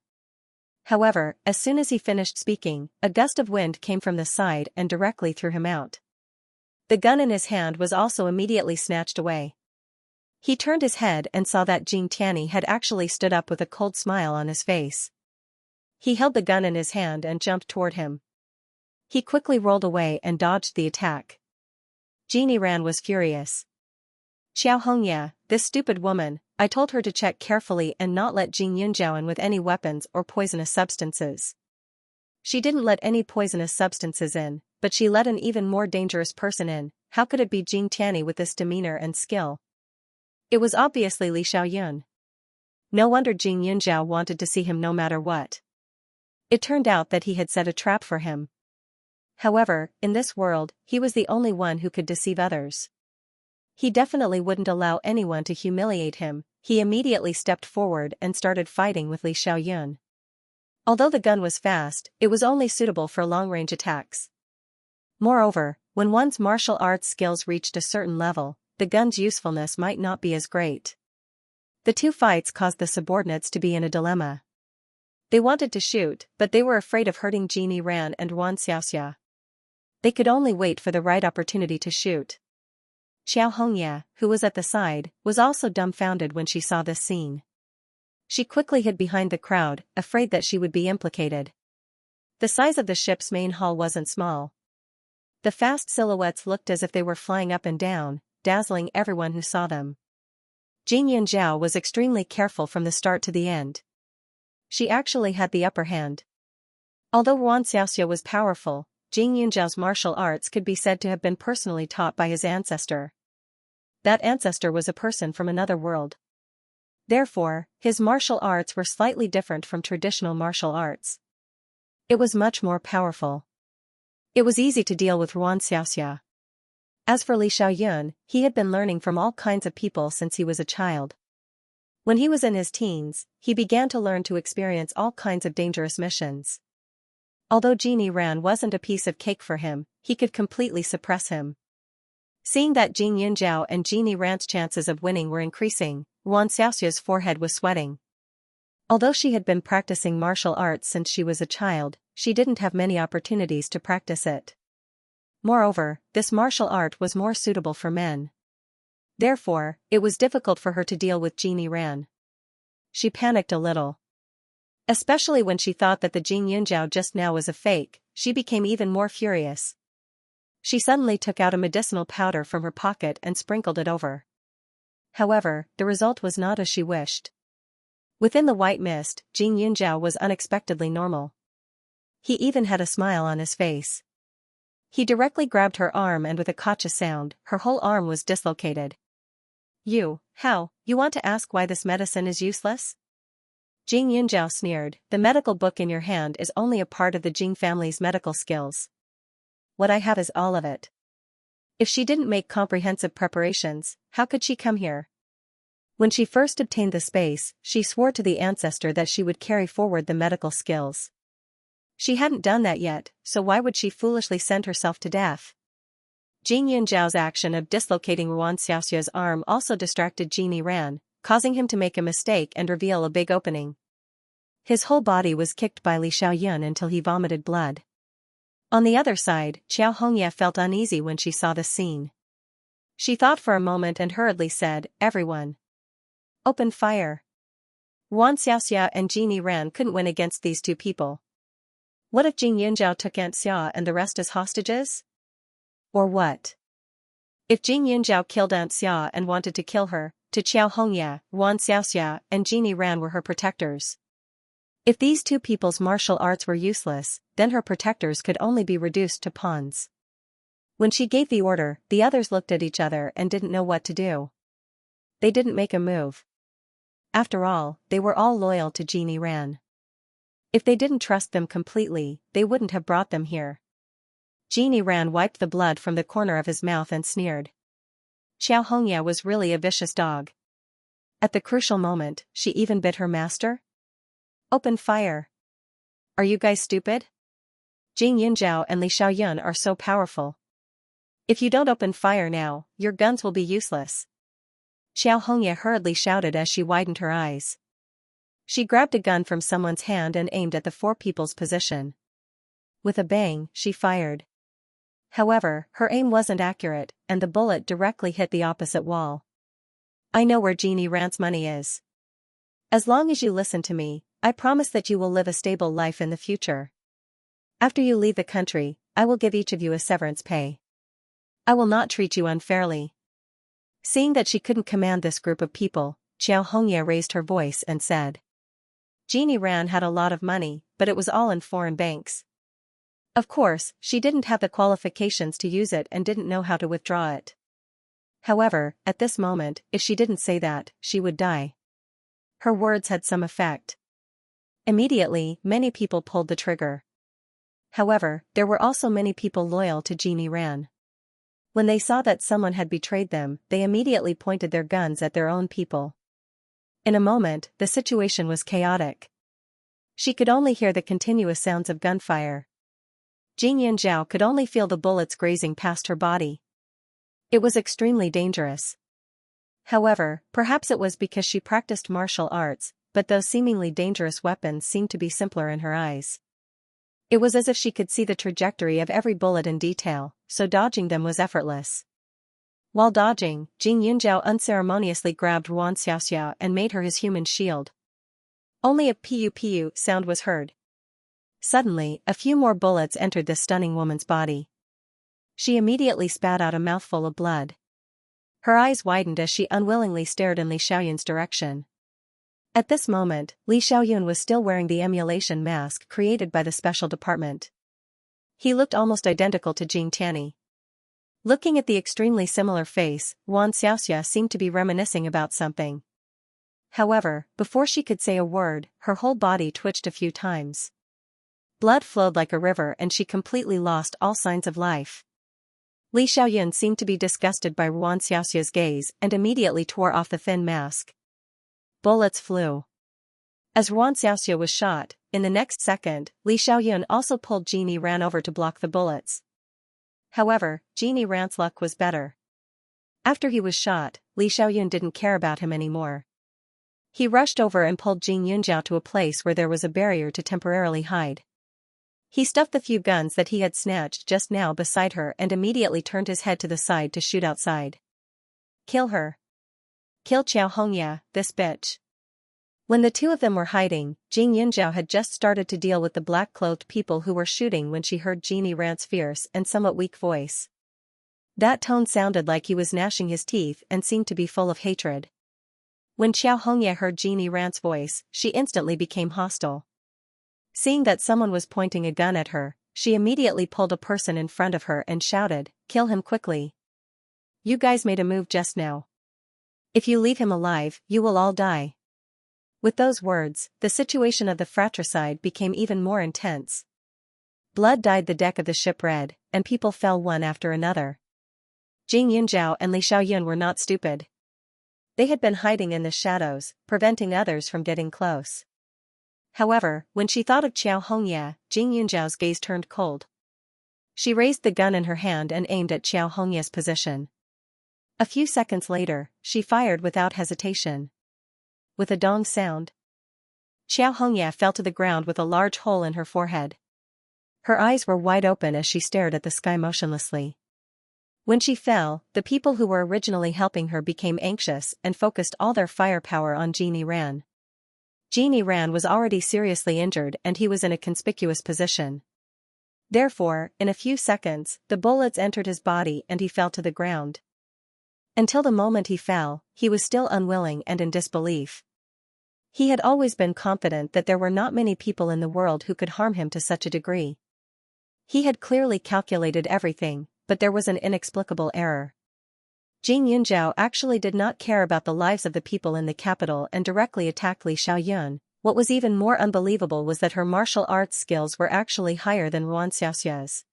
However, as soon as he finished speaking, a gust of wind came from the side and directly threw him out. The gun in his hand was also immediately snatched away. He turned his head and saw that Jing Tianyi had actually stood up with a cold smile on his face. He held the gun in his hand and jumped toward him. He quickly rolled away and dodged the attack. Jin Yiran was furious. Xianxia, this stupid woman, I told her to check carefully and not let Jing Yunjiao in with any weapons or poisonous substances. She didn't let any poisonous substances in, but she let an even more dangerous person in. How could it be Jing Tianyi with this demeanor and skill? It was obviously Li Xiaoyun. No wonder Jing Yunjiao wanted to see him no matter what. It turned out that he had set a trap for him. However, in this world, he was the only one who could deceive others. He definitely wouldn't allow anyone to humiliate him. He immediately stepped forward and started fighting with Li Xiaoyun. Although the gun was fast, it was only suitable for long-range attacks. Moreover, when one's martial arts skills reached a certain level, the gun's usefulness might not be as great. The two fights caused the subordinates to be in a dilemma. They wanted to shoot, but they were afraid of hurting Jin Yiran and Xianxia. They could only wait for the right opportunity to shoot. Xianxia, who was at the side, was also dumbfounded when she saw this scene. She quickly hid behind the crowd, afraid that she would be implicated. The size of the ship's main hull wasn't small. The fast silhouettes looked as if they were flying up and down, dazzling everyone who saw them. Jing Yunjiao was extremely careful from the start to the end. She actually had the upper hand. Although Xianxia was powerful, Jing Yunjiao's martial arts could be said to have been personally taught by his ancestor. That ancestor was a person from another world. Therefore, his martial arts were slightly different from traditional martial arts. It was much more powerful. It was easy to deal with Xianxia. As for Li Xiaoyun, he had been learning from all kinds of people since he was a child. When he was in his teens, he began to learn to experience all kinds of dangerous missions. Although Jin Yiran wasn't a piece of cake for him, he could completely suppress him. Seeing that Jing Yunjiao and Jin Yiran's chances of winning were increasing, Xiaoxia's forehead was sweating. Although she had been practicing martial arts since she was a child, she didn't have many opportunities to practice it. Moreover, this martial art was more suitable for men. Therefore, it was difficult for her to deal with Jin Yiran. She panicked a little. Especially when she thought that the Jing Yunjiao just now was a fake, she became even more furious. She suddenly took out a medicinal powder from her pocket and sprinkled it over. However, the result was not as she wished. Within the white mist, Jing Yunjiao was unexpectedly normal. He even had a smile on his face. He directly grabbed her arm and with a gotcha sound, her whole arm was dislocated. You want to ask why this medicine is useless? Jing Yunjiao sneered, the medical book in your hand is only a part of the Jing family's medical skills. what I have is all of it. If she didn't make comprehensive preparations, how could she come here? When she first obtained the space, she swore to the ancestor that she would carry forward the medical skills. She hadn't done that yet, so why would she foolishly send herself to death? Jing Yunzhao's action of dislocating Xiaoxia's arm also distracted Jini Ran, causing him to make a mistake and reveal a big opening. His whole body was kicked by Li Xiaoyun until he vomited blood. On the other side, Xiao Hongye felt uneasy when she saw the scene. She thought for a moment and hurriedly said, "Everyone, open fire." Xiaoxia and Jini Ran couldn't win against these two people. What if Jing Yunzhao took Aunt Xia and the rest as hostages? Or what if Jing Yunzhao killed Aunt Xia and wanted to kill her, to Xiao Hongye, Xiaoxia and Jini Ran were her protectors? If these two people's martial arts were useless, then her protectors could only be reduced to pawns. When she gave the order, the others looked at each other and didn't know what to do. They didn't make a move. After all, they were all loyal to Jini Ran. If they didn't trust them completely, they wouldn't have brought them here. Jini Ran wiped the blood from the corner of his mouth and sneered. Xiao Hongye was really a vicious dog. At the crucial moment, she even bit her master? Open fire. Are you guys stupid? Jing Yunzhao and Li Xiaoyun are so powerful. If you don't open fire now, your guns will be useless. Xiao Hongye hurriedly shouted as she widened her eyes. She grabbed a gun from someone's hand and aimed at the four people's position. With a bang, she fired. However, her aim wasn't accurate, and the bullet directly hit the opposite wall. I know where Jini Ran's money is. As long as you listen to me, I promise that you will live a stable life in the future. After you leave the country, I will give each of you a severance pay. I will not treat you unfairly. Seeing that she couldn't command this group of people, Xiao Hongye raised her voice and said. Jini Ran had a lot of money, but it was all in foreign banks. Of course, she didn't have the qualifications to use it and didn't know how to withdraw it. However, at this moment, if she didn't say that, she would die. Her words had some effect. Immediately, many people pulled the trigger. However, there were also many people loyal to Jini Ran. When they saw that someone had betrayed them, they immediately pointed their guns at their own people. In a moment, the situation was chaotic. She could only hear the continuous sounds of gunfire. Jing Yunzhao could only feel the bullets grazing past her body. It was extremely dangerous. However, perhaps it was because she practiced martial arts, but those seemingly dangerous weapons seemed to be simpler in her eyes. It was as if she could see the trajectory of every bullet in detail, so dodging them was effortless. While dodging, Jing Yunzhao unceremoniously grabbed Xiaoxia and made her his human shield. Only a piu-piu sound was heard. Suddenly, a few more bullets entered the stunning woman's body. She immediately spat out a mouthful of blood. Her eyes widened as she unwillingly stared in Li Xiaoyun's direction. At this moment, Li Xiaoyun was still wearing the emulation mask created by the special department. He looked almost identical to Jing Tianyi. Looking at the extremely similar face, Xiaoxia seemed to be reminiscing about something. However, before she could say a word, her whole body twitched a few times. Blood flowed like a river and she completely lost all signs of life. Li Xiaoyun seemed to be disgusted by Xiaoxia's gaze and immediately tore off the thin mask. Bullets flew. As Xiaoxia was shot, in the next second, Li Xiaoyun also pulled Jini Ran over to block the bullets. However, Jini Ran's luck was better. After he was shot, Li Xiaoyun didn't care about him anymore. He rushed over and pulled Jing Yunzhao to a place where there was a barrier to temporarily hide. He stuffed the few guns that he had snatched just now beside her and immediately turned his head to the side to shoot outside. Kill her. Kill Xiao Hongye, this bitch. When the two of them were hiding, Jing Yunzhao had just started to deal with the black-clothed people who were shooting when she heard Jini Ran's fierce and somewhat weak voice. That tone sounded like he was gnashing his teeth and seemed to be full of hatred. When Xiao Hongye heard Jini Ran's voice, she instantly became hostile. Seeing that someone was pointing a gun at her, she immediately pulled a person in front of her and shouted, "Kill him quickly. You guys made a move just now. If you leave him alive, you will all die." With those words, the situation of the fratricide became even more intense. Blood dyed the deck of the ship red, and people fell one after another. Jing Yunzhao and Li Xiaoyun were not stupid. They had been hiding in the shadows, preventing others from getting close. However, when she thought of Qiao Hongye, Jing Yunzhao's gaze turned cold. She raised the gun in her hand and aimed at Qiao Hongye's position. A few seconds later, she fired without hesitation. With a dong sound, Qiao Hongye fell to the ground with a large hole in her forehead. Her eyes were wide open as she stared at the sky motionlessly. When she fell, the people who were originally helping her became anxious and focused all their firepower on Jin Ran. Jin Ran was already seriously injured and he was in a conspicuous position. Therefore, in a few seconds, the bullets entered his body and he fell to the ground. Until the moment he fell, he was still unwilling and in disbelief. He had always been confident that there were not many people in the world who could harm him to such a degree. He had clearly calculated everything, but there was an inexplicable error. Jing Yunzhao actually did not care about the lives of the people in the capital and directly attacked Li Xiaoyun. What was even more unbelievable was that her martial arts skills were actually higher than Xiaoxia's.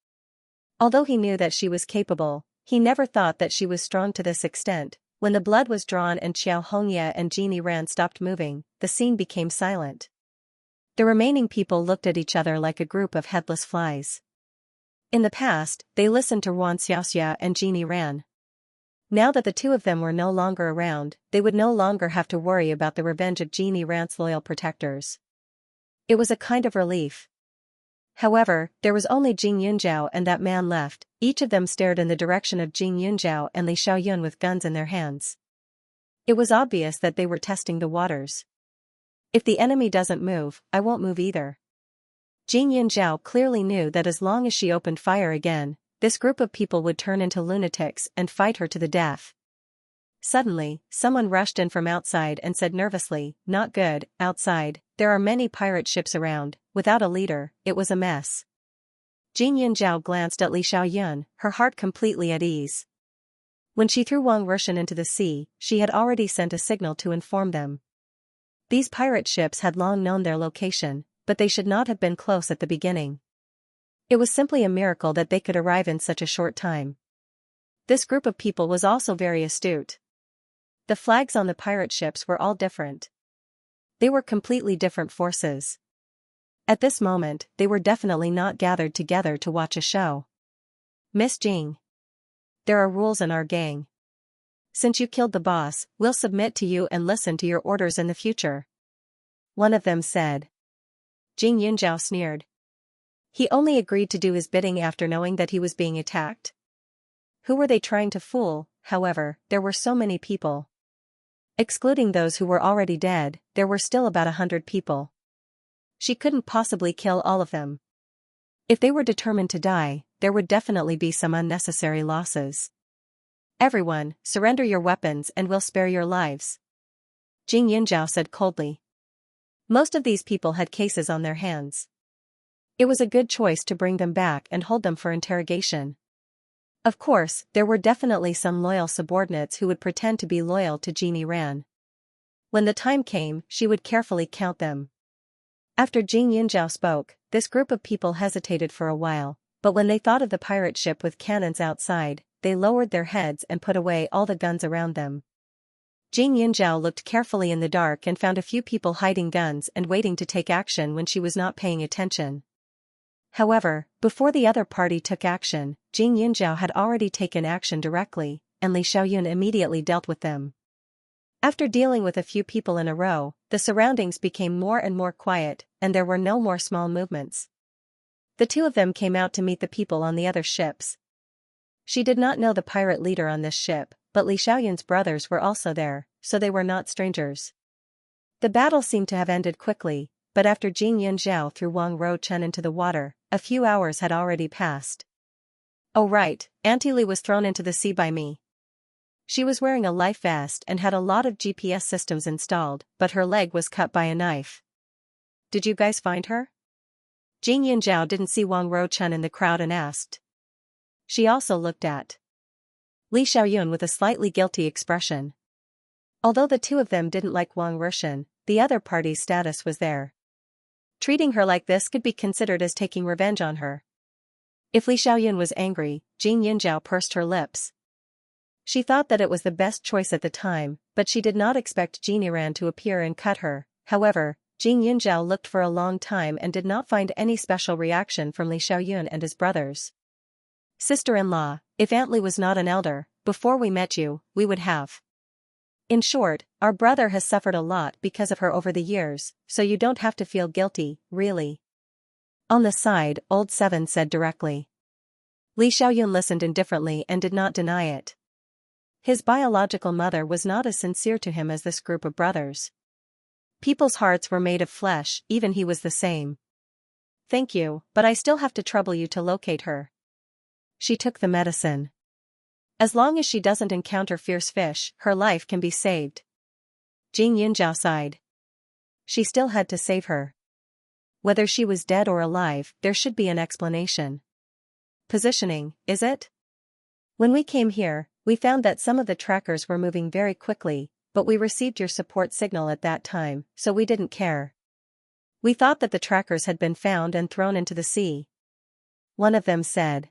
Although he knew that she was capable, he never thought that she was strong to this extent. When the blood was drawn and Qiao Hongye and Jin Ran stopped moving, the scene became silent. The remaining people looked at each other like a group of headless flies. In the past, they listened to Xiaoxia and Jin Ran. Now that the two of them were no longer around, they would no longer have to worry about the revenge of Jin Ran's loyal protectors. It was a kind of relief. However, there was only Jing Yunzhao and that man left. Each of them stared in the direction of Jing Yunzhao and Li Xiaoyun with guns in their hands. It was obvious that they were testing the waters. If the enemy doesn't move, I won't move either. Jing Yunzhao clearly knew that as long as she opened fire again, this group of people would turn into lunatics and fight her to the death. Suddenly, someone rushed in from outside and said nervously, "Not good, outside, there are many pirate ships around, without a leader, it was a mess." Jing Yunzhao glanced at Li Xiaoyun, her heart completely at ease. When she threw Wang Rushan into the sea, she had already sent a signal to inform them. These pirate ships had long known their location, but they should not have been close at the beginning. It was simply a miracle that they could arrive in such a short time. This group of people was also very astute. The flags on the pirate ships were all different. They were completely different forces. At this moment, they were definitely not gathered together to watch a show. "Miss Jing. There are rules in our gang. Since you killed the boss, we'll submit to you and listen to your orders in the future," one of them said. Jing Yunzhao sneered. He only agreed to do his bidding after knowing that he was being attacked. Who were they trying to fool? However, there were so many people. Excluding those who were already dead, there were still about 100 people. She couldn't possibly kill all of them. If they were determined to die, there would definitely be some unnecessary losses. "Everyone, surrender your weapons and we'll spare your lives," Jing Yunzhao said coldly. Most of these people had cases on their hands. It was a good choice to bring them back and hold them for interrogation. Of course, there were definitely some loyal subordinates who would pretend to be loyal to Jin Ran. When the time came, she would carefully count them. After Jing Yunzhao spoke, this group of people hesitated for a while, but when they thought of the pirate ship with cannons outside, they lowered their heads and put away all the guns around them. Jing Yunzhao looked carefully in the dark and found a few people hiding guns and waiting to take action when she was not paying attention. However, before the other party took action, Jing Yunzhao had already taken action directly, and Li Xiaoyun immediately dealt with them. After dealing with a few people in a row, the surroundings became more and more quiet, and there were no more small movements. The two of them came out to meet the people on the other ships. She did not know the pirate leader on this ship, but Li Xiaoyun's brothers were also there, so they were not strangers. The battle seemed to have ended quickly, but after Jing Yunzhao threw Wang Ruochen into the water, a few hours had already passed. "Oh right, Auntie Li was thrown into the sea by me. She was wearing a life vest and had a lot of GPS systems installed, but her leg was cut by a knife. Did you guys find her?" Jing Yunzhao didn't see Wang Ruochen in the crowd and asked. She also looked at Li Xiaoyun with a slightly guilty expression. Although the two of them didn't like Wang Rushan, the other party's status was there. Treating her like this could be considered as taking revenge on her. If Li Xiaoyun was angry, Jing Yunjiao pursed her lips. She thought that it was the best choice at the time, but she did not expect Jing Yiran to appear and cut her. However, Jing Yunjiao looked for a long time and did not find any special reaction from Li Xiaoyun and his brothers. Sister-in-law, if Aunt Li was not an elder, before we met you, we would have. In short, our brother has suffered a lot because of her over the years, so you don't have to feel guilty, really. On the side, Old Seven said directly. Li Xiaoyun listened indifferently and did not deny it. His biological mother was not as sincere to him as this group of brothers. People's hearts were made of flesh, even he was the same. Thank you, but I still have to trouble you to locate her. She took the medicine. As long as she doesn't encounter fierce fish, her life can be saved. Jing Yunjiao sighed. She still had to save her. Whether she was dead or alive, there should be an explanation. Positioning, is it? When we came here, we found that some of the trackers were moving very quickly, but we received your support signal at that time, so we didn't care. We thought that the trackers had been found and thrown into the sea. One of them said.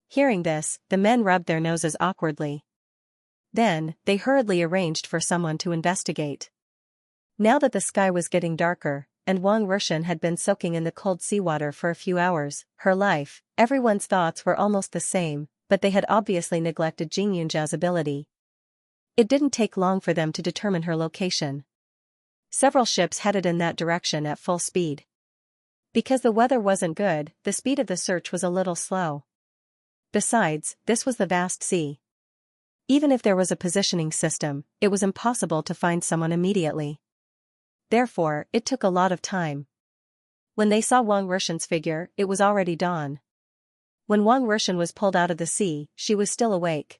Hearing this, the men rubbed their noses awkwardly. Then, they hurriedly arranged for someone to investigate. Now that the sky was getting darker, and Wang Rushan had been soaking in the cold seawater for a few hours, her life, everyone's thoughts were almost the same, but they had obviously neglected Jing Yunjiao's ability. It didn't take long for them to determine her location. Several ships headed in that direction at full speed. Because the weather wasn't good, the speed of the search was a little slow. Besides, this was the vast sea. Even if there was a positioning system, it was impossible to find someone immediately. Therefore, it took a lot of time. When they saw Wang Rushan's figure, it was already dawn. When Wang Rushan was pulled out of the sea, she was still awake.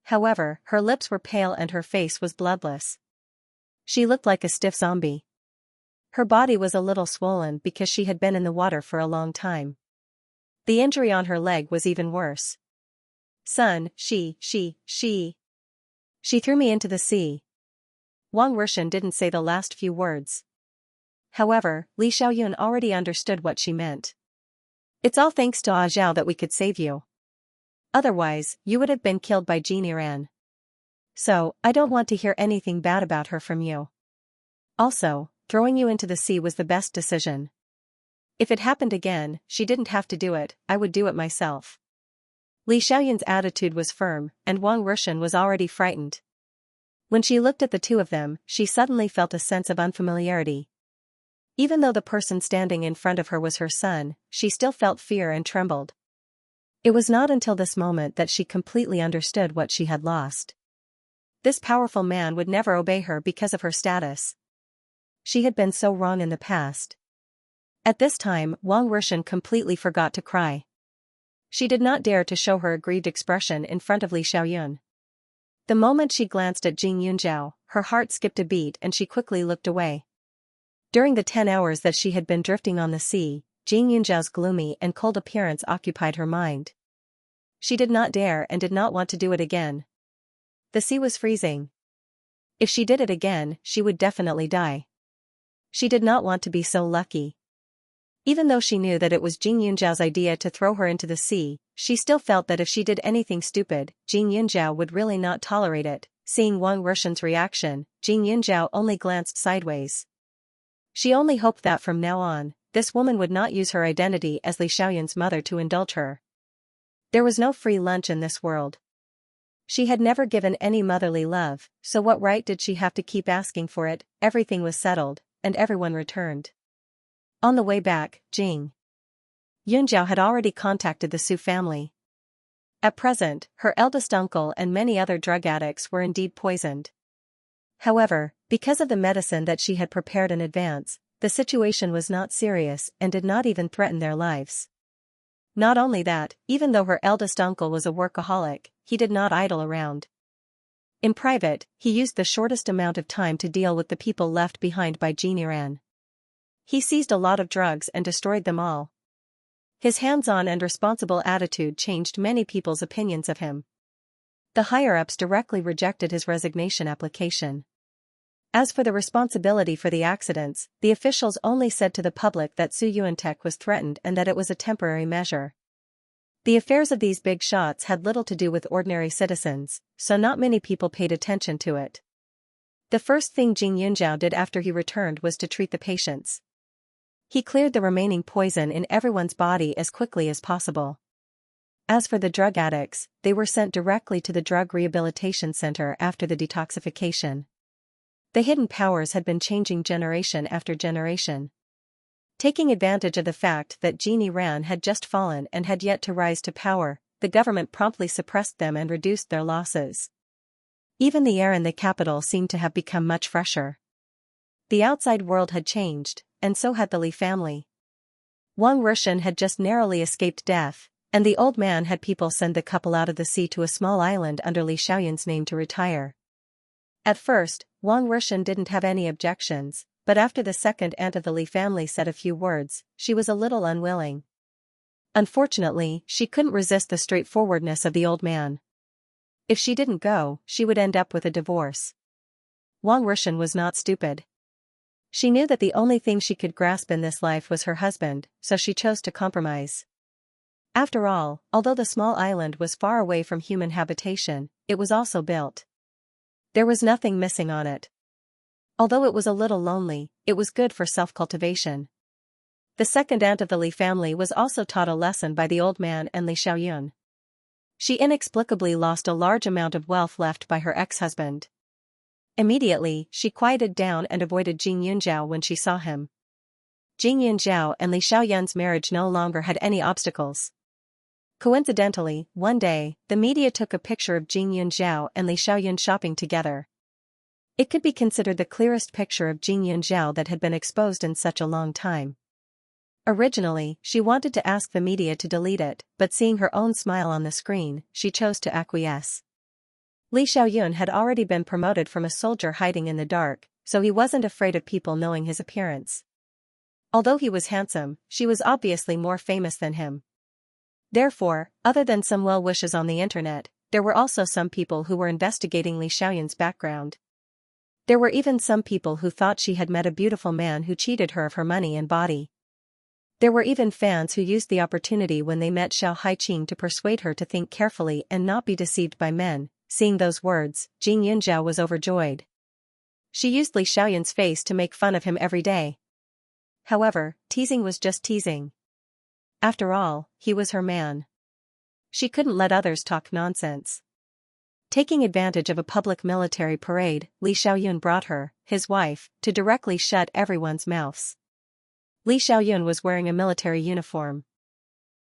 However, her lips were pale and her face was bloodless. She looked like a stiff zombie. Her body was a little swollen because she had been in the water for a long time. The injury on her leg was even worse. Son, she threw me into the sea. Wang Rushan didn't say the last few words. However, Li Xiaoyun already understood what she meant. It's all thanks to Ah Zhao that we could save you. Otherwise, you would have been killed by Jin Yiran. So, I don't want to hear anything bad about her from you. Also, throwing you into the sea was the best decision. If it happened again, she didn't have to do it, I would do it myself. Li Xiaoyun's attitude was firm, and Wang Rushan was already frightened. When she looked at the two of them, she suddenly felt a sense of unfamiliarity. Even though the person standing in front of her was her son, she still felt fear and trembled. It was not until this moment that she completely understood what she had lost. This powerful man would never obey her because of her status. She had been so wrong in the past. At this time, Wang Rushan completely forgot to cry. She did not dare to show her aggrieved expression in front of Li Xiaoyun. The moment she glanced at Jing Yunjiao, her heart skipped a beat and she quickly looked away. During the 10 hours that she had been drifting on the sea, Jing Yunjiao's gloomy and cold appearance occupied her mind. She did not dare and did not want to do it again. The sea was freezing. If she did it again, she would definitely die. She did not want to be so lucky. Even though she knew that it was Jing Yunjiao's idea to throw her into the sea, she still felt that if she did anything stupid, Jing Yunjiao would really not tolerate it. Seeing Wang Rushan's reaction, Jing Yunjiao only glanced sideways. She only hoped that from now on, this woman would not use her identity as Li Xiaoyun's mother to indulge her. There was no free lunch in this world. She had never given any motherly love, so what right did she have to keep asking for it? Everything was settled, and everyone returned. On the way back, Jing Yunjiao had already contacted the Su family. At present, her eldest uncle and many other drug addicts were indeed poisoned. However, because of the medicine that she had prepared in advance, the situation was not serious and did not even threaten their lives. Not only that, even though her eldest uncle was a workaholic, he did not idle around. In private, he used the shortest amount of time to deal with the people left behind by Jin Yiran. He seized a lot of drugs and destroyed them all. His hands-on and responsible attitude changed many people's opinions of him. The higher-ups directly rejected his resignation application. As for the responsibility for the accidents, the officials only said to the public that Su Yuantech was threatened and that it was a temporary measure. The affairs of these big shots had little to do with ordinary citizens, so not many people paid attention to it. The first thing Jing Yunjiao did after he returned was to treat the patients. He cleared the remaining poison in everyone's body as quickly as possible. As for the drug addicts, they were sent directly to the drug rehabilitation center after the detoxification. The hidden powers had been changing generation after generation. Taking advantage of the fact that Genie Ran had just fallen and had yet to rise to power, the government promptly suppressed them and reduced their losses. Even the air in the capital seemed to have become much fresher. The outside world had changed, and so had the Li family. Wang Rushan had just narrowly escaped death, and the old man had people send the couple out of the sea to a small island under Li Xiaoyun's name to retire. At first, Wang Rushan didn't have any objections, but after the second aunt of the Li family said a few words, she was a little unwilling. Unfortunately, she couldn't resist the straightforwardness of the old man. If she didn't go, she would end up with a divorce. Wang Rushan was not stupid. She knew that the only thing she could grasp in this life was her husband, so she chose to compromise. After all, although the small island was far away from human habitation, it was also built. There was nothing missing on it. Although it was a little lonely, it was good for self-cultivation. The second aunt of the Li family was also taught a lesson by the old man and Li Xiaoyun. She inexplicably lost a large amount of wealth left by her ex-husband. Immediately, she quieted down and avoided Jing Yunjiao when she saw him. Jing Yunjiao and Li Xiaoyun's marriage no longer had any obstacles. Coincidentally, one day, the media took a picture of Jing Yunjiao and Li Xiaoyun shopping together. It could be considered the clearest picture of Jing Yunjiao that had been exposed in such a long time. Originally, she wanted to ask the media to delete it, but seeing her own smile on the screen, she chose to acquiesce. Li Xiaoyun had already been promoted from a soldier hiding in the dark, so he wasn't afraid of people knowing his appearance. Although he was handsome, she was obviously more famous than him. Therefore, other than some well wishes on the internet, there were also some people who were investigating Li Xiaoyun's background. There were even some people who thought she had met a beautiful man who cheated her of her money and body. There were even fans who used the opportunity when they met Xiao Haiqing to persuade her to think carefully and not be deceived by men. Seeing those words, Jing Yunjiao was overjoyed. She used Li Xiaoyun's face to make fun of him every day. However, teasing was just teasing. After all, he was her man. She couldn't let others talk nonsense. Taking advantage of a public military parade, Li Xiaoyun brought her, his wife, to directly shut everyone's mouths. Li Xiaoyun was wearing a military uniform.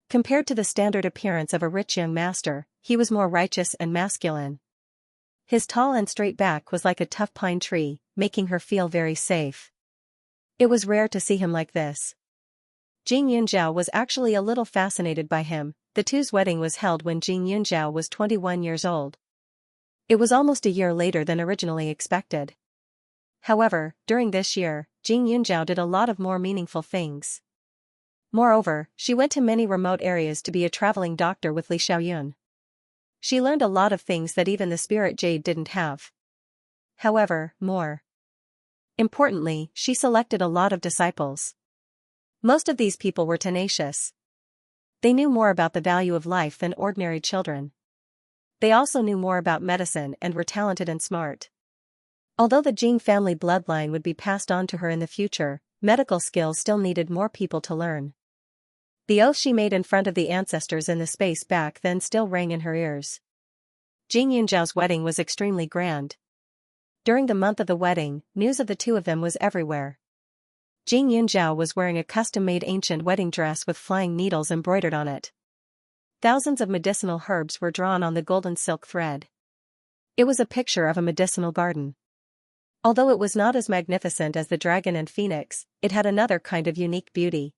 Compared to the standard appearance of a rich young master, he was more righteous and masculine. His tall and straight back was like a tough pine tree, making her feel very safe. It was rare to see him like this. Jing Yunjiao was actually a little fascinated by him. The two's wedding was held when Jing Yunjiao was 21 years old. It was almost a year later than originally expected. However, during this year, Jing Yunjiao did a lot of more meaningful things. Moreover, she went to many remote areas to be a traveling doctor with Li Xiaoyun. She learned a lot of things that even the spirit jade didn't have. However, more importantly, she selected a lot of disciples. Most of these people were tenacious. They knew more about the value of life than ordinary children. They also knew more about medicine and were talented and smart. Although the Jing family bloodline would be passed on to her in the future, medical skills still needed more people to learn. The oath she made in front of the ancestors in the space back then still rang in her ears. Jing Yunjiao's wedding was extremely grand. During the month of the wedding, news of the two of them was everywhere. Jing Yunjiao was wearing a custom-made ancient wedding dress with flying needles embroidered on it. Thousands of medicinal herbs were drawn on the golden silk thread. It was a picture of a medicinal garden. Although it was not as magnificent as the dragon and phoenix, it had another kind of unique beauty.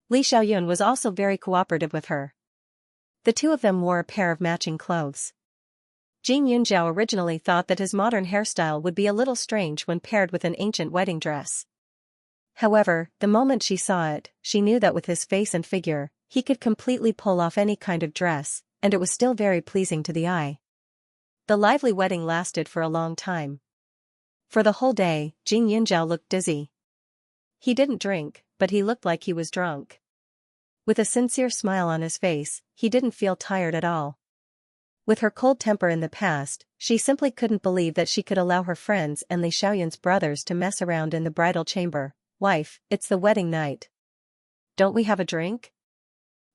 Li Xiaoyun was also very cooperative with her. The two of them wore a pair of matching clothes. Jing Yunjiao originally thought that his modern hairstyle would be a little strange when paired with an ancient wedding dress. However, the moment she saw it, she knew that with his face and figure, he could completely pull off any kind of dress, and it was still very pleasing to the eye. The lively wedding lasted for a long time. For the whole day, Jing Yunjiao looked dizzy. He didn't drink, but he looked like he was drunk. With a sincere smile on his face, he didn't feel tired at all. With her cold temper in the past, she simply couldn't believe that she could allow her friends and Li Xiaoyan's brothers to mess around in the bridal chamber. Wife, it's the wedding night. Don't we have a drink?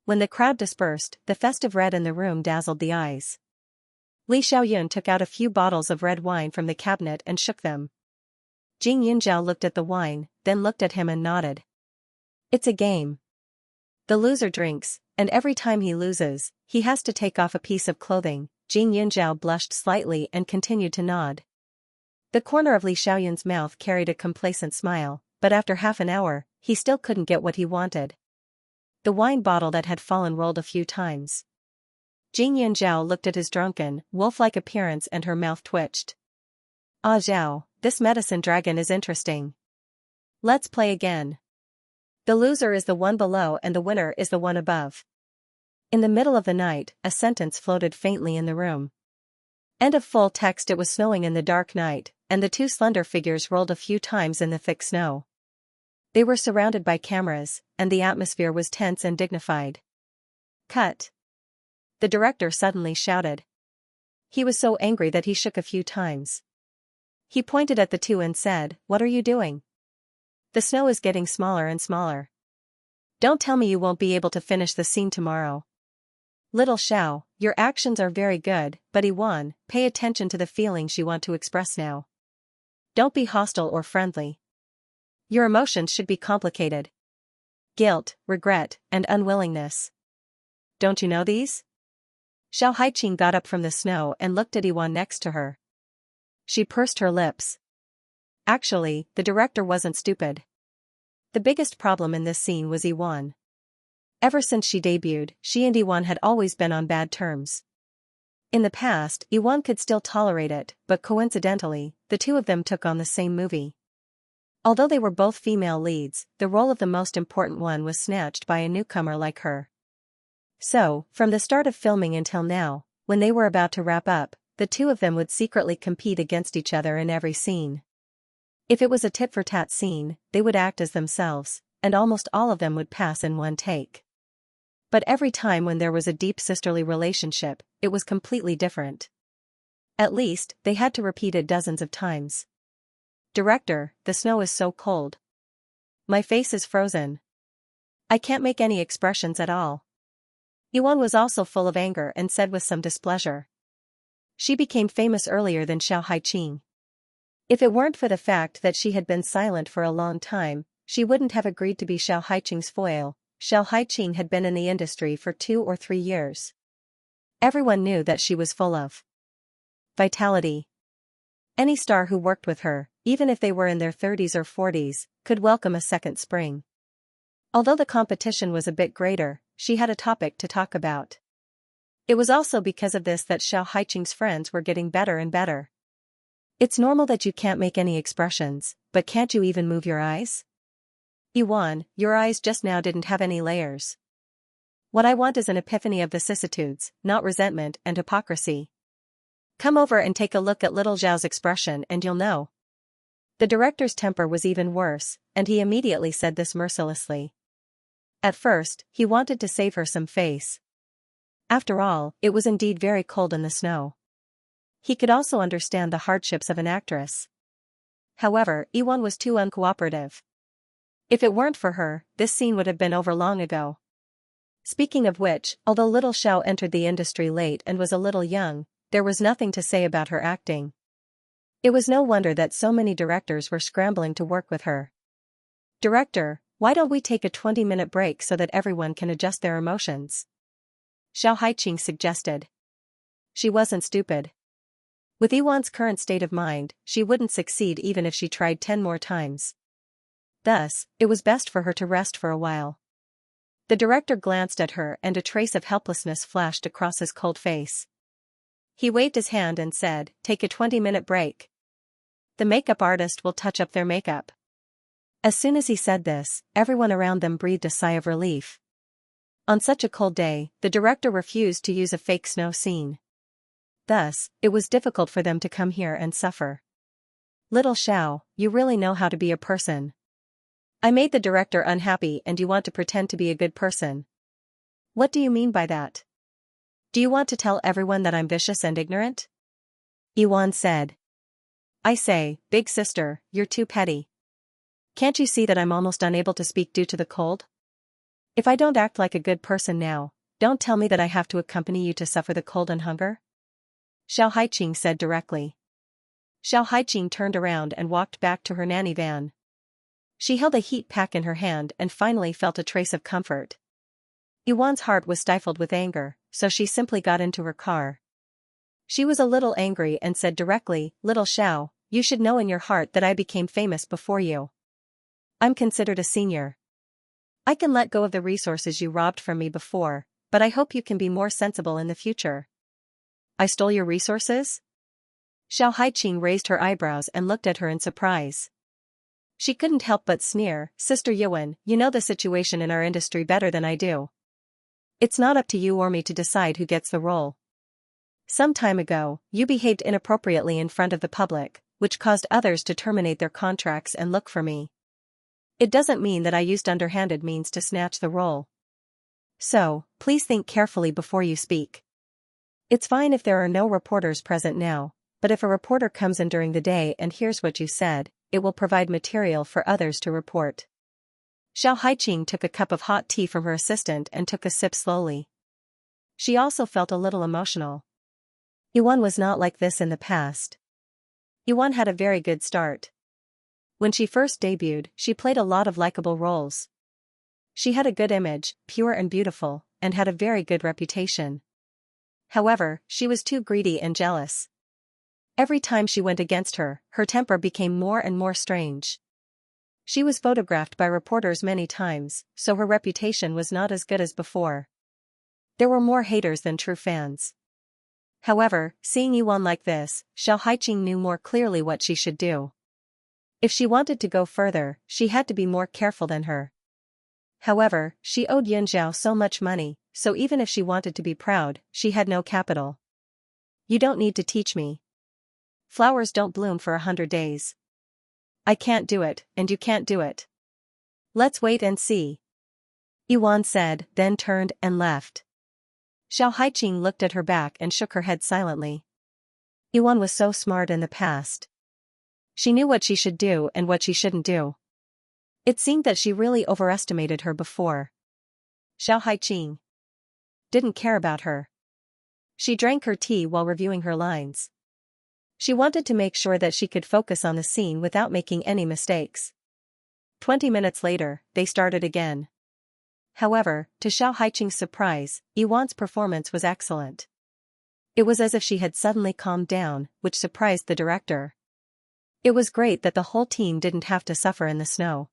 When the crowd dispersed, the festive red in the room dazzled the eyes. Li Xiaoyan took out a few bottles of red wine from the cabinet and shook them. Jing Yunzhao looked at the wine, then looked at him and nodded. It's a game. The loser drinks, and every time he loses, he has to take off a piece of clothing. Jing Yunzhao blushed slightly and continued to nod. The corner of Li Xiaoyan's mouth carried a complacent smile, but after half an hour, he still couldn't get what he wanted. The wine bottle that had fallen rolled a few times. Jing Yunzhao looked at his drunken, wolf-like appearance and her mouth twitched. Ah Zhao, this medicine dragon is interesting. Let's play again. The loser is the one below and the winner is the one above. In the middle of the night, a sentence floated faintly in the room. End of full text. It was snowing in the dark night, and the two slender figures rolled a few times in the thick snow. They were surrounded by cameras, and the atmosphere was tense and dignified. Cut. The director suddenly shouted. He was so angry that he shook a few times. He pointed at the two and said, "What are you doing? The snow is getting smaller and smaller. Don't tell me you won't be able to finish the scene tomorrow. Little Xiao, your actions are very good, but Iwan, pay attention to the feelings you want to express now. Don't be hostile or friendly. Your emotions should be complicated. Guilt, regret, and unwillingness. Don't you know these?" Xiao Haiqing got up from the snow and looked at Iwan next to her. She pursed her lips. Actually, the director wasn't stupid. The biggest problem in this scene was Iwan. Ever since she debuted, she and Iwan had always been on bad terms. In the past, Iwan could still tolerate it, but coincidentally, the two of them took on the same movie. Although they were both female leads, the role of the most important one was snatched by a newcomer like her. So, from the start of filming until now, when they were about to wrap up, the two of them would secretly compete against each other in every scene. If it was a tit-for-tat scene, they would act as themselves, and almost all of them would pass in one take. But every time when there was a deep sisterly relationship, it was completely different. At least, they had to repeat it dozens of times. Director, the snow is so cold. My face is frozen. I can't make any expressions at all. Yuan was also full of anger and said with some displeasure. She became famous earlier than Xiao Haiqing. If it weren't for the fact that she had been silent for a long time, she wouldn't have agreed to be Xiao Haiqing's foil. Xiao Haiqing had been in the industry for 2 or 3 years. Everyone knew that she was full of vitality. Any star who worked with her, even if they were in their 30s or 40s, could welcome a second spring. Although the competition was a bit greater, she had a topic to talk about. It was also because of this that Xiao Haiqing's friends were getting better and better. It's normal that you can't make any expressions, but can't you even move your eyes? Yuan, your eyes just now didn't have any layers. What I want is an epiphany of vicissitudes, not resentment and hypocrisy. Come over and take a look at little Zhao's expression and you'll know. The director's temper was even worse, and he immediately said this mercilessly. At first, he wanted to save her some face. After all, it was indeed very cold in the snow. He could also understand the hardships of an actress. However, Iwan was too uncooperative. If it weren't for her, this scene would have been over long ago. Speaking of which, although little Xiao entered the industry late and was a little young, there was nothing to say about her acting. It was no wonder that so many directors were scrambling to work with her. Director, why don't we take a 20-minute break so that everyone can adjust their emotions? Xiao Haiqing suggested. She wasn't stupid. With Iwan's current state of mind, she wouldn't succeed even if she tried 10 more times. Thus, it was best for her to rest for a while. The director glanced at her and a trace of helplessness flashed across his cold face. He waved his hand and said, "Take a 20-minute break. The makeup artist will touch up their makeup." As soon as he said this, everyone around them breathed a sigh of relief. On such a cold day, the director refused to use a fake snow scene. Thus, it was difficult for them to come here and suffer. Little Xiao, you really know how to be a person. I made the director unhappy and you want to pretend to be a good person. What do you mean by that? Do you want to tell everyone that I'm vicious and ignorant? Yuan said. I say, big sister, you're too petty. Can't you see that I'm almost unable to speak due to the cold? If I don't act like a good person now, don't tell me that I have to accompany you to suffer the cold and hunger? Xiao Haiqing said directly. Xiao Haiqing turned around and walked back to her nanny van. She held a heat pack in her hand and finally felt a trace of comfort. Yuan's heart was stifled with anger, so she simply got into her car. She was a little angry and said directly, Little Xiao, you should know in your heart that I became famous before you. I'm considered a senior. I can let go of the resources you robbed from me before, but I hope you can be more sensible in the future. I stole your resources? Xiao Haiqing raised her eyebrows and looked at her in surprise. She couldn't help but sneer, Sister Yuan, you know the situation in our industry better than I do. It's not up to you or me to decide who gets the role. Some time ago, you behaved inappropriately in front of the public, which caused others to terminate their contracts and look for me. It doesn't mean that I used underhanded means to snatch the role. So, please think carefully before you speak. It's fine if there are no reporters present now, but if a reporter comes in during the day and hears what you said, it will provide material for others to report. Xiao Haiqing took a cup of hot tea from her assistant and took a sip slowly. She also felt a little emotional. Yuan was not like this in the past. Yuan had a very good start. When she first debuted, she played a lot of likable roles. She had a good image, pure and beautiful, and had a very good reputation. However, she was too greedy and jealous. Every time she went against her, her temper became more and more strange. She was photographed by reporters many times, so her reputation was not as good as before. There were more haters than true fans. However, seeing Yuan like this, Xiao Haiqing knew more clearly what she should do. If she wanted to go further, she had to be more careful than her. However, she owed Yunzhao so much money, so even if she wanted to be proud, she had no capital. You don't need to teach me. Flowers don't bloom for 100 days. I can't do it, and you can't do it. Let's wait and see. Yuan said, then turned and left. Xiao Haiqing looked at her back and shook her head silently. Yuan was so smart in the past. She knew what she should do and what she shouldn't do. It seemed that she really overestimated her before. Xiao Haiqing didn't care about her. She drank her tea while reviewing her lines. She wanted to make sure that she could focus on the scene without making any mistakes. 20 minutes later, they started again. However, to Xiao Haiqing's surprise, Yuan's performance was excellent. It was as if she had suddenly calmed down, which surprised the director. It was great that the whole team didn't have to suffer in the snow.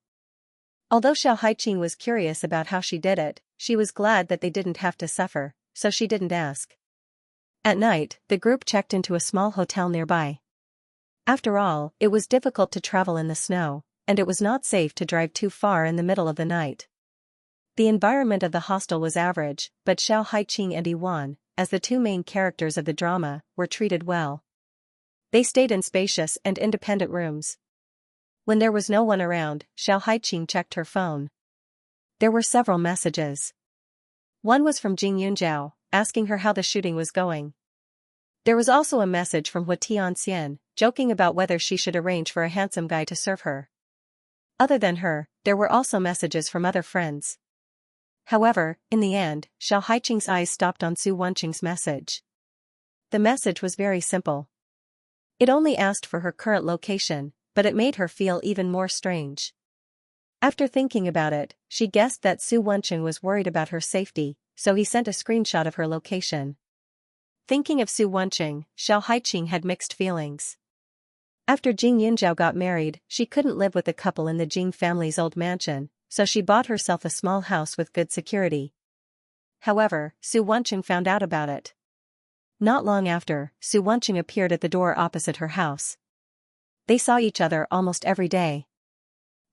Although Xiao Haiqing was curious about how she did it, she was glad that they didn't have to suffer, so she didn't ask. At night, the group checked into a small hotel nearby. After all, it was difficult to travel in the snow, and it was not safe to drive too far in the middle of the night. The environment of the hostel was average, but Xiao Haiqing and Yuan, as the two main characters of the drama, were treated well. They stayed in spacious and independent rooms. When there was no one around, Xiao Haiqing checked her phone. There were several messages. One was from Jing Yunzhao, asking her how the shooting was going. There was also a message from Xianxia, joking about whether she should arrange for a handsome guy to serve her. Other than her, there were also messages from other friends. However, in the end, Xiao Haiqing's eyes stopped on Su Wenqing's message. The message was very simple. It only asked for her current location, but it made her feel even more strange. After thinking about it, she guessed that Su Wenqing was worried about her safety, so he sent a screenshot of her location. Thinking of Su Wenqing, Xiao Haiqing had mixed feelings. After Jing Yunzhao got married, she couldn't live with the couple in the Jing family's old mansion, so she bought herself a small house with good security. However, Su Wenqing found out about it. Not long after, Su Wenqing appeared at the door opposite her house. They saw each other almost every day.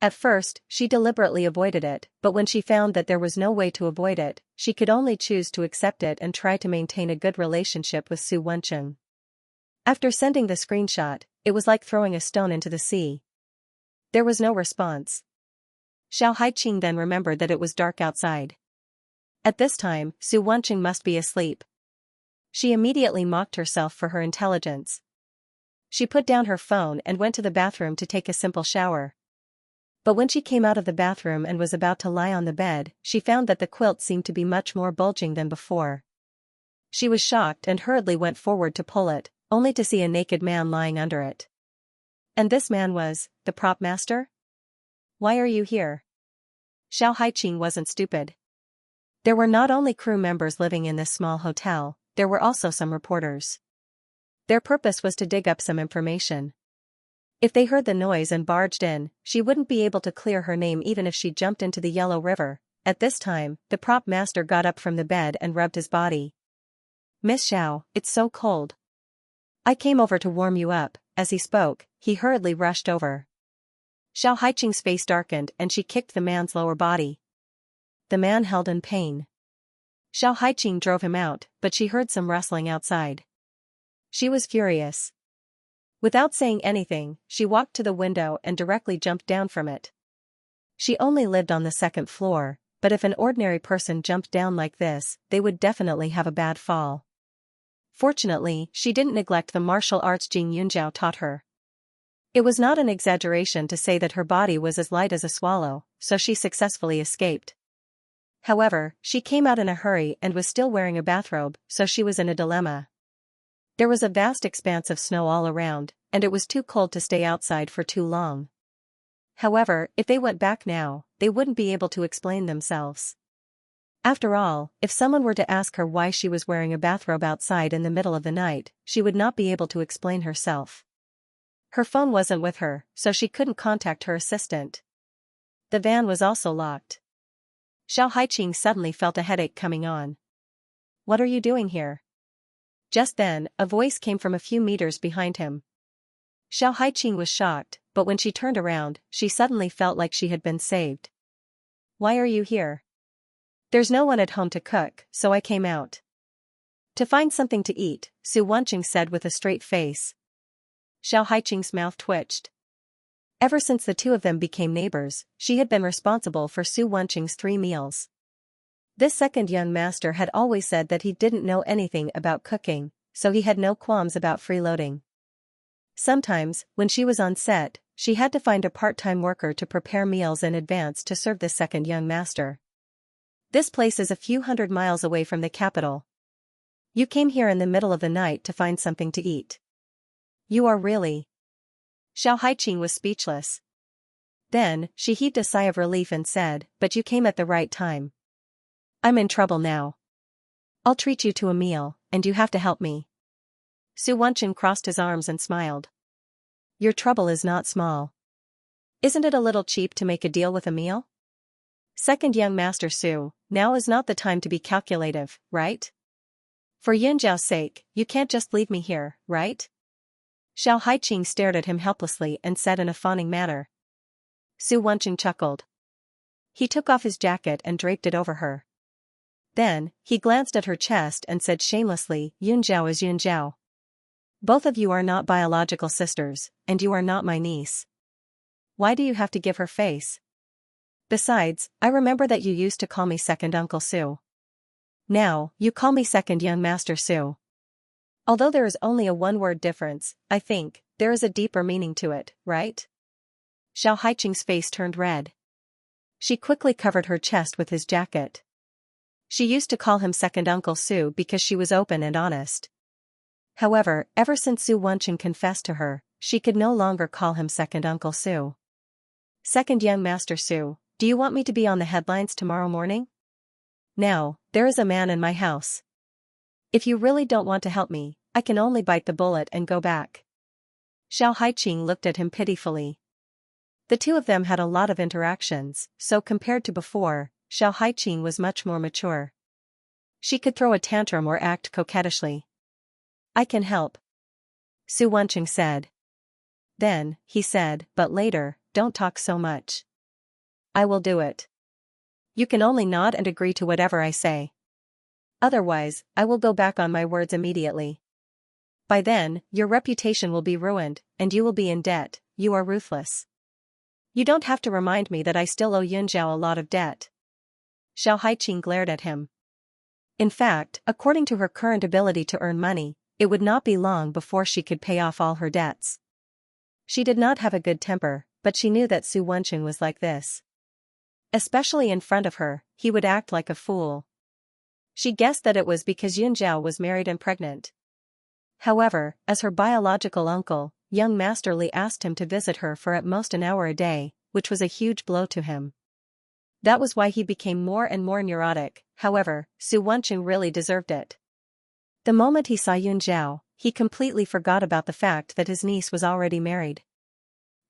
At first, she deliberately avoided it, but when she found that there was no way to avoid it, she could only choose to accept it and try to maintain a good relationship with Su Wenqing. After sending the screenshot, it was like throwing a stone into the sea. There was no response. Xiao Haiqing then remembered that it was dark outside. At this time, Su Wanqing must be asleep. She immediately mocked herself for her intelligence. She put down her phone and went to the bathroom to take a simple shower. But when she came out of the bathroom and was about to lie on the bed, she found that the quilt seemed to be much more bulging than before. She was shocked and hurriedly went forward to pull it, only to see a naked man lying under it. And this man was the prop master? Why are you here? Xianxia wasn't stupid. There were not only crew members living in this small hotel, there were also some reporters. Their purpose was to dig up some information. If they heard the noise and barged in, she wouldn't be able to clear her name even if she jumped into the Yellow River. At this time, the prop master got up from the bed and rubbed his body. Miss Xiao, it's so cold. I came over to warm you up. As he spoke, he hurriedly rushed over. Xianxia's face darkened and she kicked the man's lower body. The man held in pain. Xianxia drove him out, but she heard some rustling outside. She was furious. Without saying anything, she walked to the window and directly jumped down from it. She only lived on the second floor, but if an ordinary person jumped down like this, they would definitely have a bad fall. Fortunately, she didn't neglect the martial arts Jing Yunjiao taught her. It was not an exaggeration to say that her body was as light as a swallow, so she successfully escaped. However, she came out in a hurry and was still wearing a bathrobe, so she was in a dilemma. There was a vast expanse of snow all around, and it was too cold to stay outside for too long. However, if they went back now, they wouldn't be able to explain themselves. After all, if someone were to ask her why she was wearing a bathrobe outside in the middle of the night, she would not be able to explain herself. Her phone wasn't with her, so she couldn't contact her assistant. The van was also locked. Xianxia suddenly felt a headache coming on. What are you doing here? Just then, a voice came from a few meters behind him. Xianxia was shocked, but when she turned around, she suddenly felt like she had been saved. Why are you here? There's no one at home to cook, so I came out. To find something to eat, Su Wanqing said with a straight face. Xianxia's mouth twitched. Ever since the two of them became neighbors, she had been responsible for Su Wanqing's 3 meals. This second young master had always said that he didn't know anything about cooking, so he had no qualms about freeloading. Sometimes, when she was on set, she had to find a part-time worker to prepare meals in advance to serve this second young master. This place is a few hundred miles away from the capital. You came here in the middle of the night to find something to eat. You are really... Xianxia was speechless. Then, she heaved a sigh of relief and said, but you came at the right time. I'm in trouble now. I'll treat you to a meal, and you have to help me. Su Wanqing crossed his arms and smiled. Your trouble is not small. Isn't it a little cheap to make a deal with a meal? Second young master Su, now is not the time to be calculative, right? For Yunjiao's sake, you can't just leave me here, right? Xianxia stared at him helplessly and said in a fawning manner. Su Wanqing chuckled. He took off his jacket and draped it over her. Then, he glanced at her chest and said shamelessly, Yunjiao is Yunjiao. Both of you are not biological sisters, and you are not my niece. Why do you have to give her face? Besides, I remember that you used to call me second Uncle Su. Now, you call me second young master Su. Although there is only a one-word difference, I think, there is a deeper meaning to it, right? Xianxia's face turned red. She quickly covered her chest with his jacket. She used to call him second Uncle Su because she was open and honest. However, ever since Su Wanqing confessed to her, she could no longer call him second Uncle Su. Second young master Su, do you want me to be on the headlines tomorrow morning? Now, there is a man in my house. If you really don't want to help me, I can only bite the bullet and go back. Xianxia looked at him pitifully. The two of them had a lot of interactions, so compared to before, Xianxia was much more mature. She could throw a tantrum or act coquettishly. I can help, Su Wanqing said. Then, he said, but later, don't talk so much. I will do it. You can only nod and agree to whatever I say. Otherwise, I will go back on my words immediately. By then, your reputation will be ruined, and you will be in debt. You are ruthless. You don't have to remind me that I still owe Yunjiao a lot of debt. Xiao Haiqing glared at him. In fact, according to her current ability to earn money, it would not be long before she could pay off all her debts. She did not have a good temper, but she knew that Su Wenqing was like this. Especially in front of her, he would act like a fool. She guessed that it was because Yun Zhao was married and pregnant. However, as her biological uncle, young Master Li asked him to visit her for at most an hour a day, which was a huge blow to him. That was why he became more and more neurotic. However, Su Wenqing really deserved it. The moment he saw Yun Zhao, he completely forgot about the fact that his niece was already married.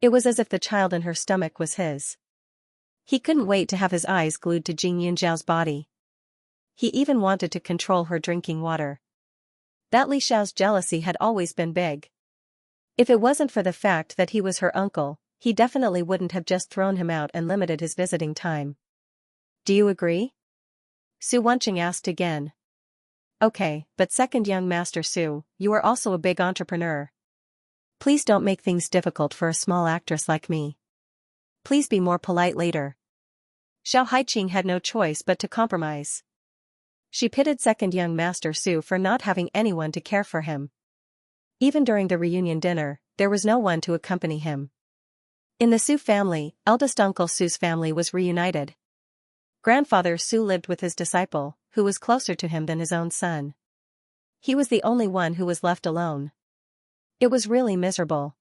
It was as if the child in her stomach was his. He couldn't wait to have his eyes glued to Jing Yun Zhao's body. He even wanted to control her drinking water. That Li Xiao's jealousy had always been big. If it wasn't for the fact that he was her uncle, he definitely wouldn't have just thrown him out and limited his visiting time. Do you agree? Su Wenqing asked again. Okay, but second young Master Su, you are also a big entrepreneur. Please don't make things difficult for a small actress like me. Please be more polite later. Xiao Haiqing had no choice but to compromise. She pitied second young Master Su for not having anyone to care for him. Even during the reunion dinner, there was no one to accompany him. In the Su family, eldest uncle Su's family was reunited. Grandfather Su lived with his disciple, who was closer to him than his own son. He was the only one who was left alone. It was really miserable.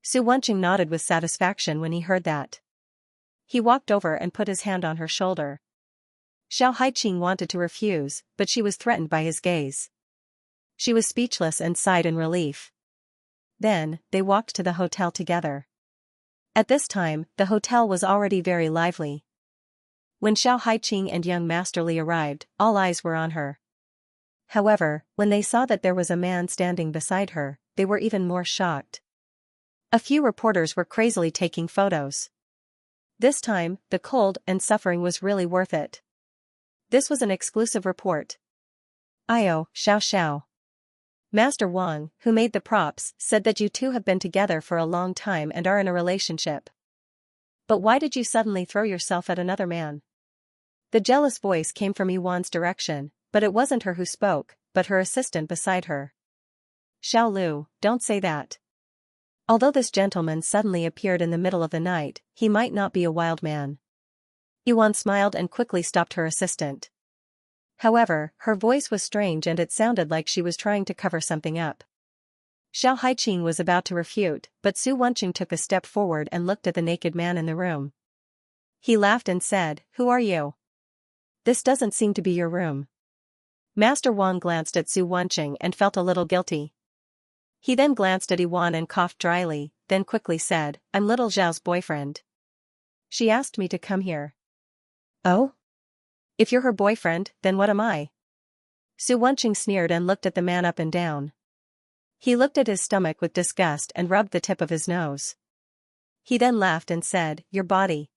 Su Wenqing nodded with satisfaction when he heard that. He walked over and put his hand on her shoulder. Xiao Haiqing wanted to refuse, but she was threatened by his gaze. She was speechless and sighed in relief. Then, they walked to the hotel together. At this time, the hotel was already very lively. When Xiao Haiqing and young Master Li arrived, all eyes were on her. However, when they saw that there was a man standing beside her, they were even more shocked. A few reporters were crazily taking photos. This time, the cold and suffering was really worth it. This was an exclusive report. Io, Xiao. Master Wang, who made the props, said that you two have been together for a long time and are in a relationship. But why did you suddenly throw yourself at another man? The jealous voice came from Yuan's direction, but it wasn't her who spoke, but her assistant beside her. Xiao Lu, don't say that. Although this gentleman suddenly appeared in the middle of the night, he might not be a wild man. Yuan smiled and quickly stopped her assistant. However, her voice was strange and it sounded like she was trying to cover something up. Xiao Haiqing was about to refute, but Su Wenqing took a step forward and looked at the naked man in the room. He laughed and said, "Who are you? This doesn't seem to be your room." Master Wang glanced at Su Wenqing and felt a little guilty. He then glanced at Yuan and coughed dryly, then quickly said, "I'm little Zhao's boyfriend. She asked me to come here." "Oh? If you're her boyfriend, then what am I?" Su Wenqing sneered and looked at the man up and down. He looked at his stomach with disgust and rubbed the tip of his nose. He then laughed and said, "Your body.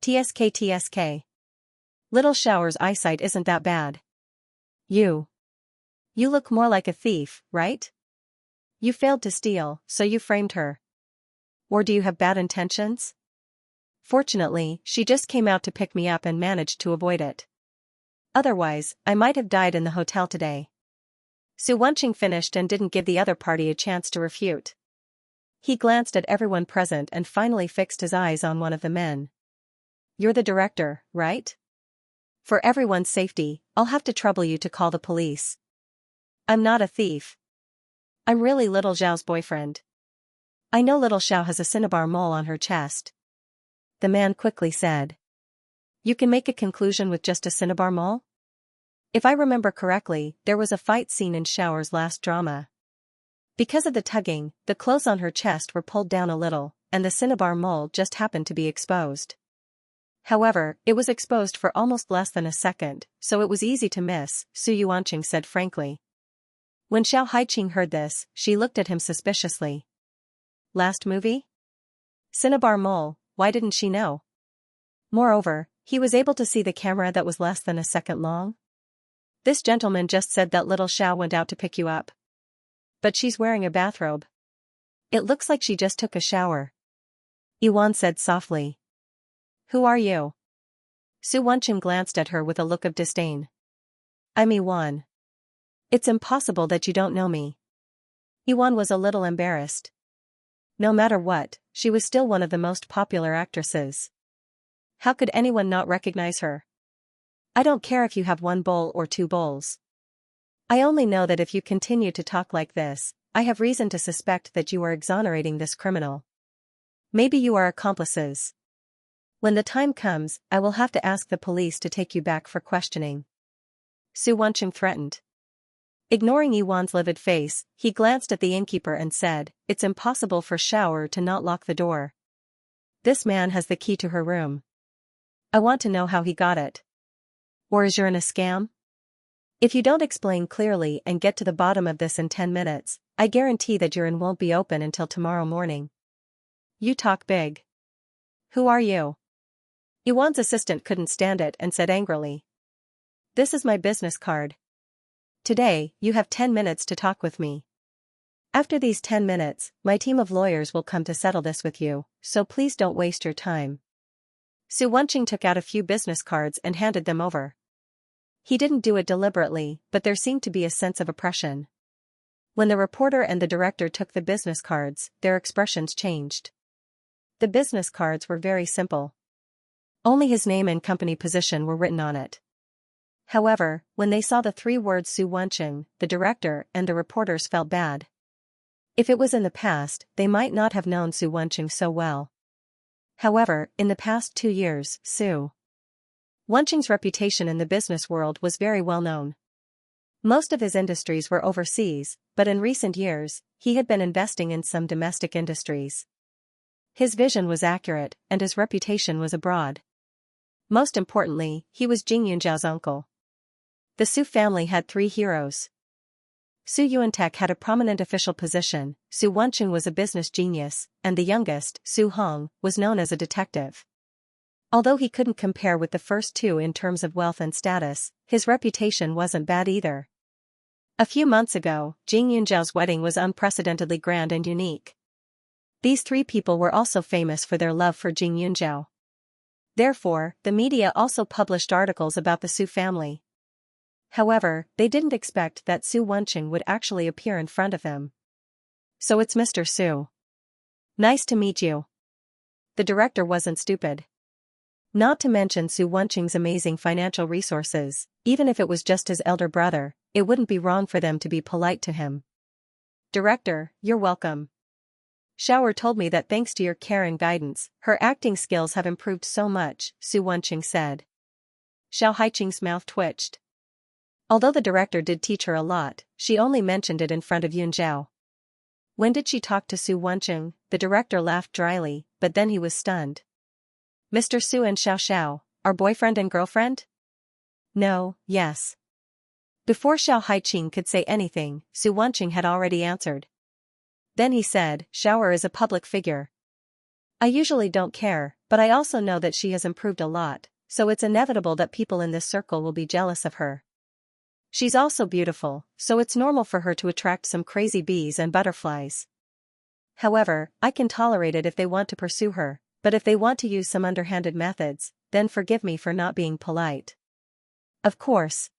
TSK. Little Shower's eyesight isn't that bad. You look more like a thief, right? You failed to steal, so you framed her. Or do you have bad intentions? Fortunately, she just came out to pick me up and managed to avoid it. Otherwise, I might have died in the hotel today." Su Wenqing finished and didn't give the other party a chance to refute. He glanced at everyone present and finally fixed his eyes on one of the men. "You're the director, right? For everyone's safety, I'll have to trouble you to call the police. I'm not a thief. I'm really little Zhao's boyfriend. I know little Xiao has a cinnabar mole on her chest." The man quickly said. "You can make a conclusion with just a cinnabar mole? If I remember correctly, there was a fight scene in Shower's last drama. Because of the tugging, the clothes on her chest were pulled down a little, and the cinnabar mole just happened to be exposed. However, it was exposed for almost less than a second, so it was easy to miss," Su Yuanqing said frankly. When Xiao Haiqing heard this, she looked at him suspiciously. Last movie? Cinnabar mole, why didn't she know? Moreover, he was able to see the camera that was less than a second long. This gentleman just said that little Xiao went out to pick you up. But she's wearing a bathrobe. It looks like she just took a shower. Yuan said softly. "Who are you?" Su Wenqing glanced at her with a look of disdain. I'm Yuan. It's impossible that you don't know me. Yuan was a little embarrassed. No matter what, she was still one of the most popular actresses. How could anyone not recognize her? I don't care if you have 1 bowl or 2 bowls. I only know that if you continue to talk like this, I have reason to suspect that you are exonerating this criminal. Maybe you are accomplices. When the time comes, I will have to ask the police to take you back for questioning. Su Wenqing threatened. Ignoring Yuan's livid face, he glanced at the innkeeper and said, "It's impossible for Xiaoer to not lock the door. This man has the key to her room. I want to know how he got it. Or is you're in a scam? If you don't explain clearly and get to the bottom of this in 10 minutes, I guarantee that your inn won't be open until tomorrow morning." You talk big. Who are you? Yuan's assistant couldn't stand it and said angrily. This is my business card. Today, you have 10 minutes to talk with me. After these 10 minutes, my team of lawyers will come to settle this with you, so please don't waste your time. Su Wenqing took out a few business cards and handed them over. He didn't do it deliberately, but there seemed to be a sense of oppression. When the reporter and the director took the business cards, their expressions changed. The business cards were very simple. Only his name and company position were written on it. However, when they saw the 3 words Su Wenqing, the director and the reporters felt bad. If it was in the past, they might not have known Su Wenqing so well. However, in the past 2 years, Su Wenqing's reputation in the business world was very well known. Most of his industries were overseas, but in recent years, he had been investing in some domestic industries. His vision was accurate, and his reputation was abroad. Most importantly, he was Jing Yunzhao's uncle. The Su family had 3 heroes. Su Yuantek had a prominent official position, Su Wenqing was a business genius, and the youngest, Su Hong, was known as a detective. Although he couldn't compare with the first 2 in terms of wealth and status, his reputation wasn't bad either. A few months ago, Jing Yunzhao's wedding was unprecedentedly grand and unique. These 3 people were also famous for their love for Jing Yunzhao. Therefore, the media also published articles about the Su family. However, they didn't expect that Su Wenqing would actually appear in front of him. So it's Mr. Su. Nice to meet you. The director wasn't stupid. Not to mention Su Wenqing's amazing financial resources, even if it was just his elder brother, it wouldn't be wrong for them to be polite to him. Director, you're welcome. Xiaoer told me that thanks to your care and guidance, her acting skills have improved so much, Su Wenqing said. Xiao Haiqing's mouth twitched. Although the director did teach her a lot, she only mentioned it in front of Yunzhao. When did she talk to Su Wenqing? The director laughed dryly, but then he was stunned. Mr. Su and Xiao, our boyfriend and girlfriend? No, yes. Before Xiao Haiqing could say anything, Su Wenqing had already answered. Then he said, Xiaoer is a public figure. I usually don't care, but I also know that she has improved a lot, so it's inevitable that people in this circle will be jealous of her. She's also beautiful, so it's normal for her to attract some crazy bees and butterflies. However, I can tolerate it if they want to pursue her, but if they want to use some underhanded methods, then forgive me for not being polite. Of course.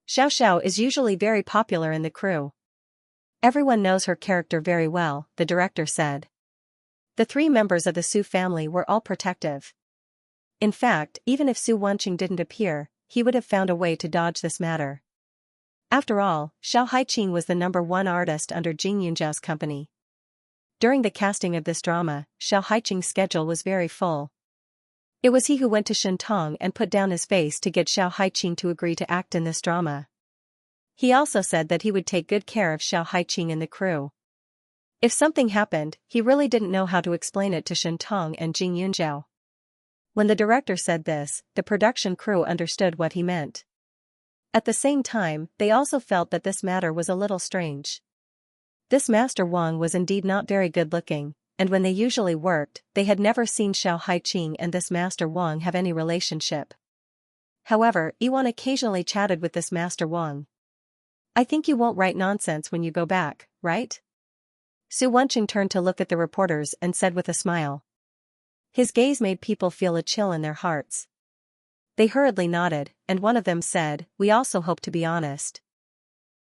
Xiao is usually very popular in the crew. Everyone knows her character very well, the director said. The 3 members of the Su family were all protective. In fact, even if Su Wenqing didn't appear, he would have found a way to dodge this matter. After all, Xiao Haiqing was the #1 artist under Jing Yunzhao's company. During the casting of this drama, Xiao Haiqing's schedule was very full. It was he who went to Shentong and put down his face to get Xiao Haiqing to agree to act in this drama. He also said that he would take good care of Xiao Haiqing and the crew. If something happened, he really didn't know how to explain it to Shentong and Jing Yunzhao. When the director said this, the production crew understood what he meant. At the same time, they also felt that this matter was a little strange. This Master Wang was indeed not very good-looking, and when they usually worked, they had never seen Xiao Haiqing and this Master Wang have any relationship. However, Yuan occasionally chatted with this Master Wang. I think you won't write nonsense when you go back, right? Su Wenqing turned to look at the reporters and said with a smile. His gaze made people feel a chill in their hearts. They hurriedly nodded, and one of them said, "We also hope to be honest.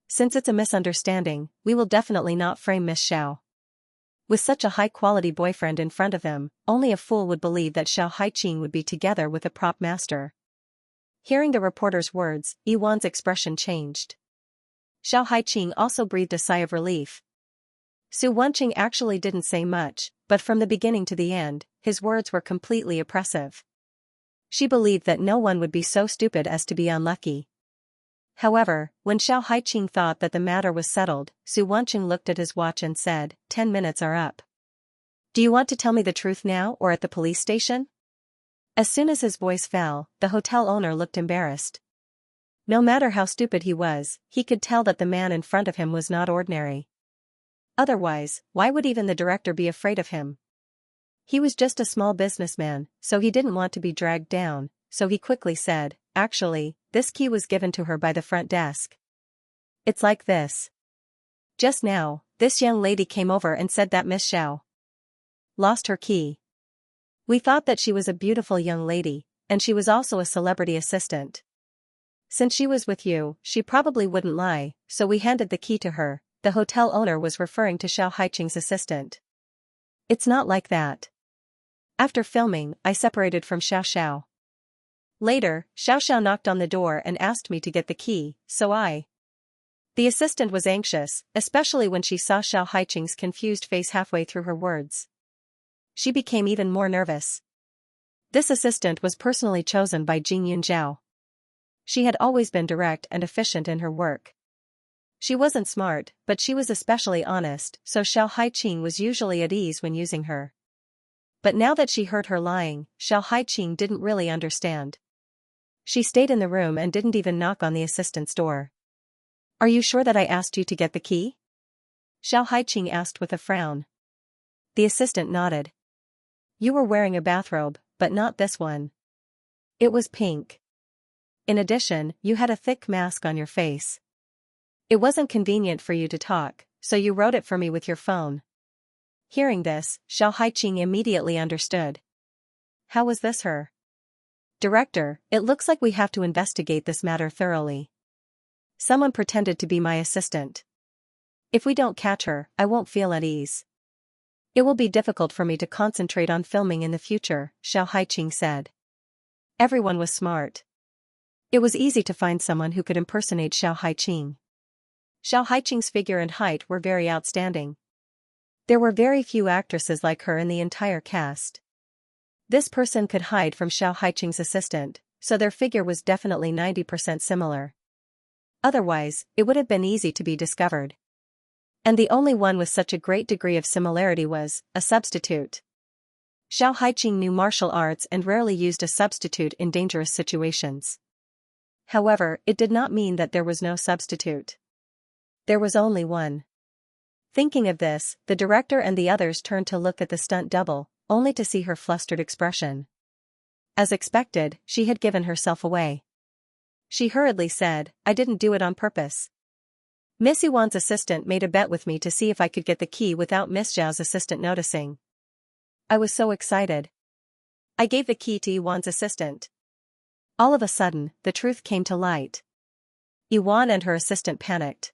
Since it's a misunderstanding, we will definitely not frame Miss Xiao." With such a high-quality boyfriend in front of him, only a fool would believe that Xiao Haiqing would be together with a prop master. Hearing the reporter's words, Yiwan's expression changed. Xiao Haiqing also breathed a sigh of relief. Su Wenqing actually didn't say much, but from the beginning to the end, his words were completely oppressive. She believed that no one would be so stupid as to be unlucky. However, when Xiao Haiqing thought that the matter was settled, Su Wenqing looked at his watch and said, 10 minutes are up. Do you want to tell me the truth now or at the police station? As soon as his voice fell, the hotel owner looked embarrassed. No matter how stupid he was, he could tell that the man in front of him was not ordinary. Otherwise, why would even the director be afraid of him? He was just a small businessman, so he didn't want to be dragged down, so he quickly said, "Actually, this key was given to her by the front desk. It's like this. Just now, this young lady came over and said that Miss Xiao lost her key. We thought that she was a beautiful young lady, and she was also a celebrity assistant. Since she was with you, she probably wouldn't lie, so we handed the key to her." The hotel owner was referring to Xiao Haiqing's assistant. "It's not like that. After filming, I separated from Xiao Xiao. Later, Xiao Xiao knocked on the door and asked me to get the key, so I..." The assistant was anxious, especially when she saw Xiao Haiqing's confused face halfway through her words. She became even more nervous. This assistant was personally chosen by Jing Yunzhao. She had always been direct and efficient in her work. She wasn't smart, but she was especially honest, so Xiao Haiqing was usually at ease when using her. But now that she heard her lying, Xiao Haiqing didn't really understand. She stayed in the room and didn't even knock on the assistant's door. "Are you sure that I asked you to get the key?" Xiao Haiqing asked with a frown. The assistant nodded. "You were wearing a bathrobe, but not this one. It was pink. In addition, you had a thick mask on your face. It wasn't convenient for you to talk, so you wrote it for me with your phone." Hearing this, Xiao Haiqing immediately understood. How was this her? "Director, it looks like we have to investigate this matter thoroughly. Someone pretended to be my assistant. If we don't catch her, I won't feel at ease. It will be difficult for me to concentrate on filming in the future," Xiao Haiqing said. Everyone was smart. It was easy to find someone who could impersonate Xiao Haiqing. Xiao Haiqing's figure and height were very outstanding. There were very few actresses like her in the entire cast. This person could hide from Xiao Haiqing's assistant, so their figure was definitely 90% similar. Otherwise, it would have been easy to be discovered. And the only one with such a great degree of similarity was a substitute. Xiao Haiqing knew martial arts and rarely used a substitute in dangerous situations. However, it did not mean that there was no substitute. There was only one. Thinking of this, the director and the others turned to look at the stunt double, only to see her flustered expression. As expected, she had given herself away. She hurriedly said, "I didn't do it on purpose. Miss Yuan's assistant made a bet with me to see if I could get the key without Miss Zhao's assistant noticing. I was so excited. I gave the key to Yuan's assistant." All of a sudden, the truth came to light. Yuan and her assistant panicked.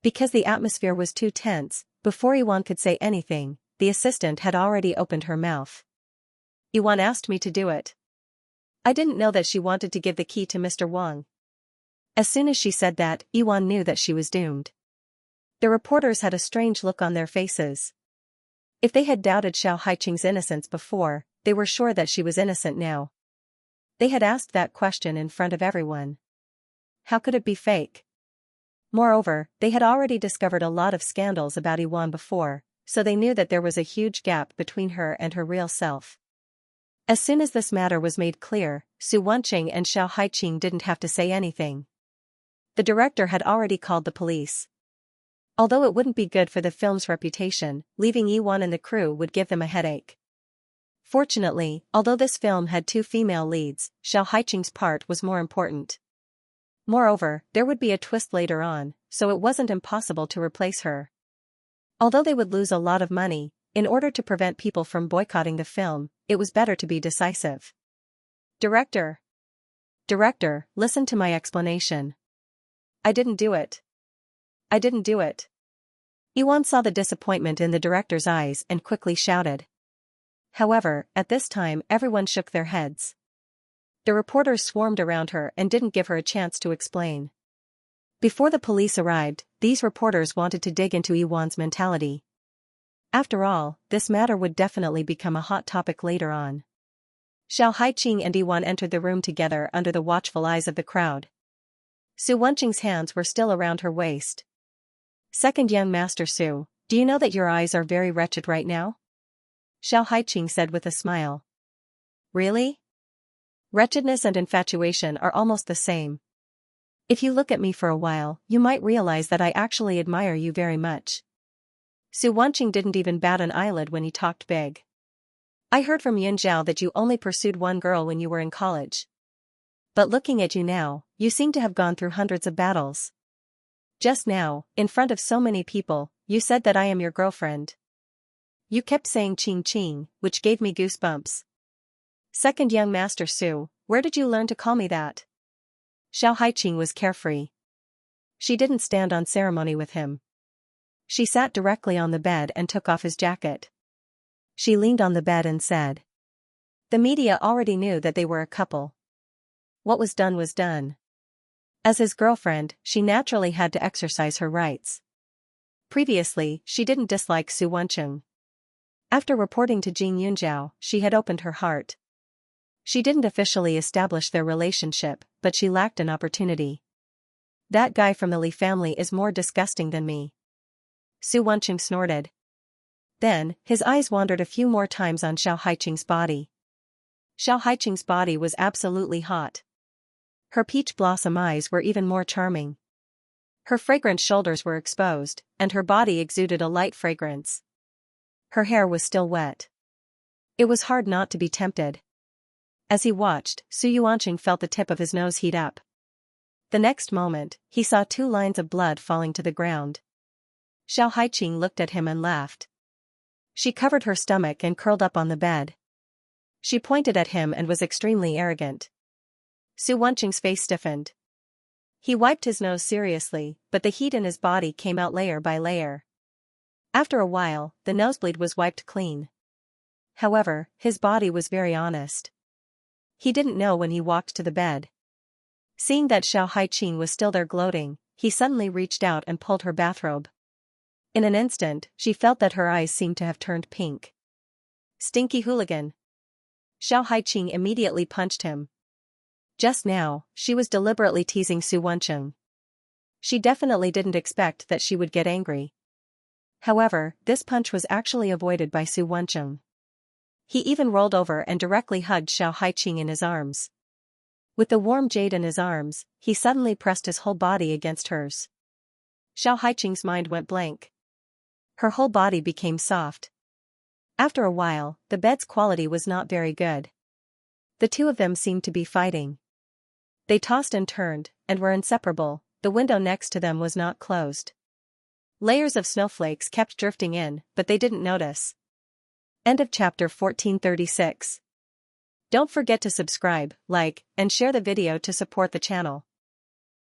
Because the atmosphere was too tense, before Yuan could say anything, the assistant had already opened her mouth. "Yuan asked me to do it. I didn't know that she wanted to give the key to Mr. Wang." As soon as she said that, Yuan knew that she was doomed. The reporters had a strange look on their faces. If they had doubted Xiao Haiqing's innocence before, they were sure that she was innocent now. They had asked that question in front of everyone. How could it be fake? Moreover, they had already discovered a lot of scandals about Yuan before, so they knew that there was a huge gap between her and her real self. As soon as this matter was made clear, Su Wenqing and Xiao Haiqing didn't have to say anything. The director had already called the police. Although it wouldn't be good for the film's reputation, leaving Yuan and the crew would give them a headache. Fortunately, although this film had 2 female leads, Xiao Haiqing's part was more important. Moreover, there would be a twist later on, so it wasn't impossible to replace her. Although they would lose a lot of money, in order to prevent people from boycotting the film, it was better to be decisive. "Director, Director, listen to my explanation. I didn't do it. I didn't do it. Yuan saw the disappointment in the director's eyes and quickly shouted. However, at this time everyone shook their heads. The reporters swarmed around her and didn't give her a chance to explain. Before the police arrived, these reporters wanted to dig into Yuan's mentality. After all, this matter would definitely become a hot topic later on. Xiao Haiqing and Yuan entered the room together under the watchful eyes of the crowd. Su Wenqing's hands were still around her waist. Second young master Su, do you know that your eyes are very wretched right now? Xiao Haiqing said with a smile. Really? Wretchedness and infatuation are almost the same. If you look at me for a while, you might realize that I actually admire you very much. Su Wenqing didn't even bat an eyelid when he talked big. I heard from Yunjiao that you only pursued one girl when you were in college. But looking at you now, you seem to have gone through hundreds of battles. Just now, in front of so many people, you said that I am your girlfriend. You kept saying Qing Qing, which gave me goosebumps. Second young master Su, where did you learn to call me that? Xiao Haiqing was carefree. She didn't stand on ceremony with him. She sat directly on the bed and took off his jacket. She leaned on the bed and said. The media already knew that they were a couple. What was done was done. As his girlfriend, she naturally had to exercise her rights. Previously, she didn't dislike Su Wenqing. After reporting to Jing Yunjiao, she had opened her heart. She didn't officially establish their relationship, but she lacked an opportunity. That guy from the Li family is more disgusting than me. Su Wenqing snorted. Then, his eyes wandered a few more times on Xiao Haiqing's body. Xiao Haiqing's body was absolutely hot. Her peach blossom eyes were even more charming. Her fragrant shoulders were exposed, and her body exuded a light fragrance. Her hair was still wet. It was hard not to be tempted. As he watched, Su Yuanqing felt the tip of his nose heat up. The next moment, he saw 2 lines of blood falling to the ground. Xiao Haiqing looked at him and laughed. She covered her stomach and curled up on the bed. She pointed at him and was extremely arrogant. Su Wenqing's face stiffened. He wiped his nose seriously, but the heat in his body came out layer by layer. After a while, the nosebleed was wiped clean. However, his body was very honest. He didn't know when he walked to the bed. Seeing that Xiao Haiqing was still there gloating, he suddenly reached out and pulled her bathrobe. In an instant, she felt that her eyes seemed to have turned pink. Stinky hooligan. Xiao Haiqing immediately punched him. Just now, she was deliberately teasing Su Wenqing. She definitely didn't expect that she would get angry. However, this punch was actually avoided by Su Wenqing. He even rolled over and directly hugged Xiao Haiqing in his arms. With the warm jade in his arms, he suddenly pressed his whole body against hers. Xiao Haiqing's mind went blank. Her whole body became soft. After a while, the bed's quality was not very good. The two of them seemed to be fighting. They tossed and turned, and were inseparable. The window next to them was not closed. Layers of snowflakes kept drifting in, but they didn't notice. End of chapter 1436. Don't forget to subscribe, like, and share the video to support the channel.